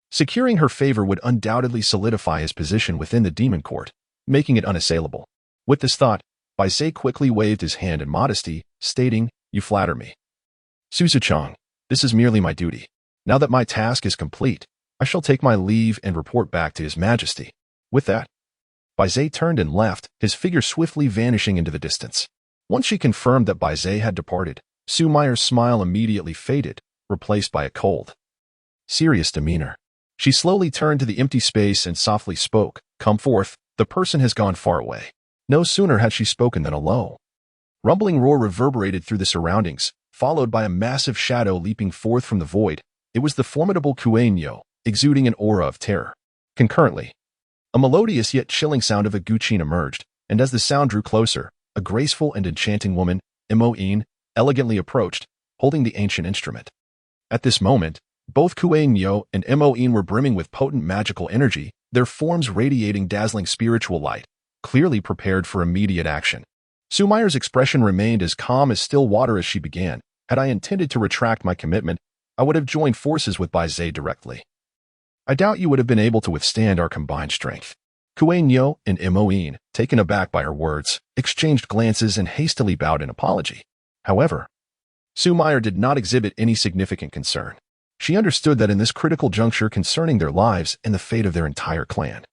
Securing her favor would undoubtedly solidify his position within the demon court, making it unassailable. With this thought, Bai Zhe quickly waved his hand in modesty, stating, You flatter me. Su Chang, this is merely my duty. Now that my task is complete, I shall take my leave and report back to His Majesty. With that, Bai Zhe turned and left, his figure swiftly vanishing into the distance. Once she confirmed that Bai Zhe had departed, Sue Meyer's smile immediately faded, replaced by a cold, serious demeanor. She slowly turned to the empty space and softly spoke, Come forth, the person has gone far away. No sooner had she spoken than a low, rumbling roar reverberated through the surroundings, followed by a massive shadow leaping forth from the void. It was the formidable Kuei-Nyo, exuding an aura of terror. Concurrently, a melodious yet chilling sound of a guqin emerged, and as the sound drew closer, a graceful and enchanting woman, Imo-in, elegantly approached, holding the ancient instrument. At this moment, both Kuei-Nyo and Imo-in were brimming with potent magical energy, their forms radiating dazzling spiritual light, clearly prepared for immediate action. Sumayer's expression remained as calm as still water as she began. Had I intended to retract my commitment, I would have joined forces with Bai Zhe directly. I doubt you would have been able to withstand our combined strength. Kuei-Nyo and Imo-in, taken aback by her words, exchanged glances and hastily bowed in apology. However, Sumayer did not exhibit any significant concern. She understood that in this critical juncture concerning their lives and the fate of their entire clan,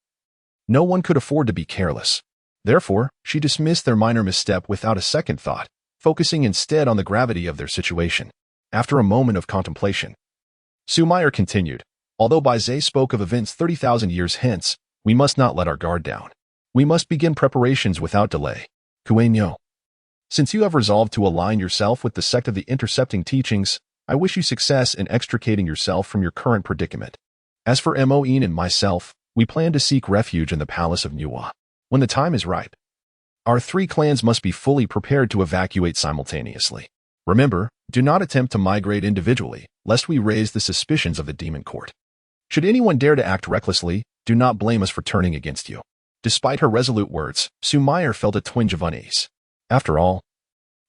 no one could afford to be careless. Therefore, she dismissed their minor misstep without a second thought, focusing instead on the gravity of their situation. After a moment of contemplation, Sumayer continued, although Bai Zhe spoke of events 30,000 years hence, we must not let our guard down. We must begin preparations without delay. Kuei-Nyo, since you have resolved to align yourself with the sect of the intercepting teachings, I wish you success in extricating yourself from your current predicament. As for Imo-in and myself, we plan to seek refuge in the palace of Nüwa. When the time is ripe, our three clans must be fully prepared to evacuate simultaneously. Remember, do not attempt to migrate individually, lest we raise the suspicions of the demon court. Should anyone dare to act recklessly, do not blame us for turning against you. Despite her resolute words, Sumayer felt a twinge of unease. After all,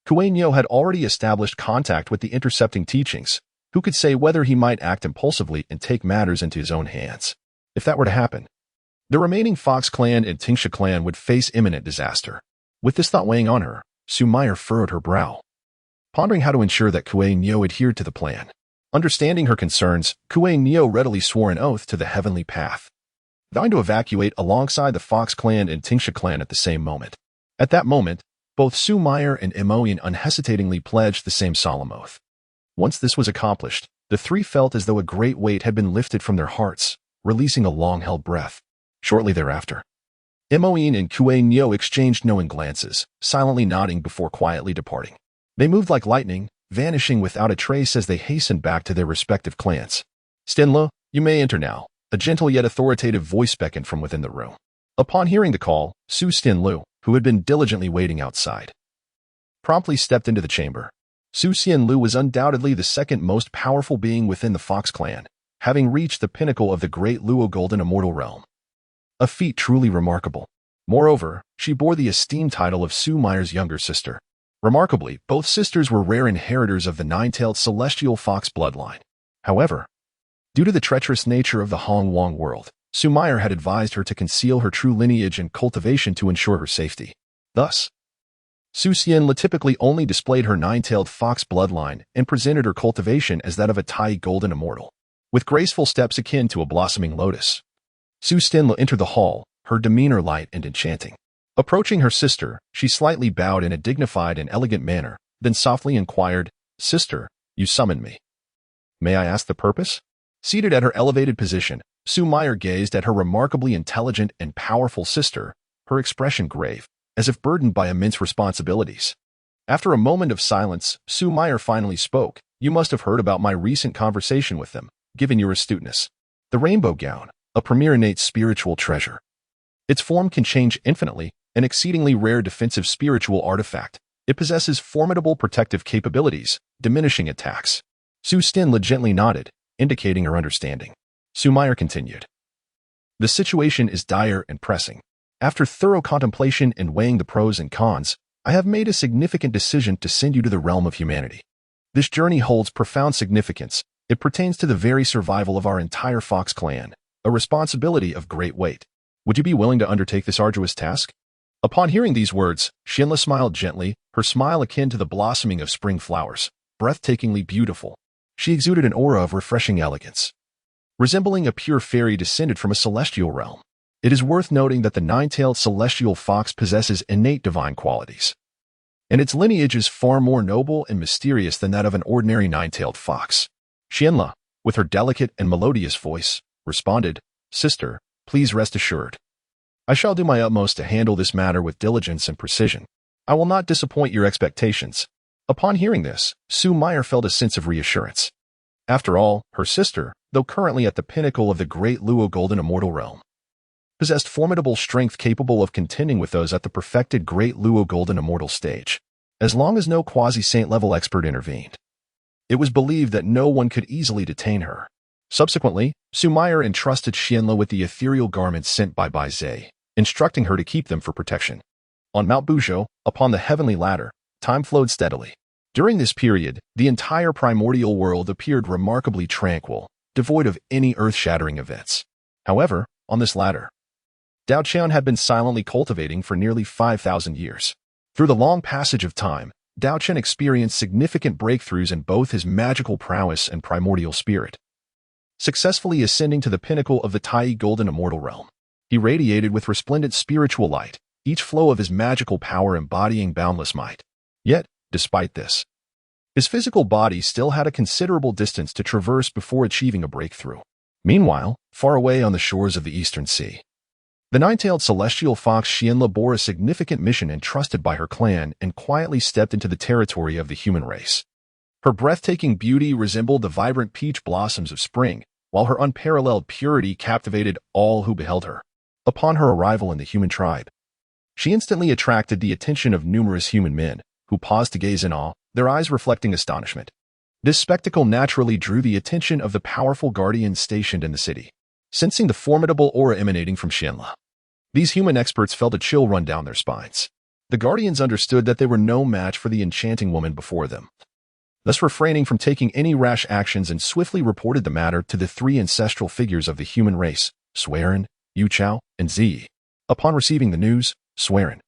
Kuei-Nyo had already established contact with the intercepting teachings. Who could say whether he might act impulsively and take matters into his own hands? If that were to happen, the remaining Fox clan and Tingsha clan would face imminent disaster. With this thought weighing on her, Sumayer furrowed her brow, pondering how to ensure that Kuei-Nyo adhered to the plan. Understanding her concerns, Kuei-Nyo readily swore an oath to the heavenly path, vowing to evacuate alongside the Fox clan and Tingsha clan at the same moment. At that moment, both Sumayer and Imo-in unhesitatingly pledged the same solemn oath. Once this was accomplished, the three felt as though a great weight had been lifted from their hearts, releasing a long-held breath. Shortly thereafter, Imo-in and Kuei-Nyo exchanged knowing glances, silently nodding before quietly departing. They moved like lightning, vanishing without a trace as they hastened back to their respective clans. Stenlo, you may enter now, a gentle yet authoritative voice beckoned from within the room. Upon hearing the call, Su Stenlu, who had been diligently waiting outside, promptly stepped into the chamber. Su Xianlu was undoubtedly the second most powerful being within the Fox clan, having reached the pinnacle of the great Luo Golden Immortal Realm. A feat truly remarkable. Moreover, she bore the esteemed title of Sumayer's younger sister. Remarkably, both sisters were rare inheritors of the nine-tailed celestial fox bloodline. However, due to the treacherous nature of the Hongmeng world, Sumayer had advised her to conceal her true lineage and cultivation to ensure her safety. Thus, Su Xianlu typically only displayed her nine-tailed fox bloodline and presented her cultivation as that of a Tai golden immortal, with graceful steps akin to a blossoming lotus. Su Xianlu entered the hall, her demeanor light and enchanting. Approaching her sister, she slightly bowed in a dignified and elegant manner, then softly inquired, "Sister, you summoned me. May I ask the purpose?" Seated at her elevated position, Sumayer gazed at her remarkably intelligent and powerful sister, her expression grave, as if burdened by immense responsibilities. After a moment of silence, Sumayer finally spoke. "You must have heard about my recent conversation with them, given your astuteness. The rainbow gown, a premier innate spiritual treasure. Its form can change infinitely, an exceedingly rare defensive spiritual artifact. It possesses formidable protective capabilities, diminishing attacks." Su Stenlu gently nodded, indicating her understanding. Sumayer continued, "The situation is dire and pressing. After thorough contemplation and weighing the pros and cons, I have made a significant decision to send you to the realm of humanity. This journey holds profound significance. It pertains to the very survival of our entire Fox clan, a responsibility of great weight. Would you be willing to undertake this arduous task?" Upon hearing these words, Shenla smiled gently, her smile akin to the blossoming of spring flowers, breathtakingly beautiful. She exuded an aura of refreshing elegance, resembling a pure fairy descended from a celestial realm. It is worth noting that the nine-tailed celestial fox possesses innate divine qualities, and its lineage is far more noble and mysterious than that of an ordinary nine-tailed fox. Shenla, with her delicate and melodious voice, responded, "Sister, please rest assured. I shall do my utmost to handle this matter with diligence and precision. I will not disappoint your expectations. Upon hearing this, Su Meyer felt a sense of reassurance. After all, her sister, though currently at the pinnacle of the great Luo Golden Immortal Realm, possessed formidable strength capable of contending with those at the perfected great Luo Golden Immortal stage, as long as no quasi-saint level expert intervened. It was believed that no one could easily detain her. Subsequently, Su Meyer entrusted Xianle with the ethereal garments sent by Bai Zhe, instructing her to keep them for protection. On Mount Buzhou, upon the heavenly ladder, time flowed steadily. During this period, the entire primordial world appeared remarkably tranquil, devoid of any earth-shattering events. However, on this ladder, Daochen had been silently cultivating for nearly 5,000 years. Through the long passage of time, Daochen experienced significant breakthroughs in both his magical prowess and primordial spirit. Successfully ascending to the pinnacle of the Tai Golden Immortal Realm, he radiated with resplendent spiritual light, each flow of his magical power embodying boundless might. Yet, despite this, his physical body still had a considerable distance to traverse before achieving a breakthrough. Meanwhile, far away on the shores of the Eastern Sea, the nine-tailed celestial fox Xianle bore a significant mission entrusted by her clan and quietly stepped into the territory of the human race. Her breathtaking beauty resembled the vibrant peach blossoms of spring, while her unparalleled purity captivated all who beheld her. Upon her arrival in the human tribe, she instantly attracted the attention of numerous human men, who paused to gaze in awe, their eyes reflecting astonishment. This spectacle naturally drew the attention of the powerful guardians stationed in the city. Sensing the formidable aura emanating from Xianle, these human experts felt a chill run down their spines. The guardians understood that they were no match for the enchanting woman before them, thus refraining from taking any rash actions and swiftly reported the matter to the three ancestral figures of the human race, Swerin, Yu Chao, and Zi. Upon receiving the news, Swerin,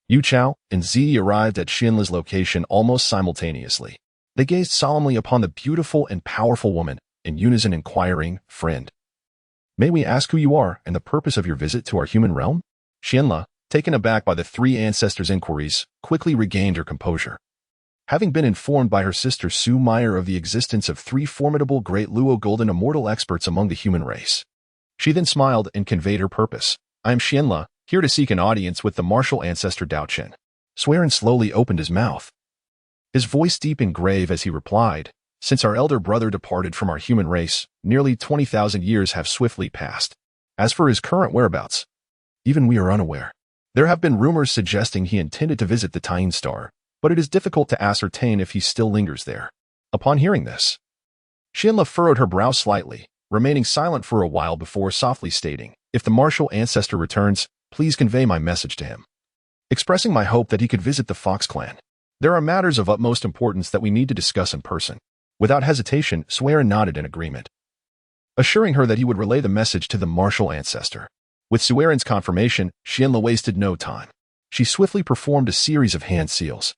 Yu Chao, and Zi arrived at Xianle's location almost simultaneously. They gazed solemnly upon the beautiful and powerful woman, in unison inquiring, "Friend, may we ask who you are and the purpose of your visit to our human realm?" Xianle, taken aback by the three ancestors' inquiries, quickly regained her composure. Having been informed by her sister Su Meyer of the existence of three formidable great Luo Golden Immortal experts among the human race, she then smiled and conveyed her purpose. "I am Xianle, here to seek an audience with the martial ancestor Daochen." Swerin slowly opened his mouth, his voice deep and grave as he replied, "Since our elder brother departed from our human race, nearly 20,000 years have swiftly passed. As for his current whereabouts, even we are unaware. There have been rumors suggesting he intended to visit the Tying Star, but it is difficult to ascertain if he still lingers there." Upon hearing this, Xianle furrowed her brow slightly, remaining silent for a while before softly stating, "If the martial ancestor returns, please convey my message to him, expressing my hope that he could visit the Fox clan. There are matters of utmost importance that we need to discuss in person." Without hesitation, Swerin nodded in agreement, assuring her that he would relay the message to the martial ancestor. With Swerin's confirmation, Xianle wasted no time. She swiftly performed a series of hand seals,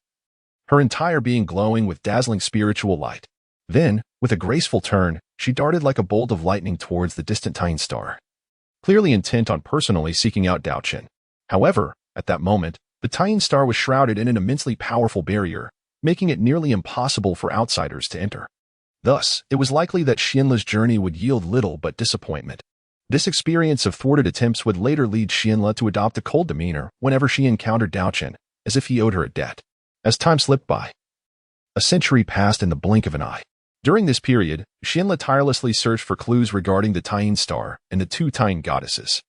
her entire being glowing with dazzling spiritual light. Then, with a graceful turn, she darted like a bolt of lightning towards the distant Tying Star, clearly intent on personally seeking out Daochen. However, at that moment, the Tying Star was shrouded in an immensely powerful barrier, making it nearly impossible for outsiders to enter. Thus, it was likely that Xianle's journey would yield little but disappointment. This experience of thwarted attempts would later lead Xianle to adopt a cold demeanor whenever she encountered Daochen, as if he owed her a debt. As time slipped by, a century passed in the blink of an eye. During this period, Xianle tirelessly searched for clues regarding the Tying Star and the two Tying goddesses.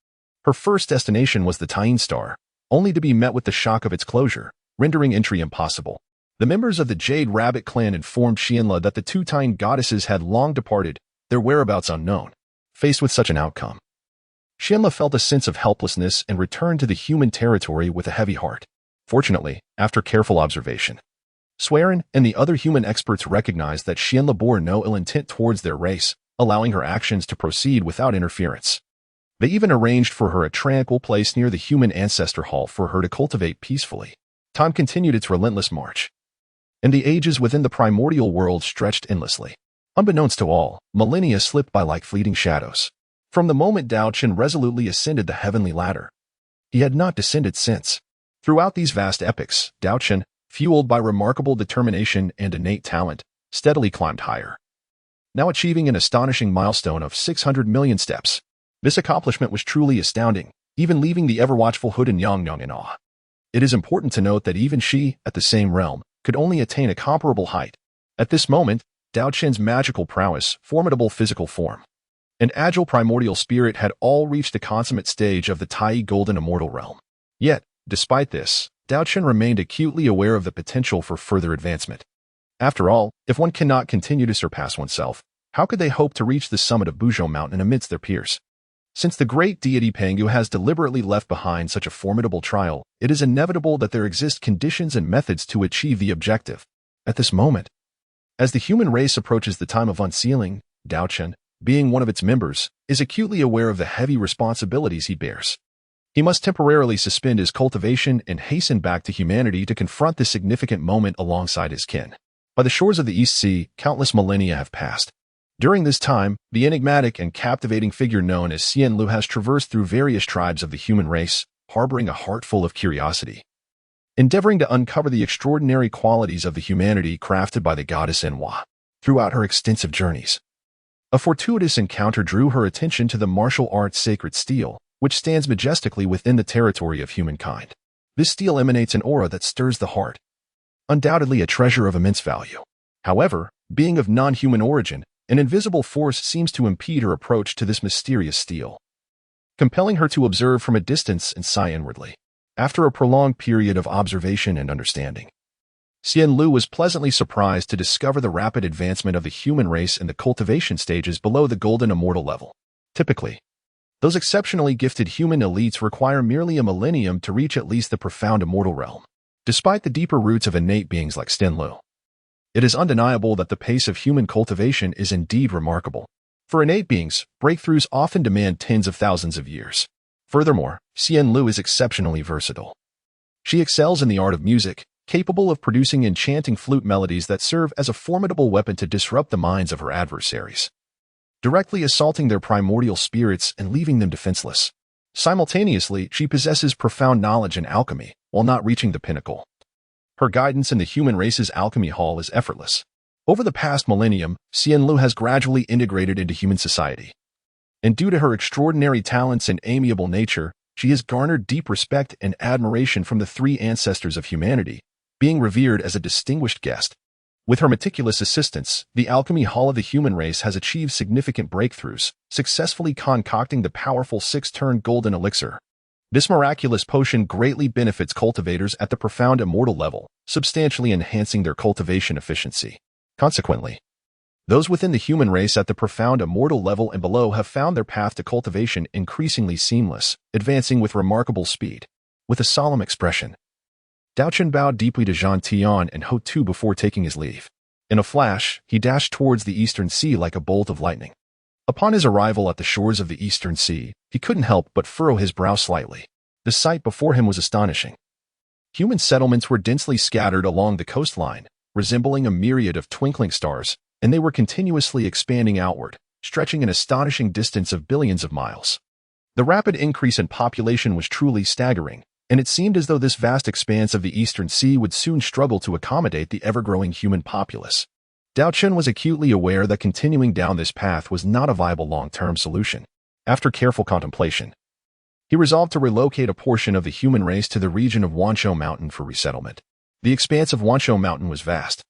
Her first destination was the Tying Star, only to be met with the shock of its closure, rendering entry impossible. The members of the Jade Rabbit clan informed Xianle that the two Tying goddesses had long departed, their whereabouts unknown. Faced with such an outcome, Xianle felt a sense of helplessness and returned to the human territory with a heavy heart. Fortunately, after careful observation, Swerin and the other human experts recognized that Xianle bore no ill intent towards their race, allowing her actions to proceed without interference. They even arranged for her a tranquil place near the human ancestor hall for her to cultivate peacefully. Time continued its relentless march, and the ages within the primordial world stretched endlessly. Unbeknownst to all, millennia slipped by like fleeting shadows. From the moment Daochen resolutely ascended the heavenly ladder, he had not descended since. Throughout these vast epochs, Daochen, fueled by remarkable determination and innate talent, steadily climbed higher, now achieving an astonishing milestone of 600 million steps. This accomplishment was truly astounding, even leaving the ever-watchful Huden Yangyang in awe. It is important to note that even she, at the same realm, could only attain a comparable height. At this moment, Daochen's magical prowess, formidable physical form, and agile primordial spirit had all reached the consummate stage of the Tai Golden Immortal realm. Yet, despite this, Daochen remained acutely aware of the potential for further advancement. After all, if one cannot continue to surpass oneself, how could they hope to reach the summit of Buzhou Mountain amidst their peers? Since the great deity Pangu has deliberately left behind such a formidable trial, it is inevitable that there exist conditions and methods to achieve the objective. At this moment, as the human race approaches the time of unsealing, Daochen, being one of its members, is acutely aware of the heavy responsibilities he bears. He must temporarily suspend his cultivation and hasten back to humanity to confront this significant moment alongside his kin. By the shores of the East Sea, countless millennia have passed. During this time, the enigmatic and captivating figure known as Xian Lu has traversed through various tribes of the human race, harboring a heart full of curiosity, endeavoring to uncover the extraordinary qualities of the humanity crafted by the goddess Nüwa. Throughout her extensive journeys, a fortuitous encounter drew her attention to the martial arts sacred steel, which stands majestically within the territory of humankind. This steel emanates an aura that stirs the heart, undoubtedly a treasure of immense value. However, being of non-human origin, an invisible force seems to impede her approach to this mysterious steel, compelling her to observe from a distance and sigh inwardly. After a prolonged period of observation and understanding, Xian Lu was pleasantly surprised to discover the rapid advancement of the human race in the cultivation stages below the golden immortal level. Typically, those exceptionally gifted human elites require merely a millennium to reach at least the profound immortal realm. Despite the deeper roots of innate beings like Xian Lu, it is undeniable that the pace of human cultivation is indeed remarkable. For innate beings, breakthroughs often demand tens of thousands of years. Furthermore, Xian Lu is exceptionally versatile. She excels in the art of music, capable of producing enchanting flute melodies that serve as a formidable weapon to disrupt the minds of her adversaries, directly assaulting their primordial spirits and leaving them defenseless. Simultaneously, she possesses profound knowledge in alchemy, while not reaching the pinnacle. Her guidance in the human race's alchemy hall is effortless. Over the past millennium, Xian Lu has gradually integrated into human society, and due to her extraordinary talents and amiable nature, she has garnered deep respect and admiration from the three ancestors of humanity, being revered as a distinguished guest. With her meticulous assistance, the alchemy hall of the human race has achieved significant breakthroughs, successfully concocting the powerful six-turn golden elixir. This miraculous potion greatly benefits cultivators at the profound immortal level, substantially enhancing their cultivation efficiency. Consequently, those within the human race at the profound immortal level and below have found their path to cultivation increasingly seamless, advancing with remarkable speed. With a solemn expression, Daochen bowed deeply to Zhang Tian and Ho Tu before taking his leave. In a flash, he dashed towards the eastern sea like a bolt of lightning. Upon his arrival at the shores of the eastern sea, he couldn't help but furrow his brow slightly. The sight before him was astonishing. Human settlements were densely scattered along the coastline, resembling a myriad of twinkling stars, and they were continuously expanding outward, stretching an astonishing distance of billions of miles. The rapid increase in population was truly staggering, and it seemed as though this vast expanse of the eastern sea would soon struggle to accommodate the ever-growing human populace. Daochen was acutely aware that continuing down this path was not a viable long-term solution. After careful contemplation, he resolved to relocate a portion of the human race to the region of Wanshou Mountain for resettlement. The expanse of Wanshou Mountain was vast,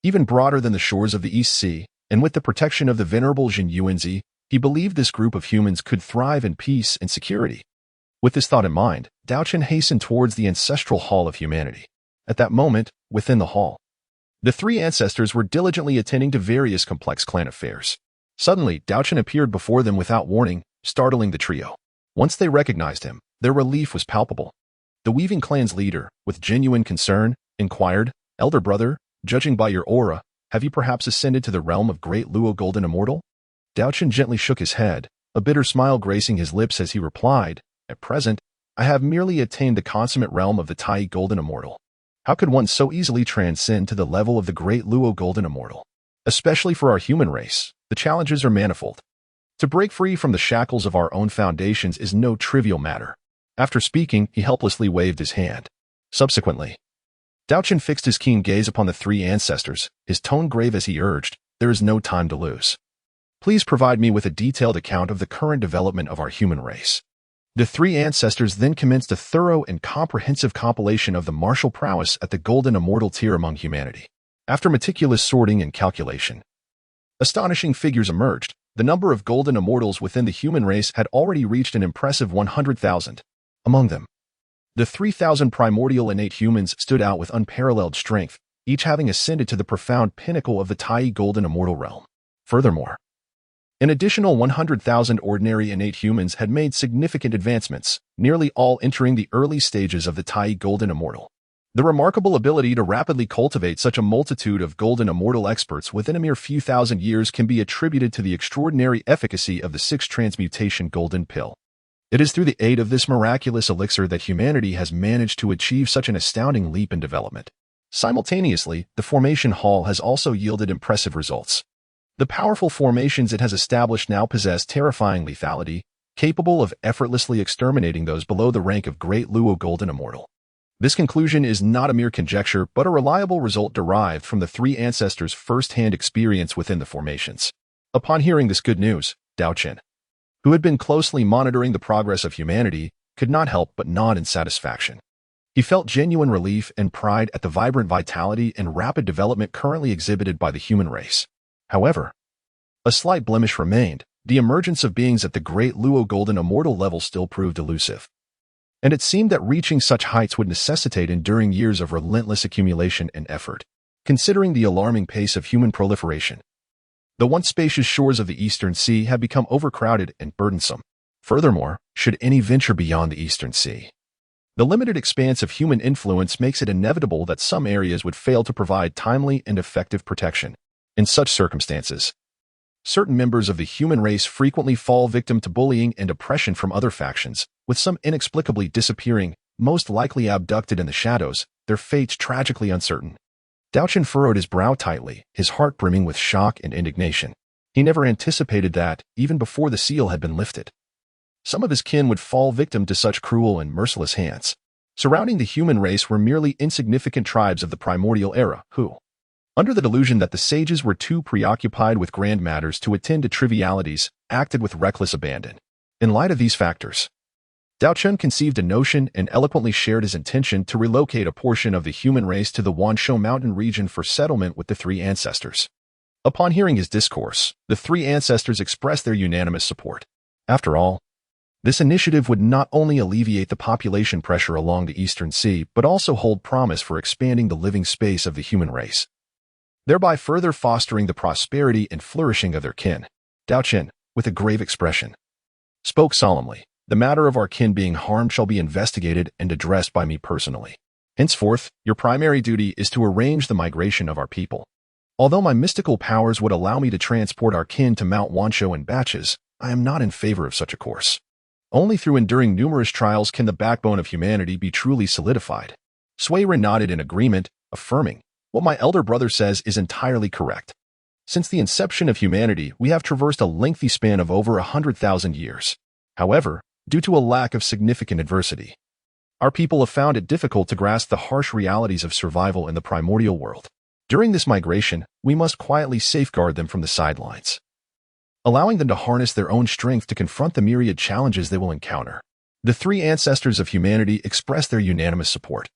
even broader than the shores of the East Sea, and with the protection of the venerable Zhen Yuanzi, he believed this group of humans could thrive in peace and security. With this thought in mind, Daochen hastened towards the ancestral hall of humanity. At that moment, within the hall, the three ancestors were diligently attending to various complex clan affairs. Suddenly, Daochen appeared before them without warning, startling the trio. Once they recognized him, their relief was palpable. The Weaving clan's leader, with genuine concern, inquired, "Elder brother, judging by your aura, have you perhaps ascended to the realm of Great Luo Golden Immortal?" Daochen gently shook his head, a bitter smile gracing his lips as he replied, "At present, I have merely attained the consummate realm of the Tai Golden Immortal. How could one so easily transcend to the level of the Great Luo Golden Immortal? Especially for our human race, the challenges are manifold. To break free from the shackles of our own foundations is no trivial matter." After speaking, he helplessly waved his hand. Subsequently, Daochen fixed his keen gaze upon the three ancestors, his tone grave as he urged, "There is no time to lose. Please provide me with a detailed account of the current development of our human race." The three ancestors then commenced a thorough and comprehensive compilation of the martial prowess at the golden immortal tier among humanity. After meticulous sorting and calculation, astonishing figures emerged. The number of golden immortals within the human race had already reached an impressive 100,000. Among them, the 3,000 primordial innate humans stood out with unparalleled strength, each having ascended to the profound pinnacle of the Tai golden immortal realm. Furthermore, an additional 100,000 ordinary innate humans had made significant advancements, nearly all entering the early stages of the Tai golden immortal. The remarkable ability to rapidly cultivate such a multitude of golden immortal experts within a mere few thousand years can be attributed to the extraordinary efficacy of the sixth transmutation golden pill. It is through the aid of this miraculous elixir that humanity has managed to achieve such an astounding leap in development. Simultaneously, the formation hall has also yielded impressive results. The powerful formations it has established now possess terrifying lethality, capable of effortlessly exterminating those below the rank of Great Luo Golden Immortal. This conclusion is not a mere conjecture, but a reliable result derived from the three ancestors' first-hand experience within the formations. Upon hearing this good news, Daochen, who had been closely monitoring the progress of humanity, could not help but nod in satisfaction. He felt genuine relief and pride at the vibrant vitality and rapid development currently exhibited by the human race. However, a slight blemish remained. The emergence of beings at the Great Luo Golden Immortal level still proved elusive. And it seemed that reaching such heights would necessitate enduring years of relentless accumulation and effort. Considering the alarming pace of human proliferation, the once spacious shores of the Eastern Sea have become overcrowded and burdensome. Furthermore, should any venture beyond the Eastern Sea, the limited expanse of human influence makes it inevitable that some areas would fail to provide timely and effective protection. In such circumstances, certain members of the human race frequently fall victim to bullying and oppression from other factions, with some inexplicably disappearing, most likely abducted in the shadows, their fates tragically uncertain. Daochen furrowed his brow tightly, his heart brimming with shock and indignation. He never anticipated that, even before the seal had been lifted, some of his kin would fall victim to such cruel and merciless hands. Surrounding the human race were merely insignificant tribes of the primordial era, who, under the delusion that the sages were too preoccupied with grand matters to attend to trivialities, acted with reckless abandon. In light of these factors, Daochen conceived a notion and eloquently shared his intention to relocate a portion of the human race to the Wanshou mountain region for settlement with the three ancestors. Upon hearing his discourse, the three ancestors expressed their unanimous support. After all, this initiative would not only alleviate the population pressure along the Eastern Sea, but also hold promise for expanding the living space of the human race, thereby further fostering the prosperity and flourishing of their kin. Daochen, with a grave expression, spoke solemnly. The matter of our kin being harmed shall be investigated and addressed by me personally. Henceforth, your primary duty is to arrange the migration of our people. Although my mystical powers would allow me to transport our kin to Mount Wanshou in batches, I am not in favor of such a course. Only through enduring numerous trials can the backbone of humanity be truly solidified. Sui Ren nodded in agreement, affirming, what my elder brother says is entirely correct. Since the inception of humanity, we have traversed a lengthy span of over 100,000 years. However, due to a lack of significant adversity, our people have found it difficult to grasp the harsh realities of survival in the primordial world. During this migration, we must quietly safeguard them from the sidelines, allowing them to harness their own strength to confront the myriad challenges they will encounter. The three ancestors of humanity expressed their unanimous support,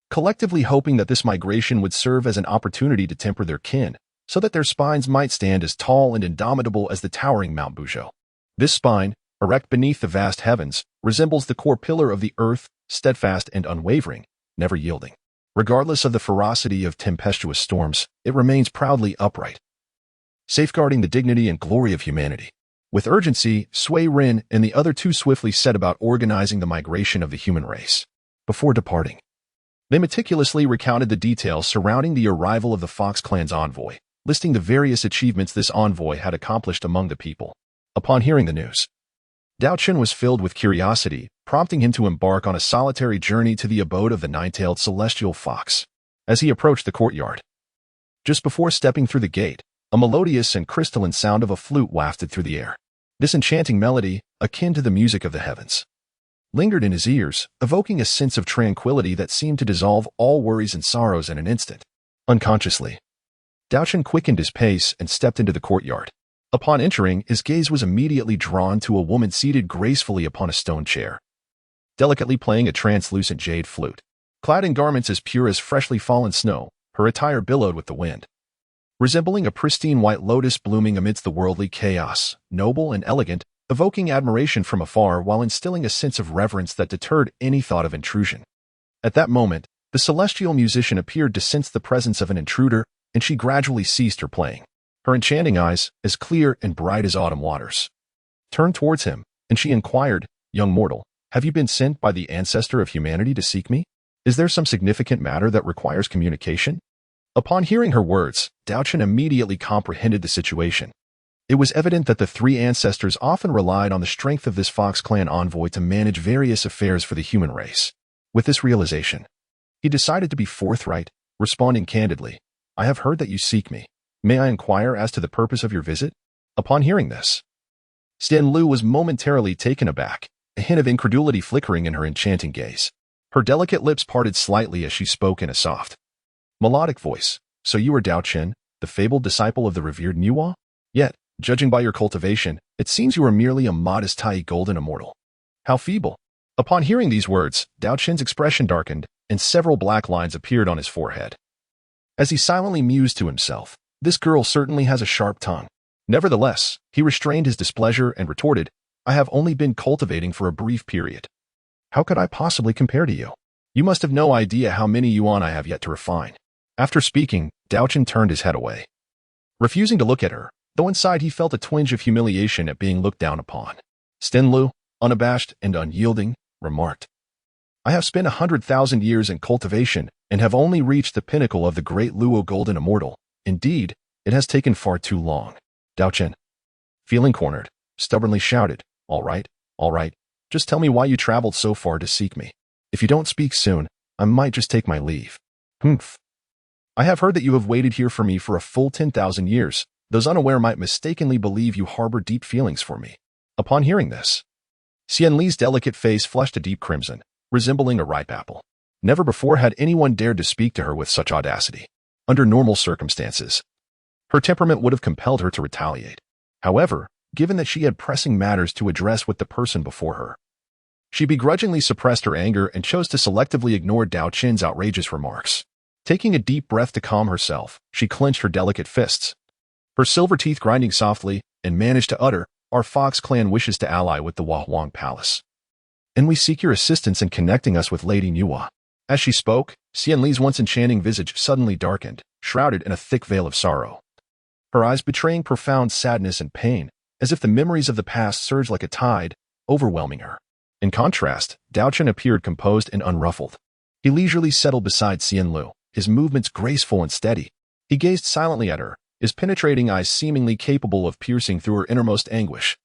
collectively hoping that this migration would serve as an opportunity to temper their kin, so that their spines might stand as tall and indomitable as the towering Mount Buzhou. This spine, erect beneath the vast heavens, resembles the core pillar of the earth, steadfast and unwavering, never yielding. Regardless of the ferocity of tempestuous storms, it remains proudly upright, safeguarding the dignity and glory of humanity. With urgency, Sui Ren and the other two swiftly set about organizing the migration of the human race. Before departing, they meticulously recounted the details surrounding the arrival of the Fox clan's envoy, listing the various achievements this envoy had accomplished among the people. Upon hearing the news, Daochen was filled with curiosity, prompting him to embark on a solitary journey to the abode of the nine-tailed celestial fox. As he approached the courtyard, just before stepping through the gate, a melodious and crystalline sound of a flute wafted through the air. This enchanting melody, akin to the music of the heavens, lingered in his ears, evoking a sense of tranquility that seemed to dissolve all worries and sorrows in an instant. Unconsciously, Daochen quickened his pace and stepped into the courtyard. Upon entering, his gaze was immediately drawn to a woman seated gracefully upon a stone chair, delicately playing a translucent jade flute. Clad in garments as pure as freshly fallen snow, her attire billowed with the wind. Resembling a pristine white lotus blooming amidst the worldly chaos, noble and elegant, evoking admiration from afar while instilling a sense of reverence that deterred any thought of intrusion. At that moment, the celestial musician appeared to sense the presence of an intruder, and she gradually ceased her playing. Her enchanting eyes, as clear and bright as autumn waters, turned towards him, and she inquired, "Young mortal, have you been sent by the ancestor of humanity to seek me? Is there some significant matter that requires communication?" Upon hearing her words, Daochen immediately comprehended the situation. It was evident that the three ancestors often relied on the strength of this Fox clan envoy to manage various affairs for the human race. With this realization, he decided to be forthright, responding candidly, "I have heard that you seek me. May I inquire as to the purpose of your visit?" Upon hearing this, Xian Lu was momentarily taken aback, a hint of incredulity flickering in her enchanting gaze. Her delicate lips parted slightly as she spoke in a soft, melodic voice. "So you are Daochen, the fabled disciple of the revered Nüwa? Yet, judging by your cultivation, it seems you are merely a modest Tai golden immortal. How feeble." Upon hearing these words, Daochen's expression darkened, and several black lines appeared on his forehead. As he silently mused to himself, "This girl certainly has a sharp tongue." Nevertheless, he restrained his displeasure and retorted, "I have only been cultivating for a brief period. How could I possibly compare to you? You must have no idea how many yuan I have yet to refine." After speaking, Daochen turned his head away, refusing to look at her, though inside he felt a twinge of humiliation at being looked down upon. Xian Lu, unabashed and unyielding, remarked, "I have spent 100,000 years in cultivation and have only reached the pinnacle of the great Luo golden immortal. Indeed, it has taken far too long." Daochen, feeling cornered, stubbornly shouted, all right, just tell me why you traveled so far to seek me. If you don't speak soon, I might just take my leave." "Humph. I have heard that you have waited here for me for a full 10,000 years. Those unaware might mistakenly believe you harbor deep feelings for me." Upon hearing this, Xian Li's delicate face flushed a deep crimson, resembling a ripe apple. Never before had anyone dared to speak to her with such audacity. Under normal circumstances, her temperament would have compelled her to retaliate. However, given that she had pressing matters to address with the person before her, she begrudgingly suppressed her anger and chose to selectively ignore Daochen's outrageous remarks. Taking a deep breath to calm herself, she clenched her delicate fists, her silver teeth grinding softly, and managed to utter, "Our Fox clan wishes to ally with the Hongmeng Palace, and we seek your assistance in connecting us with Lady Nüwa." As she spoke, Xian Li's once enchanting visage suddenly darkened, shrouded in a thick veil of sorrow, her eyes betraying profound sadness and pain, as if the memories of the past surged like a tide, overwhelming her. In contrast, Daochen appeared composed and unruffled. He leisurely settled beside Xian Lu, his movements graceful and steady. He gazed silently at her, his penetrating eyes seemingly capable of piercing through her innermost anguish,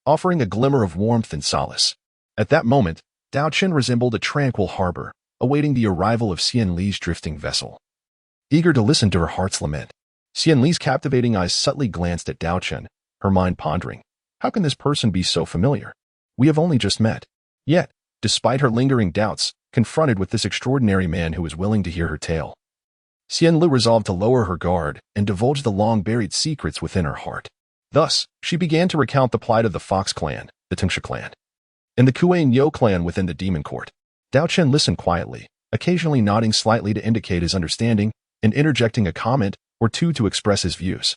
offering a glimmer of warmth and solace. At that moment, Daochen resembled a tranquil harbor, awaiting the arrival of Xian Li's drifting vessel, eager to listen to her heart's lament. Xian Li's captivating eyes subtly glanced at Daochen, her mind pondering, "How can this person be so familiar? We have only just met." Yet, despite her lingering doubts, confronted with this extraordinary man who was willing to hear her tale, Xian Lu resolved to lower her guard and divulge the long-buried secrets within her heart. Thus, she began to recount the plight of the Fox clan, the Timsha clan, and the Kuan Yo clan within the demon court. Daochen listened quietly, occasionally nodding slightly to indicate his understanding and interjecting a comment or two to express his views.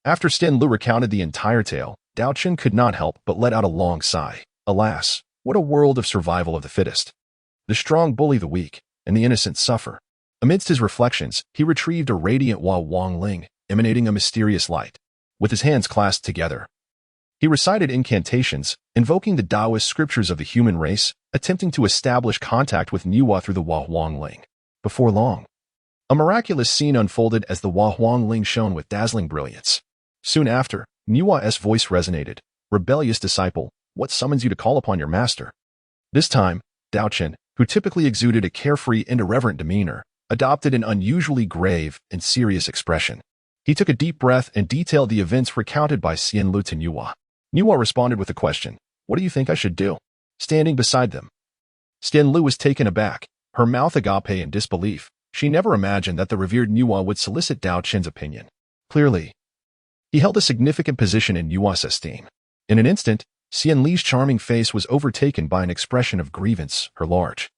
After Xian Lu recounted the entire tale, Daochen could not help but let out a long sigh. Alas, what a world of survival of the fittest. The strong bully the weak, and the innocent suffer. Amidst his reflections, he retrieved a radiant Hua Wang Ling, emanating a mysterious light. With his hands clasped together, he recited incantations, invoking the Taoist scriptures of the human race, attempting to establish contact with Nüwa through the Hua Wang Ling. Before long, a miraculous scene unfolded as the Hua Wang Ling shone with dazzling brilliance. Soon after, Nüwa's voice resonated, "Rebellious disciple, what summons you to call upon your master?" This time, Daochen, who typically exuded a carefree and irreverent demeanor, adopted an unusually grave and serious expression. He took a deep breath and detailed the events recounted by Xian Lu to Nüwa. Nüwa responded with a question, "What do you think I should do?" Standing beside them, Xian Lu was taken aback, her mouth agape in disbelief. She never imagined that the revered Nüwa would solicit Daochen's opinion. Clearly, He held a significant position in Nüwa's esteem. In an instant, Xian Li's charming face was overtaken by an expression of grievance, her large,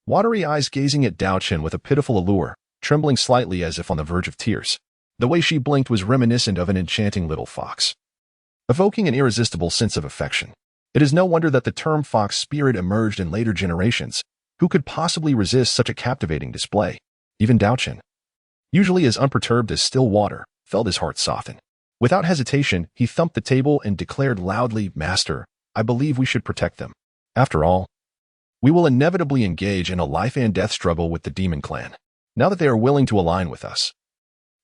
watery eyes gazing at Daochen with a pitiful allure, trembling slightly as if on the verge of tears. The way she blinked was reminiscent of an enchanting little fox, evoking an irresistible sense of affection. It is no wonder that the term fox spirit emerged in later generations. Who could possibly resist such a captivating display? Even Daochen, usually as unperturbed as still water, felt his heart soften. Without hesitation, he thumped the table and declared loudly, "Master, I believe we should protect them. After all, we will inevitably engage in a life-and-death struggle with the demon clan. Now that they are willing to align with us,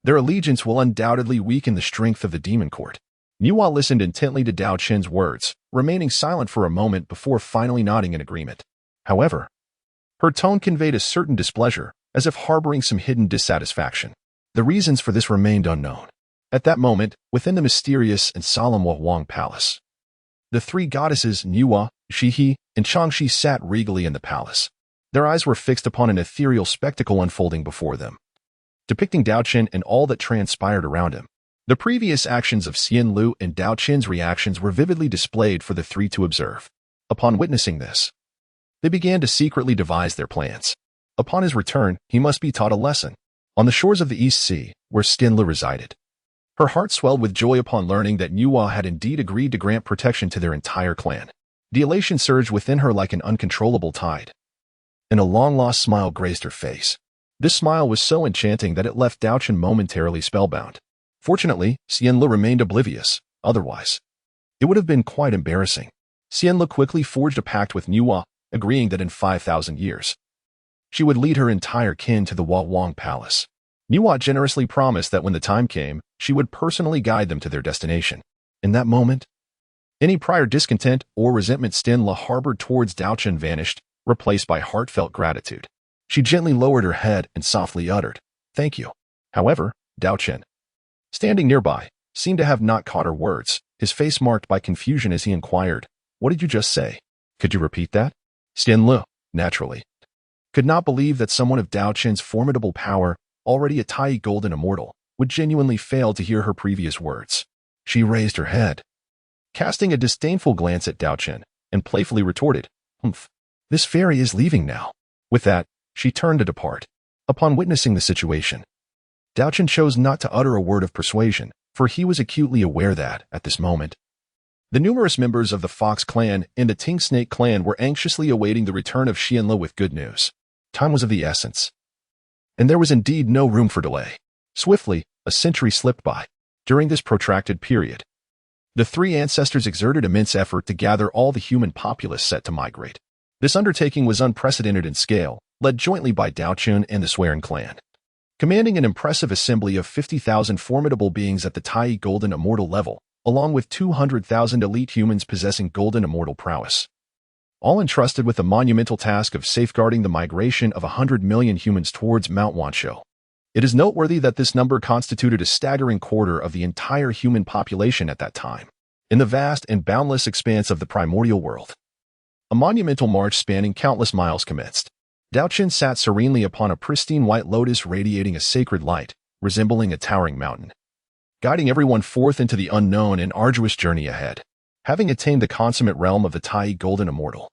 their allegiance will undoubtedly weaken the strength of the demon court." Nüwa listened intently to Daochen's words, remaining silent for a moment before finally nodding in agreement. However, her tone conveyed a certain displeasure, as if harboring some hidden dissatisfaction. The reasons for this remained unknown. At that moment, within the mysterious and solemn Wang Palace, the three goddesses Nüwa, Shihi, and Changshi sat regally in the palace. Their eyes were fixed upon an ethereal spectacle unfolding before them, depicting Daochen and all that transpired around him. The previous actions of Xian Lu and Daochen's reactions were vividly displayed for the three to observe. Upon witnessing this, they began to secretly devise their plans. Upon his return, he must be taught a lesson. On the shores of the East Sea, where Xian Lu resided, her heart swelled with joy upon learning that Nüwa had indeed agreed to grant protection to their entire clan. The elation surged within her like an uncontrollable tide, and a long-lost smile graced her face. This smile was so enchanting that it left Daochen momentarily spellbound. Fortunately, Xian Lu remained oblivious. Otherwise, it would have been quite embarrassing. Xian Lu quickly forged a pact with Nüwa, agreeing that in 5,000 years, she would lead her entire kin to the Wang Palace. Nüwa generously promised that when the time came, she would personally guide them to their destination. In that moment, any prior discontent or resentment Xian Lu harbored towards Daochen vanished, replaced by heartfelt gratitude. She gently lowered her head and softly uttered, "Thank you." However, Daochen, standing nearby, seemed to have not caught her words, his face marked by confusion as he inquired, "What did you just say? Could you repeat that?" Xian Lu, naturally, could not believe that someone of Daochen's formidable power, already a Tai golden immortal, would genuinely fail to hear her previous words. She raised her head, casting a disdainful glance at Daochen, and playfully retorted, "Humph, this fairy is leaving now." With that, she turned to depart. Upon witnessing the situation, Daochen chose not to utter a word of persuasion, for he was acutely aware that, at this moment, the numerous members of the Fox clan and the Ting Snake clan were anxiously awaiting the return of Xian Lu with good news. Time was of the essence, and there was indeed no room for delay. Swiftly, a century slipped by. During this protracted period, the three ancestors exerted immense effort to gather all the human populace set to migrate. This undertaking was unprecedented in scale, led jointly by Daochen and the Swearing clan, commanding an impressive assembly of 50,000 formidable beings at the Tai golden immortal level, along with 200,000 elite humans possessing golden immortal prowess, all entrusted with the monumental task of safeguarding the migration of 100 million humans towards Mount Wanshou. It is noteworthy that this number constituted a staggering quarter of the entire human population at that time. In the vast and boundless expanse of the primordial world, a monumental march spanning countless miles commenced. Daochen sat serenely upon a pristine white lotus radiating a sacred light, resembling a towering mountain, guiding everyone forth into the unknown and arduous journey ahead. Having attained the consummate realm of the Tai golden immortal,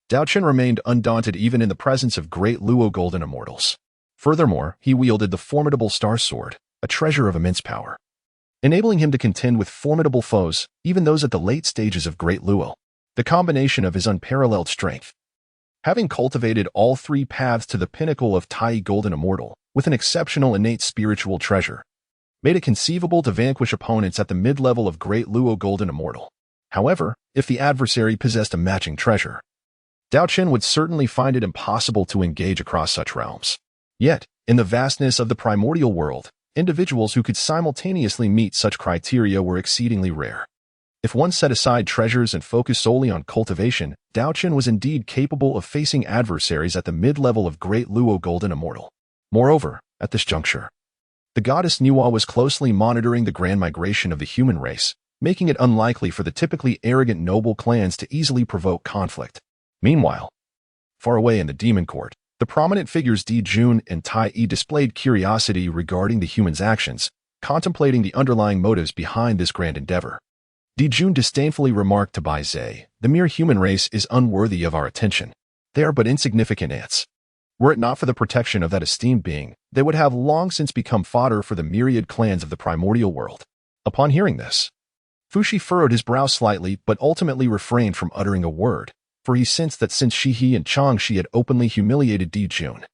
Daochen remained undaunted even in the presence of great Luo golden immortals. Furthermore, he wielded the formidable Star Sword, a treasure of immense power, enabling him to contend with formidable foes, even those at the late stages of Great Luo. The combination of his unparalleled strength, having cultivated all three paths to the pinnacle of Tai golden immortal, with an exceptional innate spiritual treasure, made it conceivable to vanquish opponents at the mid-level of Great Luo golden immortal. However, if the adversary possessed a matching treasure, Daochen would certainly find it impossible to engage across such realms. Yet, in the vastness of the primordial world, individuals who could simultaneously meet such criteria were exceedingly rare. If one set aside treasures and focused solely on cultivation, Daochen was indeed capable of facing adversaries at the mid-level of Great Luo golden immortal. Moreover, at this juncture, the goddess Nüwa was closely monitoring the grand migration of the human race, making it unlikely for the typically arrogant noble clans to easily provoke conflict. Meanwhile, far away in the demon court, the prominent figures Di Jun and Tai Yi displayed curiosity regarding the humans' actions, contemplating the underlying motives behind this grand endeavor. Dijun disdainfully remarked to Bai Zhe, "The mere human race is unworthy of our attention. They are but insignificant ants. Were it not for the protection of that esteemed being, they would have long since become fodder for the myriad clans of the primordial world." Upon hearing this, Fushi furrowed his brow slightly but ultimately refrained from uttering a word, for he sensed that since Shihi and Changshi had openly humiliated Dijun.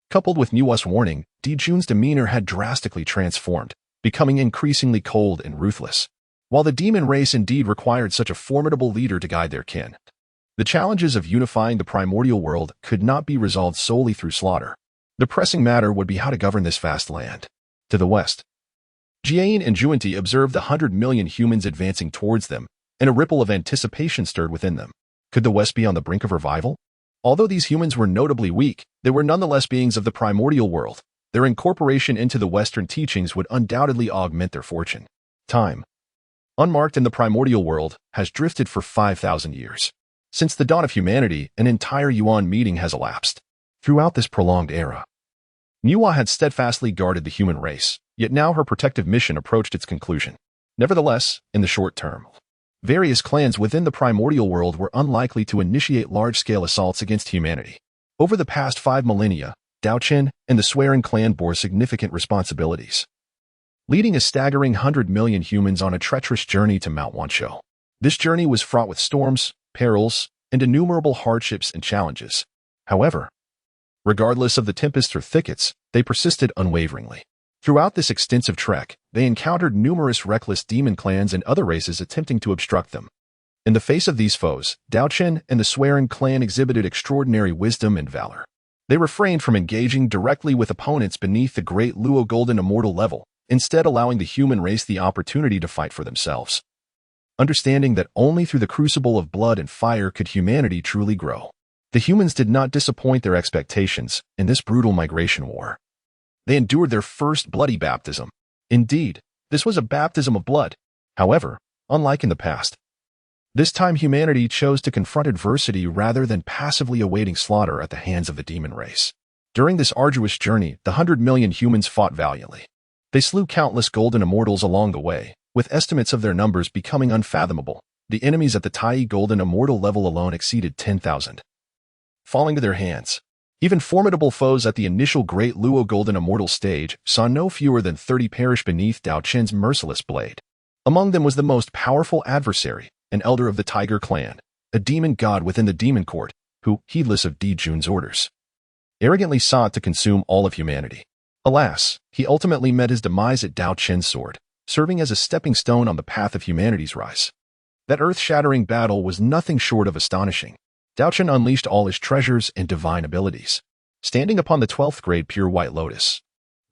Coupled with Nüwa's warning, Dijun's demeanor had drastically transformed, becoming increasingly cold and ruthless. While the demon race indeed required such a formidable leader to guide their kin, the challenges of unifying the primordial world could not be resolved solely through slaughter. The pressing matter would be how to govern this vast land. To the west, Jiayin and Juanti observed 100 million humans advancing towards them, and a ripple of anticipation stirred within them. Could the West be on the brink of revival? Although these humans were notably weak, they were nonetheless beings of the primordial world. Their incorporation into the Western teachings would undoubtedly augment their fortune. Time, unmarked in the primordial world, has drifted for 5,000 years. Since the dawn of humanity, an entire Yuan meeting has elapsed. Throughout this prolonged era, Nüwa had steadfastly guarded the human race, yet now her protective mission approached its conclusion. Nevertheless, in the short term, various clans within the primordial world were unlikely to initiate large-scale assaults against humanity. Over the past 5 millennia, Daochen and the Swearing clan bore significant responsibilities, leading a staggering 100 million humans on a treacherous journey to Mount Wanshou. This journey was fraught with storms, perils, and innumerable hardships and challenges. However, regardless of the tempests or thickets, they persisted unwaveringly. Throughout this extensive trek, they encountered numerous reckless demon clans and other races attempting to obstruct them. In the face of these foes, Daochen and the Swearing clan exhibited extraordinary wisdom and valor. They refrained from engaging directly with opponents beneath the great Luo Golden Immortal level, instead allowing the human race the opportunity to fight for themselves. Understanding that only through the crucible of blood and fire could humanity truly grow, the humans did not disappoint their expectations in this brutal migration war. They endured their first bloody baptism. Indeed, this was a baptism of blood. However, unlike in the past, this time humanity chose to confront adversity rather than passively awaiting slaughter at the hands of the demon race. During this arduous journey, the 100 million humans fought valiantly. They slew countless golden immortals along the way, with estimates of their numbers becoming unfathomable. The enemies at the Tai Golden Immortal level alone exceeded 10,000. Falling to their hands, even formidable foes at the initial Great Luo Golden Immortal stage saw no fewer than 30 perish beneath Daochen's merciless blade. Among them was the most powerful adversary, an elder of the Tiger clan, a demon god within the demon court, who, heedless of Dijun's orders, arrogantly sought to consume all of humanity. Alas, he ultimately met his demise at Daochen's sword, serving as a stepping stone on the path of humanity's rise. That earth-shattering battle was nothing short of astonishing. Daochen unleashed all his treasures and divine abilities. Standing upon the 12th grade pure white lotus,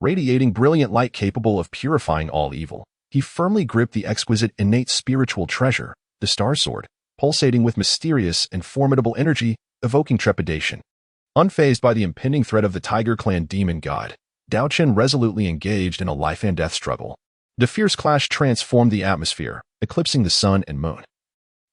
radiating brilliant light capable of purifying all evil, he firmly gripped the exquisite innate spiritual treasure, the star sword, pulsating with mysterious and formidable energy, evoking trepidation. Unfazed by the impending threat of the Tiger clan demon god, Daochen resolutely engaged in a life-and-death struggle. The fierce clash transformed the atmosphere, eclipsing the sun and moon.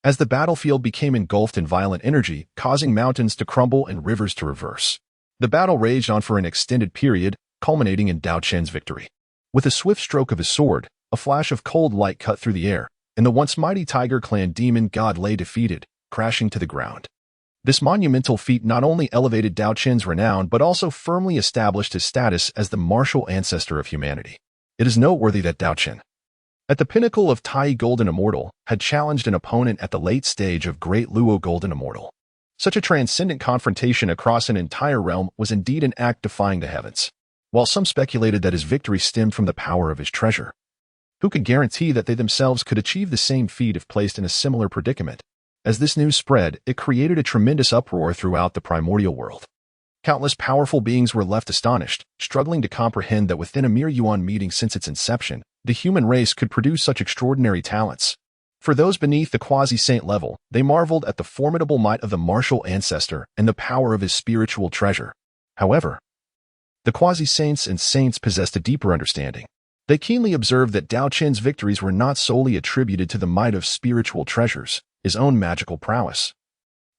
As the battlefield became engulfed in violent energy, causing mountains to crumble and rivers to reverse, the battle raged on for an extended period, culminating in Daochen's victory. With a swift stroke of his sword, a flash of cold light cut through the air, and the once mighty Tiger clan demon god lay defeated, crashing to the ground. This monumental feat not only elevated Daochen's renown but also firmly established his status as the martial ancestor of humanity. It is noteworthy that Daochen, at the pinnacle of Tai Golden Immortal, had challenged an opponent at the late stage of Great Luo Golden Immortal. Such a transcendent confrontation across an entire realm was indeed an act defying the heavens. While some speculated that his victory stemmed from the power of his treasure, who could guarantee that they themselves could achieve the same feat if placed in a similar predicament? As this news spread, it created a tremendous uproar throughout the primordial world. Countless powerful beings were left astonished, struggling to comprehend that within a mere Yuan meeting since its inception, the human race could produce such extraordinary talents. For those beneath the quasi-saint level, they marveled at the formidable might of the martial ancestor and the power of his spiritual treasure. However, the quasi-saints and saints possessed a deeper understanding. They keenly observed that Daochen's victories were not solely attributed to the might of spiritual treasures, his own magical prowess.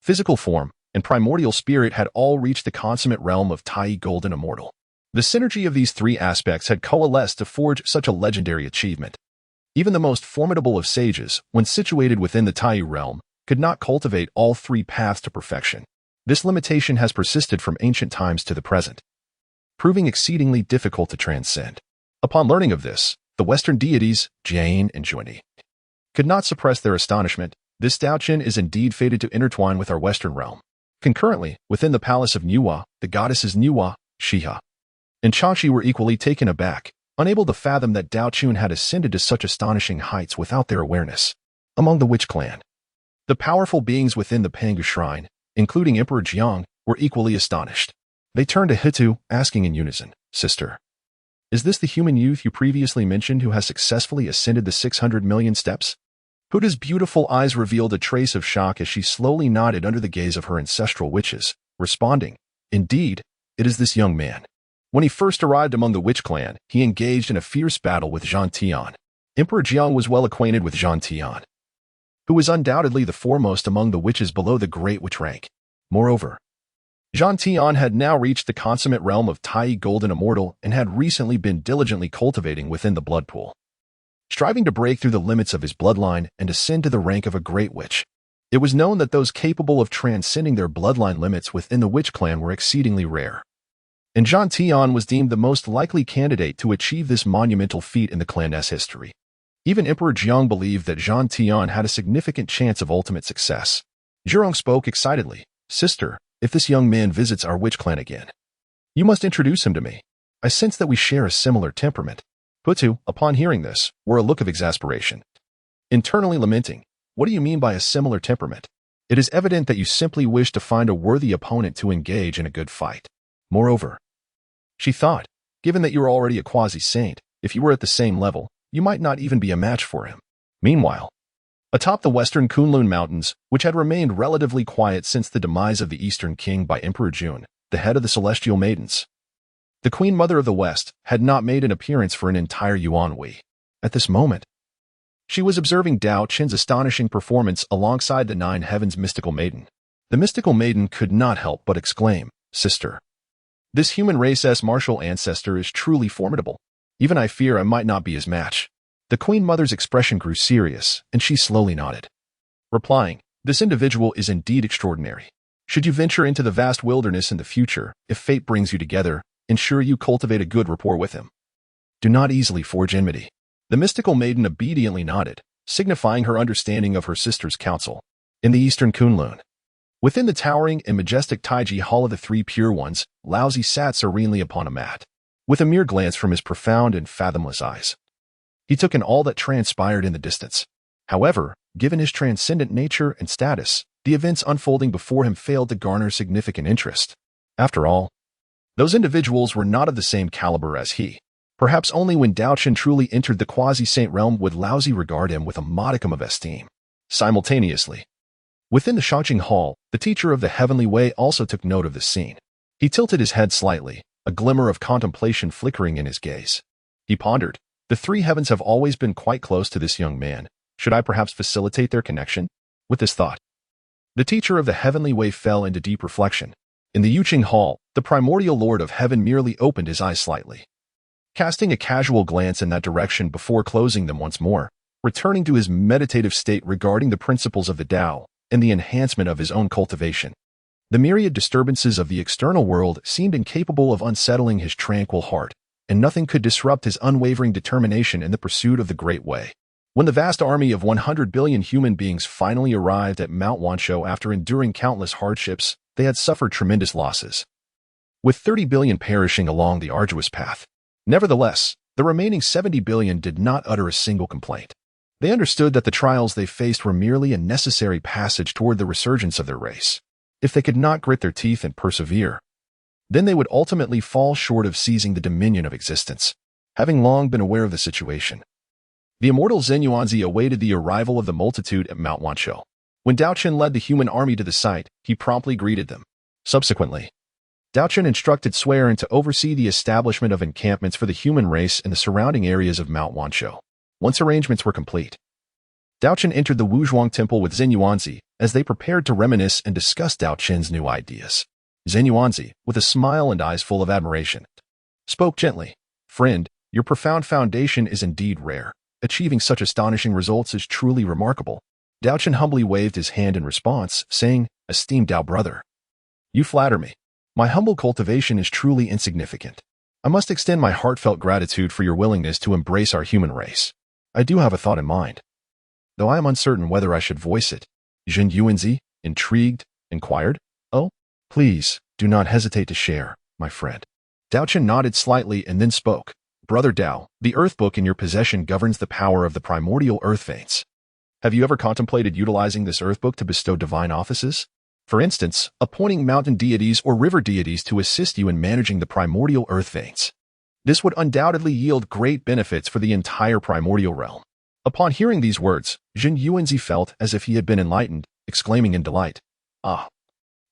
Physical form and primordial spirit had all reached the consummate realm of Tai Golden Immortal. The synergy of these three aspects had coalesced to forge such a legendary achievement. Even the most formidable of sages, when situated within the Taiyu realm, could not cultivate all three paths to perfection. This limitation has persisted from ancient times to the present, proving exceedingly difficult to transcend. Upon learning of this, the Western deities, Jane and Juani, could not suppress their astonishment. This Daochen is indeed fated to intertwine with our Western realm. Concurrently, within the palace of Nüwa, the goddesses Nüwa, Shiha, and Chachi were equally taken aback, unable to fathom that Daochen had ascended to such astonishing heights without their awareness. Among the witch clan, the powerful beings within the Pangu shrine, including Emperor Jiang, were equally astonished. They turned to Hitu, asking in unison, "Sister, is this the human youth you previously mentioned who has successfully ascended the 600 million steps?" Huta's beautiful eyes revealed a trace of shock as she slowly nodded under the gaze of her ancestral witches, responding, "Indeed, it is this young man." When he first arrived among the witch clan, he engaged in a fierce battle with Zhang Tian. Emperor Jiang was well acquainted with Zhang Tian, who was undoubtedly the foremost among the witches below the great witch rank. Moreover, Zhang Tian had now reached the consummate realm of Tai Golden Immortal and had recently been diligently cultivating within the blood pool, striving to break through the limits of his bloodline and ascend to the rank of a great witch. It was known that those capable of transcending their bloodline limits within the witch clan were exceedingly rare, and Zhang Tian was deemed the most likely candidate to achieve this monumental feat in the clan's history. Even Emperor Jiang believed that Zhang Tian had a significant chance of ultimate success. Zhurong spoke excitedly, "Sister, if this young man visits our witch clan again, you must introduce him to me. I sense that we share a similar temperament." Hutu, upon hearing this, wore a look of exasperation, internally lamenting, "What do you mean by a similar temperament? It is evident that you simply wish to find a worthy opponent to engage in a good fight." Moreover, she thought, given that you are already a quasi-saint, if you were at the same level, you might not even be a match for him. Meanwhile, atop the western Kunlun Mountains, which had remained relatively quiet since the demise of the Eastern King by Emperor Jun, the head of the Celestial Maidens, the Queen Mother of the West had not made an appearance for an entire Yuan Wei. At this moment, she was observing Daochen's astonishing performance alongside the Nine Heavens mystical maiden. The mystical maiden could not help but exclaim, "Sister, this human race's martial ancestor is truly formidable. Even I fear I might not be his match." The Queen Mother's expression grew serious, and she slowly nodded, replying, "This individual is indeed extraordinary. Should you venture into the vast wilderness in the future, if fate brings you together, ensure you cultivate a good rapport with him. Do not easily forge enmity." The mystical maiden obediently nodded, signifying her understanding of her sister's counsel. In the Eastern Kunlun, within the towering and majestic Taiji Hall of the Three Pure Ones, Laozi sat serenely upon a mat, with a mere glance from his profound and fathomless eyes. He took in all that transpired in the distance. However, given his transcendent nature and status, the events unfolding before him failed to garner significant interest. After all, those individuals were not of the same caliber as he. Perhaps only when Daochen truly entered the quasi-saint realm would Laozi regard him with a modicum of esteem. Simultaneously, within the Shencheng Hall, the teacher of the Heavenly Way also took note of the scene. He tilted his head slightly, a glimmer of contemplation flickering in his gaze. He pondered, "The three heavens have always been quite close to this young man. Should I perhaps facilitate their connection?" With this thought, the teacher of the Heavenly Way fell into deep reflection. In the Yuqing Hall, the primordial Lord of Heaven merely opened his eyes slightly, casting a casual glance in that direction before closing them once more, returning to his meditative state regarding the principles of the Tao and the enhancement of his own cultivation. The myriad disturbances of the external world seemed incapable of unsettling his tranquil heart, and nothing could disrupt his unwavering determination in the pursuit of the Great Way. When the vast army of 100 billion human beings finally arrived at Mount Wanshou after enduring countless hardships, they had suffered tremendous losses, with 30 billion perishing along the arduous path. Nevertheless, the remaining 70 billion did not utter a single complaint. They understood that the trials they faced were merely a necessary passage toward the resurgence of their race. If they could not grit their teeth and persevere, then they would ultimately fall short of seizing the dominion of existence. Having long been aware of the situation, the immortal Zenyuanzi awaited the arrival of the multitude at Mount Wanshou. When Daochen led the human army to the site, he promptly greeted them. Subsequently, Daochen instructed Swearin to oversee the establishment of encampments for the human race in the surrounding areas of Mount Wanshou. Once arrangements were complete, Daochen entered the Wuzhuang Temple with Zenyuanzi as they prepared to reminisce and discuss Daochen's new ideas. Zenyuanzi, with a smile and eyes full of admiration, spoke gently. Friend, your profound foundation is indeed rare. Achieving such astonishing results is truly remarkable. Daochen humbly waved his hand in response, saying, Esteemed Dao brother, you flatter me. My humble cultivation is truly insignificant. I must extend my heartfelt gratitude for your willingness to embrace our human race. I do have a thought in mind, though I am uncertain whether I should voice it. Zhen Yuanzi, intrigued, inquired. Oh, please, do not hesitate to share, my friend. Daochen nodded slightly and then spoke. Brother Dao, the Earth Book in your possession governs the power of the primordial Earth veins. Have you ever contemplated utilizing this Earth Book to bestow divine offices? For instance, appointing mountain deities or river deities to assist you in managing the primordial Earth veins. This would undoubtedly yield great benefits for the entire primordial realm. Upon hearing these words, Zhen Yuanzi felt as if he had been enlightened, exclaiming in delight, Ah,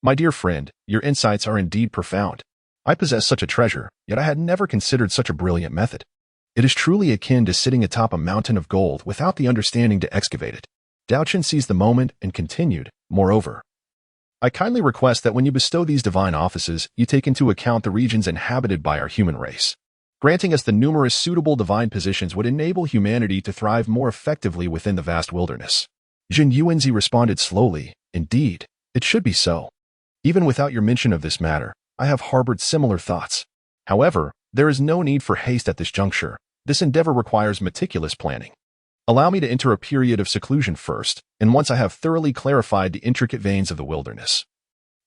my dear friend, your insights are indeed profound. I possess such a treasure, yet I had never considered such a brilliant method. It is truly akin to sitting atop a mountain of gold without the understanding to excavate it. Daochen seized the moment and continued, Moreover, I kindly request that when you bestow these divine offices, you take into account the regions inhabited by our human race. Granting us the numerous suitable divine positions would enable humanity to thrive more effectively within the vast wilderness. Zhen Yuanzi responded slowly, Indeed, it should be so. Even without your mention of this matter, I have harbored similar thoughts. However, there is no need for haste at this juncture. This endeavor requires meticulous planning. Allow me to enter a period of seclusion first, and once I have thoroughly clarified the intricate veins of the wilderness,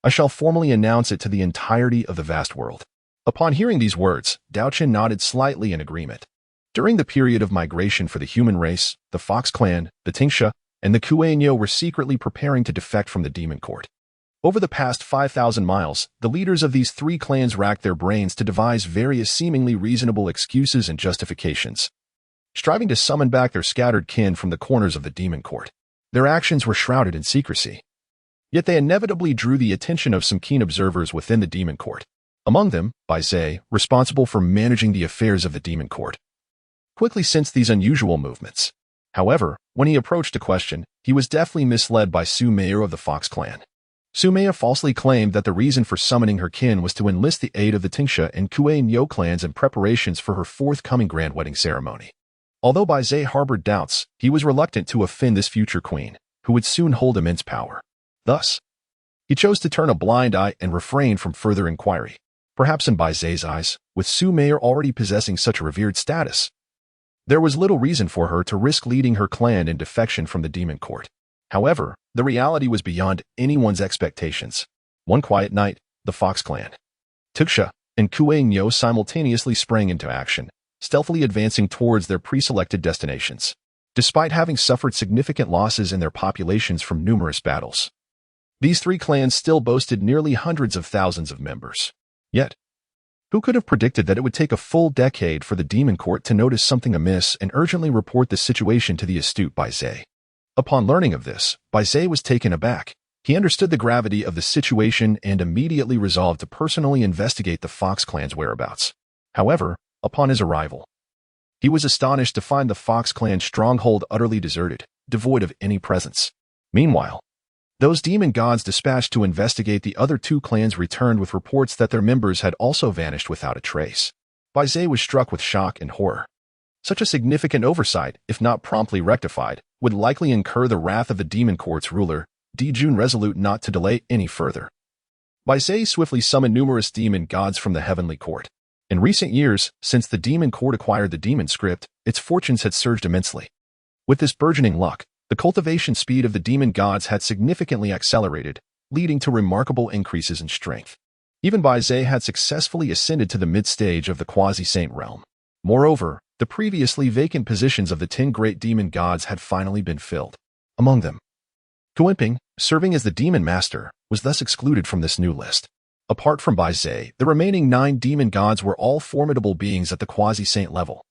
I shall formally announce it to the entirety of the vast world. Upon hearing these words, Daochen nodded slightly in agreement. During the period of migration for the human race, the Fox clan, the Tingsha, and the Kuei-Nyo were secretly preparing to defect from the demon court. Over the past 5,000 miles, the leaders of these three clans racked their brains to devise various seemingly reasonable excuses and justifications, striving to summon back their scattered kin from the corners of the demon court. Their actions were shrouded in secrecy. Yet they inevitably drew the attention of some keen observers within the demon court. Among them, Bai Zhe, responsible for managing the affairs of the demon court, quickly sensed these unusual movements. However, when he approached a question, he was deftly misled by Su Meier of the Fox clan. Su Meier falsely claimed that the reason for summoning her kin was to enlist the aid of the Tingsha and Kuei-Nyo clans in preparations for her forthcoming grand wedding ceremony. Although Bai Zhe harbored doubts, he was reluctant to offend this future queen, who would soon hold immense power. Thus, he chose to turn a blind eye and refrain from further inquiry. Perhaps in Bai Zhe's eyes, with Su Meier already possessing such a revered status, there was little reason for her to risk leading her clan in defection from the demon court. However, the reality was beyond anyone's expectations. One quiet night, the Fox clan, Tingsha, and Kuei-Nyo simultaneously sprang into action, stealthily advancing towards their pre-selected destinations. Despite having suffered significant losses in their populations from numerous battles, these three clans still boasted nearly hundreds of thousands of members. Yet, who could have predicted that it would take a full decade for the demon court to notice something amiss and urgently report the situation to the astute Bai Zhe? Upon learning of this, Bai Zhe was taken aback. He understood the gravity of the situation and immediately resolved to personally investigate the Fox clan's whereabouts. However, upon his arrival, he was astonished to find the Fox clan stronghold utterly deserted, devoid of any presence. Meanwhile, those demon gods dispatched to investigate the other two clans returned with reports that their members had also vanished without a trace. Bai Zhe was struck with shock and horror. Such a significant oversight, if not promptly rectified, would likely incur the wrath of the demon court's ruler, Dijun, resolute not to delay any further. Bai Zhe swiftly summoned numerous demon gods from the heavenly court. In recent years, since the demon court acquired the demon script, its fortunes had surged immensely. With this burgeoning luck, the cultivation speed of the demon gods had significantly accelerated, leading to remarkable increases in strength. Even Bai Zhe had successfully ascended to the mid-stage of the quasi-saint realm. Moreover, the previously vacant positions of the 10 great demon gods had finally been filled. Among them, Kuenping, serving as the demon master, was thus excluded from this new list. Apart from Bai Zhe, the remaining 9 demon gods were all formidable beings at the quasi-saint level.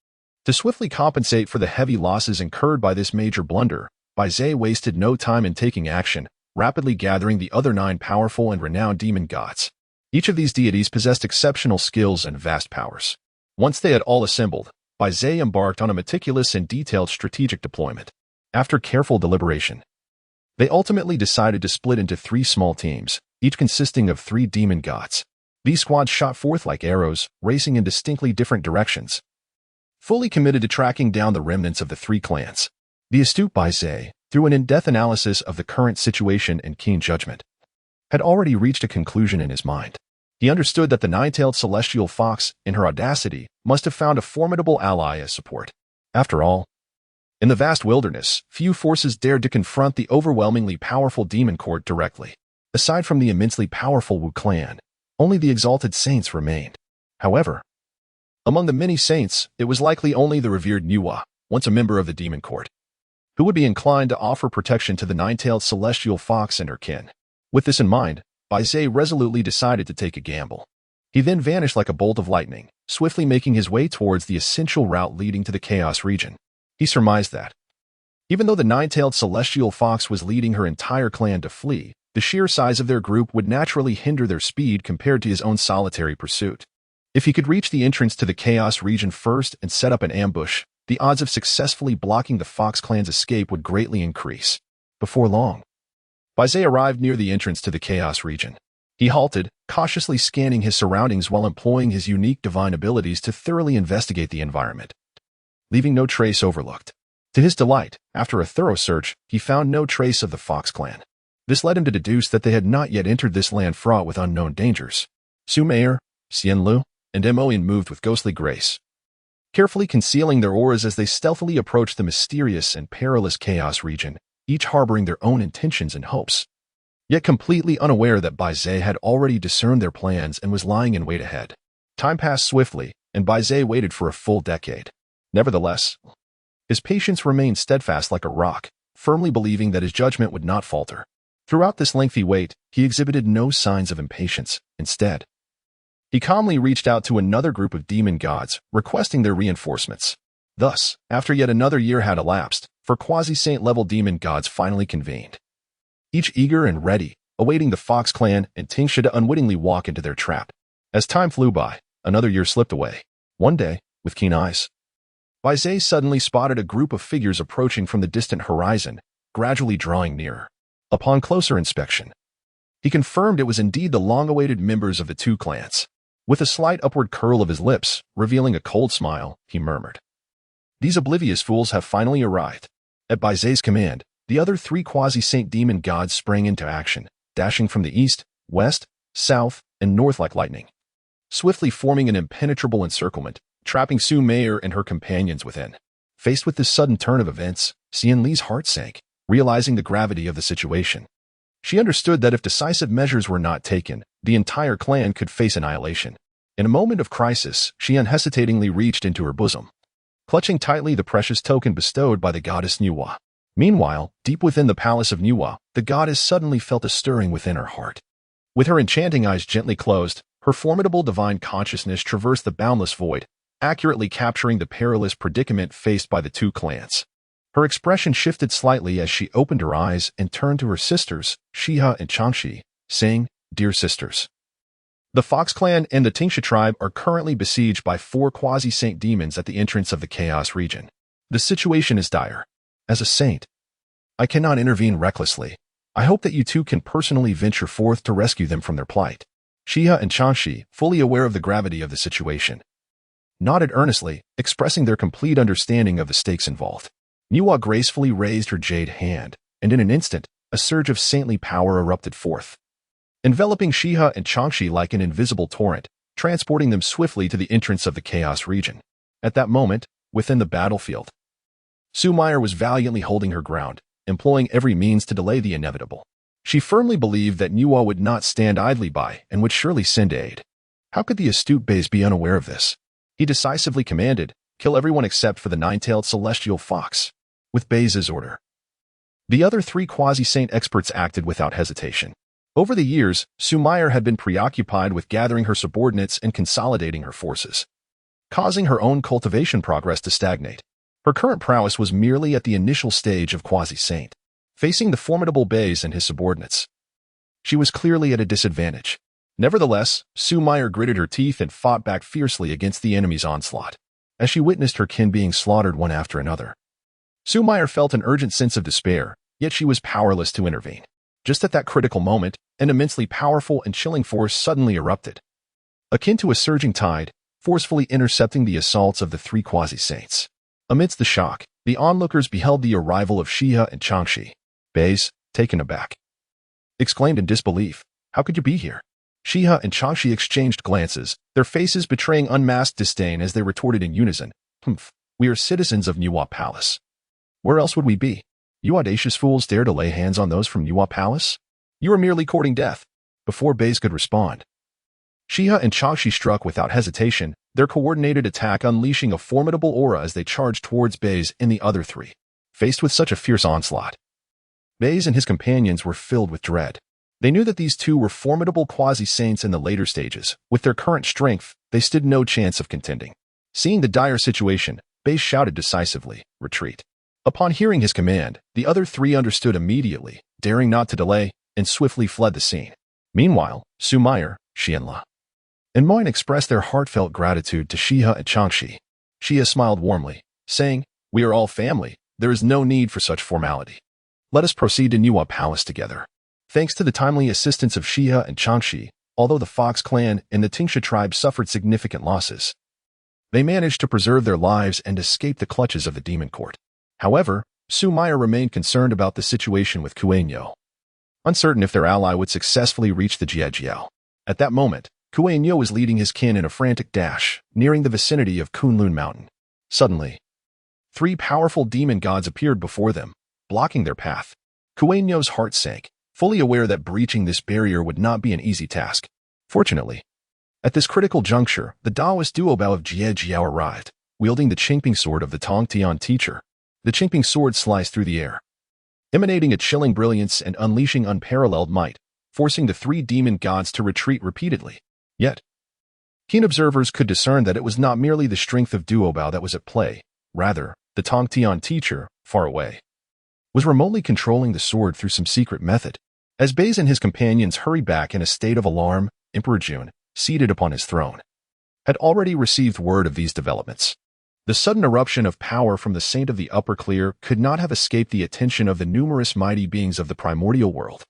To swiftly compensate for the heavy losses incurred by this major blunder, Bai Zhe wasted no time in taking action, rapidly gathering the other 9 powerful and renowned demon gods. Each of these deities possessed exceptional skills and vast powers. Once they had all assembled, Bai Zhe embarked on a meticulous and detailed strategic deployment. After careful deliberation, they ultimately decided to split into 3 small teams, each consisting of 3 demon gods. These squads shot forth like arrows, racing in distinctly different directions. Fully committed to tracking down the remnants of the three clans, the astute Bai Zhe, through an in-depth analysis of the current situation and keen judgment, had already reached a conclusion in his mind. He understood that the nine-tailed celestial fox, in her audacity, must have found a formidable ally as support. After all, in the vast wilderness, few forces dared to confront the overwhelmingly powerful demon court directly. Aside from the immensely powerful Wu clan, only the exalted saints remained. However, among the many saints, it was likely only the revered Nüwa, once a member of the demon court, who would be inclined to offer protection to the nine-tailed celestial fox and her kin. With this in mind, Bai Zhe resolutely decided to take a gamble. He then vanished like a bolt of lightning, swiftly making his way towards the essential route leading to the Chaos region. He surmised that, even though the nine-tailed celestial fox was leading her entire clan to flee, the sheer size of their group would naturally hinder their speed compared to his own solitary pursuit. If he could reach the entrance to the Chaos region first and set up an ambush, the odds of successfully blocking the Fox clan's escape would greatly increase. Before long, Bai Zhe arrived near the entrance to the Chaos region. He halted, cautiously scanning his surroundings while employing his unique divine abilities to thoroughly investigate the environment, leaving no trace overlooked. To his delight, after a thorough search, he found no trace of the Fox clan. This led him to deduce that they had not yet entered this land fraught with unknown dangers. Su Meier, Xian Lu, and Moyin moved with ghostly grace, carefully concealing their auras as they stealthily approached the mysterious and perilous Chaos region, each harboring their own intentions and hopes, yet completely unaware that Bai Zhe had already discerned their plans and was lying in wait ahead. Time passed swiftly, and Bai Zhe waited for a full decade. Nevertheless, his patience remained steadfast like a rock, firmly believing that his judgment would not falter. Throughout this lengthy wait, he exhibited no signs of impatience. Instead, he calmly reached out to another group of demon gods, requesting their reinforcements. Thus, after yet another year had elapsed, four quasi-saint-level demon gods finally convened, each eager and ready, awaiting the Fox clan and Tingsha to unwittingly walk into their trap. As time flew by, another year slipped away. One day, with keen eyes, Bai Zhe suddenly spotted a group of figures approaching from the distant horizon, gradually drawing nearer. Upon closer inspection, he confirmed it was indeed the long-awaited members of the two clans. With a slight upward curl of his lips, revealing a cold smile, he murmured, "These oblivious fools have finally arrived." At Bai Zhe's command, the other three quasi-saint demon gods sprang into action, dashing from the east, west, south, and north like lightning, swiftly forming an impenetrable encirclement, trapping Su Meier and her companions within. Faced with this sudden turn of events, Xian Li's heart sank, realizing the gravity of the situation. She understood that if decisive measures were not taken, the entire clan could face annihilation. In a moment of crisis, she unhesitatingly reached into her bosom, clutching tightly the precious token bestowed by the goddess Nüwa. Meanwhile, deep within the palace of Nüwa, the goddess suddenly felt a stirring within her heart. With her enchanting eyes gently closed, her formidable divine consciousness traversed the boundless void, accurately capturing the perilous predicament faced by the two clans. Her expression shifted slightly as she opened her eyes and turned to her sisters, Shiha and Changxi, saying, "Dear sisters, the Fox clan and the Tingsha tribe are currently besieged by four quasi-saint demons at the entrance of the Chaos region. The situation is dire. As a saint, I cannot intervene recklessly. I hope that you two can personally venture forth to rescue them from their plight." Shiha and Changxi, fully aware of the gravity of the situation, nodded earnestly, expressing their complete understanding of the stakes involved. Nüwa gracefully raised her jade hand, and in an instant, a surge of saintly power erupted forth, enveloping Shiha and Changxi like an invisible torrent, transporting them swiftly to the entrance of the Chaos region. At that moment, within the battlefield, Su Meier was valiantly holding her ground, employing every means to delay the inevitable. She firmly believed that Nüwa would not stand idly by and would surely send aid. How could the astute Baze be unaware of this? He decisively commanded, "Kill everyone except for the nine-tailed celestial fox." With Baze's order, the other three quasi-saint experts acted without hesitation. Over the years, Su Meier had been preoccupied with gathering her subordinates and consolidating her forces, causing her own cultivation progress to stagnate. Her current prowess was merely at the initial stage of quasi-saint. Facing the formidable Baze and his subordinates, she was clearly at a disadvantage. Nevertheless, Su Meier gritted her teeth and fought back fiercely against the enemy's onslaught. As she witnessed her kin being slaughtered one after another, Su Meier felt an urgent sense of despair, yet she was powerless to intervene. Just at that critical moment, an immensely powerful and chilling force suddenly erupted, akin to a surging tide, forcefully intercepting the assaults of the three quasi-saints. Amidst the shock, the onlookers beheld the arrival of Shiha and Changshi. Beis, taken aback, exclaimed in disbelief, "How could you be here?" Shiha and Changshi exchanged glances, their faces betraying unmasked disdain as they retorted in unison, "Humph, we are citizens of Nüwa Palace. Where else would we be? You audacious fools dare to lay hands on those from Nüwa Palace? You are merely courting death." Before Beis could respond, Shiha and Changshi struck without hesitation, their coordinated attack unleashing a formidable aura as they charged towards Beis and the other three. Faced with such a fierce onslaught, Beis and his companions were filled with dread. They knew that these two were formidable quasi-saints in the later stages. With their current strength, they stood no chance of contending. Seeing the dire situation, Beis shouted decisively, "Retreat." Upon hearing his command, the other three understood immediately, daring not to delay, and swiftly fled the scene. Meanwhile, Su Meyer, Xianla, and Moin expressed their heartfelt gratitude to Shiha and Changshi. Shiha smiled warmly, saying, "We are all family. There is no need for such formality. Let us proceed to Nüwa Palace together." Thanks to the timely assistance of Shiha and Changshi, although the Fox clan and the Tingsha tribe suffered significant losses, they managed to preserve their lives and escape the clutches of the demon court. However, Su Meyer remained concerned about the situation with Kuei-Nyo, uncertain if their ally would successfully reach the Jiejiao. At that moment, Kuei-Nyo was leading his kin in a frantic dash, nearing the vicinity of Kunlun Mountain. Suddenly, three powerful demon gods appeared before them, blocking their path. Kuei-Nyo's heart sank, fully aware that breaching this barrier would not be an easy task. Fortunately, at this critical juncture, the Taoist duobao of Jiejiao arrived, wielding the Qingping sword of the Tongtian teacher. The Qingping sword sliced through the air, emanating a chilling brilliance and unleashing unparalleled might, forcing the three demon gods to retreat repeatedly. Yet, keen observers could discern that it was not merely the strength of duobao that was at play, rather, the Tongtian teacher, far away, was remotely controlling the sword through some secret method. As Beis and his companions hurried back in a state of alarm, Emperor Jun, seated upon his throne, had already received word of these developments. The sudden eruption of power from the Saint of the Upper Clear could not have escaped the attention of the numerous mighty beings of the primordial world.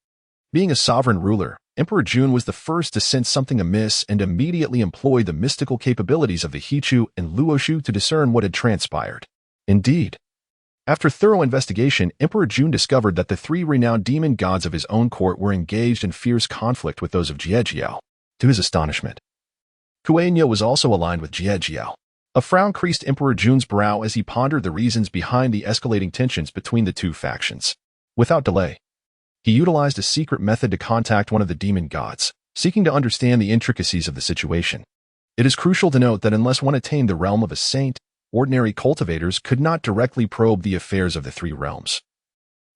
Being a sovereign ruler, Emperor Jun was the first to sense something amiss and immediately employed the mystical capabilities of the Hichu and Luoshu to discern what had transpired. Indeed, after thorough investigation, Emperor Jun discovered that the three renowned demon gods of his own court were engaged in fierce conflict with those of Jiejiao. To his astonishment, Kuei-Nyo was also aligned with Jiejiao. A frown creased Emperor Jun's brow as he pondered the reasons behind the escalating tensions between the two factions. Without delay, he utilized a secret method to contact one of the demon gods, seeking to understand the intricacies of the situation. It is crucial to note that unless one attained the realm of a saint, ordinary cultivators could not directly probe the affairs of the three realms,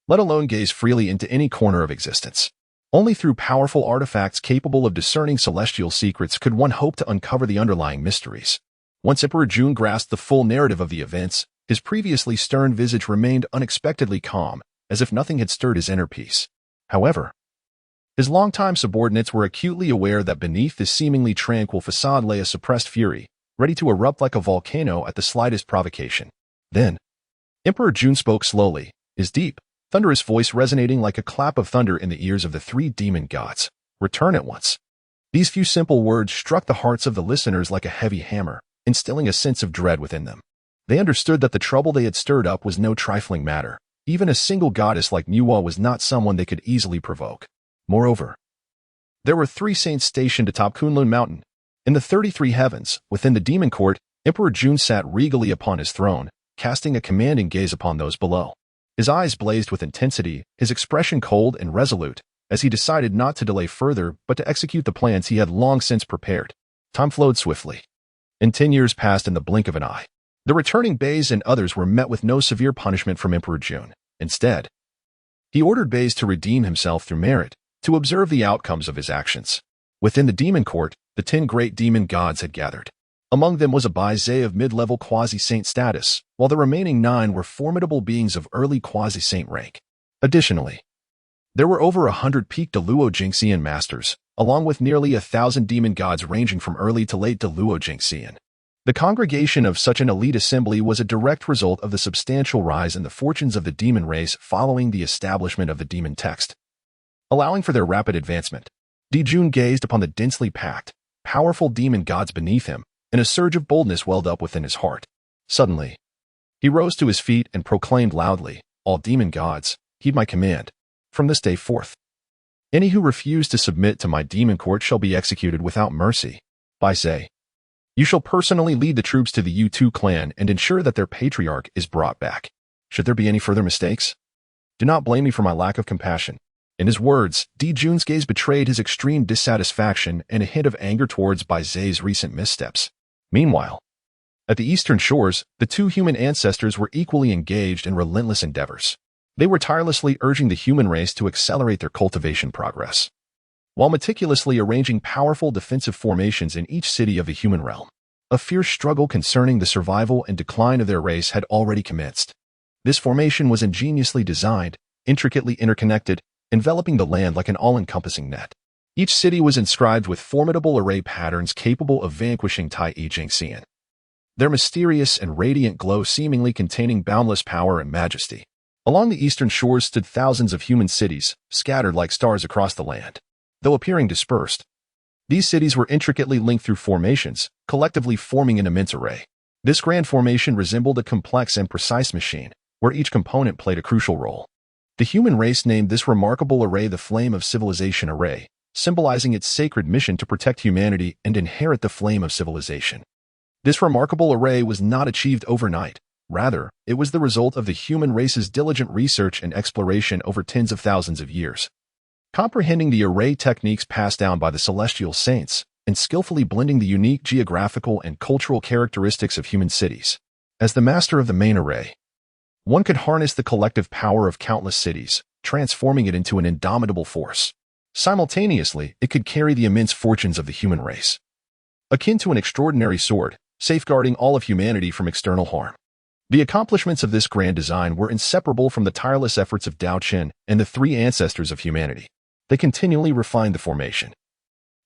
let alone gaze freely into any corner of existence. Only through powerful artifacts capable of discerning celestial secrets could one hope to uncover the underlying mysteries. Once Emperor Jun grasped the full narrative of the events, his previously stern visage remained unexpectedly calm, as if nothing had stirred his inner peace. However, his longtime subordinates were acutely aware that beneath this seemingly tranquil facade lay a suppressed fury, ready to erupt like a volcano at the slightest provocation. Then, Emperor Jun spoke slowly, his deep, thunderous voice resonating like a clap of thunder in the ears of the three demon gods. "Return at once." These few simple words struck the hearts of the listeners like a heavy hammer, instilling a sense of dread within them. They understood that the trouble they had stirred up was no trifling matter. Even a single goddess like Nüwa was not someone they could easily provoke. Moreover, there were three saints stationed atop Kunlun Mountain. In the 33 heavens, within the demon court, Emperor Jun sat regally upon his throne, casting a commanding gaze upon those below. His eyes blazed with intensity, his expression cold and resolute, as he decided not to delay further but to execute the plans he had long since prepared. Time flowed swiftly, and 10 years passed in the blink of an eye. The returning Beis and others were met with no severe punishment from Emperor Jun. Instead, he ordered Beis to redeem himself through merit, to observe the outcomes of his actions. Within the demon court, the 10 great demon gods had gathered. Among them was a Baizé of mid-level quasi-saint status, while the remaining 9 were formidable beings of early quasi-saint rank. Additionally, there were over 100 peak Deluo Jingxian masters, along with nearly 1,000 demon gods ranging from early to late Deluo Jingxian. The congregation of such an elite assembly was a direct result of the substantial rise in the fortunes of the demon race following the establishment of the demon text, allowing for their rapid advancement. Jun gazed upon the densely packed, powerful demon gods beneath him, and a surge of boldness welled up within his heart. Suddenly, he rose to his feet and proclaimed loudly, "All demon gods, heed my command. From this day forth, any who refuse to submit to my demon court shall be executed without mercy. By say, you shall personally lead the troops to the U2 clan and ensure that their patriarch is brought back. Should there be any further mistakes, do not blame me for my lack of compassion." In his words, Di Jun's gaze betrayed his extreme dissatisfaction and a hint of anger towards Bai Zai's recent missteps. Meanwhile, at the eastern shores, the two human ancestors were equally engaged in relentless endeavors. They were tirelessly urging the human race to accelerate their cultivation progress, while meticulously arranging powerful defensive formations in each city of the human realm. A fierce struggle concerning the survival and decline of their race had already commenced. This formation was ingeniously designed, intricately interconnected, enveloping the land like an all-encompassing net. Each city was inscribed with formidable array patterns capable of vanquishing Tai Jingxian, their mysterious and radiant glow seemingly containing boundless power and majesty. Along the eastern shores stood thousands of human cities, scattered like stars across the land. Though appearing dispersed, these cities were intricately linked through formations, collectively forming an immense array. This grand formation resembled a complex and precise machine, where each component played a crucial role. The human race named this remarkable array the Flame of Civilization Array, symbolizing its sacred mission to protect humanity and inherit the flame of civilization. This remarkable array was not achieved overnight. Rather, it was the result of the human race's diligent research and exploration over tens of thousands of years. Comprehending the array techniques passed down by the celestial saints, and skillfully blending the unique geographical and cultural characteristics of human cities. As the master of the main array, one could harness the collective power of countless cities, transforming it into an indomitable force. Simultaneously, it could carry the immense fortunes of the human race, akin to an extraordinary sword, safeguarding all of humanity from external harm. The accomplishments of this grand design were inseparable from the tireless efforts of Daochen and the three ancestors of humanity. They continually refined the formation,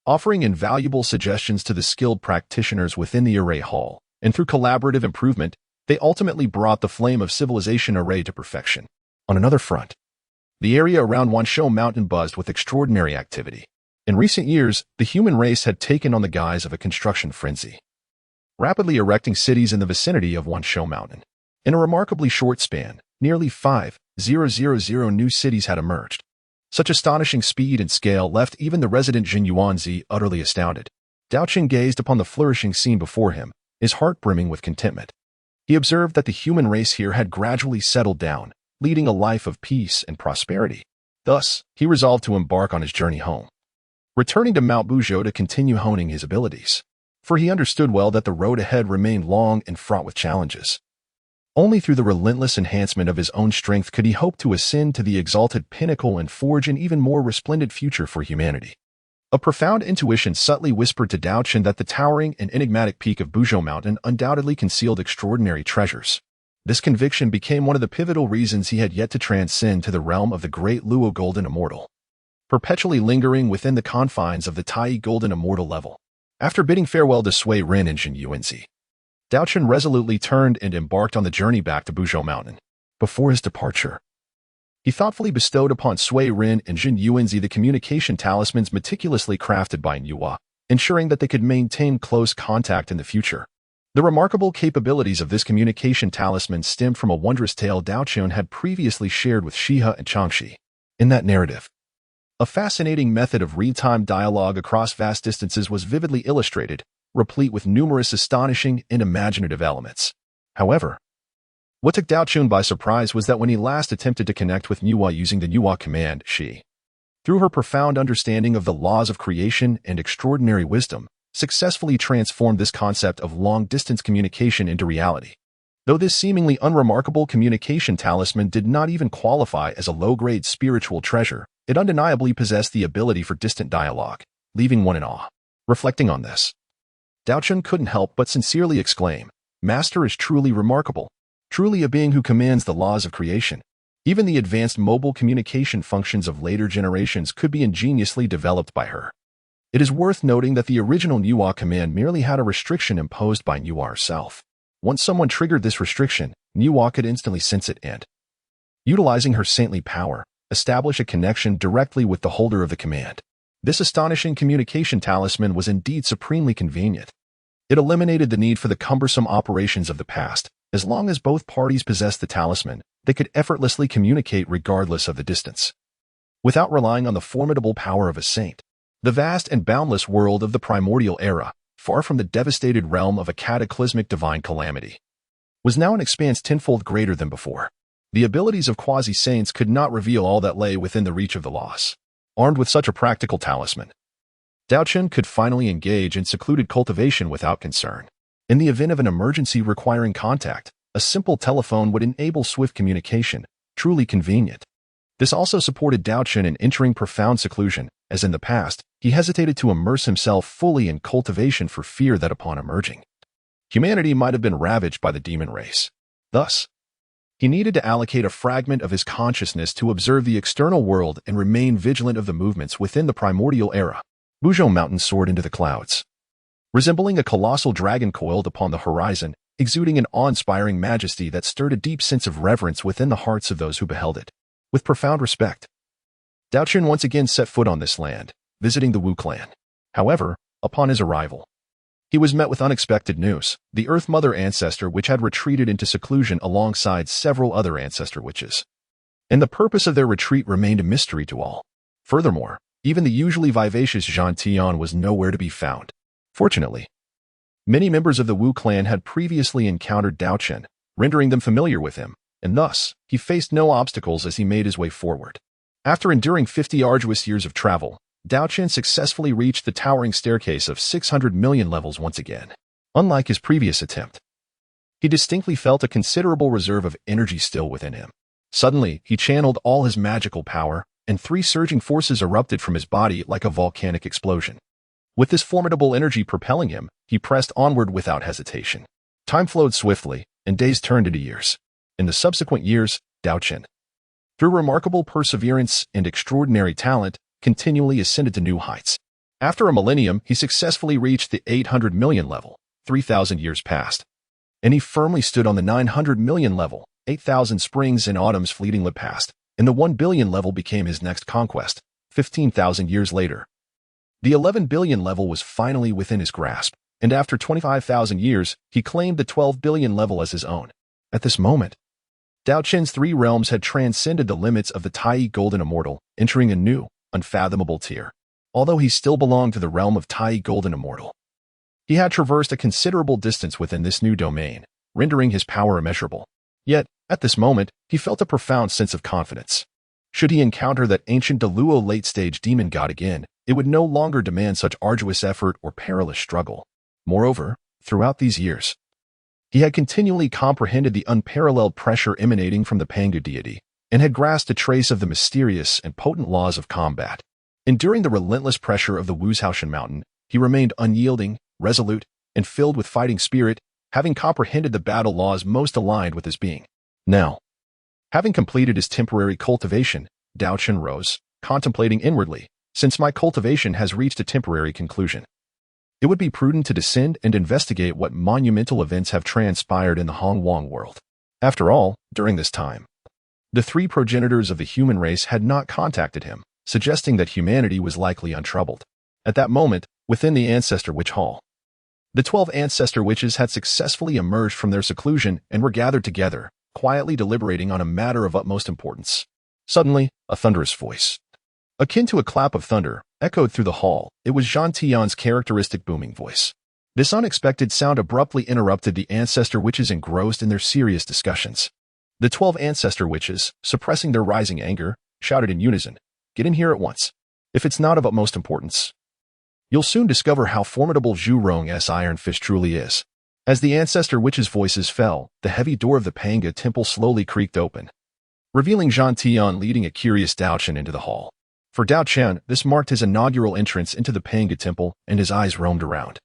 offering invaluable suggestions to the skilled practitioners within the array hall, and through collaborative improvement, they ultimately brought the Flame of Civilization array to perfection. On another front, the area around Wanshou Mountain buzzed with extraordinary activity. In recent years, the human race had taken on the guise of a construction frenzy, rapidly erecting cities in the vicinity of Wanshou Mountain. In a remarkably short span, nearly 5,000 new cities had emerged. Such astonishing speed and scale left even the resident Jin Yuanzi utterly astounded. Daochen gazed upon the flourishing scene before him, his heart brimming with contentment. He observed that the human race here had gradually settled down, leading a life of peace and prosperity. Thus, he resolved to embark on his journey home, returning to Mount Buzhou to continue honing his abilities. For he understood well that the road ahead remained long and fraught with challenges. Only through the relentless enhancement of his own strength could he hope to ascend to the exalted pinnacle and forge an even more resplendent future for humanity. A profound intuition subtly whispered to Daochen that the towering and enigmatic peak of Buzhou Mountain undoubtedly concealed extraordinary treasures. This conviction became one of the pivotal reasons he had yet to transcend to the realm of the great Luo Golden Immortal, perpetually lingering within the confines of the Tai Golden Immortal level. After bidding farewell to Sui Ren and Jin Yuanzi, Daochen resolutely turned and embarked on the journey back to Buzhou Mountain. Before his departure, he thoughtfully bestowed upon Sui Ren and Jin Yuanzi the communication talismans meticulously crafted by Nüwa, ensuring that they could maintain close contact in the future. The remarkable capabilities of this communication talisman stemmed from a wondrous tale Daochen had previously shared with Shihe and Changxi. In that narrative, a fascinating method of real-time dialogue across vast distances was vividly illustrated, replete with numerous astonishing and imaginative elements. However, what took Daochen by surprise was that when he last attempted to connect with Nüwa using the Nüwa command, she, through her profound understanding of the laws of creation and extraordinary wisdom, successfully transformed this concept of long-distance communication into reality. Though this seemingly unremarkable communication talisman did not even qualify as a low-grade spiritual treasure, it undeniably possessed the ability for distant dialogue, leaving one in awe. Reflecting on this, Daochen couldn't help but sincerely exclaim, "Master is truly remarkable. Truly a being who commands the laws of creation." Even the advanced mobile communication functions of later generations could be ingeniously developed by her. It is worth noting that the original Nüwa command merely had a restriction imposed by Nüwa herself. Once someone triggered this restriction, Nüwa could instantly sense it and, utilizing her saintly power, establish a connection directly with the holder of the command. This astonishing communication talisman was indeed supremely convenient. It eliminated the need for the cumbersome operations of the past. As long as both parties possessed the talisman, they could effortlessly communicate regardless of the distance. Without relying on the formidable power of a saint, the vast and boundless world of the primordial era, far from the devastated realm of a cataclysmic divine calamity, was now an expanse tenfold greater than before. The abilities of quasi-saints could not reveal all that lay within the reach of the loss. Armed with such a practical talisman, Daochen could finally engage in secluded cultivation without concern. In the event of an emergency requiring contact, a simple telephone would enable swift communication, truly convenient. This also supported Daochen in entering profound seclusion, as in the past, he hesitated to immerse himself fully in cultivation for fear that upon emerging, humanity might have been ravaged by the demon race. Thus, he needed to allocate a fragment of his consciousness to observe the external world and remain vigilant of the movements within the primordial era. Buzhou Mountain soared into the clouds, resembling a colossal dragon coiled upon the horizon, exuding an awe-inspiring majesty that stirred a deep sense of reverence within the hearts of those who beheld it. With profound respect, Daochen once again set foot on this land, visiting the Wu clan. However, upon his arrival, he was met with unexpected news. The Earth Mother ancestor witch had retreated into seclusion alongside several other ancestor witches, and the purpose of their retreat remained a mystery to all. Furthermore, even the usually vivacious Zhang Tian was nowhere to be found. Fortunately, many members of the Wu clan had previously encountered Daochen, rendering them familiar with him, and thus, he faced no obstacles as he made his way forward. After enduring 50 arduous years of travel, Daochen successfully reached the towering staircase of 600 million levels once again. Unlike his previous attempt, he distinctly felt a considerable reserve of energy still within him. Suddenly, he channeled all his magical power, and 3 surging forces erupted from his body like a volcanic explosion. With this formidable energy propelling him, he pressed onward without hesitation. Time flowed swiftly, and days turned into years. In the subsequent years, Daochen, through remarkable perseverance and extraordinary talent, continually ascended to new heights. After a millennium, he successfully reached the 800 million level. 3,000 years passed, and he firmly stood on the 900 million level. 8,000 springs and autumns fleetingly passed, and the 1 billion level became his next conquest. 15,000 years later, the 11 billion level was finally within his grasp, and after 25,000 years, he claimed the 12 billion level as his own. At this moment, Daochen's 3 realms had transcended the limits of the Tai Golden Immortal, entering a new, unfathomable tier. Although he still belonged to the realm of Tai Golden Immortal, he had traversed a considerable distance within this new domain, rendering his power immeasurable. Yet, at this moment, he felt a profound sense of confidence. Should he encounter that ancient Deluo late-stage demon god again, it would no longer demand such arduous effort or perilous struggle. Moreover, throughout these years, he had continually comprehended the unparalleled pressure emanating from the Pangu deity, and had grasped a trace of the mysterious and potent laws of combat. Enduring the relentless pressure of the Wuxiaoshan mountain, he remained unyielding, resolute, and filled with fighting spirit, having comprehended the battle laws most aligned with his being. Now, having completed his temporary cultivation, Daochen rose, contemplating inwardly, since my cultivation has reached a temporary conclusion, it would be prudent to descend and investigate what monumental events have transpired in the Hongmeng world. After all, during this time, the 3 progenitors of the human race had not contacted him, suggesting that humanity was likely untroubled. At that moment, within the Ancestor Witch Hall, the 12 Ancestor Witches had successfully emerged from their seclusion and were gathered together, quietly deliberating on a matter of utmost importance. Suddenly, a thunderous voice, akin to a clap of thunder, echoed through the hall. It was Zhang Tian's characteristic booming voice. This unexpected sound abruptly interrupted the Ancestor Witches engrossed in their serious discussions. The 12 Ancestor Witches, suppressing their rising anger, shouted in unison, "Get in here at once. If it's not of utmost importance, you'll soon discover how formidable Zhu Rong's Iron Fist truly is." As the Ancestor Witches' voices fell, the heavy door of the Panga temple slowly creaked open, revealing Zhang Tian leading a curious Daochen into the hall. For Daochen, this marked his inaugural entrance into the Panga temple, and his eyes roamed around,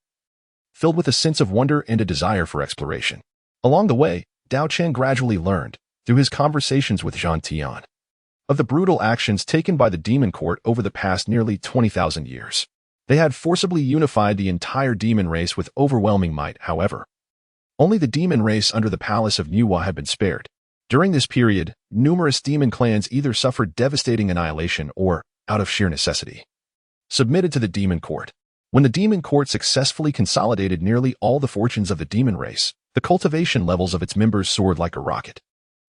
filled with a sense of wonder and a desire for exploration. Along the way, Daochen gradually learned, through his conversations with Zhang Tian, of the brutal actions taken by the demon court over the past nearly 20,000 years. They had forcibly unified the entire demon race with overwhelming might. However, only the demon race under the palace of Nüwa had been spared. During this period, numerous demon clans either suffered devastating annihilation or, out of sheer necessity, submitted to the demon court. When the demon court successfully consolidated nearly all the fortunes of the demon race, the cultivation levels of its members soared like a rocket.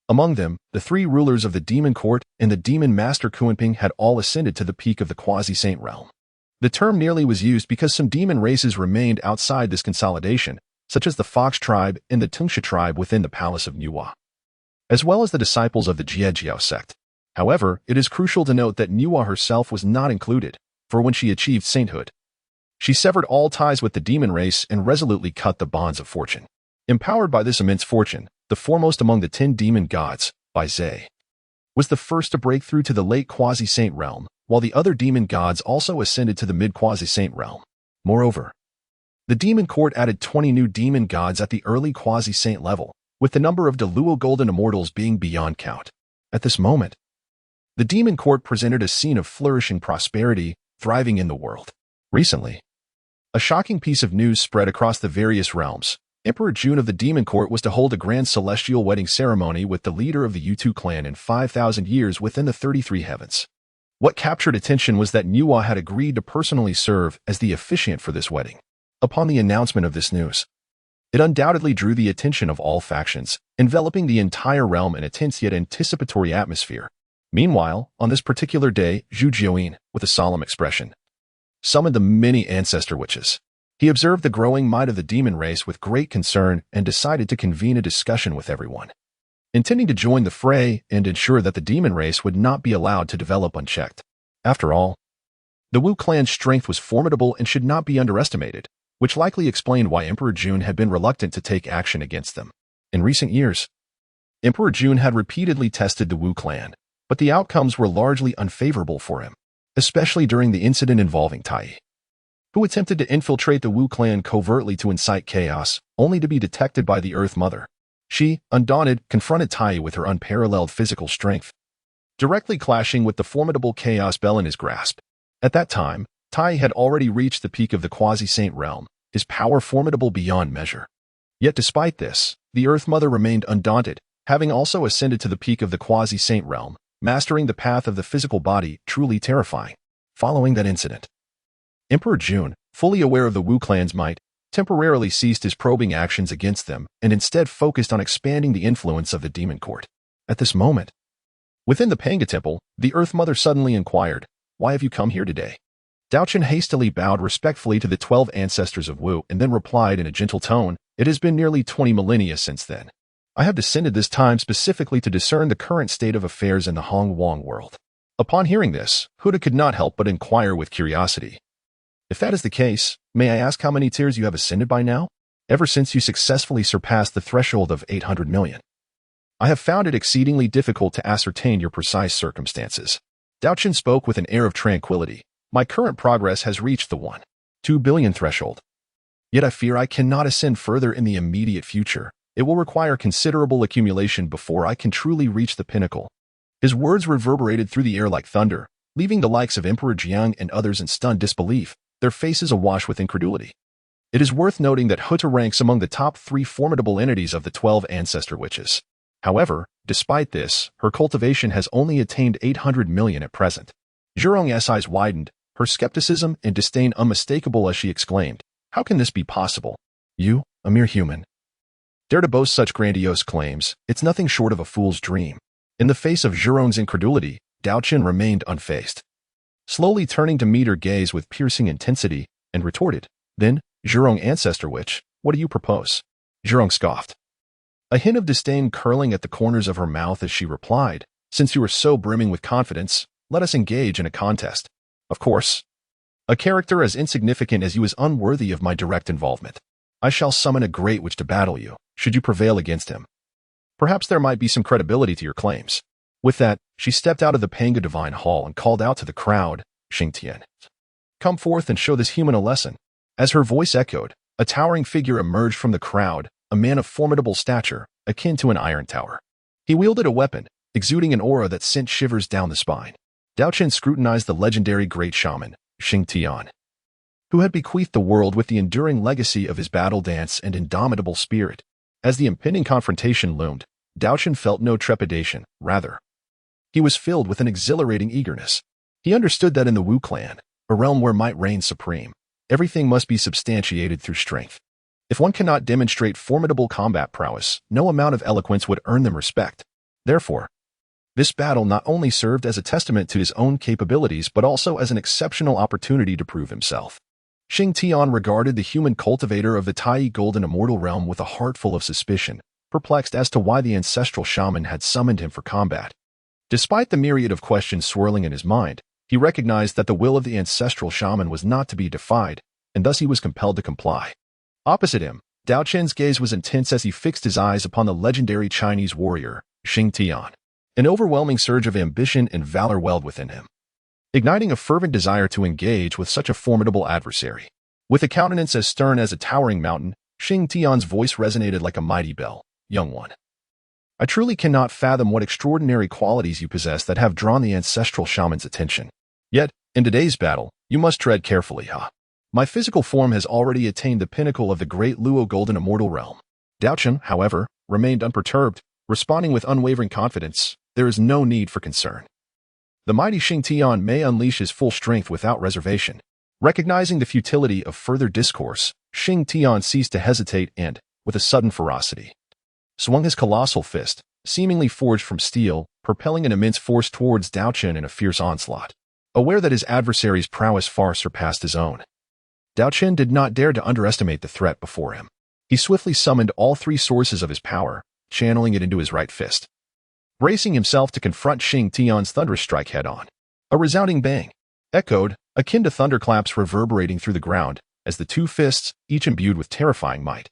Among them, the three rulers of the demon court and the demon master Kunping had all ascended to the peak of the quasi-saint realm. The term nearly was used because some demon races remained outside this consolidation, such as the Fox tribe and the Tungsha tribe within the palace of Nüwa, as well as the disciples of the Jiejiao sect. However, it is crucial to note that Nüwa herself was not included, for when she achieved sainthood, she severed all ties with the demon race and resolutely cut the bonds of fortune. Empowered by this immense fortune, the foremost among the 10 demon gods, Bai Zhe, was the first to break through to the late quasi-saint realm, while the other demon gods also ascended to the mid-quasi-saint realm. Moreover, the demon court added 20 new demon gods at the early quasi-saint level, with the number of Deluo golden immortals being beyond count. At this moment, the demon court presented a scene of flourishing prosperity, thriving in the world. Recently, a shocking piece of news spread across the various realms. Emperor Jun of the demon court was to hold a grand celestial wedding ceremony with the leader of the Yutu clan in 5,000 years within the 33 heavens. What captured attention was that Nüwa had agreed to personally serve as the officiant for this wedding. Upon the announcement of this news, it undoubtedly drew the attention of all factions, enveloping the entire realm in a tense yet anticipatory atmosphere. Meanwhile, on this particular day, Zhu Jiuyin, with a solemn expression, summoned the many ancestor witches. He observed the growing might of the demon race with great concern and decided to convene a discussion with everyone, intending to join the fray and ensure that the demon race would not be allowed to develop unchecked. After all, the Wu clan's strength was formidable and should not be underestimated, which likely explained why Emperor Jun had been reluctant to take action against them. In recent years, Emperor Jun had repeatedly tested the Wu clan, but the outcomes were largely unfavorable for him, especially during the incident involving Tai, who attempted to infiltrate the Wu clan covertly to incite chaos, only to be detected by the Earth Mother. She, undaunted, confronted Tai with her unparalleled physical strength, directly clashing with the formidable chaos bell in his grasp. At that time, Tai had already reached the peak of the quasi-saint realm, his power formidable beyond measure. Yet despite this, the Earth Mother remained undaunted, having also ascended to the peak of the quasi-saint realm, mastering the path of the physical body, truly terrifying. Following that incident, Emperor Jun, fully aware of the Wu clan's might, temporarily ceased his probing actions against them and instead focused on expanding the influence of the demon court. At this moment, within the Panga temple, the Earth Mother suddenly inquired, "Why have you come here today?" Daochen hastily bowed respectfully to the 12 ancestors of Wu and then replied in a gentle tone, "It has been nearly 20 millennia since then. I have descended this time specifically to discern the current state of affairs in the Hongmeng world." Upon hearing this, Huda could not help but inquire with curiosity, "If that is the case, may I ask how many tiers you have ascended by now? Ever since you successfully surpassed the threshold of 800 million. I have found it exceedingly difficult to ascertain your precise circumstances." Daochen spoke with an air of tranquility. "My current progress has reached the 1.2 billion threshold. Yet I fear I cannot ascend further in the immediate future. It will require considerable accumulation before I can truly reach the pinnacle." His words reverberated through the air like thunder, leaving the likes of Emperor Jiang and others in stunned disbelief, their faces awash with incredulity. It is worth noting that Huta ranks among the top 3 formidable entities of the 12 ancestor witches. However, despite this, her cultivation has only attained 800 million at present. Zhurong's eyes widened, her skepticism and disdain unmistakable as she exclaimed, "How can this be possible? You, a mere human, dare to boast such grandiose claims? It's nothing short of a fool's dream." In the face of Zhurong's incredulity, Daochen remained unfazed, slowly turning to meet her gaze with piercing intensity, and retorted, "Then, Zhurong ancestor witch, what do you propose?" Zhurong scoffed, a hint of disdain curling at the corners of her mouth as she replied, "Since you are so brimming with confidence, let us engage in a contest. Of course, a character as insignificant as you is unworthy of my direct involvement. I shall summon a great witch to battle you, should you prevail against him. Perhaps there might be some credibility to your claims." With that, she stepped out of the Panga Divine Hall and called out to the crowd, "Shengchen, come forth and show this human a lesson." As her voice echoed, a towering figure emerged from the crowd, a man of formidable stature, akin to an iron tower. He wielded a weapon, exuding an aura that sent shivers down the spine. Daochen scrutinized the legendary great shaman, Shengchen, who had bequeathed the world with the enduring legacy of his battle dance and indomitable spirit. As the impending confrontation loomed, Daochen felt no trepidation, rather, he was filled with an exhilarating eagerness. He understood that in the Wu clan, a realm where might reigns supreme. Everything must be substantiated through strength. If one cannot demonstrate formidable combat prowess, no amount of eloquence would earn them respect. Therefore, this battle not only served as a testament to his own capabilities but also as an exceptional opportunity to prove himself. Shengchen regarded the human cultivator of the Tai Golden Immortal realm with a heart full of suspicion, perplexed as to why the ancestral shaman had summoned him for combat. Despite the myriad of questions swirling in his mind, he recognized that the will of the ancestral shaman was not to be defied, and thus he was compelled to comply. Opposite him, Daochen's gaze was intense as he fixed his eyes upon the legendary Chinese warrior, Shengchen. An overwhelming surge of ambition and valor welled within him, igniting a fervent desire to engage with such a formidable adversary. With a countenance as stern as a towering mountain, Shengchen's voice resonated like a mighty bell. Young one, I truly cannot fathom what extraordinary qualities you possess that have drawn the ancestral shaman's attention. Yet, in today's battle, you must tread carefully, huh? My physical form has already attained the pinnacle of the great Luo Golden Immortal realm. Daochen, however, remained unperturbed, responding with unwavering confidence. There is no need for concern. The mighty Shengchen may unleash his full strength without reservation. Recognizing the futility of further discourse, Shengchen ceased to hesitate and, with a sudden ferocity, swung his colossal fist, seemingly forged from steel, propelling an immense force towards Daochen in a fierce onslaught. Aware that his adversary's prowess far surpassed his own, Daochen did not dare to underestimate the threat before him. He swiftly summoned all three sources of his power, channeling it into his right fist, bracing himself to confront Shengchen's thunderous strike head-on. A resounding bang echoed, akin to thunderclaps reverberating through the ground, as the two fists, each imbued with terrifying might,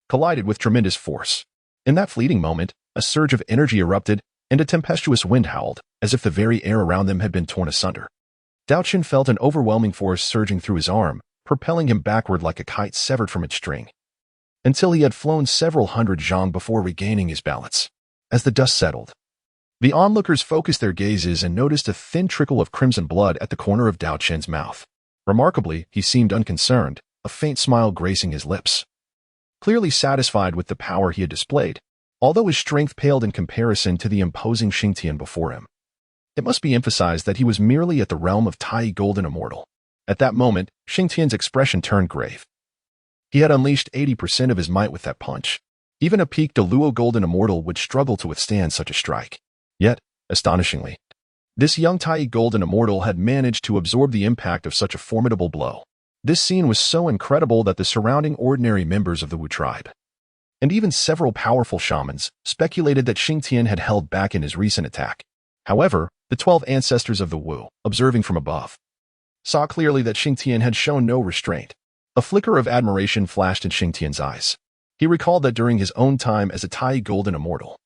collided with tremendous force. In that fleeting moment, a surge of energy erupted, and a tempestuous wind howled, as if the very air around them had been torn asunder. Daochen felt an overwhelming force surging through his arm, propelling him backward like a kite severed from its string, until he had flown several hundred zhang before regaining his balance. As the dust settled, the onlookers focused their gazes and noticed a thin trickle of crimson blood at the corner of Daochen's mouth. Remarkably, he seemed unconcerned, a faint smile gracing his lips, clearly satisfied with the power he had displayed, although his strength paled in comparison to the imposing Shengchen before him. It must be emphasized that he was merely at the realm of Tai Golden Immortal. At that moment, Shengchen's expression turned grave. He had unleashed 80% of his might with that punch. Even a peaked Luo Golden Immortal would struggle to withstand such a strike. Yet, astonishingly, this young Tai Golden Immortal had managed to absorb the impact of such a formidable blow. This scene was so incredible that the surrounding ordinary members of the Wu tribe, and even several powerful shamans, speculated that Shengchen had held back in his recent attack. However, the 12 ancestors of the Wu, observing from above, saw clearly that Shengchen had shown no restraint. A flicker of admiration flashed in Shengchen's eyes. He recalled that during his own time as a Tai Golden Immortal,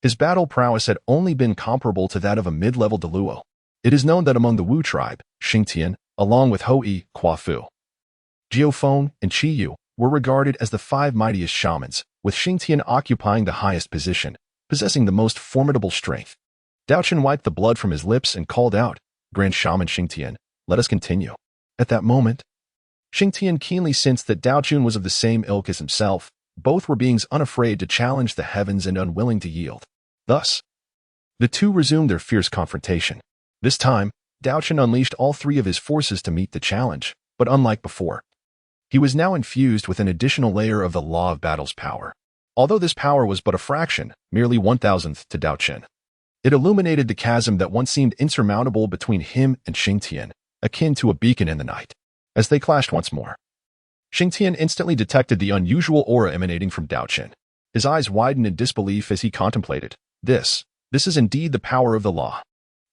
his battle prowess had only been comparable to that of a mid-level Deluo. It is known that among the Wu tribe, Shengchen, along with Hou-Yi, Kuo-Fu, Jiufeng, and Qi-Yu, were regarded as the 5 mightiest shamans, with Shengchen occupying the highest position, possessing the most formidable strength. Daochen wiped the blood from his lips and called out, "Grand Shaman Shengchen, let us continue." At that moment, Shengchen keenly sensed that Daochen was of the same ilk as himself. Both were beings unafraid to challenge the heavens and unwilling to yield. Thus, the two resumed their fierce confrontation. This time, Daochen unleashed all 3 of his forces to meet the challenge, but unlike before, he was now infused with an additional layer of the law of battle's power. Although this power was but a fraction, merely 1,000th to Daochen, it illuminated the chasm that once seemed insurmountable between him and Shengchen, akin to a beacon in the night. As they clashed once more, Shengchen instantly detected the unusual aura emanating from Daochen. His eyes widened in disbelief as he contemplated. This is indeed the power of the law.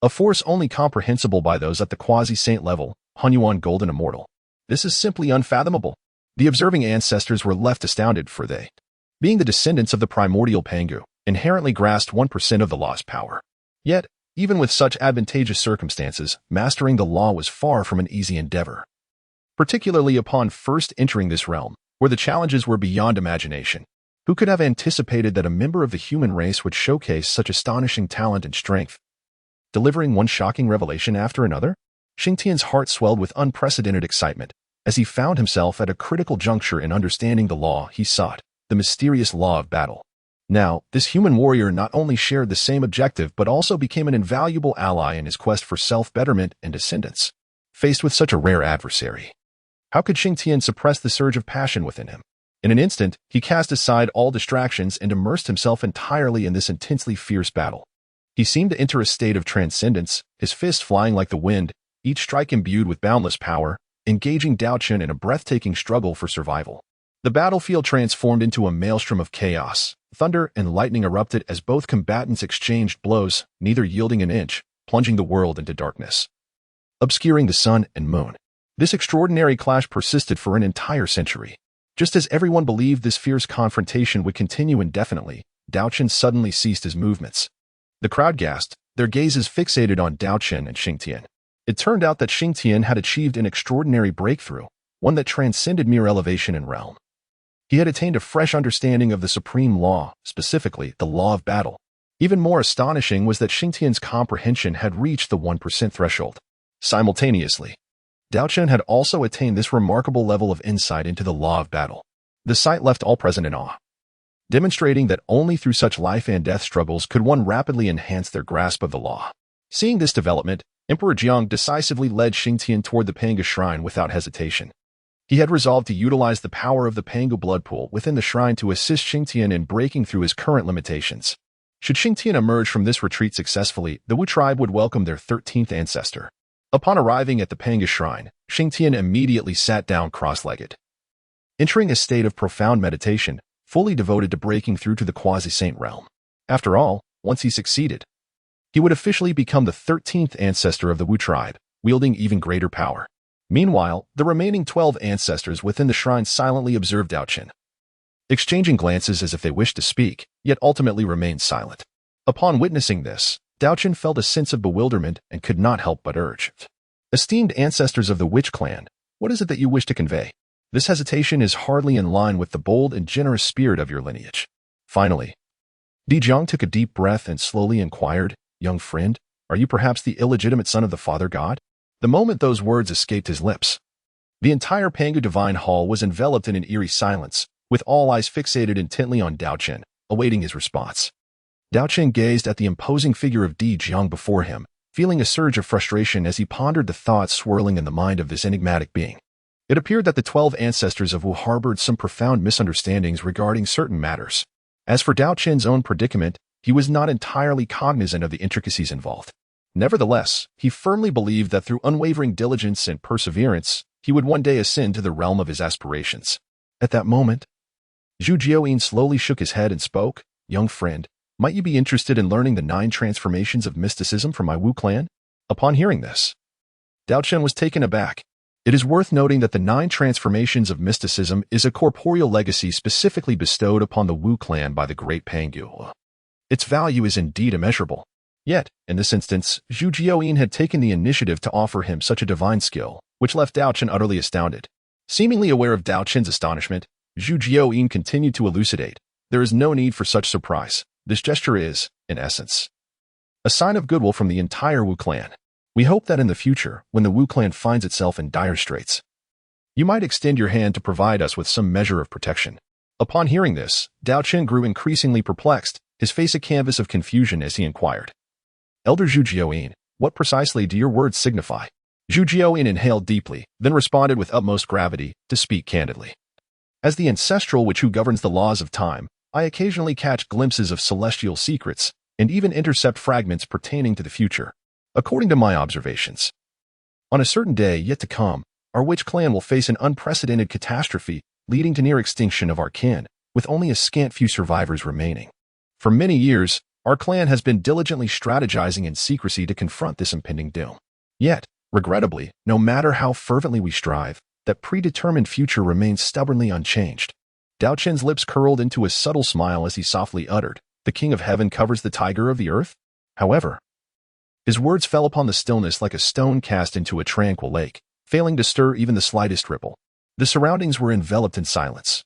A force only comprehensible by those at the quasi-saint level, Hongmeng Golden Immortal. This is simply unfathomable. The observing ancestors were left astounded, for they, being the descendants of the primordial Pangu, inherently grasped 1% of the law's power. Yet, even with such advantageous circumstances, mastering the law was far from an easy endeavor, particularly upon first entering this realm, where the challenges were beyond imagination. Who could have anticipated that a member of the human race would showcase such astonishing talent and strength? Delivering one shocking revelation after another, Shengchen's heart swelled with unprecedented excitement as he found himself at a critical juncture in understanding the law he sought, the mysterious law of battle. Now, this human warrior not only shared the same objective but also became an invaluable ally in his quest for self-betterment and ascendance. faced with such a rare adversary. How could Shengchen suppress the surge of passion within him? In an instant, he cast aside all distractions and immersed himself entirely in this intensely fierce battle. He seemed to enter a state of transcendence, his fists flying like the wind, each strike imbued with boundless power, engaging Daochen in a breathtaking struggle for survival. The battlefield transformed into a maelstrom of chaos. Thunder and lightning erupted as both combatants exchanged blows, neither yielding an inch, plunging the world into darkness, obscuring the sun and moon. This extraordinary clash persisted for an entire century. Just as everyone believed this fierce confrontation would continue indefinitely, Daochen suddenly ceased his movements. The crowd gasped, their gazes fixated on Daochen and Shengchen. It turned out that Shengchen had achieved an extraordinary breakthrough, one that transcended mere elevation and realm. He had attained a fresh understanding of the supreme law, specifically the law of battle. Even more astonishing was that Shengtian's comprehension had reached the 1% threshold. Simultaneously, Daochen had also attained this remarkable level of insight into the law of battle. The sight left all present in awe, demonstrating that only through such life and death struggles could one rapidly enhance their grasp of the law. Seeing this development, Emperor Jiang decisively led Shengtian toward the Panga shrine without hesitation. He had resolved to utilize the power of the Panga blood pool within the shrine to assist Shengtian in breaking through his current limitations. Should Shengtian emerge from this retreat successfully, the Wu tribe would welcome their 13th ancestor. Upon arriving at the Panga shrine, Shengtian immediately sat down cross-legged, entering a state of profound meditation, fully devoted to breaking through to the quasi-saint realm. After all, once he succeeded, he would officially become the 13th ancestor of the Wu tribe, wielding even greater power. Meanwhile, the remaining 12 ancestors within the shrine silently observed Daochen, exchanging glances as if they wished to speak, yet ultimately remained silent. Upon witnessing this, Daochen felt a sense of bewilderment and could not help but urge, "Esteemed ancestors of the Witch clan, what is it that you wish to convey? This hesitation is hardly in line with the bold and generous spirit of your lineage." Finally, Di Jiang took a deep breath and slowly inquired, "Young friend, are you perhaps the illegitimate son of the Father God?" The moment those words escaped his lips, the entire Panga Divine Hall was enveloped in an eerie silence, with all eyes fixated intently on Daochen, awaiting his response. Daochen gazed at the imposing figure of Di Jiang before him, feeling a surge of frustration as he pondered the thoughts swirling in the mind of this enigmatic being. It appeared that the 12 ancestors of Wu harbored some profound misunderstandings regarding certain matters. As for Daochen's own predicament, he was not entirely cognizant of the intricacies involved. Nevertheless, he firmly believed that through unwavering diligence and perseverance, he would one day ascend to the realm of his aspirations. At that moment, Zhu Jioyin slowly shook his head and spoke, "Young friend, might you be interested in learning the 9 transformations of mysticism from my Wu clan?" Upon hearing this, Daochen was taken aback. It is worth noting that the 9 transformations of mysticism is a corporeal legacy specifically bestowed upon the Wu clan by the great Pangu. Its value is indeed immeasurable. Yet, in this instance, Zhu Jioyin had taken the initiative to offer him such a divine skill, which left Daochen utterly astounded. Seemingly aware of Daochen's astonishment, Zhu Jioyin continued to elucidate, "There is no need for such surprise. This gesture is, in essence, a sign of goodwill from the entire Wu clan. We hope that in the future, when the Wu clan finds itself in dire straits, you might extend your hand to provide us with some measure of protection." Upon hearing this, Daochen grew increasingly perplexed, his face a canvas of confusion as he inquired, "Elder Zhu Jioyin, what precisely do your words signify?" Zhu Jioyin inhaled deeply, then responded with utmost gravity, to speak candidly. "As the ancestral witch who governs the laws of time, I occasionally catch glimpses of celestial secrets, and even intercept fragments pertaining to the future. According to my observations, on a certain day yet to come, our witch clan will face an unprecedented catastrophe, leading to near extinction of our kin, with only a scant few survivors remaining. For many years, our clan has been diligently strategizing in secrecy to confront this impending doom. Yet, regrettably, no matter how fervently we strive, that predetermined future remains stubbornly unchanged." Daochen's lips curled into a subtle smile as he softly uttered, "The King of Heaven covers the tiger of the earth?" However, his words fell upon the stillness like a stone cast into a tranquil lake, failing to stir even the slightest ripple. The surroundings were enveloped in silence,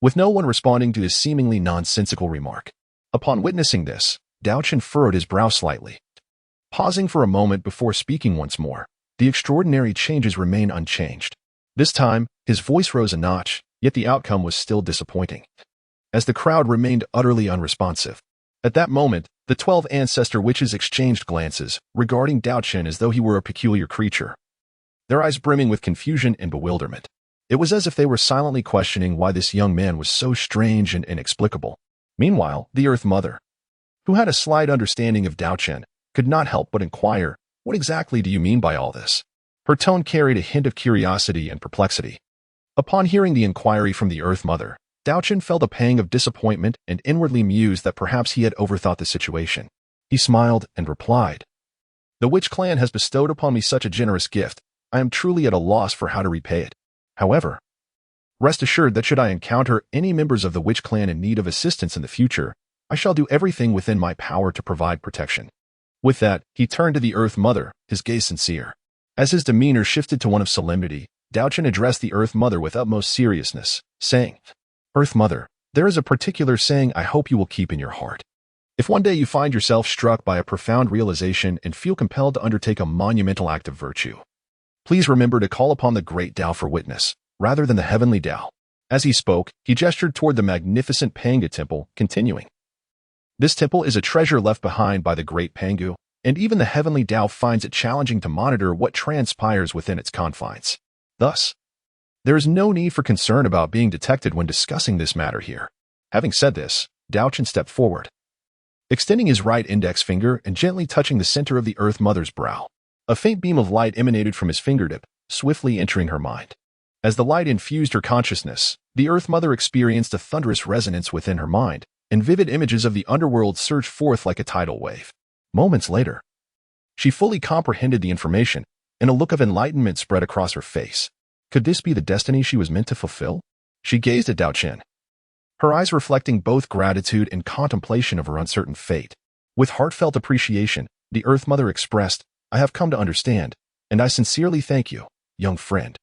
with no one responding to his seemingly nonsensical remark. Upon witnessing this, Daochen furrowed his brow slightly. Pausing for a moment before speaking once more, the extraordinary changes remained unchanged. This time, his voice rose a notch, yet the outcome was still disappointing, as the crowd remained utterly unresponsive. At that moment, the 12 ancestor witches exchanged glances, regarding Daochen as though he were a peculiar creature, their eyes brimming with confusion and bewilderment. It was as if they were silently questioning why this young man was so strange and inexplicable. Meanwhile, the Earth Mother, who had a slight understanding of Daochen, could not help but inquire, "What exactly do you mean by all this?" Her tone carried a hint of curiosity and perplexity. Upon hearing the inquiry from the Earth Mother, Daochen felt a pang of disappointment and inwardly mused that perhaps he had overthought the situation. He smiled and replied, "The Witch Clan has bestowed upon me such a generous gift, I am truly at a loss for how to repay it. However, rest assured that should I encounter any members of the Witch Clan in need of assistance in the future, I shall do everything within my power to provide protection." With that, he turned to the Earth Mother, his gaze sincere. As his demeanor shifted to one of solemnity, Daochen addressed the Earth Mother with utmost seriousness, saying, "Earth Mother, there is a particular saying I hope you will keep in your heart. If one day you find yourself struck by a profound realization and feel compelled to undertake a monumental act of virtue, please remember to call upon the great Tao for witness, rather than the heavenly Tao." As he spoke, he gestured toward the magnificent Pangu temple, continuing, "This temple is a treasure left behind by the great Pangu, and even the heavenly Tao finds it challenging to monitor what transpires within its confines. Thus, there is no need for concern about being detected when discussing this matter here." Having said this, Daochen stepped forward, extending his right index finger and gently touching the center of the Earth Mother's brow. A faint beam of light emanated from his fingertip, swiftly entering her mind. As the light infused her consciousness, the Earth Mother experienced a thunderous resonance within her mind, and vivid images of the underworld surged forth like a tidal wave. Moments later, she fully comprehended the information, and a look of enlightenment spread across her face. Could this be the destiny she was meant to fulfill? She gazed at Daochen, her eyes reflecting both gratitude and contemplation of her uncertain fate. With heartfelt appreciation, the Earth Mother expressed, "I have come to understand, and I sincerely thank you, young friend,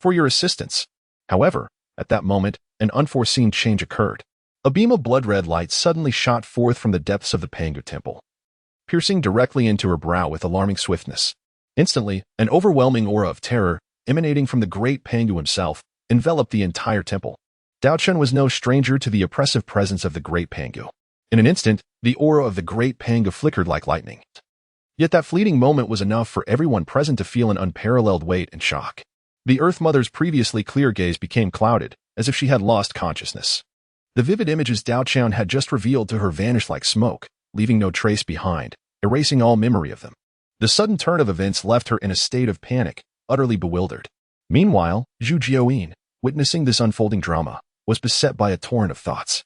for your assistance." However, at that moment, an unforeseen change occurred. A beam of blood-red light suddenly shot forth from the depths of the Pangu temple, piercing directly into her brow with alarming swiftness. Instantly, an overwhelming aura of terror, emanating from the great Pangu himself, enveloped the entire temple. Daochen was no stranger to the oppressive presence of the great Pangu. In an instant, the aura of the great Pangu flickered like lightning. Yet that fleeting moment was enough for everyone present to feel an unparalleled weight and shock. The Earth Mother's previously clear gaze became clouded, as if she had lost consciousness. The vivid images Daochen had just revealed to her vanished like smoke, leaving no trace behind, erasing all memory of them. The sudden turn of events left her in a state of panic, utterly bewildered. Meanwhile, Zhu Jioyin, witnessing this unfolding drama, was beset by a torrent of thoughts.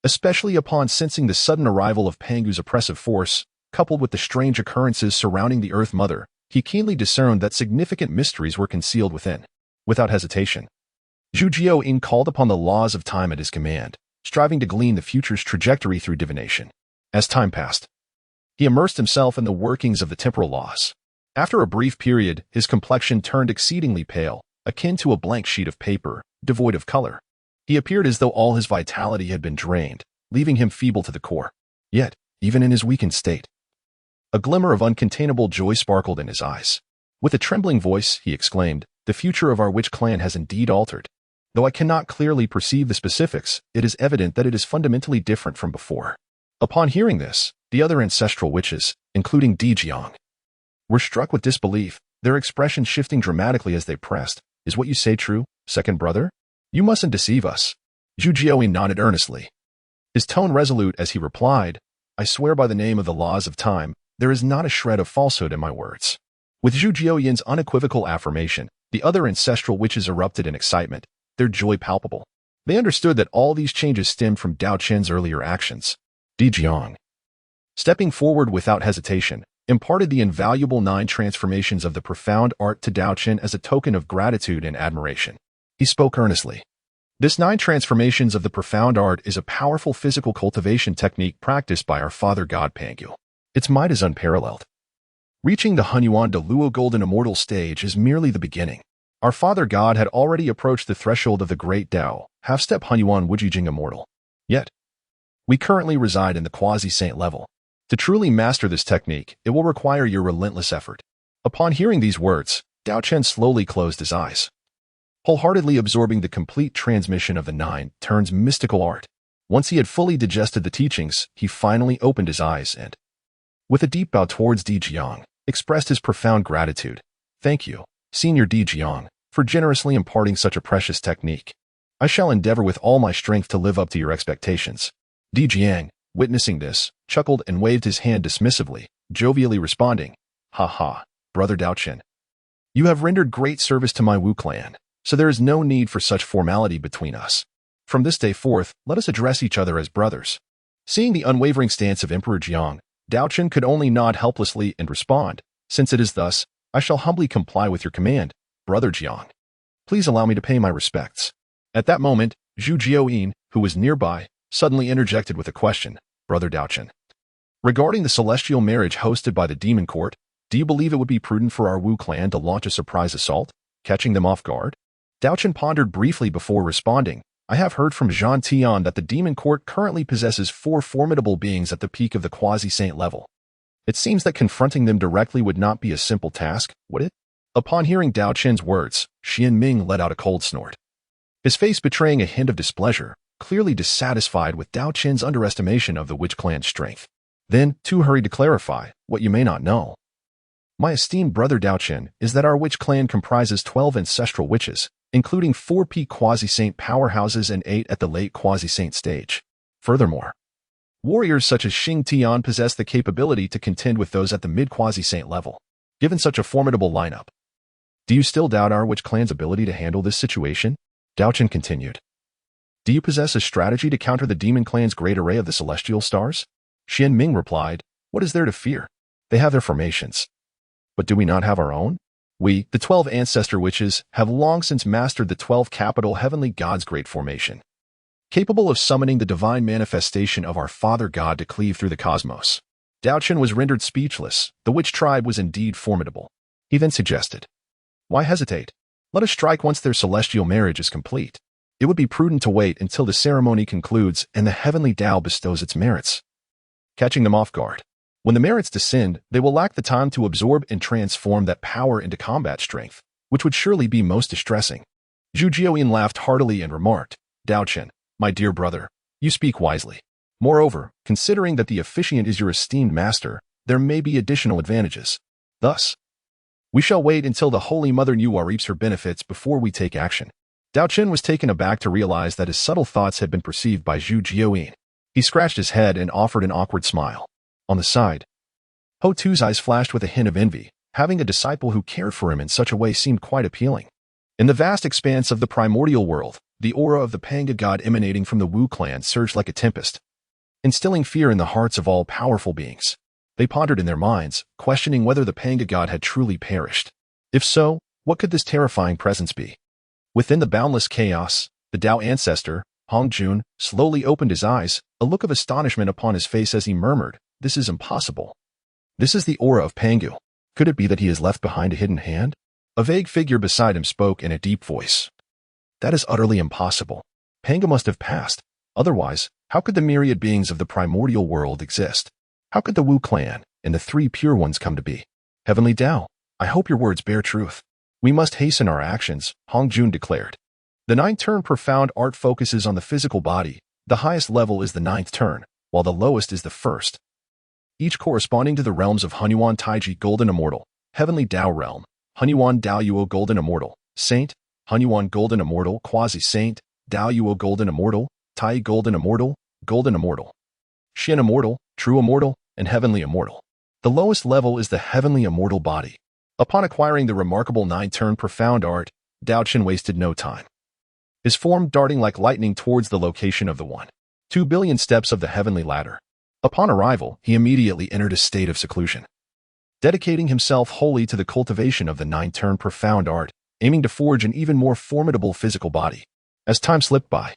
Especially upon sensing the sudden arrival of Pangu's oppressive force, coupled with the strange occurrences surrounding the Earth Mother, he keenly discerned that significant mysteries were concealed within. Without hesitation, Zhu Jioyin called upon the laws of time at his command, striving to glean the future's trajectory through divination. As time passed, he immersed himself in the workings of the temporal laws. After a brief period, his complexion turned exceedingly pale, akin to a blank sheet of paper, devoid of color. He appeared as though all his vitality had been drained, leaving him feeble to the core. Yet, even in his weakened state, a glimmer of uncontainable joy sparkled in his eyes. With a trembling voice, he exclaimed, "The future of our witch clan has indeed altered. Though I cannot clearly perceive the specifics, it is evident that it is fundamentally different from before." Upon hearing this, the other ancestral witches, including Di Jiang, were struck with disbelief, their expressions shifting dramatically as they pressed. "Is what you say true, second brother? You mustn't deceive us." Zhu Jioyin nodded earnestly, his tone resolute as he replied, "I swear by the name of the laws of time, there is not a shred of falsehood in my words." With Zhu Jioyin's unequivocal affirmation, the other ancestral witches erupted in excitement, their joy palpable. They understood that all these changes stemmed from Daochen's earlier actions. Di Jiang, stepping forward without hesitation, imparted the invaluable 9 transformations of the profound art to Daochen as a token of gratitude and admiration. He spoke earnestly. This 9 transformations of the profound art is a powerful physical cultivation technique practiced by our Father God Pangu. Its might is unparalleled. Reaching the Hunyuan de Luo Golden Immortal stage is merely the beginning. Our Father God had already approached the threshold of the Great Tao, half-step Hunyuan Wujijing Immortal. Yet, we currently reside in the quasi-saint level. To truly master this technique, it will require your relentless effort. Upon hearing these words, Daochen slowly closed his eyes, wholeheartedly absorbing the complete transmission of the 9 turns mystical art. Once he had fully digested the teachings, he finally opened his eyes and, with a deep bow towards Di Jiang, expressed his profound gratitude. "Thank you, Senior Di Jiang, for generously imparting such a precious technique. I shall endeavor with all my strength to live up to your expectations. Di Jiang, witnessing this, chuckled and waved his hand dismissively, jovially responding, "Ha ha, brother Daochen. You have rendered great service to my Wu clan, so there is no need for such formality between us. From this day forth, let us address each other as brothers." Seeing the unwavering stance of Emperor Jiang, Daochen could only nod helplessly and respond, "Since it is thus, I shall humbly comply with your command, brother Jiang. Please allow me to pay my respects." At that moment, Zhu Jioyin, who was nearby, suddenly interjected with a question, "Brother Daochen, regarding the celestial marriage hosted by the demon court, do you believe it would be prudent for our Wu clan to launch a surprise assault, catching them off guard?" Daochen pondered briefly before responding, "I have heard from Zhang Tian that the demon court currently possesses 4 formidable beings at the peak of the quasi-saint level. It seems that confronting them directly would not be a simple task, would it?" Upon hearing Daochen's words, Hongmeng let out a cold snort, his face betraying a hint of displeasure, clearly dissatisfied with Daochen's underestimation of the witch clan's strength. Then, too hurried to clarify, "What you may not know, my esteemed brother Daochen, is that our witch clan comprises 12 ancestral witches, including 4 peak quasi-saint powerhouses and 8 at the late quasi-saint stage. Furthermore, warriors such as Xing Tian possess the capability to contend with those at the mid-quasi-saint level. Given such a formidable lineup, do you still doubt our witch clan's ability to handle this situation?" Daochen continued. "Do you possess a strategy to counter the demon clan's great array of the celestial stars?" Hongmeng replied, "What is there to fear? They have their formations. But do we not have our own? We, the 12 ancestor witches, have long since mastered the 12 capital heavenly gods' great formation, capable of summoning the divine manifestation of our Father God to cleave through the cosmos." Daochen was rendered speechless. The witch tribe was indeed formidable. He then suggested, "Why hesitate? Let us strike once their celestial marriage is complete. It would be prudent to wait until the ceremony concludes and the heavenly Tao bestows its merits, catching them off guard. When the merits descend, they will lack the time to absorb and transform that power into combat strength, which would surely be most distressing." Zhu Jioyin laughed heartily and remarked, "Daochen, my dear brother, you speak wisely. Moreover, considering that the officiant is your esteemed master, there may be additional advantages. Thus, we shall wait until the Holy Mother Nüwa reaps her benefits before we take action." Daochen was taken aback to realize that his subtle thoughts had been perceived by Zhu Jioyin. He scratched his head and offered an awkward smile. On the side, Ho Tu's eyes flashed with a hint of envy. Having a disciple who cared for him in such a way seemed quite appealing. In the vast expanse of the primordial world, the aura of the Panga god emanating from the Wu clan surged like a tempest, instilling fear in the hearts of all powerful beings. They pondered in their minds, questioning whether the Panga god had truly perished. If so, what could this terrifying presence be? Within the boundless chaos, the Dao ancestor, Hongjun, slowly opened his eyes, a look of astonishment upon his face as he murmured, "This is impossible. This is the aura of Pangu. Could it be that he has left behind a hidden hand?" A vague figure beside him spoke in a deep voice. "That is utterly impossible. Pangu must have passed. Otherwise, how could the myriad beings of the primordial world exist? How could the Wu clan and the 3 pure ones come to be? Heavenly Tao, I hope your words bear truth. We must hasten our actions," Hongjun declared. The 9th turn profound art focuses on the physical body. The highest level is the 9th turn, while the lowest is the 1st. Each corresponding to the realms of Hunyuan Taiji Golden Immortal, Heavenly Tao Realm, Hunyuan Daoyuo Golden Immortal, Saint, Hunyuan Golden Immortal, Quasi-Saint, Daoyuo Golden Immortal, Tai Golden Immortal, Shin Immortal, True Immortal, and Heavenly Immortal. The lowest level is the Heavenly Immortal Body. Upon acquiring the remarkable 9-turn profound art, Daochen wasted no time, his form darting like lightning towards the location of the 1.2 billion steps of the heavenly ladder. Upon arrival, he immediately entered a state of seclusion, dedicating himself wholly to the cultivation of the 9-turn profound art, aiming to forge an even more formidable physical body. As time slipped by,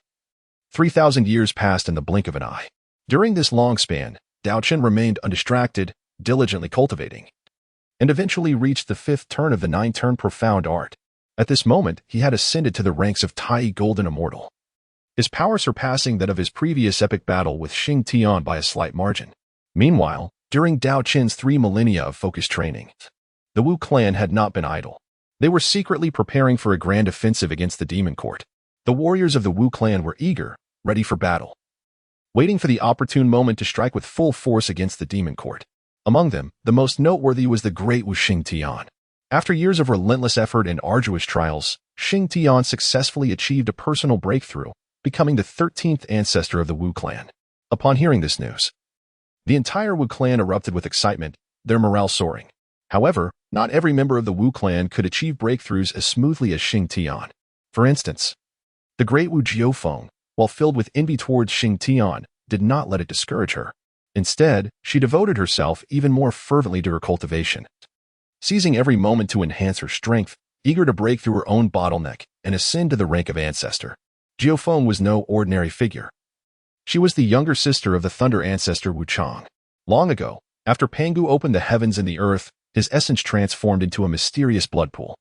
3,000 years passed in the blink of an eye. During this long span, Daochen remained undistracted, diligently cultivating, and eventually reached the 5th turn of the 9-turn profound art. At this moment, he had ascended to the ranks of Tai Golden Immortal, his power surpassing that of his previous epic battle with Xing Tian by a slight margin. Meanwhile, during Daochen's 3 millennia of focused training, the Wu clan had not been idle. They were secretly preparing for a grand offensive against the demon court. The warriors of the Wu clan were eager, ready for battle, waiting for the opportune moment to strike with full force against the demon court. Among them, the most noteworthy was the great Wu Xing Tian. After years of relentless effort and arduous trials, Xingtian successfully achieved a personal breakthrough, becoming the 13th ancestor of the Wu clan. Upon hearing this news, the entire Wu clan erupted with excitement, their morale soaring. However, not every member of the Wu clan could achieve breakthroughs as smoothly as Xingtian. For instance, the great Wu Jiufeng, while filled with envy towards Xingtian, did not let it discourage her. Instead, she devoted herself even more fervently to her cultivation, seizing every moment to enhance her strength, eager to break through her own bottleneck and ascend to the rank of ancestor. Jiufeng was no ordinary figure. She was the younger sister of the thunder ancestor Wu Chang. Long ago, after Pangu opened the heavens and the earth, his essence transformed into a mysterious blood pool.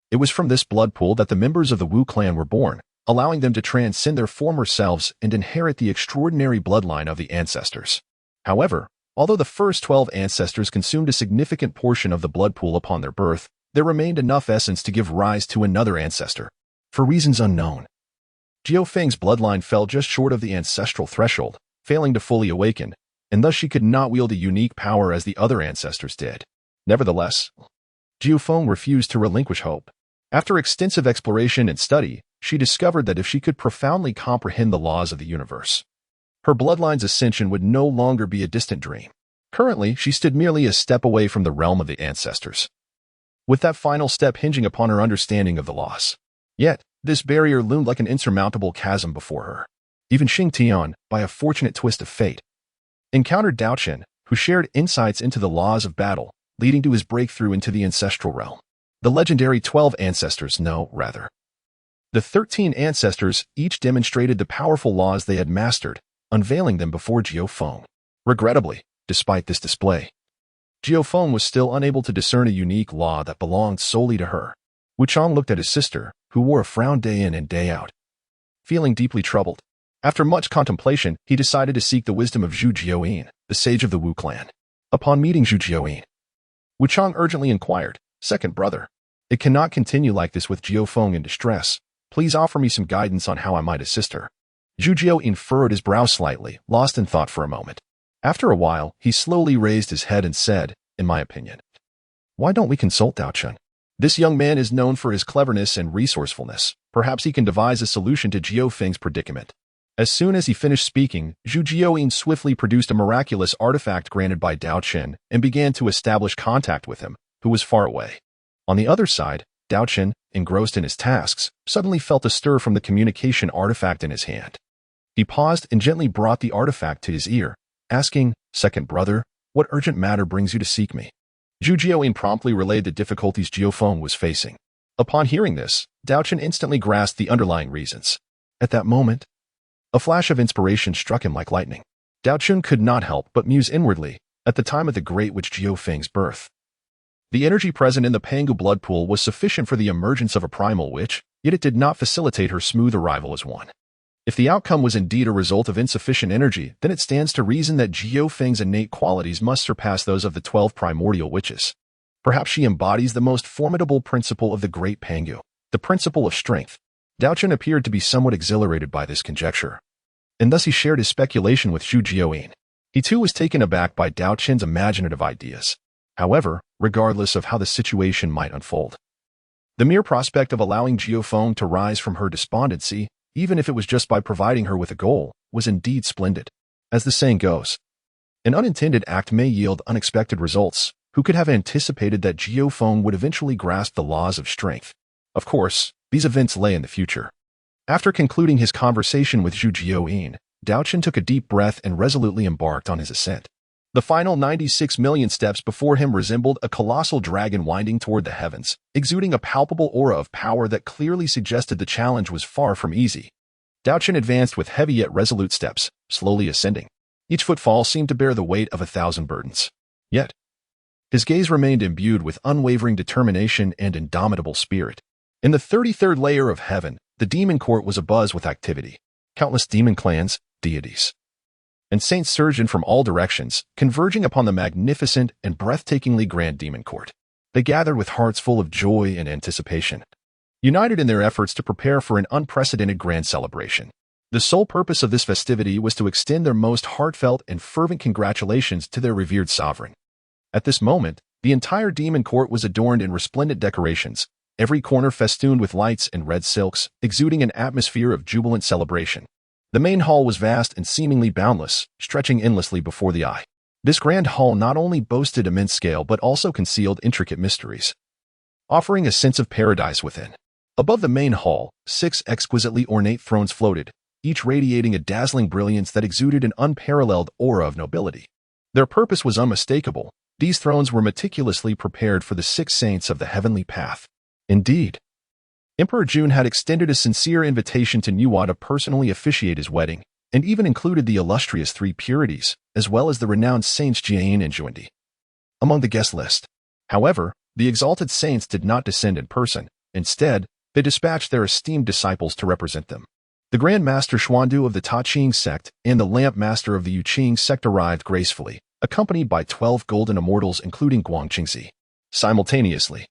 It was from this blood pool that the members of the Wu clan were born, allowing them to transcend their former selves and inherit the extraordinary bloodline of the ancestors. However, although the first 12 ancestors consumed a significant portion of the blood pool upon their birth, there remained enough essence to give rise to another ancestor. For reasons unknown, Jiufeng's bloodline fell just short of the ancestral threshold, failing to fully awaken, and thus she could not wield a unique power as the other ancestors did. Nevertheless, Jiufeng refused to relinquish hope. After extensive exploration and study, she discovered that if she could profoundly comprehend the laws of the universe, her bloodline's ascension would no longer be a distant dream. Currently, she stood merely a step away from the realm of the ancestors, with that final step hinging upon her understanding of the laws. Yet, this barrier loomed like an insurmountable chasm before her. Even Xingtian, by a fortunate twist of fate, encountered Daochen, who shared insights into the laws of battle, leading to his breakthrough into the ancestral realm. The legendary 12 ancestors, the 13 ancestors each demonstrated the powerful laws they had mastered, unveiling them before Jiufeng. Regrettably, despite this display, Jiufeng was still unable to discern a unique law that belonged solely to her. Wu Chang looked at his sister, who wore a frown day in and day out. Feeling deeply troubled, after much contemplation, he decided to seek the wisdom of Zhu Jioyin, the sage of the Wu clan. Upon meeting Zhu Jioyin, Wu Chang urgently inquired, "Second brother, it cannot continue like this with Jiufeng in distress. Please offer me some guidance on how I might assist her." Zhu Jioyin furrowed his brow slightly, lost in thought for a moment. After a while, he slowly raised his head and said, "In my opinion, why don't we consult Daochen? This young man is known for his cleverness and resourcefulness. Perhaps he can devise a solution to Jiufeng's predicament." As soon as he finished speaking, Zhu Jioyin swiftly produced a miraculous artifact granted by Daochen and began to establish contact with him, who was far away. On the other side, Daochen, engrossed in his tasks, suddenly felt a stir from the communication artifact in his hand. He paused and gently brought the artifact to his ear, asking, "Second brother, what urgent matter brings you to seek me?" Zhu Jioyin promptly relayed the difficulties Jiufeng was facing. Upon hearing this, Daochen instantly grasped the underlying reasons. At that moment, a flash of inspiration struck him like lightning. Daochen could not help but muse inwardly at the time of the great witch Jiufeng's birth. The energy present in the Pangu blood pool was sufficient for the emergence of a primal witch, yet it did not facilitate her smooth arrival as one. If the outcome was indeed a result of insufficient energy, then it stands to reason that Jiufeng's innate qualities must surpass those of the 12 primordial witches. Perhaps she embodies the most formidable principle of the great Pangu, the principle of strength. Daochen appeared to be somewhat exhilarated by this conjecture, and thus he shared his speculation with Zhu Jioyin. He too was taken aback by Daochen's imaginative ideas. However, regardless of how the situation might unfold, the mere prospect of allowing Jiufeng to rise from her despondency, even if it was just by providing her with a goal, was indeed splendid. As the saying goes, an unintended act may yield unexpected results. Who could have anticipated that Jiufeng would eventually grasp the laws of strength? Of course, these events lay in the future. After concluding his conversation with Zhu Jioyin, Daochen took a deep breath and resolutely embarked on his ascent. The final 96 million steps before him resembled a colossal dragon winding toward the heavens, exuding a palpable aura of power that clearly suggested the challenge was far from easy. Daochen advanced with heavy yet resolute steps, slowly ascending. Each footfall seemed to bear the weight of 1,000 burdens. Yet, his gaze remained imbued with unwavering determination and indomitable spirit. In the 33rd layer of heaven, the demon court was abuzz with activity. Countless demon clans, deities, and saints surged in from all directions, converging upon the magnificent and breathtakingly grand demon court. They gathered with hearts full of joy and anticipation, united in their efforts to prepare for an unprecedented grand celebration. The sole purpose of this festivity was to extend their most heartfelt and fervent congratulations to their revered sovereign. At this moment, The entire demon court was adorned in resplendent decorations, every corner festooned with lights and red silks, exuding an atmosphere of jubilant celebration. The main hall was vast and seemingly boundless, stretching endlessly before the eye. This grand hall not only boasted immense scale but also concealed intricate mysteries, offering a sense of paradise within. Above the main hall, 6 exquisitely ornate thrones floated, each radiating a dazzling brilliance that exuded an unparalleled aura of nobility. Their purpose was unmistakable. These thrones were meticulously prepared for the 6 saints of the heavenly path. Indeed, Emperor Jun had extended a sincere invitation to Nüwa to personally officiate his wedding, and even included the illustrious 3 purities, as well as the renowned saints Jian and Juandi among the guest list. However, the exalted saints did not descend in person. Instead, they dispatched their esteemed disciples to represent them. The Grand Master Xuandu of the Ta-Ching sect and the Lamp Master of the Yu-Ching sect arrived gracefully, accompanied by 12 golden immortals including Guangqingzi. Simultaneously,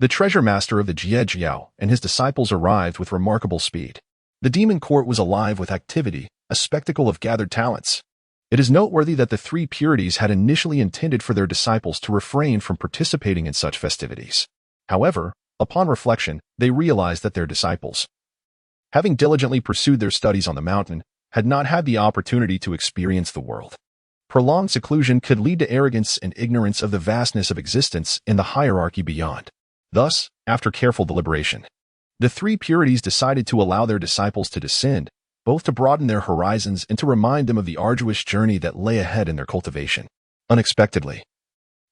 the Treasure Master of the Jie and his disciples arrived with remarkable speed. The demon court was alive with activity, a spectacle of gathered talents. It is noteworthy that the 3 purities had initially intended for their disciples to refrain from participating in such festivities. However, upon reflection, they realized that their disciples, having diligently pursued their studies on the mountain, had not had the opportunity to experience the world. Prolonged seclusion could lead to arrogance and ignorance of the vastness of existence in the hierarchy beyond. Thus, after careful deliberation, the 3 purities decided to allow their disciples to descend, both to broaden their horizons and to remind them of the arduous journey that lay ahead in their cultivation. Unexpectedly,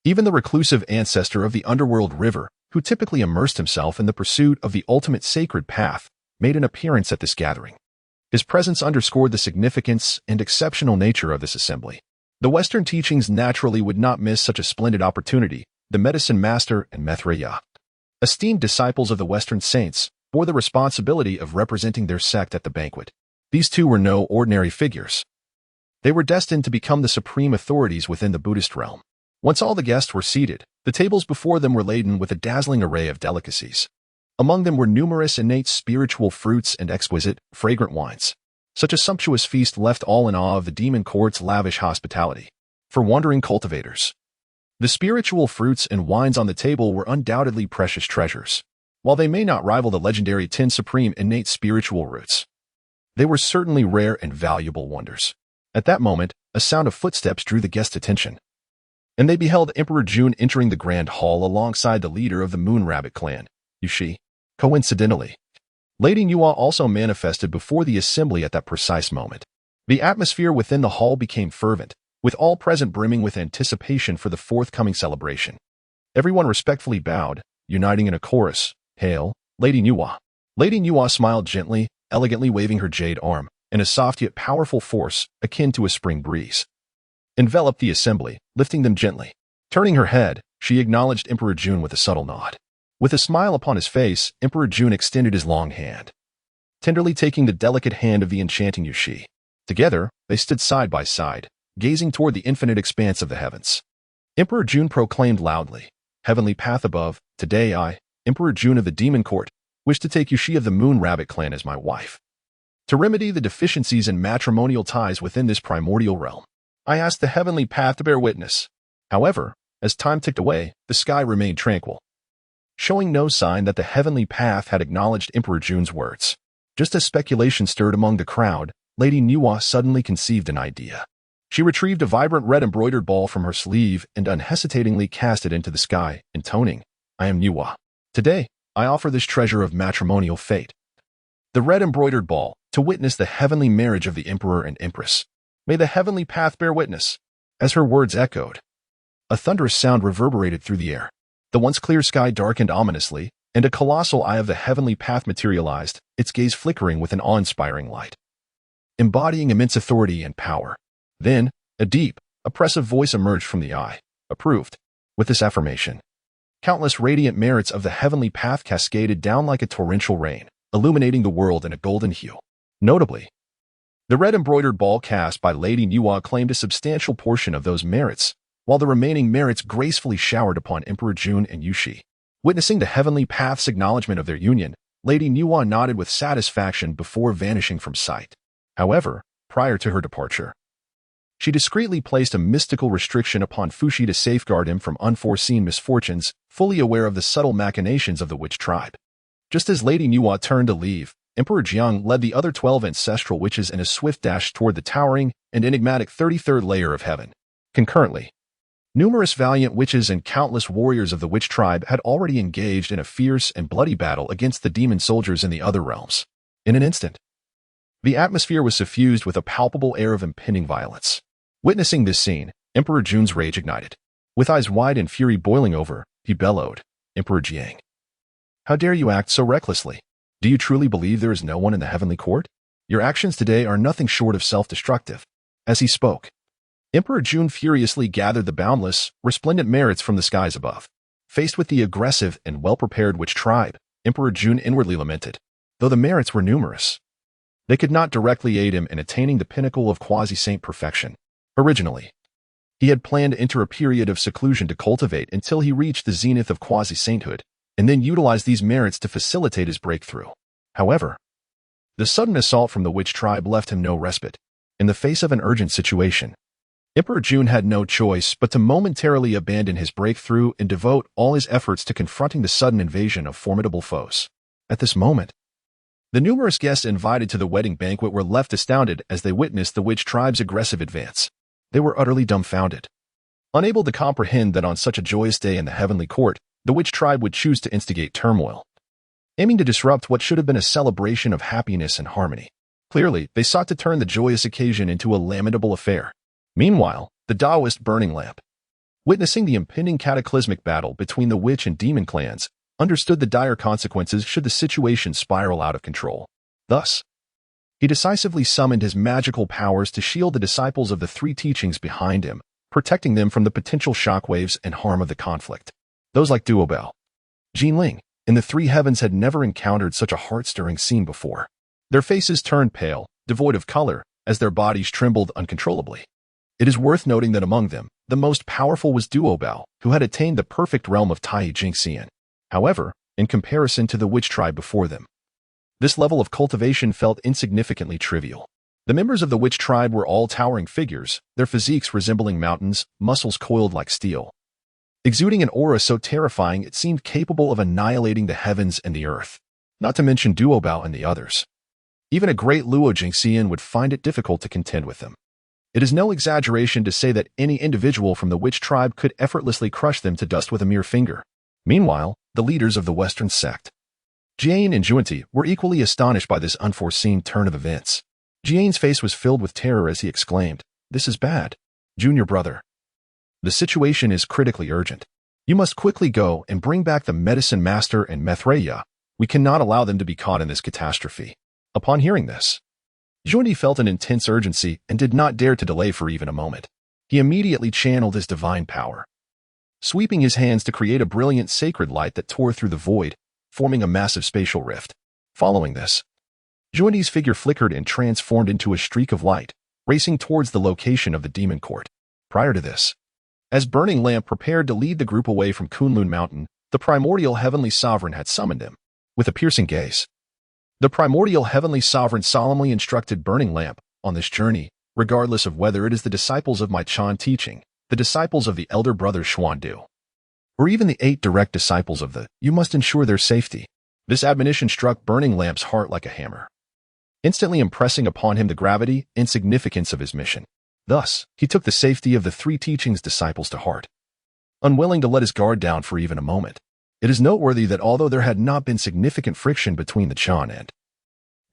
even the reclusive ancestor of the underworld river, who typically immersed himself in the pursuit of the ultimate sacred path, made an appearance at this gathering. His presence underscored the significance and exceptional nature of this assembly. The Western teachings naturally would not miss such a splendid opportunity. The medicine master and Maitreya, esteemed disciples of the Western saints, bore the responsibility of representing their sect at the banquet. These 2 were no ordinary figures. They were destined to become the supreme authorities within the Buddhist realm. Once all the guests were seated, the tables before them were laden with a dazzling array of delicacies. Among them were numerous innate spiritual fruits and exquisite, fragrant wines. Such a sumptuous feast left all in awe of the demon court's lavish hospitality. For wandering cultivators, the spiritual fruits and wines on the table were undoubtedly precious treasures. While they may not rival the legendary 10 supreme innate spiritual roots, they were certainly rare and valuable wonders. At that moment, a sound of footsteps drew the guests' attention, and they beheld Emperor Jun entering the grand hall alongside the leader of the Moon Rabbit clan, Yushi. Coincidentally, Lady Nüwa also manifested before the assembly at that precise moment. The atmosphere within the hall became fervent, with all present brimming with anticipation for the forthcoming celebration. Everyone respectfully bowed, uniting in a chorus, "Hail, Lady Nüwa." Lady Nüwa smiled gently, elegantly waving her jade arm, and a soft yet powerful force, akin to a spring breeze, enveloped the assembly, lifting them gently. Turning her head, she acknowledged Emperor Jun with a subtle nod. With a smile upon his face, Emperor Jun extended his long hand, tenderly taking the delicate hand of the enchanting Yushi. Together, they stood side by side, gazing toward the infinite expanse of the heavens. Emperor Jun proclaimed loudly, "Heavenly path above, today I, Emperor Jun of the Demon Court, wish to take Yushi of the Moon Rabbit clan as my wife. To remedy the deficiencies in matrimonial ties within this primordial realm, I ask the heavenly path to bear witness." However, as time ticked away, the sky remained tranquil, showing no sign that the heavenly path had acknowledged Emperor Jun's words. Just as speculation stirred among the crowd, Lady Nüwa suddenly conceived an idea. She retrieved a vibrant red embroidered ball from her sleeve and unhesitatingly cast it into the sky, intoning, "I am Nüwa. Today, I offer this treasure of matrimonial fate." The red embroidered ball, to witness the heavenly marriage of the Emperor and Empress. May the heavenly path bear witness. As her words echoed, a thunderous sound reverberated through the air. The once clear sky darkened ominously, and a colossal eye of the heavenly path materialized, its gaze flickering with an awe-inspiring light, embodying immense authority and power. Then, a deep, oppressive voice emerged from the eye, approved. With this affirmation, countless radiant merits of the heavenly path cascaded down like a torrential rain, illuminating the world in a golden hue. Notably, the red embroidered ball cast by Lady Nüwa claimed a substantial portion of those merits, while the remaining merits gracefully showered upon Emperor Jun and Yushi. Witnessing the heavenly path's acknowledgement of their union, Lady Nüwa nodded with satisfaction before vanishing from sight. However, prior to her departure, She discreetly placed a mystical restriction upon Fushi to safeguard him from unforeseen misfortunes, fully aware of the subtle machinations of the witch tribe. Just as Lady Nüwa turned to leave, Emperor Jiang led the other 12 ancestral witches in a swift dash toward the towering and enigmatic 33rd layer of heaven. Concurrently, numerous valiant witches and countless warriors of the witch tribe had already engaged in a fierce and bloody battle against the demon soldiers in the other realms. In an instant, the atmosphere was suffused with a palpable air of impending violence. Witnessing this scene, Emperor Jun's rage ignited. With eyes wide and fury boiling over, he bellowed, "Emperor Jiang, how dare you act so recklessly? Do you truly believe there is no one in the heavenly court? Your actions today are nothing short of self-destructive." As he spoke, Emperor Jun furiously gathered the boundless, resplendent merits from the skies above. Faced with the aggressive and well-prepared witch tribe, Emperor Jun inwardly lamented. Though the merits were numerous, they could not directly aid him in attaining the pinnacle of quasi-saint perfection. Originally, he had planned to enter a period of seclusion to cultivate until he reached the zenith of quasi-sainthood, and then utilize these merits to facilitate his breakthrough. However, the sudden assault from the witch tribe left him no respite. In the face of an urgent situation, Emperor Jun had no choice but to momentarily abandon his breakthrough and devote all his efforts to confronting the sudden invasion of formidable foes. At this moment, the numerous guests invited to the wedding banquet were left astounded as they witnessed the witch tribe's aggressive advance. They were utterly dumbfounded, unable to comprehend that on such a joyous day in the heavenly court, the witch tribe would choose to instigate turmoil, aiming to disrupt what should have been a celebration of happiness and harmony. Clearly, they sought to turn the joyous occasion into a lamentable affair. Meanwhile, the Taoist burning lamp, witnessing the impending cataclysmic battle between the witch and demon clans, understood the dire consequences should the situation spiral out of control. Thus, he decisively summoned his magical powers to shield the disciples of the three teachings behind him, protecting them from the potential shockwaves and harm of the conflict. Those like Duobao, Jinling, and the three heavens had never encountered such a heart-stirring scene before. Their faces turned pale, devoid of color, as their bodies trembled uncontrollably. It is worth noting that among them, the most powerful was Duobao, who had attained the perfect realm of Tai Jingxian. However, in comparison to the witch tribe before them, this level of cultivation felt insignificantly trivial. The members of the witch tribe were all towering figures, their physiques resembling mountains, muscles coiled like steel, exuding an aura so terrifying it seemed capable of annihilating the heavens and the earth, not to mention Duobao and the others. Even a great Luo Jingxian would find it difficult to contend with them. It is no exaggeration to say that any individual from the witch tribe could effortlessly crush them to dust with a mere finger. Meanwhile, the leaders of the Western sect, Jian and Junti, were equally astonished by this unforeseen turn of events. Jian's face was filled with terror as he exclaimed, "This is bad. Junior brother, the situation is critically urgent. You must quickly go and bring back the medicine master and Methreya. We cannot allow them to be caught in this catastrophe." Upon hearing this, Junti felt an intense urgency and did not dare to delay for even a moment. He immediately channeled his divine power, sweeping his hands to create a brilliant sacred light that tore through the void, forming a massive spatial rift. Following this, Junti's figure flickered and transformed into a streak of light, racing towards the location of the demon court. Prior to this, as Burning Lamp prepared to lead the group away from Kunlun Mountain, the primordial heavenly sovereign had summoned him. With a piercing gaze, the primordial heavenly sovereign solemnly instructed Burning Lamp, on this journey, regardless of whether it is the disciples of my Chan teaching, the disciples of the elder brother Xuandu, or even the 8 direct disciples of the, you must ensure their safety. This admonition struck Burning Lamp's heart like a hammer, instantly impressing upon him the gravity and significance of his mission. Thus, he took the safety of the 3 teachings disciples to heart, unwilling to let his guard down for even a moment. It is noteworthy that although there had not been significant friction between the Chan and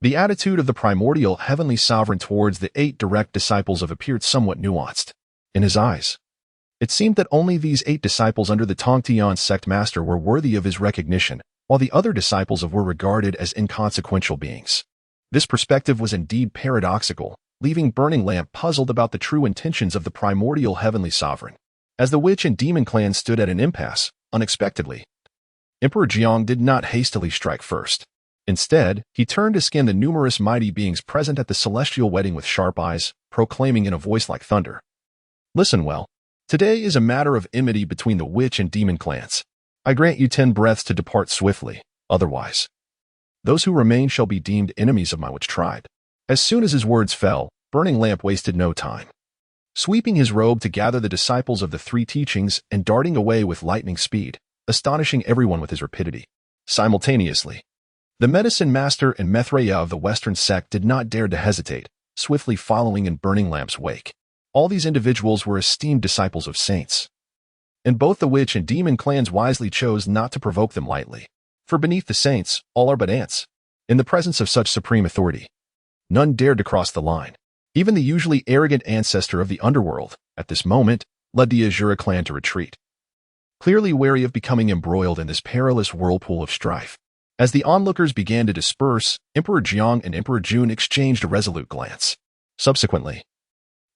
the attitude of the primordial heavenly sovereign towards the 8 direct disciples of appeared somewhat nuanced. In his eyes, it seemed that only these 8 disciples under the Tongtian sect master were worthy of his recognition, while the other disciples of were regarded as inconsequential beings. This perspective was indeed paradoxical, leaving Burning Lamp puzzled about the true intentions of the primordial heavenly sovereign. As the witch and demon clans stood at an impasse, unexpectedly, Emperor Jiang did not hastily strike first. Instead, he turned to scan the numerous mighty beings present at the celestial wedding with sharp eyes, proclaiming in a voice like thunder, "Listen well. Today is a matter of enmity between the witch and demon clans. I grant you 10 breaths to depart swiftly, otherwise, those who remain shall be deemed enemies of my witch tribe." As soon as his words fell, Burning Lamp wasted no time. sweeping his robe to gather the disciples of the three teachings and darting away with lightning speed, astonishing everyone with his rapidity. Simultaneously, the medicine master and Maitreya of the Western sect did not dare to hesitate, swiftly following in Burning Lamp's wake. All these individuals were esteemed disciples of saints, and both the witch and demon clans wisely chose not to provoke them lightly. For beneath the saints, all are but ants. In the presence of such supreme authority, none dared to cross the line. Even the usually arrogant ancestor of the underworld, at this moment, led the Azura clan to retreat, clearly wary of becoming embroiled in this perilous whirlpool of strife. As the onlookers began to disperse, Emperor Jiang and Emperor Jun exchanged a resolute glance. Subsequently,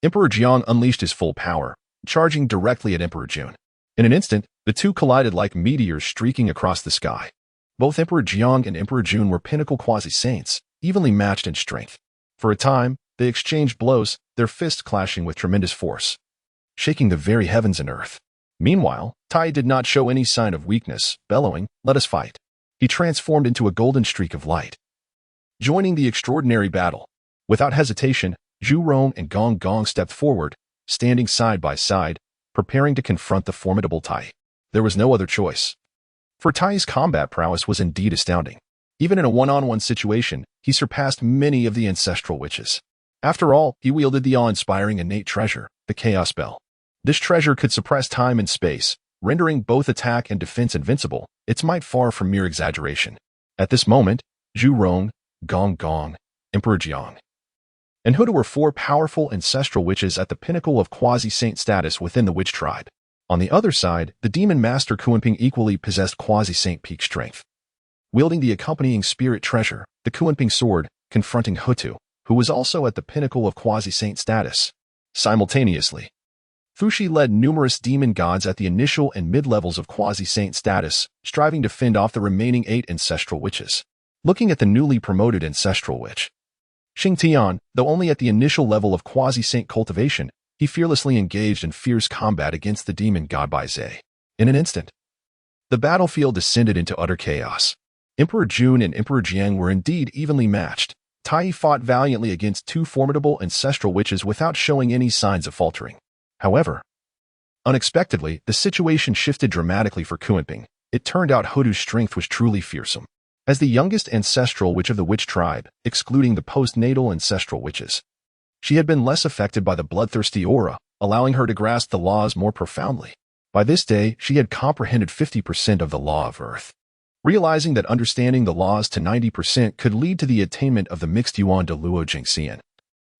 Emperor Jiang unleashed his full power, charging directly at Emperor Jun. In an instant, the two collided like meteors streaking across the sky. Both Emperor Jiang and Emperor Jun were pinnacle quasi-saints, evenly matched in strength. For a time, they exchanged blows, their fists clashing with tremendous force, shaking the very heavens and earth. Meanwhile, Tai did not show any sign of weakness, bellowing, "Let us fight." He transformed into a golden streak of light, joining the extraordinary battle. Without hesitation, Zhu Rong and Gong Gong stepped forward, standing side by side, preparing to confront the formidable Tai. There was no other choice, for Tai's combat prowess was indeed astounding. Even in a one-on-one situation, he surpassed many of the ancestral witches. After all, he wielded the awe-inspiring innate treasure, the Chaos Bell. This treasure could suppress time and space, rendering both attack and defense invincible, its might far from mere exaggeration. At this moment, Zhu Rong, Gong Gong, Emperor Jiang, and Huda were four powerful ancestral witches at the pinnacle of quasi-saint status within the witch tribe. On the other side, the demon master Kuanping equally possessed quasi-saint peak strength, wielding the accompanying spirit treasure, the Kuanping sword, confronting Hutu, who was also at the pinnacle of quasi-saint status. Simultaneously, Fuxi led numerous demon gods at the initial and mid-levels of quasi-saint status, striving to fend off the remaining 8 ancestral witches. Looking at the newly promoted ancestral witch, Xingtian, though only at the initial level of quasi-saint cultivation, he fearlessly engaged in fierce combat against the demon god Bai Zhe. In an instant, the battlefield descended into utter chaos. Emperor Jun and Emperor Jiang were indeed evenly matched. Tai fought valiantly against two formidable ancestral witches without showing any signs of faltering. However, unexpectedly, the situation shifted dramatically for Kuanping. It turned out Hudu's strength was truly fearsome. As the youngest ancestral witch of the witch tribe, excluding the postnatal ancestral witches, she had been less affected by the bloodthirsty aura, allowing her to grasp the laws more profoundly. By this day, she had comprehended 50% of the law of Earth. Realizing that understanding the laws to 90% could lead to the attainment of the mixed Yuan de Luo Jingxian,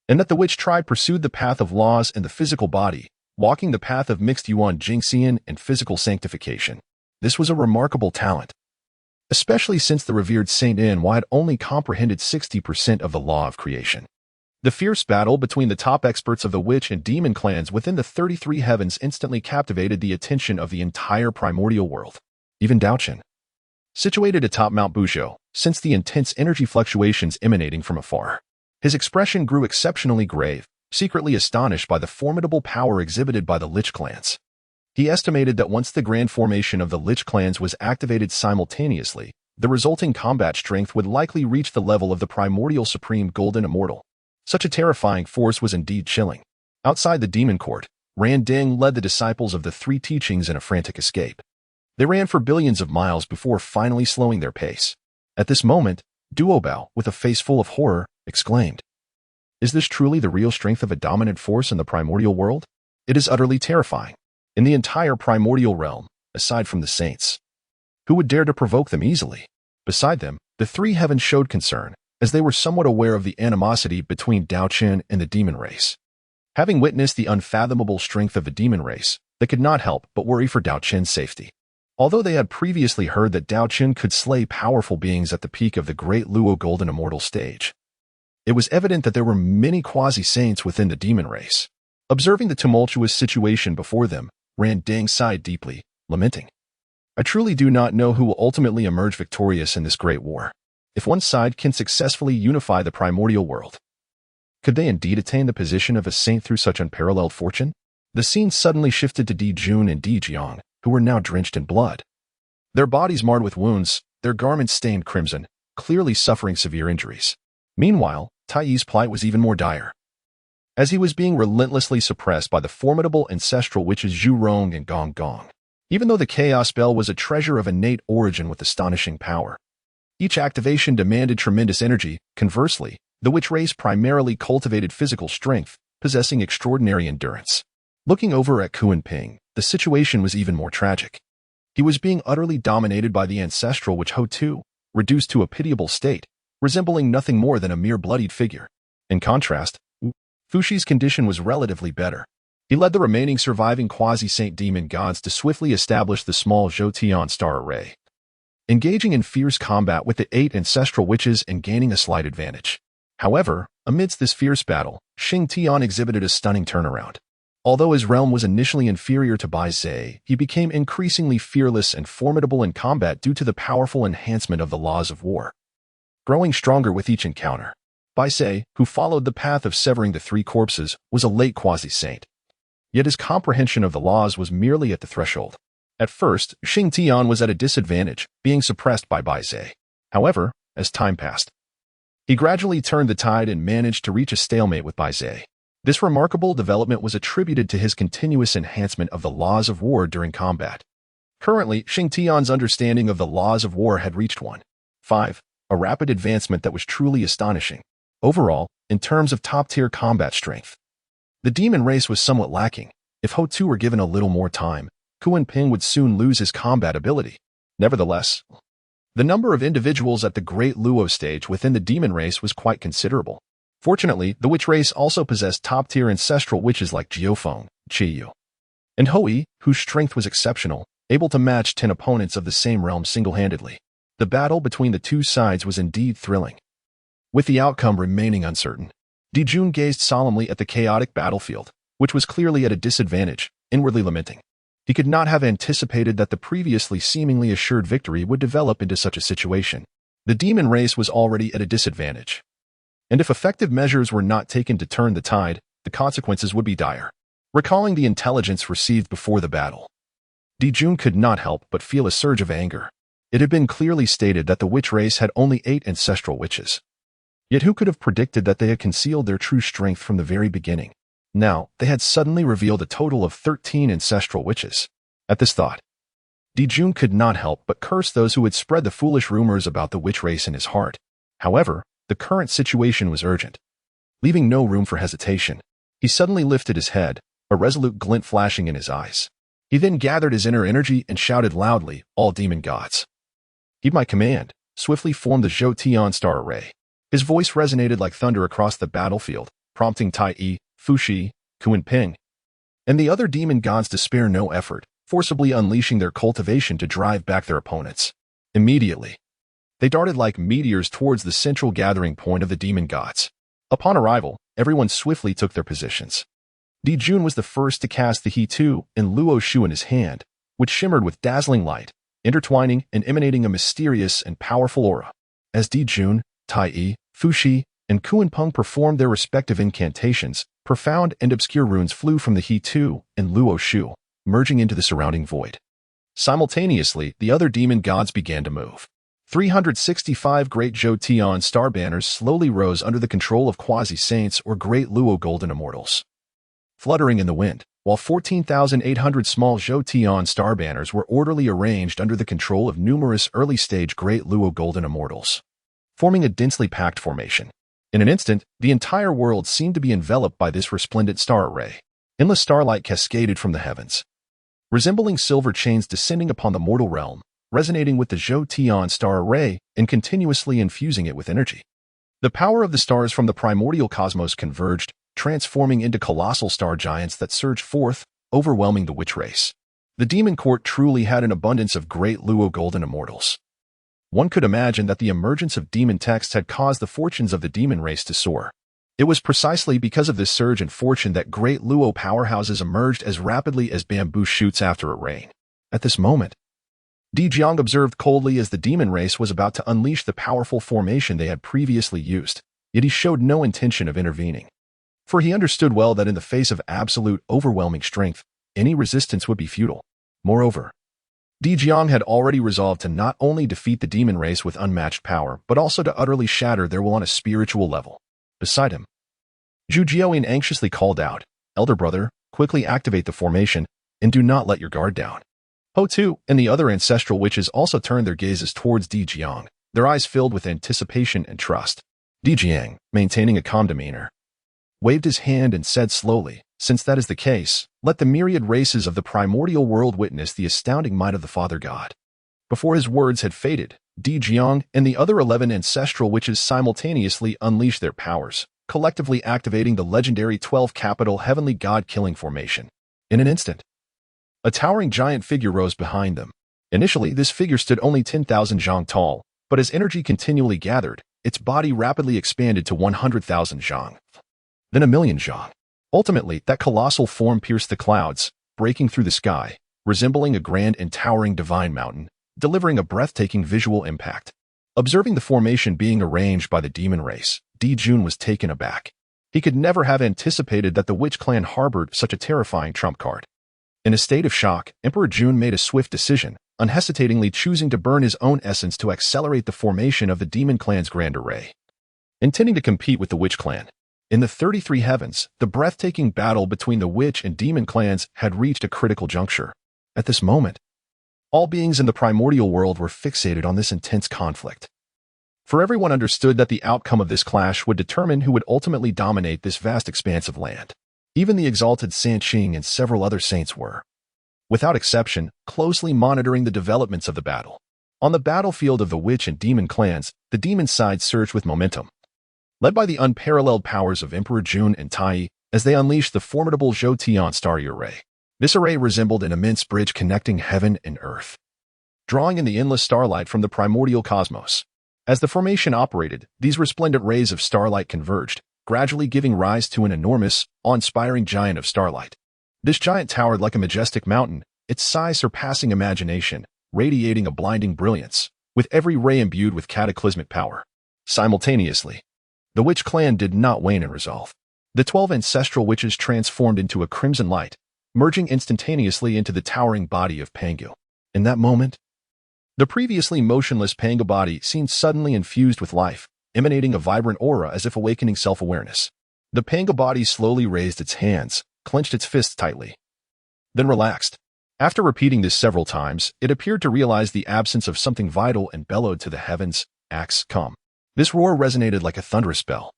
and that the witch tribe pursued the path of laws and the physical body, walking the path of mixed Yuan Jingxian and physical sanctification. This was a remarkable talent, especially since the revered Saint Nüwa had only comprehended 60% of the law of creation. The fierce battle between the top experts of the witch and demon clans within the 33 heavens instantly captivated the attention of the entire primordial world. Even Daochen, situated atop Mount Buzhou, sensed the intense energy fluctuations emanating from afar. His expression grew exceptionally grave, secretly astonished by the formidable power exhibited by the Lich clans. He estimated that once the grand formation of the Lich clans was activated simultaneously, the resulting combat strength would likely reach the level of the primordial supreme golden immortal. Such a terrifying force was indeed chilling. Outside the demon court, Randing led the disciples of the three teachings in a frantic escape. They ran for billions of miles before finally slowing their pace. At this moment, Duobao, with a face full of horror, exclaimed, "Is this truly the real strength of a dominant force in the primordial world? It is utterly terrifying. In the entire primordial realm, aside from the saints, who would dare to provoke them easily?" Beside them, the three heavens showed concern, as they were somewhat aware of the animosity between Daochen and the demon race. Having witnessed the unfathomable strength of the demon race, they could not help but worry for Daochen's safety. Although they had previously heard that Daochen could slay powerful beings at the peak of the great Luo Golden Immortal stage, it was evident that there were many quasi-saints within the demon race. Observing the tumultuous situation before them, Randing sighed deeply, lamenting, "I truly do not know who will ultimately emerge victorious in this great war. If one side can successfully unify the primordial world, could they indeed attain the position of a saint through such unparalleled fortune?" The scene suddenly shifted to Di Jun and Di Jiang, who were now drenched in blood. Their bodies marred with wounds, their garments stained crimson, clearly suffering severe injuries. Meanwhile, Tai Yi's plight was even more dire. as he was being relentlessly suppressed by the formidable ancestral witches Zhu Rong and Gong Gong. Even though the chaos spell was a treasure of innate origin with astonishing power, each activation demanded tremendous energy. Conversely, the witch race primarily cultivated physical strength, possessing extraordinary endurance. Looking over at Kunping, the situation was even more tragic. He was being utterly dominated by the ancestral witch Ho Tu, reduced to a pitiable state, resembling nothing more than a mere bloodied figure. In contrast, Fushi's condition was relatively better. He led the remaining surviving quasi-saint demon gods to swiftly establish the small Zhou star array, engaging in fierce combat with the 8 ancestral witches and gaining a slight advantage. However, amidst this fierce battle, Xingtian exhibited a stunning turnaround. Although his realm was initially inferior to Bai Zhe, he became increasingly fearless and formidable in combat due to the powerful enhancement of the laws of war. Growing stronger with each encounter, Bai Zhe, who followed the path of severing the 3 corpses, was a late quasi-saint. Yet his comprehension of the laws was merely at the threshold. At first, Xingtian was at a disadvantage, being suppressed by Bai Zhe. However, as time passed, he gradually turned the tide and managed to reach a stalemate with Bai Zhe. This remarkable development was attributed to his continuous enhancement of the laws of war during combat. Currently, Xingtian's understanding of the laws of war had reached 1.5, a rapid advancement that was truly astonishing. Overall, in terms of top-tier combat strength, the demon race was somewhat lacking. If Ho Tu were given a little more time, Kunping would soon lose his combat ability. Nevertheless, the number of individuals at the Great Luo stage within the demon race was quite considerable. Fortunately, the witch race also possessed top-tier ancestral witches like Jiufeng, Qiyu, and Hoi, whose strength was exceptional, able to match 10 opponents of the same realm single-handedly. The battle between the two sides was indeed thrilling. With the outcome remaining uncertain, Dijun gazed solemnly at the chaotic battlefield, which was clearly at a disadvantage, inwardly lamenting. He could not have anticipated that the previously seemingly assured victory would develop into such a situation. The demon race was already at a disadvantage, and if effective measures were not taken to turn the tide, the consequences would be dire. Recalling the intelligence received before the battle, Dijun could not help but feel a surge of anger. It had been clearly stated that the witch race had only 8 ancestral witches. Yet who could have predicted that they had concealed their true strength from the very beginning? Now, they had suddenly revealed a total of 13 ancestral witches. At this thought, Dijun could not help but curse those who had spread the foolish rumors about the witch race in his heart. However, the current situation was urgent. Leaving no room for hesitation, he suddenly lifted his head, a resolute glint flashing in his eyes. He then gathered his inner energy and shouted loudly, "All demon gods, heed my command, swiftly form the Zhou star array." His voice resonated like thunder across the battlefield, prompting Tai Yi, Fushi, Kunping, and the other demon gods to spare no effort, forcibly unleashing their cultivation to drive back their opponents. Immediately, they darted like meteors towards the central gathering point of the demon gods. Upon arrival, everyone swiftly took their positions. Dijun was the first to cast the He Tu and Luo Shu in his hand, which shimmered with dazzling light, intertwining and emanating a mysterious and powerful aura. As Dijun, Tai Yi, Fushi, and Kunpeng performed their respective incantations, profound and obscure runes flew from the He Tu and Luo Shu, merging into the surrounding void. Simultaneously, the other demon gods began to move. 365 great Zhou star banners slowly rose under the control of quasi-saints or great Luo golden immortals, fluttering in the wind, while 14,800 small Zhou star banners were orderly arranged under the control of numerous early-stage great Luo golden immortals, forming a densely packed formation. In an instant, the entire world seemed to be enveloped by this resplendent star array. Endless starlight cascaded from the heavens, resembling silver chains descending upon the mortal realm, resonating with the Zhou star array and continuously infusing it with energy. The power of the stars from the primordial cosmos converged, transforming into colossal star giants that surged forth, overwhelming the witch race. The demon court truly had an abundance of great Luo golden immortals. One could imagine that the emergence of demon texts had caused the fortunes of the demon race to soar. It was precisely because of this surge in fortune that great Luo powerhouses emerged as rapidly as bamboo shoots after a rain. At this moment, Di Jiang observed coldly as the demon race was about to unleash the powerful formation they had previously used, yet he showed no intention of intervening. For he understood well that in the face of absolute, overwhelming strength, any resistance would be futile. Moreover, Di Jiang had already resolved to not only defeat the demon race with unmatched power, but also to utterly shatter their will on a spiritual level. Beside him, Zhu Jiaoyin anxiously called out, "Elder brother, quickly activate the formation, and do not let your guard down." Ho Tu and the other ancestral witches also turned their gazes towards Di Jiang, their eyes filled with anticipation and trust. Di Jiang, maintaining a calm demeanor, waved his hand and said slowly, "Since that is the case, let the myriad races of the primordial world witness the astounding might of the Father God." Before his words had faded, Di Jiang and the other 11 ancestral witches simultaneously unleashed their powers, collectively activating the legendary 12 capital heavenly god-killing formation. In an instant, a towering giant figure rose behind them. Initially, this figure stood only 10,000 zhang tall, but as energy continually gathered, its body rapidly expanded to 100,000 zhang. Then 1,000,000 zhang. Ultimately, that colossal form pierced the clouds, breaking through the sky, resembling a grand and towering divine mountain, delivering a breathtaking visual impact. Observing the formation being arranged by the demon race, Di Jun was taken aback. He could never have anticipated that the witch clan harbored such a terrifying trump card. In a state of shock, Emperor Jun made a swift decision, unhesitatingly choosing to burn his own essence to accelerate the formation of the demon clan's grand array. Intending to compete with the witch clan, in the 33 heavens, the breathtaking battle between the witch and demon clans had reached a critical juncture. At this moment, all beings in the primordial world were fixated on this intense conflict. For everyone understood that the outcome of this clash would determine who would ultimately dominate this vast expanse of land. Even the exalted Shencheng and several other saints were, without exception, closely monitoring the developments of the battle. On the battlefield of the witch and demon clans, the demon side surged with momentum. Led by the unparalleled powers of Emperor Jun and Tai, as they unleashed the formidable Zhou Tian starry array. This array resembled an immense bridge connecting heaven and earth, drawing in the endless starlight from the primordial cosmos. As the formation operated, these resplendent rays of starlight converged, gradually giving rise to an enormous, awe-inspiring giant of starlight. This giant towered like a majestic mountain, its size surpassing imagination, radiating a blinding brilliance, with every ray imbued with cataclysmic power. Simultaneously, the witch clan did not wane in resolve. The 12 ancestral witches transformed into a crimson light, merging instantaneously into the towering body of Pangu. In that moment, the previously motionless Pangu body seemed suddenly infused with life, emanating a vibrant aura as if awakening self-awareness. The Pangu body slowly raised its hands, clenched its fists tightly, then relaxed. After repeating this several times, it appeared to realize the absence of something vital and bellowed to the heavens, "Axe, come." This roar resonated like a thunderous bell,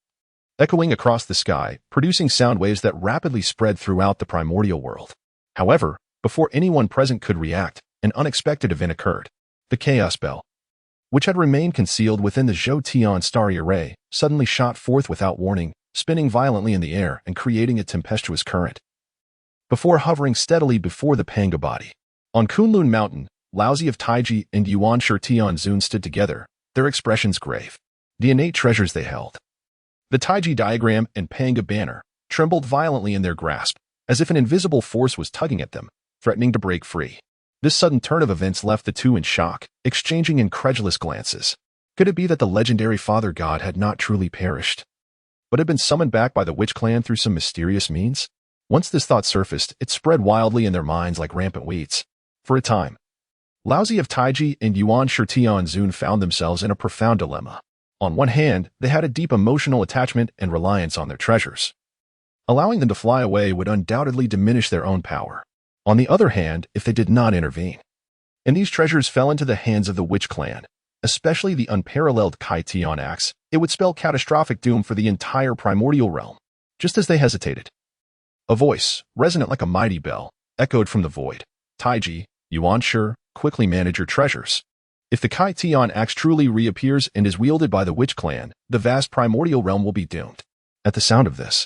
echoing across the sky, producing sound waves that rapidly spread throughout the primordial world. However, before anyone present could react, an unexpected event occurred. The chaos bell, which had remained concealed within the Zhou Tian starry array, suddenly shot forth without warning, spinning violently in the air and creating a tempestuous current, before hovering steadily before the Pangu body. On Kunlun Mountain, Laozi of Taiji and Yuan Shi Tianzun stood together, their expressions grave. The innate treasures they held, the Taiji diagram and Pangu banner, trembled violently in their grasp, as if an invisible force was tugging at them, threatening to break free. This sudden turn of events left the two in shock, exchanging incredulous glances. Could it be that the legendary Father God had not truly perished, but had been summoned back by the witch clan through some mysterious means? Once this thought surfaced, it spread wildly in their minds like rampant weeds. For a time, Laozi of Taiji and Yuan Shi Tianzun found themselves in a profound dilemma. On one hand, they had a deep emotional attachment and reliance on their treasures. Allowing them to fly away would undoubtedly diminish their own power. On the other hand, if they did not intervene, and these treasures fell into the hands of the witch clan, especially the unparalleled Kai Tian axe, it would spell catastrophic doom for the entire primordial realm. Just as they hesitated, a voice, resonant like a mighty bell, echoed from the void. "Taiji, Yuan Shi, quickly manage your treasures. If the Kai Tian axe truly reappears and is wielded by the witch clan, the vast primordial realm will be doomed." At the sound of this,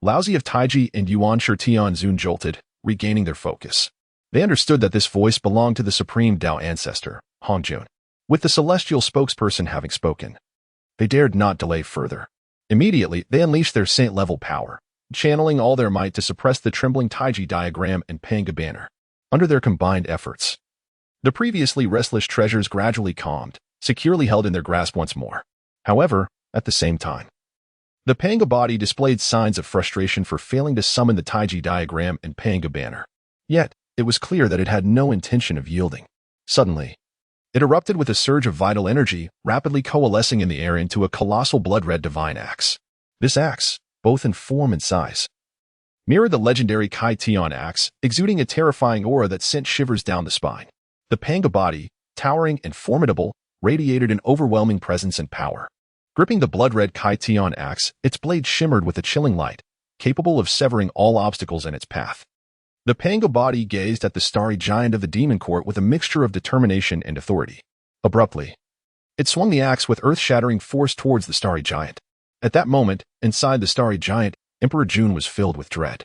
Laozi of Taiji and Yuan Shi Tianzun jolted, regaining their focus. They understood that this voice belonged to the supreme Dao ancestor, Hongmeng. With the celestial spokesperson having spoken, they dared not delay further. Immediately, they unleashed their saint-level power, channeling all their might to suppress the trembling Taiji diagram and Pangu banner. Under their combined efforts, the previously restless treasures gradually calmed, securely held in their grasp once more. However, at the same time, the Pangu body displayed signs of frustration for failing to summon the Taiji diagram and Pangu banner. Yet, it was clear that it had no intention of yielding. Suddenly, it erupted with a surge of vital energy, rapidly coalescing in the air into a colossal blood-red divine axe. This axe, both in form and size. Mirrored the legendary Kai Tian axe, exuding a terrifying aura that sent shivers down the spine. The Panga body, towering and formidable, radiated an overwhelming presence and power. Gripping the blood-red Kai Tian axe, its blade shimmered with a chilling light, capable of severing all obstacles in its path. The Panga body gazed at the starry giant of the demon court with a mixture of determination and authority. Abruptly, it swung the axe with earth-shattering force towards the starry giant. At that moment, inside the starry giant, Emperor Jun was filled with dread.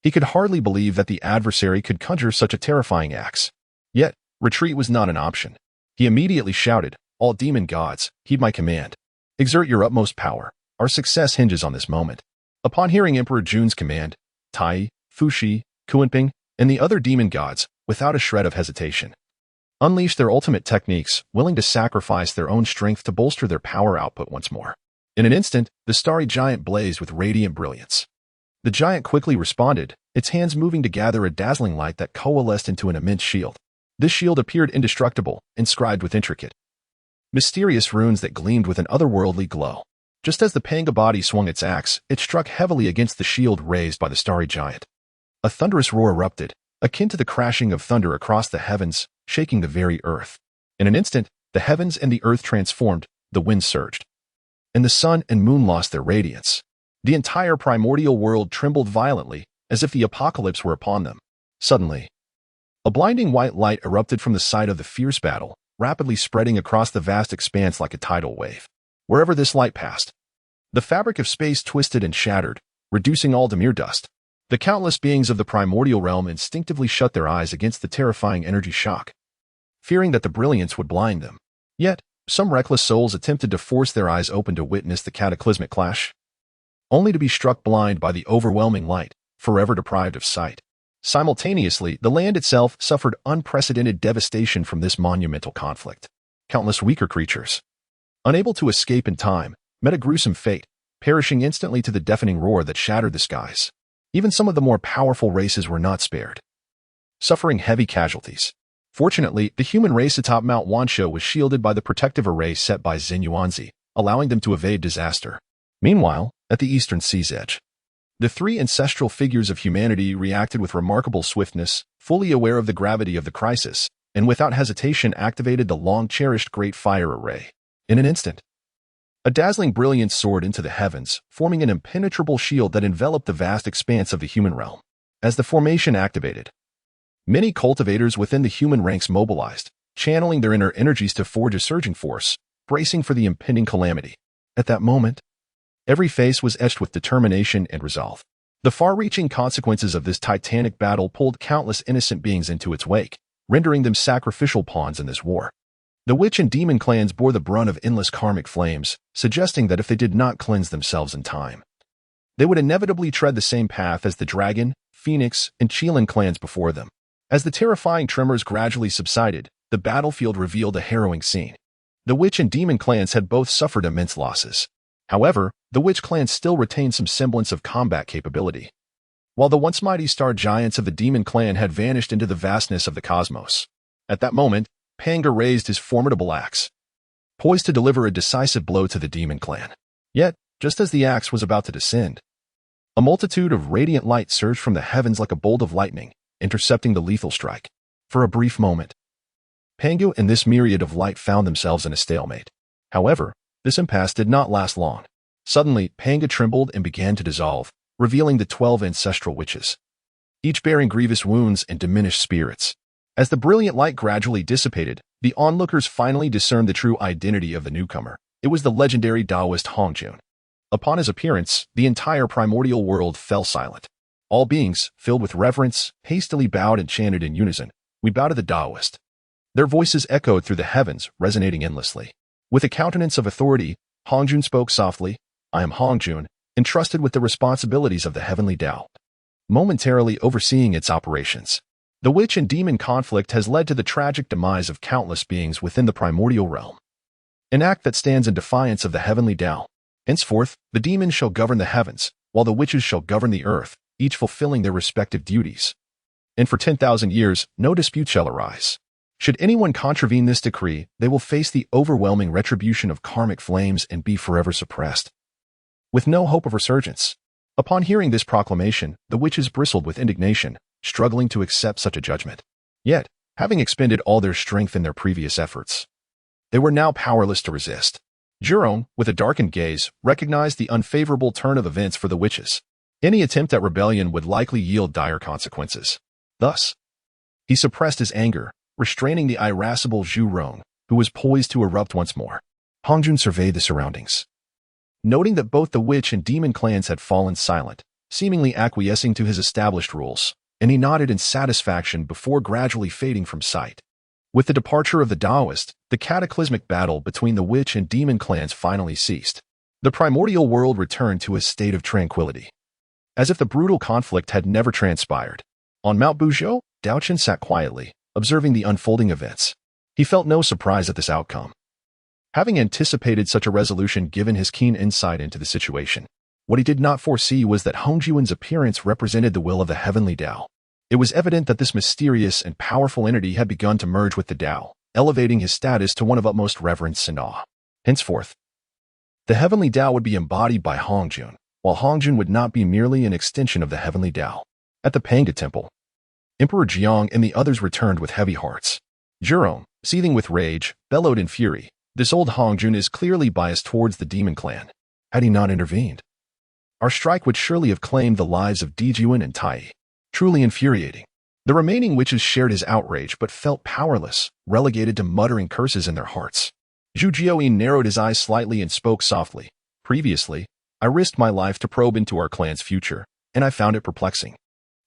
He could hardly believe that the adversary could conjure such a terrifying axe. Yet, retreat was not an option. He immediately shouted, "All demon gods, heed my command. Exert your utmost power. Our success hinges on this moment." Upon hearing Emperor Jun's command, Tai, Fuxi, Kuanping, and the other demon gods, without a shred of hesitation, unleashed their ultimate techniques, willing to sacrifice their own strength to bolster their power output once more. In an instant, the starry giant blazed with radiant brilliance. The giant quickly responded, its hands moving to gather a dazzling light that coalesced into an immense shield. This shield appeared indestructible, inscribed with intricate, mysterious runes that gleamed with an otherworldly glow. Just as the Panga body swung its axe, it struck heavily against the shield raised by the starry giant. A thunderous roar erupted, akin to the crashing of thunder across the heavens, shaking the very earth. In an instant, the heavens and the earth transformed, the wind surged, and the sun and moon lost their radiance. The entire primordial world trembled violently, as if the apocalypse were upon them. Suddenly, a blinding white light erupted from the site of the fierce battle, rapidly spreading across the vast expanse like a tidal wave. Wherever this light passed, the fabric of space twisted and shattered, reducing all to mere dust. The countless beings of the primordial realm instinctively shut their eyes against the terrifying energy shock, fearing that the brilliance would blind them. Yet, some reckless souls attempted to force their eyes open to witness the cataclysmic clash, only to be struck blind by the overwhelming light, forever deprived of sight. Simultaneously, the land itself suffered unprecedented devastation from this monumental conflict. Countless weaker creatures, unable to escape in time, met a gruesome fate, perishing instantly to the deafening roar that shattered the skies. Even some of the more powerful races were not spared, suffering heavy casualties. Fortunately, the human race atop Mount Wansha was shielded by the protective array set by Xin Yuanzi, allowing them to evade disaster. Meanwhile, at the eastern sea's edge, the three ancestral figures of humanity reacted with remarkable swiftness, fully aware of the gravity of the crisis, and without hesitation activated the long-cherished Great Fire Array. In an instant, a dazzling brilliance soared into the heavens, forming an impenetrable shield that enveloped the vast expanse of the human realm. As the formation activated, many cultivators within the human ranks mobilized, channeling their inner energies to forge a surging force, bracing for the impending calamity. At that moment, every face was etched with determination and resolve. The far-reaching consequences of this titanic battle pulled countless innocent beings into its wake, rendering them sacrificial pawns in this war. The witch and demon clans bore the brunt of endless karmic flames, suggesting that if they did not cleanse themselves in time, they would inevitably tread the same path as the dragon, phoenix, and Qilin clans before them. As the terrifying tremors gradually subsided, the battlefield revealed a harrowing scene. The witch and demon clans had both suffered immense losses. However, the witch clan still retained some semblance of combat capability, while the once mighty star giants of the demon clan had vanished into the vastness of the cosmos. At that moment, Panga raised his formidable axe, poised to deliver a decisive blow to the demon clan. Yet, just as the axe was about to descend, a multitude of radiant light surged from the heavens like a bolt of lightning, intercepting the lethal strike. For a brief moment, Panga and this myriad of light found themselves in a stalemate. However, this impasse did not last long. Suddenly, Panga trembled and began to dissolve, revealing the 12 ancestral witches, each bearing grievous wounds and diminished spirits. As the brilliant light gradually dissipated, the onlookers finally discerned the true identity of the newcomer. It was the legendary Taoist Hongmeng. Upon his appearance, the entire primordial world fell silent. All beings, filled with reverence, hastily bowed and chanted in unison, "We bow to the Taoist." Their voices echoed through the heavens, resonating endlessly. With a countenance of authority, Hongmeng spoke softly, "I am Hongmeng, entrusted with the responsibilities of the heavenly Tao, momentarily overseeing its operations. The witch and demon conflict has led to the tragic demise of countless beings within the primordial realm, an act that stands in defiance of the heavenly Tao. Henceforth, the demons shall govern the heavens, while the witches shall govern the earth, each fulfilling their respective duties. And for 10,000 years, no dispute shall arise. Should anyone contravene this decree, they will face the overwhelming retribution of karmic flames and be forever suppressed, with no hope of resurgence." Upon hearing this proclamation, the witches bristled with indignation, struggling to accept such a judgment. Yet, having expended all their strength in their previous efforts, they were now powerless to resist. Zhou, with a darkened gaze, recognized the unfavorable turn of events for the witches. Any attempt at rebellion would likely yield dire consequences. Thus, he suppressed his anger, restraining the irascible Zhou, who was poised to erupt once more. Hongjun surveyed the surroundings, noting that both the witch and demon clans had fallen silent, seemingly acquiescing to his established rules, and he nodded in satisfaction before gradually fading from sight. With the departure of the Taoist, the cataclysmic battle between the witch and demon clans finally ceased. The primordial world returned to a state of tranquility, as if the brutal conflict had never transpired. On Mount Buzhou, Daochen sat quietly, observing the unfolding events. He felt no surprise at this outcome, having anticipated such a resolution given his keen insight into the situation. What he did not foresee was that Hongjuan's appearance represented the will of the heavenly Tao. It was evident that this mysterious and powerful entity had begun to merge with the Tao, elevating his status to one of utmost reverence and awe. Henceforth, the heavenly Tao would be embodied by Hongjuan, while Hongjuan would not be merely an extension of the heavenly Tao. At the Panga Temple, Emperor Jiang and the others returned with heavy hearts. Zhou, seething with rage, bellowed in fury. This old Hongjuan is clearly biased towards the demon clan. Had he not intervened, our strike would surely have claimed the lives of Dijuan and Tai. Truly infuriating. The remaining witches shared his outrage but felt powerless, relegated to muttering curses in their hearts. Zhu Jioyin narrowed his eyes slightly and spoke softly. Previously, I risked my life to probe into our clan's future, and I found it perplexing.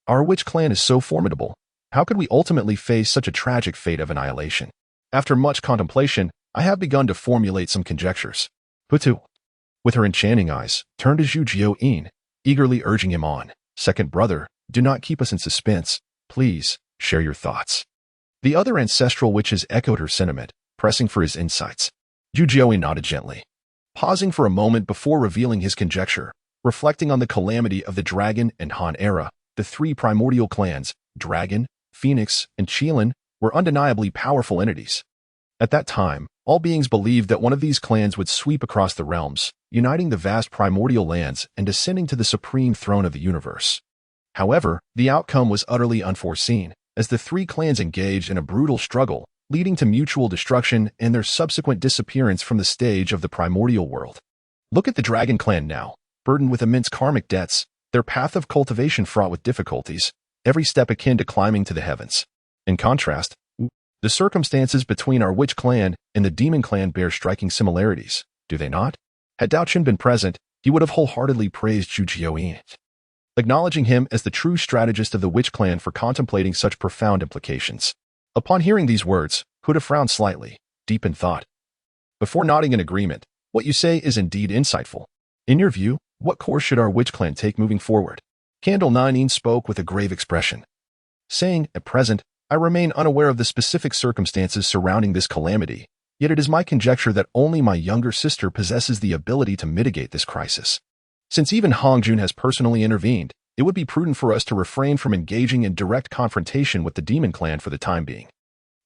Our witch clan is so formidable. How could we ultimately face such a tragic fate of annihilation? After much contemplation, I have begun to formulate some conjectures. Putu, with her enchanting eyes, turned to Zhu Jioyin, eagerly urging him on. Second brother, do not keep us in suspense. Please, share your thoughts. The other ancestral witches echoed her sentiment, pressing for his insights. Zhu Jioyin nodded gently, pausing for a moment before revealing his conjecture. Reflecting on the calamity of the Dragon and Han era, the three primordial clans, Dragon, Phoenix, and Qilin, were undeniably powerful entities. At that time, all beings believed that one of these clans would sweep across the realms, uniting the vast primordial lands and ascending to the supreme throne of the universe. However, the outcome was utterly unforeseen, as the three clans engaged in a brutal struggle, leading to mutual destruction and their subsequent disappearance from the stage of the primordial world. Look at the Dragon clan now, burdened with immense karmic debts, their path of cultivation fraught with difficulties, every step akin to climbing to the heavens. In contrast, the circumstances between our witch clan and the demon clan bear striking similarities, do they not? Had Daochen been present, he would have wholeheartedly praised Zhu Jioyin, acknowledging him as the true strategist of the witch clan for contemplating such profound implications. Upon hearing these words, Huda frowned slightly, deep in thought. Before nodding in agreement, what you say is indeed insightful. In your view, what course should our witch clan take moving forward? Candle 9 spoke with a grave expression, saying, at present, I remain unaware of the specific circumstances surrounding this calamity, yet it is my conjecture that only my younger sister possesses the ability to mitigate this crisis. Since even Hongjun has personally intervened, it would be prudent for us to refrain from engaging in direct confrontation with the demon clan for the time being.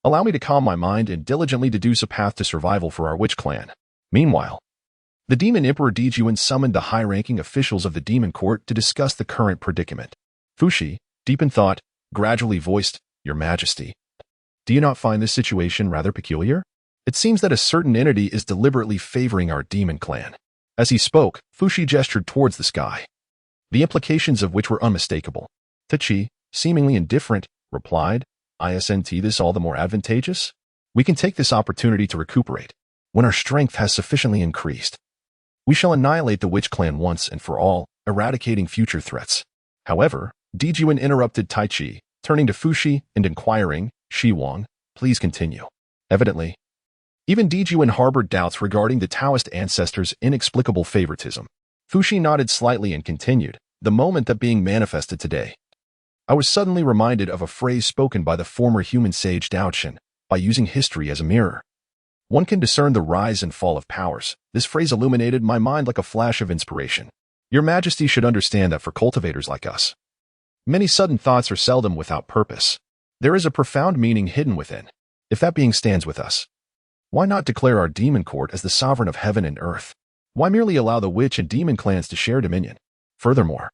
Allow me to calm my mind and diligently deduce a path to survival for our witch clan. Meanwhile, the demon emperor Dijuan summoned the high-ranking officials of the demon court to discuss the current predicament. Fushi, deep in thought, gradually voiced, Your Majesty, do you not find this situation rather peculiar? It seems that a certain entity is deliberately favoring our demon clan. As he spoke, Fushi gestured towards the sky, the implications of which were unmistakable. Tachi, seemingly indifferent, replied, Isn't this all the more advantageous? We can take this opportunity to recuperate. When our strength has sufficiently increased, we shall annihilate the witch clan once and for all, eradicating future threats. However, Dijuan interrupted Taichi, turning to Fushi and inquiring, Shi Wang, please continue. Evidently, even Dijuan harbored doubts regarding the Taoist ancestors' inexplicable favoritism. Fushi nodded slightly and continued, the moment that being manifested today, I was suddenly reminded of a phrase spoken by the former human sage Daochen, by using history as a mirror. One can discern the rise and fall of powers. This phrase illuminated my mind like a flash of inspiration. Your Majesty should understand that for cultivators like us, many sudden thoughts are seldom without purpose. There is a profound meaning hidden within. If that being stands with us, why not declare our demon court as the sovereign of heaven and earth? Why merely allow the witch and demon clans to share dominion? Furthermore,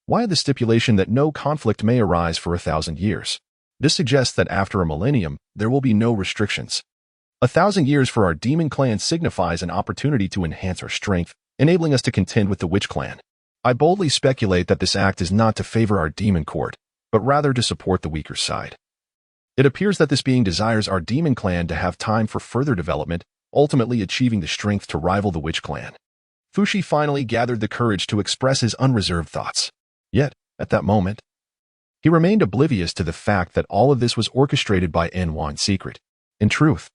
why the stipulation that no conflict may arise for 1,000 years? This suggests that after a millennium, there will be no restrictions. 1,000 years for our demon clan signifies an opportunity to enhance our strength, enabling us to contend with the witch clan. I boldly speculate that this act is not to favor our demon court, but rather to support the weaker side. It appears that this being desires our demon clan to have time for further development, ultimately achieving the strength to rival the witch clan. Fushi finally gathered the courage to express his unreserved thoughts. Yet, at that moment, he remained oblivious to the fact that all of this was orchestrated by Nüwa in secret. In truth,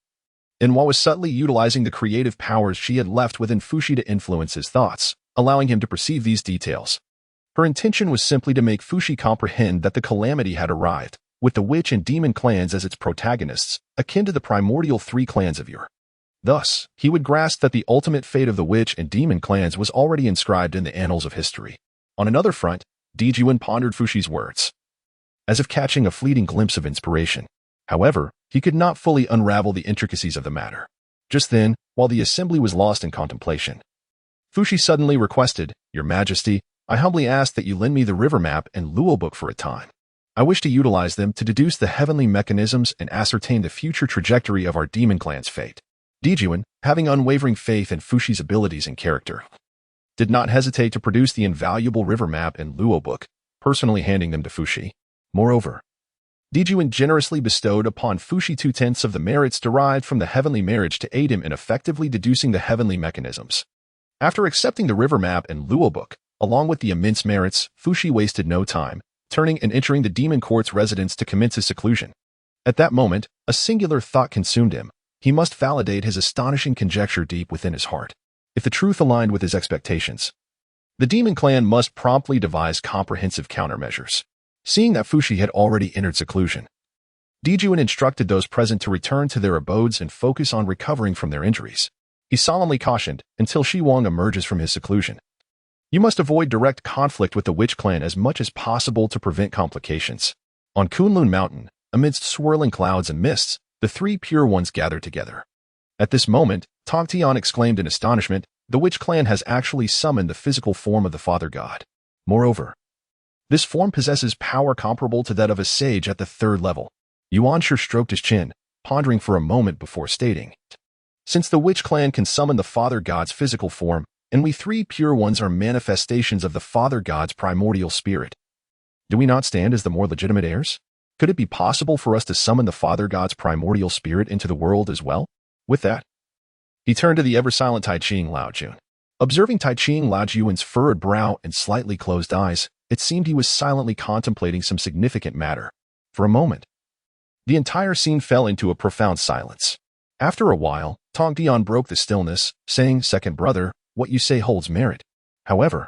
Nüwa was subtly utilizing the creative powers she had left within Fushi to influence his thoughts, allowing him to perceive these details. Her intention was simply to make Fushi comprehend that the calamity had arrived, with the witch and demon clans as its protagonists, akin to the primordial three clans of yore. Thus, he would grasp that the ultimate fate of the witch and demon clans was already inscribed in the annals of history. On another front, Daochen pondered Fushi's words, as if catching a fleeting glimpse of inspiration. However, he could not fully unravel the intricacies of the matter. Just then, while the assembly was lost in contemplation, Fushi suddenly requested, "Your Majesty, I humbly ask that you lend me the river map and Luo book for a time. I wish to utilize them to deduce the heavenly mechanisms and ascertain the future trajectory of our demon clan's fate." Daochen, having unwavering faith in Fushi's abilities and character, did not hesitate to produce the invaluable river map and Luo book, personally handing them to Fushi. Moreover, Daochen generously bestowed upon Fushi 2/10 of the merits derived from the heavenly marriage to aid him in effectively deducing the heavenly mechanisms. After accepting the river map and Luo book, along with the immense merits, Fushi wasted no time, turning and entering the demon court's residence to commence his seclusion. At that moment, a singular thought consumed him. He must validate his astonishing conjecture deep within his heart. If the truth aligned with his expectations, the demon clan must promptly devise comprehensive countermeasures. Seeing that Fushi had already entered seclusion, Daochen instructed those present to return to their abodes and focus on recovering from their injuries. He solemnly cautioned, until Shi Wang emerges from his seclusion, you must avoid direct conflict with the witch clan as much as possible to prevent complications. On Kunlun Mountain, amidst swirling clouds and mists, the three pure ones gathered together. At this moment, Tongtian exclaimed in astonishment, the witch clan has actually summoned the physical form of the Father God. Moreover, this form possesses power comparable to that of a sage at the 3rd level. Yuanshi stroked his chin, pondering for a moment before stating, since the witch clan can summon the Father God's physical form, and we three pure ones are manifestations of the Father God's primordial spirit, do we not stand as the more legitimate heirs? Could it be possible for us to summon the Father God's primordial spirit into the world as well? With that, he turned to the ever-silent Tai-Ching Lao-Jun. Observing Tai-Ching Lao-Jun's furrowed brow and slightly closed eyes, it seemed he was silently contemplating some significant matter. For a moment, the entire scene fell into a profound silence. After a while, Tongtian broke the stillness, saying, second brother, what you say holds merit. However,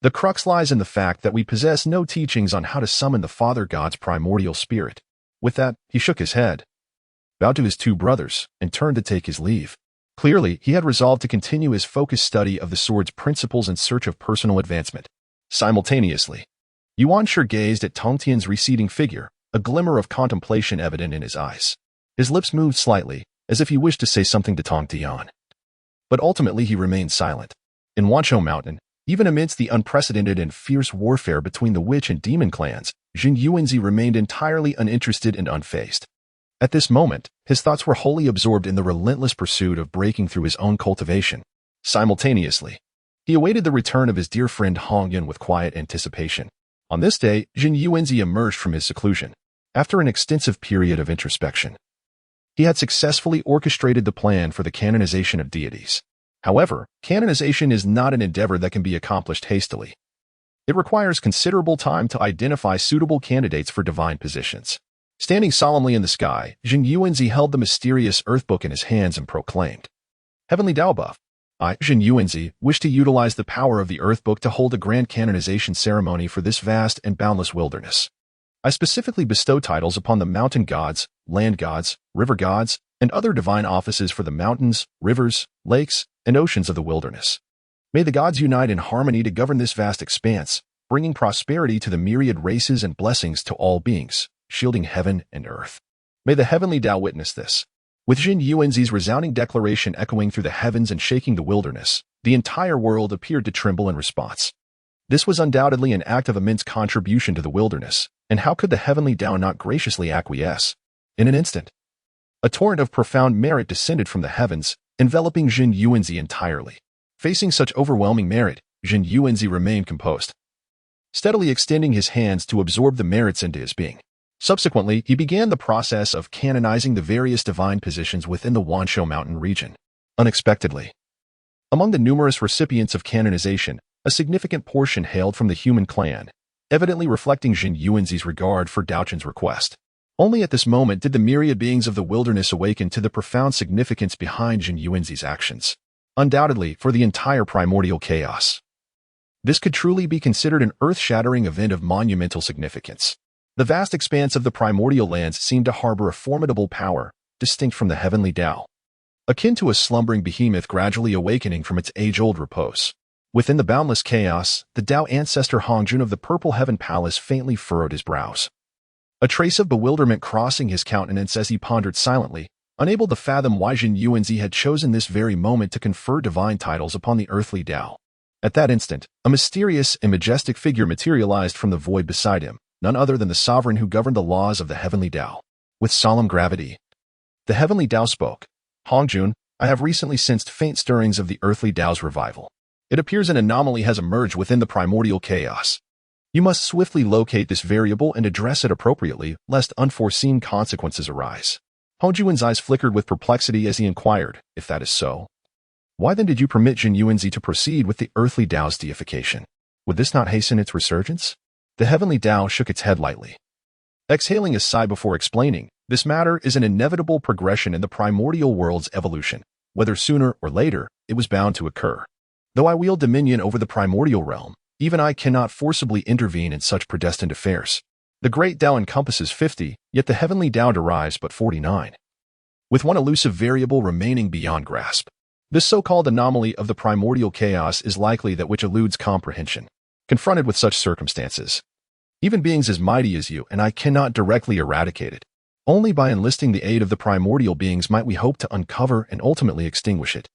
the crux lies in the fact that we possess no teachings on how to summon the Father God's primordial spirit. With that, he shook his head, bowed to his two brothers, and turned to take his leave. Clearly, he had resolved to continue his focused study of the sword's principles in search of personal advancement. Simultaneously, Yuanshi gazed at Tongtian's receding figure, a glimmer of contemplation evident in his eyes. His lips moved slightly, as if he wished to say something to Tongtian. But ultimately he remained silent. In Wanshou Mountain, even amidst the unprecedented and fierce warfare between the witch and demon clans, Jin Yuanzi remained entirely uninterested and unfazed. At this moment, his thoughts were wholly absorbed in the relentless pursuit of breaking through his own cultivation. Simultaneously, he awaited the return of his dear friend Hongmeng with quiet anticipation. On this day, Jin Yuanzi emerged from his seclusion. After an extensive period of introspection, he had successfully orchestrated the plan for the canonization of deities. However, canonization is not an endeavor that can be accomplished hastily. It requires considerable time to identify suitable candidates for divine positions. Standing solemnly in the sky, Jin Yuanzi held the mysterious earth book in his hands and proclaimed, Heavenly Daobuff, I, Jin Yuanzi, wish to utilize the power of the earth book to hold a grand canonization ceremony for this vast and boundless wilderness. I specifically bestow titles upon the mountain gods, land gods, river gods, and other divine offices for the mountains, rivers, lakes, and oceans of the wilderness. May the gods unite in harmony to govern this vast expanse, bringing prosperity to the myriad races and blessings to all beings, shielding heaven and earth. May the heavenly Tao witness this. With Jin Yuanzi's resounding declaration echoing through the heavens and shaking the wilderness, the entire world appeared to tremble in response. This was undoubtedly an act of immense contribution to the wilderness, and how could the heavenly Tao not graciously acquiesce? In an instant, a torrent of profound merit descended from the heavens, enveloping Jin Yuanzi entirely. Facing such overwhelming merit, Jin Yuanzi remained composed, steadily extending his hands to absorb the merits into his being. Subsequently, he began the process of canonizing the various divine positions within the Wanshou mountain region. Unexpectedly, among the numerous recipients of canonization, a significant portion hailed from the human clan, evidently reflecting Jin Yuanzi's regard for Daochen's request. Only at this moment did the myriad beings of the wilderness awaken to the profound significance behind Jin Yuanzi's actions. Undoubtedly, for the entire primordial chaos, this could truly be considered an earth-shattering event of monumental significance. The vast expanse of the primordial lands seemed to harbor a formidable power, distinct from the heavenly Tao, akin to a slumbering behemoth gradually awakening from its age-old repose. Within the boundless chaos, the Tao ancestor Hongjun of the Purple Heaven Palace faintly furrowed his brows, a trace of bewilderment crossing his countenance as he pondered silently, unable to fathom why Jin Yuanzi had chosen this very moment to confer divine titles upon the earthly Tao. At that instant, a mysterious and majestic figure materialized from the void beside him, none other than the sovereign who governed the laws of the heavenly Tao. With solemn gravity, the heavenly Tao spoke. Hongjun, I have recently sensed faint stirrings of the earthly Tao's revival. It appears an anomaly has emerged within the primordial chaos. You must swiftly locate this variable and address it appropriately, lest unforeseen consequences arise. Hongjun's eyes flickered with perplexity as he inquired, if that is so, why then did you permit Jin Yuanzi to proceed with the earthly Tao's deification? Would this not hasten its resurgence? The heavenly Tao shook its head lightly, exhaling a sigh before explaining, this matter is an inevitable progression in the primordial world's evolution. Whether sooner or later, it was bound to occur. Though I wield dominion over the primordial realm, even I cannot forcibly intervene in such predestined affairs. The great Tao encompasses 50, yet the heavenly Tao derives but 49, with one elusive variable remaining beyond grasp. This so-called anomaly of the primordial chaos is likely that which eludes comprehension. Confronted with such circumstances, even beings as mighty as you and I cannot directly eradicate it. Only by enlisting the aid of the primordial beings might we hope to uncover and ultimately extinguish it.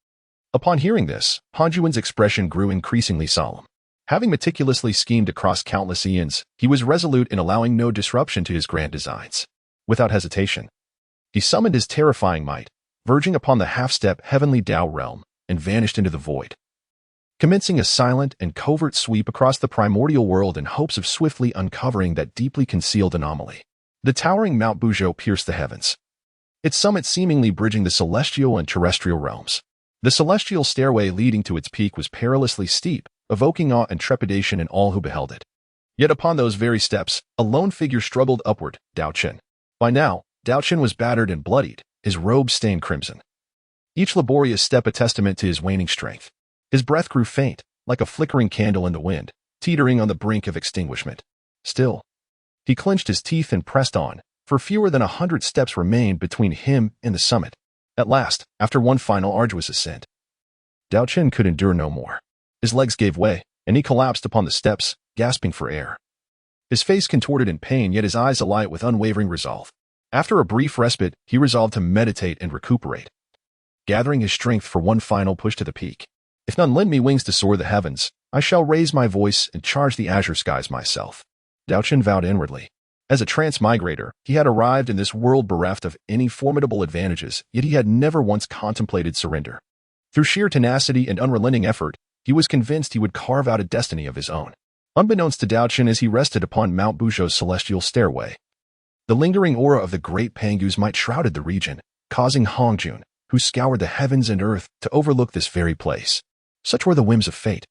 Upon hearing this, Hongjun's expression grew increasingly solemn. Having meticulously schemed across countless eons, he was resolute in allowing no disruption to his grand designs. Without hesitation, he summoned his terrifying might, verging upon the half-step heavenly Tao realm, and vanished into the void, commencing a silent and covert sweep across the primordial world in hopes of swiftly uncovering that deeply concealed anomaly. The towering Mount Buzhou pierced the heavens, its summit seemingly bridging the celestial and terrestrial realms. The celestial stairway leading to its peak was perilously steep, evoking awe and trepidation in all who beheld it. Yet upon those very steps, a lone figure struggled upward, Daochen. By now, Daochen was battered and bloodied, his robe stained crimson, each laborious step a testament to his waning strength. His breath grew faint, like a flickering candle in the wind, teetering on the brink of extinguishment. Still, he clenched his teeth and pressed on, for fewer than 100 steps remained between him and the summit. At last, after one final arduous ascent, Daochen could endure no more. His legs gave way, and he collapsed upon the steps, gasping for air. His face contorted in pain, yet his eyes alight with unwavering resolve. After a brief respite, he resolved to meditate and recuperate, gathering his strength for one final push to the peak. If none lend me wings to soar the heavens, I shall raise my voice and charge the azure skies myself. Daochen vowed inwardly. As a transmigrator, he had arrived in this world bereft of any formidable advantages, yet he had never once contemplated surrender. Through sheer tenacity and unrelenting effort, he was convinced he would carve out a destiny of his own. Unbeknownst to Daochen as he rested upon Mount Buzhou's celestial stairway, the lingering aura of the great Pangu's might shrouded the region, causing Hongjun, who scoured the heavens and earth, to overlook this very place. Such were the whims of fate,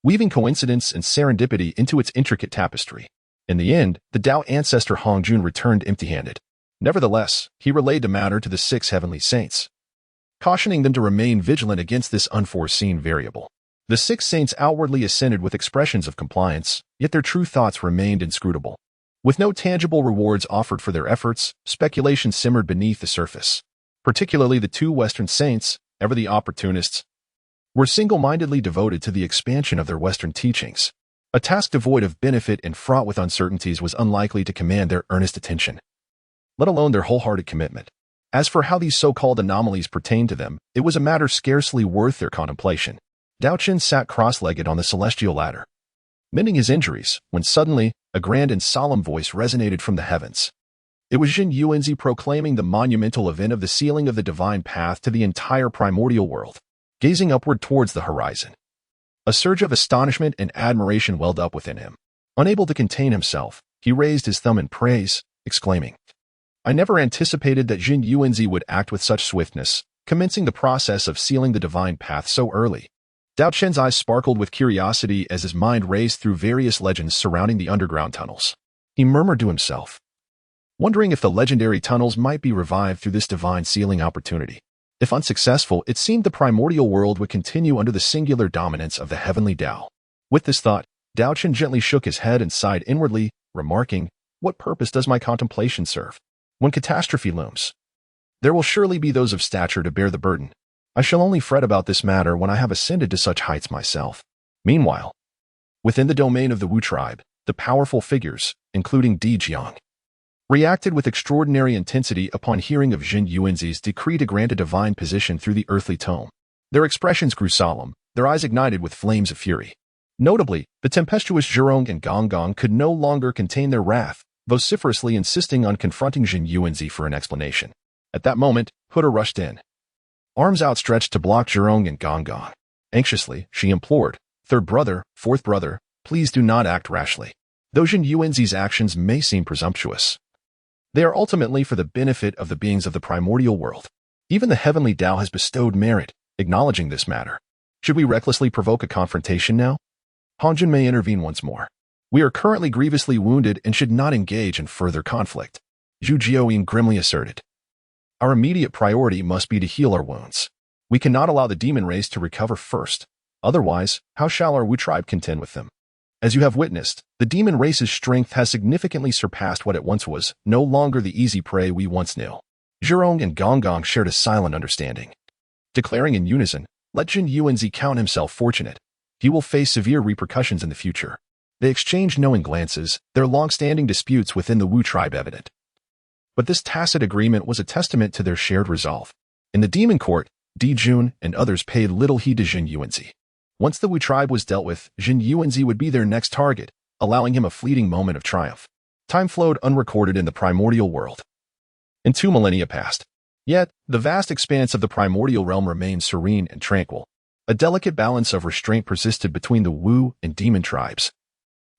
weaving coincidence and serendipity into its intricate tapestry. In the end, the Tao ancestor Hongjun returned empty-handed. Nevertheless, he relayed the matter to the 6 heavenly saints, cautioning them to remain vigilant against this unforeseen variable. The 6 saints outwardly assented with expressions of compliance, yet their true thoughts remained inscrutable. With no tangible rewards offered for their efforts, speculation simmered beneath the surface. Particularly the 2 Western saints, ever the opportunists, were single-mindedly devoted to the expansion of their Western teachings. A task devoid of benefit and fraught with uncertainties was unlikely to command their earnest attention, let alone their wholehearted commitment. As for how these so-called anomalies pertained to them, it was a matter scarcely worth their contemplation. Daochen sat cross-legged on the celestial ladder, mending his injuries, when suddenly, a grand and solemn voice resonated from the heavens. It was Jin Yuanzi proclaiming the monumental event of the sealing of the divine path to the entire primordial world. Gazing upward towards the horizon, a surge of astonishment and admiration welled up within him. Unable to contain himself, he raised his thumb in praise, exclaiming, "I never anticipated that Jin Yuanzi would act with such swiftness, commencing the process of sealing the divine path so early." Daochen's eyes sparkled with curiosity as his mind raced through various legends surrounding the underground tunnels. He murmured to himself, wondering if the legendary tunnels might be revived through this divine sealing opportunity. If unsuccessful, it seemed the primordial world would continue under the singular dominance of the heavenly Tao. With this thought, Daochen gently shook his head and sighed inwardly, remarking, "What purpose does my contemplation serve? When catastrophe looms, there will surely be those of stature to bear the burden. I shall only fret about this matter when I have ascended to such heights myself." Meanwhile, within the domain of the Wu tribe, the powerful figures, including Di Jiang, reacted with extraordinary intensity upon hearing of Jin Yuanzi's decree to grant a divine position through the earthly tome. Their expressions grew solemn, their eyes ignited with flames of fury. Notably, the tempestuous Zhurong and Gonggong could no longer contain their wrath, vociferously insisting on confronting Jin Yuanzi for an explanation. At that moment, Huda rushed in, arms outstretched to block Zhurong and Gonggong. Anxiously, she implored, "Third brother, fourth brother, please do not act rashly. Though Jin Yuanzi's actions may seem presumptuous, they are ultimately for the benefit of the beings of the primordial world. Even the heavenly Tao has bestowed merit, acknowledging this matter. Should we recklessly provoke a confrontation now? Hongjun may intervene once more. We are currently grievously wounded and should not engage in further conflict," Zhu Jiaoying grimly asserted. "Our immediate priority must be to heal our wounds. We cannot allow the demon race to recover first. Otherwise, how shall our Wu tribe contend with them? As you have witnessed, the demon race's strength has significantly surpassed what it once was, no longer the easy prey we once knew." Zhurong and Gonggong shared a silent understanding, declaring in unison, "Let Jin Yuanzi count himself fortunate. He will face severe repercussions in the future." They exchanged knowing glances, their long-standing disputes within the Wu tribe evident. But this tacit agreement was a testament to their shared resolve. In the demon court, Di Jun and others paid little heed to Jin Yuanzi. Once the Wu tribe was dealt with, Jin Yuanzi would be their next target, allowing him a fleeting moment of triumph. Time flowed unrecorded in the primordial world, and 2 millennia passed. Yet, the vast expanse of the primordial realm remained serene and tranquil. A delicate balance of restraint persisted between the Wu and demon tribes,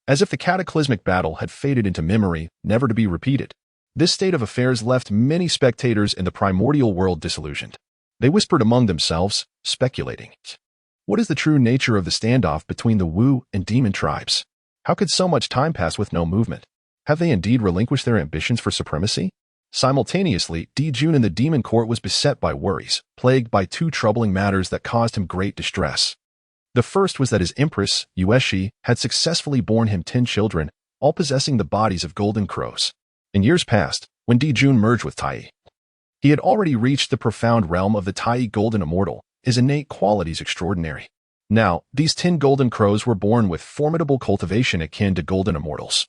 as if the cataclysmic battle had faded into memory, never to be repeated. This state of affairs left many spectators in the primordial world disillusioned. They whispered among themselves, speculating, "What is the true nature of the standoff between the Wu and demon tribes? How could so much time pass with no movement? Have they indeed relinquished their ambitions for supremacy?" Simultaneously, Di Jun in the demon court was beset by worries, plagued by 2 troubling matters that caused him great distress. The first was that his empress, Yueshi, had successfully borne him 10 children, all possessing the bodies of golden crows. In years past, when Di Jun merged with Tai, he had already reached the profound realm of the Tai golden immortal, his innate qualities extraordinary. Now, these 10 golden crows were born with formidable cultivation akin to golden immortals.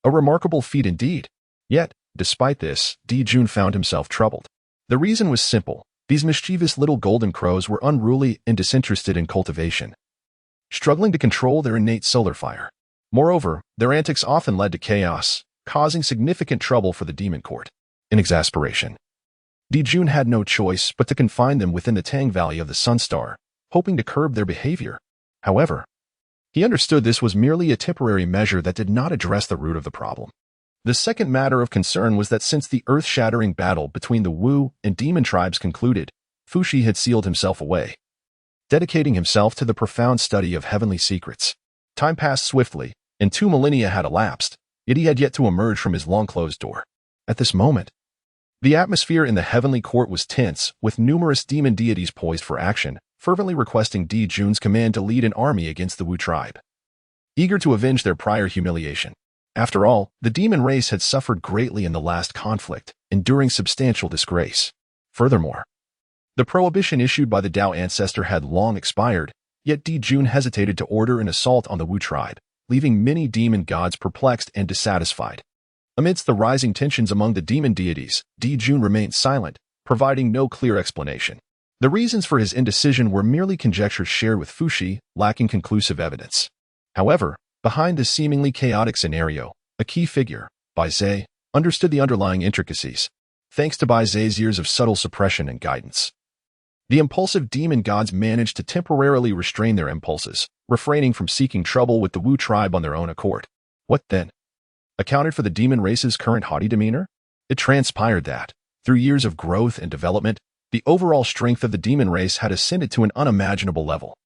A remarkable feat indeed. Yet, despite this, Di Jun found himself troubled. The reason was simple. These mischievous little golden crows were unruly and disinterested in cultivation, struggling to control their innate solar fire. Moreover, their antics often led to chaos, causing significant trouble for the demon court. In exasperation, Di Jun had no choice but to confine them within the Tang Valley of the Sunstar, hoping to curb their behavior. However, he understood this was merely a temporary measure that did not address the root of the problem. The second matter of concern was that since the earth-shattering battle between the Wu and demon tribes concluded, Fuxi had sealed himself away, dedicating himself to the profound study of heavenly secrets. Time passed swiftly, and 2 millennia had elapsed, yet he had yet to emerge from his long-closed door. At this moment, the atmosphere in the heavenly court was tense, with numerous demon deities poised for action, fervently requesting Di Jun's command to lead an army against the Wu tribe, eager to avenge their prior humiliation. After all, the demon race had suffered greatly in the last conflict, enduring substantial disgrace. Furthermore, the prohibition issued by the Dao ancestor had long expired, yet Di Jun hesitated to order an assault on the Wu tribe, leaving many demon gods perplexed and dissatisfied. Amidst the rising tensions among the demon deities, Di Jun remained silent, providing no clear explanation. The reasons for his indecision were merely conjectures shared with Fuxi, lacking conclusive evidence. However, Behind this seemingly chaotic scenario, a key figure, Bai Zhe, understood the underlying intricacies, thanks to Bai Zhe's years of subtle suppression and guidance. The impulsive demon gods managed to temporarily restrain their impulses, refraining from seeking trouble with the Wu tribe on their own accord. What then? Accounted for the demon race's current haughty demeanor? It transpired that, through years of growth and development, the overall strength of the demon race had ascended to an unimaginable level.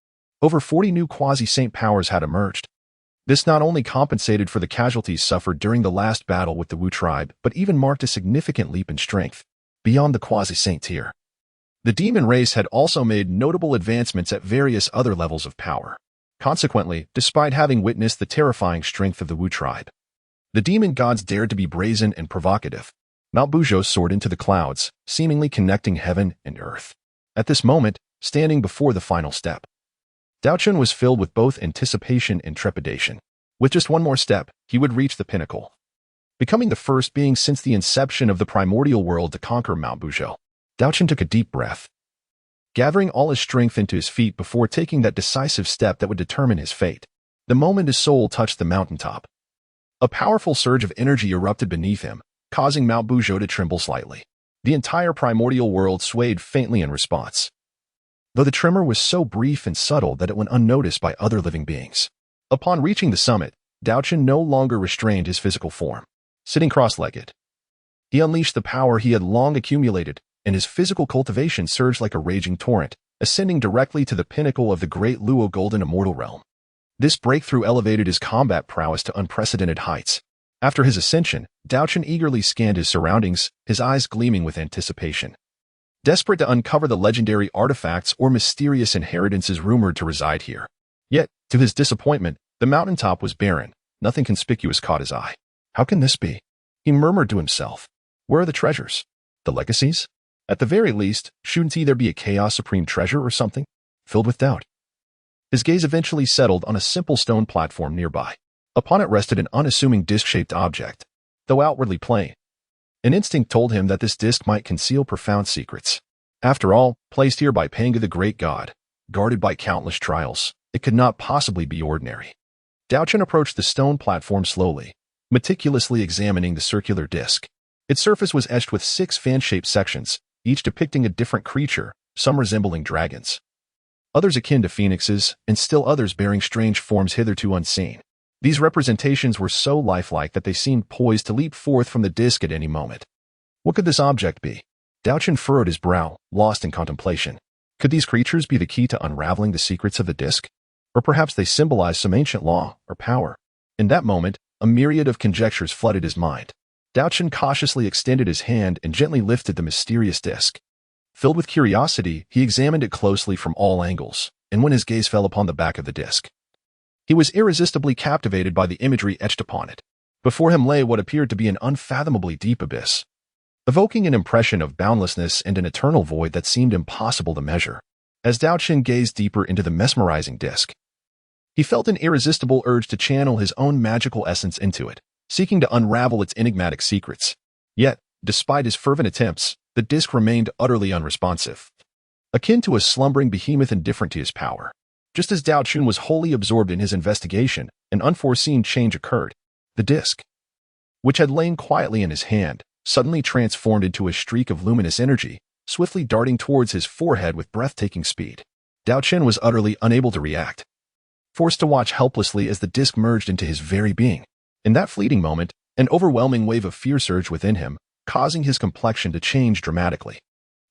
Over 40 new quasi-saint powers had emerged. This not only compensated for the casualties suffered during the last battle with the Wu tribe, but even marked a significant leap in strength, beyond the quasi-saint tier. The demon race had also made notable advancements at various other levels of power. Consequently, despite having witnessed the terrifying strength of the Wu tribe, the demon gods dared to be brazen and provocative. Mount Buzhou soared into the clouds, seemingly connecting heaven and earth. At this moment, standing before the final step, Daochen was filled with both anticipation and trepidation. With just one more step, he would reach the pinnacle, becoming the first being since the inception of the primordial world to conquer Mount Buzhou. Daochen took a deep breath, gathering all his strength into his feet before taking that decisive step that would determine his fate. The moment his soul touched the mountaintop, a powerful surge of energy erupted beneath him, causing Mount Buzhou to tremble slightly. The entire primordial world swayed faintly in response, though the tremor was so brief and subtle that it went unnoticed by other living beings. Upon reaching the summit, Daochen no longer restrained his physical form. Sitting cross-legged, he unleashed the power he had long accumulated, and his physical cultivation surged like a raging torrent, ascending directly to the pinnacle of the great Luo Golden Immortal Realm. This breakthrough elevated his combat prowess to unprecedented heights. After his ascension, Daochen eagerly scanned his surroundings, his eyes gleaming with anticipation. Desperate to uncover the legendary artifacts or mysterious inheritances rumored to reside here. Yet, to his disappointment, the mountaintop was barren. Nothing conspicuous caught his eye. How can this be? He murmured to himself. Where are the treasures? The legacies? At the very least, shouldn't there be a Chaos Supreme treasure or something? Filled with doubt, his gaze eventually settled on a simple stone platform nearby. Upon it rested an unassuming disc-shaped object, though outwardly plain. An instinct told him that this disc might conceal profound secrets. After all, placed here by Panga the great god, guarded by countless trials, it could not possibly be ordinary. Daochen approached the stone platform slowly, meticulously examining the circular disc. Its surface was etched with 6 fan-shaped sections, each depicting a different creature, some resembling dragons, others akin to phoenixes, and still others bearing strange forms hitherto unseen. These representations were so lifelike that they seemed poised to leap forth from the disc at any moment. What could this object be? Daochen furrowed his brow, lost in contemplation. Could these creatures be the key to unraveling the secrets of the disc? Or perhaps they symbolize some ancient law or power? In that moment, a myriad of conjectures flooded his mind. Daochen cautiously extended his hand and gently lifted the mysterious disc. Filled with curiosity, he examined it closely from all angles, and when his gaze fell upon the back of the disc, he was irresistibly captivated by the imagery etched upon it. Before him lay what appeared to be an unfathomably deep abyss, evoking an impression of boundlessness and an eternal void that seemed impossible to measure. As Daochen gazed deeper into the mesmerizing disc, he felt an irresistible urge to channel his own magical essence into it, seeking to unravel its enigmatic secrets. Yet, despite his fervent attempts, the disc remained utterly unresponsive, akin to a slumbering behemoth indifferent to his power. Just as Daochen was wholly absorbed in his investigation, an unforeseen change occurred. The disc, which had lain quietly in his hand, suddenly transformed into a streak of luminous energy, swiftly darting towards his forehead with breathtaking speed. Daochen was utterly unable to react, forced to watch helplessly as the disc merged into his very being. In that fleeting moment, an overwhelming wave of fear surged within him, causing his complexion to change dramatically.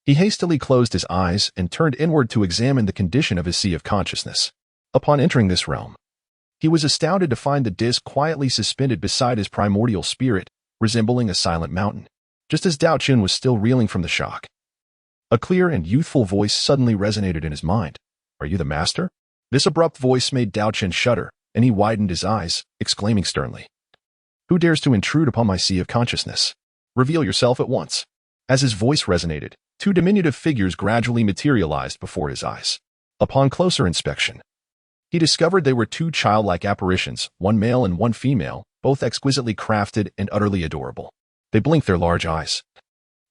He hastily closed his eyes and turned inward to examine the condition of his sea of consciousness. Upon entering this realm, he was astounded to find the disc quietly suspended beside his primordial spirit, resembling a silent mountain. Just as Daochen was still reeling from the shock, a clear and youthful voice suddenly resonated in his mind. "Are you the master?" This abrupt voice made Daochen shudder, and he widened his eyes, exclaiming sternly, "Who dares to intrude upon my sea of consciousness? Reveal yourself at once." As his voice resonated, 2 diminutive figures gradually materialized before his eyes. Upon closer inspection, he discovered they were 2 childlike apparitions, one male and one female, both exquisitely crafted and utterly adorable. They blinked their large eyes,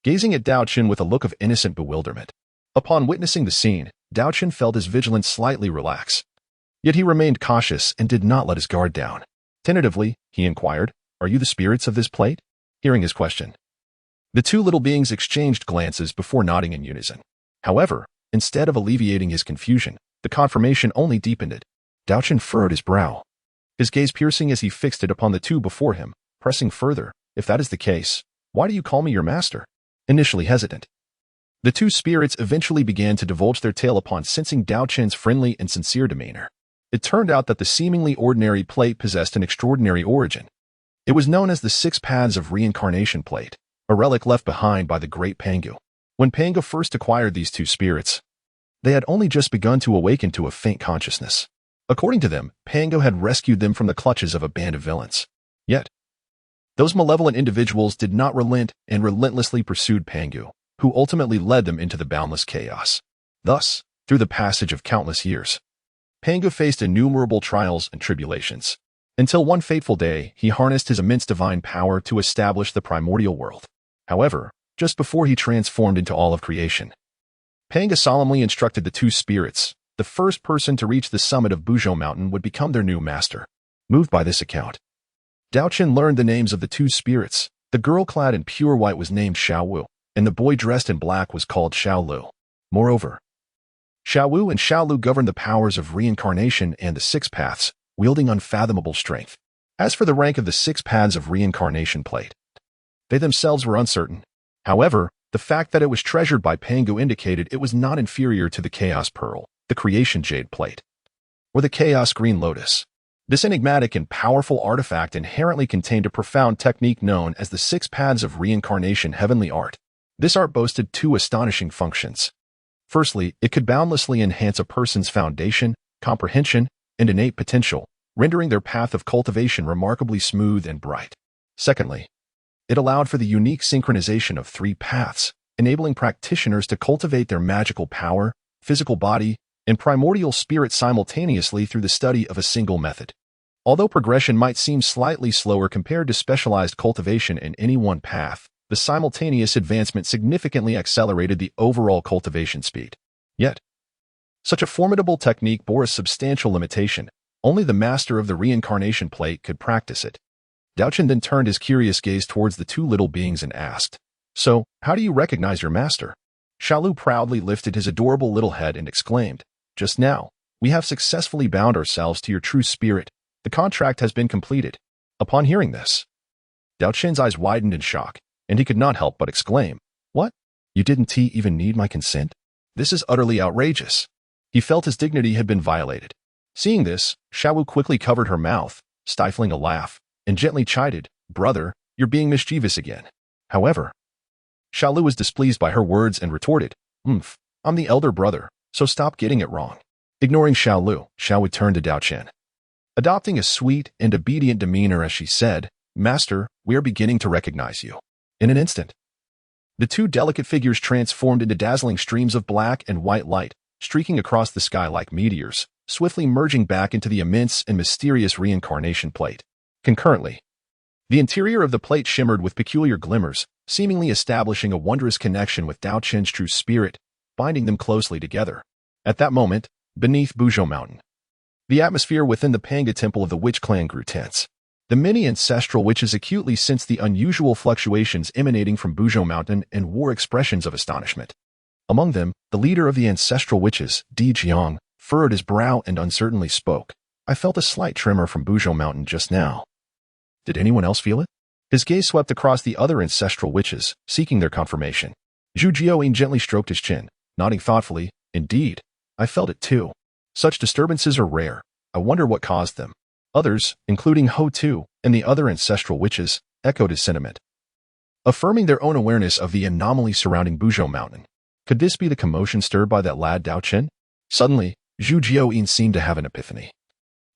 gazing at Daochen with a look of innocent bewilderment. Upon witnessing the scene, Daochen felt his vigilance slightly relax. Yet he remained cautious and did not let his guard down. Tentatively, he inquired, "Are you the spirits of this plate?" Hearing his question, the two little beings exchanged glances before nodding in unison. However, instead of alleviating his confusion, the confirmation only deepened it. Daochen furrowed his brow, his gaze piercing as he fixed it upon the two before him, pressing further, "If that is the case, why do you call me your master?" Initially hesitant, the two spirits eventually began to divulge their tale upon sensing Daochen's friendly and sincere demeanor. It turned out that the seemingly ordinary plate possessed an extraordinary origin. It was known as the Six Paths of Reincarnation plate, a relic left behind by the great Pangu. When Pangu first acquired these two spirits, they had only just begun to awaken to a faint consciousness. According to them, Pangu had rescued them from the clutches of a band of villains. Yet, those malevolent individuals did not relent and relentlessly pursued Pangu, who ultimately led them into the boundless chaos. Thus, through the passage of countless years, Pangu faced innumerable trials and tribulations, until one fateful day he harnessed his immense divine power to establish the primordial world. However, just before he transformed into all of creation, Pangu solemnly instructed the two spirits, the first person to reach the summit of Buzhou Mountain would become their new master. Moved by this account, Daochen learned the names of the two spirits. The girl clad in pure white was named Xiaowu, and the boy dressed in black was called Xiaolu. Moreover, Xiaowu and Xiaolu governed the powers of reincarnation and the six paths, wielding unfathomable strength. As for the rank of the six paths of reincarnation plate, they themselves were uncertain. However, the fact that it was treasured by Pangu indicated it was not inferior to the Chaos Pearl, the Creation Jade plate, or the Chaos Green Lotus. This enigmatic and powerful artifact inherently contained a profound technique known as the Six Paths of Reincarnation Heavenly Art. This art boasted two astonishing functions. Firstly, it could boundlessly enhance a person's foundation, comprehension, and innate potential, rendering their path of cultivation remarkably smooth and bright. Secondly, it allowed for the unique synchronization of three paths, enabling practitioners to cultivate their magical power, physical body, and primordial spirit simultaneously through the study of a single method. Although progression might seem slightly slower compared to specialized cultivation in any one path, the simultaneous advancement significantly accelerated the overall cultivation speed. Yet, such a formidable technique bore a substantial limitation. Only the master of the reincarnation plate could practice it. Daochen then turned his curious gaze towards the two little beings and asked, "So, how do you recognize your master?" Xiaolu proudly lifted his adorable little head and exclaimed, "Just now, we have successfully bound ourselves to your true spirit. The contract has been completed." Upon hearing this, Daochen's eyes widened in shock, and he could not help but exclaim, "What? You didn't even need my consent? This is utterly outrageous." He felt his dignity had been violated. Seeing this, Xiaowu quickly covered her mouth, stifling a laugh, and gently chided, "Brother, you're being mischievous again." However, Xiaolu was displeased by her words and retorted, I'm the elder brother, so stop getting it wrong." Ignoring Xiaowu turned to Daochen, adopting a sweet and obedient demeanor as she said, "Master, we are beginning to recognize you." In an instant, the two delicate figures transformed into dazzling streams of black and white light, streaking across the sky like meteors, swiftly merging back into the immense and mysterious reincarnation plate. Concurrently, the interior of the plate shimmered with peculiar glimmers, seemingly establishing a wondrous connection with Daochen's true spirit, binding them closely together. At that moment, beneath Buzhou Mountain, the atmosphere within the Pangu temple of the witch clan grew tense. The many ancestral witches acutely sensed the unusual fluctuations emanating from Buzhou Mountain and wore expressions of astonishment. Among them, the leader of the ancestral witches, Di Jiang, furrowed his brow and uncertainly spoke, "I felt a slight tremor from Buzhou Mountain just now. Did anyone else feel it?" His gaze swept across the other ancestral witches, seeking their confirmation. Zhu Jiaoyin gently stroked his chin, nodding thoughtfully, "Indeed, I felt it too. Such disturbances are rare. I wonder what caused them." Others, including Ho Tu and the other ancestral witches, echoed his sentiment, affirming their own awareness of the anomaly surrounding Buzhou Mountain. Could this be the commotion stirred by that lad Daochen? Suddenly, Zhu Jiaoyin seemed to have an epiphany,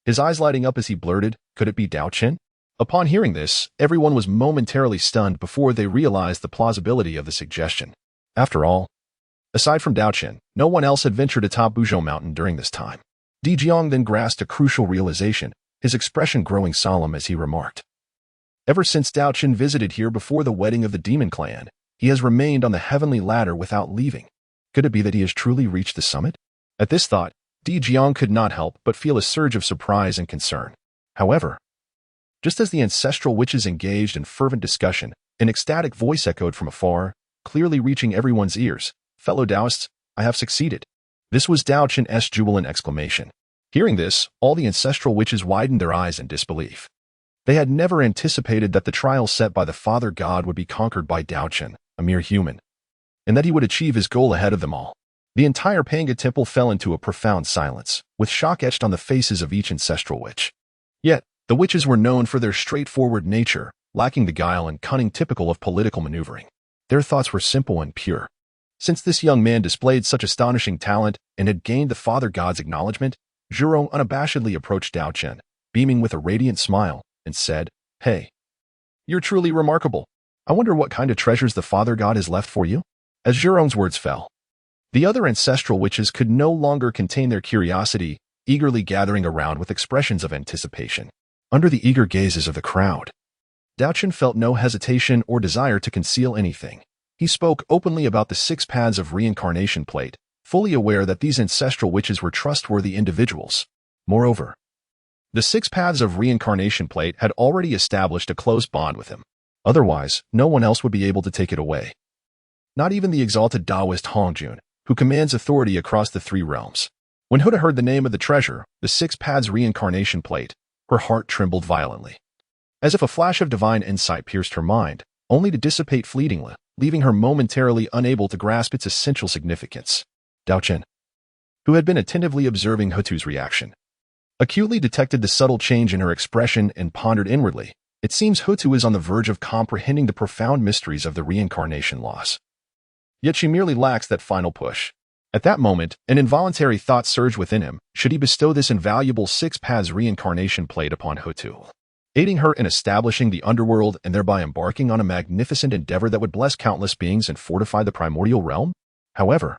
his eyes lighting up as he blurted, "Could it be Daochen?" Upon hearing this, everyone was momentarily stunned before they realized the plausibility of the suggestion. After all, aside from Daochen, no one else had ventured atop Buzhou Mountain during this time. Di Jiang then grasped a crucial realization, his expression growing solemn as he remarked, "Ever since Daochen visited here before the wedding of the demon clan, he has remained on the heavenly ladder without leaving. Could it be that he has truly reached the summit?" At this thought, Di Jiang could not help but feel a surge of surprise and concern. However, just as the ancestral witches engaged in fervent discussion, an ecstatic voice echoed from afar, clearly reaching everyone's ears. "Fellow Taoists, I have succeeded." This was Daochen's jubilant exclamation. Hearing this, all the ancestral witches widened their eyes in disbelief. They had never anticipated that the trial set by the Father God would be conquered by Daochen, a mere human, and that he would achieve his goal ahead of them all. The entire Panga temple fell into a profound silence, with shock etched on the faces of each ancestral witch. Yet, the witches were known for their straightforward nature, lacking the guile and cunning typical of political maneuvering. Their thoughts were simple and pure. Since this young man displayed such astonishing talent and had gained the Father God's acknowledgement, Zhou unabashedly approached Daochen, beaming with a radiant smile, and said, "Hey, you're truly remarkable. I wonder what kind of treasures the Father God has left for you?" As Zhou's words fell, the other ancestral witches could no longer contain their curiosity, eagerly gathering around with expressions of anticipation. Under the eager gazes of the crowd, Daochen felt no hesitation or desire to conceal anything. He spoke openly about the 6 paths of reincarnation plate, fully aware that these ancestral witches were trustworthy individuals. Moreover, the 6 paths of reincarnation plate had already established a close bond with him. Otherwise, no one else would be able to take it away. Not even the exalted Taoist Hongmeng, who commands authority across the 3 realms. When Huda heard the name of the treasure, the 6 paths reincarnation plate, her heart trembled violently. As if a flash of divine insight pierced her mind, only to dissipate fleetingly, leaving her momentarily unable to grasp its essential significance. Daochen, who had been attentively observing Hutu's reaction, acutely detected the subtle change in her expression and pondered inwardly. It seems Hutu is on the verge of comprehending the profound mysteries of the reincarnation laws. Yet she merely lacks that final push. At that moment, an involuntary thought surged within him. Should he bestow this invaluable 6 paths reincarnation plate upon Hutu, aiding her in establishing the underworld and thereby embarking on a magnificent endeavor that would bless countless beings and fortify the primordial realm? However,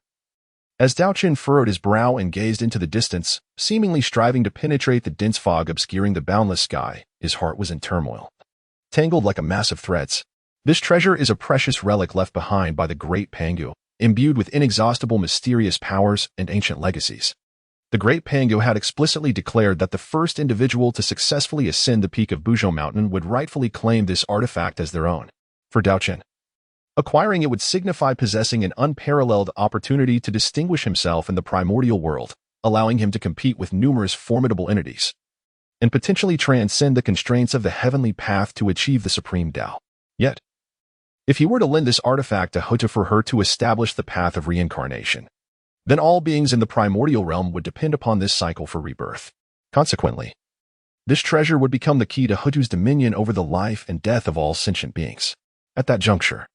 as Daochen furrowed his brow and gazed into the distance, seemingly striving to penetrate the dense fog obscuring the boundless sky, his heart was in turmoil. Tangled like a mass of threads, this treasure is a precious relic left behind by the great Pangu, imbued with inexhaustible mysterious powers and ancient legacies. The great Pangu had explicitly declared that the first individual to successfully ascend the peak of Buzhou Mountain would rightfully claim this artifact as their own. For Daochen, acquiring it would signify possessing an unparalleled opportunity to distinguish himself in the primordial world, allowing him to compete with numerous formidable entities, and potentially transcend the constraints of the heavenly path to achieve the supreme Tao. Yet, if he were to lend this artifact to Huta for her to establish the path of reincarnation, then all beings in the primordial realm would depend upon this cycle for rebirth. Consequently, this treasure would become the key to Hutu's dominion over the life and death of all sentient beings. At that juncture,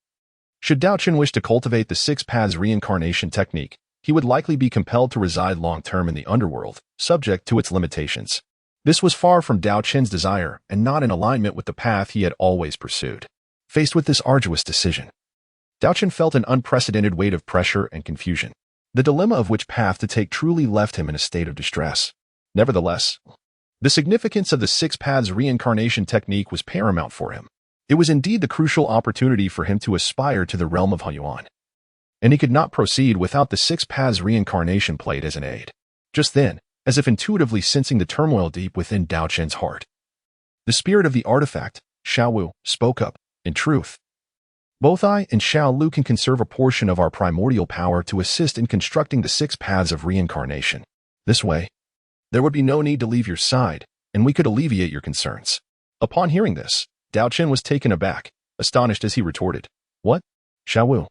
should Daochen wish to cultivate the 6 paths reincarnation technique, he would likely be compelled to reside long-term in the underworld, subject to its limitations. This was far from Daochen's desire and not in alignment with the path he had always pursued. Faced with this arduous decision, Daochen felt an unprecedented weight of pressure and confusion. The dilemma of which path to take truly left him in a state of distress. Nevertheless, the significance of the 6 paths reincarnation technique was paramount for him. It was indeed the crucial opportunity for him to aspire to the realm of Hunyuan, and he could not proceed without the 6 paths reincarnation plate as an aid. Just then, as if intuitively sensing the turmoil deep within Daochen's heart, the spirit of the artifact, Xiao Wu, spoke up. In truth, both I and Xiao Lu can conserve a portion of our primordial power to assist in constructing the 6 paths of reincarnation. This way, there would be no need to leave your side, and we could alleviate your concerns. Upon hearing this, Daochen was taken aback, astonished as he retorted, "What? Xiao Wu?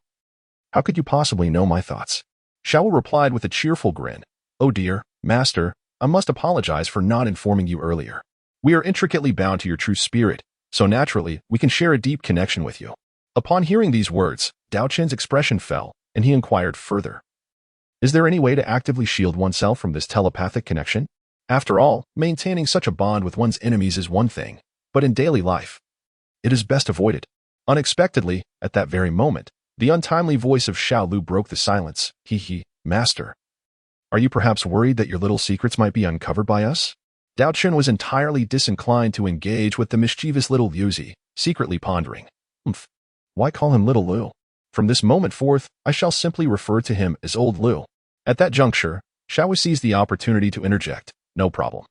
How could you possibly know my thoughts?" Xiao Wu replied with a cheerful grin, "Oh dear, master, I must apologize for not informing you earlier. We are intricately bound to your true spirit, so naturally, we can share a deep connection with you." Upon hearing these words, Daochen's expression fell, and he inquired further, "Is there any way to actively shield oneself from this telepathic connection? After all, maintaining such a bond with one's enemies is one thing, but in daily life, it is best avoided." Unexpectedly, at that very moment, the untimely voice of Xiao Lu broke the silence. Master, are you perhaps worried that your little secrets might be uncovered by us?" Daochen was entirely disinclined to engage with the mischievous little Yuzi, secretly pondering, Why call him little Lu? From this moment forth, I shall simply refer to him as Old Lu." At that juncture, Xiao seized the opportunity to interject. No problem.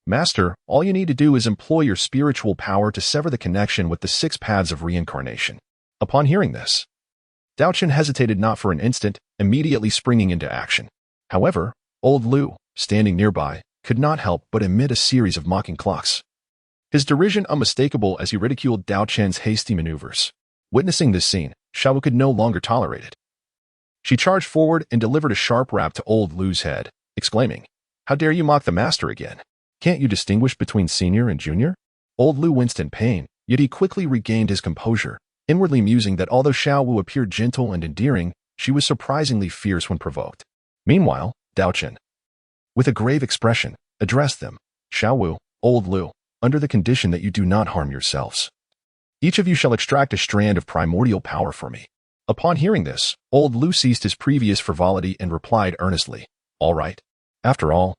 Master, all you need to do is employ your spiritual power to sever the connection with the 6 paths of reincarnation. Upon hearing this, Daochen hesitated not for an instant, immediately springing into action. However, old Lu, standing nearby, could not help but emit a series of mocking clucks. His derision unmistakable as he ridiculed Daochen's hasty maneuvers. Witnessing this scene, Xiao could no longer tolerate it. She charged forward and delivered a sharp rap to old Lu's head, exclaiming, "How dare you mock the master again? Can't you distinguish between senior and junior?" Old Lu winced in pain, yet he quickly regained his composure, inwardly musing that although Xiao Wu appeared gentle and endearing, she was surprisingly fierce when provoked. Meanwhile, Daochen, with a grave expression, addressed them. "Xiao Wu, old Lu, under the condition that you do not harm yourselves. Each of you shall extract a strand of primordial power for me." Upon hearing this, old Lu ceased his previous frivolity and replied earnestly, "All right." After all,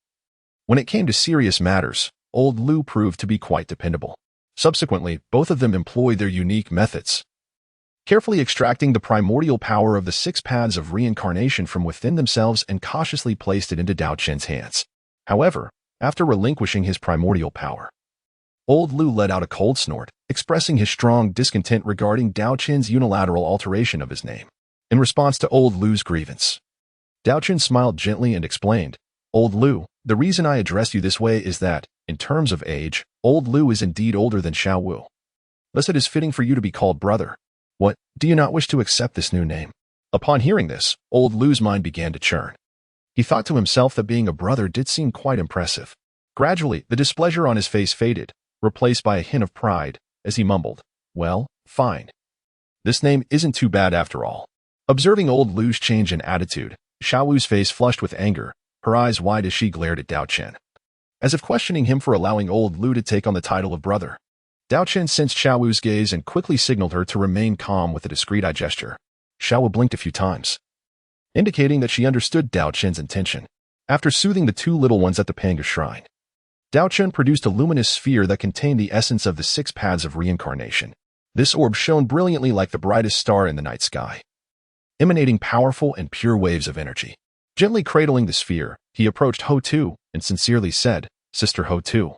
when it came to serious matters, old Lu proved to be quite dependable. Subsequently, both of them employed their unique methods, carefully extracting the primordial power of the 6 paths of reincarnation from within themselves and cautiously placed it into Daochen's hands. However, after relinquishing his primordial power, old Lu let out a cold snort, expressing his strong discontent regarding Daochen's unilateral alteration of his name. In response to old Lu's grievance, Daochen smiled gently and explained, "Old Lu, the reason I address you this way is that, in terms of age, old Lu is indeed older than Xiao Wu. Thus it is fitting for you to be called brother. What, do you not wish to accept this new name?" Upon hearing this, old Lu's mind began to churn. He thought to himself that being a brother did seem quite impressive. Gradually, the displeasure on his face faded, replaced by a hint of pride, as he mumbled, "Well, fine. This name isn't too bad after all." Observing old Lu's change in attitude, Xiao Wu's face flushed with anger, her eyes wide as she glared at Daochen, as if questioning him for allowing old Lu to take on the title of brother. Daochen sensed Xiao Wu's gaze and quickly signaled her to remain calm with a discreet eye gesture. Xiao Wu blinked a few times, indicating that she understood Daochen's intention. After soothing the 2 little ones at the Panga shrine, Daochen produced a luminous sphere that contained the essence of the 6 paths of reincarnation. This orb shone brilliantly like the brightest star in the night sky, emanating powerful and pure waves of energy. Gently cradling the sphere, he approached Ho Tu and sincerely said, "Sister Ho Tu,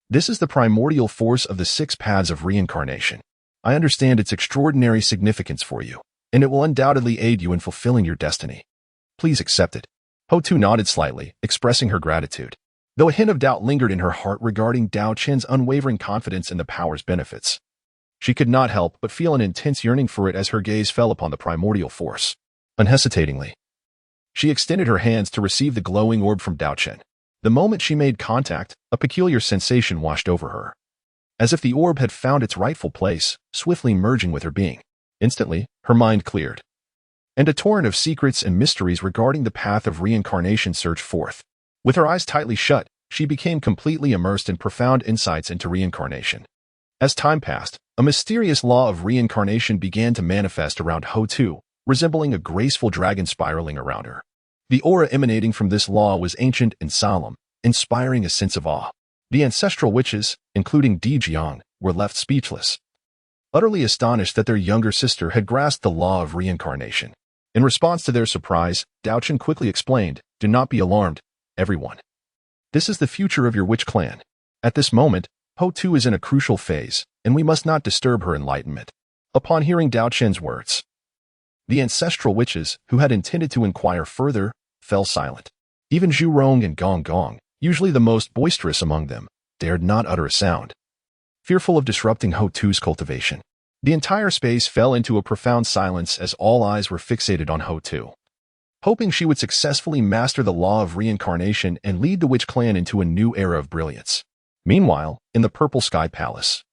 this is the primordial force of the 6 paths of reincarnation. I understand its extraordinary significance for you, and it will undoubtedly aid you in fulfilling your destiny. Please accept it." Ho Tu nodded slightly, expressing her gratitude, though a hint of doubt lingered in her heart regarding Daochen's unwavering confidence in the power's benefits. She could not help but feel an intense yearning for it as her gaze fell upon the primordial force. Unhesitatingly, she extended her hands to receive the glowing orb from Daochen. The moment she made contact, a peculiar sensation washed over her, as if the orb had found its rightful place, swiftly merging with her being. Instantly, her mind cleared, and a torrent of secrets and mysteries regarding the path of reincarnation surged forth. With her eyes tightly shut, she became completely immersed in profound insights into reincarnation. As time passed, a mysterious law of reincarnation began to manifest around Ho Tu, resembling a graceful dragon spiraling around her. The aura emanating from this law was ancient and solemn, inspiring a sense of awe. The ancestral witches, including Di Jiang, were left speechless, utterly astonished that their younger sister had grasped the law of reincarnation. In response to their surprise, Daochen quickly explained, "Do not be alarmed, everyone. This is the future of your witch clan. At this moment, Ho Tu is in a crucial phase, and we must not disturb her enlightenment." Upon hearing Daochen's words, the ancestral witches, who had intended to inquire further, fell silent. Even Zhu Rong and Gong Gong, usually the most boisterous among them, dared not utter a sound, fearful of disrupting Ho Tu's cultivation. The entire space fell into a profound silence as all eyes were fixated on Ho Tu, hoping she would successfully master the law of reincarnation and lead the witch clan into a new era of brilliance. Meanwhile, in the Purple Sky Palace,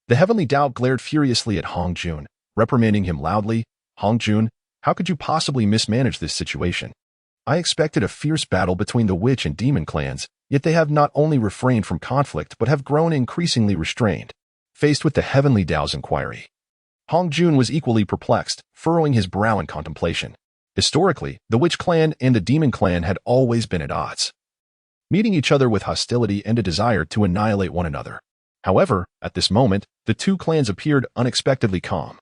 the heavenly doubt glared furiously at Hong Jun, reprimanding him loudly. "Hong Jun, how could you possibly mismanage this situation? I expected a fierce battle between the witch and demon clans, yet they have not only refrained from conflict but have grown increasingly restrained." Faced with the heavenly Dao's inquiry, Hong Jun was equally perplexed, furrowing his brow in contemplation. Historically, the witch clan and the demon clan had always been at odds, meeting each other with hostility and a desire to annihilate one another. However, at this moment, the 2 clans appeared unexpectedly calm,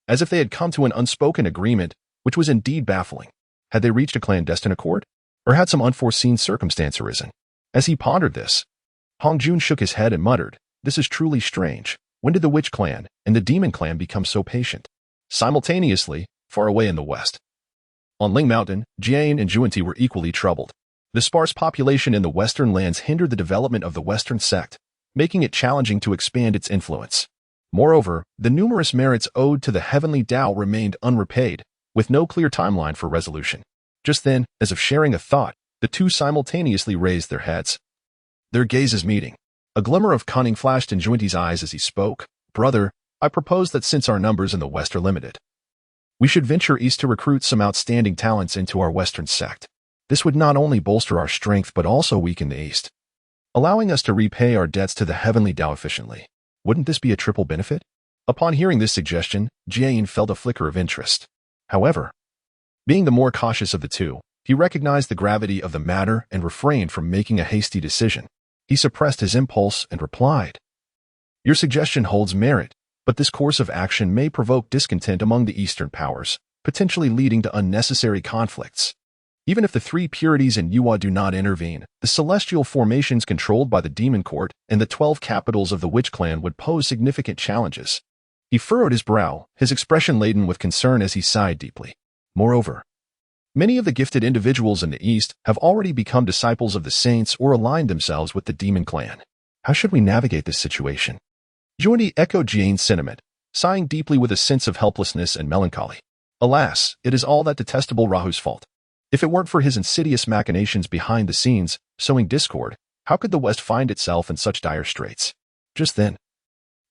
as if they had come to an unspoken agreement, which was indeed baffling. Had they reached a clandestine accord? Or had some unforeseen circumstance arisen? As he pondered this, Hongjun shook his head and muttered, "This is truly strange. When did the witch clan and the demon clan become so patient?" Simultaneously, far away in the west, on Ling Mountain, Jian and Zhuanti were equally troubled. The sparse population in the western lands hindered the development of the western sect, making it challenging to expand its influence. Moreover, the numerous merits owed to the heavenly Tao remained unrepaid, with no clear timeline for resolution. Just then, as if sharing a thought, the two simultaneously raised their heads, their gazes meeting. A glimmer of cunning flashed in Zhuanti's eyes as he spoke. "Brother, I propose that since our numbers in the west are limited, we should venture east to recruit some outstanding talents into our western sect. This would not only bolster our strength but also weaken the east, allowing us to repay our debts to the heavenly Tao efficiently. Wouldn't this be a triple benefit?" Upon hearing this suggestion, Jian felt a flicker of interest. However, being the more cautious of the two, he recognized the gravity of the matter and refrained from making a hasty decision. He suppressed his impulse and replied, "Your suggestion holds merit, but this course of action may provoke discontent among the Eastern powers, potentially leading to unnecessary conflicts. Even if the three purities in Nüwa do not intervene, the celestial formations controlled by the demon court and the 12 capitals of the witch clan would pose significant challenges." He furrowed his brow, his expression laden with concern as he sighed deeply. Moreover, many of the gifted individuals in the East have already become disciples of the saints or aligned themselves with the demon clan. How should we navigate this situation? Zhuanti echoed Jian's sentiment, sighing deeply with a sense of helplessness and melancholy. Alas, it is all that detestable Rahu's fault. If it weren't for his insidious machinations behind the scenes, sowing discord, how could the West find itself in such dire straits? Just then,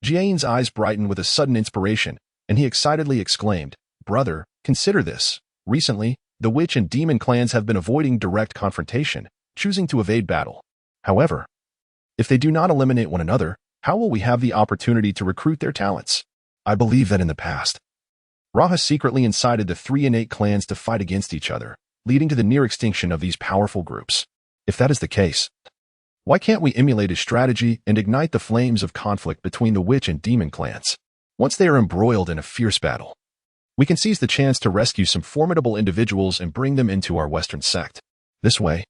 Jian's eyes brightened with a sudden inspiration, and he excitedly exclaimed, "Brother, consider this. Recently, the witch and demon clans have been avoiding direct confrontation, choosing to evade battle. However, if they do not eliminate one another, how will we have the opportunity to recruit their talents? I believe that in the past, Raha secretly incited the three innate clans to fight against each other, leading to the near extinction of these powerful groups. If that is the case, why can't we emulate his strategy and ignite the flames of conflict between the witch and demon clans? Once they are embroiled in a fierce battle, we can seize the chance to rescue some formidable individuals and bring them into our western sect. This way,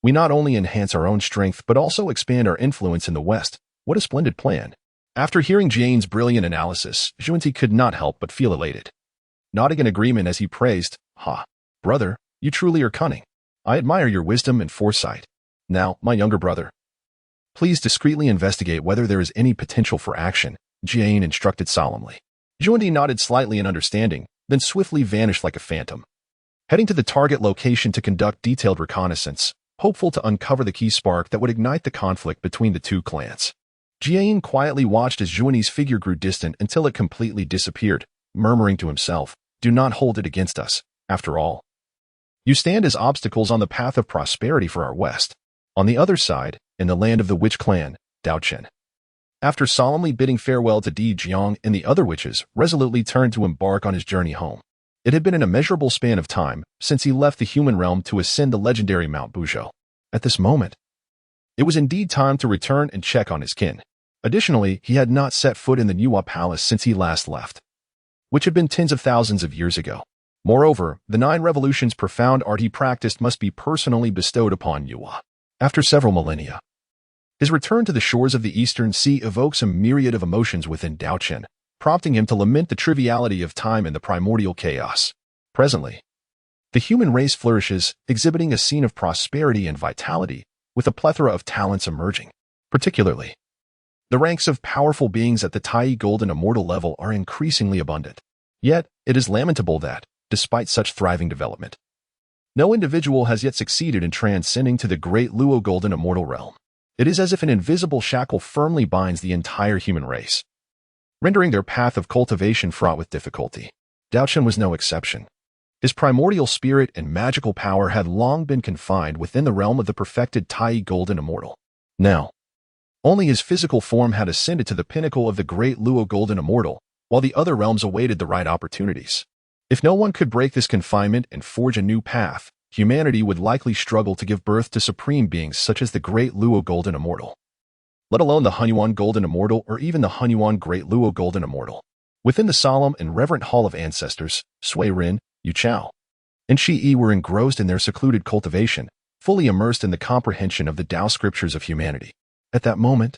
we not only enhance our own strength but also expand our influence in the West. What a splendid plan." After hearing Jane's brilliant analysis, Zhuanti could not help but feel elated. Nodding in agreement as he praised, "Brother, you truly are cunning. I admire your wisdom and foresight. Now, my younger brother, please discreetly investigate whether there is any potential for action," Jian instructed solemnly. Zhuanti nodded slightly in understanding, then swiftly vanished like a phantom, heading to the target location to conduct detailed reconnaissance, hopeful to uncover the key spark that would ignite the conflict between the two clans. Jian quietly watched as Zhuanti's figure grew distant until it completely disappeared, murmuring to himself, "Do not hold it against us. After all, you stand as obstacles on the path of prosperity for our West." On the other side, in the land of the witch clan, Daochen, after solemnly bidding farewell to Di Jiang and the other witches, resolutely turned to embark on his journey home. It had been an immeasurable span of time since he left the human realm to ascend the legendary Mount Buzhou. At this moment, it was indeed time to return and check on his kin. Additionally, he had not set foot in the Nüwa palace since he last left, which had been tens of thousands of years ago. Moreover, the 9 revolutions profound art he practiced must be personally bestowed upon Nüwa. After several millennia, his return to the shores of the Eastern Sea evokes a myriad of emotions within Daochen, prompting him to lament the triviality of time and the primordial chaos. Presently, the human race flourishes, exhibiting a scene of prosperity and vitality, with a plethora of talents emerging. Particularly, the ranks of powerful beings at the Tai Golden Immortal level are increasingly abundant. Yet, it is lamentable that, despite such thriving development, no individual has yet succeeded in transcending to the great Luo Golden Immortal realm. It is as if an invisible shackle firmly binds the entire human race, rendering their path of cultivation fraught with difficulty. Daochen was no exception. His primordial spirit and magical power had long been confined within the realm of the perfected Tai Golden Immortal. Now, only his physical form had ascended to the pinnacle of the great Luo Golden Immortal, while the other realms awaited the right opportunities. If no one could break this confinement and forge a new path, humanity would likely struggle to give birth to supreme beings such as the great Luo Golden Immortal, let alone the Hunyuan Golden Immortal or even the Hunyuan Great Luo Golden Immortal. Within the solemn and reverent Hall of Ancestors, Sui Rin, Yu Chao, and Shi were engrossed in their secluded cultivation, fully immersed in the comprehension of the Tao scriptures of humanity. At that moment,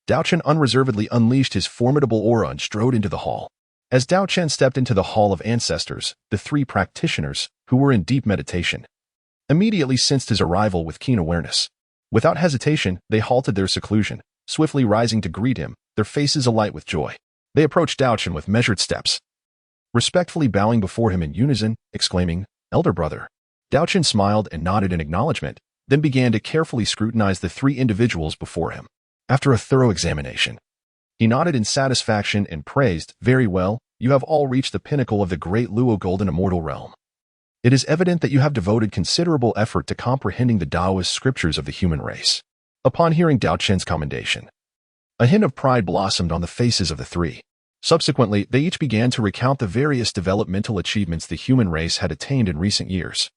Daochen unreservedly unleashed his formidable aura and strode into the hall. As Daochen stepped into the Hall of Ancestors, the three practitioners, who were in deep meditation, immediately sensed his arrival with keen awareness. Without hesitation, they halted their seclusion, swiftly rising to greet him, their faces alight with joy. They approached Daochen with measured steps, respectfully bowing before him in unison, exclaiming, "Elder brother." Daochen smiled and nodded in acknowledgement, then began to carefully scrutinize the three individuals before him. After a thorough examination, he nodded in satisfaction and praised, "Very well, you have all reached the pinnacle of the great Luo Golden Immortal Realm. It is evident that you have devoted considerable effort to comprehending the Taoist scriptures of the human race." Upon hearing Daochen's commendation, a hint of pride blossomed on the faces of the three. Subsequently, they each began to recount the various developmental achievements the human race had attained in recent years.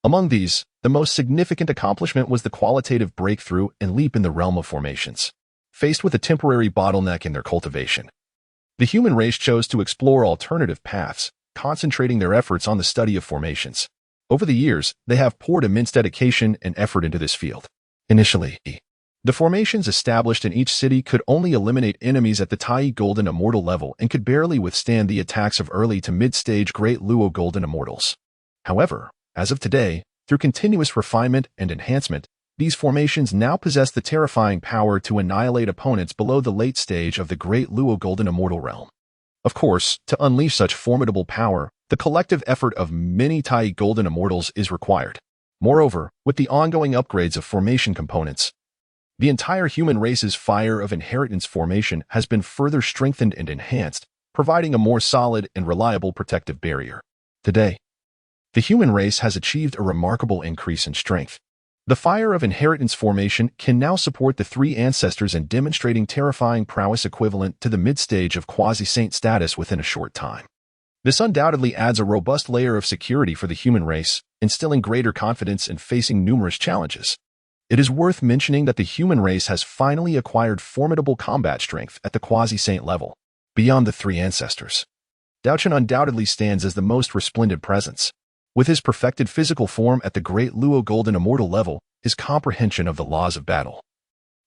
Among these, the most significant accomplishment was the qualitative breakthrough and leap in the realm of formations. Faced with a temporary bottleneck in their cultivation, the human race chose to explore alternative paths, concentrating their efforts on the study of formations. Over the years, they have poured immense dedication and effort into this field. Initially, the formations established in each city could only eliminate enemies at the Tai Golden Immortal level and could barely withstand the attacks of early to mid-stage Great Luo Golden Immortals. However, as of today, through continuous refinement and enhancement, these formations now possess the terrifying power to annihilate opponents below the late stage of the Great Luo Golden Immortal Realm. Of course, to unleash such formidable power, the collective effort of many Tai Golden Immortals is required. Moreover, with the ongoing upgrades of formation components, the entire human race's fire of inheritance formation has been further strengthened and enhanced, providing a more solid and reliable protective barrier. Today, the human race has achieved a remarkable increase in strength. The fire of inheritance formation can now support the three ancestors in demonstrating terrifying prowess equivalent to the mid-stage of quasi-saint status within a short time. This undoubtedly adds a robust layer of security for the human race, instilling greater confidence in facing numerous challenges. It is worth mentioning that the human race has finally acquired formidable combat strength at the quasi-saint level. Beyond the three ancestors, Daochen undoubtedly stands as the most resplendent presence. With his perfected physical form at the Great Luo Golden Immortal level, his comprehension of the laws of battle,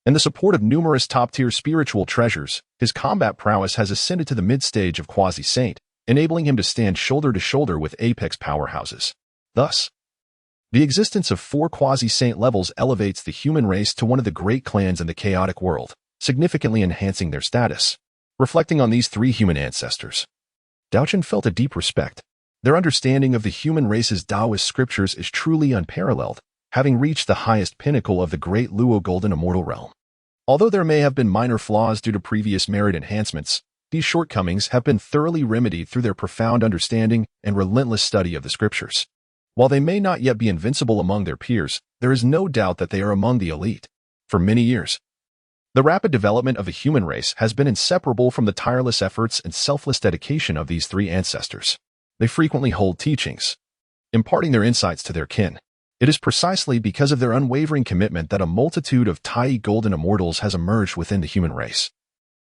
and the support of numerous top-tier spiritual treasures, his combat prowess has ascended to the mid-stage of quasi-saint, enabling him to stand shoulder to shoulder with apex powerhouses. Thus, the existence of 4 quasi-saint levels elevates the human race to one of the great clans in the chaotic world, significantly enhancing their status. Reflecting on these 3 human ancestors, Daochen felt a deep respect. Their understanding of the human race's Taoist scriptures is truly unparalleled, having reached the highest pinnacle of the Great Luo Golden Immortal Realm. Although there may have been minor flaws due to previous merit enhancements, these shortcomings have been thoroughly remedied through their profound understanding and relentless study of the scriptures. While they may not yet be invincible among their peers, there is no doubt that they are among the elite. For many years, the rapid development of the human race has been inseparable from the tireless efforts and selfless dedication of these 3 ancestors. They frequently hold teachings, imparting their insights to their kin. It is precisely because of their unwavering commitment that a multitude of Tai Golden Immortals has emerged within the human race,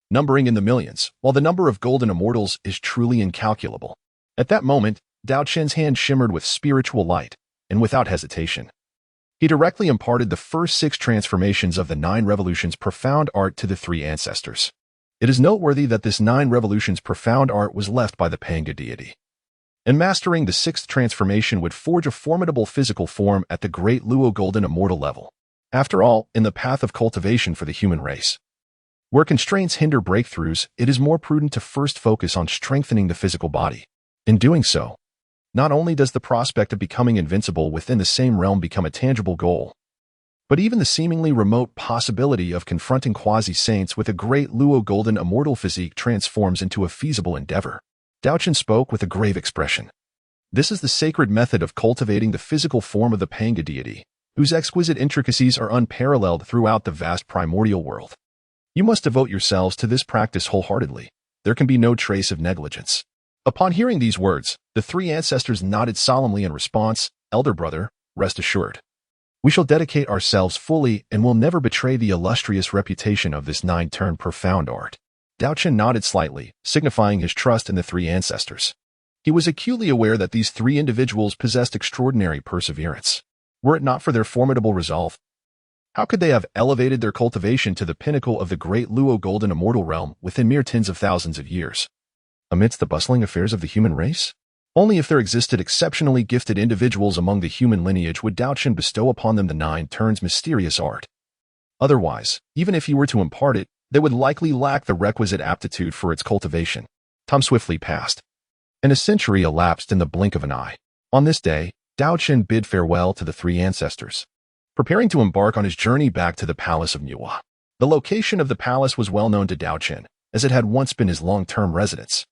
numbering in the millions, while the number of Golden Immortals is truly incalculable. At that moment, Daochen's hand shimmered with spiritual light, and without hesitation, he directly imparted the first 6 transformations of the 9 Revolutions profound art to the 3 ancestors. It is noteworthy that this 9 Revolutions profound art was left by the Panga deity, and mastering the 6th transformation would forge a formidable physical form at the Great Luo Golden Immortal level. After all, in the path of cultivation for the human race, where constraints hinder breakthroughs, it is more prudent to first focus on strengthening the physical body. In doing so, not only does the prospect of becoming invincible within the same realm become a tangible goal, but even the seemingly remote possibility of confronting quasi-saints with a Great Luo Golden Immortal physique transforms into a feasible endeavor. Daochen spoke with a grave expression. This is the sacred method of cultivating the physical form of the Panga deity, whose exquisite intricacies are unparalleled throughout the vast primordial world. You must devote yourselves to this practice wholeheartedly. There can be no trace of negligence. Upon hearing these words, the 3 ancestors nodded solemnly in response. "Elder brother, rest assured. We shall dedicate ourselves fully and will never betray the illustrious reputation of this 9-turn profound art." Daochen nodded slightly, signifying his trust in the 3 ancestors. He was acutely aware that these three individuals possessed extraordinary perseverance. Were it not for their formidable resolve, how could they have elevated their cultivation to the pinnacle of the great Luo golden immortal realm within mere tens of thousands of years? Amidst the bustling affairs of the human race? Only if there existed exceptionally gifted individuals among the human lineage would Daochen bestow upon them the nine turns mysterious art. Otherwise, even if he were to impart it, they would likely lack the requisite aptitude for its cultivation. Time swiftly passed, and a century elapsed in the blink of an eye. On this day, Daochen bid farewell to the three ancestors, preparing to embark on his journey back to the palace of Nüwa. The location of the palace was well known to Daochen, as it had once been his long-term residence.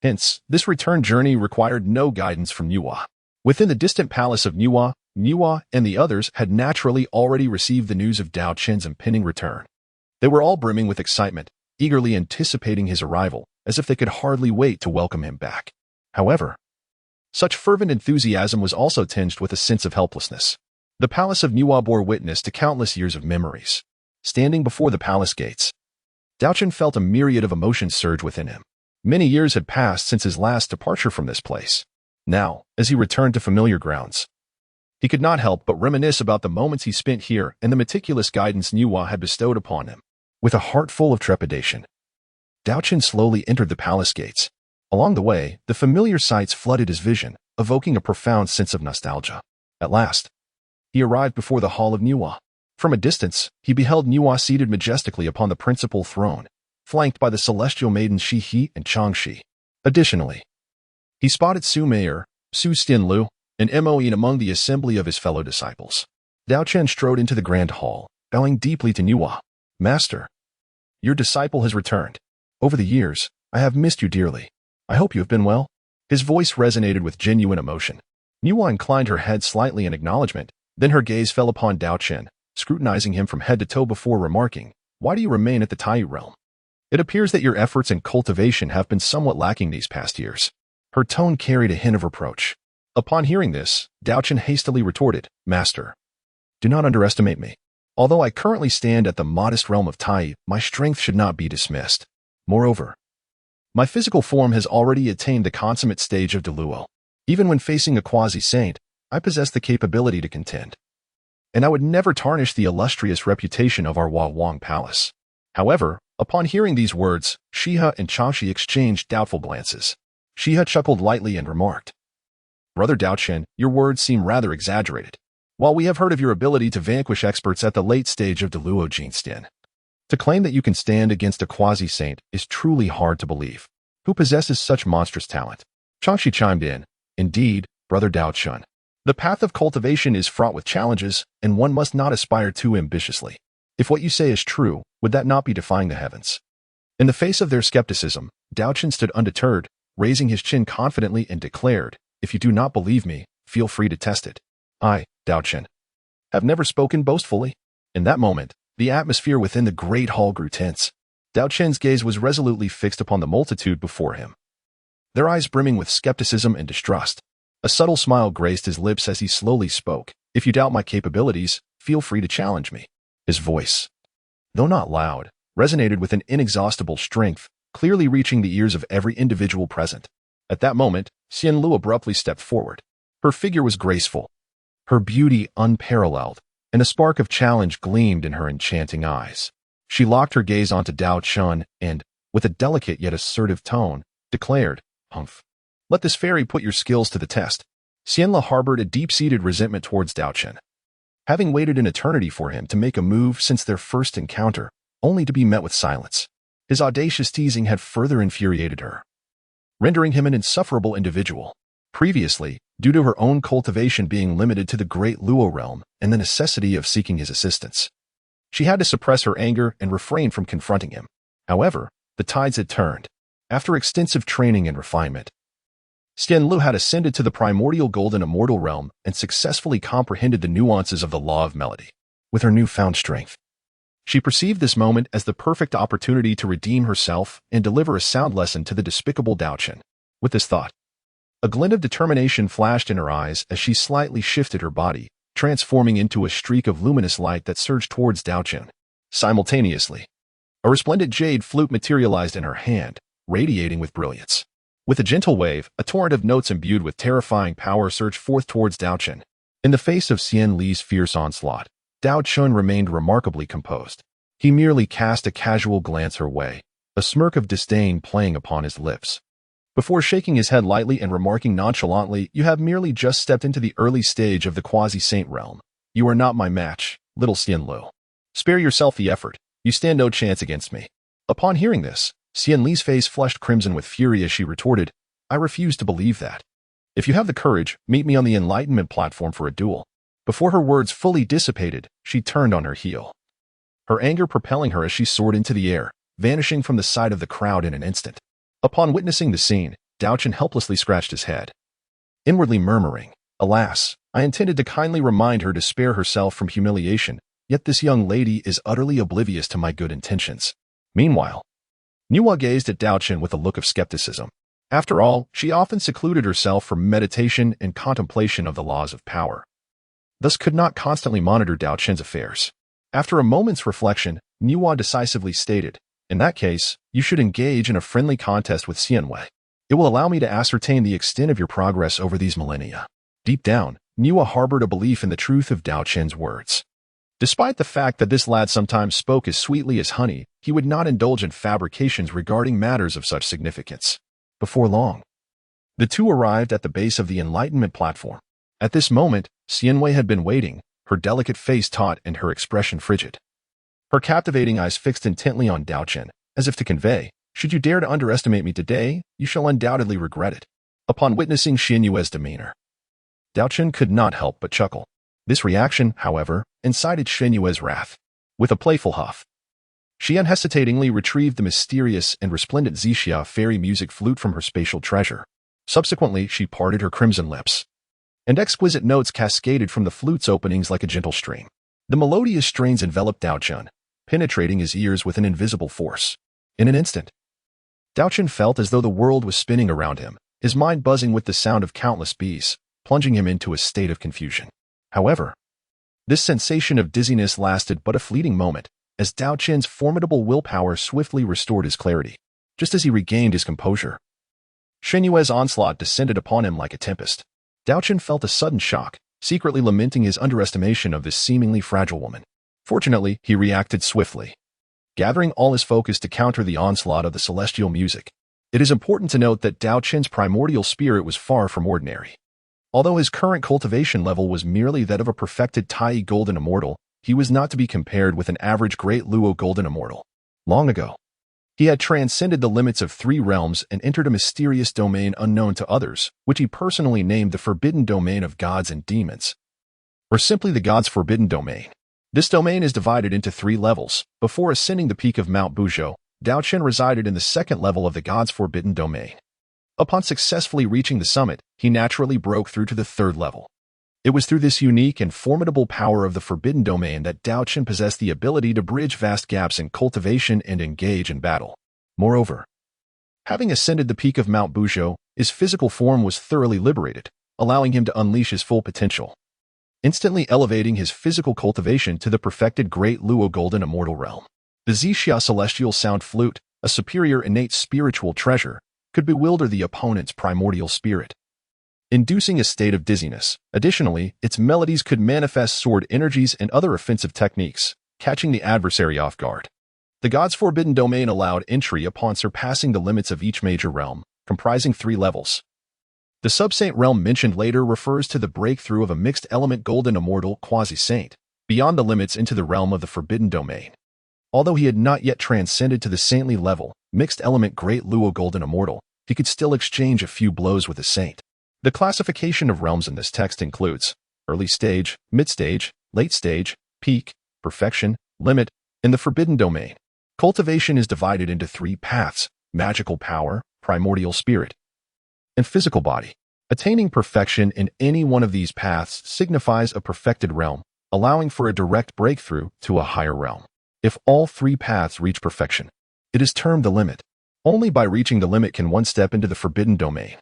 Hence, this return journey required no guidance from Nüwa. Within the distant palace of Nüwa, Nüwa and the others had naturally already received the news of Daochen's impending return. They were all brimming with excitement, eagerly anticipating his arrival, as if they could hardly wait to welcome him back. However, such fervent enthusiasm was also tinged with a sense of helplessness. The palace of Nüwa bore witness to countless years of memories. Standing before the palace gates, Daochen felt a myriad of emotions surge within him. Many years had passed since his last departure from this place. Now, as he returned to familiar grounds, he could not help but reminisce about the moments he spent here and the meticulous guidance Nüwa had bestowed upon him. With a heart full of trepidation, Daochen slowly entered the palace gates. Along the way, the familiar sights flooded his vision, evoking a profound sense of nostalgia. At last, he arrived before the hall of Nüwa. From a distance, he beheld Nüwa seated majestically upon the principal throne, flanked by the celestial maidens Shi and Changxi. Additionally, he spotted Su Meier, Su Xianlu, and Moen among the assembly of his fellow disciples. Daochen strode into the grand hall, bowing deeply to Nüwa. Master, your disciple has returned. Over the years, I have missed you dearly. I hope you have been well. His voice resonated with genuine emotion. Nüwa inclined her head slightly in acknowledgement, then her gaze fell upon Daochen, scrutinizing him from head to toe before remarking, "Why do you remain at the Taiyu realm? It appears that your efforts in cultivation have been somewhat lacking these past years." Her tone carried a hint of reproach. Upon hearing this, Daochen hastily retorted, "Master, do not underestimate me. Although I currently stand at the modest realm of Tai, my strength should not be dismissed. Moreover, my physical form has already attained the consummate stage of Deluo. Even when facing a quasi-saint, I possess the capability to contend. And I would never tarnish the illustrious reputation of our Wang Palace." However, upon hearing these words, Shiha and Changxi exchanged doubtful glances. Shiha chuckled lightly and remarked, "Brother Daochen, your words seem rather exaggerated. While we have heard of your ability to vanquish experts at the late stage of Deluo Jinstian, to claim that you can stand against a quasi-saint is truly hard to believe. Who possesses such monstrous talent?" Changxi chimed in, "Indeed, Brother Daochen. The path of cultivation is fraught with challenges, and one must not aspire too ambitiously. If what you say is true, would that not be defying the heavens?" In the face of their skepticism, Daochen stood undeterred, raising his chin confidently and declared, "If you do not believe me, feel free to test it. I, Daochen, have never spoken boastfully." In that moment, the atmosphere within the great hall grew tense. Daochen's gaze was resolutely fixed upon the multitude before him, their eyes brimming with skepticism and distrust. A subtle smile graced his lips as he slowly spoke, "If you doubt my capabilities, feel free to challenge me." His voice, though not loud, resonated with an inexhaustible strength, clearly reaching the ears of every individual present. At that moment, Xianlu abruptly stepped forward. Her figure was graceful, her beauty unparalleled, and a spark of challenge gleamed in her enchanting eyes. She locked her gaze onto Daochen and, with a delicate yet assertive tone, declared, "Humph. Let this fairy put your skills to the test." Xianlu harbored a deep-seated resentment towards Daochen, having waited an eternity for him to make a move since their first encounter, only to be met with silence. His audacious teasing had further infuriated her, rendering him an insufferable individual. Previously, due to her own cultivation being limited to the great Luo realm and the necessity of seeking his assistance, she had to suppress her anger and refrain from confronting him. However, the tides had turned. After extensive training and refinement, Xianlu had ascended to the primordial golden immortal realm and successfully comprehended the nuances of the law of melody. With her newfound strength, she perceived this moment as the perfect opportunity to redeem herself and deliver a sound lesson to the despicable Daochen. With this thought, a glint of determination flashed in her eyes as she slightly shifted her body, transforming into a streak of luminous light that surged towards Daochen. Simultaneously, a resplendent jade flute materialized in her hand, radiating with brilliance. With a gentle wave, a torrent of notes imbued with terrifying power surged forth towards Daochen. In the face of Xian Li's fierce onslaught, Daochen remained remarkably composed. He merely cast a casual glance her way, a smirk of disdain playing upon his lips. Before shaking his head lightly and remarking nonchalantly, "You have merely just stepped into the early stage of the quasi-saint realm. You are not my match, little Xian Lu. Spare yourself the effort. You stand no chance against me." Upon hearing this, Xian Li's face flushed crimson with fury as she retorted, "I refuse to believe that. If you have the courage, meet me on the enlightenment platform for a duel." Before her words fully dissipated, she turned on her heel, her anger propelling her as she soared into the air, vanishing from the sight of the crowd in an instant. Upon witnessing the scene, Daochen helplessly scratched his head, inwardly murmuring, "Alas, I intended to kindly remind her to spare herself from humiliation, yet this young lady is utterly oblivious to my good intentions." Meanwhile, Nüwa gazed at Daochen with a look of skepticism. After all, she often secluded herself from meditation and contemplation of the laws of power, thus could not constantly monitor Daochen's affairs. After a moment's reflection, Nüwa decisively stated, "In that case, you should engage in a friendly contest with Xianwei. It will allow me to ascertain the extent of your progress over these millennia." Deep down, Nüwa harbored a belief in the truth of Daochen's words. Despite the fact that this lad sometimes spoke as sweetly as honey, he would not indulge in fabrications regarding matters of such significance. Before long, the two arrived at the base of the enlightenment platform. At this moment, Xianwei had been waiting, her delicate face taut and her expression frigid. Her captivating eyes fixed intently on Daochen, as if to convey, "Should you dare to underestimate me today, you shall undoubtedly regret it." Upon witnessing Xianyue's demeanor, Daochen could not help but chuckle. This reaction, however, incited Xianyue's wrath. With a playful huff, she unhesitatingly retrieved the mysterious and resplendent Zixia fairy music flute from her spatial treasure. Subsequently, she parted her crimson lips, and exquisite notes cascaded from the flute's openings like a gentle stream. The melodious strains enveloped Daochen, penetrating his ears with an invisible force. In an instant, Daochen felt as though the world was spinning around him, his mind buzzing with the sound of countless bees, plunging him into a state of confusion. However, this sensation of dizziness lasted but a fleeting moment, as Daochen's formidable willpower swiftly restored his clarity. Just as he regained his composure, Shenyue's onslaught descended upon him like a tempest. Daochen felt a sudden shock, secretly lamenting his underestimation of this seemingly fragile woman. Fortunately, he reacted swiftly, gathering all his focus to counter the onslaught of the celestial music. It is important to note that Daochen's primordial spirit was far from ordinary. Although his current cultivation level was merely that of a perfected Tai Golden Immortal, he was not to be compared with an average Great Luo Golden Immortal. Long ago, he had transcended the limits of 3 realms and entered a mysterious domain unknown to others, which he personally named the Forbidden Domain of Gods and Demons, or simply the Gods' Forbidden Domain. This domain is divided into 3 levels. Before ascending the peak of Mount Buzhou, Daochen resided in the 2nd level of the Gods' Forbidden Domain. Upon successfully reaching the summit, he naturally broke through to the 3rd level. It was through this unique and formidable power of the Forbidden Domain that Daochen possessed the ability to bridge vast gaps in cultivation and engage in battle. Moreover, having ascended the peak of Mount Buzhou, his physical form was thoroughly liberated, allowing him to unleash his full potential, instantly elevating his physical cultivation to the perfected Great Luo Golden Immortal realm. The Zixia Celestial Sound Flute, a superior innate spiritual treasure, could bewilder the opponent's primordial spirit, inducing a state of dizziness. Additionally, its melodies could manifest sword energies and other offensive techniques, catching the adversary off guard. The God's Forbidden Domain allowed entry upon surpassing the limits of each major realm, comprising 3 levels. The Sub-Saint realm mentioned later refers to the breakthrough of a mixed-element Golden Immortal quasi-saint, beyond the limits into the realm of the Forbidden Domain. Although he had not yet transcended to the saintly level, mixed-element Great Luo Golden Immortal, he could still exchange a few blows with a saint. The classification of realms in this text includes early stage, mid-stage, late stage, peak, perfection, limit, and the Forbidden Domain. Cultivation is divided into 3 paths: magical power, primordial spirit, and physical body. Attaining perfection in any one of these paths signifies a perfected realm, allowing for a direct breakthrough to a higher realm. If all 3 paths reach perfection, it is termed the limit. Only by reaching the limit can one step into the Forbidden Domain.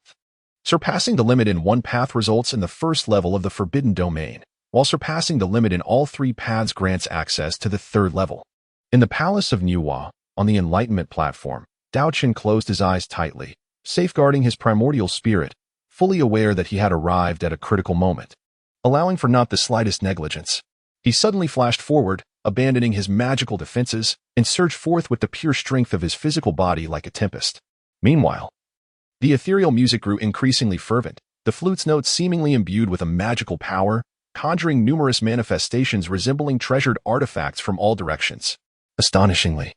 Surpassing the limit in one path results in the 1st level of the Forbidden Domain, while surpassing the limit in all 3 paths grants access to the 3rd level. In the Palace of Nüwa, on the Enlightenment platform, Daochen closed his eyes tightly, safeguarding his primordial spirit, fully aware that he had arrived at a critical moment. Allowing for not the slightest negligence, he suddenly flashed forward, abandoning his magical defenses, and surged forth with the pure strength of his physical body like a tempest. Meanwhile, the ethereal music grew increasingly fervent, the flute's notes seemingly imbued with a magical power, conjuring numerous manifestations resembling treasured artifacts from all directions. Astonishingly,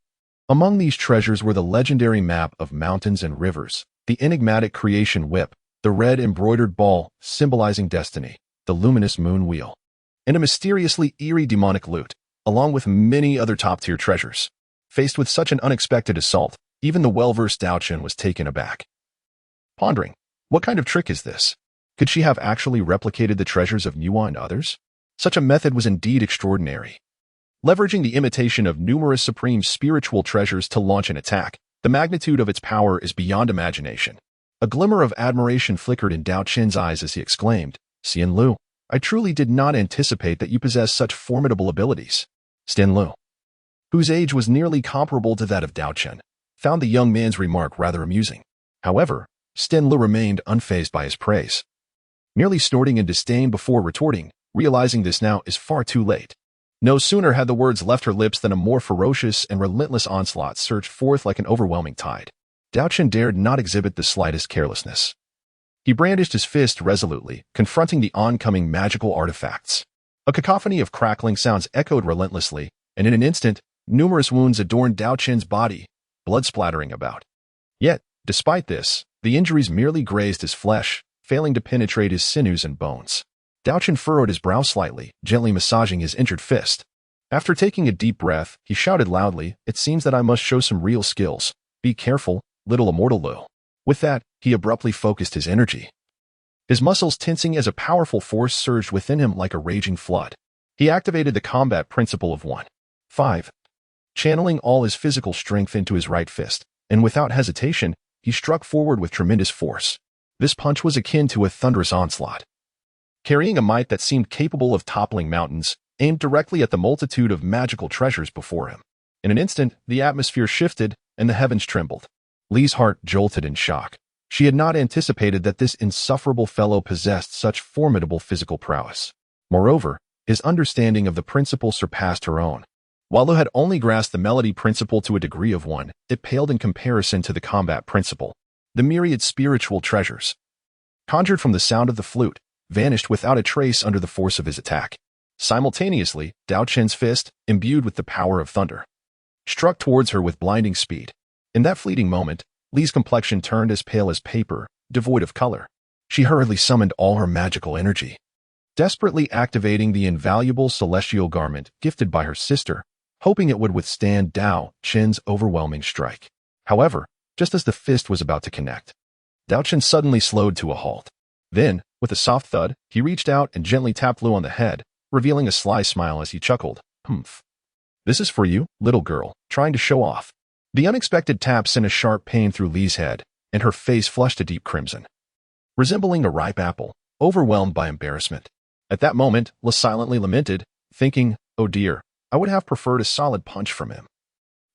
among these treasures were the legendary map of mountains and rivers, the enigmatic creation whip, the red embroidered ball symbolizing destiny, the luminous moon wheel, and a mysteriously eerie demonic lute, along with many other top-tier treasures. Faced with such an unexpected assault, even the well-versed Daochen was taken aback. Pondering, what kind of trick is this? Could she have actually replicated the treasures of Nüwa and others? Such a method was indeed extraordinary. Leveraging the imitation of numerous supreme spiritual treasures to launch an attack, the magnitude of its power is beyond imagination. A glimmer of admiration flickered in Daochen's eyes as he exclaimed, "Xian Lu, I truly did not anticipate that you possess such formidable abilities." Xian Lu, whose age was nearly comparable to that of Daochen, found the young man's remark rather amusing. However, Xian Lu remained unfazed by his praise, merely snorting in disdain before retorting, realizing this now is far too late. No sooner had the words left her lips than a more ferocious and relentless onslaught surged forth like an overwhelming tide. Daochen dared not exhibit the slightest carelessness. He brandished his fist resolutely, confronting the oncoming magical artifacts. A cacophony of crackling sounds echoed relentlessly, and in an instant, numerous wounds adorned Daochen's body, blood splattering about. Yet, despite this, the injuries merely grazed his flesh, failing to penetrate his sinews and bones. Daochen furrowed his brow slightly, gently massaging his injured fist. After taking a deep breath, he shouted loudly, "It seems that I must show some real skills. Be careful, little immortal Lu." With that, he abruptly focused his energy, his muscles tensing as a powerful force surged within him like a raging flood. He activated the combat principle of 1-5, channeling all his physical strength into his right fist, and without hesitation, he struck forward with tremendous force. This punch was akin to a thunderous onslaught, carrying a might that seemed capable of toppling mountains, aimed directly at the multitude of magical treasures before him. In an instant, the atmosphere shifted, and the heavens trembled. Li's heart jolted in shock. She had not anticipated that this insufferable fellow possessed such formidable physical prowess. Moreover, his understanding of the principle surpassed her own. While Lu had only grasped the melody principle to a degree of 1, it paled in comparison to the combat principle. The myriad spiritual treasures, conjured from the sound of the flute, vanished without a trace under the force of his attack. Simultaneously, Daochen's fist, imbued with the power of thunder, struck towards her with blinding speed. In that fleeting moment, Li's complexion turned as pale as paper, devoid of color. She hurriedly summoned all her magical energy, desperately activating the invaluable celestial garment gifted by her sister, hoping it would withstand Daochen's overwhelming strike. However, just as the fist was about to connect, Daochen suddenly slowed to a halt. Then, with a soft thud, he reached out and gently tapped Lu on the head, revealing a sly smile as he chuckled, "Humph. This is for you, little girl, trying to show off." The unexpected tap sent a sharp pain through Li's head, and her face flushed a deep crimson, resembling a ripe apple, overwhelmed by embarrassment. At that moment, Li silently lamented, thinking, "Oh dear, I would have preferred a solid punch from him.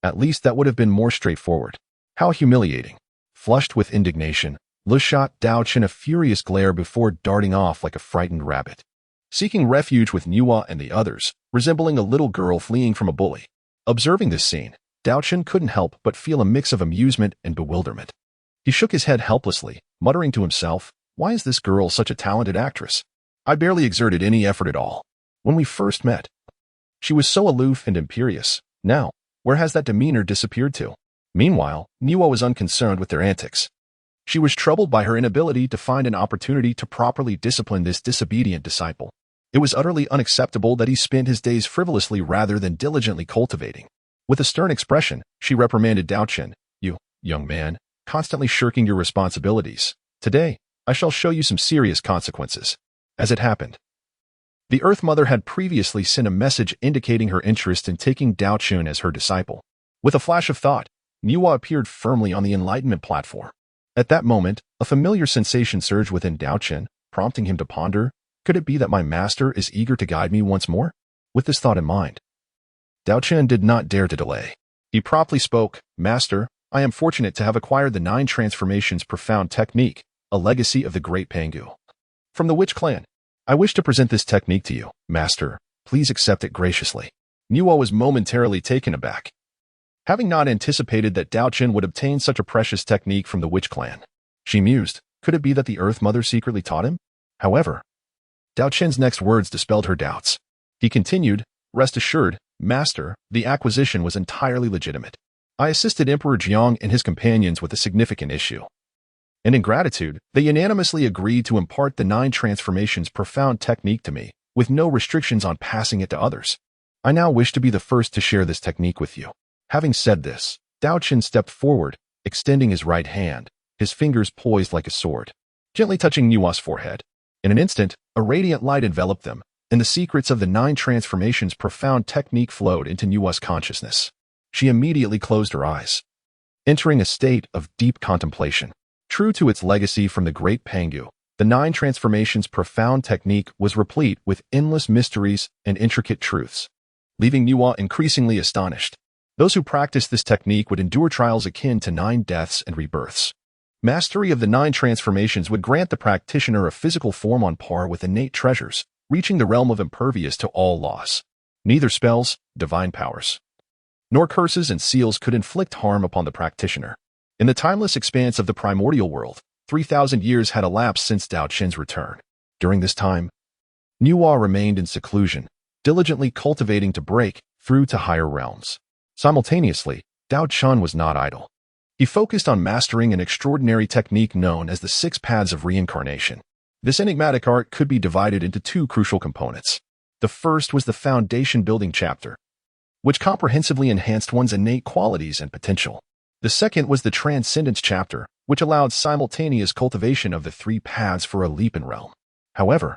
At least that would have been more straightforward. How humiliating." Flushed with indignation, Li shot Daochen a furious glare before darting off like a frightened rabbit, seeking refuge with Nüwa and the others, resembling a little girl fleeing from a bully. Observing this scene, Daochen couldn't help but feel a mix of amusement and bewilderment. He shook his head helplessly, muttering to himself, "Why is this girl such a talented actress? I barely exerted any effort at all. When we first met, she was so aloof and imperious. Now, where has that demeanor disappeared to?" Meanwhile, Nüwa was unconcerned with their antics. She was troubled by her inability to find an opportunity to properly discipline this disobedient disciple. It was utterly unacceptable that he spent his days frivolously rather than diligently cultivating. With a stern expression, she reprimanded Daochen, "You, young man, constantly shirking your responsibilities. Today, I shall show you some serious consequences." As it happened, the Earth Mother had previously sent a message indicating her interest in taking Daochen as her disciple. With a flash of thought, Nüwa appeared firmly on the enlightenment platform. At that moment, a familiar sensation surged within Daochen, prompting him to ponder, could it be that my master is eager to guide me once more? With this thought in mind, Daochen did not dare to delay. He promptly spoke, "Master, I am fortunate to have acquired the 9 transformations profound technique, a legacy of the great Pangu. From the Witch clan, I wish to present this technique to you, Master. Please accept it graciously. Nüwa was momentarily taken aback, having not anticipated that Daochen would obtain such a precious technique from the Witch clan. She mused, could it be that the Earth Mother secretly taught him? However, Daochen's next words dispelled her doubts. He continued, rest assured, Master, the acquisition was entirely legitimate. I assisted Emperor Jiang and his companions with a significant issue. And in gratitude, they unanimously agreed to impart the 9 transformations profound technique to me, with no restrictions on passing it to others. I now wish to be the first to share this technique with you. Having said this, Daochen stepped forward, extending his right hand, his fingers poised like a sword, gently touching Nüwa's forehead. In an instant, a radiant light enveloped them, and the secrets of the 9 transformations profound technique flowed into Nüwa's consciousness. She immediately closed her eyes, entering a state of deep contemplation. True to its legacy from the great Pangu, the 9 transformations profound technique was replete with endless mysteries and intricate truths, leaving Nüwa increasingly astonished. Those who practiced this technique would endure trials akin to 9 deaths and rebirths. Mastery of the 9 transformations would grant the practitioner a physical form on par with innate treasures, reaching the realm of impervious to all loss. Neither spells, divine powers, nor curses and seals could inflict harm upon the practitioner. In the timeless expanse of the primordial world, 3,000 years had elapsed since Daochen's return. During this time, Nüwa remained in seclusion, diligently cultivating to break through to higher realms. Simultaneously, Daochen was not idle. He focused on mastering an extraordinary technique known as the 6 paths of reincarnation. This enigmatic art could be divided into 2 crucial components. The first was the foundation building chapter, which comprehensively enhanced one's innate qualities and potential. The second was the transcendence chapter, which allowed simultaneous cultivation of the 3 paths for a leap in realm. However,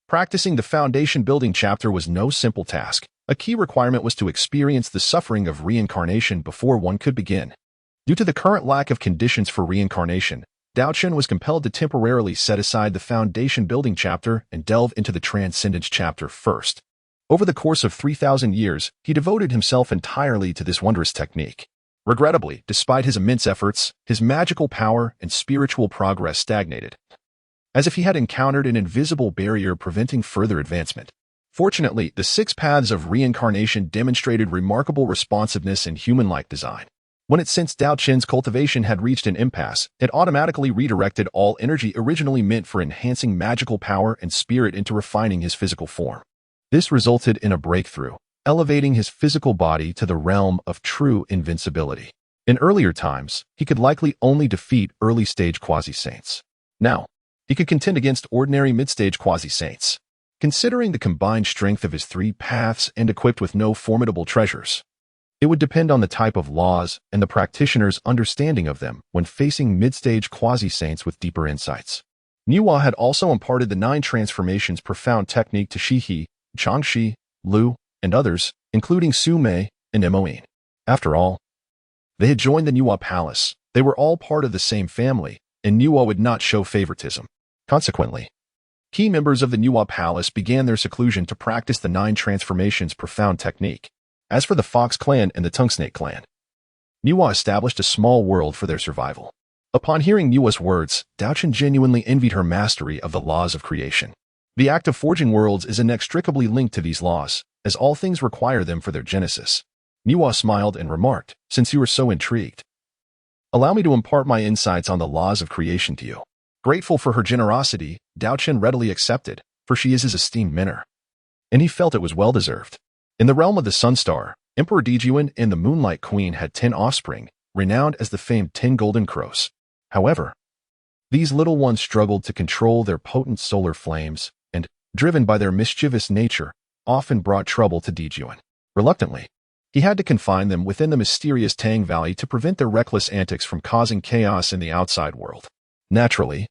practicing the foundation building chapter was no simple task. A key requirement was to experience the suffering of reincarnation before one could begin. Due to the current lack of conditions for reincarnation, Daochen was compelled to temporarily set aside the foundation building chapter and delve into the transcendence chapter first. Over the course of 3,000 years, he devoted himself entirely to this wondrous technique. Regrettably, despite his immense efforts, his magical power and spiritual progress stagnated, as if he had encountered an invisible barrier preventing further advancement. Fortunately, the 6 paths of reincarnation demonstrated remarkable responsiveness and human-like design. When it sensed Daochen's cultivation had reached an impasse, it automatically redirected all energy originally meant for enhancing magical power and spirit into refining his physical form. This resulted in a breakthrough, elevating his physical body to the realm of true invincibility. In earlier times, he could likely only defeat early-stage quasi-saints. Now, he could contend against ordinary mid-stage quasi-saints. Considering the combined strength of his 3 paths and equipped with no formidable treasures, it would depend on the type of laws and the practitioner's understanding of them when facing mid-stage quasi-saints with deeper insights. Nüwa had also imparted the 9 transformations profound technique to Shihe, Changxi, Lu, and others, including Su Mei and Moyin. After all, they had joined the Nüwa palace. They were all part of the same family, and Nüwa would not show favoritism. Consequently, key members of the Nüwa palace began their seclusion to practice the 9 transformations profound technique. As for the Fox clan and the Tongue Snake clan, Nüwa established a small world for their survival. Upon hearing Nüwa's words, Daochen genuinely envied her mastery of the laws of creation. The act of forging worlds is inextricably linked to these laws, as all things require them for their genesis. Nüwa smiled and remarked, since you are so intrigued, allow me to impart my insights on the laws of creation to you. Grateful for her generosity, Daochen readily accepted, for she is his esteemed mentor, and he felt it was well-deserved. In the realm of the Sun Star, Emperor Dijuan and the Moonlight Queen had 10 offspring, renowned as the famed 10 golden crows. However, these little ones struggled to control their potent solar flames and, driven by their mischievous nature, often brought trouble to Dijuan. Reluctantly, he had to confine them within the mysterious Tang Valley to prevent their reckless antics from causing chaos in the outside world. Naturally,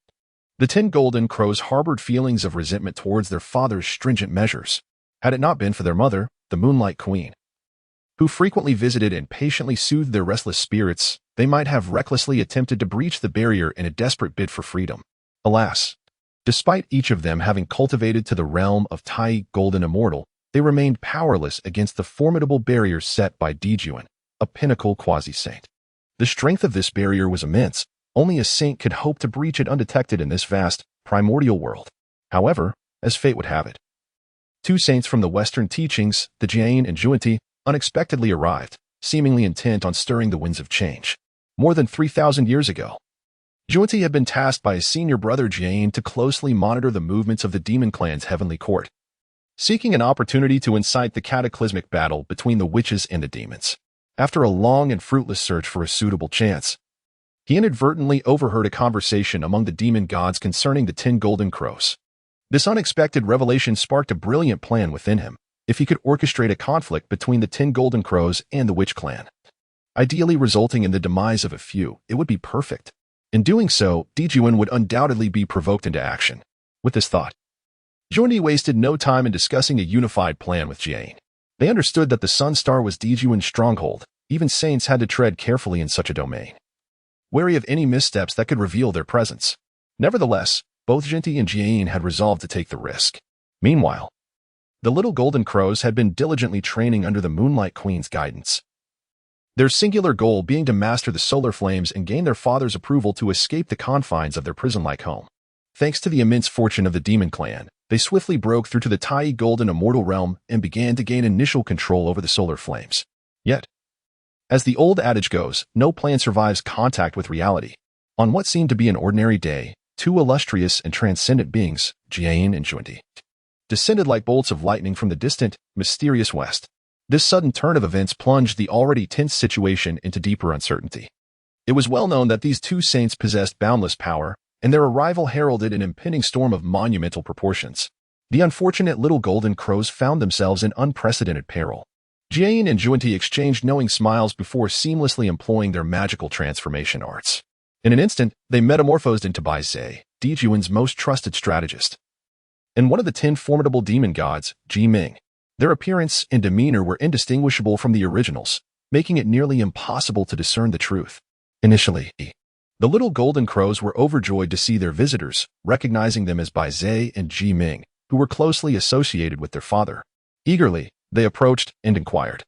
the 10 golden crows harbored feelings of resentment towards their father's stringent measures. Had it not been for their mother, the Moonlight Queen, who frequently visited and patiently soothed their restless spirits, they might have recklessly attempted to breach the barrier in a desperate bid for freedom. Alas, despite each of them having cultivated to the realm of Tai Golden Immortal, they remained powerless against the formidable barriers set by Dijuan, a pinnacle quasi-saint. The strength of this barrier was immense. Only a saint could hope to breach it undetected in this vast, primordial world. However, as fate would have it, two saints from the Western teachings, the Jian and Zhuanti, unexpectedly arrived, seemingly intent on stirring the winds of change. More than 3,000 years ago, Zhuanti had been tasked by his senior brother Jian to closely monitor the movements of the demon clan's heavenly court, seeking an opportunity to incite the cataclysmic battle between the witches and the demons. After a long and fruitless search for a suitable chance, he inadvertently overheard a conversation among the demon gods concerning the 10 golden crows. This unexpected revelation sparked a brilliant plan within him. If he could orchestrate a conflict between the 10 golden crows and the witch clan, ideally resulting in the demise of a few, it would be perfect. In doing so, Dijuan would undoubtedly be provoked into action. With this thought, Zhuanti wasted no time in discussing a unified plan with Jian. They understood that the Sun Star was Dijuan's stronghold. Even saints had to tread carefully in such a domain, wary of any missteps that could reveal their presence. Nevertheless, both Zhuanti and Jian had resolved to take the risk. Meanwhile, the little golden crows had been diligently training under the Moonlight Queen's guidance, their singular goal being to master the solar flames and gain their father's approval to escape the confines of their prison-like home. Thanks to the immense fortune of the demon clan, they swiftly broke through to the Tai Golden Immortal Realm and began to gain initial control over the solar flames. Yet, as the old adage goes, no plan survives contact with reality. On what seemed to be an ordinary day, two illustrious and transcendent beings, Jian and Zhuanti, descended like bolts of lightning from the distant, mysterious west. This sudden turn of events plunged the already tense situation into deeper uncertainty. It was well known that these two saints possessed boundless power, and their arrival heralded an impending storm of monumental proportions. The unfortunate little golden crows found themselves in unprecedented peril. Jian and Zhuanti exchanged knowing smiles before seamlessly employing their magical transformation arts. In an instant, they metamorphosed into Bai Zhe, Dijuan's most trusted strategist, and one of the 10 formidable demon gods, Ming. Their appearance and demeanor were indistinguishable from the originals, making it nearly impossible to discern the truth. Initially, the little golden crows were overjoyed to see their visitors, recognizing them as Bai Zhe and Ming, who were closely associated with their father. Eagerly, they approached and inquired,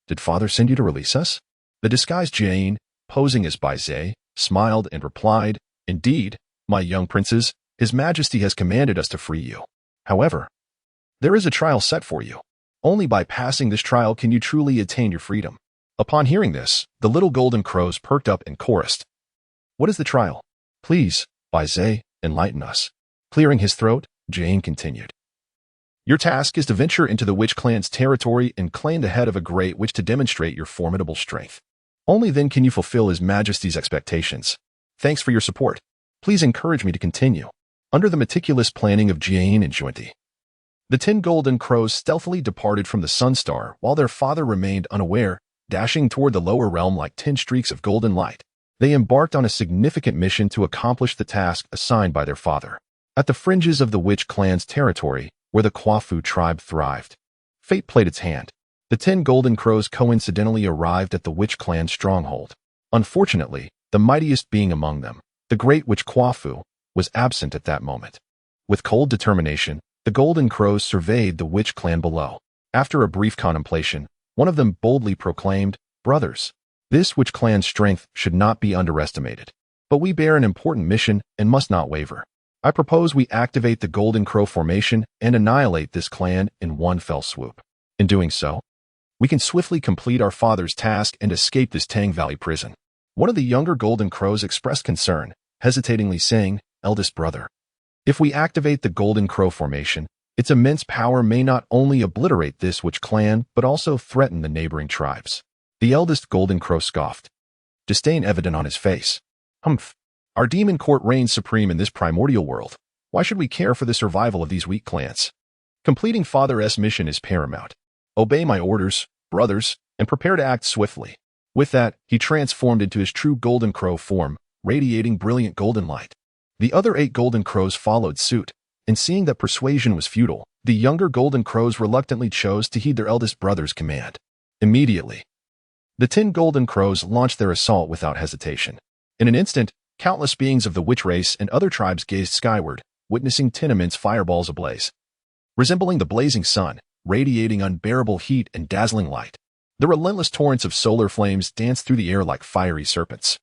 "Did father send you to release us?" The disguised Jian, posing as Bai Zhe, smiled and replied, "Indeed, my young princes, His Majesty has commanded us to free you. However, there is a trial set for you. Only by passing this trial can you truly attain your freedom." Upon hearing this, the little golden crows perked up and chorused, "What is the trial? Please, Bai Zhe, enlighten us." Clearing his throat, Jian continued, "Your task is to venture into the witch clan's territory and claim the head of a great witch to demonstrate your formidable strength. Only then can you fulfill His Majesty's expectations. Thanks for your support. Please encourage me to continue." Under the meticulous planning of Jian and Zhuanti, the 10 golden crows stealthily departed from the Sun Star while their father remained unaware, dashing toward the lower realm like 10 streaks of golden light. They embarked on a significant mission to accomplish the task assigned by their father. At the fringes of the witch clan's territory, where the Kwafu tribe thrived, fate played its hand. The 10 golden crows coincidentally arrived at the witch clan's stronghold. Unfortunately, the mightiest being among them, the great witch Kwafu, was absent at that moment. With cold determination, the golden crows surveyed the witch clan below. After a brief contemplation, one of them boldly proclaimed, "Brothers, this witch clan's strength should not be underestimated. But we bear an important mission and must not waver. I propose we activate the Golden Crow Formation and annihilate this clan in one fell swoop. In doing so, we can swiftly complete our father's task and escape this Tang Valley prison." One of the younger golden crows expressed concern, hesitatingly saying, "Eldest brother, if we activate the Golden Crow Formation, its immense power may not only obliterate this witch clan, but also threaten the neighboring tribes." The eldest golden crow scoffed, disdain evident on his face. "Humph! Our demon court reigns supreme in this primordial world. Why should we care for the survival of these weak clans? Completing Father's mission is paramount. Obey my orders, brothers, and prepare to act swiftly." With that, he transformed into his true golden crow form, radiating brilliant golden light. The other 8 golden crows followed suit, and seeing that persuasion was futile, the younger golden crows reluctantly chose to heed their eldest brother's command. Immediately, the 10 golden crows launched their assault without hesitation. In an instant, countless beings of the witch race and other tribes gazed skyward, witnessing 10 immense fireballs ablaze, resembling the blazing sun, radiating unbearable heat and dazzling light. The relentless torrents of solar flames danced through the air like fiery serpents.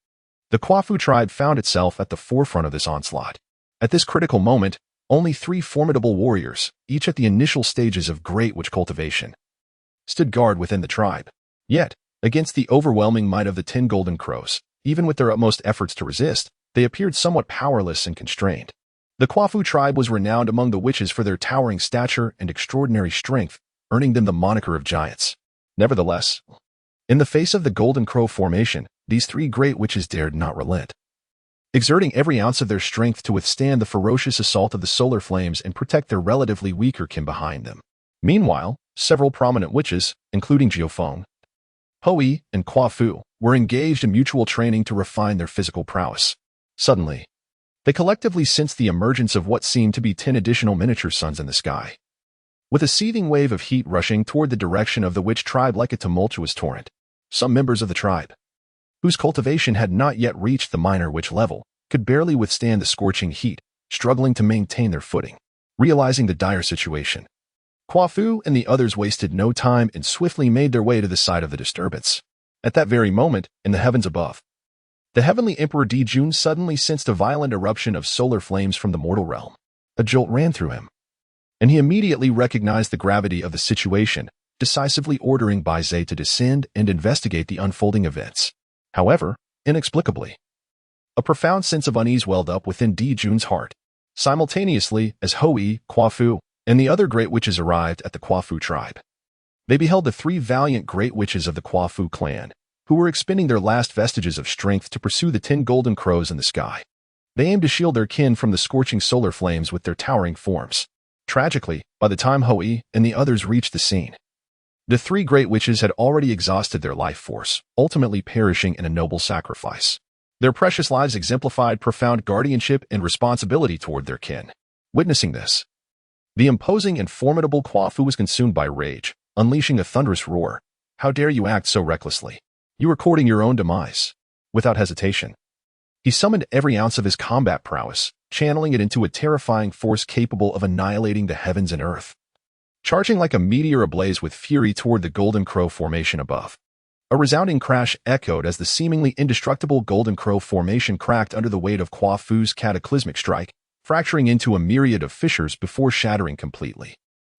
The Kwafu tribe found itself at the forefront of this onslaught. At this critical moment, only 3 formidable warriors, each at the initial stages of great witch cultivation, stood guard within the tribe. Yet, against the overwhelming might of the 10 golden crows, even with their utmost efforts to resist, they appeared somewhat powerless and constrained. The Kwafu tribe was renowned among the witches for their towering stature and extraordinary strength, earning them the moniker of giants. Nevertheless, in the face of the Golden Crow formation, these 3 great witches dared not relent, exerting every ounce of their strength to withstand the ferocious assault of the solar flames and protect their relatively weaker kin behind them. Meanwhile, several prominent witches, including Jiufeng, Hui, and Kwafu, were engaged in mutual training to refine their physical prowess. Suddenly, they collectively sensed the emergence of what seemed to be 10 additional miniature suns in the sky. With a seething wave of heat rushing toward the direction of the witch tribe like a tumultuous torrent, some members of the tribe, whose cultivation had not yet reached the minor witch level, could barely withstand the scorching heat, struggling to maintain their footing. Realizing the dire situation, Kwafu and the others wasted no time and swiftly made their way to the side of the disturbance. At that very moment, in the heavens above, the heavenly Emperor Dijun suddenly sensed a violent eruption of solar flames from the mortal realm. A jolt ran through him, and he immediately recognized the gravity of the situation, decisively ordering Bai Zhe to descend and investigate the unfolding events. However, inexplicably, a profound sense of unease welled up within Dijun's heart. Simultaneously, as Hui, Kwafu, and the other great witches arrived at the Kwafu tribe, they beheld the 3 valiant great witches of the Kwafu clan, who were expending their last vestiges of strength to pursue the 10 golden crows in the sky. They aimed to shield their kin from the scorching solar flames with their towering forms. Tragically, by the time Hui and the others reached the scene, the 3 great witches had already exhausted their life force, ultimately perishing in a noble sacrifice. Their precious lives exemplified profound guardianship and responsibility toward their kin. Witnessing this, the imposing and formidable Kwafu was consumed by rage, unleashing a thunderous roar. "How dare you act so recklessly? You are courting your own demise." Without hesitation, he summoned every ounce of his combat prowess, channeling it into a terrifying force capable of annihilating the heavens and earth. Charging like a meteor ablaze with fury toward the Golden Crow formation above, a resounding crash echoed as the seemingly indestructible Golden Crow formation cracked under the weight of Kwafu's cataclysmic strike, fracturing into a myriad of fissures before shattering completely.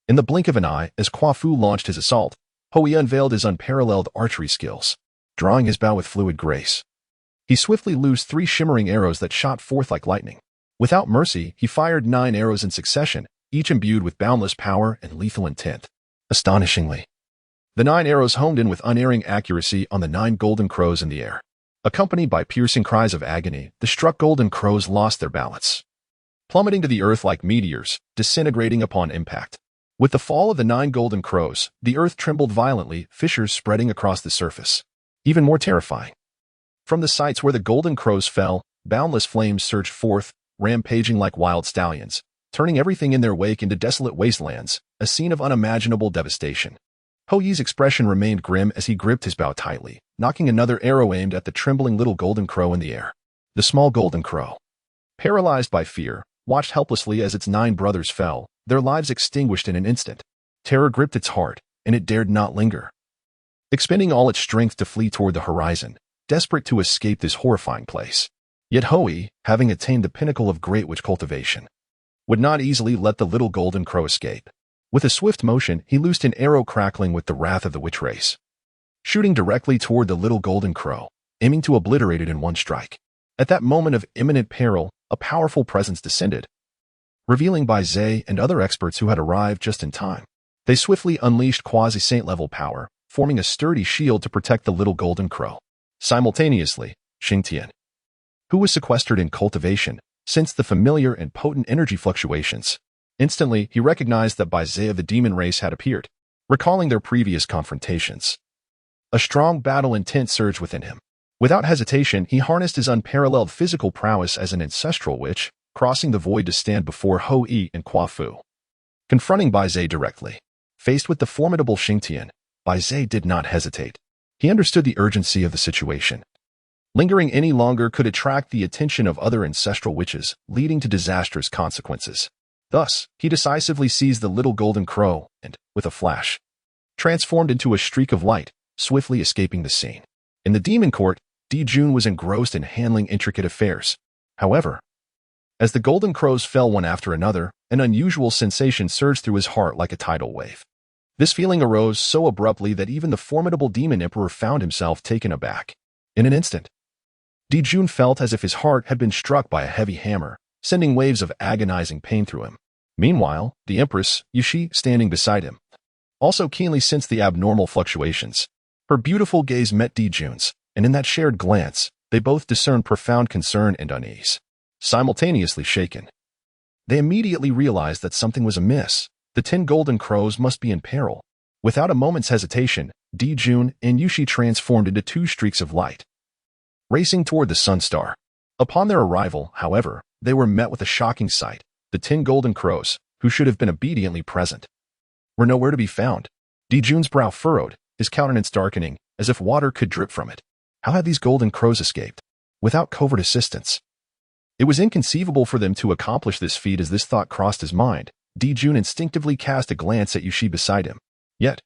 In the blink of an eye, as Kwafu launched his assault, Hui unveiled his unparalleled archery skills, drawing his bow with fluid grace. He swiftly loosed 3 shimmering arrows that shot forth like lightning. Without mercy, he fired 9 arrows in succession, each imbued with boundless power and lethal intent. Astonishingly, the 9 arrows homed in with unerring accuracy on the 9 golden crows in the air. Accompanied by piercing cries of agony, the struck golden crows lost their balance, plummeting to the earth like meteors, disintegrating upon impact. With the fall of the 9 golden crows, the earth trembled violently, fissures spreading across the surface. Even more terrifying, from the sites where the golden crows fell, boundless flames surged forth, rampaging like wild stallions, turning everything in their wake into desolate wastelands, a scene of unimaginable devastation. Hui's expression remained grim as he gripped his bow tightly, knocking another arrow aimed at the trembling little golden crow in the air. The small golden crow, paralyzed by fear, watched helplessly as its 9 brothers fell, their lives extinguished in an instant. Terror gripped its heart, and it dared not linger, expending all its strength to flee toward the horizon, desperate to escape this horrifying place. Yet Hui, having attained the pinnacle of great witch cultivation, would not easily let the little golden crow escape. With a swift motion, he loosed an arrow crackling with the wrath of the witch race, shooting directly toward the little golden crow, aiming to obliterate it in one strike. At that moment of imminent peril, a powerful presence descended, revealing Bai Zhe and other experts who had arrived just in time. They swiftly unleashed quasi-saint-level power, forming a sturdy shield to protect the little golden crow. Simultaneously, Xingtian, who was sequestered in cultivation, sensed the familiar and potent energy fluctuations. Instantly, he recognized that Bai Zhe of the demon race had appeared, recalling their previous confrontations. A strong battle intent surged within him. Without hesitation, he harnessed his unparalleled physical prowess as an ancestral witch, crossing the void to stand before Hui and Kwafu. Confronting Bai Zhe directly, faced with the formidable Xingtian, Bai Zhe did not hesitate. He understood the urgency of the situation. Lingering any longer could attract the attention of other ancestral witches, leading to disastrous consequences. Thus, he decisively seized the little golden crow and, with a flash, transformed into a streak of light, swiftly escaping the scene. In the demon court, Daochen was engrossed in handling intricate affairs. However, as the golden crows fell one after another, an unusual sensation surged through his heart like a tidal wave. This feeling arose so abruptly that even the formidable demon emperor found himself taken aback. In an instant, Daochen felt as if his heart had been struck by a heavy hammer, sending waves of agonizing pain through him. Meanwhile, the empress, Yushi, standing beside him, also keenly sensed the abnormal fluctuations. Her beautiful gaze met Daochen's, and in that shared glance, they both discerned profound concern and unease. Simultaneously shaken, they immediately realized that something was amiss. The 10 golden crows must be in peril. Without a moment's hesitation, Daochen and Yushi transformed into 2 streaks of light, racing toward the sun star. Upon their arrival, however, they were met with a shocking sight. The 10 golden crows, who should have been obediently present, were nowhere to be found. Daochen's brow furrowed, his countenance darkening, as if water could drip from it. How had these golden crows escaped? Without covert assistance. It was inconceivable for them to accomplish this feat. As this thought crossed his mind, Daochen instinctively cast a glance at Yushi beside him. Yet,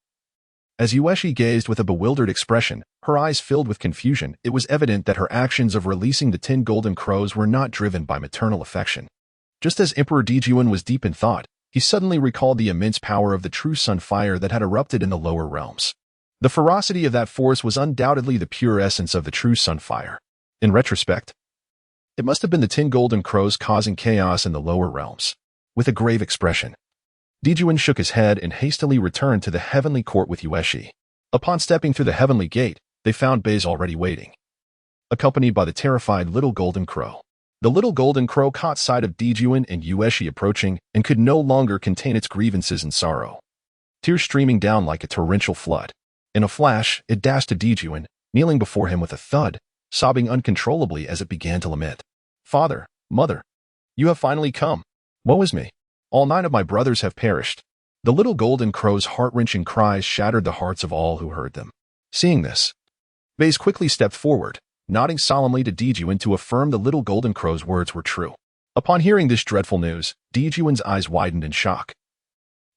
as Yushi gazed with a bewildered expression, her eyes filled with confusion, it was evident that her actions of releasing the 10 golden crows were not driven by maternal affection. Just as Emperor Daochen was deep in thought, he suddenly recalled the immense power of the true sun fire that had erupted in the lower realms. The ferocity of that force was undoubtedly the pure essence of the true sun fire. In retrospect, it must have been the 10 golden crows causing chaos in the lower realms. With a grave expression, Daochen shook his head and hastily returned to the heavenly court with Yushi. Upon stepping through the heavenly gate, they found Baze already waiting, accompanied by the terrified little golden crow. The little golden crow caught sight of Daochen and Yushi approaching and could no longer contain its grievances and sorrow, tears streaming down like a torrential flood. In a flash, it dashed to Daochen, kneeling before him with a thud, sobbing uncontrollably as it began to lament. "Father, mother, you have finally come. Woe is me. All 9 of my brothers have perished." The little golden crow's heart-wrenching cries shattered the hearts of all who heard them. Seeing this, Baze quickly stepped forward, nodding solemnly to Daochen to affirm the little golden crow's words were true. Upon hearing this dreadful news, Daochen's eyes widened in shock,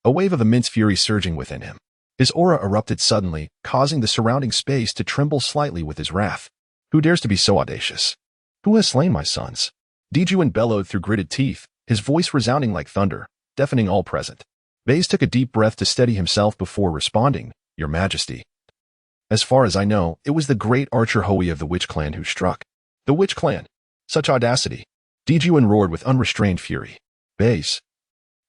a wave of immense fury surging within him. His aura erupted suddenly, causing the surrounding space to tremble slightly with his wrath. Who dares to be so audacious? Who has slain my sons? Daochen bellowed through gritted teeth, his voice resounding like thunder, deafening all present. Baze took a deep breath to steady himself before responding, "Your Majesty. As far as I know, it was the great archer Hui of the Witch Clan who struck." "The Witch Clan? Such audacity!" Daochen roared with unrestrained fury. Baze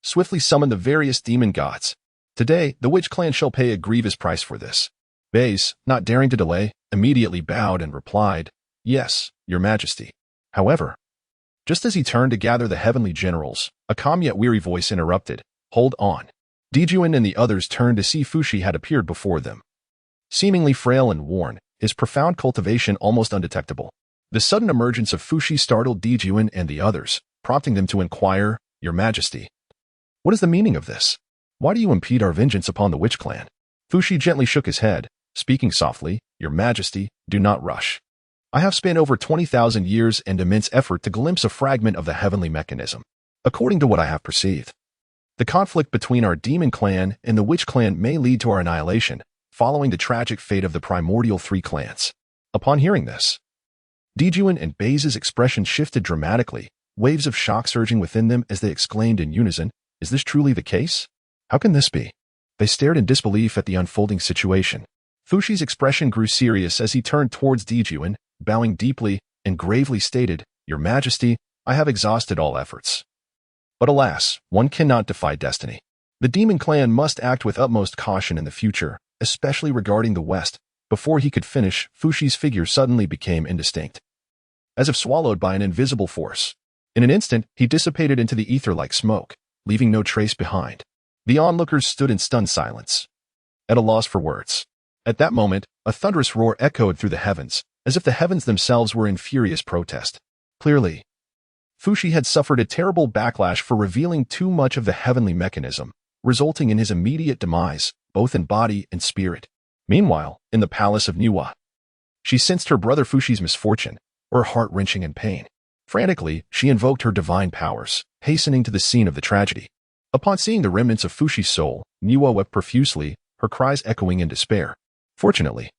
swiftly summoned the various demon gods. "Today, the Witch Clan shall pay a grievous price for this." Baze, not daring to delay, immediately bowed and replied, "Yes, Your Majesty." However, just as he turned to gather the heavenly generals, a calm yet weary voice interrupted, "Hold on." Daochen and the others turned to see Fushi had appeared before them. Seemingly frail and worn, his profound cultivation almost undetectable. The sudden emergence of Fushi startled Daochen and the others, prompting them to inquire, "Your Majesty, what is the meaning of this? Why do you impede our vengeance upon the Witch Clan?" Fushi gently shook his head, speaking softly, "Your Majesty, do not rush. I have spent over 20,000 years and immense effort to glimpse a fragment of the heavenly mechanism. According to what I have perceived, the conflict between our demon clan and the Witch Clan may lead to our annihilation, following the tragic fate of the primordial 3 clans." Upon hearing this, Daochen and Baze's expression shifted dramatically, waves of shock surging within them as they exclaimed in unison, "Is this truly the case? How can this be?" They stared in disbelief at the unfolding situation. Fushi's expression grew serious as he turned towards Daochen, bowing deeply, and gravely stated, "Your Majesty, I have exhausted all efforts. But alas, one cannot defy destiny. The demon clan must act with utmost caution in the future, especially regarding the West." Before he could finish, Fushi's figure suddenly became indistinct, as if swallowed by an invisible force. In an instant, he dissipated into the ether like smoke, leaving no trace behind. The onlookers stood in stunned silence, at a loss for words. At that moment, a thunderous roar echoed through the heavens, as if the heavens themselves were in furious protest. Clearly, Fushi had suffered a terrible backlash for revealing too much of the heavenly mechanism, resulting in his immediate demise, both in body and spirit. Meanwhile, in the palace of Nüwa, she sensed her brother Fushi's misfortune, her heart wrenching in pain. Frantically, she invoked her divine powers, hastening to the scene of the tragedy. Upon seeing the remnants of Fushi's soul, Nüwa wept profusely, her cries echoing in despair. Fortunately,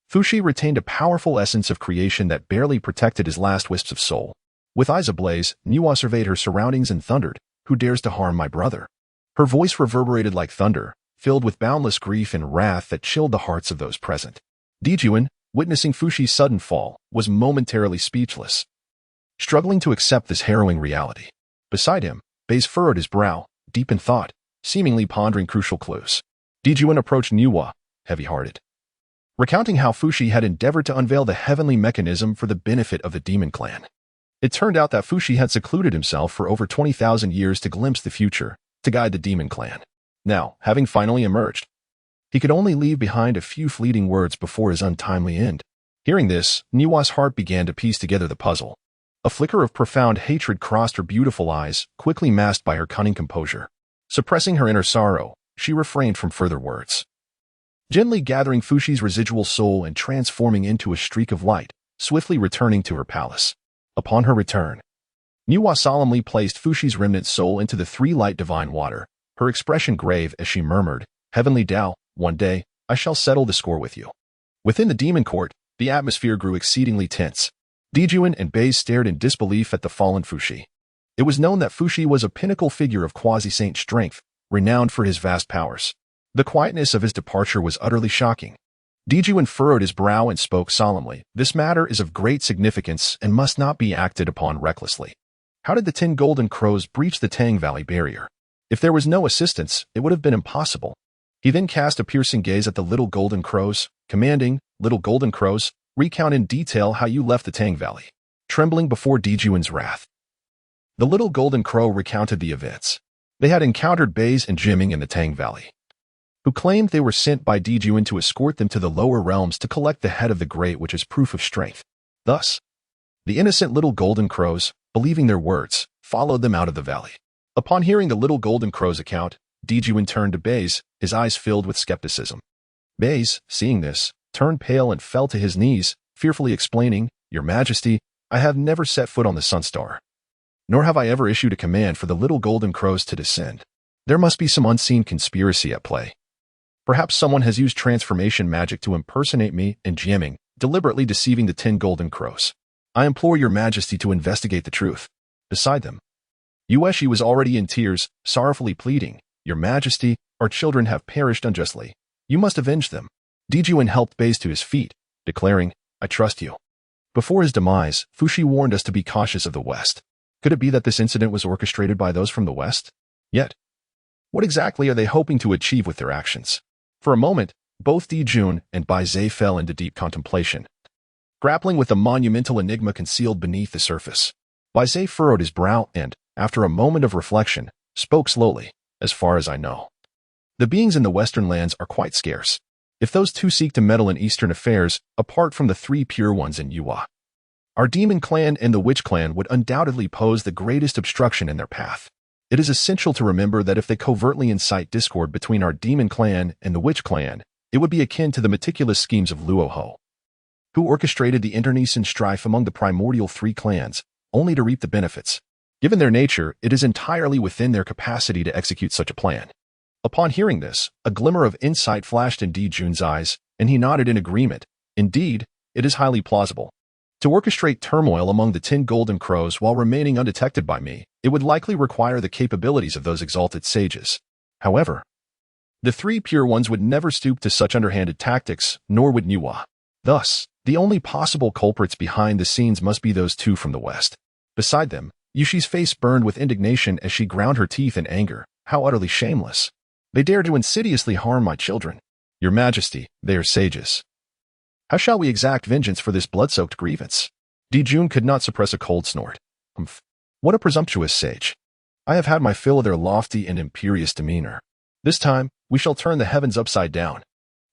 Fushi retained a powerful essence of creation that barely protected his last wisps of soul. With eyes ablaze, Nüwa surveyed her surroundings and thundered, "Who dares to harm my brother?" Her voice reverberated like thunder, filled with boundless grief and wrath that chilled the hearts of those present. Dijuan, witnessing Fushi's sudden fall, was momentarily speechless, struggling to accept this harrowing reality. Beside him, Baze furrowed his brow, deep in thought, seemingly pondering crucial clues. Dijuan approached Nüwa, heavy-hearted, recounting how Fushi had endeavored to unveil the heavenly mechanism for the benefit of the demon clan. It turned out that Fushi had secluded himself for over 20,000 years to glimpse the future, to guide the demon clan. Now, having finally emerged, he could only leave behind a few fleeting words before his untimely end. Hearing this, Nüwa's heart began to piece together the puzzle. A flicker of profound hatred crossed her beautiful eyes, quickly masked by her cunning composure. Suppressing her inner sorrow, she refrained from further words. Gently gathering Fushi's residual soul and transforming into a streak of light, swiftly returning to her palace. Upon her return, Nüwa solemnly placed Fushi's remnant soul into the three-light divine water, her expression grave as she murmured, "Heavenly Dao, one day, I shall settle the score with you." Within the demon court, the atmosphere grew exceedingly tense. Dijuan and Baze stared in disbelief at the fallen Fushi. It was known that Fushi was a pinnacle figure of quasi-saint strength, renowned for his vast powers. The quietness of his departure was utterly shocking. Dijuan furrowed his brow and spoke solemnly, "This matter is of great significance and must not be acted upon recklessly. How did the 10 golden crows breach the Tang Valley barrier? If there was no assistance, it would have been impossible." He then cast a piercing gaze at the little golden crows, commanding, "Little golden crows, recount in detail how you left the Tang Valley." Trembling before Dijuan's wrath, the little golden crow recounted the events. They had encountered Baze and Jimming in the Tang Valley, who claimed they were sent by Dijuan to escort them to the lower realms to collect the head of the great, which is proof of strength. Thus, the innocent little golden crows, believing their words, followed them out of the valley. Upon hearing the little golden crow's account, Dijuan turned to Baze, his eyes filled with skepticism. Baze, seeing this, turned pale and fell to his knees, fearfully explaining, "Your Majesty, I have never set foot on the Sunstar, nor have I ever issued a command for the little golden crows to descend. There must be some unseen conspiracy at play. Perhaps someone has used transformation magic to impersonate me and jamming, deliberately deceiving the 10 golden crows. I implore your Majesty to investigate the truth." Beside them, Yueshi was already in tears, sorrowfully pleading, "Your Majesty, our children have perished unjustly. You must avenge them." Dijuan helped Baze to his feet, declaring, "I trust you." Before his demise, Fushi warned us to be cautious of the West. Could it be that this incident was orchestrated by those from the West? Yet, what exactly are they hoping to achieve with their actions? For a moment, both Dijuan and Baze fell into deep contemplation, grappling with the monumental enigma concealed beneath the surface. Baze furrowed his brow and, after a moment of reflection, spoke slowly, "As far as I know, the beings in the Western lands are quite scarce. If those two seek to meddle in Eastern affairs, apart from the 3 pure ones in Nüwa, our demon clan and the witch clan would undoubtedly pose the greatest obstruction in their path. It is essential to remember that if they covertly incite discord between our demon clan and the witch clan, it would be akin to the meticulous schemes of Luoho, who orchestrated the internecine strife among the primordial 3 clans, only to reap the benefits. Given their nature, it is entirely within their capacity to execute such a plan." Upon hearing this, a glimmer of insight flashed in Dijuan's eyes, and he nodded in agreement. "Indeed, it is highly plausible. To orchestrate turmoil among the 10 golden crows while remaining undetected by me, it would likely require the capabilities of those exalted sages. However, the 3 pure ones would never stoop to such underhanded tactics, nor would Nüwa. Thus, the only possible culprits behind the scenes must be those 2 from the West." Beside them, Yushi's face burned with indignation as she ground her teeth in anger. How utterly shameless. "They dare to insidiously harm my children. Your Majesty, they are sages. How shall we exact vengeance for this blood-soaked grievance?" Dijuan could not suppress a cold snort. "Humph. What a presumptuous sage. I have had my fill of their lofty and imperious demeanor. This time, we shall turn the heavens upside down."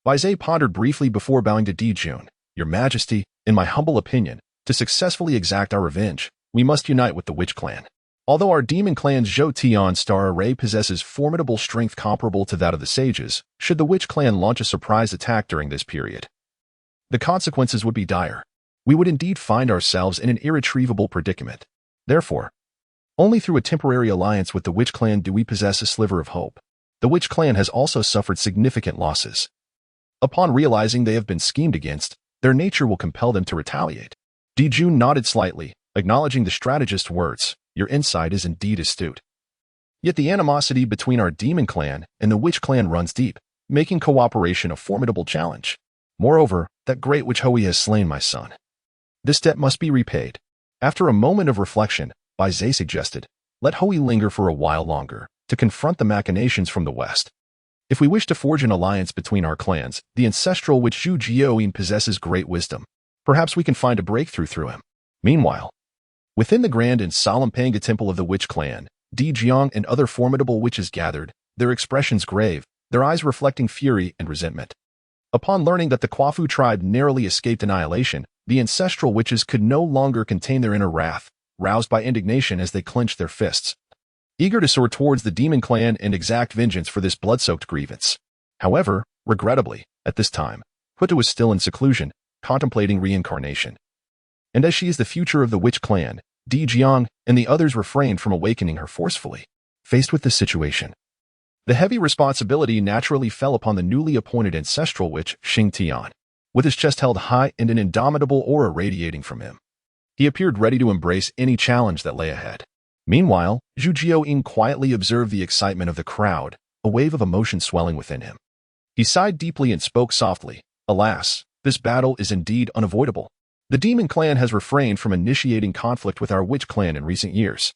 Baze pondered briefly before bowing to Dijuan. "Your Majesty, in my humble opinion, to successfully exact our revenge, we must unite with the witch clan. Although our demon clan's Zhou Tian star array possesses formidable strength comparable to that of the sages, should the witch clan launch a surprise attack during this period, the consequences would be dire. We would indeed find ourselves in an irretrievable predicament. Therefore, only through a temporary alliance with the witch clan do we possess a sliver of hope. The witch clan has also suffered significant losses. Upon realizing they have been schemed against, their nature will compel them to retaliate. Dijun nodded slightly, acknowledging the strategist's words. Your insight is indeed astute. Yet the animosity between our demon clan and the witch clan runs deep, making cooperation a formidable challenge. Moreover, that great witch Hui has slain my son. This debt must be repaid. After a moment of reflection, Bai Zhe suggested, let Hui linger for a while longer, to confront the machinations from the west. If we wish to forge an alliance between our clans, the ancestral witch Zhu Jioyin possesses great wisdom. Perhaps we can find a breakthrough through him. Meanwhile, within the grand and solemn Panga temple of the witch clan, Di Jiang and other formidable witches gathered, their expressions grave, their eyes reflecting fury and resentment. Upon learning that the Kwafu tribe narrowly escaped annihilation, the ancestral witches could no longer contain their inner wrath, roused by indignation as they clenched their fists, eager to soar towards the demon clan and exact vengeance for this blood-soaked grievance. However, regrettably, at this time, Huta was still in seclusion, contemplating reincarnation. And as she is the future of the witch clan, Di Jiang and the others refrained from awakening her forcefully. Faced with this situation, the heavy responsibility naturally fell upon the newly appointed ancestral witch Xing Tian, with his chest held high and an indomitable aura radiating from him. He appeared ready to embrace any challenge that lay ahead. Meanwhile, Zhu Jioyin quietly observed the excitement of the crowd, a wave of emotion swelling within him. He sighed deeply and spoke softly, Alas, this battle is indeed unavoidable. The demon clan has refrained from initiating conflict with our witch clan in recent years.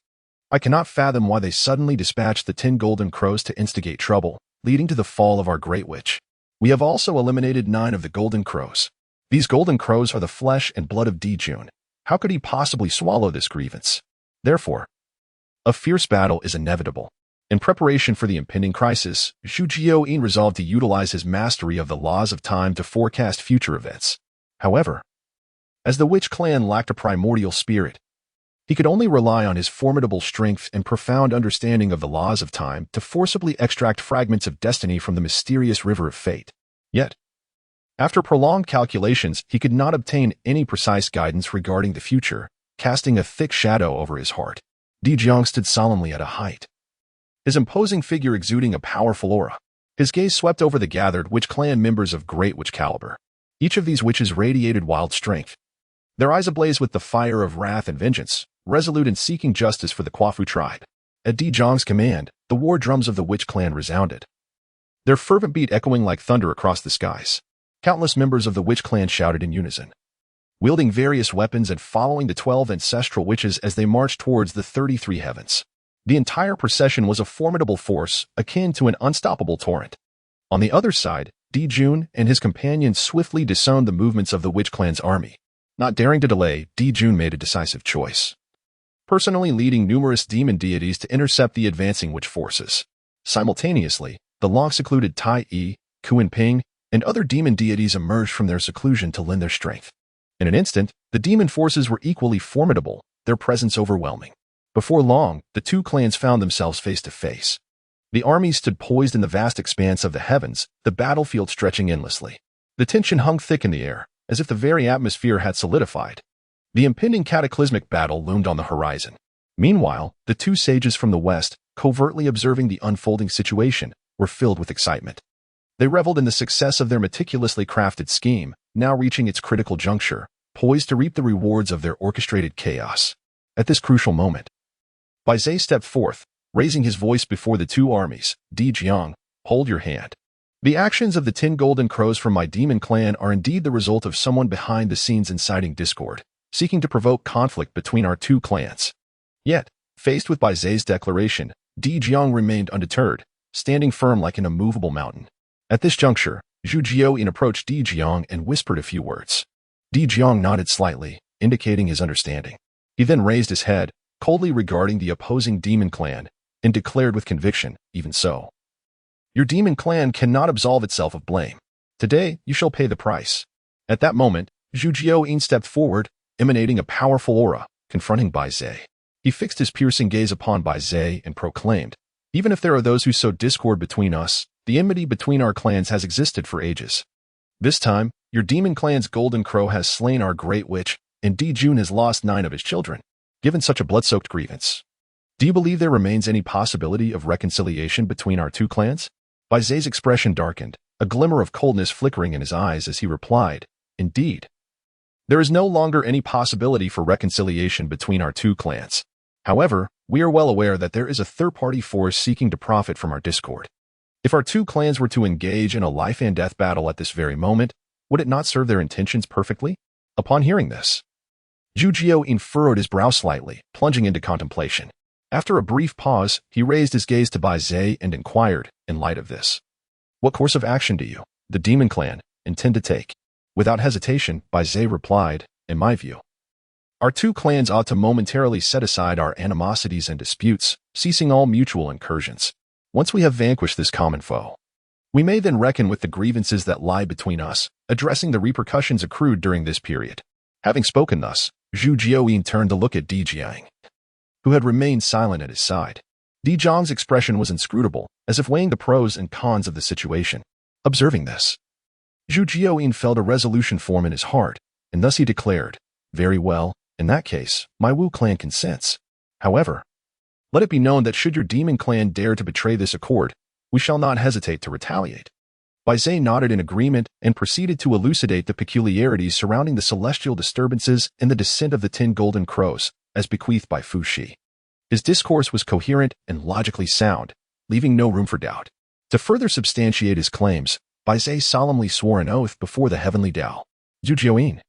I cannot fathom why they suddenly dispatched the 10 golden crows to instigate trouble, leading to the fall of our great witch. We have also eliminated 9 of the golden crows. These golden crows are the flesh and blood of Dijun. How could he possibly swallow this grievance? Therefore, a fierce battle is inevitable. In preparation for the impending crisis, Zhu Jioyin resolved to utilize his mastery of the laws of time to forecast future events. However, as the witch clan lacked a primordial spirit, he could only rely on his formidable strength and profound understanding of the laws of time to forcibly extract fragments of destiny from the mysterious river of fate. Yet, after prolonged calculations, he could not obtain any precise guidance regarding the future, casting a thick shadow over his heart. Di Jiang stood solemnly at a height, his imposing figure exuding a powerful aura. His gaze swept over the gathered witch clan members of great witch caliber. Each of these witches radiated wild strength, their eyes ablaze with the fire of wrath and vengeance, resolute in seeking justice for the Kwafu tribe. At Di Jiang's command, the war drums of the witch clan resounded, their fervent beat echoing like thunder across the skies. Countless members of the witch clan shouted in unison, wielding various weapons and following the 12 ancestral witches as they marched towards the 33 heavens. The entire procession was a formidable force, akin to an unstoppable torrent. On the other side, Di Jun and his companions swiftly disowned the movements of the witch clan's army. Not daring to delay, Di Jun made a decisive choice, personally leading numerous demon deities to intercept the advancing witch forces. Simultaneously, the long-secluded Tai Yi, Kuan Ping, and other demon deities emerged from their seclusion to lend their strength. In an instant, the demon forces were equally formidable, their presence overwhelming. Before long, the two clans found themselves face to face. The armies stood poised in the vast expanse of the heavens, the battlefield stretching endlessly. The tension hung thick in the air, as if the very atmosphere had solidified. The impending cataclysmic battle loomed on the horizon. Meanwhile, the two sages from the west, covertly observing the unfolding situation, were filled with excitement. They reveled in the success of their meticulously crafted scheme, now reaching its critical juncture, poised to reap the rewards of their orchestrated chaos. At this crucial moment, Bai Zhe stepped forth, raising his voice before the two armies. Di Jiang, hold your hand. The actions of the 10 golden crows from my demon clan are indeed the result of someone behind the scenes inciting discord, seeking to provoke conflict between our two clans. Yet, faced with Bai Zhe's declaration, Di Jiang remained undeterred, standing firm like an immovable mountain. At this juncture, Zhu Jioyin approached Di Jiang and whispered a few words. Di Jiang nodded slightly, indicating his understanding. He then raised his head, coldly regarding the opposing demon clan, and declared with conviction, even so, your demon clan cannot absolve itself of blame. Today, you shall pay the price. At that moment, Zhu Jioyin stepped forward, emanating a powerful aura, confronting Bai Zhe. He fixed his piercing gaze upon Bai Zhe and proclaimed, even if there are those who sow discord between us, the enmity between our clans has existed for ages. This time, your demon clan's golden crow has slain our great witch, and Di Jun has lost 9 of his children. Given such a blood-soaked grievance, do you believe there remains any possibility of reconciliation between our two clans? Bai Zhe's expression darkened, a glimmer of coldness flickering in his eyes as he replied, "Indeed. There is no longer any possibility for reconciliation between our two clans. However, we are well aware that there is a third-party force seeking to profit from our discord. If our two clans were to engage in a life-and-death battle at this very moment, would it not serve their intentions perfectly?" Upon hearing this, Zhu Jiao furrowed his brow slightly, plunging into contemplation. After a brief pause, he raised his gaze to Bai Zhe and inquired, in light of this, "What course of action do you, the demon clan, intend to take?" Without hesitation, Bai Zhe replied, "In my view, our two clans ought to momentarily set aside our animosities and disputes, ceasing all mutual incursions. Once we have vanquished this common foe, we may then reckon with the grievances that lie between us, addressing the repercussions accrued during this period." Having spoken thus, Zhu Jiao turned to look at Di Jiang, who had remained silent at his side. Di Jiang's expression was inscrutable, as if weighing the pros and cons of the situation. Observing this, Zhu Jiao felt a resolution form in his heart, and thus he declared, "Very well, in that case, my Wu clan consents. However, let it be known that should your demon clan dare to betray this accord, we shall not hesitate to retaliate." Bai Zhe nodded in agreement and proceeded to elucidate the peculiarities surrounding the celestial disturbances in the descent of the 10 golden crows, as bequeathed by Fu Shi. His discourse was coherent and logically sound, leaving no room for doubt. To further substantiate his claims, Bai Zhe solemnly swore an oath before the heavenly Tao. Zhu Jiao,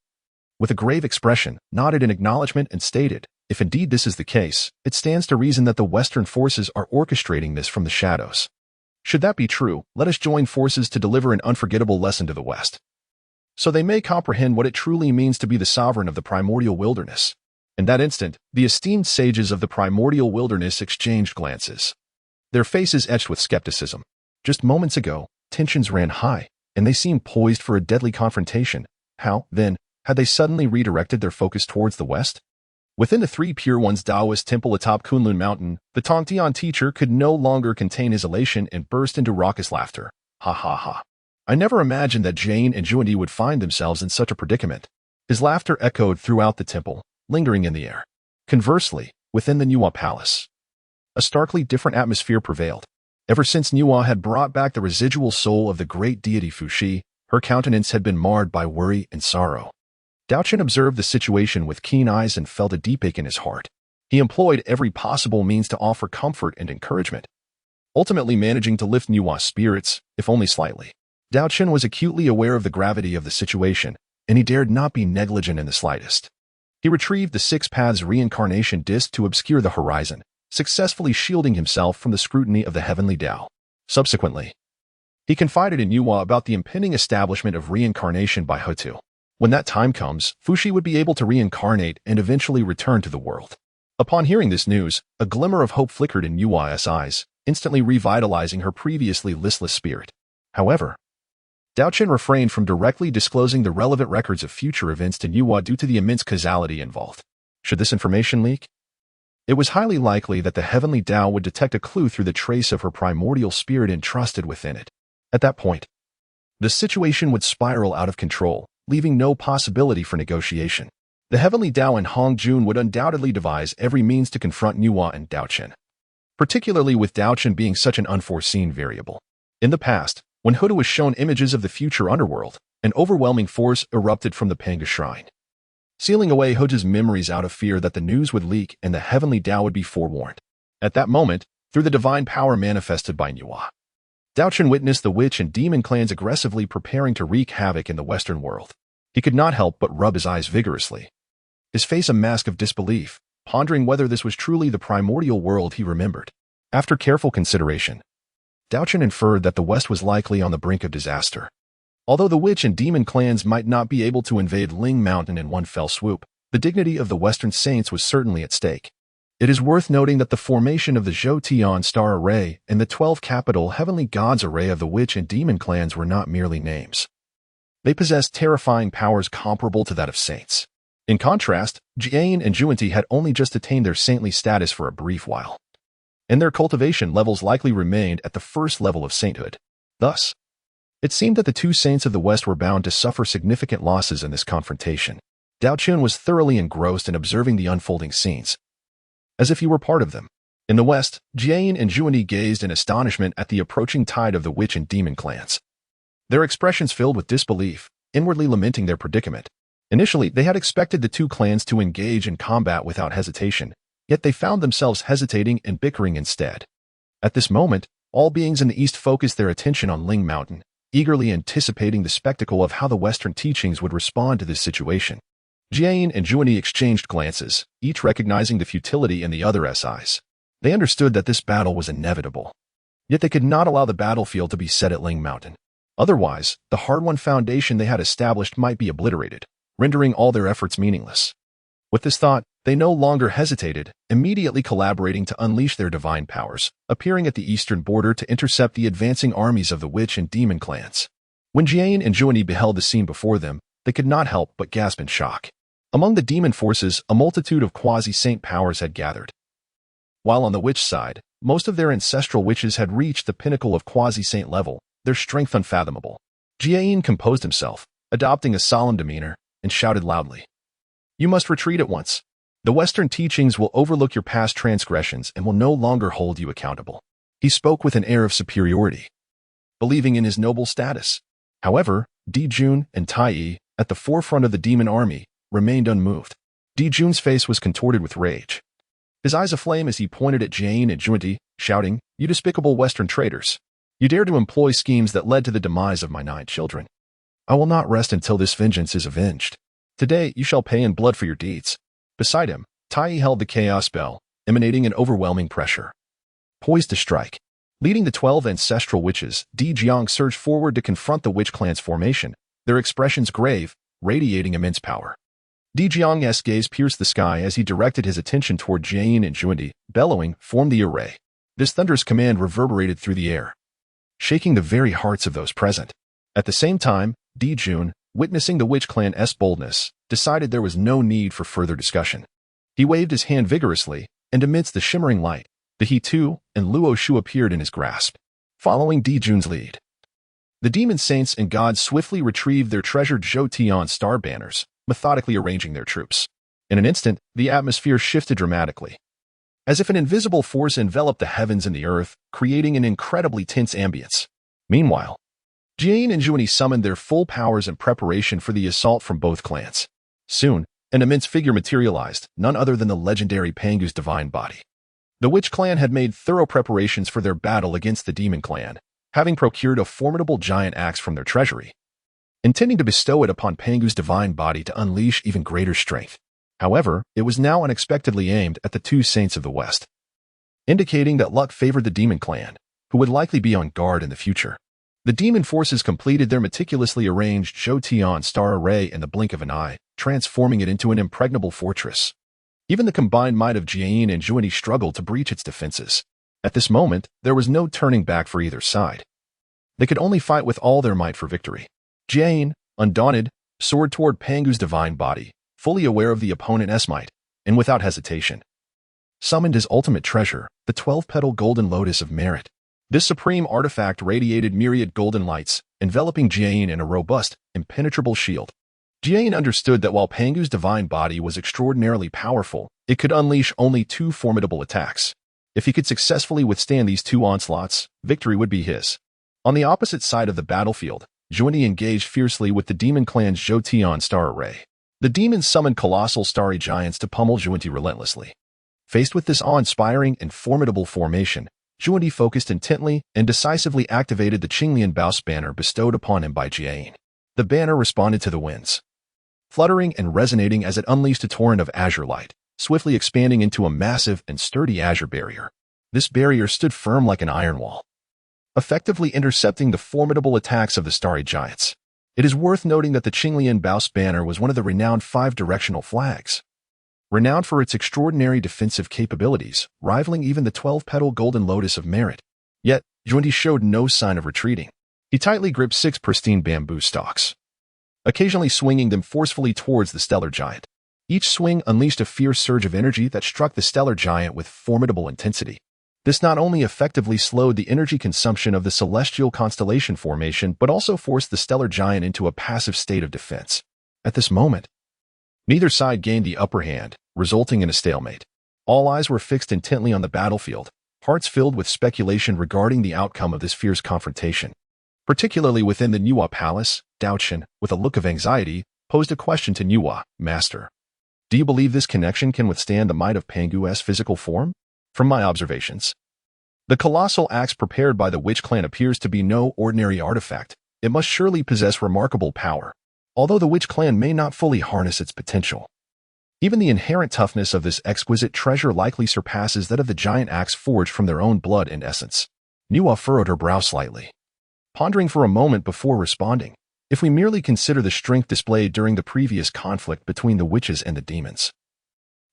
with a grave expression, nodded in acknowledgement and stated, "If indeed this is the case, it stands to reason that the Western forces are orchestrating this from the shadows. Should that be true, let us join forces to deliver an unforgettable lesson to the West, so they may comprehend what it truly means to be the sovereign of the primordial wilderness." In that instant, the esteemed sages of the primordial wilderness exchanged glances, their faces etched with skepticism. Just moments ago, tensions ran high, and they seemed poised for a deadly confrontation. How, then, had they suddenly redirected their focus towards the west? Within the Three Pure Ones Taoist temple atop Kunlun Mountain, the Tongtian teacher could no longer contain his elation and burst into raucous laughter. "Ha ha ha. I never imagined that Jane and Juandi would find themselves in such a predicament." His laughter echoed throughout the temple, lingering in the air. Conversely, within the Nüwa palace, a starkly different atmosphere prevailed. Ever since Nüwa had brought back the residual soul of the great deity Fu Shi, her countenance had been marred by worry and sorrow. Daochen observed the situation with keen eyes and felt a deep ache in his heart. He employed every possible means to offer comfort and encouragement, ultimately managing to lift Nüwa's spirits, if only slightly. Daochen was acutely aware of the gravity of the situation, and he dared not be negligent in the slightest. He retrieved the Six Paths reincarnation disc to obscure the horizon, successfully shielding himself from the scrutiny of the heavenly Tao. Subsequently, he confided in Nüwa about the impending establishment of reincarnation by Hutu. When that time comes, Fu Shi would be able to reincarnate and eventually return to the world. Upon hearing this news, a glimmer of hope flickered in Nüwa's eyes, instantly revitalizing her previously listless spirit. However, Daochen refrained from directly disclosing the relevant records of future events to Nüwa due to the immense causality involved. Should this information leak, it was highly likely that the heavenly Tao would detect a clue through the trace of her primordial spirit entrusted within it. At that point, the situation would spiral out of control, leaving no possibility for negotiation. The heavenly Tao and Hongjun would undoubtedly devise every means to confront Nüwa and Daochen, particularly with Daochen being such an unforeseen variable. In the past, when Huda was shown images of the future underworld, an overwhelming force erupted from the Panga Shrine, sealing away Huda's memories out of fear that the news would leak and the heavenly Tao would be forewarned. At that moment, through the divine power manifested by Nüwa, Daochen witnessed the witch and demon clans aggressively preparing to wreak havoc in the Western world. He could not help but rub his eyes vigorously, his face a mask of disbelief, pondering whether this was truly the primordial world he remembered. After careful consideration, Daochen inferred that the West was likely on the brink of disaster. Although the witch and demon clans might not be able to invade Ling Mountain in one fell swoop, the dignity of the Western saints was certainly at stake. It is worth noting that the formation of the Zhou Tian star array and the 12 capital heavenly gods array of the witch and demon clans were not merely names. They possessed terrifying powers comparable to that of saints. In contrast, Jian and Juanti had only just attained their saintly status for a brief while, and their cultivation levels likely remained at the first level of sainthood. Thus, it seemed that the two saints of the West were bound to suffer significant losses in this confrontation. Daochen was thoroughly engrossed in observing the unfolding scenes, as if he were part of them. In the West, Jian and Juanti gazed in astonishment at the approaching tide of the witch and demon clans. their expressions filled with disbelief, inwardly lamenting their predicament. Initially, they had expected the two clans to engage in combat without hesitation, yet they found themselves hesitating and bickering instead. At this moment, all beings in the east focused their attention on Ling Mountain, eagerly anticipating the spectacle of how the Western teachings would respond to this situation. Jiayin and Zhuani exchanged glances, each recognizing the futility in the other's eyes. They understood that this battle was inevitable. Yet they could not allow the battlefield to be set at Ling Mountain. Otherwise, the hard-won foundation they had established might be obliterated, rendering all their efforts meaningless. With this thought, they no longer hesitated, immediately collaborating to unleash their divine powers, appearing at the eastern border to intercept the advancing armies of the witch and demon clans. When Jiayin and Zhuani beheld the scene before them, they could not help but gasp in shock. Among the demon forces, a multitude of quasi-saint powers had gathered. While on the witch side, most of their ancestral witches had reached the pinnacle of quasi-saint level, their strength unfathomable. Jiayin composed himself, adopting a solemn demeanor, and shouted loudly, "You must retreat at once. The Western teachings will overlook your past transgressions and will no longer hold you accountable." He spoke with an air of superiority, believing in his noble status. However, Di Jun and Tai Yi, at the forefront of the demon army, remained unmoved. Di Jun's face was contorted with rage, his eyes aflame as he pointed at Jiayin and Zhuani, shouting, "You despicable Western traitors! You dare to employ schemes that led to the demise of my 9 children. I will not rest until this vengeance is avenged. Today you shall pay in blood for your deeds." Beside him, Tai Yi held the chaos spell, emanating an overwhelming pressure. Poised to strike. Leading the 12 ancestral witches, Di Jiang surged forward to confront the witch clan's formation, their expressions grave, radiating immense power. Di Jiang's gaze pierced the sky as he directed his attention toward Jiayin and Zhuani, bellowing, "Form the array." This thunderous command reverberated through the air, shaking the very hearts of those present. At the same time, Di Jun, witnessing the witch clan's boldness, decided there was no need for further discussion. He waved his hand vigorously, and amidst the shimmering light, the He Tu and Luo Shu appeared in his grasp, following Di Jun's lead. The demon saints and gods swiftly retrieved their treasured Zhou Tian star banners, methodically arranging their troops. In an instant, the atmosphere shifted dramatically, as if an invisible force enveloped the heavens and the earth, creating an incredibly tense ambience. Meanwhile, Jiayin and Zhuani summoned their full powers in preparation for the assault from both clans. Soon, an immense figure materialized, none other than the legendary Pangu's divine body. The witch clan had made thorough preparations for their battle against the demon clan, having procured a formidable giant axe from their treasury, intending to bestow it upon Pangu's divine body to unleash even greater strength. However, it was now unexpectedly aimed at the 2 saints of the West, indicating that luck favored the demon clan, who would likely be on guard in the future. The demon forces completed their meticulously arranged Zhou Tian star array in the blink of an eye, transforming it into an impregnable fortress. Even the combined might of Jiayin and Zhuani struggled to breach its defenses. At this moment, there was no turning back for either side. They could only fight with all their might for victory. Jiayin, undaunted, soared toward Pangu's divine body, fully aware of the opponent's might, and without hesitation, summoned his ultimate treasure, the 12-petal golden lotus of merit. This supreme artifact radiated myriad golden lights, enveloping Jiayin in a robust, impenetrable shield. Jiayin understood that while Pangu's divine body was extraordinarily powerful, it could unleash only 2 formidable attacks. If he could successfully withstand these 2 onslaughts, victory would be his. On the opposite side of the battlefield, Zhuani engaged fiercely with the demon clan's Zhou Tian star array. The demons summoned colossal starry giants to pummel Zhuani relentlessly. Faced with this awe-inspiring and formidable formation, Zhuani focused intently and decisively activated the Qinglian Baos banner bestowed upon him by Jiayin. The banner responded to the winds, fluttering and resonating as it unleashed a torrent of azure light, swiftly expanding into a massive and sturdy azure barrier. This barrier stood firm like an iron wall, effectively intercepting the formidable attacks of the starry giants. It is worth noting that the Qinglian Baos banner was one of the renowned 5-directional flags, renowned for its extraordinary defensive capabilities, rivaling even the 12-petal golden lotus of merit. Yet, Zhuani showed no sign of retreating. He tightly gripped 6 pristine bamboo stalks, occasionally swinging them forcefully towards the stellar giant. Each swing unleashed a fierce surge of energy that struck the stellar giant with formidable intensity. This not only effectively slowed the energy consumption of the celestial constellation formation, but also forced the stellar giant into a passive state of defense. At this moment, neither side gained the upper hand, resulting in a stalemate. All eyes were fixed intently on the battlefield, hearts filled with speculation regarding the outcome of this fierce confrontation. Particularly within the Nüwa palace, Daochen, with a look of anxiety, posed a question to Nüwa, Master. Do you believe this connection can withstand the might of Pangu's physical form? From my observations, the colossal axe prepared by the witch clan appears to be no ordinary artifact. It must surely possess remarkable power, although the witch clan may not fully harness its potential. Even the inherent toughness of this exquisite treasure likely surpasses that of the giant axe forged from their own blood and essence. Nüwa furrowed her brow slightly, pondering for a moment before responding. If we merely consider the strength displayed during the previous conflict between the witches and the demons,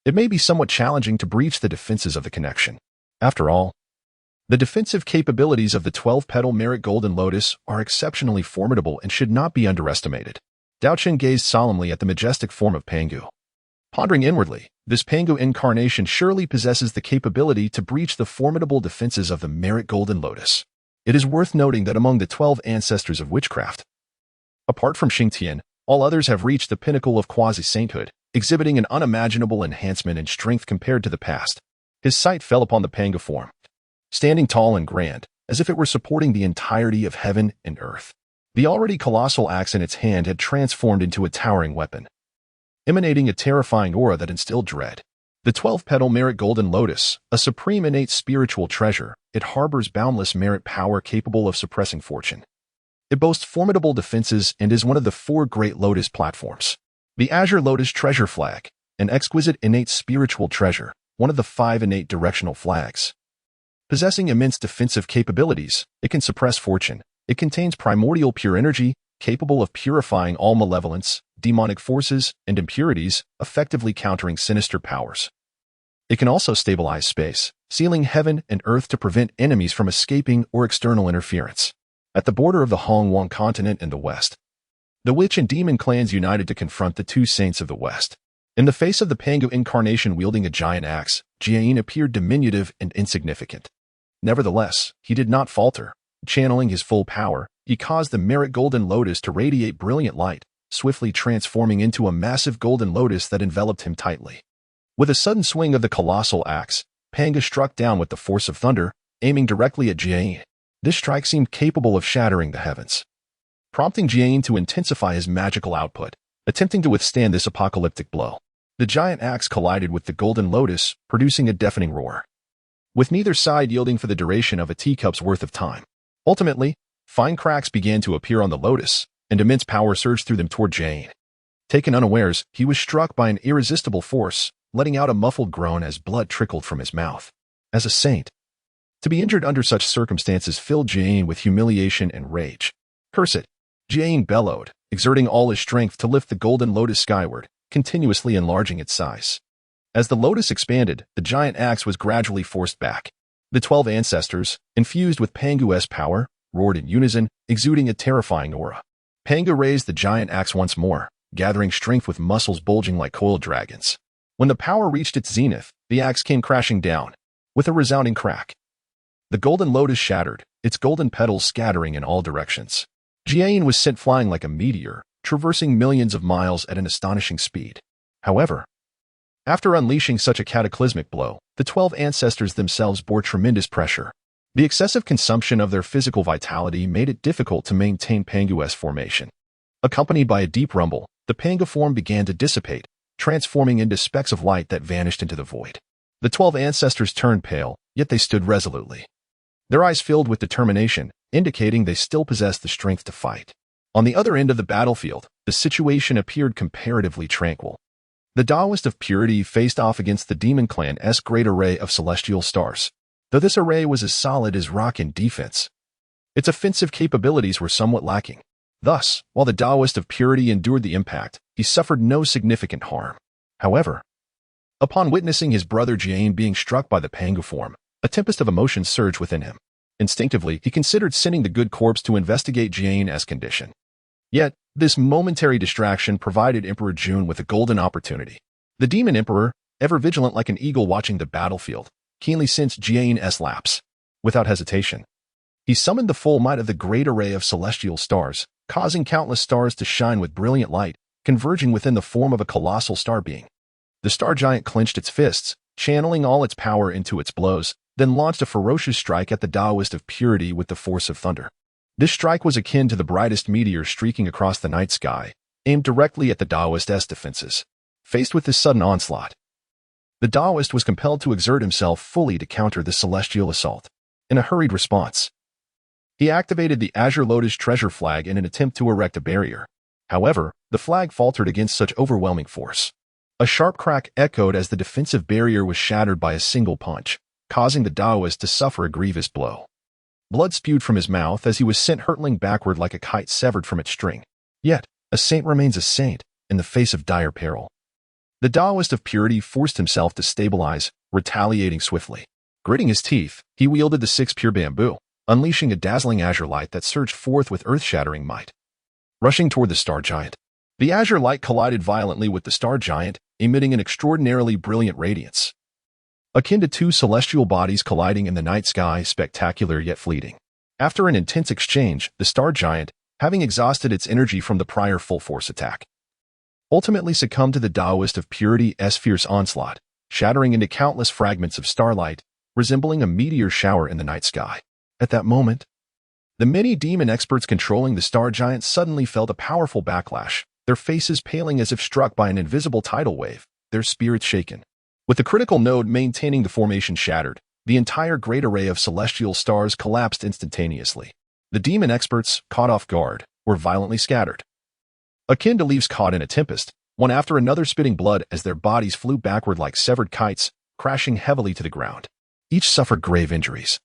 it may be somewhat challenging to breach the defenses of the connection. After all, the defensive capabilities of the 12-petal merit golden lotus are exceptionally formidable and should not be underestimated. Daochen gazed solemnly at the majestic form of Pangu. Pondering inwardly, this Pangu incarnation surely possesses the capability to breach the formidable defenses of the merit golden lotus. It is worth noting that among the 12 ancestors of witchcraft, apart from Shencheng, all others have reached the pinnacle of quasi-sainthood, exhibiting an unimaginable enhancement in strength compared to the past. His sight fell upon the Pangu form, standing tall and grand, as if it were supporting the entirety of heaven and earth. The already colossal axe in its hand had transformed into a towering weapon, emanating a terrifying aura that instilled dread. The 12-petal merit golden lotus, a supreme innate spiritual treasure, it harbors boundless merit power capable of suppressing fortune. It boasts formidable defenses and is one of the 4 great lotus platforms. The Azure Lotus Treasure Flag, an exquisite innate spiritual treasure, one of the 5 innate directional flags. Possessing immense defensive capabilities, it can suppress fortune. It contains primordial pure energy, capable of purifying all malevolence, demonic forces, and impurities, effectively countering sinister powers. It can also stabilize space, sealing heaven and earth to prevent enemies from escaping or external interference. At the border of the Hongmeng continent in the west, the witch and demon clans united to confront the 2 saints of the west. In the face of the Pangu incarnation wielding a giant axe, Jiayin appeared diminutive and insignificant. Nevertheless, he did not falter. Channeling his full power, he caused the merit golden lotus to radiate brilliant light, swiftly transforming into a massive golden lotus that enveloped him tightly. With a sudden swing of the colossal axe, Pangu struck down with the force of thunder, aiming directly at Jiayin. This strike seemed capable of shattering the heavens, prompting Jiayin to intensify his magical output, attempting to withstand this apocalyptic blow. The giant axe collided with the golden lotus, producing a deafening roar, with neither side yielding for the duration of a teacup's worth of time. Ultimately, fine cracks began to appear on the lotus, and immense power surged through them toward Jiayin. Taken unawares, he was struck by an irresistible force, letting out a muffled groan as blood trickled from his mouth. As a saint, to be injured under such circumstances filled Jiayin with humiliation and rage. Curse it! Jiayin bellowed, exerting all his strength to lift the golden lotus skyward, continuously enlarging its size. As the lotus expanded, the giant axe was gradually forced back. The 12 ancestors, infused with Pangu's power, roared in unison, exuding a terrifying aura. Pangu raised the giant axe once more, gathering strength with muscles bulging like coiled dragons. When the power reached its zenith, the axe came crashing down, with a resounding crack. The golden lotus shattered, its golden petals scattering in all directions. Jiayin was sent flying like a meteor, traversing millions of miles at an astonishing speed. However, after unleashing such a cataclysmic blow, the 12 ancestors themselves bore tremendous pressure. The excessive consumption of their physical vitality made it difficult to maintain Pangu's formation. Accompanied by a deep rumble, the Pangu form began to dissipate, transforming into specks of light that vanished into the void. The 12 ancestors turned pale, yet they stood resolutely, their eyes filled with determination, indicating they still possessed the strength to fight. On the other end of the battlefield, the situation appeared comparatively tranquil. The Taoist of Purity faced off against the Demon Clan's great array of celestial stars. Though this array was as solid as rock in defense, its offensive capabilities were somewhat lacking. Thus, while the Taoist of Purity endured the impact, he suffered no significant harm. However, upon witnessing his brother Jiayin being struck by the Pangu form, a tempest of emotions surged within him. Instinctively, he considered sending the good corpse to investigate Jiayin condition. Yet, this momentary distraction provided Emperor Jun with a golden opportunity. The Demon Emperor, ever vigilant like an eagle watching the battlefield, keenly sensed Jiayin's lapse. Without hesitation, he summoned the full might of the great array of celestial stars, causing countless stars to shine with brilliant light, converging within the form of a colossal star being. The star giant clenched its fists, channeling all its power into its blows, then launched a ferocious strike at the Taoist of Purity with the force of thunder. This strike was akin to the brightest meteor streaking across the night sky, aimed directly at the Taoist's defenses. Faced with this sudden onslaught, the Taoist was compelled to exert himself fully to counter this celestial assault. In a hurried response, he activated the Azure Lotus treasure flag in an attempt to erect a barrier. However, the flag faltered against such overwhelming force. A sharp crack echoed as the defensive barrier was shattered by a single punch, causing the Taoist to suffer a grievous blow. Blood spewed from his mouth as he was sent hurtling backward like a kite severed from its string. Yet, a saint remains a saint in the face of dire peril. The Taoist of purity forced himself to stabilize, retaliating swiftly. Gritting his teeth, he wielded the 6 pure bamboo, unleashing a dazzling azure light that surged forth with earth-shattering might. Rushing toward the star giant, the azure light collided violently with the star giant, emitting an extraordinarily brilliant radiance. Akin to two celestial bodies colliding in the night sky, spectacular yet fleeting. After an intense exchange, the star giant, having exhausted its energy from the prior full-force attack, ultimately succumbed to the Taoist of purity's fierce onslaught, shattering into countless fragments of starlight, resembling a meteor shower in the night sky. At that moment, the many demon experts controlling the star giant suddenly felt a powerful backlash, their faces paling as if struck by an invisible tidal wave, their spirits shaken. With the critical node maintaining the formation shattered, the entire great array of celestial stars collapsed instantaneously. The demon experts, caught off guard, were violently scattered. Akin to leaves caught in a tempest, one after another spitting blood as their bodies flew backward like severed kites, crashing heavily to the ground. Each suffered grave injuries,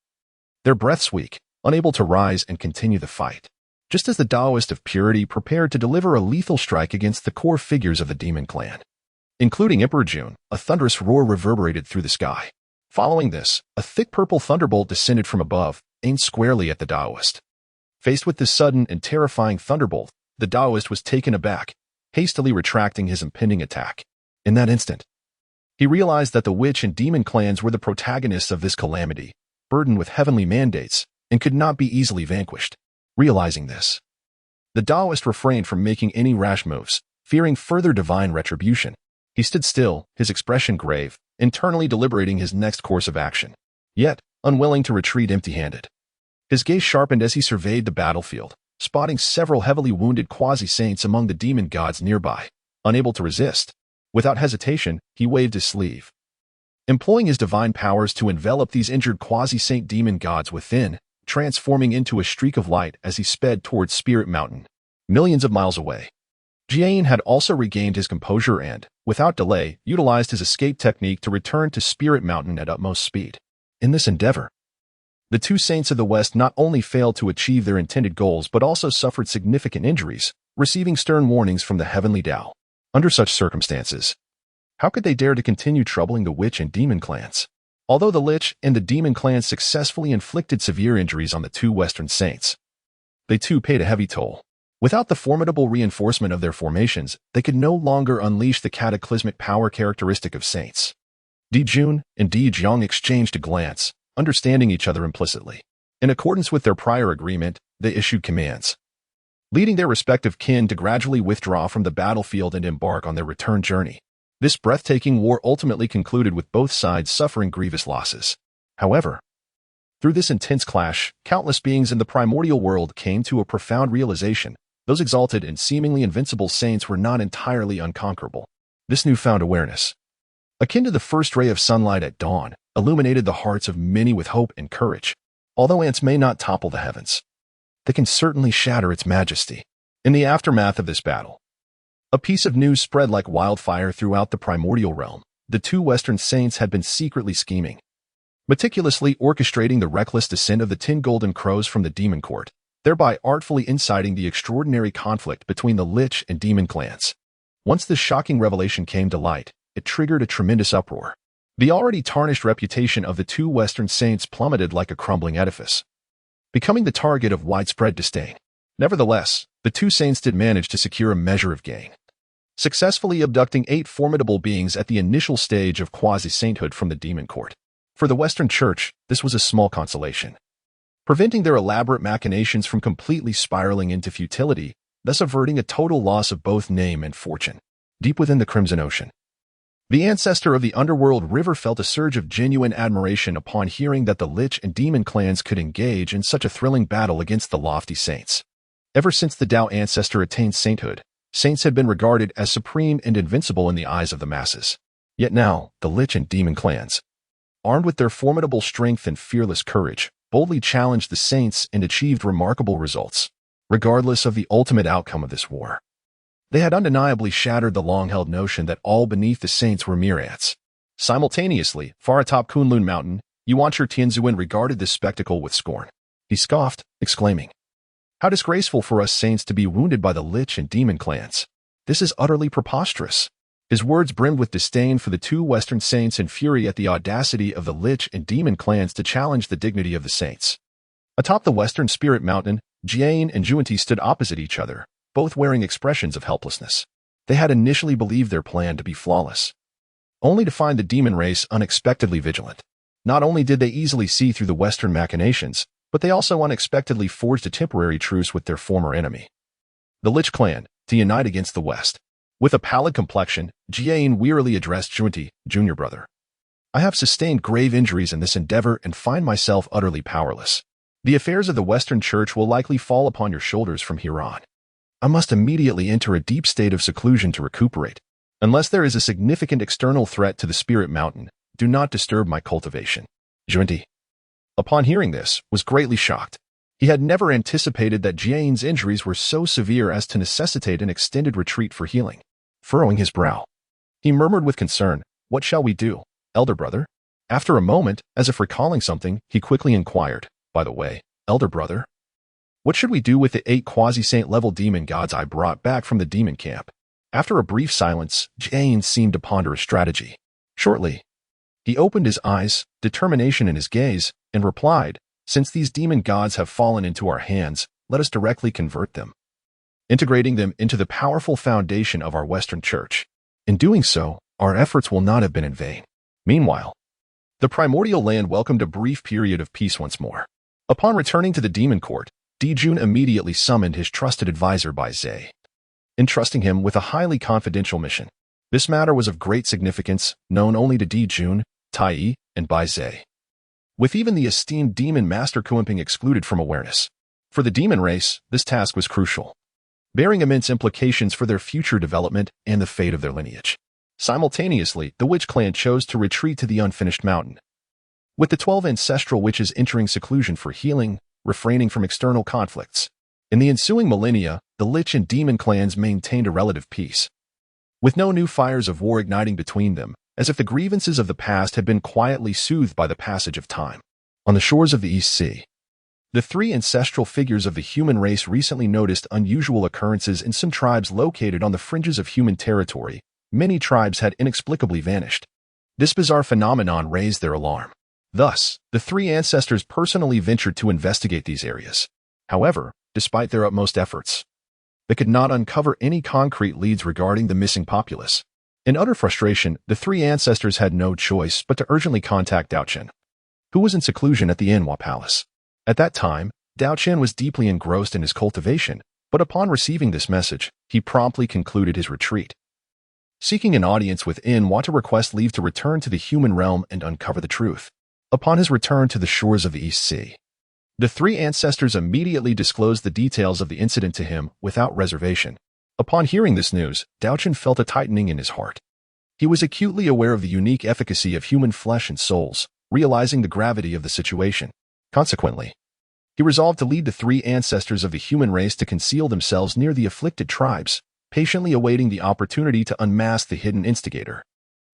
their breaths weak, unable to rise and continue the fight. Just as the Taoist of purity prepared to deliver a lethal strike against the core figures of the demon clan, including Emperor June, a thunderous roar reverberated through the sky. Following this, a thick purple thunderbolt descended from above, aimed squarely at the Taoist. Faced with this sudden and terrifying thunderbolt, the Taoist was taken aback, hastily retracting his impending attack. In that instant, he realized that the witch and demon clans were the protagonists of this calamity, burdened with heavenly mandates, and could not be easily vanquished. Realizing this, the Taoist refrained from making any rash moves, fearing further divine retribution. He stood still, his expression grave, internally deliberating his next course of action, yet unwilling to retreat empty-handed. His gaze sharpened as he surveyed the battlefield, spotting several heavily wounded quasi-saints among the demon gods nearby. Unable to resist, without hesitation, he waved his sleeve, employing his divine powers to envelop these injured quasi-saint demon gods within, transforming into a streak of light as he sped towards Spirit Mountain, millions of miles away. Jiayin had also regained his composure and, without delay, utilized his escape technique to return to Spirit Mountain at utmost speed. In this endeavor, the two saints of the West not only failed to achieve their intended goals but also suffered significant injuries, receiving stern warnings from the heavenly Tao. Under such circumstances, how could they dare to continue troubling the witch and demon clans? Although the Lich and the demon clans successfully inflicted severe injuries on the two Western saints, they too paid a heavy toll. Without the formidable reinforcement of their formations, they could no longer unleash the cataclysmic power characteristic of saints. Di Jun and Di Jiang exchanged a glance, understanding each other implicitly. In accordance with their prior agreement, they issued commands, leading their respective kin to gradually withdraw from the battlefield and embark on their return journey. This breathtaking war ultimately concluded with both sides suffering grievous losses. However, through this intense clash, countless beings in the primordial world came to a profound realization. Those exalted and seemingly invincible saints were not entirely unconquerable. This newfound awareness, akin to the first ray of sunlight at dawn, illuminated the hearts of many with hope and courage. Although ants may not topple the heavens, they can certainly shatter its majesty. In the aftermath of this battle, a piece of news spread like wildfire throughout the primordial realm. The two Western saints had been secretly scheming, meticulously orchestrating the reckless descent of the 10 golden crows from the demon court, thereby artfully inciting the extraordinary conflict between the Lich and demon clans. Once this shocking revelation came to light, it triggered a tremendous uproar. The already tarnished reputation of the two Western saints plummeted like a crumbling edifice, becoming the target of widespread disdain. Nevertheless, the two saints did manage to secure a measure of gain, successfully abducting 8 formidable beings at the initial stage of quasi-sainthood from the demon court. For the Western Church, this was a small consolation, preventing their elaborate machinations from completely spiraling into futility, thus averting a total loss of both name and fortune. Deep within the Crimson Ocean, The ancestor of the underworld river felt a surge of genuine admiration upon hearing that the Lich and Demon clans could engage in such a thrilling battle against the lofty saints. Ever since the Dao ancestor attained sainthood, saints had been regarded as supreme and invincible in the eyes of the masses. Yet now, the Lich and Demon clans, armed with their formidable strength and fearless courage, boldly challenged the saints and achieved remarkable results, regardless of the ultimate outcome of this war. They had undeniably shattered the long-held notion that all beneath the saints were mere ants. Simultaneously, far atop Kunlun Mountain, Yuanchi Tianzuan regarded this spectacle with scorn. He scoffed, exclaiming, "How disgraceful for us saints to be wounded by the Lich and Demon clans. This is utterly preposterous." His words brimmed with disdain for the two Western saints and fury at the audacity of the Lich and Demon clans to challenge the dignity of the saints. Atop the Western Spirit Mountain, Jiayin and Zhuanti stood opposite each other, both wearing expressions of helplessness. They had initially believed their plan to be flawless, only to find the demon race unexpectedly vigilant. Not only did they easily see through the Western machinations, but they also unexpectedly forged a temporary truce with their former enemy, the Lich clan, to unite against the West. With a pallid complexion, Jiayin wearily addressed Zhuanti, "Junior brother. I have sustained grave injuries in this endeavor and find myself utterly powerless. The affairs of the Western Church will likely fall upon your shoulders from here on. I must immediately enter a deep state of seclusion to recuperate. Unless there is a significant external threat to the Spirit Mountain, do not disturb my cultivation." Zhuanti, upon hearing this, was greatly shocked. He had never anticipated that Jiayin's injuries were so severe as to necessitate an extended retreat for healing. Furrowing his brow, he murmured with concern, "What shall we do, elder brother?" After a moment, as if recalling something, he quickly inquired, "By the way, elder brother, what should we do with the 8 quasi-saint-level demon gods I brought back from the demon camp?" After a brief silence, Jiayin seemed to ponder a strategy. Shortly, he opened his eyes, determination in his gaze, and replied, "Since these demon gods have fallen into our hands, let us directly convert them, integrating them into the powerful foundation of our Western Church. In doing so, our efforts will not have been in vain." Meanwhile, the primordial land welcomed a brief period of peace once more. Upon returning to the demon court, Dijun immediately summoned his trusted advisor Bai Zhe, entrusting him with a highly confidential mission. This matter was of great significance, known only to Dijun, Tai, and Bai Zhe, with even the esteemed demon master Kuanping excluded from awareness. For the demon race, this task was crucial, bearing immense implications for their future development and the fate of their lineage. Simultaneously, the Witch clan chose to retreat to the unfinished mountain, with the 12 ancestral witches entering seclusion for healing, refraining from external conflicts. In the ensuing millennia, the Lich and Demon clans maintained a relative peace, with no new fires of war igniting between them, as if the grievances of the past had been quietly soothed by the passage of time. On the shores of the East Sea, the 3 ancestral figures of the human race recently noticed unusual occurrences in some tribes located on the fringes of human territory. Many tribes had inexplicably vanished. This bizarre phenomenon raised their alarm. Thus, the 3 ancestors personally ventured to investigate these areas. However, despite their utmost efforts, they could not uncover any concrete leads regarding the missing populace. In utter frustration, the 3 ancestors had no choice but to urgently contact Daochen, who was in seclusion at the Nüwa Palace. At that time, Daochen was deeply engrossed in his cultivation, but upon receiving this message, he promptly concluded his retreat, seeking an audience with Nüwa to request leave to return to the human realm and uncover the truth. Upon his return to the shores of the East Sea, the 3 ancestors immediately disclosed the details of the incident to him without reservation. Upon hearing this news, Daochen felt a tightening in his heart. He was acutely aware of the unique efficacy of human flesh and souls, realizing the gravity of the situation. Consequently, he resolved to lead the 3 ancestors of the human race to conceal themselves near the afflicted tribes, patiently awaiting the opportunity to unmask the hidden instigator.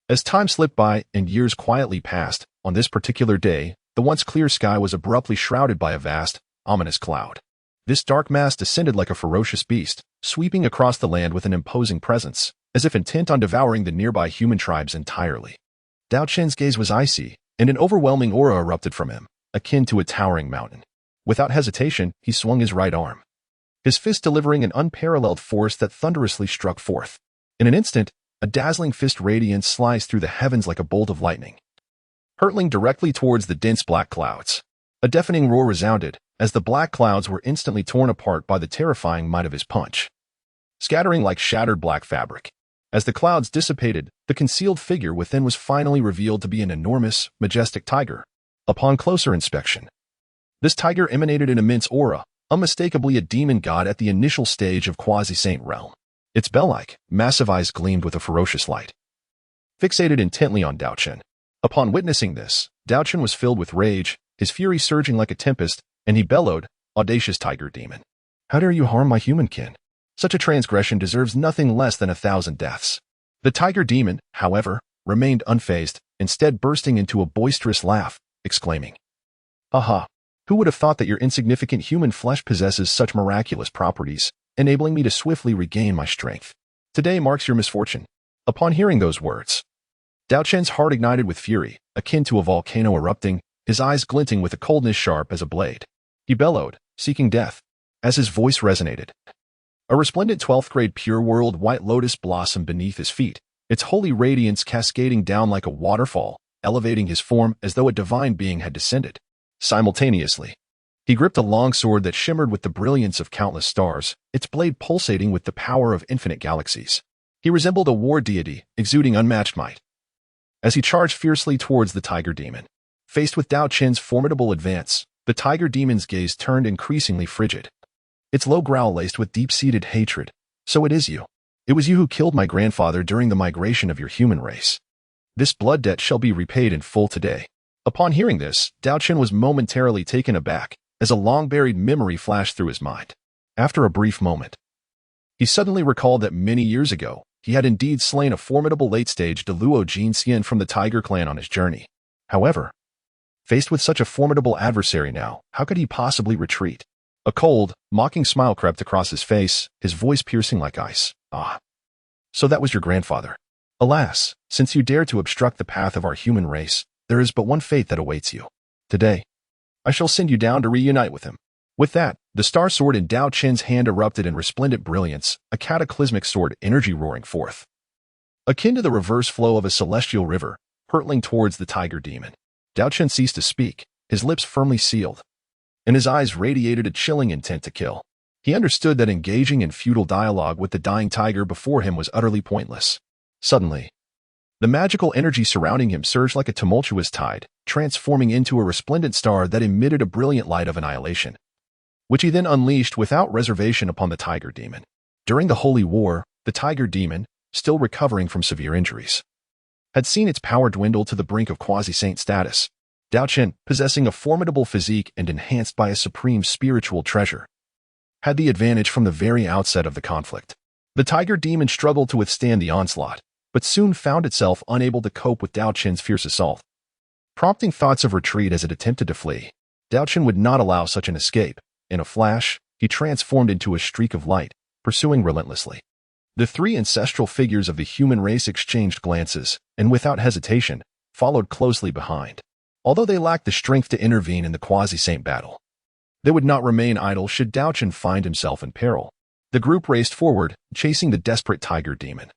As time slipped by and years quietly passed, on this particular day, the once clear sky was abruptly shrouded by a vast, ominous cloud. This dark mass descended like a ferocious beast, sweeping across the land with an imposing presence, as if intent on devouring the nearby human tribes entirely. Daochen's gaze was icy, and an overwhelming aura erupted from him, akin to a towering mountain. Without hesitation, he swung his right arm, his fist delivering an unparalleled force that thunderously struck forth. In an instant, a dazzling fist radiance sliced through the heavens like a bolt of lightning, hurtling directly towards the dense black clouds. A deafening roar resounded, as the black clouds were instantly torn apart by the terrifying might of his punch, scattering like shattered black fabric. As the clouds dissipated, the concealed figure within was finally revealed to be an enormous, majestic tiger. Upon closer inspection, this tiger emanated an immense aura, unmistakably a demon god at the initial stage of quasi-saint realm. Its bell-like, massive eyes gleamed with a ferocious light, fixated intently on Daochen. Upon witnessing this, Daochen was filled with rage, his fury surging like a tempest, and he bellowed, "Audacious tiger demon! How dare you harm my human kin? Such a transgression deserves nothing less than 1,000 deaths." The tiger demon, however, remained unfazed, instead bursting into a boisterous laugh, exclaiming, "Aha! Who would have thought that your insignificant human flesh possesses such miraculous properties, enabling me to swiftly regain my strength? Today marks your misfortune." Upon hearing those words, Daochen's heart ignited with fury, akin to a volcano erupting, his eyes glinting with a coldness sharp as a blade. He bellowed, seeking death. As his voice resonated, a resplendent 12th grade pure world white lotus blossomed beneath his feet, its holy radiance cascading down like a waterfall, elevating his form as though a divine being had descended. Simultaneously, he gripped a long sword that shimmered with the brilliance of countless stars, its blade pulsating with the power of infinite galaxies. He resembled a war deity, exuding unmatched might. As he charged fiercely towards the tiger demon, faced with Daochen's formidable advance, the tiger demon's gaze turned increasingly frigid, its low growl laced with deep-seated hatred. "So it is you. It was you who killed my grandfather during the migration of your human race. This blood debt shall be repaid in full today." Upon hearing this, Daochen was momentarily taken aback, as a long-buried memory flashed through his mind. After a brief moment, he suddenly recalled that many years ago, he had indeed slain a formidable late-stage Deluo Jin Xian from the Tiger clan on his journey. However, faced with such a formidable adversary now, how could he possibly retreat? A cold, mocking smile crept across his face, his voice piercing like ice. "Ah, so that was your grandfather. Alas, since you dared to obstruct the path of our human race, there is but one fate that awaits you. Today, I shall send you down to reunite with him." With that, the star sword in Daochen's hand erupted in resplendent brilliance, a cataclysmic sword energy roaring forth, akin to the reverse flow of a celestial river, hurtling towards the tiger demon. Daochen ceased to speak, his lips firmly sealed, and his eyes radiated a chilling intent to kill. He understood that engaging in futile dialogue with the dying tiger before him was utterly pointless. Suddenly, the magical energy surrounding him surged like a tumultuous tide, transforming into a resplendent star that emitted a brilliant light of annihilation, which he then unleashed without reservation upon the tiger demon. During the Holy War, the tiger demon, still recovering from severe injuries, had seen its power dwindle to the brink of quasi-saint status. Daochen, possessing a formidable physique and enhanced by a supreme spiritual treasure, had the advantage from the very outset of the conflict. The tiger demon struggled to withstand the onslaught, but soon found itself unable to cope with Daochen's fierce assault, prompting thoughts of retreat as it attempted to flee. Daochen would not allow such an escape. In a flash, he transformed into a streak of light, pursuing relentlessly. The three ancestral figures of the human race exchanged glances, and without hesitation, followed closely behind. Although they lacked the strength to intervene in the quasi-saint battle, they would not remain idle should Daochen find himself in peril. The group raced forward, chasing the desperate tiger demon,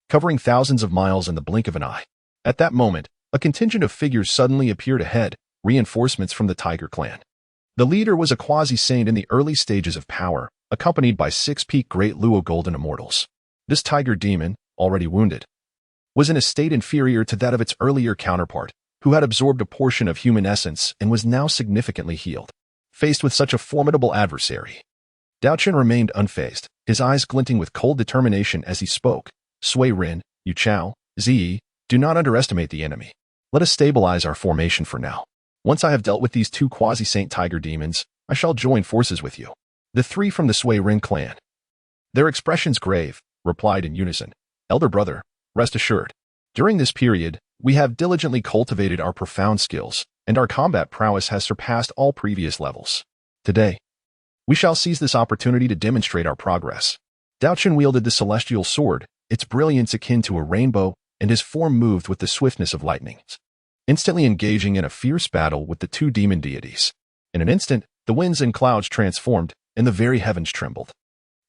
covering thousands of miles in the blink of an eye. At that moment, a contingent of figures suddenly appeared ahead, reinforcements from the tiger clan. The leader was a quasi-saint in the early stages of power, accompanied by 6 peak Great Luo Golden Immortals. This tiger demon, already wounded, was in a state inferior to that of its earlier counterpart, who had absorbed a portion of human essence and was now significantly healed. Faced with such a formidable adversary, Daochen remained unfazed, his eyes glinting with cold determination as he spoke. "Sui Rin, Yu Chao, Ziyi, do not underestimate the enemy. Let us stabilize our formation for now. Once I have dealt with these 2 quasi-saint tiger demons, I shall join forces with you." The 3 from the Sui Rin clan, their expressions grave, replied in unison, "Elder brother, rest assured. During this period, we have diligently cultivated our profound skills, and our combat prowess has surpassed all previous levels. Today, we shall seize this opportunity to demonstrate our progress." Daochen wielded the celestial sword, its brilliance akin to a rainbow, and his form moved with the swiftness of lightning, instantly engaging in a fierce battle with the 2 demon deities. In an instant, the winds and clouds transformed, and the very heavens trembled.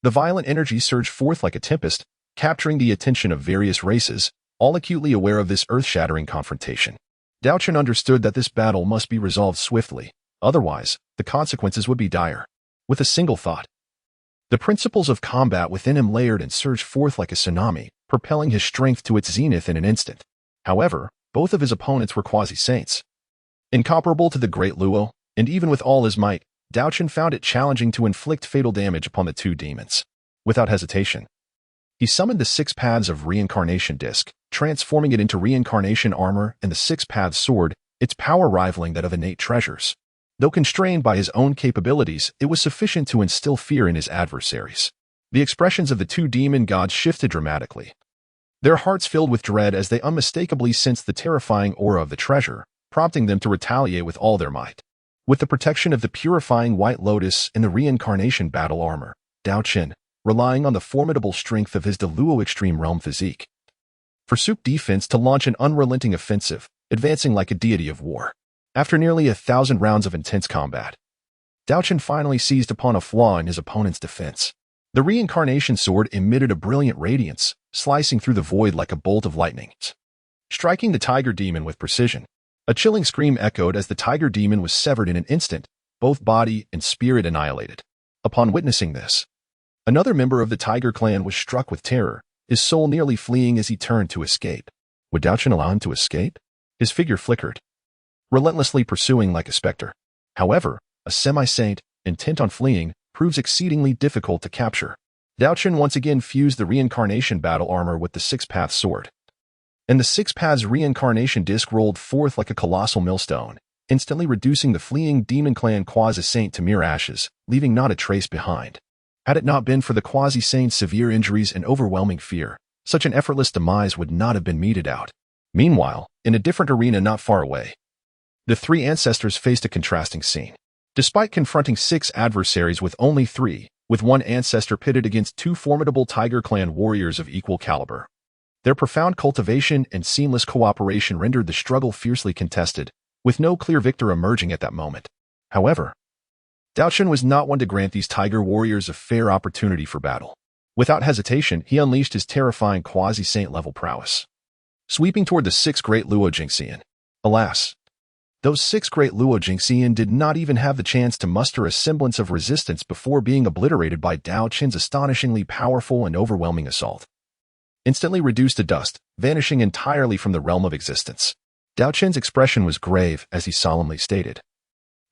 The violent energy surged forth like a tempest, capturing the attention of various races, all acutely aware of this earth-shattering confrontation. Daochen understood that this battle must be resolved swiftly, otherwise, the consequences would be dire. With a single thought, the principles of combat within him layered and surged forth like a tsunami, propelling his strength to its zenith in an instant. However, both of his opponents were quasi-saints. Incomparable to the great Luo, and even with all his might, Daochen found it challenging to inflict fatal damage upon the two demons. Without hesitation, he summoned the Six Paths of Reincarnation disc, transforming it into reincarnation armor and the Six Paths sword, its power rivaling that of innate treasures. Though constrained by his own capabilities, it was sufficient to instill fear in his adversaries. The expressions of the two demon gods shifted dramatically. Their hearts filled with dread as they unmistakably sensed the terrifying aura of the treasure, prompting them to retaliate with all their might. With the protection of the purifying White Lotus and the reincarnation battle armor, Daochen, relying on the formidable strength of his Deluo extreme realm physique, forsook defense to launch an unrelenting offensive, advancing like a deity of war. After nearly 1,000 rounds of intense combat, Daochen finally seized upon a flaw in his opponent's defense. The reincarnation sword emitted a brilliant radiance, slicing through the void like a bolt of lightning, striking the tiger demon with precision. A chilling scream echoed as the tiger demon was severed in an instant, both body and spirit annihilated. Upon witnessing this, another member of the tiger clan was struck with terror, his soul nearly fleeing as he turned to escape. Would Daochen allow him to escape? His figure flickered, relentlessly pursuing like a specter. However, a semi-saint, intent on fleeing, proves exceedingly difficult to capture. Daochen once again fused the reincarnation battle armor with the Six Paths sword, and the Six Paths reincarnation disc rolled forth like a colossal millstone, instantly reducing the fleeing demon clan quasi-saint to mere ashes, leaving not a trace behind. Had it not been for the quasi-saint's severe injuries and overwhelming fear, such an effortless demise would not have been meted out. Meanwhile, in a different arena not far away, the three ancestors faced a contrasting scene. Despite confronting 6 adversaries with only 3, with one ancestor pitted against 2 formidable tiger clan warriors of equal caliber, their profound cultivation and seamless cooperation rendered the struggle fiercely contested, with no clear victor emerging at that moment. However, Daochen was not one to grant these tiger warriors a fair opportunity for battle. Without hesitation, he unleashed his terrifying quasi-saint level prowess, sweeping toward the 6 great Luo Jingxian. Alas, those 6 great Luo Jingxian did not even have the chance to muster a semblance of resistance before being obliterated by Daochen's astonishingly powerful and overwhelming assault. Instantly reduced to dust, vanishing entirely from the realm of existence. Daochen's expression was grave as he solemnly stated,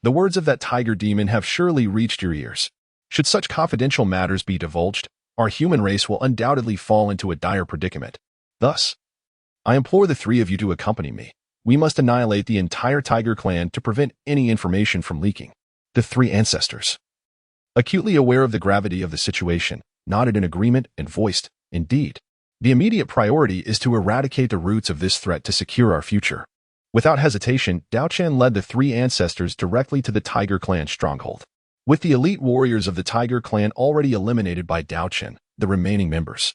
"The words of that tiger demon have surely reached your ears. Should such confidential matters be divulged, our human race will undoubtedly fall into a dire predicament. Thus, I implore the 3 of you to accompany me. We must annihilate the entire tiger clan to prevent any information from leaking." The 3 ancestors, acutely aware of the gravity of the situation, nodded in agreement and voiced, "Indeed, the immediate priority is to eradicate the roots of this threat to secure our future." Without hesitation, Daochen led the 3 ancestors directly to the tiger clan stronghold. With the elite warriors of the tiger clan already eliminated by Daochen, the remaining members,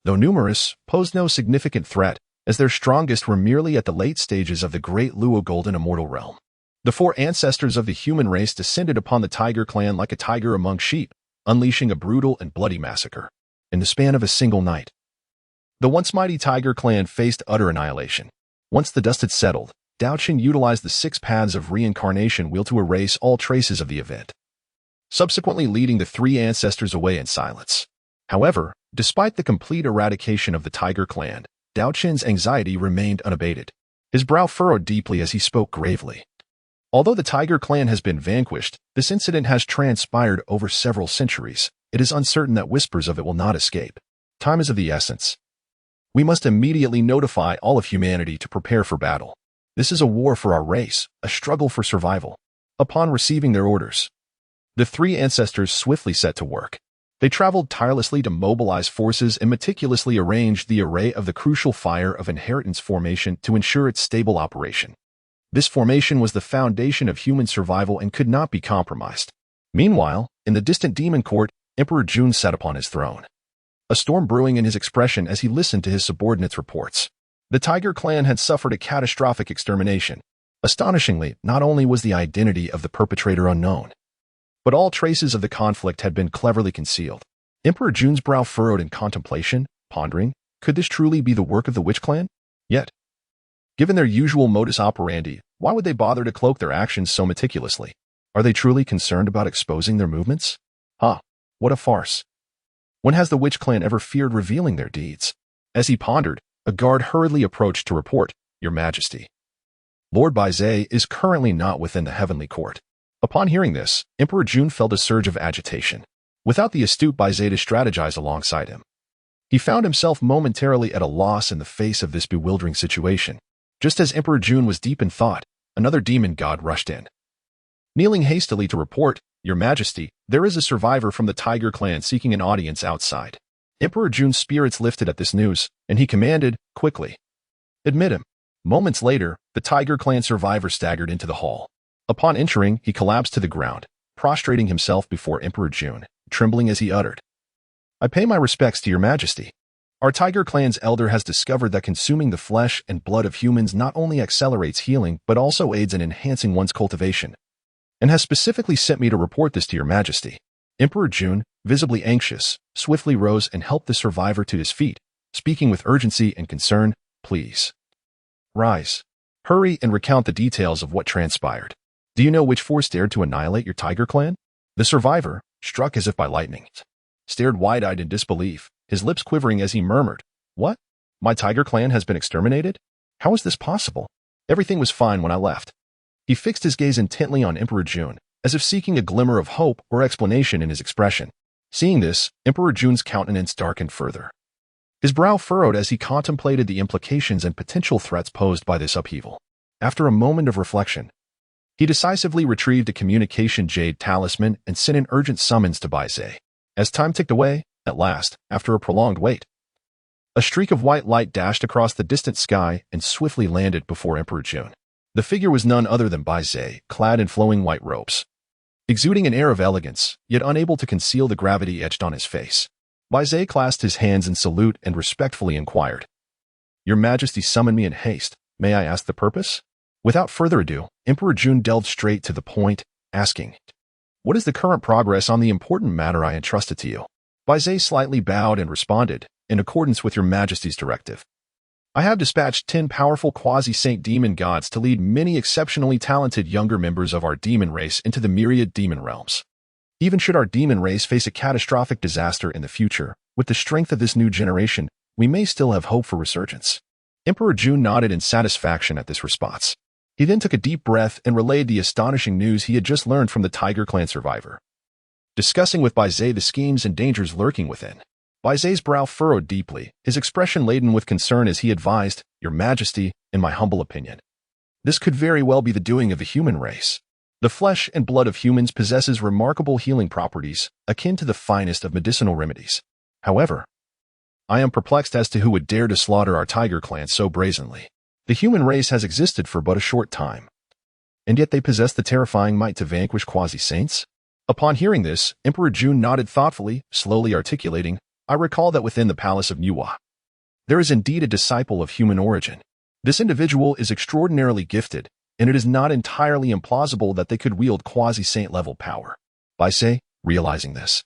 though numerous, posed no significant threat, as their strongest were merely at the late stages of the great Luo Golden Immortal Realm. The 4 ancestors of the human race descended upon the tiger clan like a tiger among sheep, unleashing a brutal and bloody massacre. In the span of a single night, the once mighty tiger clan faced utter annihilation. Once the dust had settled, Daochen utilized the 6 Paths of Reincarnation wheel to erase all traces of the event, subsequently leading the 3 ancestors away in silence. However, despite the complete eradication of the tiger clan, Daochen's anxiety remained unabated. His brow furrowed deeply as he spoke gravely. Although the tiger clan has been vanquished, this incident has transpired over several centuries. It is uncertain that whispers of it will not escape. Time is of the essence. We must immediately notify all of humanity to prepare for battle. This is a war for our race, a struggle for survival. Upon receiving their orders, the 3 ancestors swiftly set to work. They traveled tirelessly to mobilize forces and meticulously arranged the array of the crucial Fire of Inheritance formation to ensure its stable operation. This formation was the foundation of human survival and could not be compromised. Meanwhile, in the distant demon court, Emperor Jun sat upon his throne, a storm brewing in his expression as he listened to his subordinates' reports. The tiger clan had suffered a catastrophic extermination. Astonishingly, not only was the identity of the perpetrator unknown, but all traces of the conflict had been cleverly concealed. Emperor Jun's brow furrowed in contemplation, pondering, could this truly be the work of the Witch Clan? Yet, given their usual modus operandi, why would they bother to cloak their actions so meticulously? Are they truly concerned about exposing their movements? What a farce. When has the Witch Clan ever feared revealing their deeds? As he pondered, a guard hurriedly approached to report, "Your Majesty, Lord Baizhe is currently not within the heavenly court." Upon hearing this, Emperor Jun felt a surge of agitation. Without the astute Baizhe to strategize alongside him, he found himself momentarily at a loss in the face of this bewildering situation. Just as Emperor Jun was deep in thought, another demon god rushed in. Kneeling hastily to report, "Your Majesty, there is a survivor from the Tiger clan seeking an audience outside." Emperor Jun's spirits lifted at this news, and he commanded, "Quickly, admit him." Moments later, the Tiger clan survivor staggered into the hall. Upon entering, he collapsed to the ground, prostrating himself before Emperor Jun, trembling as he uttered, "I pay my respects to your Majesty. Our Tiger clan's elder has discovered that consuming the flesh and blood of humans not only accelerates healing but also aids in enhancing one's cultivation, and has specifically sent me to report this to your Majesty." Emperor Jun, visibly anxious, swiftly rose and helped the survivor to his feet, speaking with urgency and concern, "Please, rise. Hurry and recount the details of what transpired. Do you know which force dared to annihilate your Tiger clan?" The survivor, struck as if by lightning, stared wide-eyed in disbelief, his lips quivering as he murmured, "What? My Tiger clan has been exterminated? How is this possible? Everything was fine when I left." He fixed his gaze intently on Emperor Jun, as if seeking a glimmer of hope or explanation in his expression. Seeing this, Emperor Jun's countenance darkened further. His brow furrowed as he contemplated the implications and potential threats posed by this upheaval. After a moment of reflection, he decisively retrieved a communication jade talisman and sent an urgent summons to Baizhe. As time ticked away, at last, after a prolonged wait, a streak of white light dashed across the distant sky and swiftly landed before Emperor Jun. The figure was none other than Baizhe, clad in flowing white robes, exuding an air of elegance, yet unable to conceal the gravity etched on his face. Baizhe clasped his hands in salute and respectfully inquired, "Your Majesty summoned me in haste. May I ask the purpose?" Without further ado, Emperor Jun delved straight to the point, asking, "What is the current progress on the important matter I entrusted to you?" Baizhe slightly bowed and responded, "In accordance with your Majesty's directive, I have dispatched 10 powerful quasi-saint demon gods to lead many exceptionally talented younger members of our demon race into the myriad demon realms. Even should our demon race face a catastrophic disaster in the future, with the strength of this new generation, we may still have hope for resurgence." Emperor Jun nodded in satisfaction at this response. He then took a deep breath and relayed the astonishing news he had just learned from the Tiger clan survivor, discussing with Baizhe the schemes and dangers lurking within. Baizhe's brow furrowed deeply, his expression laden with concern as he advised, "Your Majesty, in my humble opinion, this could very well be the doing of the human race. The flesh and blood of humans possesses remarkable healing properties, akin to the finest of medicinal remedies. However, I am perplexed as to who would dare to slaughter our Tiger clan so brazenly. The human race has existed for but a short time, and yet they possess the terrifying might to vanquish quasi-saints." Upon hearing this, Emperor Jun nodded thoughtfully, slowly articulating, "I recall that within the palace of Nüwa, there is indeed a disciple of human origin. This individual is extraordinarily gifted, and it is not entirely implausible that they could wield quasi-saint level power." Baizhe, realizing this,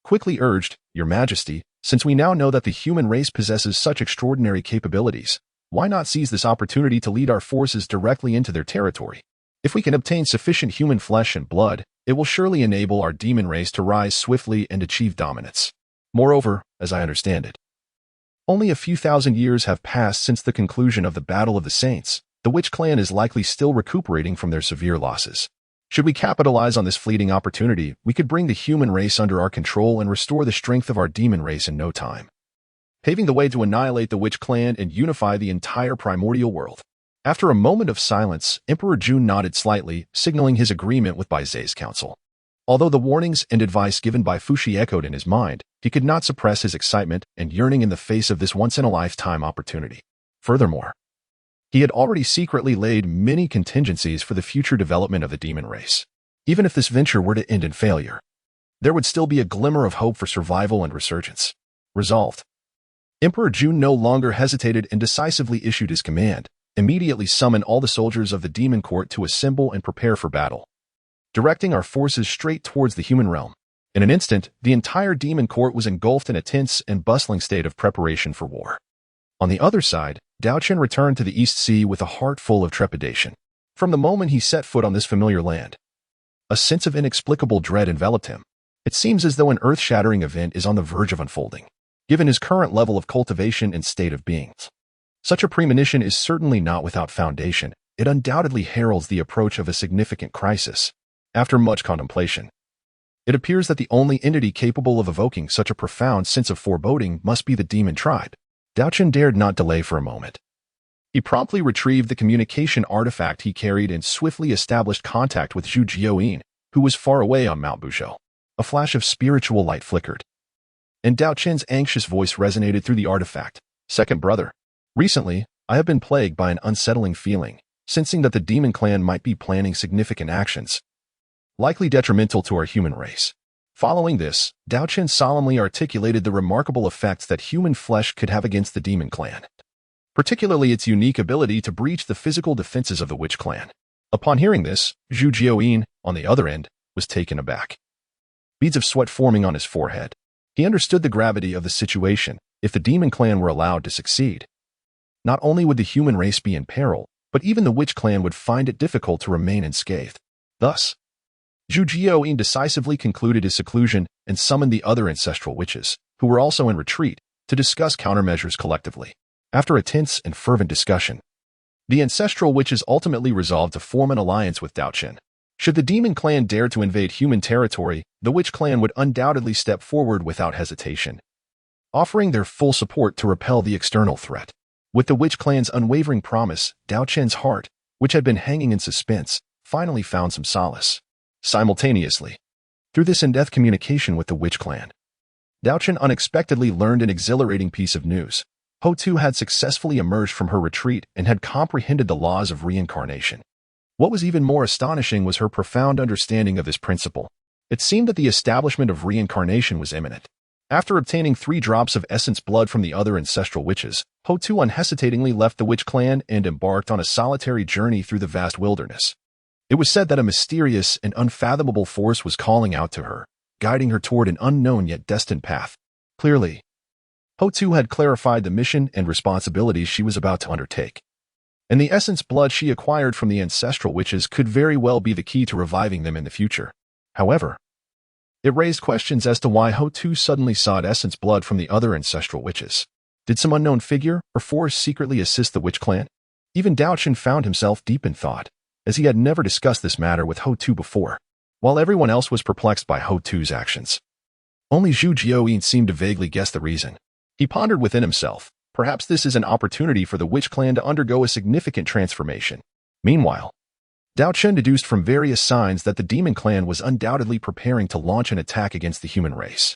quickly urged, "Your Majesty, since we now know that the human race possesses such extraordinary capabilities, why not seize this opportunity to lead our forces directly into their territory? If we can obtain sufficient human flesh and blood, it will surely enable our demon race to rise swiftly and achieve dominance. Moreover, as I understand it, only a few thousand years have passed since the conclusion of the Battle of the Saints. The Witch clan is likely still recuperating from their severe losses. Should we capitalize on this fleeting opportunity, we could bring the human race under our control and restore the strength of our demon race in no time, paving the way to annihilate the Witch clan and unify the entire primordial world." After a moment of silence, Emperor Jun nodded slightly, signaling his agreement with Baizhe's counsel. Although the warnings and advice given by Fushi echoed in his mind, he could not suppress his excitement and yearning in the face of this once-in-a-lifetime opportunity. Furthermore, he had already secretly laid many contingencies for the future development of the demon race. Even if this venture were to end in failure, there would still be a glimmer of hope for survival and resurgence. Resolved, Emperor Jun no longer hesitated and decisively issued his command, "Immediately summon all the soldiers of the demon court to assemble and prepare for battle, directing our forces straight towards the human realm." In an instant, the entire demon court was engulfed in a tense and bustling state of preparation for war. On the other side, Daochen returned to the East Sea with a heart full of trepidation. From the moment he set foot on this familiar land, a sense of inexplicable dread enveloped him. It seems as though an earth-shattering event is on the verge of unfolding. given his current level of cultivation and state of being. Such a premonition is certainly not without foundation. It undoubtedly heralds the approach of a significant crisis. After much contemplation, it appears that the only entity capable of evoking such a profound sense of foreboding must be the demon tribe. Daochen dared not delay for a moment. He promptly retrieved the communication artifact he carried and swiftly established contact with Zhu Jioyin, who was far away on Mount Buzhou. A flash of spiritual light flickered, and Daochen's anxious voice resonated through the artifact. Second brother, recently, I have been plagued by an unsettling feeling, sensing that the demon clan might be planning significant actions, likely detrimental to our human race. Following this, Daochen solemnly articulated the remarkable effects that human flesh could have against the demon clan, particularly its unique ability to breach the physical defenses of the witch clan. Upon hearing this, Zhu Jioyin, on the other end, was taken aback, beads of sweat forming on his forehead. He understood the gravity of the situation. If the demon clan were allowed to succeed, not only would the human race be in peril, but even the witch clan would find it difficult to remain unscathed. Thus, Zhu Jioyin decisively concluded his seclusion and summoned the other ancestral witches, who were also in retreat, to discuss countermeasures collectively. After a tense and fervent discussion, the ancestral witches ultimately resolved to form an alliance with Daochen. Should the demon clan dare to invade human territory, the witch clan would undoubtedly step forward without hesitation, offering their full support to repel the external threat. With the witch clan's unwavering promise, Daochen's heart, which had been hanging in suspense, finally found some solace. Simultaneously, through this in-depth communication with the witch clan, Daochen unexpectedly learned an exhilarating piece of news. Ho-Tu had successfully emerged from her retreat and had comprehended the laws of reincarnation. What was even more astonishing was her profound understanding of this principle. It seemed that the establishment of reincarnation was imminent. After obtaining 3 drops of essence blood from the other ancestral witches, Ho-Tu unhesitatingly left the witch clan and embarked on a solitary journey through the vast wilderness. It was said that a mysterious and unfathomable force was calling out to her, guiding her toward an unknown yet destined path. Clearly, Ho-Tu had clarified the mission and responsibilities she was about to undertake, and the essence blood she acquired from the ancestral witches could very well be the key to reviving them in the future. However, it raised questions as to why Ho-Tu suddenly sought essence blood from the other ancestral witches. Did some unknown figure or force secretly assist the witch clan? Even Daochen found himself deep in thought, as he had never discussed this matter with Ho-Tu before. While everyone else was perplexed by Ho-Tu's actions, only Zhu Jioyin seemed to vaguely guess the reason. He pondered within himself, perhaps this is an opportunity for the witch clan to undergo a significant transformation. Meanwhile, Daochen deduced from various signs that the demon clan was undoubtedly preparing to launch an attack against the human race.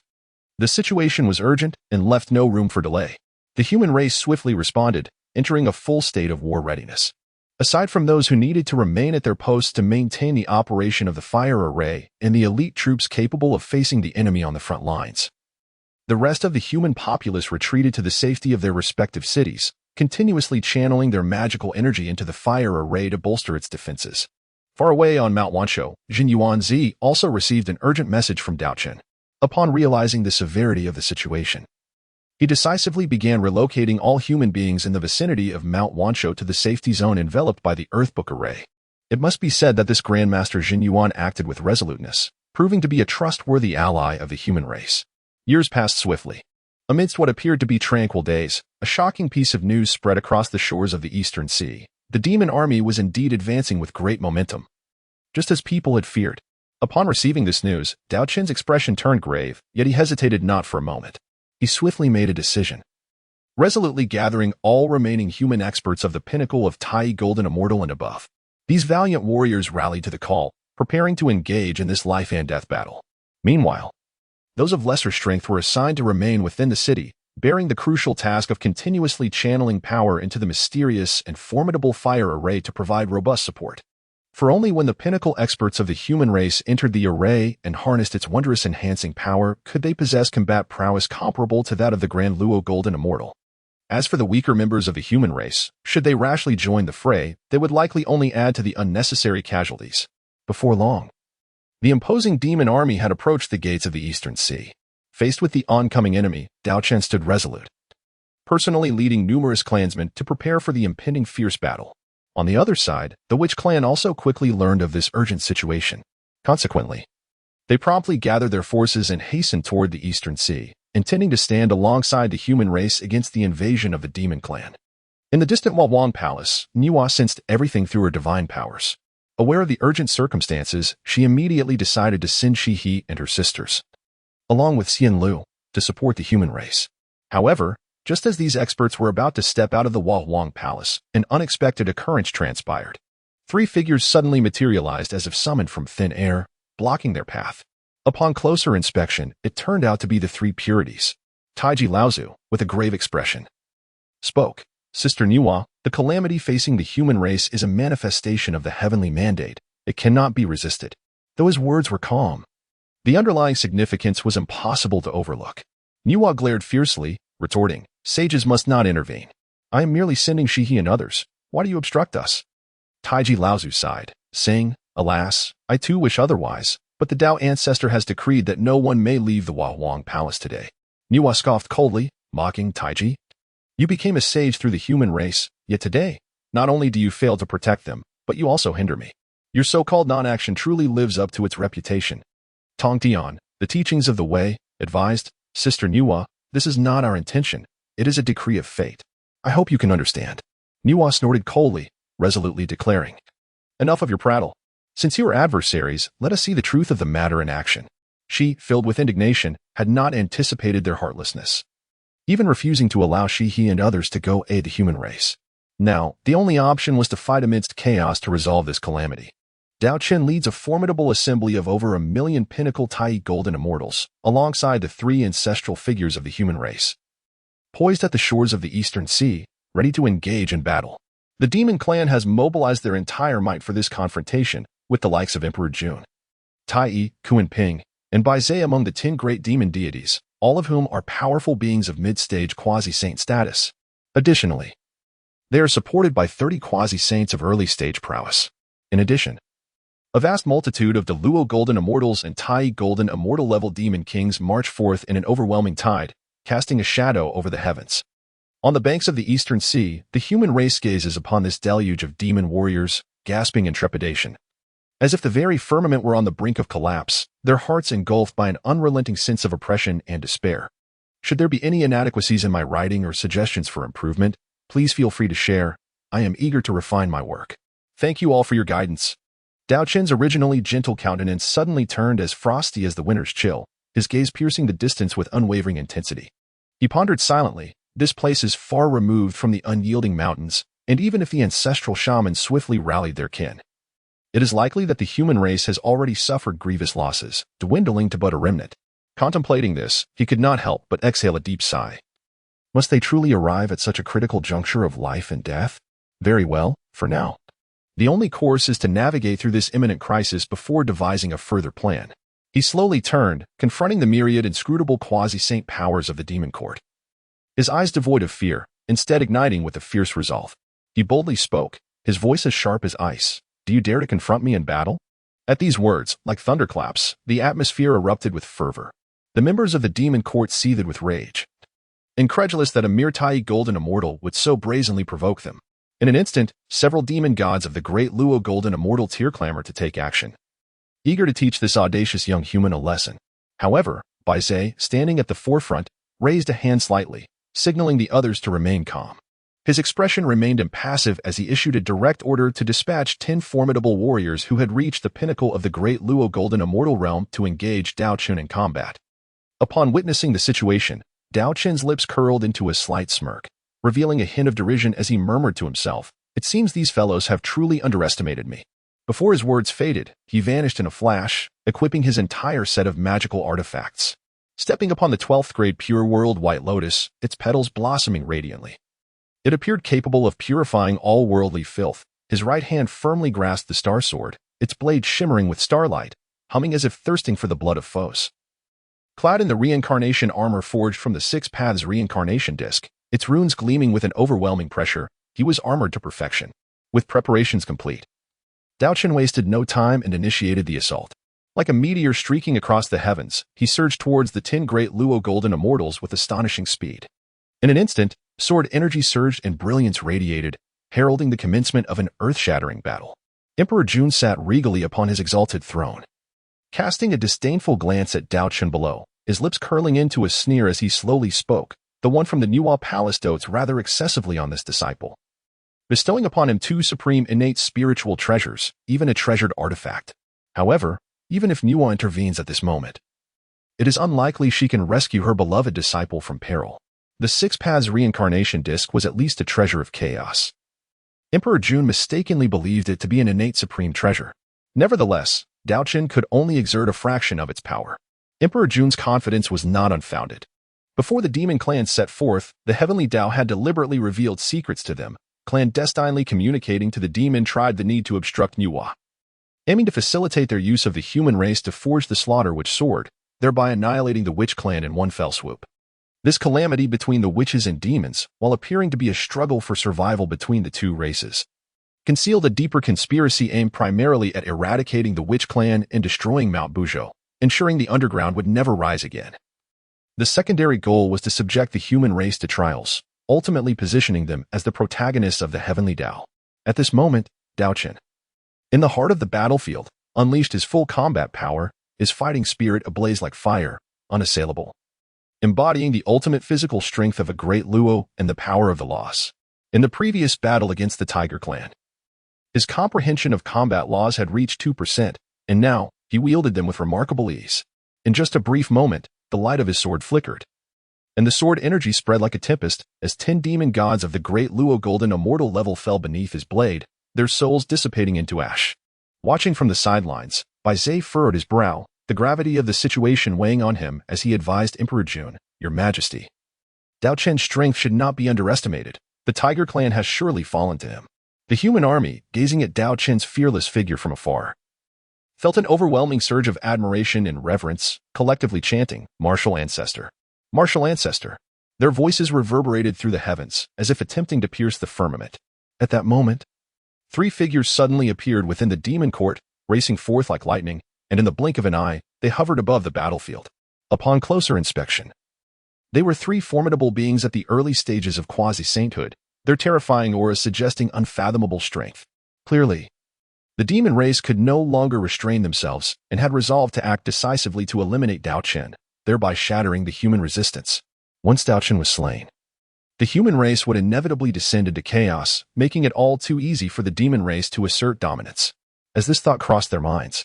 The situation was urgent and left no room for delay. The human race swiftly responded, entering a full state of war readiness. Aside from those who needed to remain at their posts to maintain the operation of the fire array and the elite troops capable of facing the enemy on the front lines, the rest of the human populace retreated to the safety of their respective cities, continuously channeling their magical energy into the fire array to bolster its defenses. Far away on Mount Wanshou, Jin Yuanzi also received an urgent message from Daochen. Upon realizing the severity of the situation, he decisively began relocating all human beings in the vicinity of Mount Wanshou to the safety zone enveloped by the Earthbook array. It must be said that this Grandmaster Jin Yuan acted with resoluteness, proving to be a trustworthy ally of the human race. Years passed swiftly. Amidst what appeared to be tranquil days, a shocking piece of news spread across the shores of the Eastern Sea. The demon army was indeed advancing with great momentum, just as people had feared. Upon receiving this news, Daochen's expression turned grave, yet he hesitated not for a moment. He swiftly made a decision, resolutely gathering all remaining human experts of the pinnacle of Tai Golden Immortal and above. These valiant warriors rallied to the call, preparing to engage in this life and death battle. Meanwhile, those of lesser strength were assigned to remain within the city, bearing the crucial task of continuously channeling power into the mysterious and formidable fire array to provide robust support. For only when the pinnacle experts of the human race entered the array and harnessed its wondrous enhancing power could they possess combat prowess comparable to that of the Grand Luo Golden Immortal. As for the weaker members of the human race, should they rashly join the fray, they would likely only add to the unnecessary casualties. Before long, the imposing demon army had approached the gates of the Eastern Sea. Faced with the oncoming enemy, Daochen stood resolute, personally leading numerous clansmen to prepare for the impending fierce battle. On the other side, the witch clan also quickly learned of this urgent situation. Consequently, they promptly gathered their forces and hastened toward the Eastern Sea, intending to stand alongside the human race against the invasion of the demon clan. In the distant Wawang Palace, Nüwa sensed everything through her divine powers. Aware of the urgent circumstances, she immediately decided to send Shi-He and her sisters, along with Xian Lu, to support the human race. However, just as these experts were about to step out of the Wawang Palace, an unexpected occurrence transpired. 3 figures suddenly materialized as if summoned from thin air, blocking their path. Upon closer inspection, it turned out to be the 3 purities. Taiji Laozu, with a grave expression, spoke. Sister Nüwa, the calamity facing the human race is a manifestation of the heavenly mandate. It cannot be resisted. Though his words were calm, the underlying significance was impossible to overlook. Nüwa glared fiercely, retorting, sages must not intervene. I am merely sending Shi-He and others. Why do you obstruct us? Taiji Laozu sighed, saying, alas, I too wish otherwise, but the Dao ancestor has decreed that no one may leave the Wawang Palace today. Nüwa scoffed coldly, mocking Taiji. You became a sage through the human race, yet today, not only do you fail to protect them, but you also hinder me. Your so-called non-action truly lives up to its reputation. Tong Tian, the teachings of the way, advised, Sister Nüwa, this is not our intention. It is a decree of fate. I hope you can understand. Nüwa snorted coldly, resolutely declaring, enough of your prattle. Since you are adversaries, let us see the truth of the matter in action. She, filled with indignation, had not anticipated their heartlessness, even refusing to allow Shi-He and others to go aid the human race. Now, the only option was to fight amidst chaos to resolve this calamity. Daochen leads a formidable assembly of over 1 million pinnacle Tai golden immortals, alongside the 3 ancestral figures of the human race, poised at the shores of the Eastern Sea, ready to engage in battle. The demon clan has mobilized their entire might for this confrontation, with the likes of Emperor Jun, Tai, Kuan-Ping, and Baizhe among the 10 great demon deities, all of whom are powerful beings of mid-stage quasi-saint status. Additionally, they are supported by 30 quasi-saints of early-stage prowess. In addition, a vast multitude of the Luo Golden Immortals and Tai Golden Immortal-level demon kings march forth in an overwhelming tide, casting a shadow over the heavens. On the banks of the Eastern Sea, the human race gazes upon this deluge of demon warriors, gasping in trepidation. As if the very firmament were on the brink of collapse, their hearts engulfed by an unrelenting sense of oppression and despair. Should there be any inadequacies in my writing or suggestions for improvement, please feel free to share. I am eager to refine my work. Thank you all for your guidance. Daochen's originally gentle countenance suddenly turned as frosty as the winter's chill, his gaze piercing the distance with unwavering intensity. He pondered silently. This place is far removed from the unyielding mountains, and even if the ancestral shamans swiftly rallied their kin, it is likely that the human race has already suffered grievous losses, dwindling to but a remnant. Contemplating this, he could not help but exhale a deep sigh. Must they truly arrive at such a critical juncture of life and death? Very well, for now. The only course is to navigate through this imminent crisis before devising a further plan. He slowly turned, confronting the myriad inscrutable quasi-saint powers of the demon court. His eyes devoid of fear, instead igniting with a fierce resolve. He boldly spoke, his voice as sharp as ice. Do you dare to confront me in battle? At these words, like thunderclaps, the atmosphere erupted with fervor. The members of the demon court seethed with rage, incredulous that a mere Tai golden immortal would so brazenly provoke them. In an instant, several demon gods of the great Luo golden immortal tier clamored to take action, eager to teach this audacious young human a lesson. However, Baizhe, standing at the forefront, raised a hand slightly, signaling the others to remain calm. His expression remained impassive as he issued a direct order to dispatch 10 formidable warriors who had reached the pinnacle of the great Luo Golden Immortal realm to engage Daochen in combat. Upon witnessing the situation, Daochen's lips curled into a slight smirk, revealing a hint of derision as he murmured to himself, "It seems these fellows have truly underestimated me." Before his words faded, he vanished in a flash, equipping his entire set of magical artifacts. Stepping upon the 12th grade Pure World White Lotus, its petals blossoming radiantly, it appeared capable of purifying all worldly filth. His right hand firmly grasped the star sword, its blade shimmering with starlight, humming as if thirsting for the blood of foes. Clad in the reincarnation armor forged from the Six Paths reincarnation disc, its runes gleaming with an overwhelming pressure, he was armored to perfection. With preparations complete, Daochen wasted no time and initiated the assault. Like a meteor streaking across the heavens, he surged towards the 10 great Luo Golden Immortals with astonishing speed. In an instant, sword energy surged and brilliance radiated, heralding the commencement of an earth-shattering battle. Emperor Jun sat regally upon his exalted throne, casting a disdainful glance at Daochen below. his lips curling into a sneer as he slowly spoke. The one from the Nüwa palace dotes rather excessively on this disciple, bestowing upon him two supreme innate spiritual treasures, even a treasured artifact. However, even if Nüwa intervenes at this moment, it is unlikely she can rescue her beloved disciple from peril. The Six Paths reincarnation disc was at least a treasure of chaos. Emperor Jun mistakenly believed it to be an innate supreme treasure. Nevertheless, Daochen could only exert a fraction of its power. Emperor Jun's confidence was not unfounded. Before the demon clan set forth, the heavenly Dao had deliberately revealed secrets to them, clandestinely communicating to the demon tribe the need to obstruct Nüwa, aiming to facilitate their use of the human race to forge the slaughter witch sword, thereby annihilating the witch clan in one fell swoop. This calamity between the witches and demons, while appearing to be a struggle for survival between the two races, concealed a deeper conspiracy aimed primarily at eradicating the witch clan and destroying Mount Buzhou, ensuring the underground would never rise again. The secondary goal was to subject the human race to trials, ultimately positioning them as the protagonists of the heavenly Dao. At this moment, Daochen, in the heart of the battlefield, unleashed his full combat power, his fighting spirit ablaze like fire, unassailable, embodying the ultimate physical strength of a great Luo and the power of the loss. In the previous battle against the Tiger clan, his comprehension of combat laws had reached 2%, and now he wielded them with remarkable ease. In just a brief moment, the light of his sword flickered, and the sword energy spread like a tempest as 10 demon gods of the great Luo golden immortal level fell beneath his blade, their souls dissipating into ash. Watching from the sidelines, Bai Zhe furrowed his brow, the gravity of the situation weighing on him as he advised Emperor Jun, "Your Majesty, Daochen's strength should not be underestimated. The Tiger clan has surely fallen to him." The human army, gazing at Daochen's fearless figure from afar, felt an overwhelming surge of admiration and reverence, collectively chanting, "Martial Ancestor! Martial Ancestor!" Their voices reverberated through the heavens, as if attempting to pierce the firmament. At that moment, 3 figures suddenly appeared within the demon court, racing forth like lightning, and in the blink of an eye, they hovered above the battlefield. Upon closer inspection, they were 3 formidable beings at the early stages of quasi-sainthood, their terrifying auras suggesting unfathomable strength. Clearly, the demon race could no longer restrain themselves and had resolved to act decisively to eliminate Daochen, thereby shattering the human resistance. Once Daochen was slain, the human race would inevitably descend into chaos, making it all too easy for the demon race to assert dominance. As this thought crossed their minds,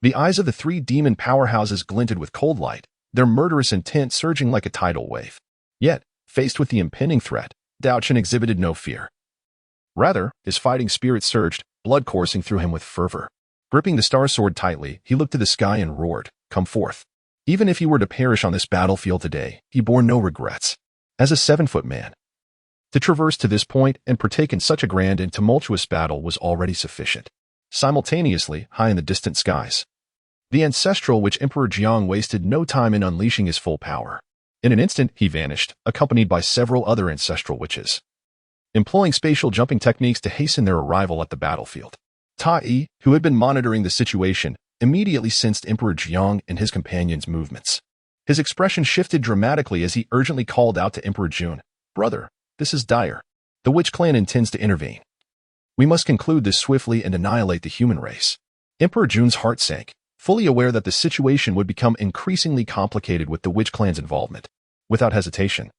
the eyes of the 3 demon powerhouses glinted with cold light, their murderous intent surging like a tidal wave. Yet, faced with the impending threat, Daochen exhibited no fear. Rather, his fighting spirit surged, blood coursing through him with fervor. Gripping the star sword tightly, he looked to the sky and roared, "Come forth." Even if he were to perish on this battlefield today, he bore no regrets. As a 7-foot man, to traverse to this point and partake in such a grand and tumultuous battle was already sufficient. Simultaneously, high in the distant skies, the ancestral witch Emperor Jiang wasted no time in unleashing his full power. In an instant, he vanished, accompanied by several other ancestral witches, employing spatial jumping techniques to hasten their arrival at the battlefield. Tai, who had been monitoring the situation, immediately sensed Emperor Jiang and his companions' movements. His expression shifted dramatically as he urgently called out to Emperor Jun, "Brother, this is dire. The witch clan intends to intervene. We must conclude this swiftly and annihilate the human race." Emperor Jun's heart sank, fully aware that the situation would become increasingly complicated with the witch clan's involvement. Without hesitation,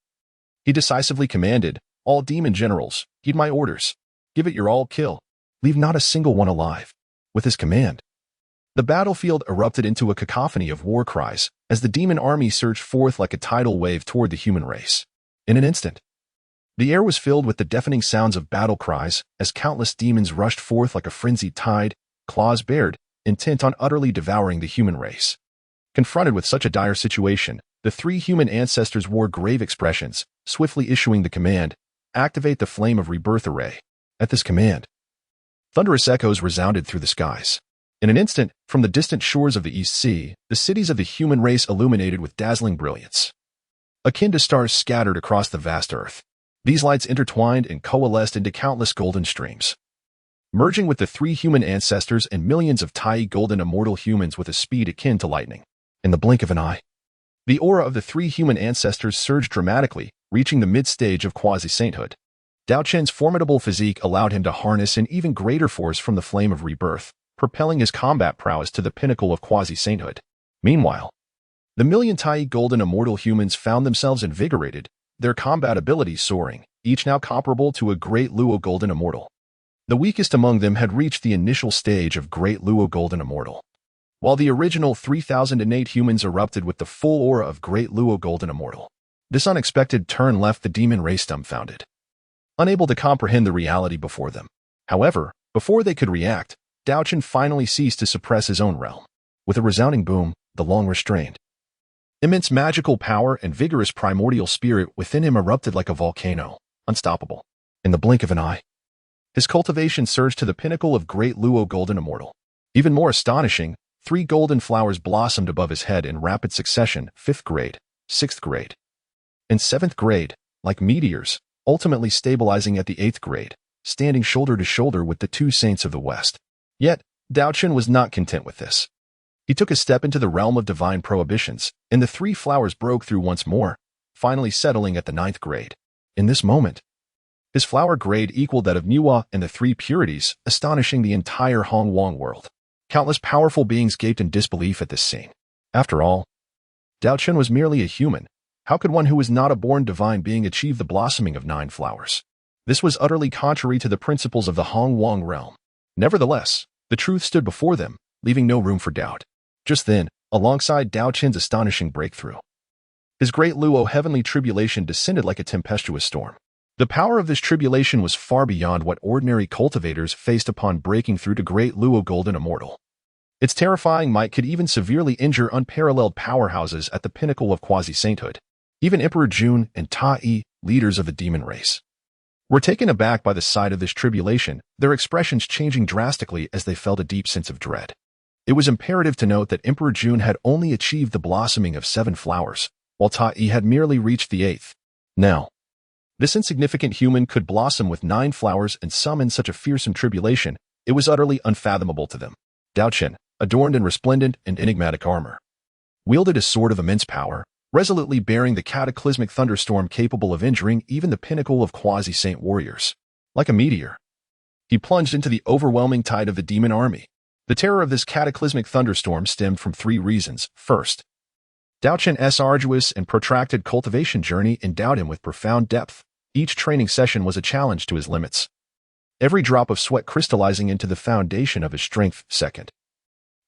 he decisively commanded, "All demon generals, heed my orders. Give it your all, kill. Leave not a single one alive." With his command, the battlefield erupted into a cacophony of war cries as the demon army surged forth like a tidal wave toward the human race. In an instant, the air was filled with the deafening sounds of battle cries as countless demons rushed forth like a frenzied tide, claws bared, intent on utterly devouring the human race. Confronted with such a dire situation, the 3 human ancestors wore grave expressions, swiftly issuing the command, "Activate the Flame of Rebirth array." At this command, thunderous echoes resounded through the skies. In an instant, from the distant shores of the East Sea, the cities of the human race illuminated with dazzling brilliance, akin to stars scattered across the vast earth. These lights intertwined and coalesced into countless golden streams, merging with the 3 human ancestors and millions of Tai golden immortal humans with a speed akin to lightning. In the blink of an eye, the aura of the 3 human ancestors surged dramatically, reaching the mid-stage of quasi-sainthood. Daochen's formidable physique allowed him to harness an even greater force from the flame of rebirth, propelling his combat prowess to the pinnacle of quasi-sainthood. Meanwhile, The million Tai golden immortal humans found themselves invigorated, their combat abilities soaring, each now comparable to a great Luo golden immortal. The weakest among them had reached the initial stage of great Luo golden immortal, while the original 3008 humans erupted with the full aura of great Luo golden immortal. This unexpected turn left the demon race dumbfounded, unable to comprehend the reality before them. However, before they could react, Daochen finally ceased to suppress his own realm. With a resounding boom, the long-restrained, immense magical power and vigorous primordial spirit within him erupted like a volcano, unstoppable. In the blink of an eye, his cultivation surged to the pinnacle of great Luo golden immortal. Even more astonishing, 3 golden flowers blossomed above his head in rapid succession: 5th grade, 6th grade, and 7th grade, like meteors, ultimately stabilizing at the 8th grade, standing shoulder to shoulder with the 2 saints of the West. Yet, Daochen was not content with this. He took a step into the realm of divine prohibitions, and the 3 flowers broke through once more, finally settling at the 9th grade. In this moment, his flower grade equaled that of Nüwa and the 3 purities, astonishing the entire Hongmeng world. Countless powerful beings gaped in disbelief at this scene. After all, Daochen was merely a human. How could one who was not a born divine being achieve the blossoming of 9 flowers? This was utterly contrary to the principles of the Hongmeng realm. Nevertheless, the truth stood before them, leaving no room for doubt. Just then, alongside Daochen's astonishing breakthrough, his great Luo heavenly tribulation descended like a tempestuous storm. The power of this tribulation was far beyond what ordinary cultivators faced upon breaking through to great Luo golden immortal. Its terrifying might could even severely injure unparalleled powerhouses at the pinnacle of quasi-sainthood. Even Emperor Jun and Tai, leaders of the demon race, were taken aback by the sight of this tribulation, their expressions changing drastically as they felt a deep sense of dread. It was imperative to note that Emperor Jun had only achieved the blossoming of 7 flowers, while Tai had merely reached the 8th. Now, this insignificant human could blossom with 9 flowers and summon such a fearsome tribulation. It was utterly unfathomable to them. Daochen, adorned in resplendent and enigmatic armor, wielded a sword of immense power, resolutely bearing the cataclysmic thunderstorm capable of injuring even the pinnacle of quasi-saint warriors. Like a meteor, he plunged into the overwhelming tide of the demon army. The terror of this cataclysmic thunderstorm stemmed from 3 reasons. First, Daochen's arduous and protracted cultivation journey endowed him with profound depth. Each training session was a challenge to his limits, every drop of sweat crystallizing into the foundation of his strength. Second,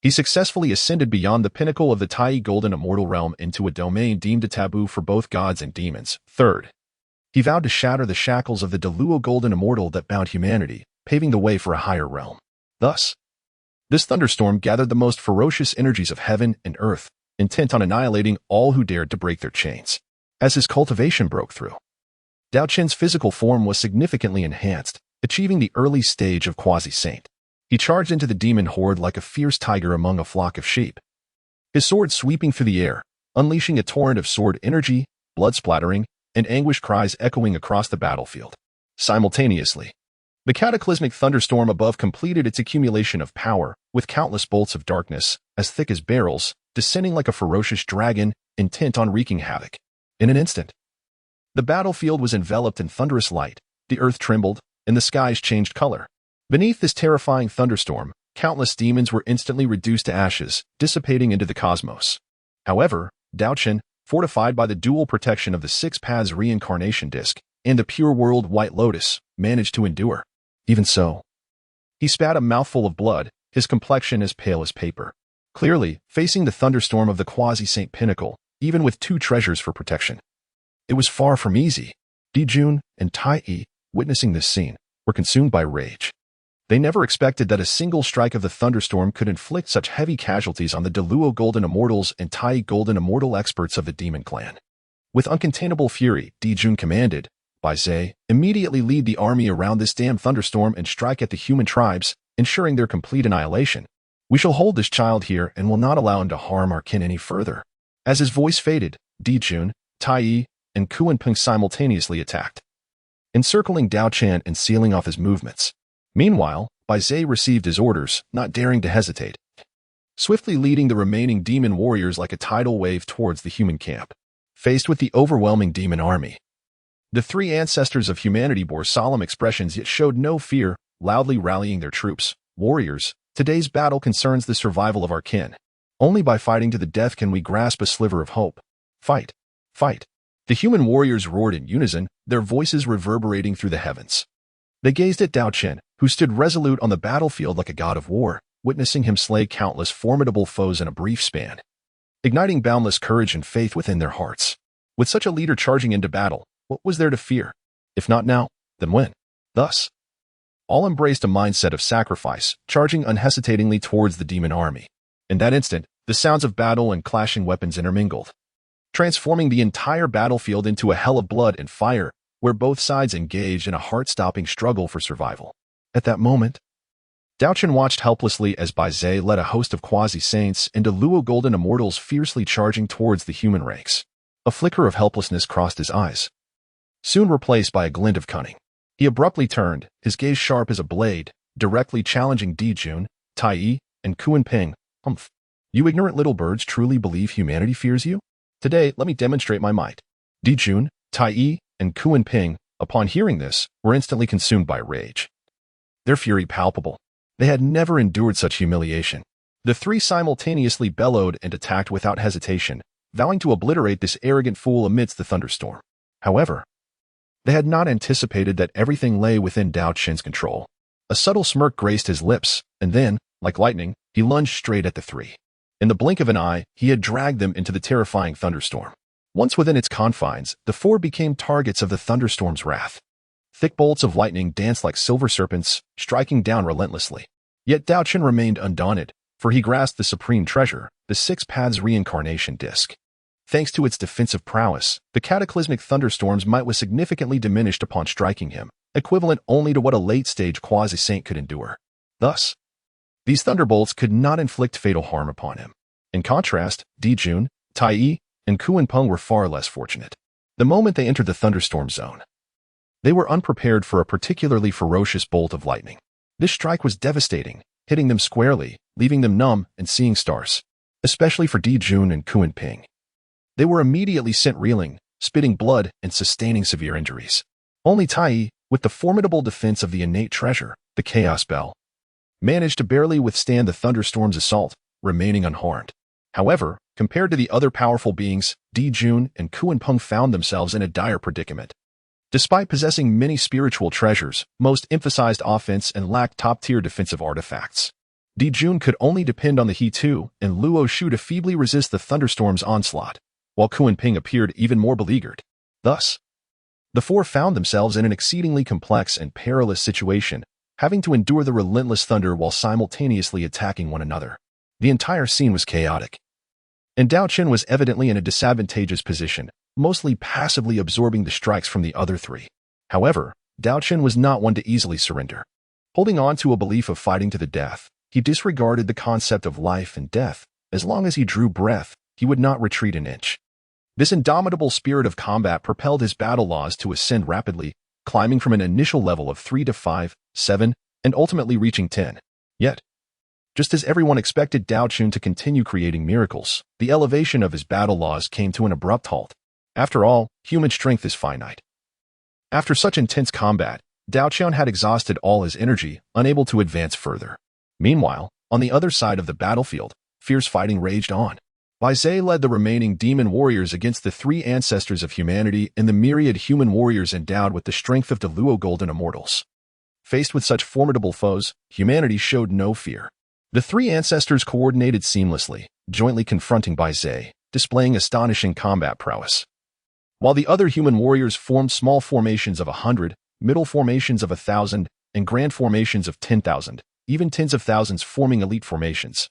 he successfully ascended beyond the pinnacle of the Tai golden immortal realm into a domain deemed a taboo for both gods and demons. Third, he vowed to shatter the shackles of the Luo golden immortal that bound humanity, paving the way for a higher realm. Thus, this thunderstorm gathered the most ferocious energies of heaven and earth, intent on annihilating all who dared to break their chains. As his cultivation broke through, Daochen's physical form was significantly enhanced, achieving the early stage of quasi-saint. He charged into the demon horde like a fierce tiger among a flock of sheep, his sword sweeping through the air, unleashing a torrent of sword energy, blood splattering, and anguish cries echoing across the battlefield. Simultaneously, the cataclysmic thunderstorm above completed its accumulation of power, with countless bolts of darkness, as thick as barrels, descending like a ferocious dragon, intent on wreaking havoc. In an instant, the battlefield was enveloped in thunderous light, the earth trembled, and the skies changed color. Beneath this terrifying thunderstorm, countless demons were instantly reduced to ashes, dissipating into the cosmos. However, Daochen, fortified by the dual protection of the 6 paths reincarnation disc and the pure world white lotus, managed to endure. Even so, he spat a mouthful of blood, his complexion as pale as paper. Clearly, facing the thunderstorm of the quasi-saint pinnacle, even with 2 treasures for protection, it was far from easy. Dijun and Tai, witnessing this scene, were consumed by rage. They never expected that a single strike of the thunderstorm could inflict such heavy casualties on the Luo golden immortals and Tai golden immortal experts of the demon clan. With uncontainable fury, Dijun commanded, "Bai Zhe, immediately lead the army around this damned thunderstorm and strike at the human tribes, ensuring their complete annihilation. We shall hold this child here and will not allow him to harm our kin any further." As his voice faded, Dijun, Tai, and Kuan-Peng simultaneously attacked, encircling Daochen and sealing off his movements. Meanwhile, Bai Zhe received his orders, not daring to hesitate, swiftly leading the remaining demon warriors like a tidal wave towards the human camp. Faced with the overwhelming demon army, the 3 ancestors of humanity bore solemn expressions yet showed no fear, loudly rallying their troops. "Warriors, today's battle concerns the survival of our kin. Only by fighting to the death can we grasp a sliver of hope. Fight! Fight! The human warriors roared in unison, their voices reverberating through the heavens. They gazed at Daochen, who stood resolute on the battlefield like a god of war, witnessing him slay countless formidable foes in a brief span, igniting boundless courage and faith within their hearts. With such a leader charging into battle, what was there to fear? If not now, then when? Thus, all embraced a mindset of sacrifice, charging unhesitatingly towards the demon army. In that instant, the sounds of battle and clashing weapons intermingled, transforming the entire battlefield into a hell of blood and fire, where both sides engaged in a heart-stopping struggle for survival. At that moment, Daochen watched helplessly as Bai Zhe led a host of quasi-saints and Luo golden immortals fiercely charging towards the human ranks. A flicker of helplessness crossed his eyes, soon replaced by a glint of cunning. He abruptly turned, his gaze sharp as a blade, directly challenging Dijun, Tai, and Kuan-Ping. Humph! You ignorant little birds truly believe humanity fears you? Today, let me demonstrate my might. Dijun, Tai, and Kuan-Ping, upon hearing this, were instantly consumed by rage, their fury palpable. They had never endured such humiliation. The three simultaneously bellowed and attacked without hesitation, vowing to obliterate this arrogant fool amidst the thunderstorm. However, they had not anticipated that everything lay within Daochen's control. A subtle smirk graced his lips, and then, like lightning, he lunged straight at the three. In the blink of an eye, he had dragged them into the terrifying thunderstorm. Once within its confines, the four became targets of the thunderstorm's wrath. Thick bolts of lightning danced like silver serpents, striking down relentlessly. Yet Daochen remained undaunted, for he grasped the supreme treasure, the Six Paths reincarnation disc. Thanks to its defensive prowess, the cataclysmic thunderstorm's might was significantly diminished upon striking him, equivalent only to what a late-stage quasi-saint could endure. Thus, these thunderbolts could not inflict fatal harm upon him. In contrast, Dijun, Tai, and Kuan-Ping were far less fortunate. The moment they entered the thunderstorm zone, they were unprepared for a particularly ferocious bolt of lightning. This strike was devastating, hitting them squarely, leaving them numb and seeing stars. Especially for Dijun and Kuan-Ping. They were immediately sent reeling, spitting blood and sustaining severe injuries. Only Tai, with the formidable defense of the innate treasure, the Chaos Bell, managed to barely withstand the thunderstorm's assault, remaining unharmed. However, compared to the other powerful beings, Dijun and Kuan-Ping found themselves in a dire predicament. Despite possessing many spiritual treasures, most emphasized offense and lacked top-tier defensive artifacts. Dijun could only depend on the He-Tu and Luo Shu to feebly resist the thunderstorm's onslaught, while Kuan-Ping appeared even more beleaguered. Thus, the four found themselves in an exceedingly complex and perilous situation, having to endure the relentless thunder while simultaneously attacking one another. The entire scene was chaotic, and Daochen was evidently in a disadvantageous position, mostly passively absorbing the strikes from the other three. However, Daochen was not one to easily surrender. Holding on to a belief of fighting to the death, he disregarded the concept of life and death. As long as he drew breath, he would not retreat an inch. This indomitable spirit of combat propelled his battle laws to ascend rapidly, climbing from an initial level of 3 to 5, 7, and ultimately reaching 10. Yet, just as everyone expected Daochen to continue creating miracles, the elevation of his battle laws came to an abrupt halt. After all, human strength is finite. After such intense combat, Daochen had exhausted all his energy, unable to advance further. Meanwhile, on the other side of the battlefield, fierce fighting raged on. Bai Zhe led the remaining demon warriors against the three ancestors of humanity and the myriad human warriors endowed with the strength of the Luo golden immortals. Faced with such formidable foes, humanity showed no fear. The three ancestors coordinated seamlessly, jointly confronting Bai Zhe, displaying astonishing combat prowess. While the other human warriors formed small formations of 100, middle formations of 1,000, and grand formations of 10,000, even tens of thousands forming elite formations,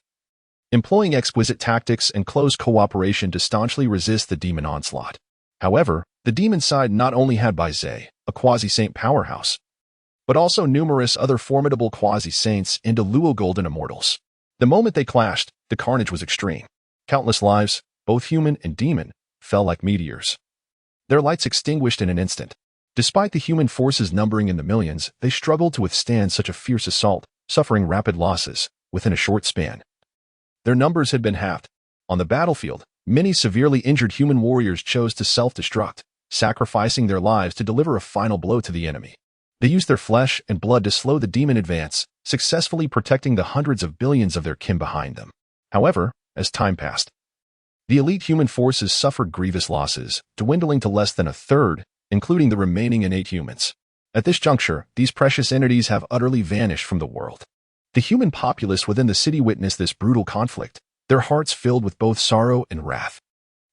employing exquisite tactics and close cooperation to staunchly resist the demon onslaught. However, the demon side not only had Bai Zhe, a quasi-saint powerhouse, but also numerous other formidable quasi-saints and Luo golden immortals. The moment they clashed, the carnage was extreme. Countless lives, both human and demon, fell like meteors, their lights extinguished in an instant. Despite the human forces numbering in the millions, they struggled to withstand such a fierce assault, suffering rapid losses within a short span. Their numbers had been halved. On the battlefield, many severely injured human warriors chose to self-destruct, sacrificing their lives to deliver a final blow to the enemy. They used their flesh and blood to slow the demon advance, successfully protecting the hundreds of billions of their kin behind them. However, as time passed. The elite human forces suffered grievous losses, dwindling to less than a third, including the remaining innate humans. At this juncture, these precious entities have utterly vanished from the world. The human populace within the city witnessed this brutal conflict, their hearts filled with both sorrow and wrath.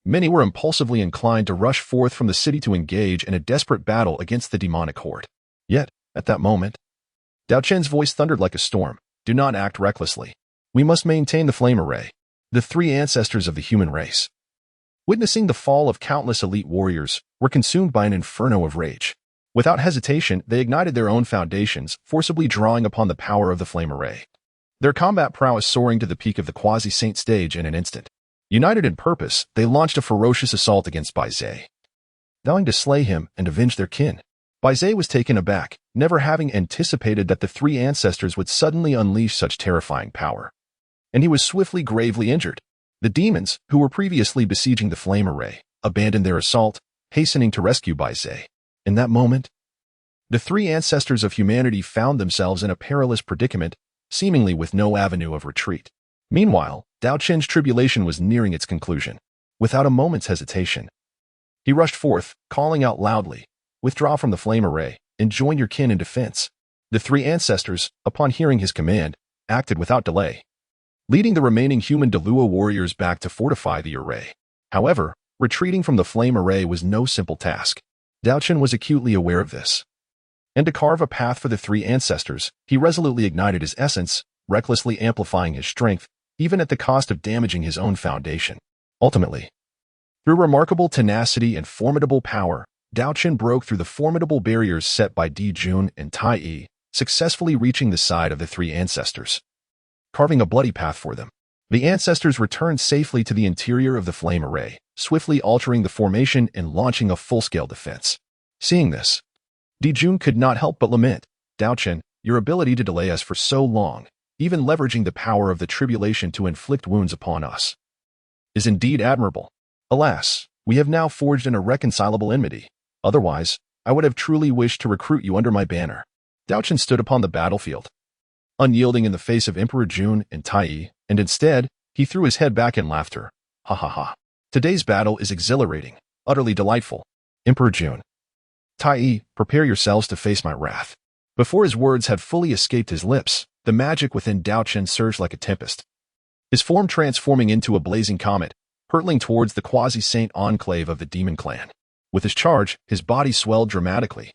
Many were impulsively inclined to rush forth from the city to engage in a desperate battle against the demonic horde. Yet, at that moment, Daochen's voice thundered like a storm. Do not act recklessly. We must maintain the flame array, the three ancestors of the human race. Witnessing the fall of countless elite warriors, were consumed by an inferno of rage. Without hesitation, they ignited their own foundations, forcibly drawing upon the power of the flame array. Their combat prowess soaring to the peak of the quasi-saint stage in an instant. United in purpose, they launched a ferocious assault against Bai Zhe, vowing to slay him and avenge their kin. Bai Zhe was taken aback, never having anticipated that the three ancestors would suddenly unleash such terrifying power. And he was swiftly gravely injured. The demons, who were previously besieging the flame array, abandoned their assault, hastening to rescue Bai Zhe. In that moment, the three ancestors of humanity found themselves in a perilous predicament, seemingly with no avenue of retreat. Meanwhile, Daochen's tribulation was nearing its conclusion. Without a moment's hesitation, he rushed forth, calling out loudly, "Withdraw from the flame array, and join your kin in defense." The three ancestors, upon hearing his command, acted without delay, leading the remaining human Nüwa warriors back to fortify the array. However, retreating from the flame array was no simple task. Daochen was acutely aware of this. And to carve a path for the three ancestors, he resolutely ignited his essence, recklessly amplifying his strength, even at the cost of damaging his own foundation. Ultimately, through remarkable tenacity and formidable power, Daochen broke through the formidable barriers set by Di Jun and Tai Yi, successfully reaching the side of the three ancestors, carving a bloody path for them. The ancestors returned safely to the interior of the flame array, swiftly altering the formation and launching a full-scale defense. Seeing this, Di Jun could not help but lament, "Daochen, your ability to delay us for so long, even leveraging the power of the tribulation to inflict wounds upon us, is indeed admirable. Alas, we have now forged an irreconcilable enmity. Otherwise, I would have truly wished to recruit you under my banner." Daochen stood upon the battlefield, unyielding in the face of Emperor Jun and Tai Yi, and instead, he threw his head back in laughter. "Ha ha ha. Today's battle is exhilarating, utterly delightful. Emperor Jun, Tai Yi, prepare yourselves to face my wrath." Before his words had fully escaped his lips, the magic within Daochen surged like a tempest, his form transforming into a blazing comet, hurtling towards the quasi-saint enclave of the demon clan. With his charge, his body swelled dramatically,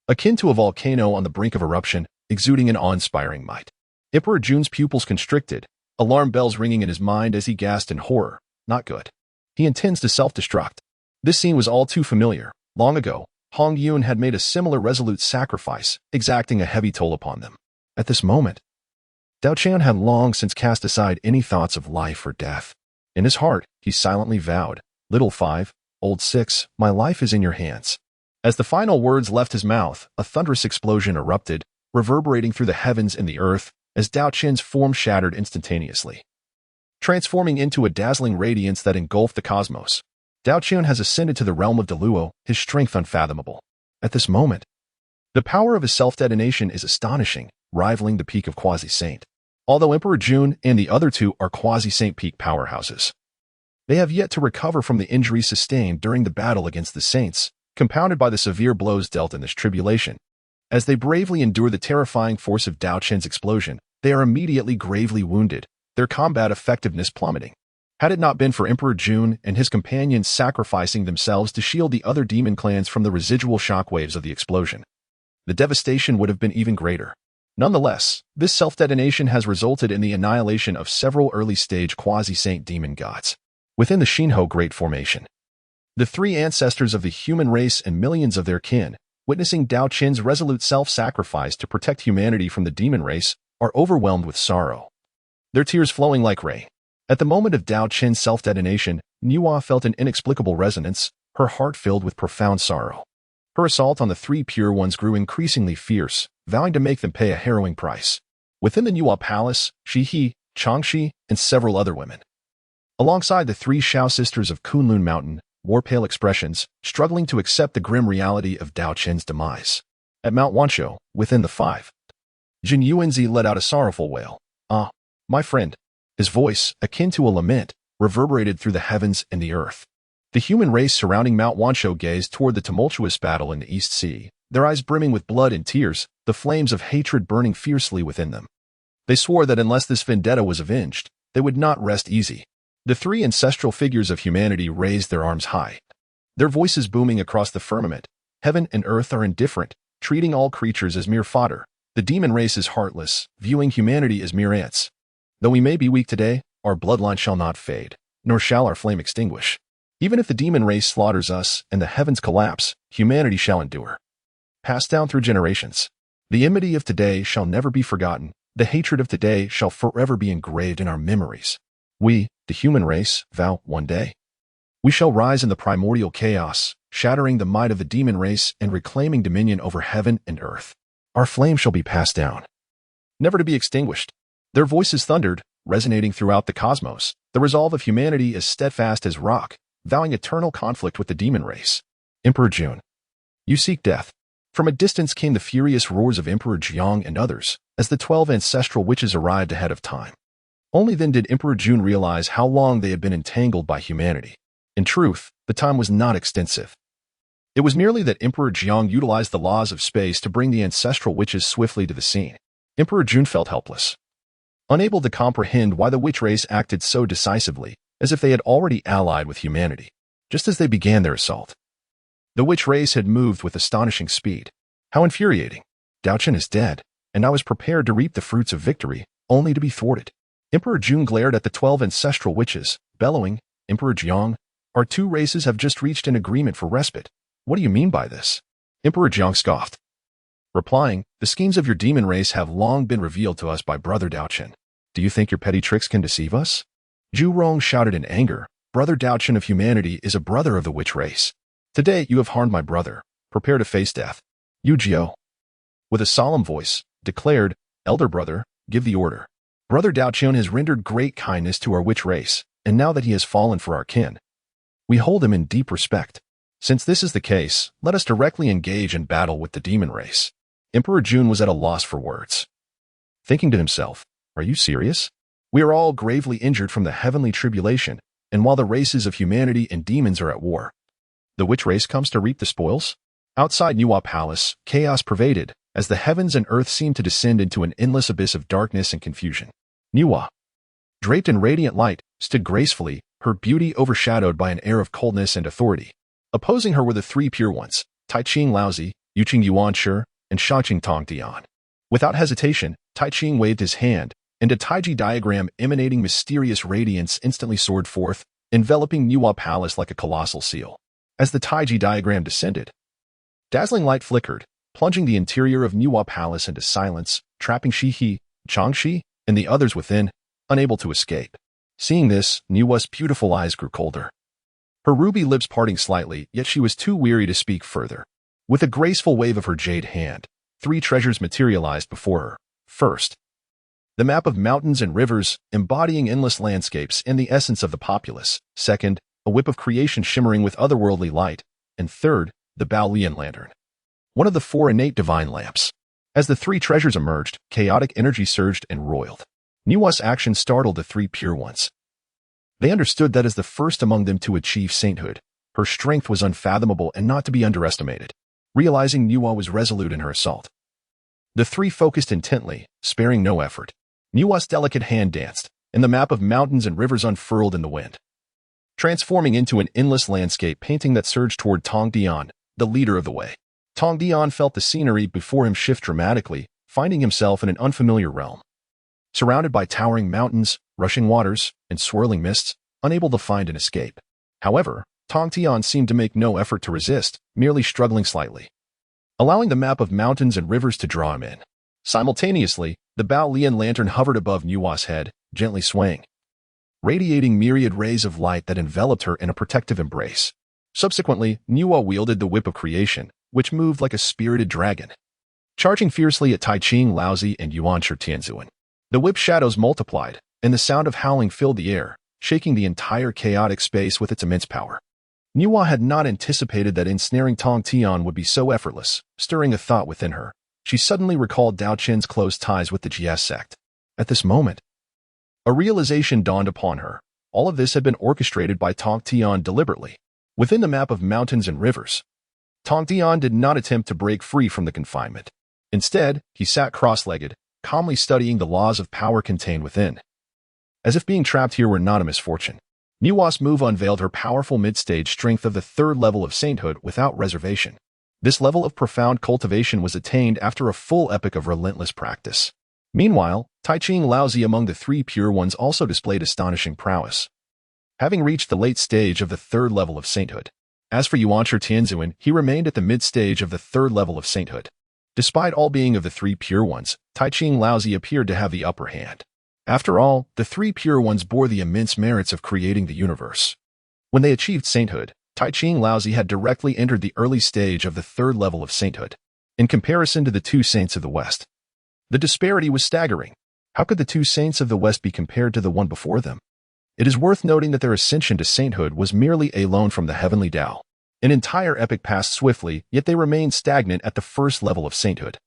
akin to a volcano on the brink of eruption, exuding an awe-inspiring might. Emperor Jun's pupils constricted, alarm bells ringing in his mind as he gasped in horror. Not good. He intends to self-destruct. This scene was all too familiar. Long ago, Hong Yun had made a similar resolute sacrifice, exacting a heavy toll upon them. At this moment, Daochen had long since cast aside any thoughts of life or death. In his heart, he silently vowed, "Little 5, old 6, my life is in your hands." As the final words left his mouth, a thunderous explosion erupted, reverberating through the heavens and the earth, as Daochen's form shattered instantaneously, transforming into a dazzling radiance that engulfed the cosmos. Daochen has ascended to the realm of Deluo, his strength unfathomable. At this moment, the power of his self-detonation is astonishing, rivaling the peak of quasi-saint. Although Emperor Jun and the other two are quasi-saint peak powerhouses, they have yet to recover from the injuries sustained during the battle against the saints, compounded by the severe blows dealt in this tribulation. As they bravely endure the terrifying force of Daochen's explosion, they are immediately gravely wounded, their combat effectiveness plummeting. Had it not been for Emperor Jun and his companions sacrificing themselves to shield the other demon clans from the residual shockwaves of the explosion, the devastation would have been even greater. Nonetheless, this self-detonation has resulted in the annihilation of several early-stage quasi-saint demon gods. Within the Shinho Great Formation, the three ancestors of the human race and millions of their kin, witnessing Daochen's resolute self-sacrifice to protect humanity from the demon race, are overwhelmed with sorrow, their tears flowing like rain. At the moment of Daochen's self-detonation, Nüwa felt an inexplicable resonance, her heart filled with profound sorrow. Her assault on the three pure ones grew increasingly fierce, vowing to make them pay a harrowing price. Within the Nüwa palace, Shihe, Changshi, and several other women, alongside the three Shao sisters of Kunlun Mountain, wore pale expressions, struggling to accept the grim reality of Daochen's demise. At Mount Wanshou, within the 5, Jin Yuanzi let out a sorrowful wail. "Ah, my friend, His voice, akin to a lament, reverberated through the heavens and the earth. The human race surrounding Mount Wanshou gazed toward the tumultuous battle in the East Sea, their eyes brimming with blood and tears, the flames of hatred burning fiercely within them. They swore that unless this vendetta was avenged, they would not rest easy. The three ancestral figures of humanity raised their arms high, their voices booming across the firmament. Heaven and earth are indifferent, treating all creatures as mere fodder. The demon race is heartless, viewing humanity as mere ants. Though we may be weak today, our bloodline shall not fade, nor shall our flame extinguish. Even if the demon race slaughters us and the heavens collapse, humanity shall endure. Passed down through generations. The enmity of today shall never be forgotten. The hatred of today shall forever be engraved in our memories. We, the human race, vow one day we shall rise in the primordial chaos, shattering the might of the demon race and reclaiming dominion over heaven and earth. Our flame shall be passed down, never to be extinguished. Their voices thundered, resonating throughout the cosmos. The resolve of humanity is steadfast as rock, vowing eternal conflict with the demon race. Emperor Jun, you seek death. From a distance came the furious roars of Emperor Jiang and others, as the 12 ancestral witches arrived ahead of time. Only then did Emperor Jun realize how long they had been entangled by humanity. In truth, the time was not extensive. It was merely that Emperor Jiang utilized the laws of space to bring the ancestral witches swiftly to the scene. Emperor Jun felt helpless, unable to comprehend why the witch race acted so decisively, as if they had already allied with humanity, just as they began their assault. The witch race had moved with astonishing speed. How infuriating. Daochen is dead, and I was prepared to reap the fruits of victory, only to be thwarted. Emperor Jun glared at the 12 ancestral witches, bellowing, Emperor Jiang, our two races have just reached an agreement for respite. What do you mean by this? Emperor Jiang scoffed, replying, the schemes of your demon race have long been revealed to us by Brother Daochen. Do you think your petty tricks can deceive us? Zhu Rong shouted in anger, Brother Daochen of humanity is a brother of the witch race. Today you have harmed my brother. Prepare to face death. Yu Jiao, with a solemn voice, declared, Elder brother, give the order. Brother Daochen has rendered great kindness to our witch race, and now that he has fallen for our kin, we hold him in deep respect. Since this is the case, let us directly engage in battle with the demon race. Emperor Jun was at a loss for words, thinking to himself, are you serious? We are all gravely injured from the heavenly tribulation, and while the races of humanity and demons are at war, the witch race comes to reap the spoils? Outside Nüwa Palace, chaos pervaded, as the heavens and earth seemed to descend into an endless abyss of darkness and confusion. Nüwa, draped in radiant light, stood gracefully, her beauty overshadowed by an air of coldness and authority. Opposing her were the three pure ones, Taiqing Laozi, Yuqing Yuanshi, and Shangqing Tongdian. Without hesitation, Taiqing waved his hand, and a Taiji diagram emanating mysterious radiance instantly soared forth, enveloping Nüwa Palace like a colossal seal. As the Taiji diagram descended, dazzling light flickered, plunging the interior of Nüwa Palace into silence, trapping Shihi, Changxi, and the others within, unable to escape. Seeing this, Nüwa's beautiful eyes grew colder, her ruby lips parting slightly, yet she was too weary to speak further. With a graceful wave of her jade hand, three treasures materialized before her. First, the map of mountains and rivers, embodying endless landscapes and the essence of the populace. Second, a whip of creation shimmering with otherworldly light. And third, the Baolian lantern, one of the four innate divine lamps. As the three treasures emerged, chaotic energy surged and roiled. Nüwa's action startled the three pure ones. They understood that as the first among them to achieve sainthood, her strength was unfathomable and not to be underestimated. Realizing Nüwa was resolute in her assault, the three focused intently, sparing no effort. Nüwa's delicate hand danced, and the map of mountains and rivers unfurled in the wind, transforming into an endless landscape painting that surged toward Tongdian, the leader of the way. Tongdian felt the scenery before him shift dramatically, finding himself in an unfamiliar realm. Surrounded by towering mountains, rushing waters, and swirling mists, unable to find an escape. However, Tongdian seemed to make no effort to resist, merely struggling slightly, allowing the map of mountains and rivers to draw him in. Simultaneously, the Baolian lantern hovered above Nüwa's head, gently swaying, radiating myriad rays of light that enveloped her in a protective embrace. Subsequently, Nüwa wielded the whip of creation, which moved like a spirited dragon, charging fiercely at Taiqing Laozi and Yuanshi Tianzuan. The whip shadows multiplied, and the sound of howling filled the air, shaking the entire chaotic space with its immense power. Nüwa had not anticipated that ensnaring Tongtian would be so effortless, stirring a thought within her. She suddenly recalled Daochen's close ties with the Jie sect. At this moment, A realization dawned upon her. All of this had been orchestrated by Tong Tian deliberately. Within the map of mountains and rivers, Tong Tian did not attempt to break free from the confinement. Instead, he sat cross-legged, calmly studying the laws of power contained within. As if being trapped here were not a misfortune, Nüwa's move unveiled her powerful mid-stage strength of the third level of sainthood without reservation. This level of profound cultivation was attained after a full epoch of relentless practice. Meanwhile, Taiching Laozi among the three pure ones also displayed astonishing prowess, having reached the late stage of the third level of sainthood. As for Yuanshi Tianzuan, he remained at the mid-stage of the third level of sainthood. Despite all being of the three pure ones, Taiching Laozi appeared to have the upper hand. After all, the three pure ones bore the immense merits of creating the universe. When they achieved sainthood, Taiching Laozi had directly entered the early stage of the third level of sainthood. In comparison to the two saints of the West, the disparity was staggering. How could the two saints of the West be compared to the one before them? It is worth noting that their ascension to sainthood was merely a loan from the heavenly Tao. An entire epoch passed swiftly, yet they remained stagnant at the first level of sainthood,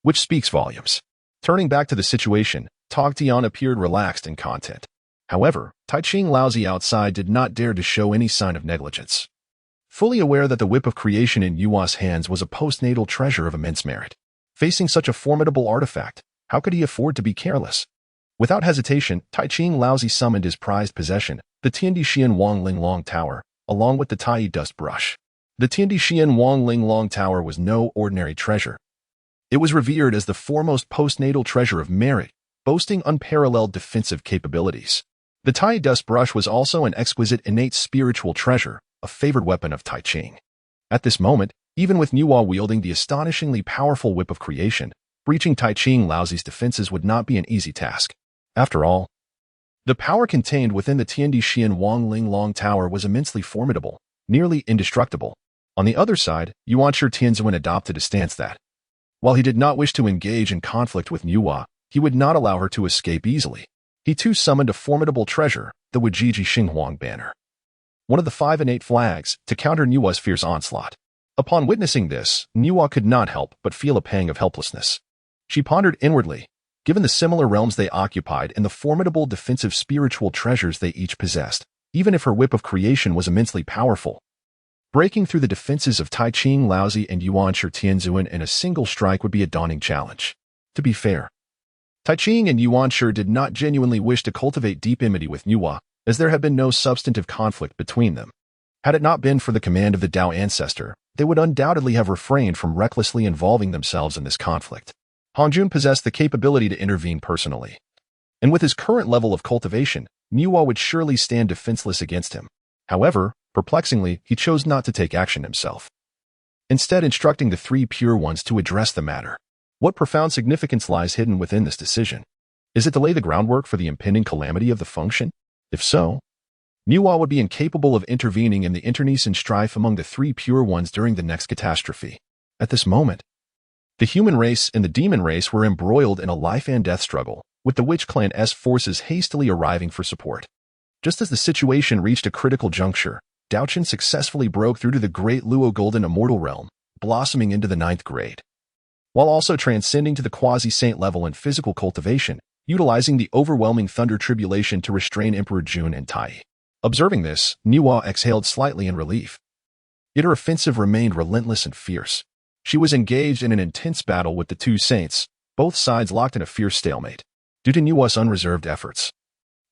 which speaks volumes. Turning back to the situation, Tong Tian appeared relaxed and content. However, Taiching Laozi outside did not dare to show any sign of negligence. Fully aware that the whip of creation in Yua's hands was a postnatal treasure of immense merit. Facing such a formidable artifact, how could he afford to be careless? Without hesitation, Taiching Laozi summoned his prized possession, the Tiandi Xian Wangling Long Tower, along with the Tai Dust Brush. The Tiandi Xian Wangling Long Tower was no ordinary treasure. It was revered as the foremost postnatal treasure of merit, boasting unparalleled defensive capabilities. The Tai Dust Brush was also an exquisite innate spiritual treasure, a favored weapon of Taiching. At this moment, even with Nüwa wielding the astonishingly powerful whip of creation, breaching Taiching Laozi's defenses would not be an easy task. After all, the power contained within the Tiandi Xian Wangling Long Tower was immensely formidable, nearly indestructible. On the other side, Yuanshi Tianzuan adopted a stance that, while he did not wish to engage in conflict with Nüwa, he would not allow her to escape easily. He too summoned a formidable treasure, the Wujiji Xinghuang banner, one of the 5 innate flags, to counter Nüwa's fierce onslaught. Upon witnessing this, Nüwa could not help but feel a pang of helplessness. She pondered inwardly, given the similar realms they occupied and the formidable defensive spiritual treasures they each possessed, even if her whip of creation was immensely powerful, breaking through the defenses of Taiching Laozi and Yuanshi Tianzuan in a single strike would be a daunting challenge. To be fair, Taiching and Yuanshi did not genuinely wish to cultivate deep enmity with Nüwa, as there had been no substantive conflict between them. Had it not been for the command of the Dao ancestor, they would undoubtedly have refrained from recklessly involving themselves in this conflict. Hongjun possessed the capability to intervene personally, and with his current level of cultivation, Nüwa would surely stand defenseless against him. However, perplexingly, he chose not to take action himself, instead instructing the three pure ones to address the matter. What profound significance lies hidden within this decision? Is it to lay the groundwork for the impending calamity of the function? If so, Nüwa would be incapable of intervening in the internecine strife among the three pure ones during the next catastrophe. At this moment, the human race and the demon race were embroiled in a life-and-death struggle, with the Witch Clan's forces hastily arriving for support. Just as the situation reached a critical juncture, Daochen successfully broke through to the great Luo Golden Immortal Realm, blossoming into the 9th grade, while also transcending to the quasi-saint level in physical cultivation, utilizing the overwhelming thunder tribulation to restrain Emperor Jun and Tai. Observing this, Nüwa exhaled slightly in relief. Yet her offensive remained relentless and fierce. She was engaged in an intense battle with the two saints, both sides locked in a fierce stalemate, due to Nüwa's unreserved efforts.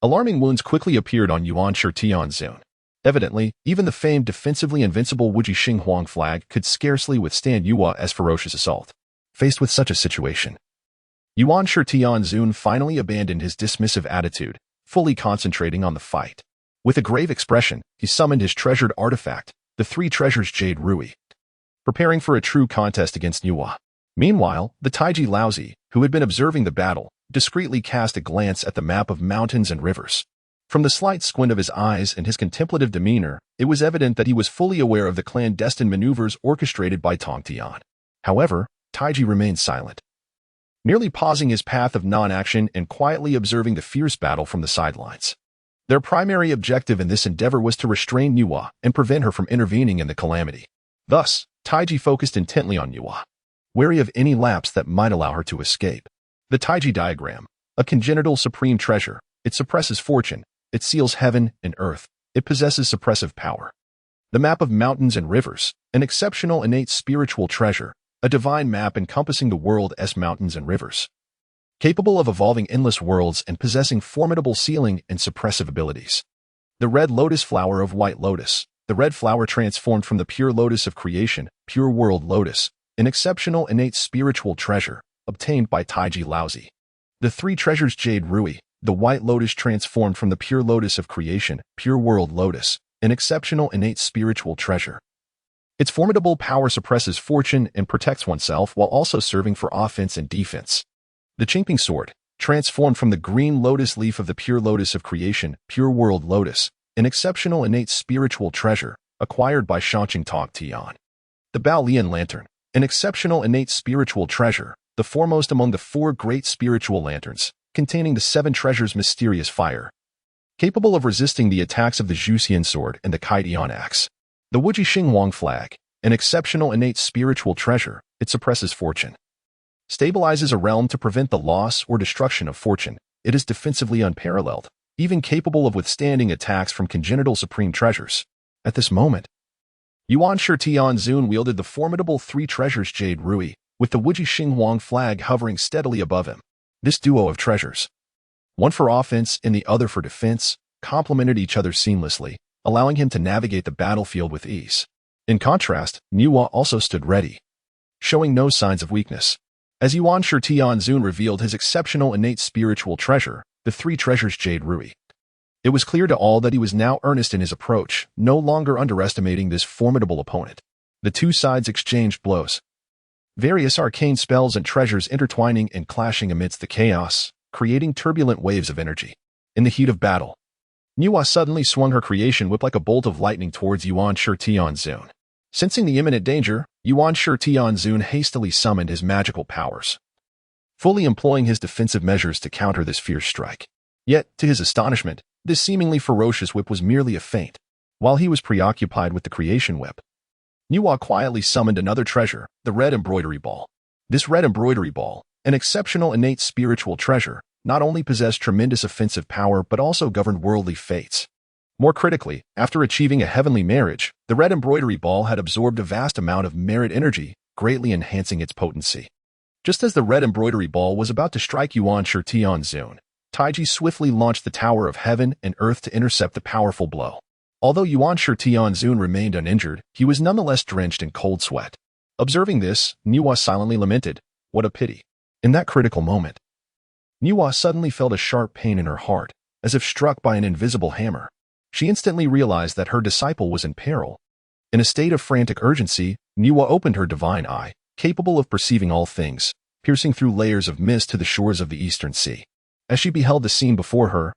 Alarming wounds quickly appeared on Yuanshi Tianzuan. Evidently, even the famed defensively invincible Wuji Xinghuang flag could scarcely withstand Nüwa's ferocious assault. Faced with such a situation, Yuanshi Tianzuan finally abandoned his dismissive attitude, fully concentrating on the fight. With a grave expression, he summoned his treasured artifact, the Three Treasures Jade Rui, preparing for a true contest against Nüwa. Meanwhile, the Taiji Laozi, who had been observing the battle, discreetly cast a glance at the map of mountains and rivers. From the slight squint of his eyes and his contemplative demeanor, it was evident that he was fully aware of the clandestine maneuvers orchestrated by Tong Tian. However, Taiji remained silent, merely pausing his path of non-action and quietly observing the fierce battle from the sidelines. Their primary objective in this endeavor was to restrain Nüwa and prevent her from intervening in the calamity. Thus, Taiji focused intently on Nüwa, wary of any lapse that might allow her to escape. The Taiji diagram, a congenital supreme treasure, It suppresses fortune. It seals heaven and earth. It possesses suppressive power. The map of mountains and rivers, an exceptional innate spiritual treasure, a divine map encompassing the world's mountains and rivers. Capable of evolving endless worlds and possessing formidable sealing and suppressive abilities. The red lotus flower of white lotus. The red flower transformed from the pure lotus of creation, pure world lotus, an exceptional innate spiritual treasure, obtained by Taiji Laozi. The three treasures jade rui, the white lotus transformed from the pure lotus of creation, pure world lotus, an exceptional innate spiritual treasure. Its formidable power suppresses fortune and protects oneself while also serving for offense and defense. The Qingping sword, transformed from the green lotus leaf of the pure lotus of creation, pure world lotus, an exceptional innate spiritual treasure, acquired by Shencheng Tog Tian. The Bao Lian lantern, an exceptional innate spiritual treasure, the foremost among the four great spiritual lanterns, containing the seven treasures' mysterious fire. Capable of resisting the attacks of the Zhuxian sword and the Kaidian axe. The Wuji Xinghuang flag, an exceptional innate spiritual treasure, it suppresses fortune. Stabilizes a realm to prevent the loss or destruction of fortune. It is defensively unparalleled, even capable of withstanding attacks from congenital supreme treasures. At this moment, Yuan Shi Tianzun wielded the formidable three treasures jade rui, with the Wuji Xinghuang flag hovering steadily above him. This duo of treasures, one for offense and the other for defense, complemented each other seamlessly, allowing him to navigate the battlefield with ease. In contrast, Nüwa also stood ready, showing no signs of weakness. As Yuan Shi Tianzun revealed his exceptional innate spiritual treasure, the three treasures jade rui, it was clear to all that he was now earnest in his approach, no longer underestimating this formidable opponent. The two sides exchanged blows. Various arcane spells and treasures intertwining and clashing amidst the chaos, creating turbulent waves of energy. In the heat of battle, Nüwa suddenly swung her creation whip like a bolt of lightning towards Yuan Shi Tianzun. Sensing the imminent danger, Yuan Shi Tianzun hastily summoned his magical powers, fully employing his defensive measures to counter this fierce strike. Yet, to his astonishment, this seemingly ferocious whip was merely a feint. While he was preoccupied with the creation whip, Nüwa quietly summoned another treasure, the red embroidery ball. This red embroidery ball, an exceptional innate spiritual treasure, not only possessed tremendous offensive power but also governed worldly fates. More critically, after achieving a heavenly marriage, the red embroidery ball had absorbed a vast amount of merit energy, greatly enhancing its potency. Just as the red embroidery ball was about to strike Yuan Shi Tianzun, Taiji swiftly launched the Tower of Heaven and Earth to intercept the powerful blow. Although Yuan Shi Tianzun remained uninjured, he was nonetheless drenched in cold sweat. Observing this, Nüwa silently lamented, "What a pity." In that critical moment, Nüwa suddenly felt a sharp pain in her heart, as if struck by an invisible hammer. She instantly realized that her disciple was in peril. In a state of frantic urgency, Nüwa opened her divine eye, capable of perceiving all things, piercing through layers of mist to the shores of the eastern sea. As she beheld the scene before her,